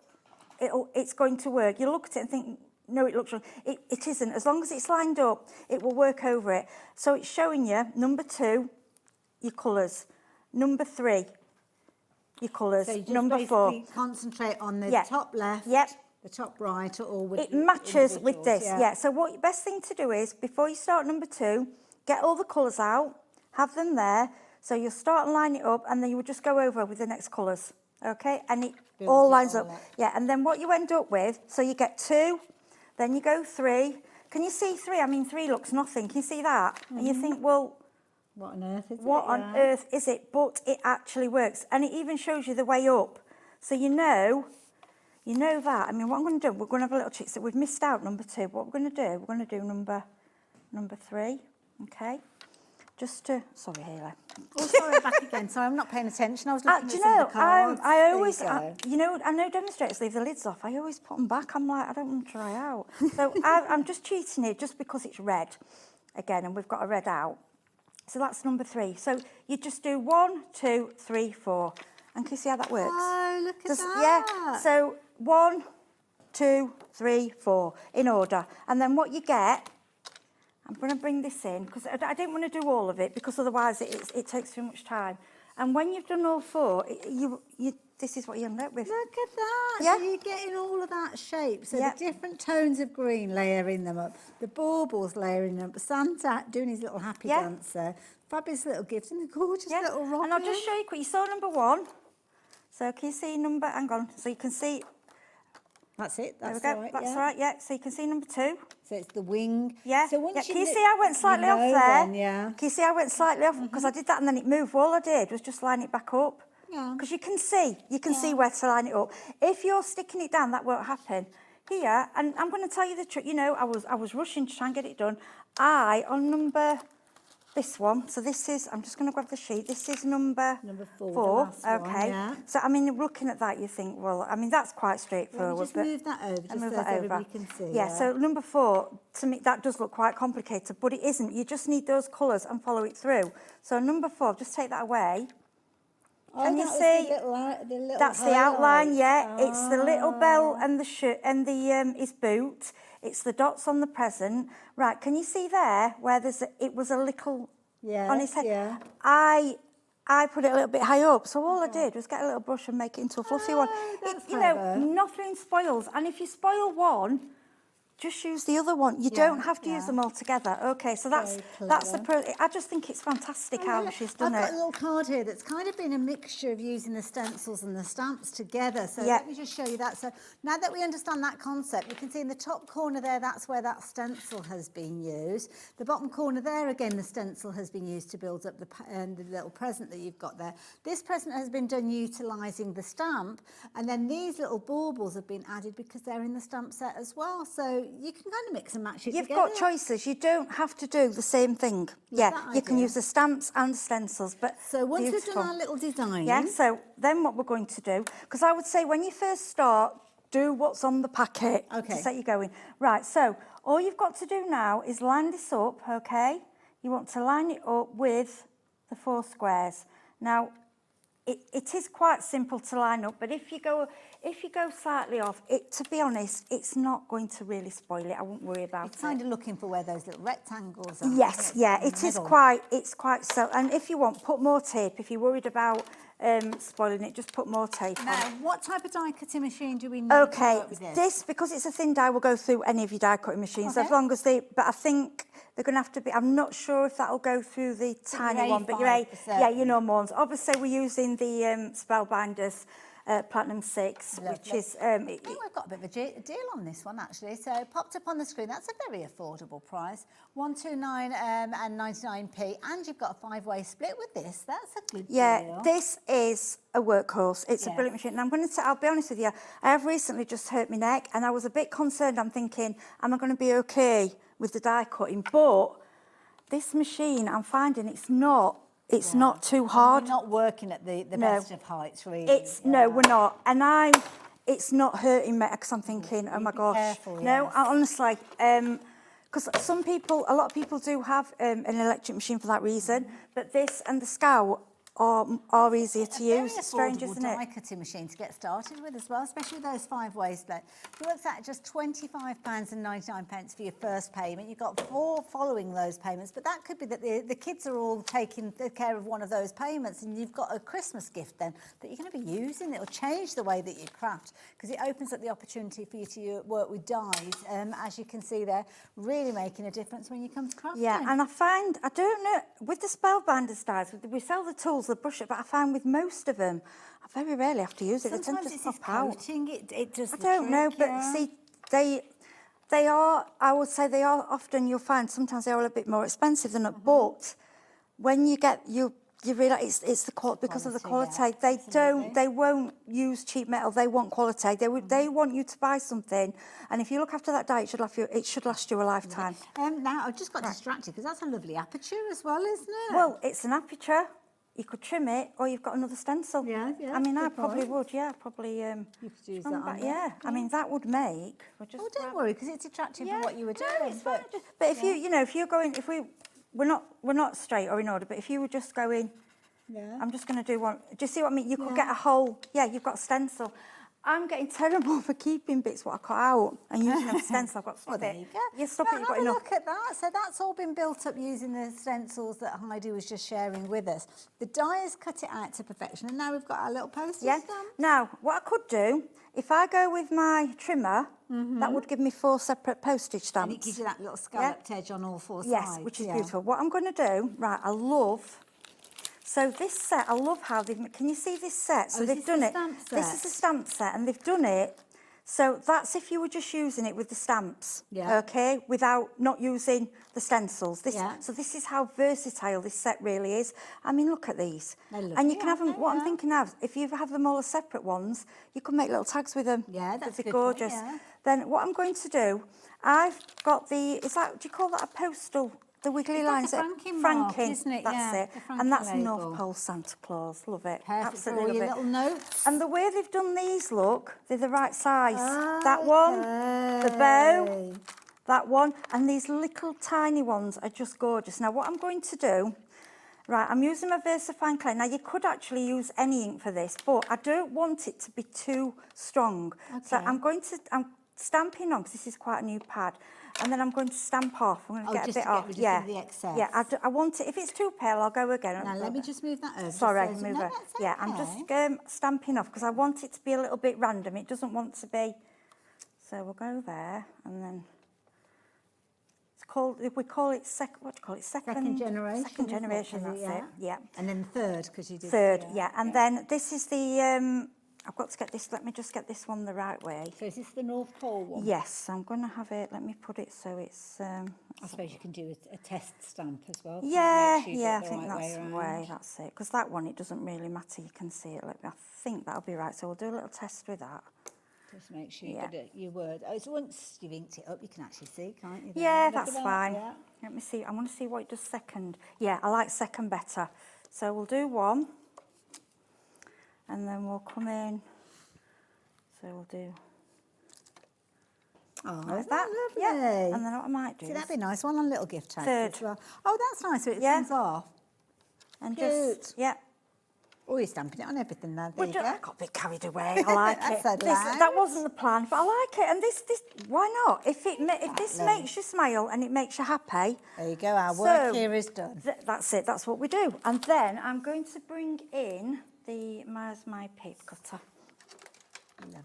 it's going to work. You look at it and think, no, it looks wrong. It isn't. As long as it's lined up, it will work over it. So it's showing you, number two, your colours. Number three, your colours. So you just Number 4. basically concentrate on the Yeah. top left, Yep. the top right, or with It the matches with this, individuals, yeah. So what best thing to do is, before you start number 2, get all the colours out, have them there. So you'll start and line it up, and then you will just go over with the next colours, okay? And it Builds all it lines all up. up. Yeah, and then what you end up with, so you get 2, then you go 3. Can you see 3? I mean, 3 looks nothing. Can you see that? And you think, well, what on earth is it? what on earth is it? But it actually works. And it even shows you the way up. So you know that. I mean, what I'm going to do, we're going to have a little trick. So we've missed out number 2. What we're going to do, we're going to do number 3, okay? Just to, sorry, Haley. Oh, sorry, back again. Sorry, I'm not paying attention. I was looking Do at you some know, of the cards. I There you always, go. I know demonstrators leave the lids off. I always put them back. I'm like, I don't want to try out. So I'm just cheating it just because it's red again, and we've got a red out. So that's number 3. So you just do 1, 2, 3, 4. And can you see how that works? Oh, look at that. Yeah, so 1, 2, 3, 4 in order. And then what you get, I'm going to bring this in because I didn't want to do all of it because otherwise it takes too much time. And when you've done all 4, this is what you end up with. Look at that. Yeah. So you're getting all of that shape. So Yeah. the different tones of green layering them up, the baubles layering them up, Santa doing his little happy Yeah. dance there, fabulous little gifts and the gorgeous Yeah. little robin. And I'll just show you quick. You saw number 1. So can you see number, hang on, so you can see. That's it, There we that's go. all right, That's yeah. all right, yeah. So you can see number 2. So it's the wing. Yeah. So once Yeah, you can you li- see I went slightly you off know there? then, yeah. Can you see I went slightly off? Because I did that and then it moved. All I did was just line it back up. Yeah. Because you can see where to line it up. If you're sticking it down, that won't happen. Here, and I'm going to tell you the trick. You know, I was rushing to try and get it done. On number, this one, so this is, I'm just going to grab the sheet. This is number 4. 4. The last one, Okay. yeah. So, I mean, looking at that, you think, well, I mean, that's quite straightforward. just but move that over, I just move so that everybody over. can see, Yeah, yeah. so number 4, to me, that does look quite complicated, but it isn't. You just need those colours and follow it through. So number 4, just take that away. Can you that was see? the little That's the outline, yeah. It's the little Ah. bell and the shirt and the his boot. It's the dots on the present. Right, can you see there where it was a little on his head? yeah. I put it a little bit high up, so all I did was get a little brush and make it into a fluffy one. that's You know, clever. nothing spoils, and if you spoil one, just use the other one. You don't have to use them all together. Okay, so that's the clever. I just think it's fantastic how she's done I've got it. a little card here that's kind of been a mixture of using the stencils and the stamps together. So Yeah. let me just show you that. So now that we understand that concept, you can see in the top corner there, that's where that stencil has been used. The bottom corner there, again, the stencil has been used to build up the little present that you've got there. This present has been done utilising the stamp, and then these little baubles have been added because they're in the stamp set as well. So you can kind of mix and match it You've together. got choices. You don't have to do the same thing. Yeah, that you can idea. use the stamps and stencils. But So once we've beautiful. done our little design, Yeah, so then what we're going to do, because I would say when you first start, do what's on the packet Okay. to set you going. Right, so all you've got to do now is line this up, okay? You want to line it up with the 4 squares. Now, it is quite simple to line up, but if you go slightly off, to be honest, it's not going to really spoil it. I won't worry about it. It's kind of looking for where those little rectangles are. Yes, yeah, it is quite, it's quite so. And if you want, put more tape. If you're worried about spoiling it, just put more tape Now, on. what type of die cutting machine do we need Okay, to work with this? this, because it's a thin die, will go through any of your die cutting machines, Okay. as long as but I think they're going to have to be, I'm not sure if that'll go through the tiny one, but yeah, you know, ones. Obviously, we're using the Spellbinders Platinum 6, which is... I think we've got a bit of a deal on this one, actually. So popped up on the screen. That's a very affordable price, $129 and 99p, and you've got a 5-way split with this. That's a good deal. This is a workhorse. It's a Yes. brilliant machine. And I'm going to I'll be honest with you, I have recently just hurt my neck, and I was a bit concerned. I'm thinking, am I going to be okay with the die cutting? But this machine, I'm finding it's not too hard. We're not working at the best of heights, really. No, we're not. And it's not hurting me because I'm thinking, oh my gosh. careful, No, yes. honestly, because a lot of people do have an electric machine for that reason, but this and the Scout are easier to use. Very It's strange, affordable isn't die it? cutting machine to get started with as well, especially with those 5 ways split. It works out at just £25.99 for your first payment. You've got 4 following those payments, but that could be that the kids are all taking care of one of those payments, and you've got a Christmas gift then that you're going to be using. It'll change the way that you craft because it opens up the opportunity for you to work with dyes, as you can see there, really making a difference when you come to crafting. Yeah, and I don't know, with the Spellbinders dyes, we sell the tools, the brush it, but I find with most of them, I very rarely have to use it. They tend Sometimes to it's this pop out. coating, it does I the don't know, trick, but yeah. see, they are, I would say they are often, you'll find sometimes they are a bit more expensive than but when you get, you realise it's the quality, because of the quality. They won't use cheap metal, they want quality. They want you to buy something, and if you look after that dye, it should last you a lifetime. Now, I've just got distracted because that's a lovely aperture as well, isn't it? Well, it's an aperture. You could trim it, or you've got another stencil. Yeah. I mean, I good probably point. would. Yeah, probably. You could use from that on back, there. yeah. I mean, that would make. Oh, don't worry, because it's attractive for what you were doing. No, it's fine. But if if you're going, we're not straight or in order, but if you were just going, I'm just going to do one. Do you see what I mean? You could get a whole. Yeah, you've got a stencil. I'm getting terrible for keeping bits what I cut out and using a stencil. I've got to stop there it. you go. You stop But it, you've got have a enough. look at that. So that's all been built up using the stencils that Heidi was just sharing with us. The dye has cut it out to perfection, and now we've got our little postage stamp. Now, what I could do, if I go with my trimmer, that would give me 4 separate postage stamps. And it gives you that little scalloped edge on all 4 sides. Yes, which is beautiful. What I'm going to do, right, I love... So this set, I love how they've... Can you see this set? So they've done it. This is a stamp set, and they've done it. So that's if you were just using it with the stamps, okay, without not using the stencils. So this is how versatile this set really is. I mean, look at these. And you can have them, what I'm thinking of, if you have them all as separate ones, you can make little tags with them. Yeah, that's They'd be a good point, gorgeous. yeah. Then what I'm going to do, I've got the, is that, do you call that a postal? The wiggly lines. Like a franking mark, isn't it? That's Yeah, it. the franking And that's label. North Pole Santa Claus. Love it. Perfect Absolutely for all your love it. little notes. And the way they've done these, look, they're the right size. That one, the bow, that one, and these little tiny ones are just gorgeous. Now, what I'm going to do, right, I'm using my VersaFine clay. Now, you could actually use any ink for this, but I don't want it to be too strong. So I'm stamping on, because this is quite a new pad. And then I'm going to stamp off. I'm going to get a bit off. Yeah, the excess. Yeah, I want it. If it's too pale, I'll go again. Now let me just move that over. Sorry, so move no, it. that's Yeah, I'm just stamping off because I want it to be a little bit random. It doesn't want to be. So we'll go there, and then it's called. We call it what do you call it? Second generation. Second generation. That's it. Yeah. And then third, because you did third. Yeah, and then this is the. I've got to get this, let me just get this one the right way. So is this the North Pole one? Yes, I'm going to have it, let me put it so it's... I suppose you can do a test stamp as well. Yeah, sure I think that's the way, that's it. Because that one, it doesn't really matter, you can see it. I think that'll be right, so we'll do a little test with that. Just make sure you get your word. Oh, so once you've inked it up, you can actually see, can't you? Yeah, Look that's at that, fine. yeah. Let me see, I want to see what it does second. Yeah, I like second better. So we'll do one, and then we'll come in. So we'll do. Oh, like that lovely. Yeah. And then what I might do. See, that'd be nice. One on little gift tags third. as well. Oh, that's nice. So it comes off. And Cute. just Oh, you're stamping it on everything now. There you go. I got a bit carried away. I like it. That's That wasn't the plan, but I like it. And this, why not? If this makes you smile and it makes you happy. There you go. Our work here is done. That's it. That's what we do. And then I'm going to bring in my paper cutter.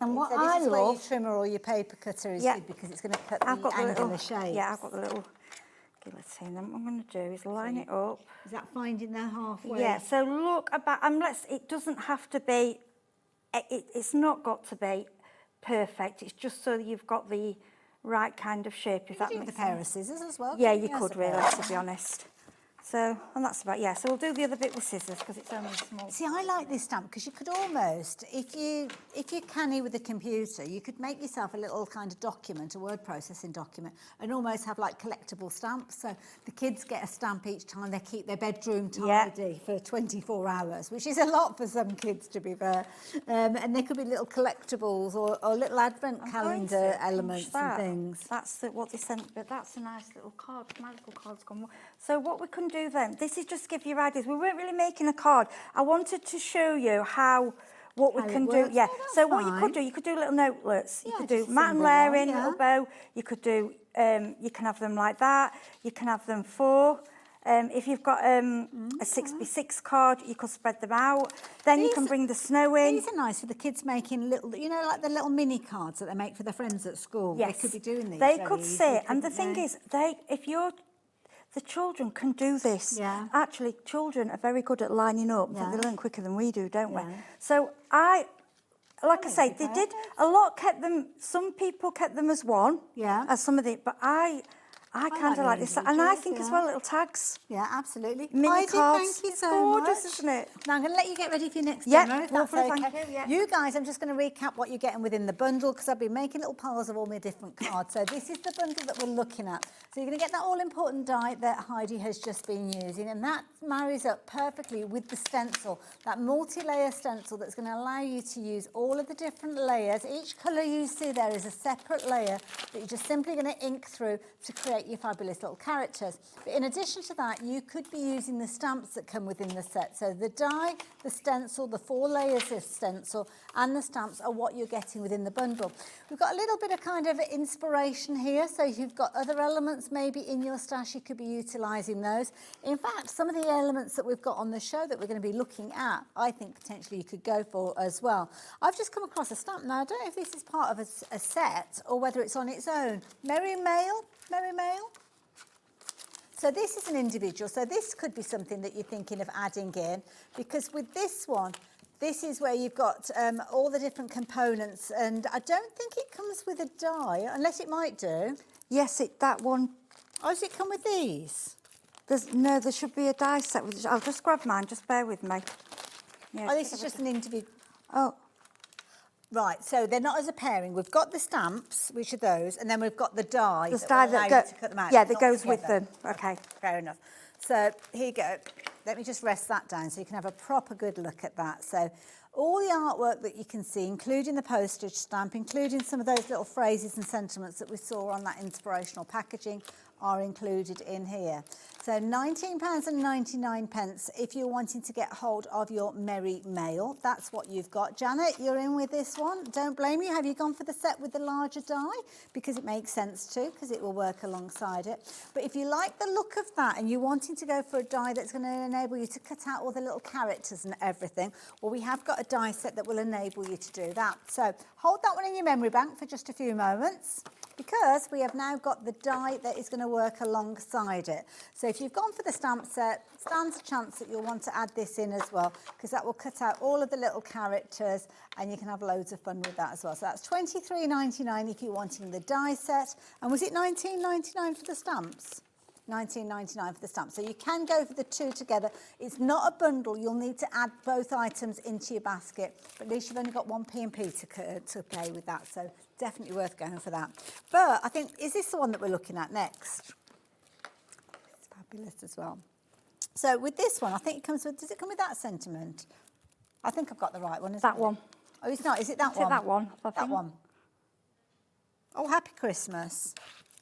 And what so I this is where love, your trimmer or your paper cutter is good because it's going to cut the angular shapes. Yeah, I've got the little guillotine. Then what I'm going to do is line it up. Is that finding there halfway? Yeah. So look about. It doesn't have to be. It's not got to be perfect. It's just so that you've got the right kind of shape. If that makes sense. With a pair of scissors as well. Yeah, you could really, to be honest. So, and that's about, so we'll do the other bit with scissors because it's only small. See, I like this stamp because you could almost, if you're canny with a computer, you could make yourself a little kind of document, a word processing document, and almost have like collectible stamps. So the kids get a stamp each time they keep their bedroom tidy for 24 hours, which is a lot for some kids, to be fair. And there could be little collectibles or little advent calendar elements and things. That's what they sent, but that's a nice little card. My little card's gone. So what we can do do them. This is just to give you ideas. We weren't really making a card. I wanted to show you what we can do. Yeah. So what you could do little notelets. You could do mat and layering, little bow. You could do. You can have them like that. You can have them 4. If you've got a 6x6 card, you could spread them out. Then you can bring the snow in. These are nice for the kids making little, you know, like the little mini cards that they make for their friends at school. Yes. They could be doing these. They very could easily, sit, and the couldn't thing they? is, the children can do this. Yeah. Actually, children are very good at lining up. Yeah. They learn quicker than we do, don't we? Yeah. So like I say, they did. A lot kept them. Some people kept them as one. Yeah. As some of the, but I kind of like this, and I think as well little tags. Yeah, absolutely. Mini Heidi, cards. thank you It's so gorgeous, much. isn't it? Now I'm going to let you get ready for your next Yeah, demo, if that's lovely, okay. thank you, yeah. You guys, I'm just going to recap what you're getting within the bundle because I've been making little piles of all my different cards. So this is the bundle that we're looking at. So you're going to get that all-important die that Heidi has just been using, and that marries up perfectly with the stencil, that multi-layer stencil that's going to allow you to use all of the different layers. Each colour you see there is a separate layer that you're just simply going to ink through to create your fabulous little characters. But in addition to that, you could be using the stamps that come within the set. So the die, the stencil, the 4 layers of stencil and the stamps are what you're getting within the bundle. We've got a little bit of kind of inspiration here. So you've got other elements maybe in your stash, you could be utilising those. In fact, some of the elements that we've got on the show that we're going to be looking at, I think potentially you could go for as well. I've just come across a stamp. Now, I don't know if this is part of a set or whether it's on its own. Merry Mail. So this is an individual. So this could be something that you're thinking of adding in, because with this one, this is where you've got all the different components, and I don't think it comes with a die, unless it might do. Yes, that one. Oh, does it come with these? There should be a die set with. I'll just grab mine. Just bear with me. Yeah, Oh, this is just an individual. Oh. Right, so they're not as a pairing. We've got the stamps, which are those, and then we've got the die. The die that that to cut them out. yeah, It's that not goes with together. them. Okay. Fair enough. So here you go. Let me just rest that down so you can have a proper good look at that. So all the artwork that you can see, including the postage stamp, including some of those little phrases and sentiments that we saw on that inspirational packaging, are included in here. So £19.99 if you're wanting to get hold of your Merry Mail. That's what you've got. Janet, you're in with this one. Don't blame you. Have you gone for the set with the larger die? Because it makes sense too, because it will work alongside it. But if you like the look of that and you're wanting to go for a die that's going to enable you to cut out all the little characters and everything, well, we have got a die set that will enable you to do that. So hold that one in your memory bank for just a few moments, because we have now got the die that is going to work alongside it. So if you've gone for the stamp set, stands a chance that you'll want to add this in as well, because that will cut out all of the little characters and you can have loads of fun with that as well. So that's £23.99 if you're wanting the die set. And was it £19.99 for the stamps? £19.99 for the stamp. So you can go for the 2 together. It's not a bundle. You'll need to add both items into your basket, but at least you've only got one P&P to pay with that. So definitely worth going for that. But I think, is this the one that we're looking at next? It's fabulous as well. So with this one, I think it comes with, does it come with that sentiment? I think I've got the right one, isn't That it? one. Oh, it's not. Is it that Is one? it that one? I That think. one. Oh, Happy Christmas.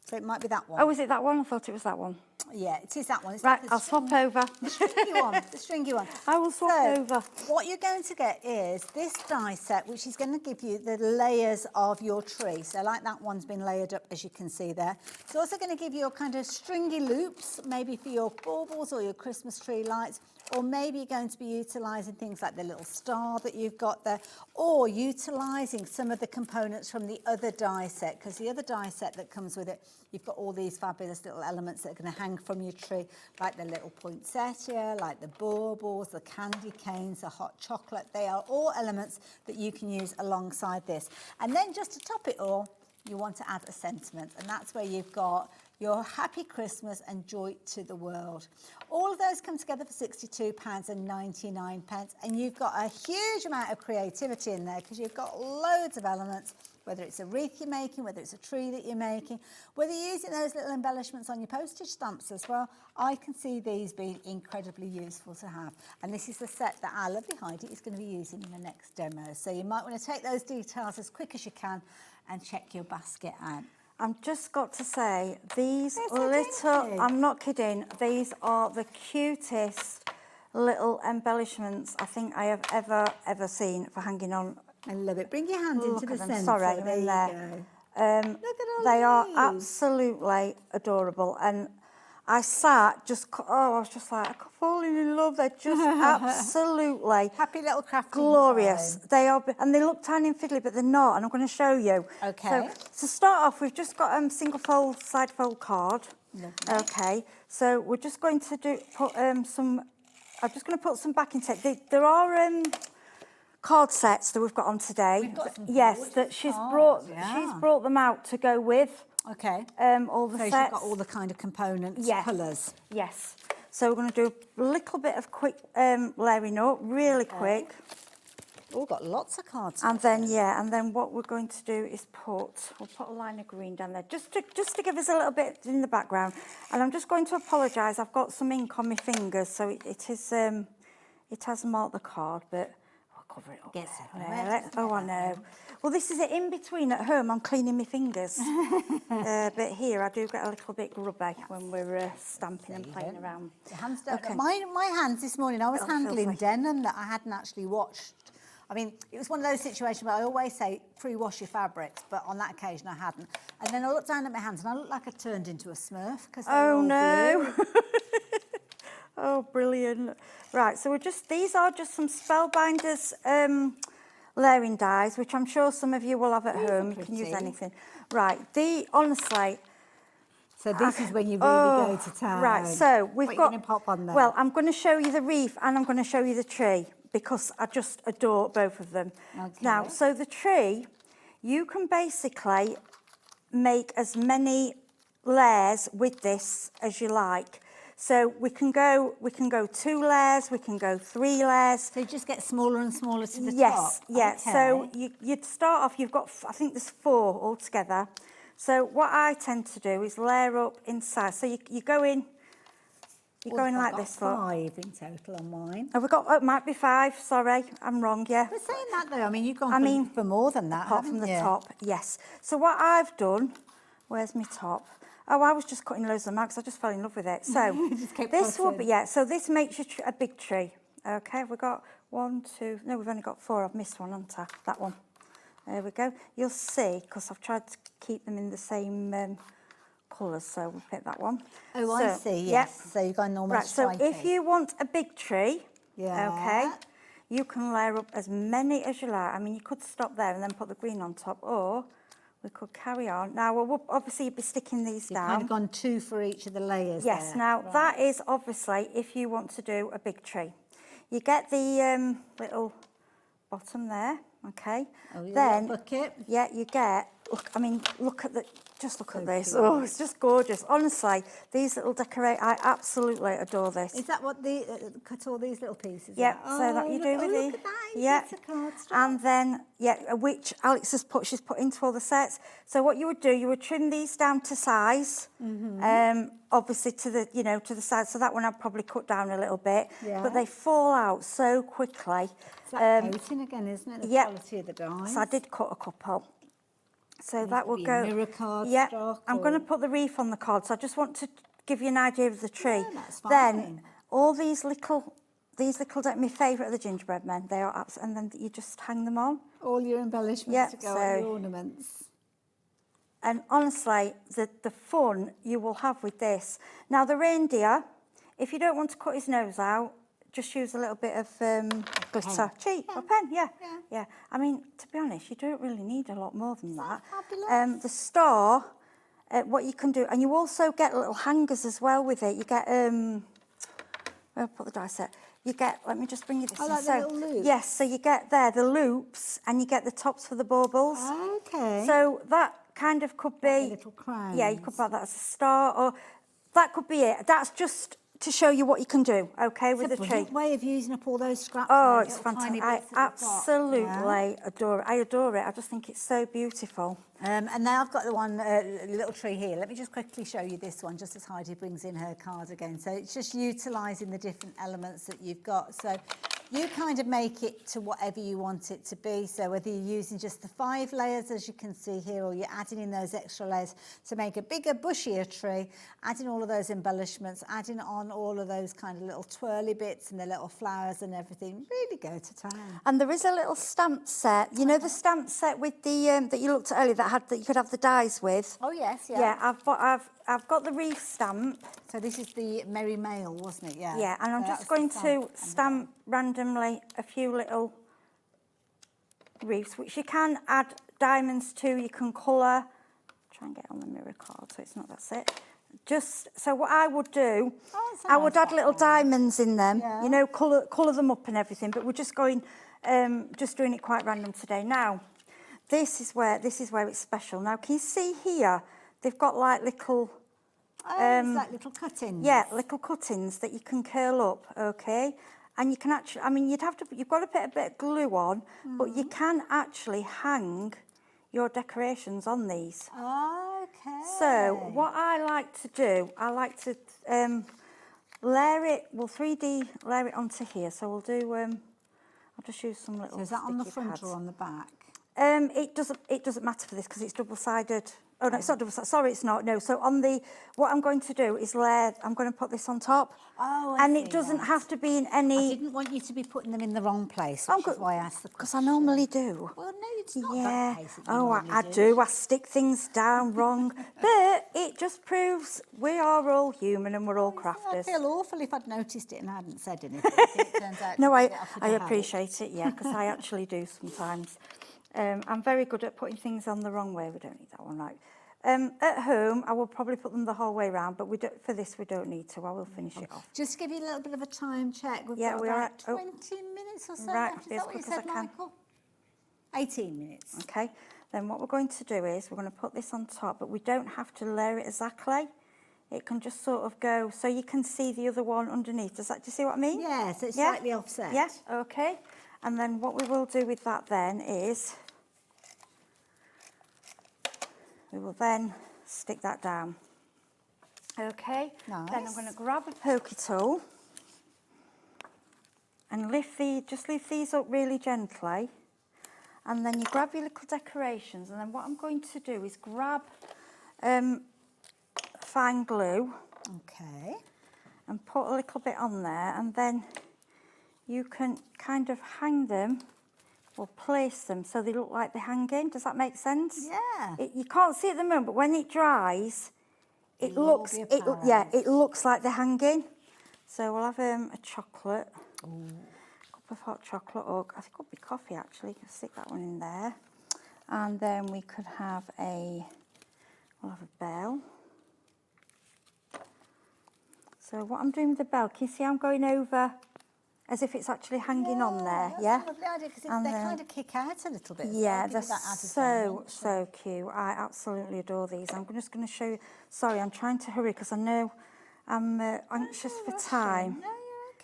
So it might be that one. Oh, is it that one? I thought it was that one. Yeah, it is that one. It's Right, like the I'll swap over. The stringy one, the stringy one. I will swap over. What you're going to get is this die set, which is going to give you the layers of your tree. So like that one's been layered up, as you can see there. It's also going to give you a kind of stringy loops, maybe for your baubles or your Christmas tree lights, or maybe you're going to be utilising things like the little star that you've got there, or utilising some of the components from the other die set, because the other die set that comes with it, you've got all these fabulous little elements that are going to hang from your tree, like the little poinsettia, like the baubles, the candy canes, the hot chocolate. They are all elements that you can use alongside this. And then just to top it all, you want to add a sentiment, and that's where you've got your Happy Christmas and Joy to the World. All of those come together for £62.99, and you've got a huge amount of creativity in there, because you've got loads of elements, whether it's a wreath you're making, whether it's a tree that you're making, whether you're using those little embellishments on your postage stamps as well. I can see these being incredibly useful to have. And this is the set that our lovely Heidi is going to be using in the next demo. So you might want to take those details as quick as you can and check your basket out. I'm just got to say, these They're so little, dainty. I'm not kidding, these are the cutest little embellishments I think I have ever seen for hanging on. I love it. Bring your hand Look into the at them. centre. Sorry, I'm There in you there. go. Look at all They are these. absolutely adorable. And I sat just, I was just like, I could fall in love. They're just absolutely happy little crafting glorious. time. They are, and they look tiny and fiddly, but they're not. And I'm going to show you. Okay. So to start off, we've just got single fold, side fold card. Lovely. Okay. So we're just going to put some. I'm just going to put some backing tape. There are card sets that we've got on today. We've got some yes, that she's brought. She's brought them out to go with. Okay. All the so sets. she's got all the kind of components, Yes. colours. Yes. So we're going to do a little bit of quick layering up, really quick. We've got lots of cards. And then and then what we're going to do is we'll put a line of green down there just to give us a little bit in the background. And I'm just going to apologise. I've got some ink on my fingers, so it has marked the card, but I'll cover it up. Yes. Oh, I know. Well, this is it in between. At home, I'm cleaning my fingers, but here I do get a little bit grubby when we're stamping and playing around. Your hands don't. Okay. My hands this morning. I was Oh, handling filthy. denim that I hadn't actually washed. I mean, it was one of those situations where I always say pre-wash your fabrics, but on that occasion I hadn't. And then I looked down at my hands and I looked like I turned into a Smurf because Oh no! Oh, brilliant! Right, so these are just some Spellbinders layering dies, which I'm sure some of you will have at home. You can use anything. Right, honestly. So this is when you really go to town. Right, so we've what got. Are you gonna pop on there? Well, I'm going to show you the wreath and I'm going to show you the tree because I just adore both of them. Okay. Now, so the tree, you can basically make as many layers with this as you like. So we can go 2 layers, we can go 3 layers. So you just get smaller and smaller to the top? Yes, yeah. Okay. So you'd start off, you've got, I think there's 4 altogether. So what I tend to do is layer up inside. So you go in, like this. I've got 5 in total on mine. Have we got, it might be 5, sorry, I'm wrong, yeah. But saying that though, I mean, you've gone for more than that, apart from the haven't you? top, yes. So what I've done, where's my top? Oh, I was just cutting loads of them out because I just fell in love with it. So Just kept this will cutting. be, so this makes you a big tree. Okay, we've got 1, 2, no, we've only got 4. I've missed one, haven't I? That one. There we go. You'll see, because I've tried to keep them in the same colours, so we'll pick that one. Oh, I see, yes. So you're going normal Right, so striking. if you want a big tree, Yeah. okay, you can layer up as many as you like. I mean, you could stop there and then put the green on top, or we could carry on. Now, we'll obviously be sticking these You've down. kind of gone 2 for each of the layers. Yes, there. now Right. that is obviously if you want to do a big tree. You get the little bottom there, okay? Oh, your then, little bucket. Yeah, you get, look at this. Oh, it's just gorgeous. Honestly, these little I absolutely adore this. Is that what cut all these little pieces? Yeah, out? so that you do with look these. at that. Yeah, It's a cardstock. and then which Alex she's put into all the sets. So what you would do, you would trim these down to size. Obviously to the side. So that one I'd probably cut down a little bit. Yeah. But they fall out so quickly. It's that coating again, isn't it? The quality of the dies. So I did cut a couple. So Needs that to will be go. mirror cardstock Yeah, I'm going to or- put the wreath on the card. So I just want to give you an idea of the tree. Yeah, that's Then fine. all these little, my favourite are the gingerbread men. They are and then you just hang them on. All your embellishments to go on your ornaments. And honestly, the fun you will have with this. Now the reindeer, if you don't want to cut his nose out, just use a little bit of glitter. Cheap, a pen, yeah. I mean, to be honest, you don't really need a lot more than that. The star, what you can do, and you also get little hangers as well with it. You get, I'll put the die set. You get, let me just bring you this. Oh, like the So, little loops? Yes, so you get there the loops, and you get the tops for the baubles. Okay. So that kind of could be... Like the little crowns. Yeah, you could put that as a star, or that could be it. That's just to show you what you can do, okay, with the tree. Brilliant way of using up all those scraps. Oh, and those it's little tiny fantastic. bits I at the top. absolutely adore it. I adore it. I just think it's so beautiful. And now I've got the one little tree here. Let me just quickly show you this one, just as Heidi brings in her card again. So it's just utilising the different elements that you've got. So You kind of make it to whatever you want it to be. So whether you're using just the 5 layers, as you can see here, or you're adding in those extra layers to make a bigger, bushier tree, adding all of those embellishments, adding on all of those kind of little twirly bits and the little flowers and everything, really go to town. And there is a little stamp set. You know the stamp set with the that you looked at earlier that you could have the dies with? Oh yes, yeah. Yeah, I've got the reef stamp. So this is the Merry Mail, wasn't it? Yeah. Yeah, and I'm So just that's the going to stamp. stamp randomly a few little reefs, which you can add diamonds to. You can colour. Try and get on the mirror card so it's not, that's it. Just, so what I would do, I would add little diamonds in them, you know, colour them up and everything, but we're just going, just doing it quite random today. Now, this is where it's special. Now, can you see here, they've got like little... it's like little cuttings. Yeah, little cuttings that you can curl up, okay? And you can actually, I mean, you've got to put a bit of glue on, but you can actually hang your decorations on these. Okay. So what I like to do, I like to layer it, we'll 3D layer it onto here. So we'll do, I'll just use some little So is that on the sticky front pads. or on the back? It doesn't matter for this because it's double-sided. Oh no, it's not double-sided. Sorry, it's not. No. So on the, what I'm going to do is layer. I'm going to put this on top. Oh, and it doesn't have to be in any. I didn't want you to be putting them in the wrong place, which is why I asked the question. Because I normally do. Well, no, it's not Yeah. that case that you Oh, normally I do. I stick things down wrong, but it just proves we are all human and we're all I'd crafters. feel awful if I'd noticed it and I hadn't said anything. It turns out No, to I get off with a habit. appreciate it. Yeah, because I actually do sometimes. I'm very good at putting things on the wrong way. We don't need that one, right? At home, I will probably put them the whole way around, but for this, we don't need to. I will finish it off. Just to give you a little bit of a time check. We've Yeah, got we are about at- oh. 20 minutes or so Right, left. be Is as that what you quick as I said, can. Michael? 18 minutes. Okay, then what we're going to do is we're going to put this on top, but we don't have to layer it exactly. It can just sort of go, so you can see the other one underneath. Do you see what I mean? Yeah, so it's slightly offset. Yeah, okay. And then what we will do with that then is, we will then stick that down. Okay, Nice. then I'm going to grab a pokey tool and just lift these up really gently. And then you grab your little decorations, and then what I'm going to do is grab fine glue. Okay. And put a little bit on there, and then you can kind of hang them or place them so they look like they're hanging. Does that make sense? Yeah. You can't see it at the moment, but when it dries, it It'll all looks be it looks like they're hanging. So we'll have a chocolate, cup of hot chocolate, or I think it could be coffee actually. I'll stick that one in there, and then we could have we'll have a bell. So what I'm doing with the bell, can you see I'm going over as if it's actually hanging on there, That's yeah? a lovely idea because they kind of kick out a little bit. Yeah, give they're you that added so cute. I absolutely adore these. I'm just going to show you. Sorry, I'm trying to hurry because I know I'm anxious for time. No,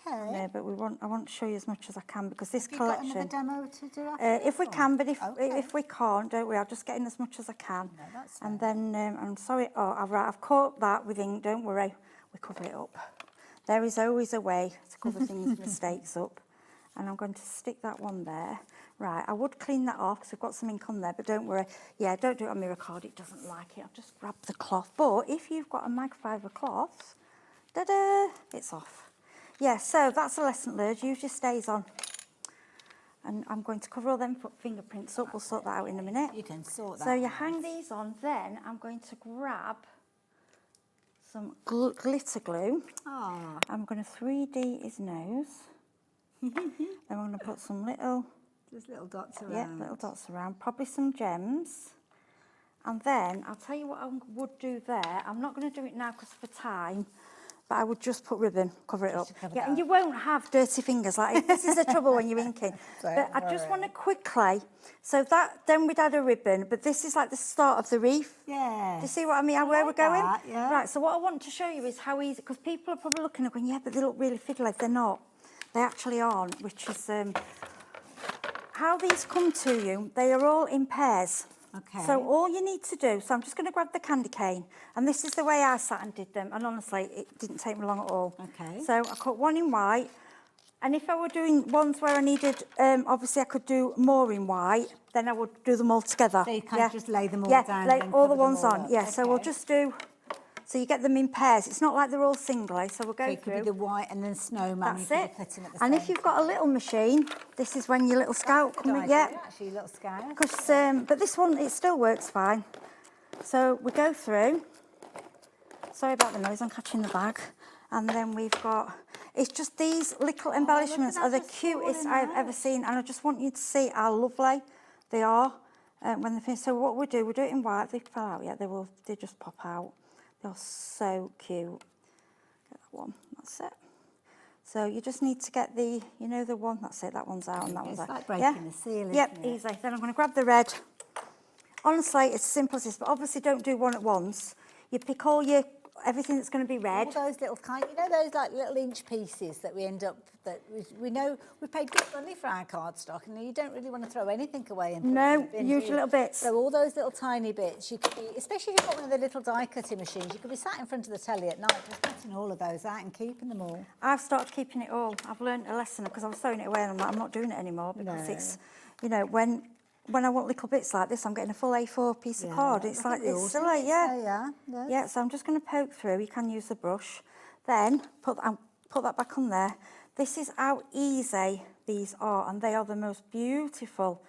you're okay. No, but I want to show you as much as I can because this Have you got collection. another demo to do after If we this, can, or- but if we can't, don't worry. I'll just get in as much as I can. No, that's and then I'm sorry. Oh, I've caught that with ink. Don't worry. We cover it up. There is always a way to cover things mistakes up. And I'm going to stick that one there. Right, I would clean that off because we've got some ink on there, but don't worry. Yeah, don't do it on mirror card, it doesn't like it. I'll just grab the cloth. But if you've got a microfiber cloth, da-da, it's off. Yeah, so that's a lesson learned. Usually stays on. And I'm going to cover all them fingerprints up. We'll sort that out in a minute. You can sort that So you out. hang these on. Then I'm going to grab some glitter glue. Oh. I'm going to 3D his nose. Then I'm going to put some little... Just little dots around. Yeah, little dots around. Probably some gems. And then, I'll tell you what I would do there. I'm not going to do it now because of the time, but I would just put ribbon, cover it up. Yeah, and you won't have dirty fingers. Like this is the trouble when you're inking. But I just want to quickly... So that, then we'd add a ribbon, but this is like the start of the wreath. Yeah. Do you see what I mean? Where we're going? that, yeah. Right, so what I want to show you is how easy... Because people are probably looking and going, yeah, but they look really fiddly. They're not. They actually aren't, which is how these come to you. They are all in pairs. Okay. So all you need to do, so I'm just going to grab the candy cane, and this is the way I sat and did them, and honestly, it didn't take me long at all. Okay. So I cut one in white, And if I were doing ones where I needed, obviously I could do more in white, then I would do them all together. So you can't just lay them all yeah, down. lay and all the cover them ones all on. up. Yeah, so we'll Okay. just do. So you get them in pairs. It's not like they're all singly. So we'll go So it could through. be the white and then snowman. That's you it. could be cutting at the And same if you've got a little machine, this is when your little scout Good comes. idea, Yeah. actually, little scout. Because, but this one, it still works fine. So we go through. Sorry about the noise, I'm catching the bag. And then we've got, it's just these little embellishments are the cutest I've ever seen. And I just want you to see how lovely they are when they're finished. So what we do it in white. They fell out yet, they just pop out. They're so cute. Get that one, that's it. So you just need to get the, you know, the one, that's it, that one's out and that one's out. It's like breaking the seal, Yep, isn't it? easy. Then I'm going to grab the red. Honestly, it's as simple as this, but obviously don't do one at once. You pick all your, everything that's going to be red. All those little kind, you know, those like little inch pieces that we end up, that we know we paid good money for our cardstock, and you don't really want to throw anything away. And No, put it in the bin, use do your little bits. So all those little tiny bits, you could be, especially if you've got one of the little die cutting machines, you could be sat in front of the telly at night just cutting all of those out and keeping them all. I've started keeping it all. I've learned a lesson because I was throwing it away and I'm like, I'm not doing it anymore because it's, you know, when I want little bits like this, I'm getting a full A4 piece of card. It's like, it's silly, yeah. Yeah, so I'm just going to poke through. You can use the brush. Then put that back on there. This is how easy these are, and they are the most beautiful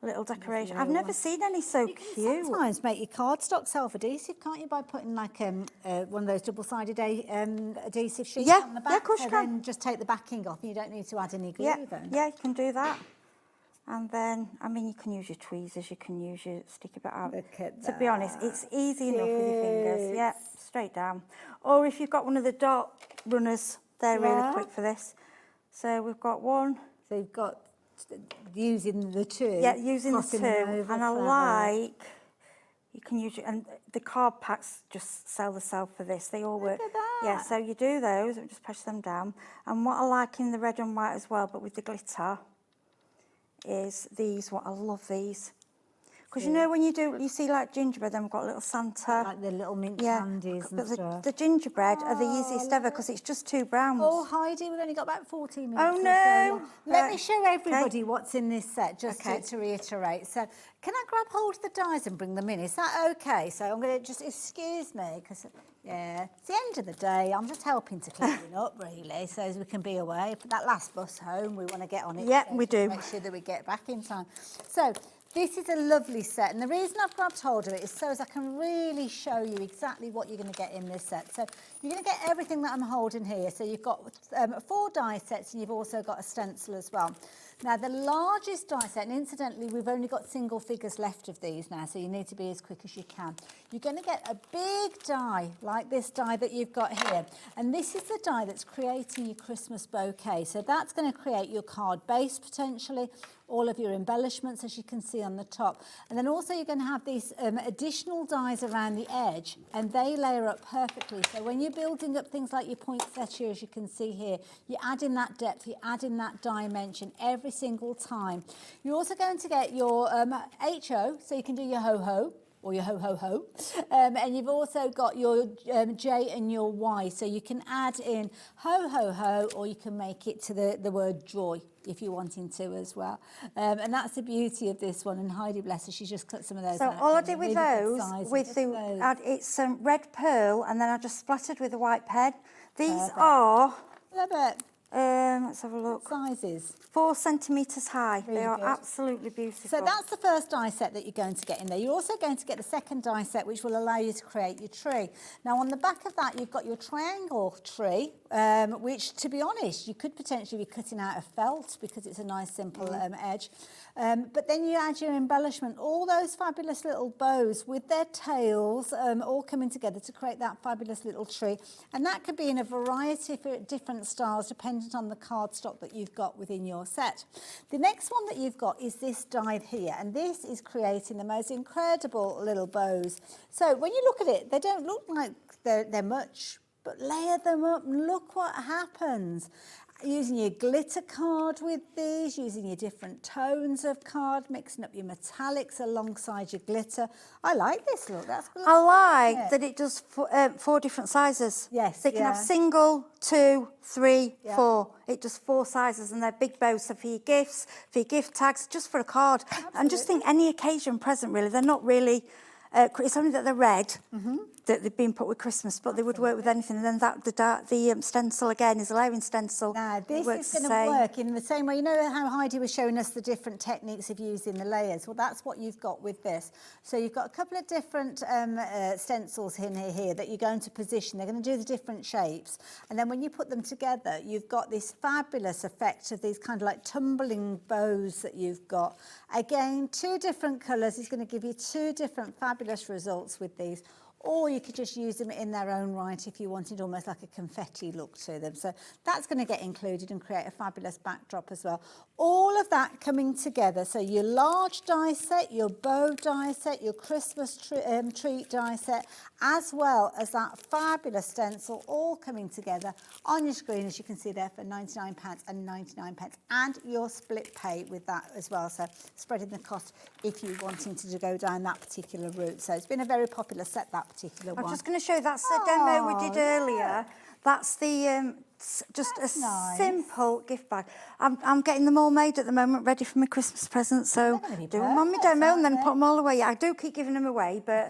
little decoration. I've never seen any so cute. Sometimes make your cardstock self-adhesive, can't you, by putting like one of those double-sided adhesive sheets on the back? Yeah, of course you can. Then just take the backing off and you don't need to add any glue then. Yeah, you can do that. And then, I mean, you can use your tweezers, you can use your sticky bit out. Look at to be honest, it's easy enough with your fingers. Yeah, straight down. Or if you've got one of the dot runners, they're really quick for this. So we've got one. So you've got using the two. Yeah, using the crossing two. them over, And I clever. like, you can use it, and the card packs just sell themselves for this. They all work. Look at that. Yeah, so you do those, and just push them down. And what I like in the red and white as well, but with the glitter, is these. What I love these. Because you know when you see like gingerbread, then we've got little Santa. Like the little mint candies and but stuff. the gingerbread are the easiest ever because it's just 2 browns. Oh, Heidi, we've only got about 14 minutes. Oh, or no. so. Let me Right. show everybody what's in this set, just Okay. to reiterate. So, can I grab hold of the dies and bring them in? Is that okay? So, I'm going to just, excuse me, because, yeah, it's the end of the day. I'm just helping to clean it up, really, so as we can be away. For that last bus home, we want to get on it. Yeah, so we to do. Make sure that we get back in time. So, this is a lovely set, and the reason I've grabbed hold of it is so as I can really show you exactly what you're going to get in this set. So you're going to get everything that I'm holding here. So you've got 4 die sets, and you've also got a stencil as well. Now, the largest die set, and incidentally, we've only got single figures left of these now, so you need to be as quick as you can. You're going to get a big die, like this die that you've got here. And this is the die that's creating your Christmas bouquet. So that's going to create your card base, potentially, all of your embellishments, as you can see on the top. And then also you're going to have these additional dies around the edge, and they layer up perfectly. So when you're building up things like your poinsettia, as you can see here, you're adding that depth, you're adding that dimension every single time. You're also going to get your HO, so you can do your ho-ho, or your ho-ho-ho. And you've also got your J and your Y, so you can add in ho-ho-ho, or you can make it to the word joy, if you're wanting to as well. And that's the beauty of this one, and Heidi, bless her, she's just cut some of those So out. all I They're did with really good those, size, with just the, those. it's red pearl, and then I just splattered with a white pen. These Perfect. are, Love it. let's have a look. Sizes. 4 centimetres high. Really they are good. absolutely beautiful. So that's the first die set that you're going to get in there. You're also going to get the second die set, which will allow you to create your tree. Now, on the back of that, you've got your triangle tree, which, to be honest, you could potentially be cutting out of felt because it's a nice, simple edge. But then you add your embellishment, all those fabulous little bows with their tails all coming together to create that fabulous little tree. And that could be in a variety of different styles, dependent on the cardstock that you've got within your set. The next one that you've got is this die here, and this is creating the most incredible little bows. So when you look at it, they don't look like they're much but layer them up and look what happens. Using your glitter card with these, using your different tones of card, mixing up your metallics alongside your glitter. I like this look. That's good. I like that it does 4 different sizes. Yes, So you can have single, 2, 3, 4. It does 4 sizes, and they're big bows. So for your gifts, for your gift tags, just for a card. And just think any occasion present, really. They're not really, it's only that they're red, that they've been put with Christmas, but they would work with anything. And then that the stencil again is a layering stencil. Now, this is going to work in the same way. You know how Heidi was showing us the different techniques of using the layers? Well, that's what you've got with this. So you've got a couple of different stencils in here that you're going to position. They're going to do the different shapes. And then when you put them together, you've got this fabulous effect of these kind of like tumbling bows that you've got. Again, 2 different colours is going to give you 2 different fabulous results with these. Or you could just use them in their own right if you wanted almost like a confetti look to them. So that's going to get included and create a fabulous backdrop as well. All of that coming together. So your large die set, your bow die set, your Christmas treat die set, as well as that fabulous stencil all coming together on your screen, as you can see there, for £99.99, and your split pay with that as well. So spreading the cost if you're wanting to go down that particular route. So it's been a very popular set, that particular one. I'm just going to show you, that's the demo we did earlier. That's the just a simple gift bag. I'm getting them all made at the moment, ready for my Christmas present. So do them on my demo and then put them all away. I do keep giving them away, but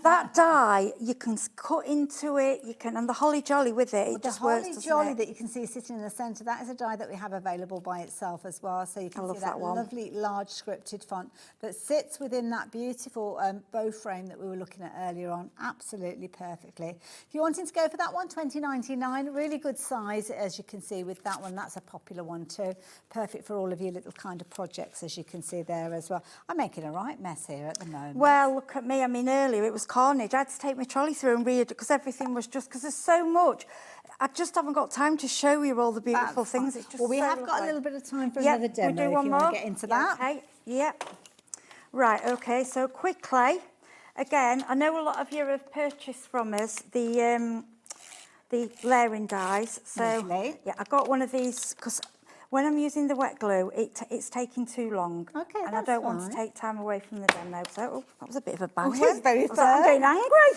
that die you can cut into it. You can, and the holly jolly with it. It just works. The holly jolly that you can see sitting in the centre, that is a die that we have available by itself as well. So you can see that lovely large scripted font that sits within that beautiful bow frame that we were looking at earlier on. Absolutely perfectly. If you're wanting to go for that one, $20.99, really good size. As you can see with that one, that's a popular one too. Perfect for all of your little kind of projects, as you can see there as well. I'm making a right mess here at the moment. Well, look at me. I mean, earlier it was carnage. I had to take my trolley through and read it because everything was just, because there's so much. I just haven't got time to show you all the beautiful things. It's just well, we have got a little bit of time for another demo. We do one if you more. want to get into that. Okay. Yep. Right. Okay. So quickly, again, I know a lot of you have purchased from us the layering dies. So yeah, I got one of these because when I'm using the wet glue, it's taking too long. Okay, and I don't want to take time away from the demo. So that was a bit of a bang. It was very fair. I'm getting angry.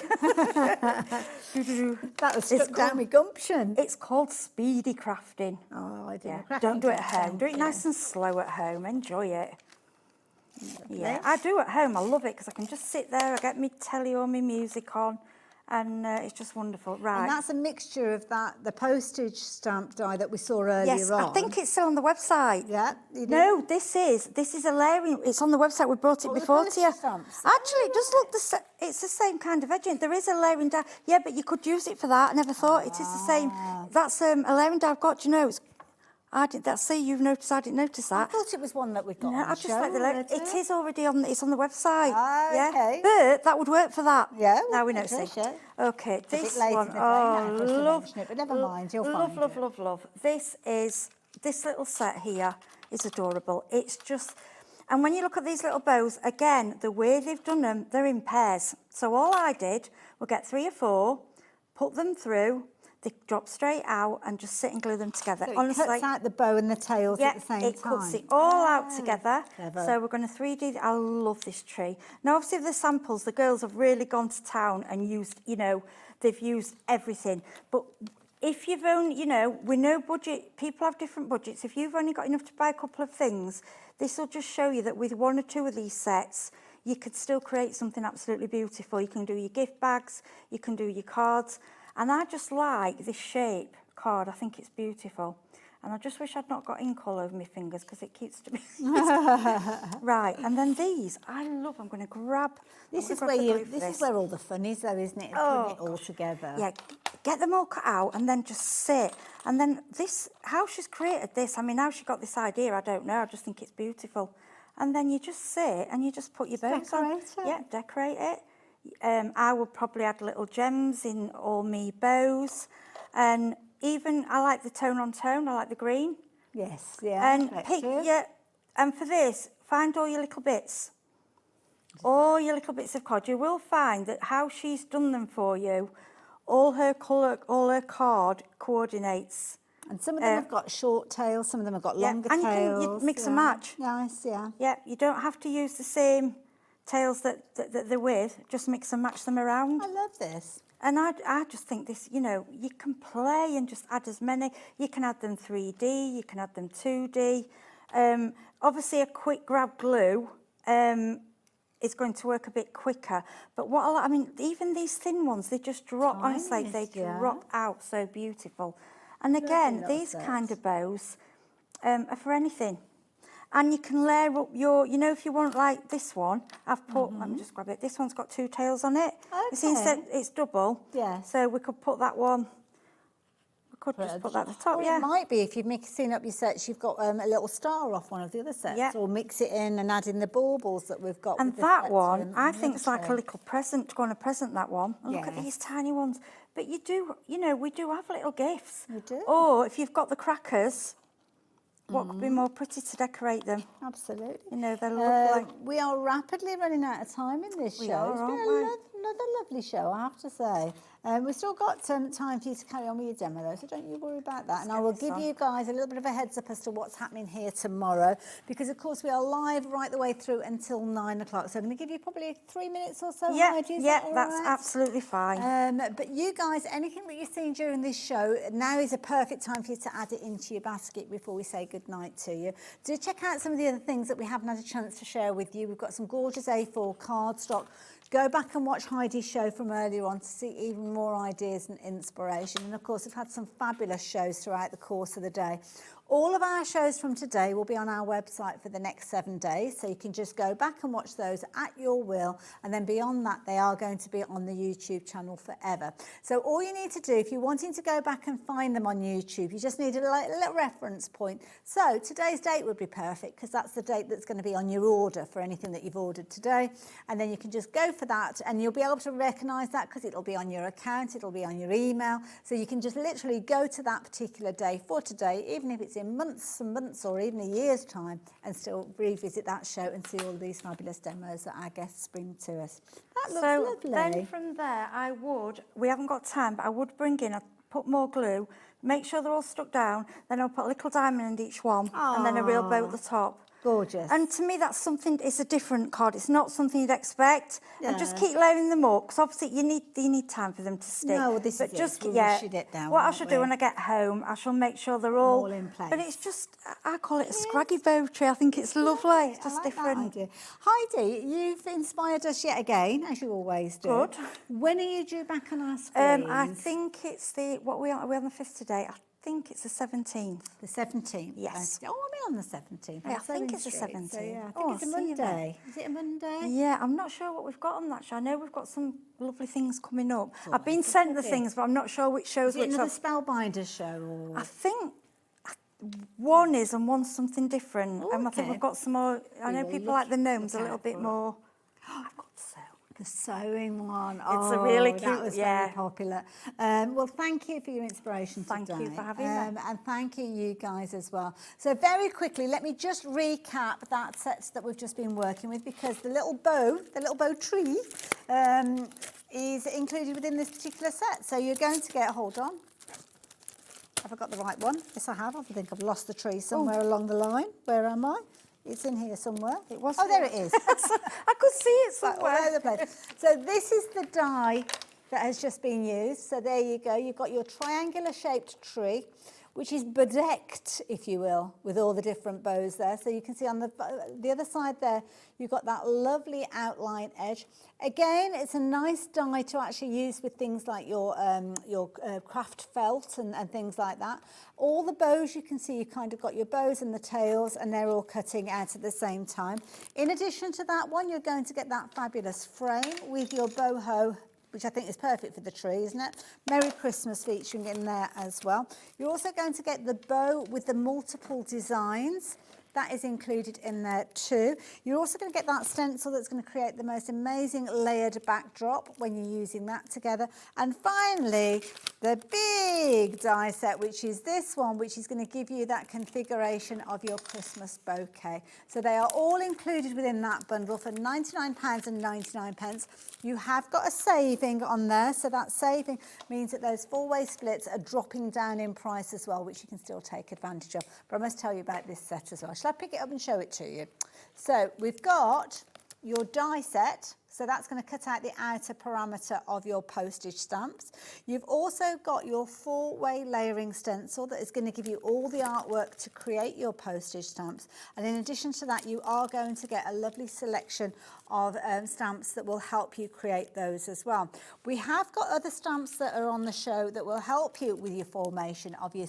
That was stuck down with gumption. It's called speedy crafting. Oh, I do. Don't do it at home. Do it nice and slow at home. Enjoy it. Yeah, I do at home. I love it because I can just sit there. I get my telly or my music on. And it's just wonderful, right? And that's a mixture of the postage stamp die that we saw earlier on. Yes, I think it's still on the website. Yeah. No, this is a layering. It's on the website. We brought it before to you. Stamps. Actually, just look. It's the same kind of edging. There is a layering die. Yeah, but you could use it for that. I never thought it is the same. That's a layering die I've got. Do you know? You've noticed. I didn't notice that. I thought it was one that we've got. No, I just like the it is already on. It's on the website. Ah, okay. But that would work for that. Yeah. Now we know. Okay, this one. Oh, but never mind. You'll find it. Love. This little set here is adorable. It's just, and when you look at these little bows, again, the way they've done them, they're in pairs. So all I did was get 3 or 4, put them through. They drop straight out and just sit and glue them together. So it cuts out the bow and the tails at the same time. It cuts it all out together. Clever. So we're going to 3D. I love this tree. Now, obviously, the samples, the girls have really gone to town and used, they've used everything. But if you've only, we know budget, people have different budgets. If you've only got enough to buy a couple of things, this will just show you that with 1 or 2 of these sets, you could still create something absolutely beautiful. You can do your gift bags, you can do your cards. And I just like this shape card. I think it's beautiful. And I just wish I'd not got ink all over my fingers because it keeps to be. Right, and then these, I love. I'm going to grab. This is where all the fun is, though, isn't it? Putting it all together. Yeah, get them all cut out and then just sit. And then this, how she's created this. I mean, how she got this idea, I don't know. I just think it's beautiful. And then you just sit and you just put your bows on. Yeah, decorate it. I would probably add little gems in all my bows, and even I like the tone on tone. I like the green. Yes, yeah. And and for this, find all your little bits, all your little bits of cod. You will find that how she's done them for you, all her colour, all her card coordinates. And some of them have got short tails, some of them have got longer and tails. you can mix and match. Nice, yeah. Yeah, you don't have to use the same tails that they're with, just mix and match them around. I love this. And I just think this, you know, you can play and just add as many. You can add them 3D, you can add them 2D. Obviously, a quick grab glue is going to work a bit quicker. But what I mean, even these thin ones, they just drop, honestly, they drop out so beautiful. And again, these kind of bows are for anything. And you can layer up your, you know, if you want like this one, I've put, let me just grab it, this one's got 2 tails on it. You see, instead it's double. Yeah. So we could put that one, we could just put that at the top, It might be, if you're mixing up your sets, you've got a little star off one of the other sets, or mix it in and add in the baubles that we've got. And with the that sets one, and I the think other it's like tray. a little present to go on a present, that one. And look at these tiny ones. But you do, you know, we do have little gifts. We do. Or if you've got the crackers, what could be more pretty to decorate them? Absolutely. You know, they're lovely. We are rapidly running out of time in this show. We are, It's aren't been we? another lovely show, I have to say. We've still got time for you to carry on with your demo though, so don't you worry about that. And I will give you guys a little bit of a heads up as to what's happening here tomorrow, because of course we are live right the way through until 9 o'clock. So I'm going to give you probably 3 minutes or so. Heidi, is that all that's right? absolutely fine. But you guys, anything that you've seen during this show, now is a perfect time for you to add it into your basket before we say goodnight to you. Do check out some of the other things that we haven't had a chance to share with you. We've got some gorgeous A4 cardstock. Go back and watch Heidi's show from earlier on to see even more ideas and inspiration. And of course, we've had some fabulous shows throughout the course of the day. All of our shows from today will be on our website for the next 7 days, so you can just go back and watch those at your will, and then beyond that they are going to be on the YouTube channel forever. So all you need to do, if you're wanting to go back and find them on YouTube, you just need a little reference point. So today's date would be perfect, because that's the date that's going to be on your order for anything that you've ordered today, and then you can just go for that, and you'll be able to recognise that because it'll be on your account, it'll be on your email, so you can just literally go to that particular day for today, even if it's in months and months or even a year's time, and still revisit that show and see all these fabulous demos that our guests bring to us. That looks lovely. Then from there, we haven't got time, but I would bring in, I'd put more glue, make sure they're all stuck down, then I'll put a little diamond in each one, and then a real bow at the top. Gorgeous. And to me, that's something, it's a different card. It's not something you'd expect. And just keep layering them up, because obviously you need time for them to stick. No, well, this but is just, it. We're rushing it down, what I aren't shall we? do when I get home, I shall make sure they're all in place. But it's just, I call it a scraggy bow tree. I think it's lovely. It's just I like different. That idea. Heidi, you've inspired us yet again, as you always do. Good. When are you due back on our screens? I think it's are we on the 5th today? I think it's the 17th. The 17th? Yes. Oh, I'm on the 17th. Yeah, I think it's the 17th. So, yeah, I think Oh, it's a I'll see you then. Monday. Is it a Monday? Yeah, I'm not sure what we've got on that show. I know we've got some lovely things coming up. I've been sent the things, but I'm not sure which shows Is it which another ones. Spellbinders show? Or? I think one is and one's something different. Oh, And I think okay. we've got some more. I know will people like the look gnomes a little out bit for it. more. The sewing one. It's a really that cute- was yeah. very popular. Well, thank you for your inspiration Thank today. you for having me. And thank you guys as well. So very quickly, let me just recap that set that we've just been working with, because the little bow tree, is included within this particular set. So you're going to get, hold on. Have I got the right one? Yes, I have. I think I've lost the tree somewhere along the line. Where am I? It's in here somewhere. It was. Oh, there it is. I could see it somewhere. All over the place. So this is the die that has just been used. So there you go. You've got your triangular shaped tree, which is bedecked, if you will, with all the different bows there. So you can see on the other side there, you've got that lovely outline edge. Again, it's a nice die to actually use with things like your craft felt and things like that. All the bows, you can see you kind of got your bows and the tails, and they're all cutting out at the same time. In addition to that one, you're going to get that fabulous frame with your boho, which I think is perfect for the tree, isn't it? Merry Christmas featuring in there as well. You're also going to get the bow with the multiple designs. That is included in there too. You're also going to get that stencil that's going to create the most amazing layered backdrop when you're using that together. And finally, the big die set, which is this one, which is going to give you that configuration of your Christmas bouquet. So they are all included within that bundle for £99.99. You have got a saving on there, so that saving means that those four-way splits are dropping down in price as well, which you can still take advantage of. But I must tell you about this set as well. Shall I pick it up and show it to you? So we've got your die set. So that's going to cut out the outer parameter of your postage stamps. You've also got your four-way layering stencil that is going to give you all the artwork to create your postage stamps. And in addition to that, you are going to get a lovely selection of stamps that will help you create those as well. We have got other stamps that are on the show that will help you with your formation of your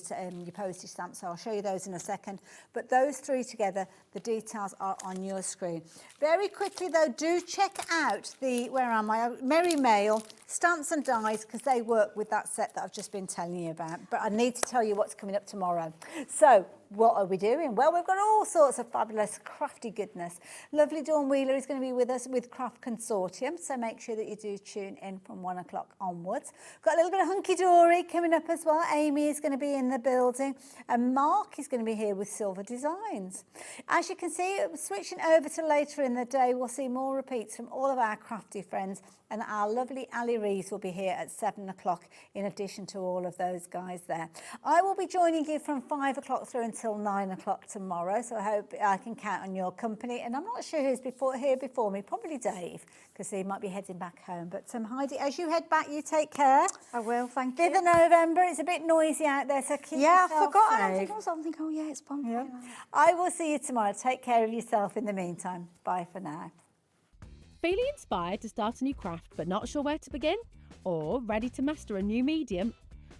postage stamps. So I'll show you those in a second. But those three together, the details are on your screen. Very quickly though, do check out the, where am I? Merry Mail stamps and dies, because they work with that set that I've just been telling you about. But I need to tell you what's coming up tomorrow. So what are we doing? Well, we've got all sorts of fabulous crafty goodness. Lovely Dawn Wheeler is going to be with us with Craft Consortium, so make sure that you do tune in from 1 o'clock onwards. Got a little bit of hunky-dory coming up as well. Amy is going to be in the building, and Mark is going to be here with Silver Designs. As you can see, switching over to later in the day, we'll see more repeats from all of our crafty friends, and our lovely Ali Reeves will be here at 7 o'clock in addition to all of those guys there. I will be joining you from 5 o'clock through until 9 o'clock tomorrow, so I hope I can count on your company. And I'm not sure who's here before me, probably Dave, because he might be heading back home. But Heidi, as you head back, you take care. I will, thank you. 5th of November, it's a bit noisy out there, so keep yourself I forgot. safe. I'm thinking, oh yeah, it's bonfire night. I will see you tomorrow. Take care of yourself in the meantime. Bye for now. Feeling inspired to start a new craft but not sure where to begin? Or ready to master a new medium?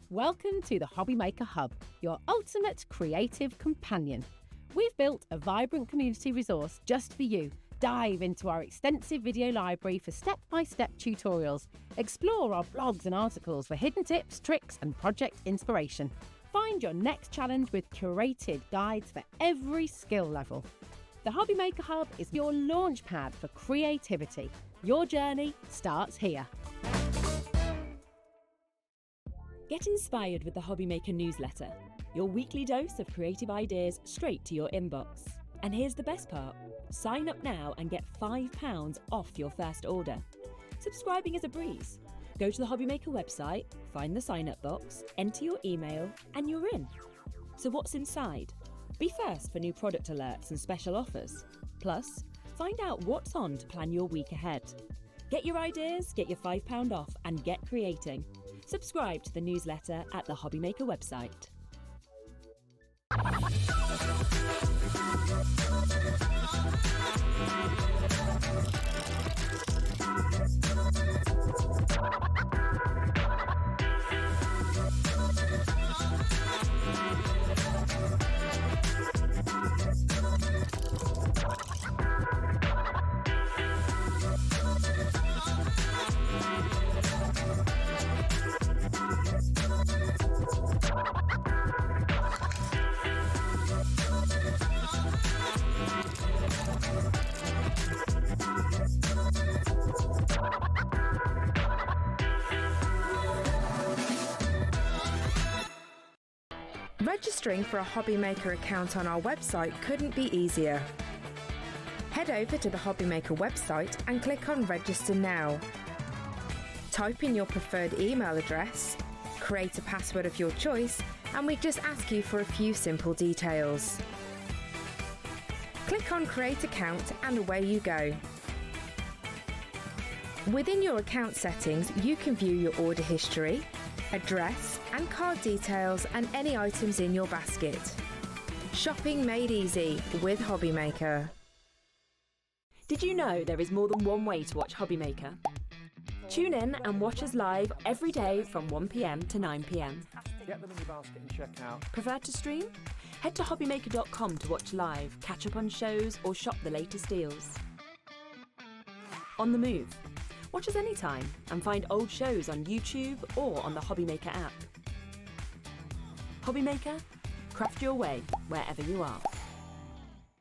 Welcome to the Hobby Maker Hub, your ultimate creative companion. We've built a vibrant community resource just for you. Dive into our extensive video library for step-by-step tutorials. Explore our blogs and articles for hidden tips, tricks and project inspiration. Find your next challenge with curated guides for every skill level. The Hobby Maker Hub is your launch pad for creativity. Your journey starts here. Get inspired with the Hobby Maker newsletter, your weekly dose of creative ideas straight to your inbox. And here's the best part. Sign up now and get £5 off your first order. Subscribing is a breeze. Go to the Hobby Maker website, find the sign-up box, enter your email, and you're in. So what's inside? Be first for new product alerts and special offers. Plus, find out what's on to plan your week ahead. Get your ideas, get your £5 off, and get creating. Subscribe to the newsletter at the Hobby Maker website. Registering for a Hobby Maker account on our website couldn't be easier. Head over to the Hobby Maker website and click on Register Now. Type in your preferred email address, create a password of your choice, and we just ask you for a few simple details. Click on Create Account and away you go. Within your account settings, you can view your order history, address and card details and any items in your basket. Shopping made easy with Hobby Maker. Did you know there is more than one way to watch Hobby Maker? Tune in and watch us live every day from 1 PM to 9 PM. Get them in your basket and check out. Prefer to stream? Head to hobbymaker.com to watch live, catch up on shows or shop the latest deals. On the move? Watch us anytime and find old shows on YouTube or on the Hobby Maker app. Hobby Maker, craft your way wherever you are.